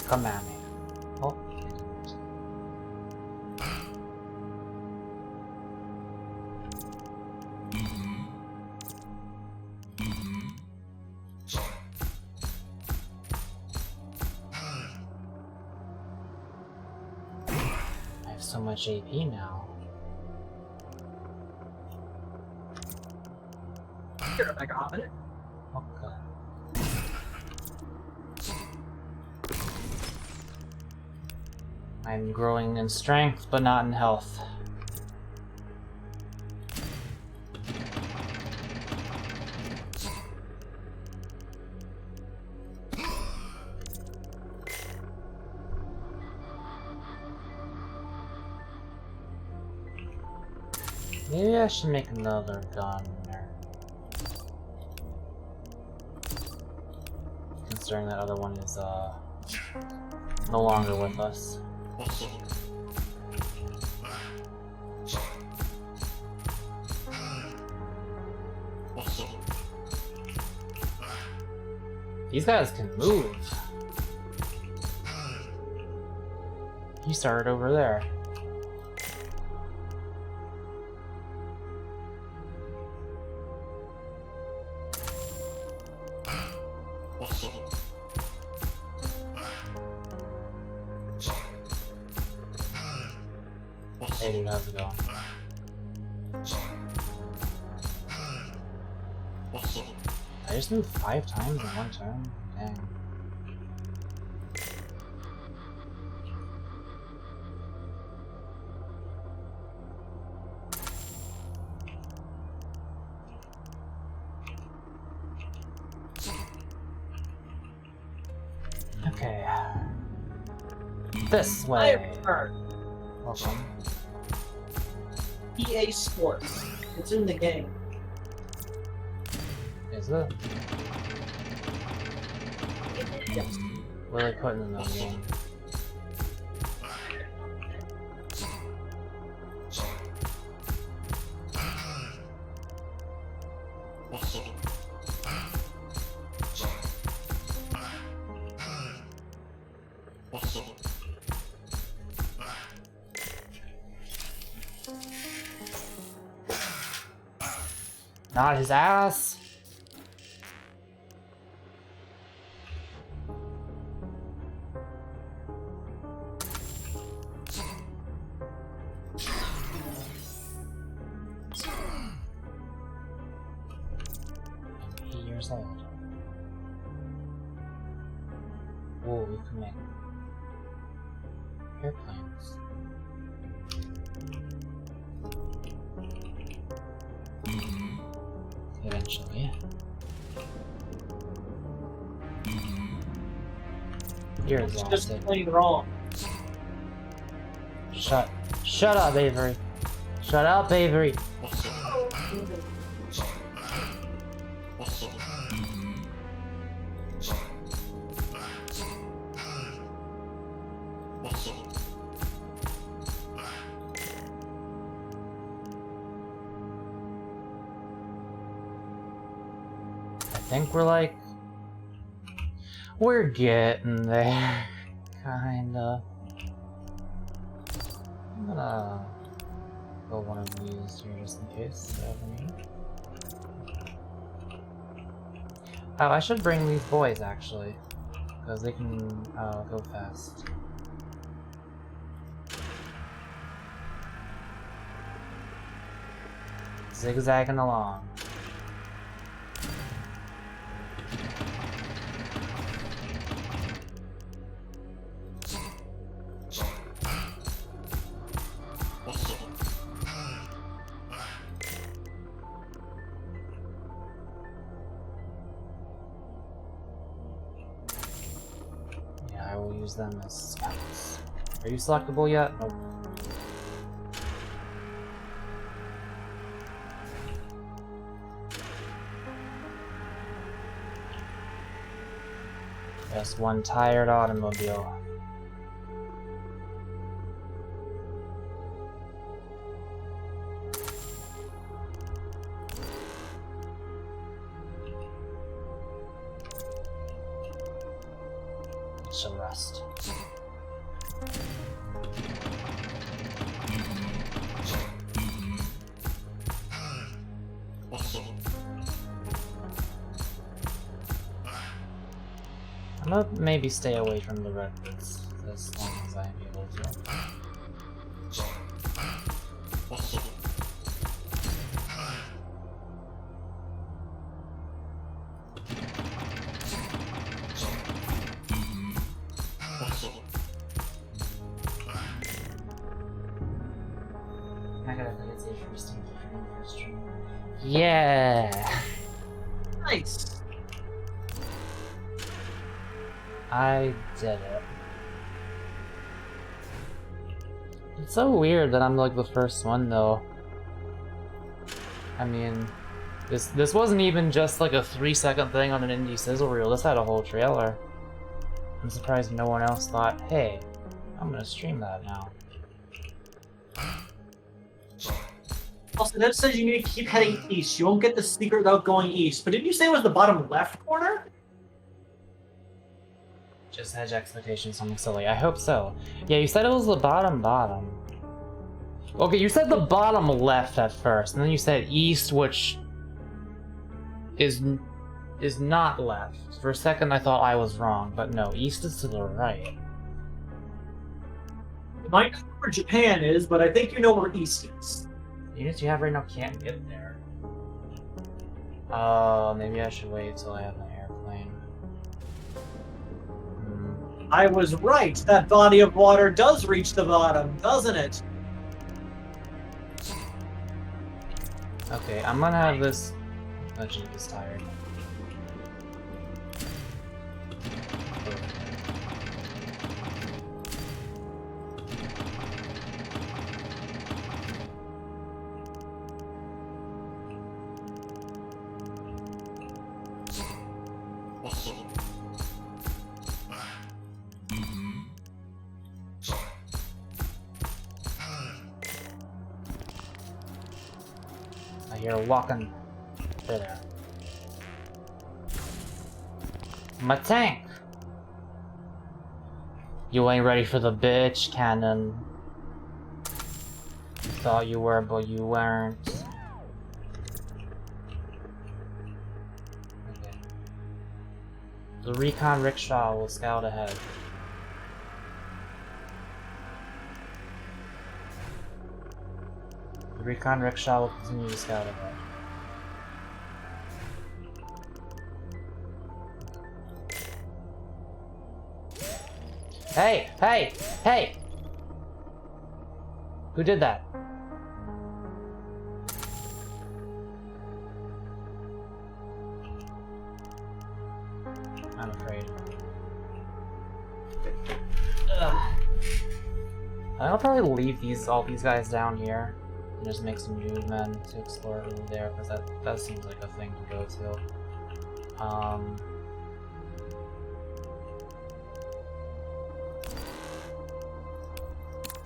Come at me. Oh. I have so much AP now. Here, I got it. Okay. I'm growing in strength, but not in health. Maybe I should make another gun there. Considering that other one is no longer with us. These guys can move. He started over there. Hey dude, how's it going? I just moved 5 times in one turn? Dang. Okay. This way. Welcome. EA Sports. It's in the game. Is it? Yes. What are they putting in the game? Not his ass. Years old. Whoa, we can make airplanes. Eventually. You're exhausted. Just plain wrong. Shut up, Avery. Shut up, Avery. I think we're getting there, kinda. I'm gonna go one of these here just in case I ever need. Oh, I should bring these boys actually, because they can go fast. Zigzagging along. Yeah, I will use them as scouts. Are you selectable yet? Nope. Just one tired automobile. Some rest. I'm gonna maybe stay away from the redwoods as long as I'm able to. Yeah. Nice. I did it. It's so weird that I'm like the first one though. I mean, this wasn't even just like a 3-second thing on an indie sizzle reel. This had a whole trailer. I'm surprised no one else thought, hey, I'm gonna stream that now. Also, that says you need to keep heading east. You won't get the secret without going east. But didn't you say it was the bottom left corner? Just hedge expectations, something silly. I hope so. Yeah, you said it was the bottom. Okay, you said the bottom left at first, and then you said east, which is not left. For a second I thought I was wrong, but no, east is to the right. You might know where Japan is, but I think you know where East is. The units you have right now can't get there. Maybe I should wait till I have an airplane. I was right. That body of water does reach the bottom, doesn't it? Okay, I'm gonna have this. My Jeep is tired. I hear walking. There. My tank! You ain't ready for the bitch cannon. You thought you were, but you weren't. Okay. The recon rickshaw will scout ahead. The recon rickshaw will continue to scout ahead. Hey! Hey! Hey! Who did that? I'm afraid. Ugh. I'll probably leave all these guys down here and just make some new men to explore over there, because that seems like a thing to go to.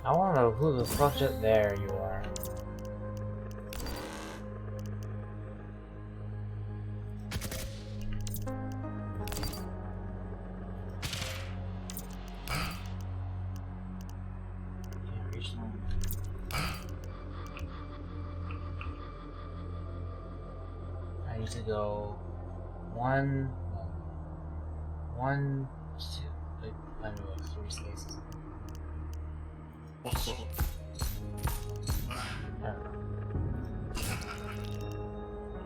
I wanna know who the fuck it there you are. Can't reach them. I need to go 1, 2, like, I know, like 3 spaces.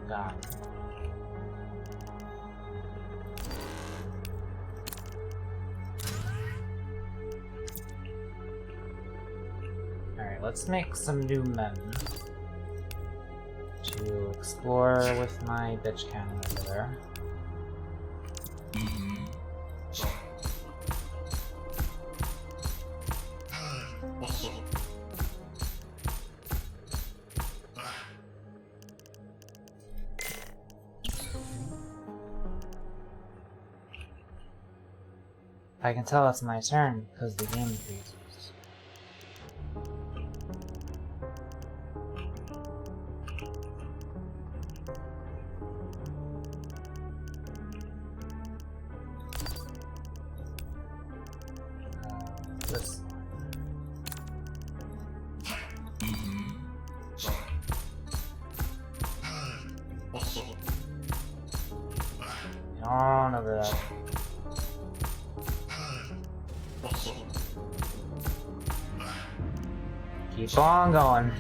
God. Alright, let's make some new men to explore with my bitch cannon over there. I can tell it's my turn because the game freezes. This. On over that. Keep on going.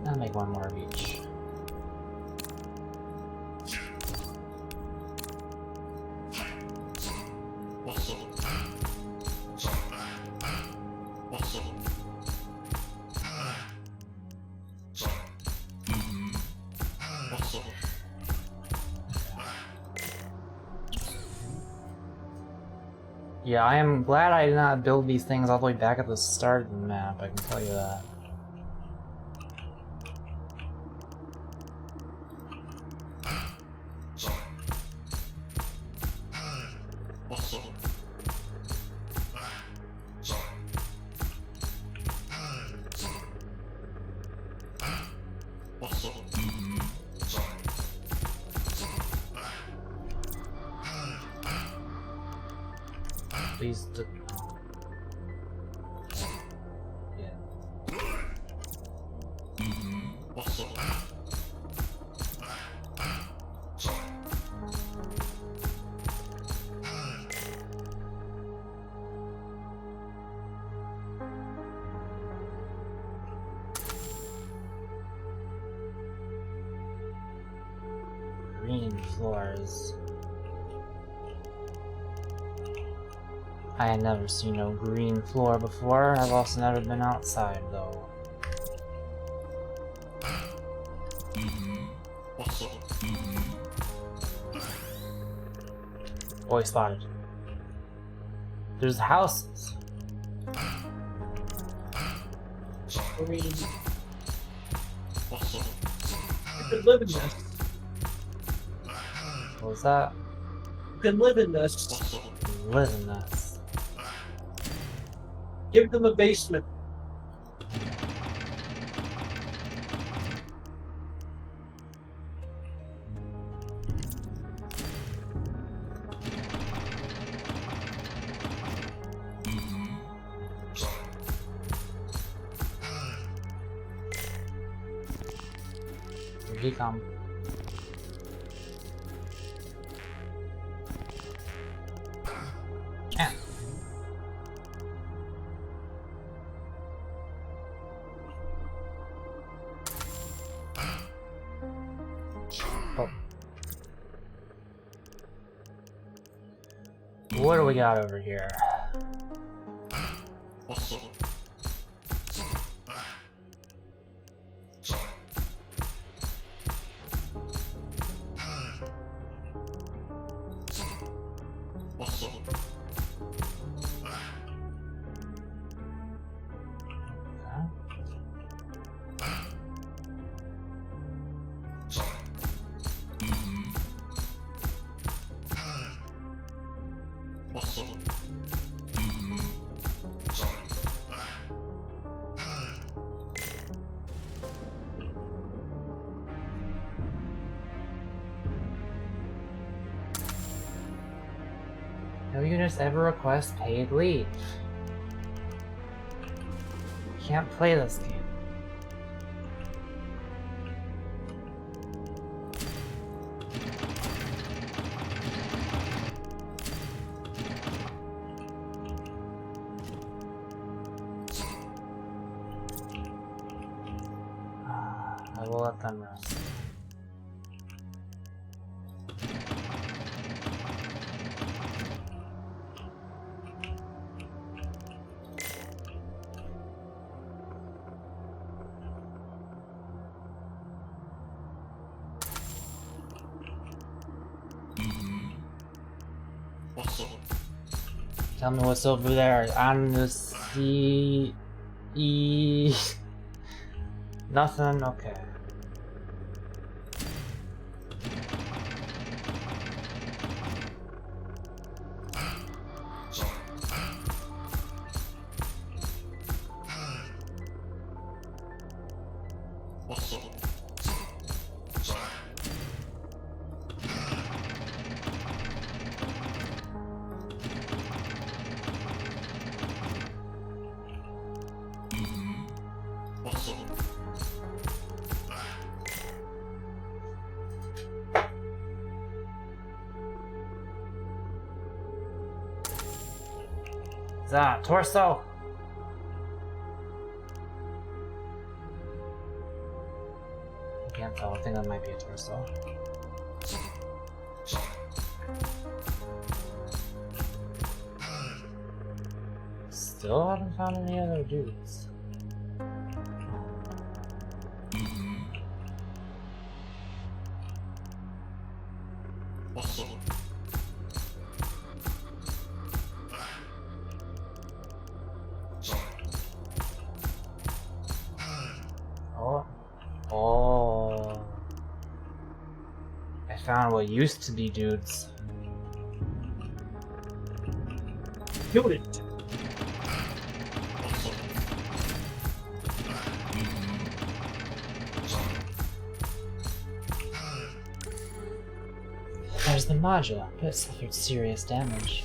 I'll make one more of each. Yeah, I am glad I did not build these things all the way back at the start of the map, I can tell you that. Please do. Yeah. green floors. I had never seen no green floor before. I've also never been outside though. Boy spotted. There's houses. Green. You could live in this. What was that? You can live in this. Live in this. Give them a basement. Here he come. Yeah. Oh. What do we got over here? No units ever request paid leave. Can't play this game. I will let them rest. Tell me what's over there on the sea. Nothing? Okay. That torso. I can't tell. I think that might be a torso. Still haven't found any other dudes. Oh. I found what used to be dudes. Student. There's the modula, but it suffered serious damage.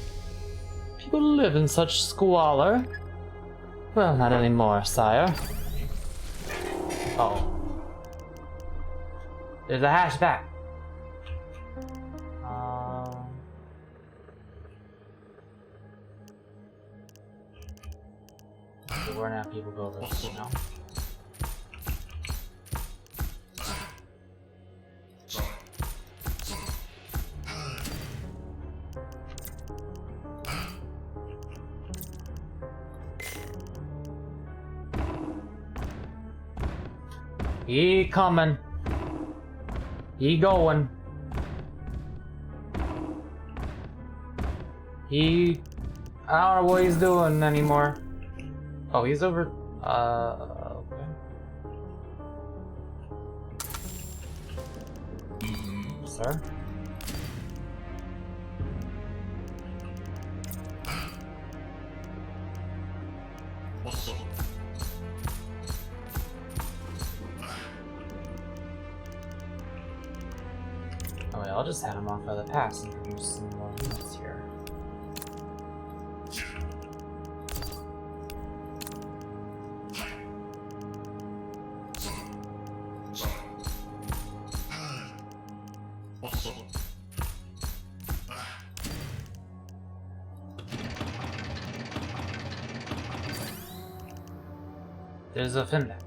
People live in such squalor. Well, not anymore, sire. Uh-oh. There's a hatchback. So where now people go this, you know? He coming. He going. He... I don't know what he's doing anymore. Oh, he's over... okay. Sir? Oh wait, I'll just head him off of the pass and produce some more units here. There's a Finback.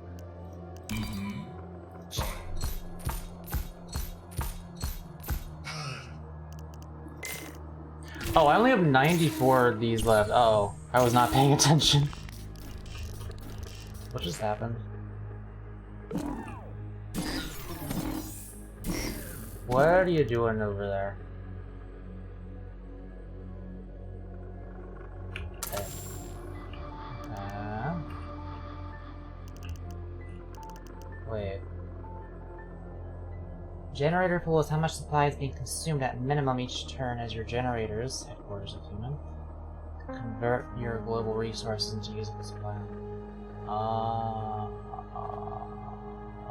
Oh, I only have 94 of these left. Oh, I was not paying attention. What just happened? What are you doing over there? Okay. Wait. Generator pool is how much supply is being consumed at minimum each turn as your generators, headquarters of human, convert your global resources into usable supply.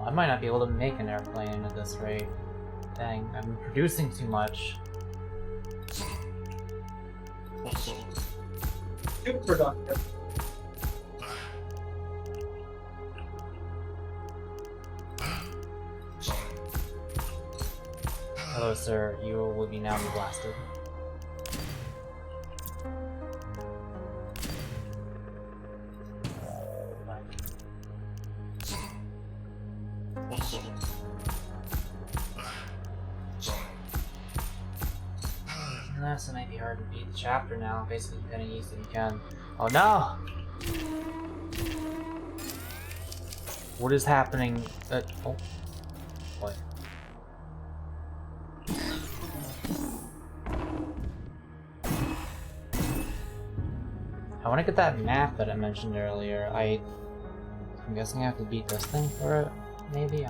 I might not be able to make an airplane at this rate. Dang, I'm producing too much. Too productive. Hello, sir. You will be now be blasted. It might be hard to beat the chapter now. Basically, you kind of use it. You can. Oh no! What is happening? Oh, boy. I want to get that map that I mentioned earlier. I'm guessing I have to beat this thing for it. Maybe.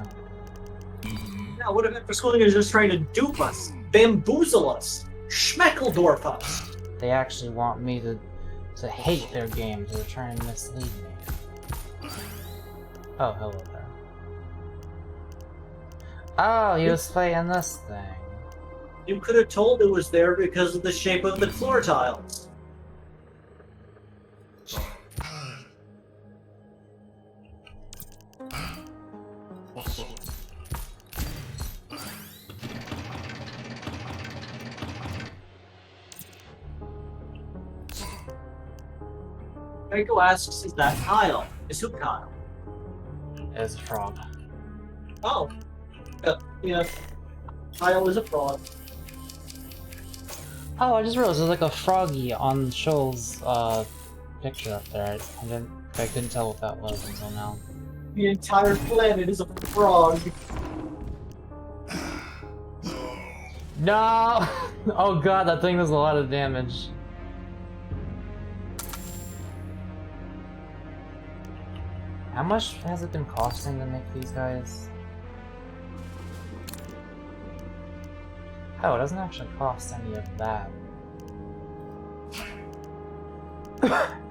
Now, what if After Schooling is just trying to dupe us, bamboozle us, schmeckledorf us? They actually want me to hate their games. They're trying to mislead me. Oh, hello there. Oh, he was fighting this thing. You could have told it was there because of the shape of the floor tiles. Draco asks, is that tile? Is who tile? It's a frog. Oh. Yeah. Tile is a frog. Oh, I just realized there's like a froggy on Shoal's picture up there. I couldn't tell what that was until now. The entire planet is a frog. No! Oh god, that thing does a lot of damage. How much has it been costing to make these guys? Oh, it doesn't actually cost any of that.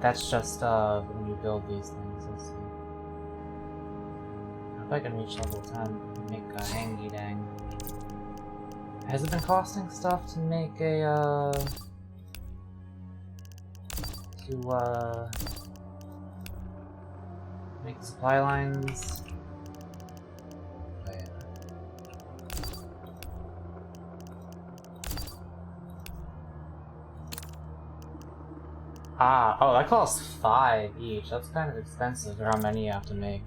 That's just when you build these things. Let's see. If I can reach level 10 and make a hangy dang. Has it been costing stuff to make a make the supply lines? Oh, yeah. Oh, that costs 5 each. That's kind of expensive for how many you have to make.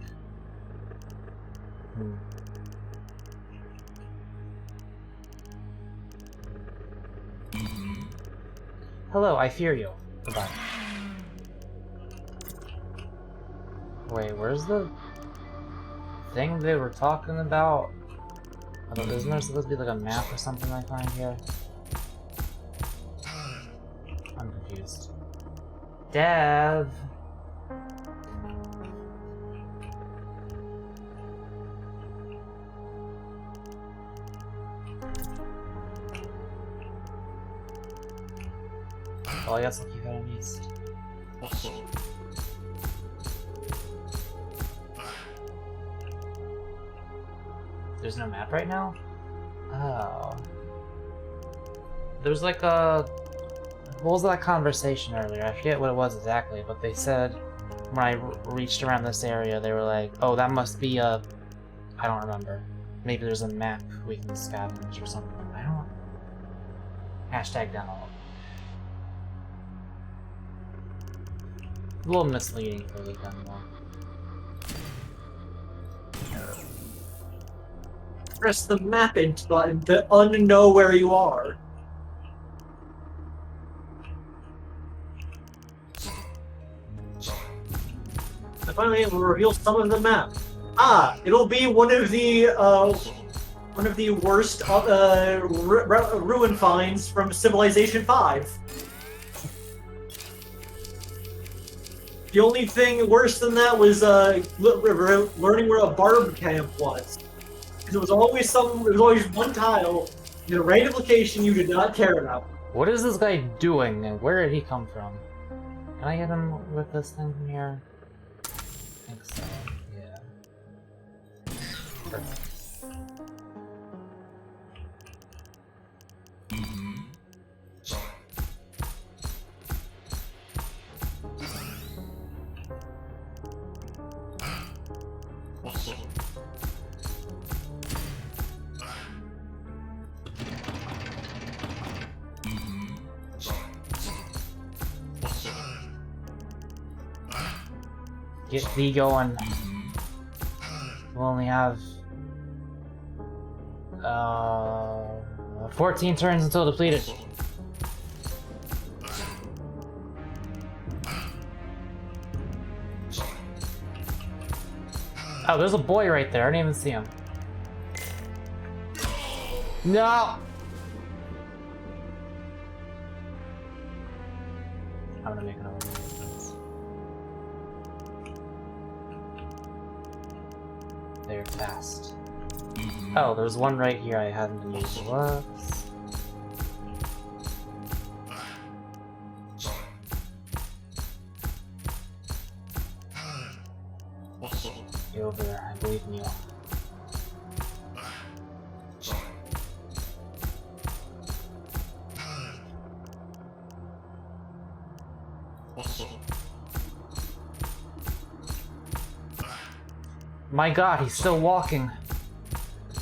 Hello, I fear you. Goodbye. Wait, where's the thing they were talking about? Isn't there supposed to be like a map or something I find here? I'm confused. Dev! Oh, I guess I'll keep heading east. There's no map right now? Oh. There's like a... What was that conversation earlier? I forget what it was exactly, but they said when I reached around this area, they were like, oh, that must be a... I don't remember. Maybe there's a map we can scavenge or something. I don't... Hashtag download. A little misleading for the demo. Press the map int button to unknow where you are. I finally will reveal some of the map. Ah, it'll be one of the worst ruin finds from Civilization 5. The only thing worse than that was learning where a barb camp was. Because it was always one tile in a random location you did not care about. What is this guy doing, and where did he come from? Can I hit him with this thing from here? I think so, yeah. Perfect. Get thee going. We'll only have 14 turns until depleted. Oh, there's a boy right there. I didn't even see him. No! I'm gonna make another one. They're fast. Oh, there's one right here I haven't been using. Whoops. You're over there, I believe in you. My god, he's still walking.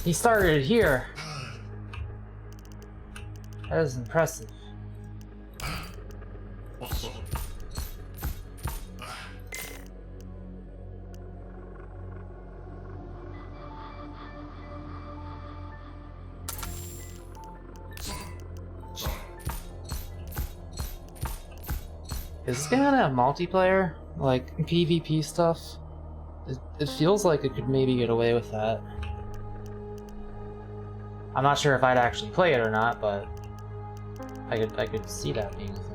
He started here. That is impressive. Is this game gonna have multiplayer? Like, PvP stuff? It feels like it could maybe get away with that. I'm not sure if I'd actually play it or not, but I could see that being a thing.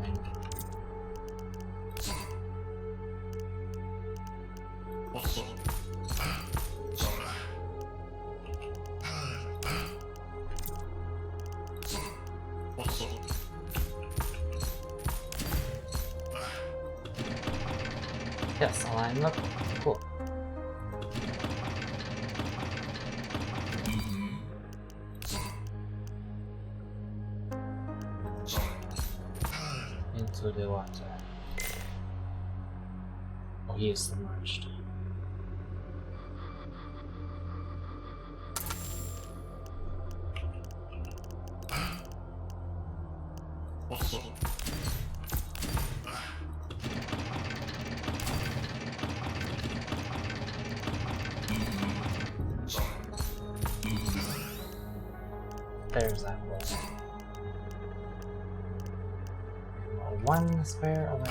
Yes, align up. Cool. Into the water. Oh, he is submerged. There's that wall. One square away.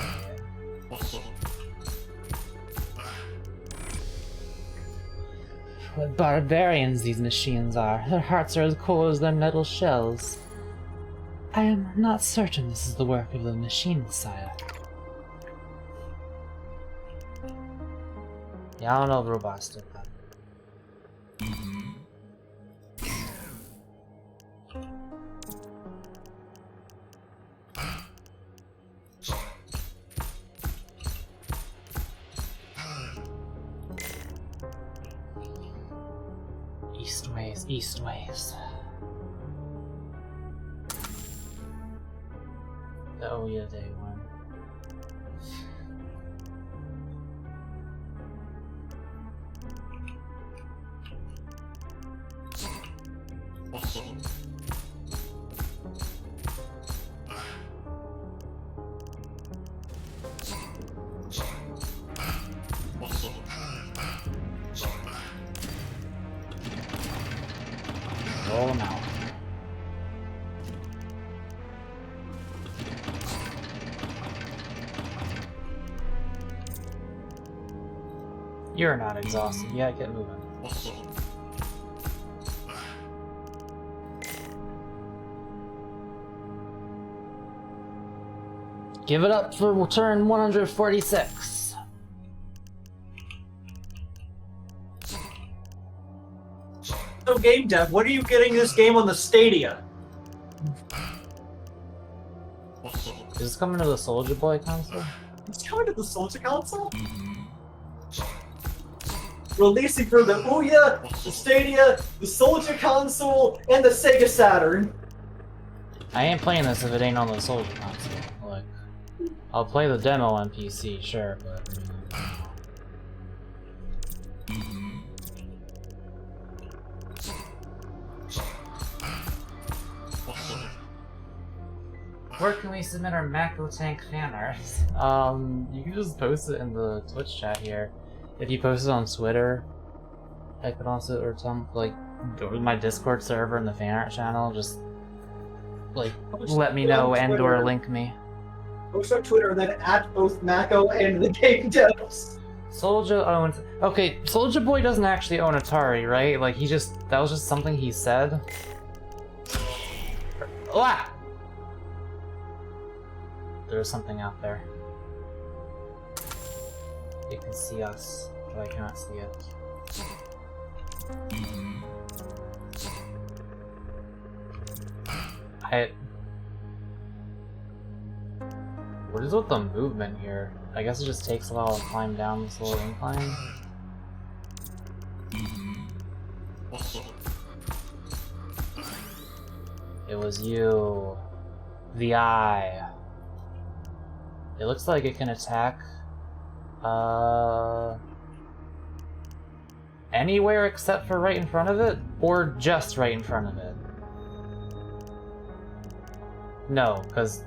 what barbarians these machines are. Their hearts are as cold as their metal shells. I am not certain this is the work of the machine sire. Yeah, I don't know if robots do that. Eastways, eastways. Oh yeah, day one. Roll them out. You're not exhausted yet, get moving. Give it up for turn 146. So game dev, when are you getting this game on the Stadia? Is this coming to the Soldier Boy console? It's coming to the Soldier console? Releasing for the Ouya, the Stadia, the Soldier console, and the Sega Saturn. I ain't playing this if it ain't on the Soldier console. Like, I'll play the demo on PC, sure, but... Where can we submit our Mako Tank fan art? You can just post it in the Twitch chat here. If you post it on Twitter, I could also, or some, like, go to my Discord server in the fan art channel, just, like, let me know and or link me. Post on Twitter and then at both Mako and the game devs. Soulja owns... Okay, Soulja Boy doesn't actually own Atari, right? Like, he just... That was just something he said. Ah! There's something out there. You can see us, but I cannot see it. What is with the movement here? I guess it just takes a while to climb down this little incline. It was you. The eye. It looks like it can attack anywhere except for right in front of it, or just right in front of it. No, because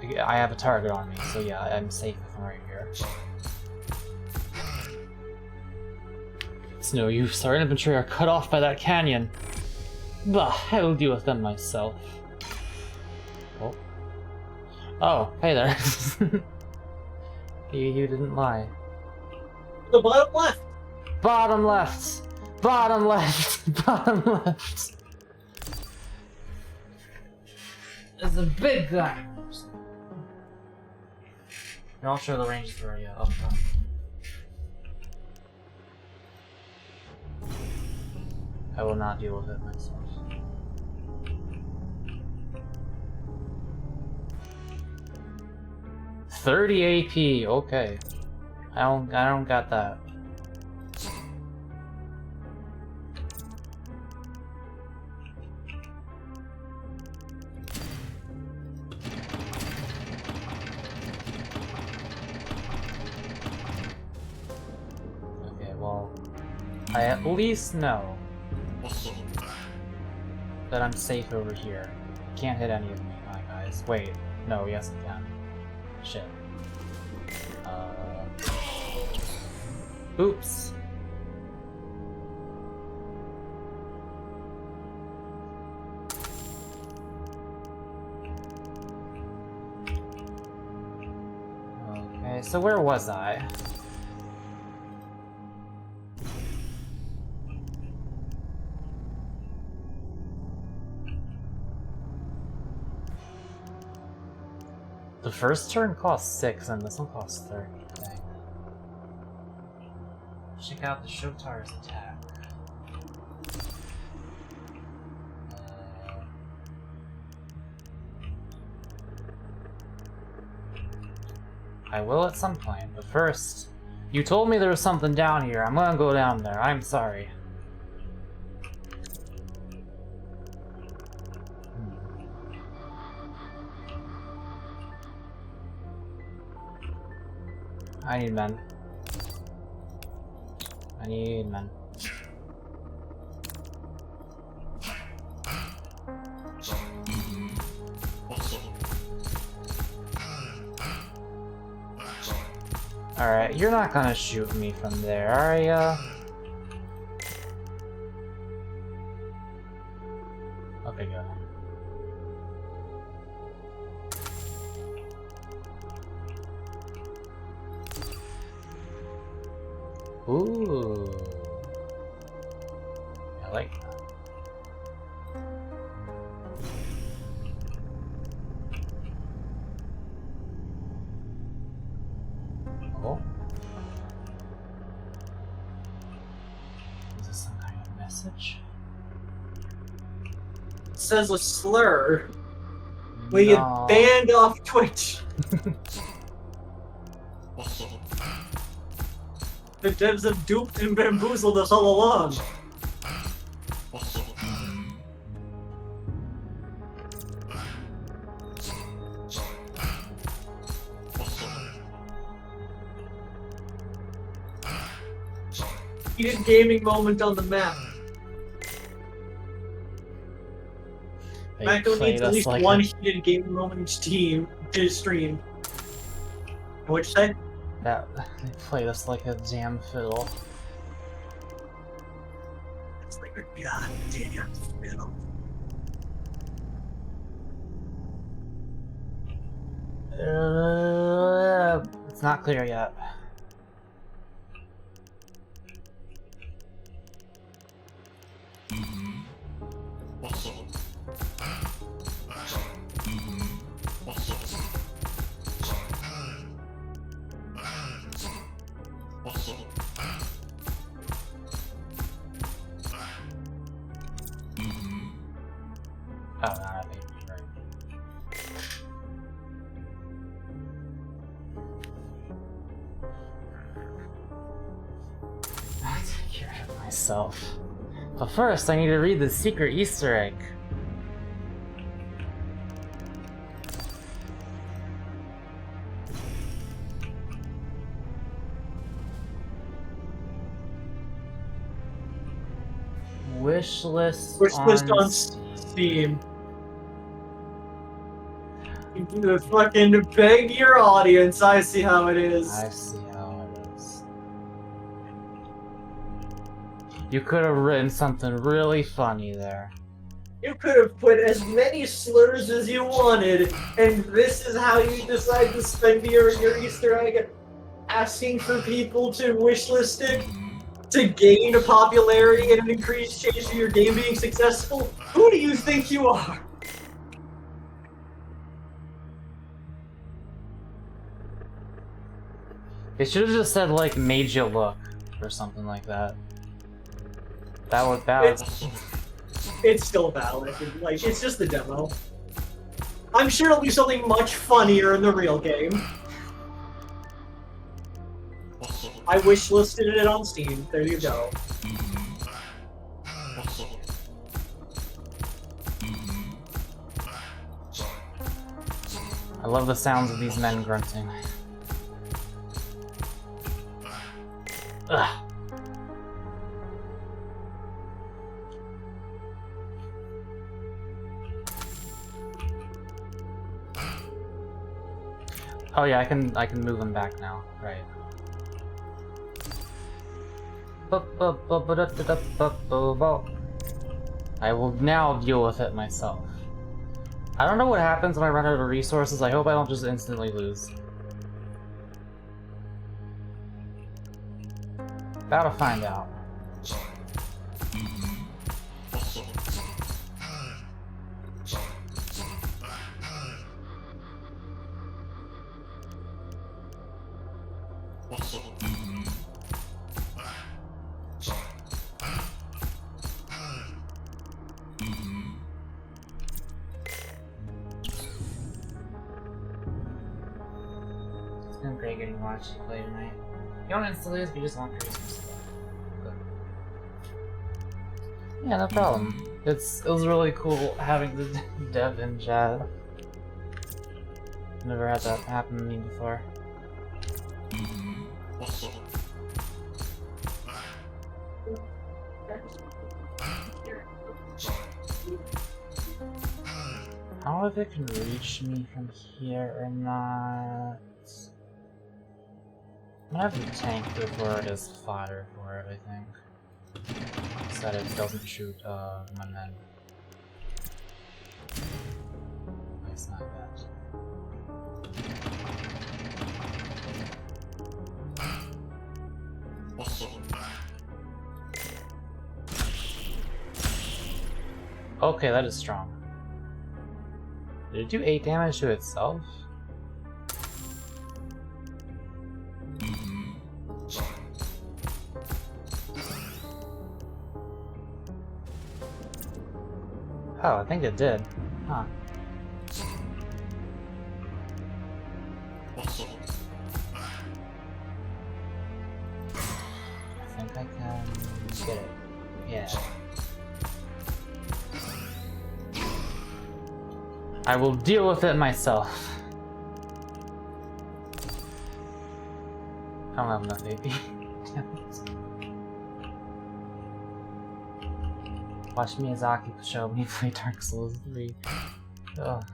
I have a target on me, so yeah, I'm safe if I'm right here. It's no use, our infantry are cut off by that canyon. Bah, I will deal with them myself. Oh. Oh, hey there. You didn't lie. The bottom left! Bottom left! Bottom left! Bottom left! There's a big guy! I'll show the range for you up front. I will not deal with it myself. $30 AP, okay. I don't got that. Okay, well, I at least know that I'm safe over here. Can't hit any of me, my guys. Wait, no, yes I can. Shit. Oops. Okay, so where was I? The first turn costs 6 and this one costs 30. Dang. Check out the Shotar's attack. I will at some point, but first, you told me there was something down here. I'm gonna go down there. I'm sorry. I need men. I need men. Alright, you're not gonna shoot me from there, are ya? Okay, good. Ooh. I like that. Oh. Is this some kind of message? It says a slur. We get banned off Twitch. The devs have duped and bamboozled us all along. Heated gaming moment on the map. Mako needs at least one heated gaming moment each team to stream. What'd you say? That they played us like a jam fiddle. It's like a goddamn fiddle. It's not clear yet. Oh, no, I think you're right. I'll take care of myself. But first, I need to read the secret Easter egg. Wishlist on Steam. You fucking beg your audience. I see how it is. I see how it is. You could have written something really funny there. You could have put as many slurs as you wanted, and this is how you decide to spend your Easter egg, asking for people to wishlist it to gain popularity and an increased chance of your game being successful. Who do you think you are? It should have just said, like, made you look, or something like that. That would, It's still valid. Like, it's just the demo. I'm sure it'll be something much funnier in the real game. I wishlisted it on Steam. There you go. I love the sounds of these men grunting. Ugh. Oh yeah, I can move them back now, right? I will now deal with it myself. I don't know what happens when I run out of resources. I hope I don't just instantly lose. About to find out. It's been great getting to watch you play tonight. You don't insta lose, but you just want crazy stuff. Yeah, no problem. It was really cool having the dev in chat. Never had that happen to me before. I don't know if it can reach me from here or not. I'm gonna have to tank before it is fodder for it, I think. So that it doesn't shoot my men. It's not bad. Okay, that is strong. Did it do 8 damage to itself? Oh, I think it did. Huh. I think I can get it. Yeah. I will deal with it myself. I don't have enough AP. Watch Miyazaki show me play Dark Souls 3. Ugh.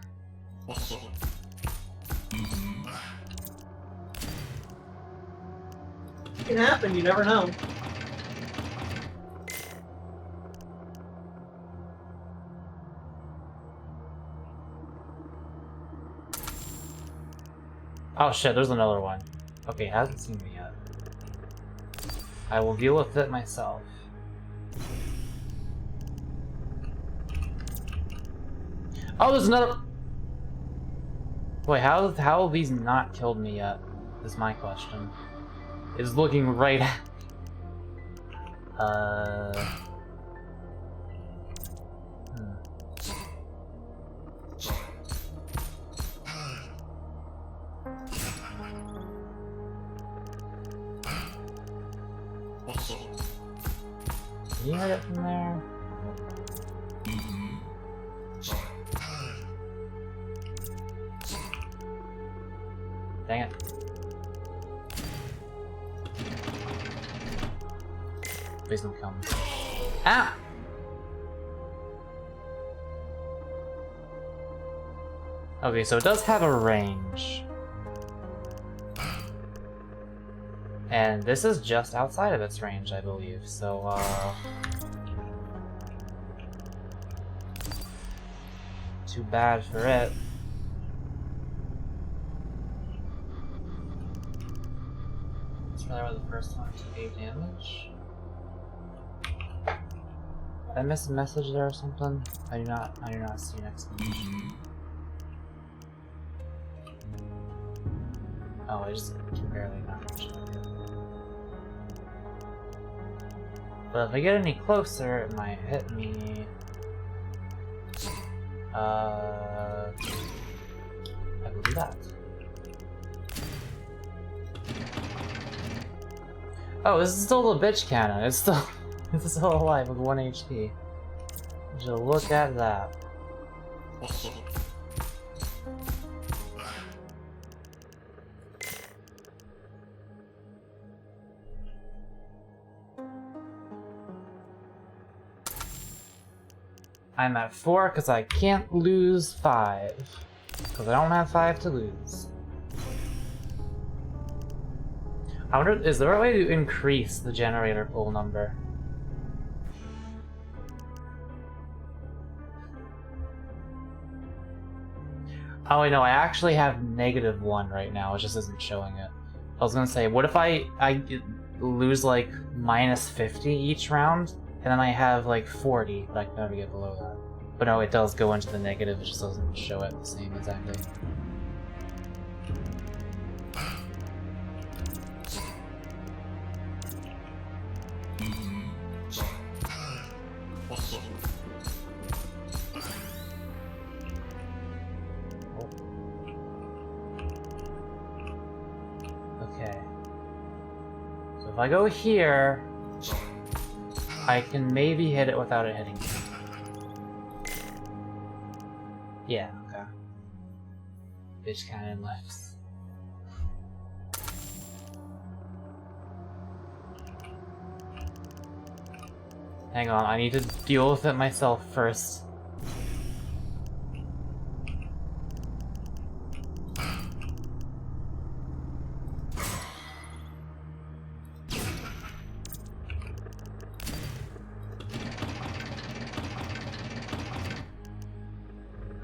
It can happen, you never know. Oh shit, there's another one. Okay, it hasn't seen me yet. I will deal with it myself. Oh, there's another. Wait, how have these not killed me yet? Is my question. It's looking right at. Can you hit it from there? Dang it. Please don't kill me. Ah! Okay, so it does have a range. And this is just outside of its range, I believe, so, too bad for it. The first one took 8 damage. Did I miss a message there or something? I do not see an exclamation. Oh, I just barely not much. But if I get any closer, it might hit me. I will do that. Oh, this is still the bitch cannon. It's still alive with 1 HP. Just look at that. I'm at 4 because I can't lose 5. Because I don't have 5 to lose. I wonder, is there a way to increase the generator pool number? Oh wait, no, I actually have -1 right now, it just isn't showing it. I was gonna say, what if I lose like -50 each round, and then I have like 40, but I can never get below that. But no, it does go into the negative, it just doesn't show it the same exactly. if I go here, I can maybe hit it without it hitting me. Yeah, okay. Bitch cannon lifts. Hang on, I need to deal with it myself first.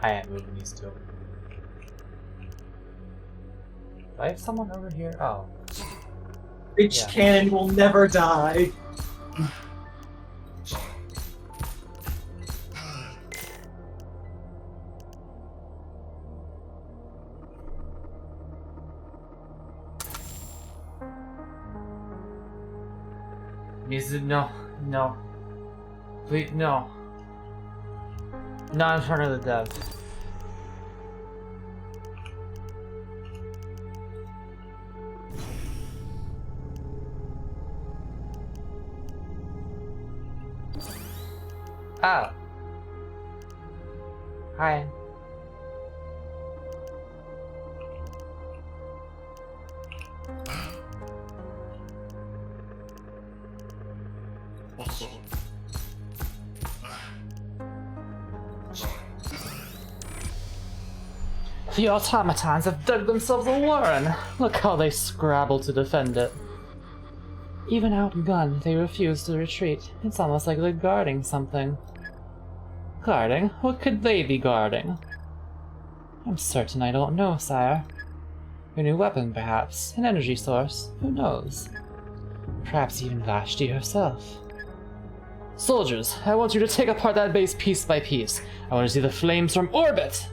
I am moving these two. Do I have someone over here? Oh. Bitch cannon will never die. No, no. Please, no. Not in front of the dev. Oh. Hi. The automatons have dug themselves a warren. Look how they scrabble to defend it. Even outgunned, they refuse to retreat. It's almost like they're guarding something. Guarding? What could they be guarding? I'm certain I don't know, sire. Your new weapon, perhaps. An energy source. Who knows? Perhaps even Vashti herself. Soldiers, I want you to take apart that base piece by piece. I want to see the flames from orbit!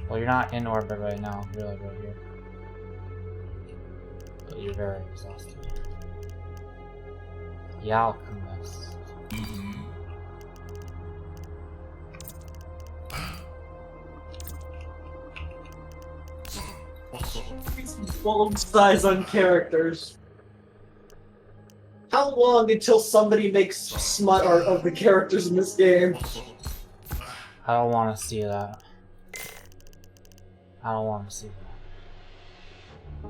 Well, you're not in orbit right now, you're like right here. But you're very exhausted. The alchemist. It's bold size on characters. How long until somebody makes smut art of the characters in this game? I don't want to see that. I don't want to see that.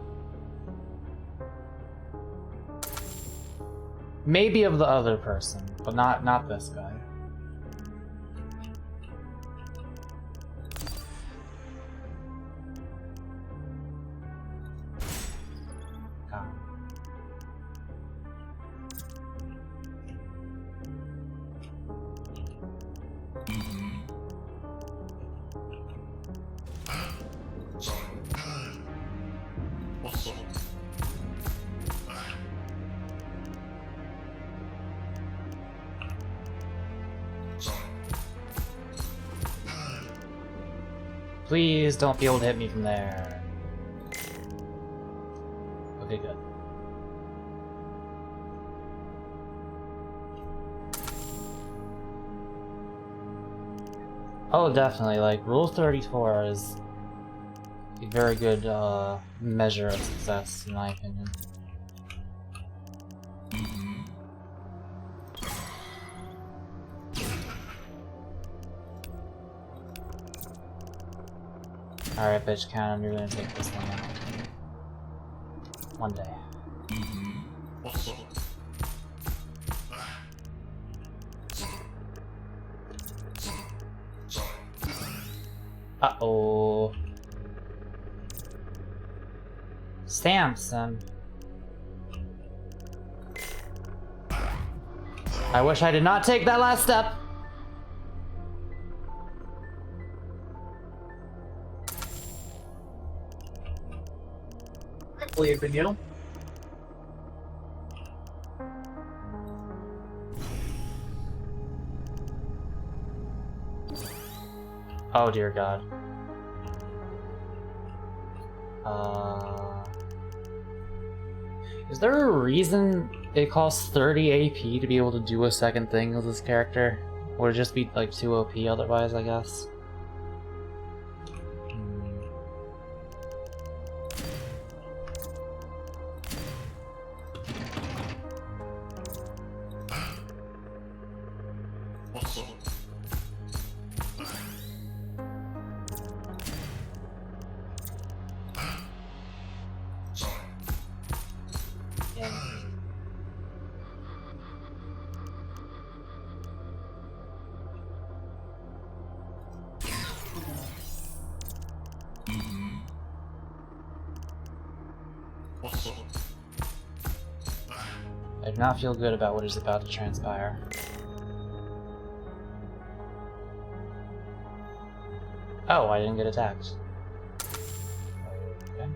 Maybe of the other person, but not this guy. God. Please don't be able to hit me from there. Okay, good. Oh, definitely. Like, Rule 34 is a very good measure of success, in my opinion. Alright, bitch cannon, you're gonna take this thing out. One day. Uh-oh. Samson. I wish I did not take that last step. I believe in you. Oh dear God. Is there a reason it costs 30 AP to be able to do a second thing with this character? Or it just be like too OP otherwise, I guess? I do not feel good about what is about to transpire. Oh, I didn't get attacked. Okay.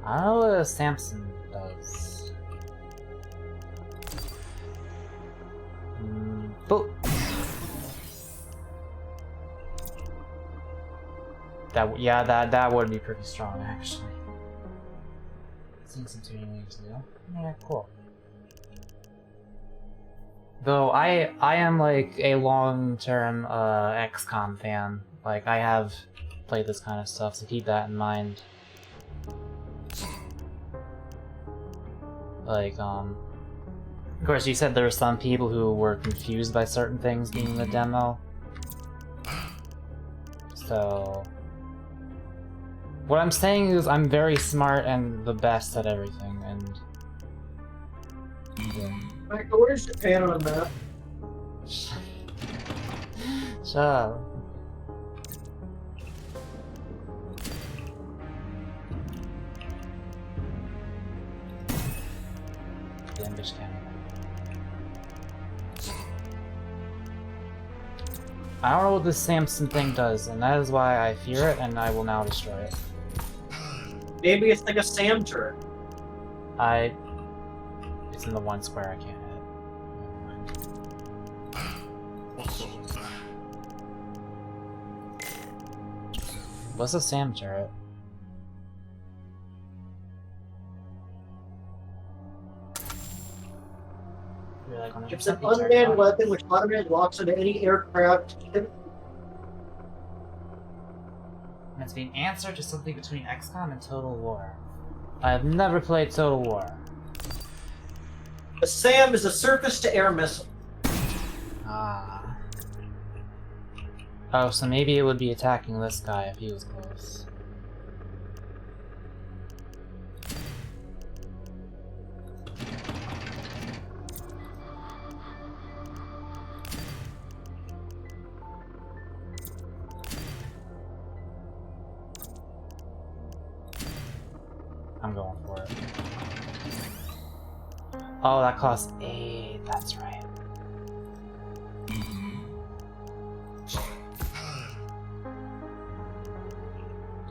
I don't know what Samson does. Boop. That would be pretty strong, actually. Seen some tuning waves now. Yeah, cool. Though I am like a long-term XCOM fan. Like I have played this kind of stuff, so keep that in mind. Like of course you said there were some people who were confused by certain things being in the demo. So what I'm saying is I'm very smart and the best at everything, and yeah. Michael, where's Japan on a map? Shut up. The English Canada. I don't know what this Samson thing does, and that is why I fear it, and I will now destroy it. Maybe it's like a Sam turret. It's in the one square I can't hit. What's a Sam turret? It's an unmanned weapon which automatically locks into any aircraft. It's the answer to something between XCOM and Total War. I have never played Total War. A SAM is a surface-to-air missile. Ah. Oh, so maybe it would be attacking this guy if he was close. I'm going for it. Oh, that costs 8. That's right.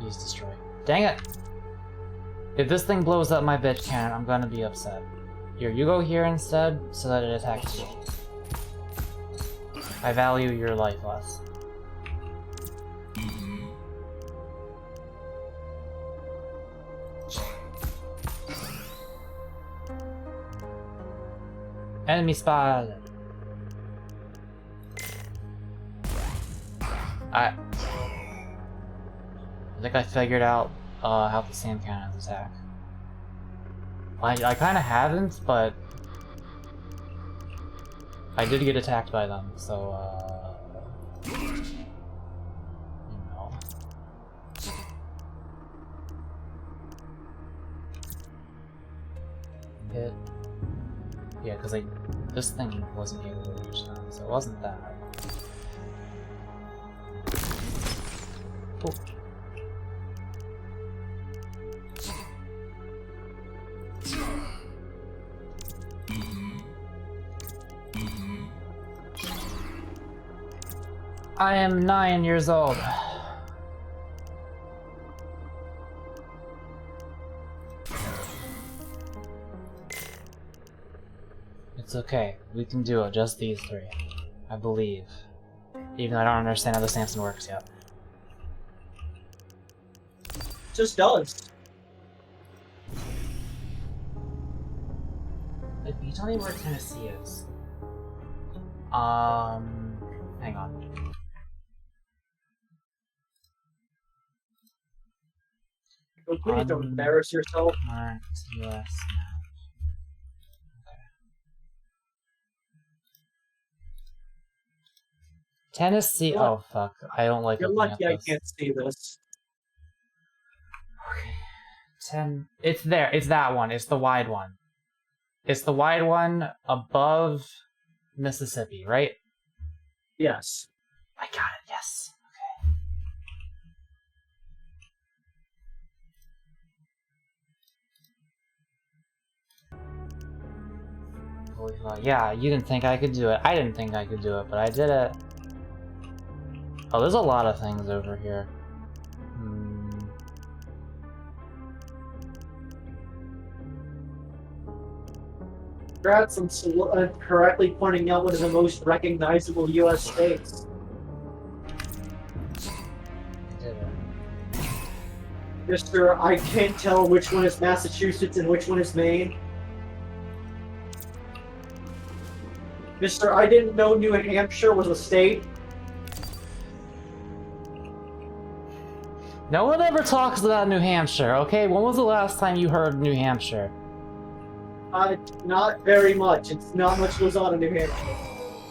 He's destroyed. Dang it! If this thing blows up my bitch cannon, I'm gonna be upset. Here, you go here instead, so that it attacks you. I value your life less. Enemy spotted. I think I figured out how the SAM cannons attack. I kind of haven't, but I did get attacked by them, so you know. Hit. Yeah, because this thing wasn't able to reach them, so it wasn't that. Oh. I am 9 years old. It's okay. We can do it, just these 3. I believe. Even though I don't understand how the Samson works yet. Just does. Like, you tell me where Tennessee is. Hang on. Oh, please don't embarrass yourself. Marked US map. Okay. Tennessee. Oh fuck! I don't like. You're looking lucky at I this. can't see this. 10. It's there. It's that one. It's the wide one. It's the wide one above Mississippi, right? Yes. I got it. Yes. Okay. Yeah, you didn't think I could do it. I didn't think I could do it, but I did it. Oh, there's a lot of things over here. Congrats on correctly pointing out one of the most recognizable U.S. states. Mr. I can't tell which one is Massachusetts and which one is Maine. Mr. I didn't know New Hampshire was a state. No one ever talks about New Hampshire, okay? When was the last time you heard New Hampshire? Not very much. It's not much goes on in New Hampshire.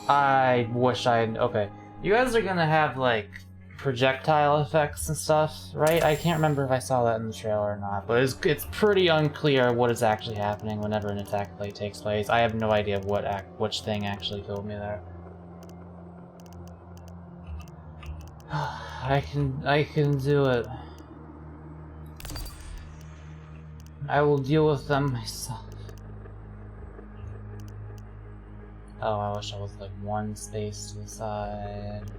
I wish I'd... Okay. You guys are gonna have, like, projectile effects and stuff, right? I can't remember if I saw that in the trailer or not, but it's pretty unclear what is actually happening whenever an attack like takes place. I have no idea which thing actually killed me there. I can do it. I will deal with them myself. Oh, I wish I was like one space to the side.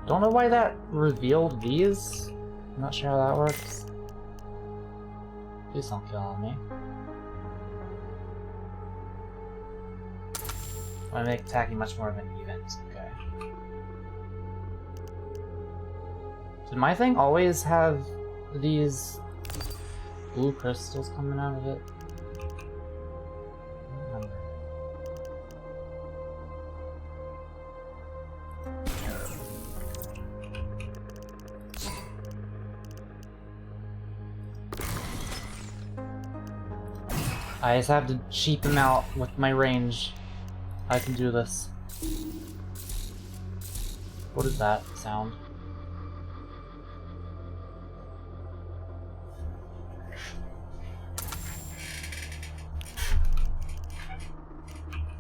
Don't know why that revealed these. I'm not sure how that works. Please don't kill me. I want to make attacking much more of an event. Okay. Did my thing always have these blue crystals coming out of it? I don't remember. I just have to cheap him out with my range. I can do this. What is that sound?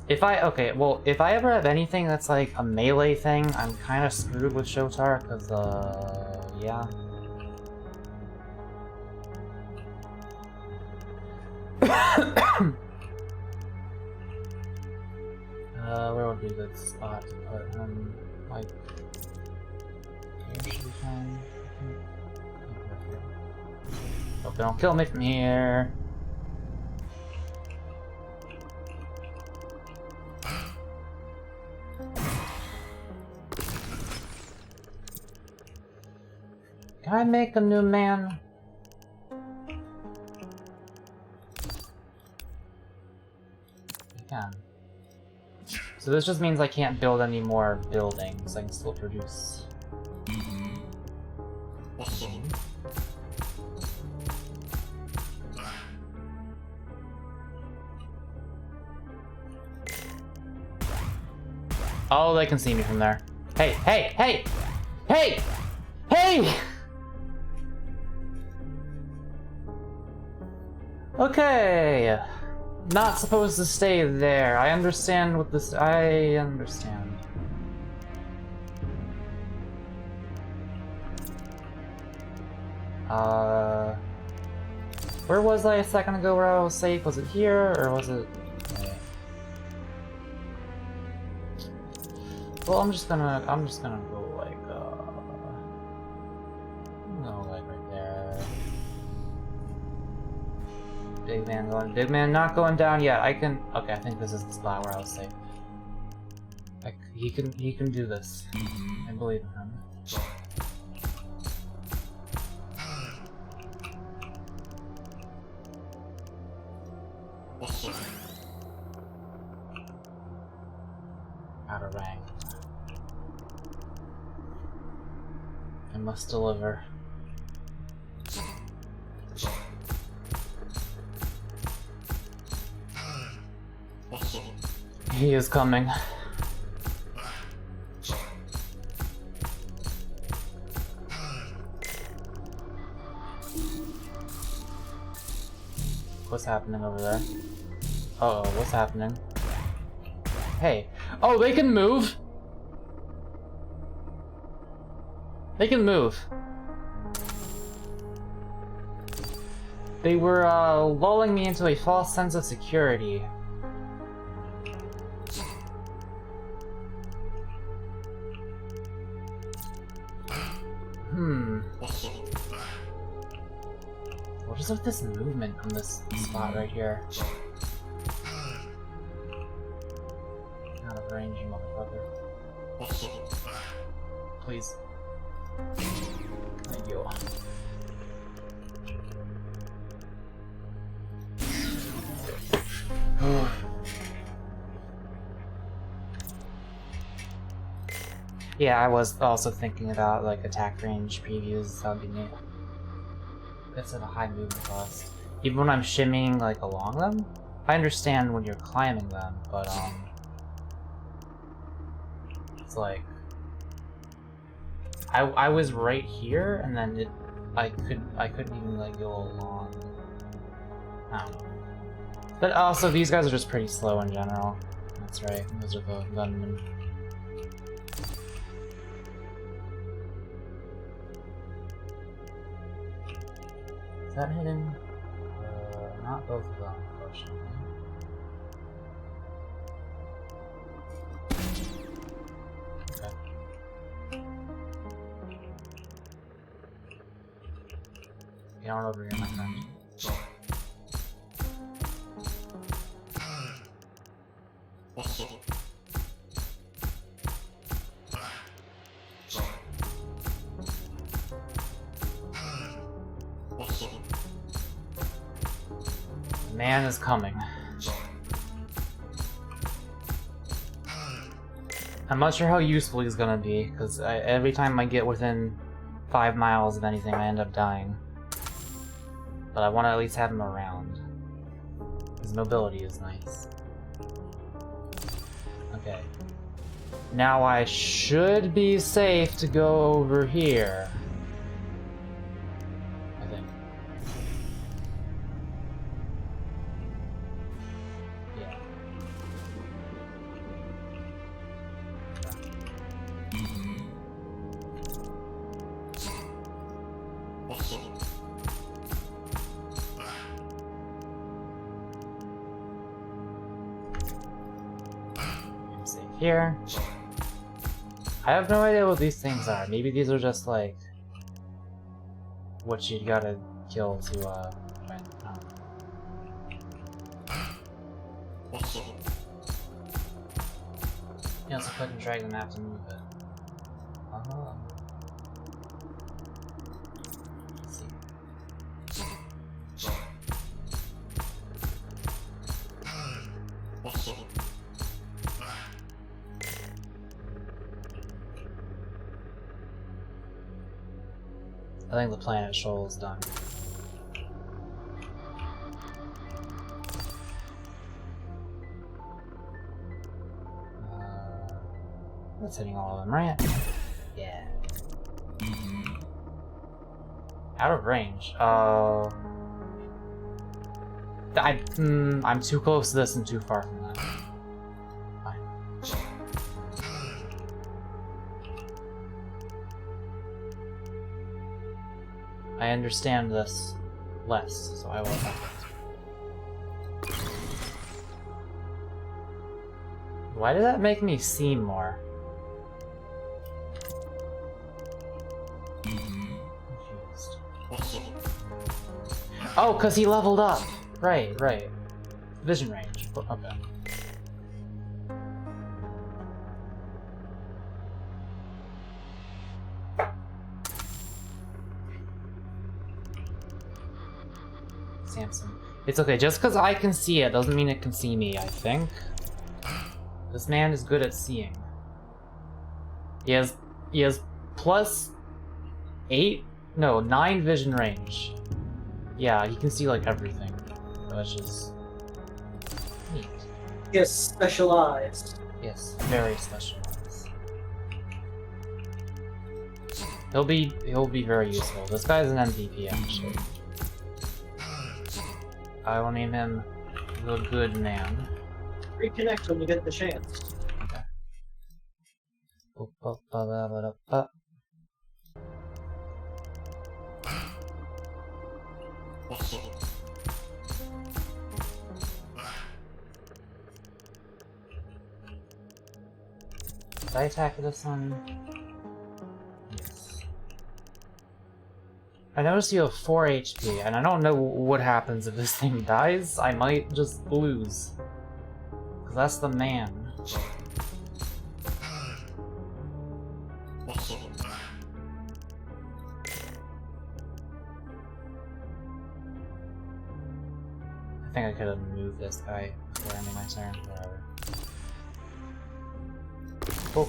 If I ever have anything that's like a melee thing, I'm kind of screwed with Shotar, because, yeah. Where would be a good spot to put him? Like, here should be fine. Hope they don't kill me from here. Can I make a new man? I can. So this just means I can't build any more buildings. I can still produce. Oh, they can see me from there. Hey, hey, hey! Hey! Hey! Okay. Not supposed to stay there. I understand what this... I understand. Where was I a second ago where I was safe? Was it here, or was it... Okay. Well, I'm just gonna go like, no, like right there. Big man going, big man not going down yet. I can, okay, I think this is the spot where I was safe. Like, he can do this. I believe in him. must deliver. He is coming. What's happening over there? Uh oh, what's happening? Hey. Oh, they can move! They can move. They were lulling me into a false sense of security. What is with this movement on this spot right here? Out of range, you motherfucker. Please. Thank you. Yeah, I was also thinking about like attack range previews. That would be neat. That's at a high movement cost. Even when I'm shimmying like along them, I understand when you're climbing them, but it's like I was right here, and then I couldn't even like go along. I don't know. But also these guys are just pretty slow in general. That's right. Those are the gunmen. Is that hidden? Not both of them, unfortunately. Okay. Get on over here, my friend. Man is coming. I'm not sure how useful he's gonna be, because every time I get within 5 miles of anything, I end up dying. But I want to at least have him around. His mobility is nice. Okay. Now I should be safe to go over here. I think. Yeah. I'm safe here. I have no idea what these things are. Maybe these are just like what you gotta kill to win. You also click and drag the map to move it. Oh. Let's see. I think the planet shoal is done. That's hitting all of them, right? Yeah. Out of range. I'm too close to this and too far from that. Fine. I understand this less, so I will affect it. Why did that make me see more? Confused. Oh, because he leveled up! Right, right. Vision range. Okay. Samson. It's okay, just because I can see it doesn't mean it can see me, I think. This man is good at seeing. He has plus 9 vision range. Yeah, he can see like everything, which is neat. Yes, specialized. Yes, very specialized. He'll be very useful. This guy's an MVP actually. I will name him the Good Man. Reconnect when you get the chance. Okay. Did I attack this one? Yes. I noticed you have 4 HP, and I don't know what happens if this thing dies. I might just lose. Because that's the man. I think I could have moved this guy before ending my turn. Whatever. Oh.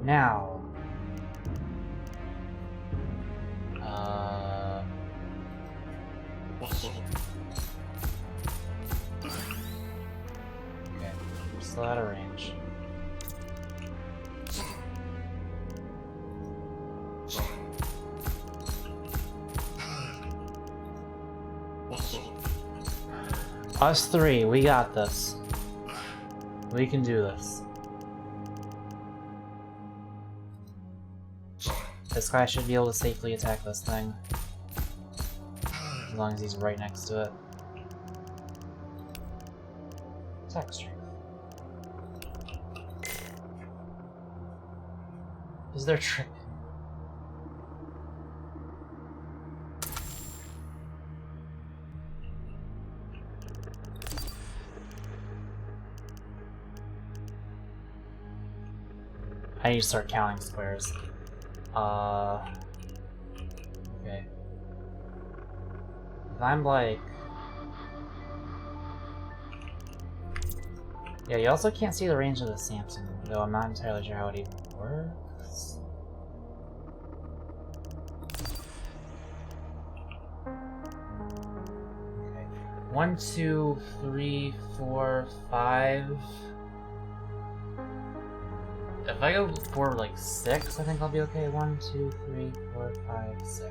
Now. Okay, still out of range. Us 3, we got this. We can do this. This guy should be able to safely attack this thing. As long as he's right next to it. Attack strength. Is there trick? I need to start counting squares. Okay. If I'm like... Yeah, you also can't see the range of the Samson, though I'm not entirely sure how it even works. Okay. 1, 2, 3, 4, 5... If I go for like 6, I think I'll be okay. 1, 2, 3, 4, 5, 6.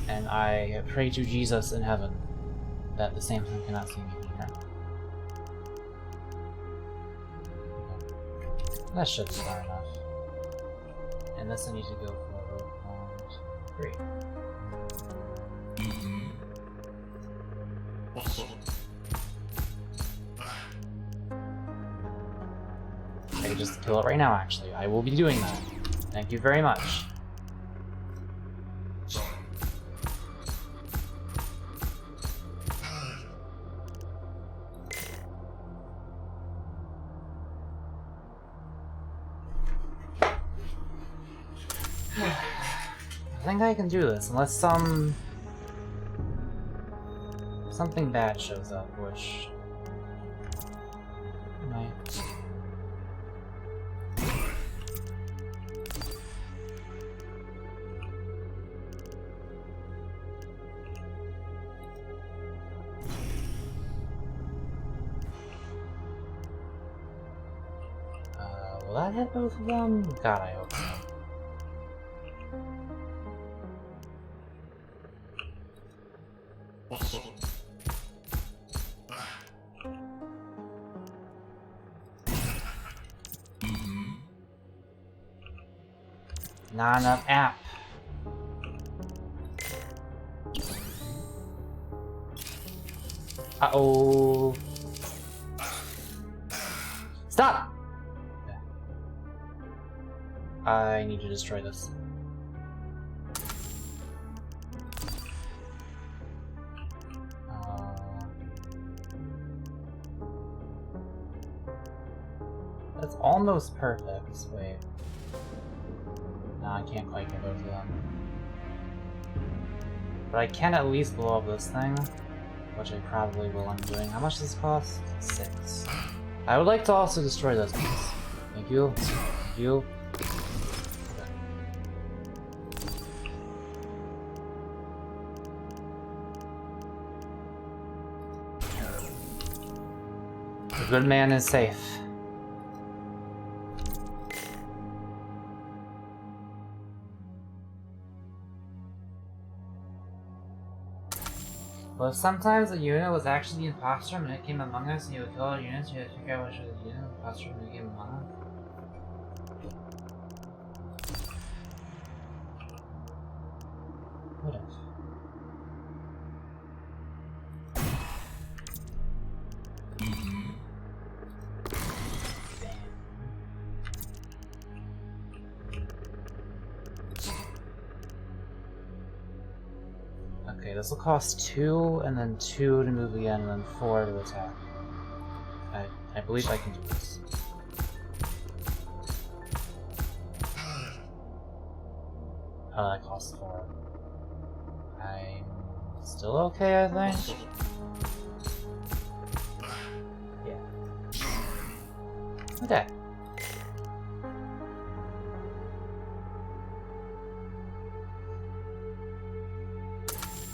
And I pray to Jesus in heaven that the Samson cannot see me from here. Okay. That should be far enough. And this I need to go for 1, 2, 3. I can just kill it right now, actually. I will be doing that. Thank you very much. I think I can do this, unless something bad shows up, which might. Will that hit both of them? God, I hope so. Not enough app. Uh-oh. Stop! Okay. I need to destroy this. That's almost perfect. Wait. No, I can't quite get both of them. But I can at least blow up this thing which I probably will end up doing. How much does this cost? 6. I would like to also destroy those guys. Thank you. Thank you. The good man is safe. But sometimes a unit was actually the imposter when it came among us, and you would kill our units, you had to figure out which was the unit imposter when it came among us. What if? Okay, this will cost 2, and then 2 to move again, and then 4 to attack. I believe I can do this. Oh, that costs 4. I'm still okay, I think? Yeah. Okay.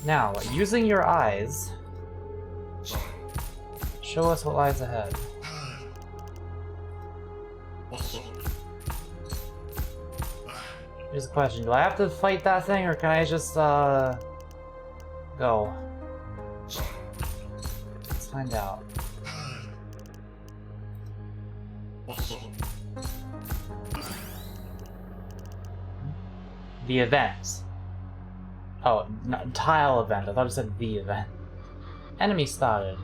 Now, using your eyes, show us what lies ahead. Here's the question, do I have to fight that thing, or can I just, go? Let's find out. The event. Oh, not tile event. I thought it said the event. Enemy spotted.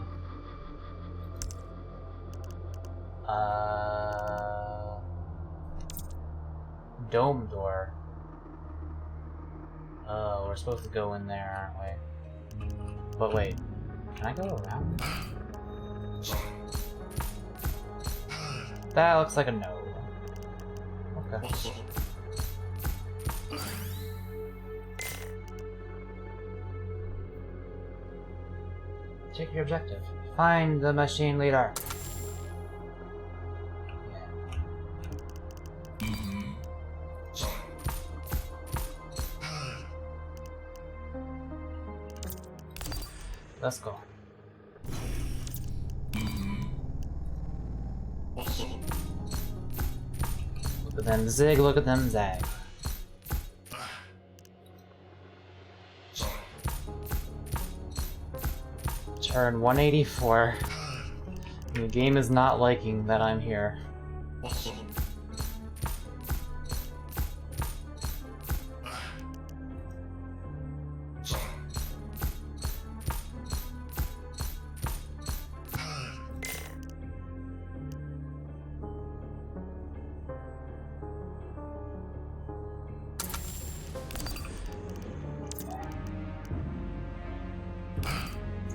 Dome door. Oh, we're supposed to go in there, aren't we? But wait, can I go around? That looks like a no. Okay. Check your objective. Find the machine leader. Let's go. Look at them zig, look at them zag. Turn 184. The game is not liking that I'm here.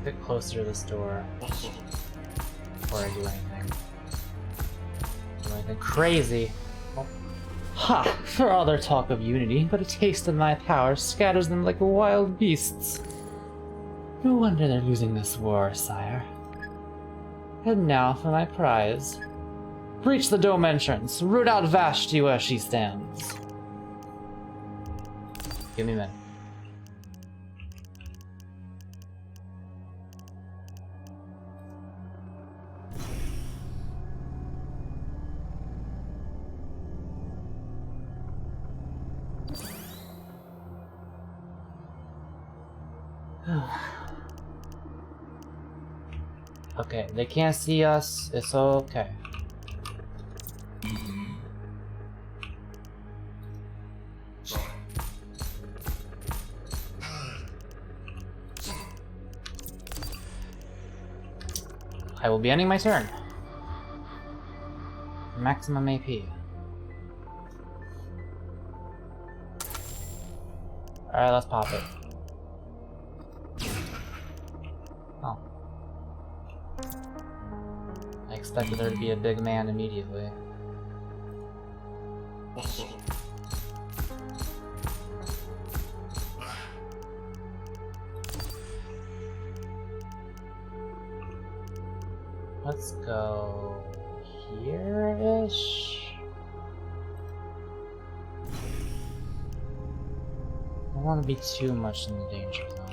Get closer to this door before I do anything. Do anything crazy. Oh. Ha! For all their talk of unity, but a taste of my power scatters them like wild beasts. No wonder they're losing this war, sire. And now for my prize. Breach the dome entrance. Root out Vashti where she stands. Give me a minute. Okay, they can't see us, it's okay. I will be ending my turn. Maximum AP. Alright, let's pop it. Oh. I expected there to be a big man immediately. let's go here-ish. I don't want to be too much in the danger zone.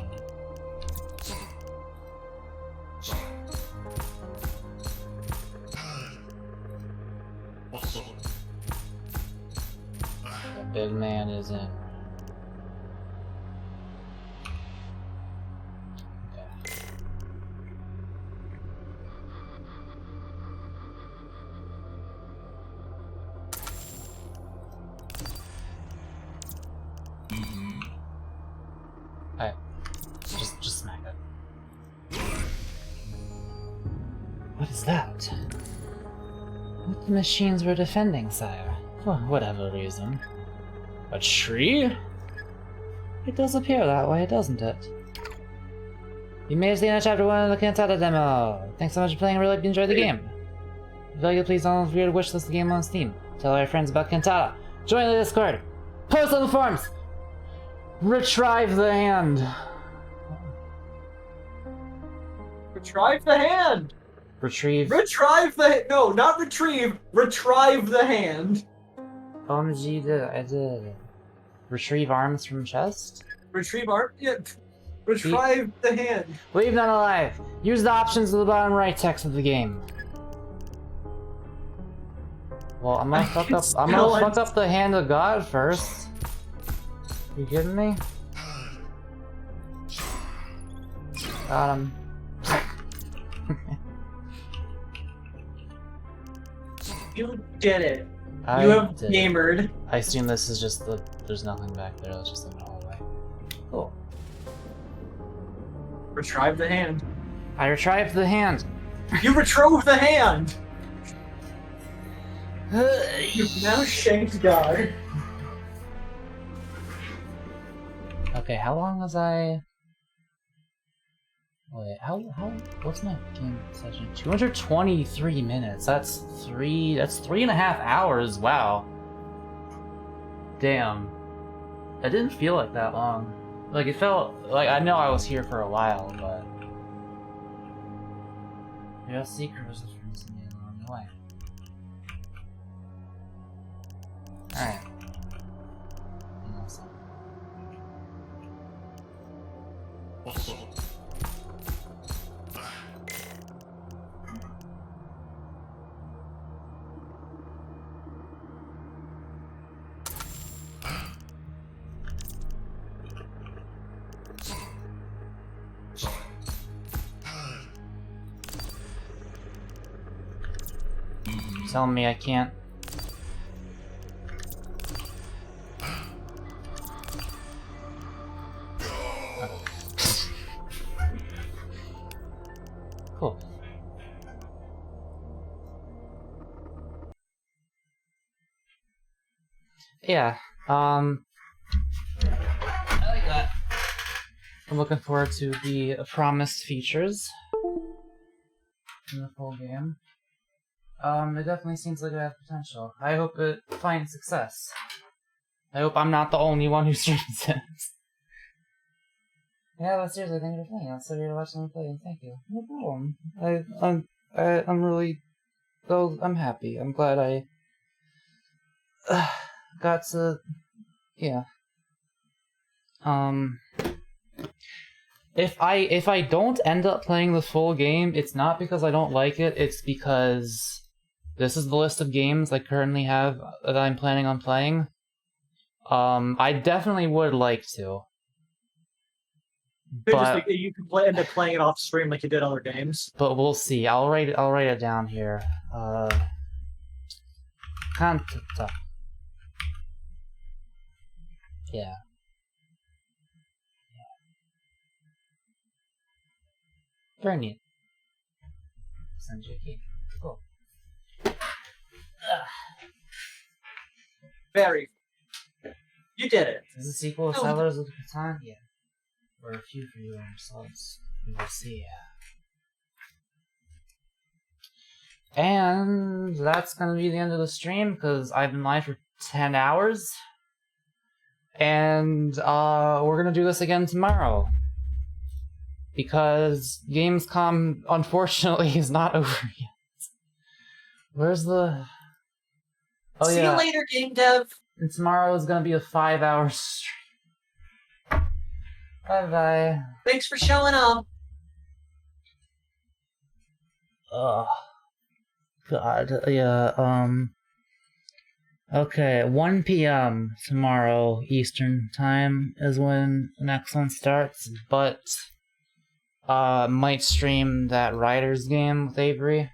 The big man is in. Alright. Just smack it. What is that? What the machines were defending, sire? For whatever reason. A tree? It does appear that way, doesn't it? You may have seen chapter 1 of the Cantata Demo. Thanks so much for playing. I really enjoyed the game. If you like it, please don't forget to wishlist the game on Steam. Tell all your friends about Cantata. Join the Discord. Post on the forums. Retrieve the hand. Retrieve the hand. Retrieve. Retrieve the no, not retrieve. Retrieve the hand. OMG, I did. Retrieve arms from chest. Retrieve arm. Yeah. Retrieve the hand. Leave none alive. Use the options in the bottom right text of the game. Well, I'm gonna fuck up. I'm gonna fuck up the hand of God first. You kidding me? Got him. You did it. I You have did it. gamered. I assume this is just the. There's nothing back there. That's just the hallway. Cool. Retrieve the hand. I retrieved the hand. You retrieve the hand. You've now shanked God. Okay, how long was I? Wait, what's my game session? 223 minutes. That's 3.5 hours. Wow. Damn. It didn't feel like that long. Like, it felt like I know I was here for a while, but your secret was the friends me along the way. Alright. Telling me I can't. Cool. Yeah, I like that. I'm looking forward to the promised features in the full game. It definitely seems like it has potential. I hope it finds success. I hope I'm not the only one who streams it. Yeah, but seriously, thank you for playing. I'll sit here to watch them play, and thank you. No problem. I'm really... Oh, I'm happy. I'm glad I... got to... Yeah. If I don't end up playing the full game, it's not because I don't like it, it's because this is the list of games I currently have that I'm planning on playing. I definitely would like to. But you could end up playing it off stream like you did other games. But we'll see. I'll write it down here. Cantata. Yeah. Very neat. Send you a key. Cool. Very. You did it. Is the sequel of Settlers of Catan? Yeah. Or a few for you yourselves. We will see. And that's gonna be the end of the stream because I've been live for 10 hours. And we're gonna do this again tomorrow. Because Gamescom, unfortunately, is not over yet. Where's the... Oh, See yeah. you later, game dev. And tomorrow is gonna be a 5-hour stream. Bye-bye. Thanks for showing up. Oh, God. Yeah, okay, 1 p.m. tomorrow Eastern time is when the next one starts, but might stream that Riders game with Avery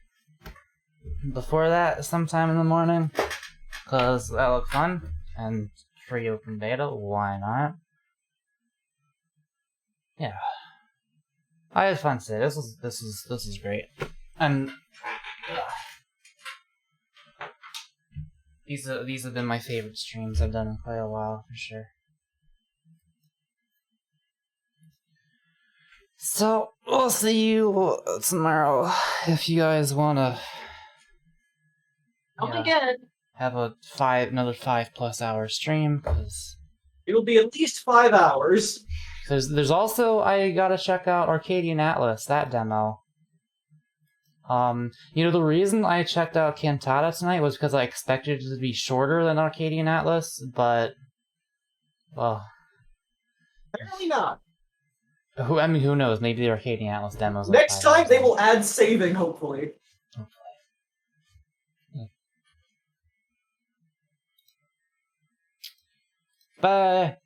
before that sometime in the morning, because that looked fun, and free open beta, why not? Yeah. I had fun today. This is great. And these have been my favorite streams I've done in quite a while, for sure. So we'll see you tomorrow if you guys wanna Again. have another 5+ hour stream, because It'll be at least 5 hours. there's also, I gotta check out Arcadian Atlas, that demo. You know, the reason I checked out Cantata tonight was because I expected it to be shorter than Arcadian Atlas, but, well, Apparently not. who knows? Maybe the Arcadian Atlas demos. Next time they will add saving, hopefully. Bye.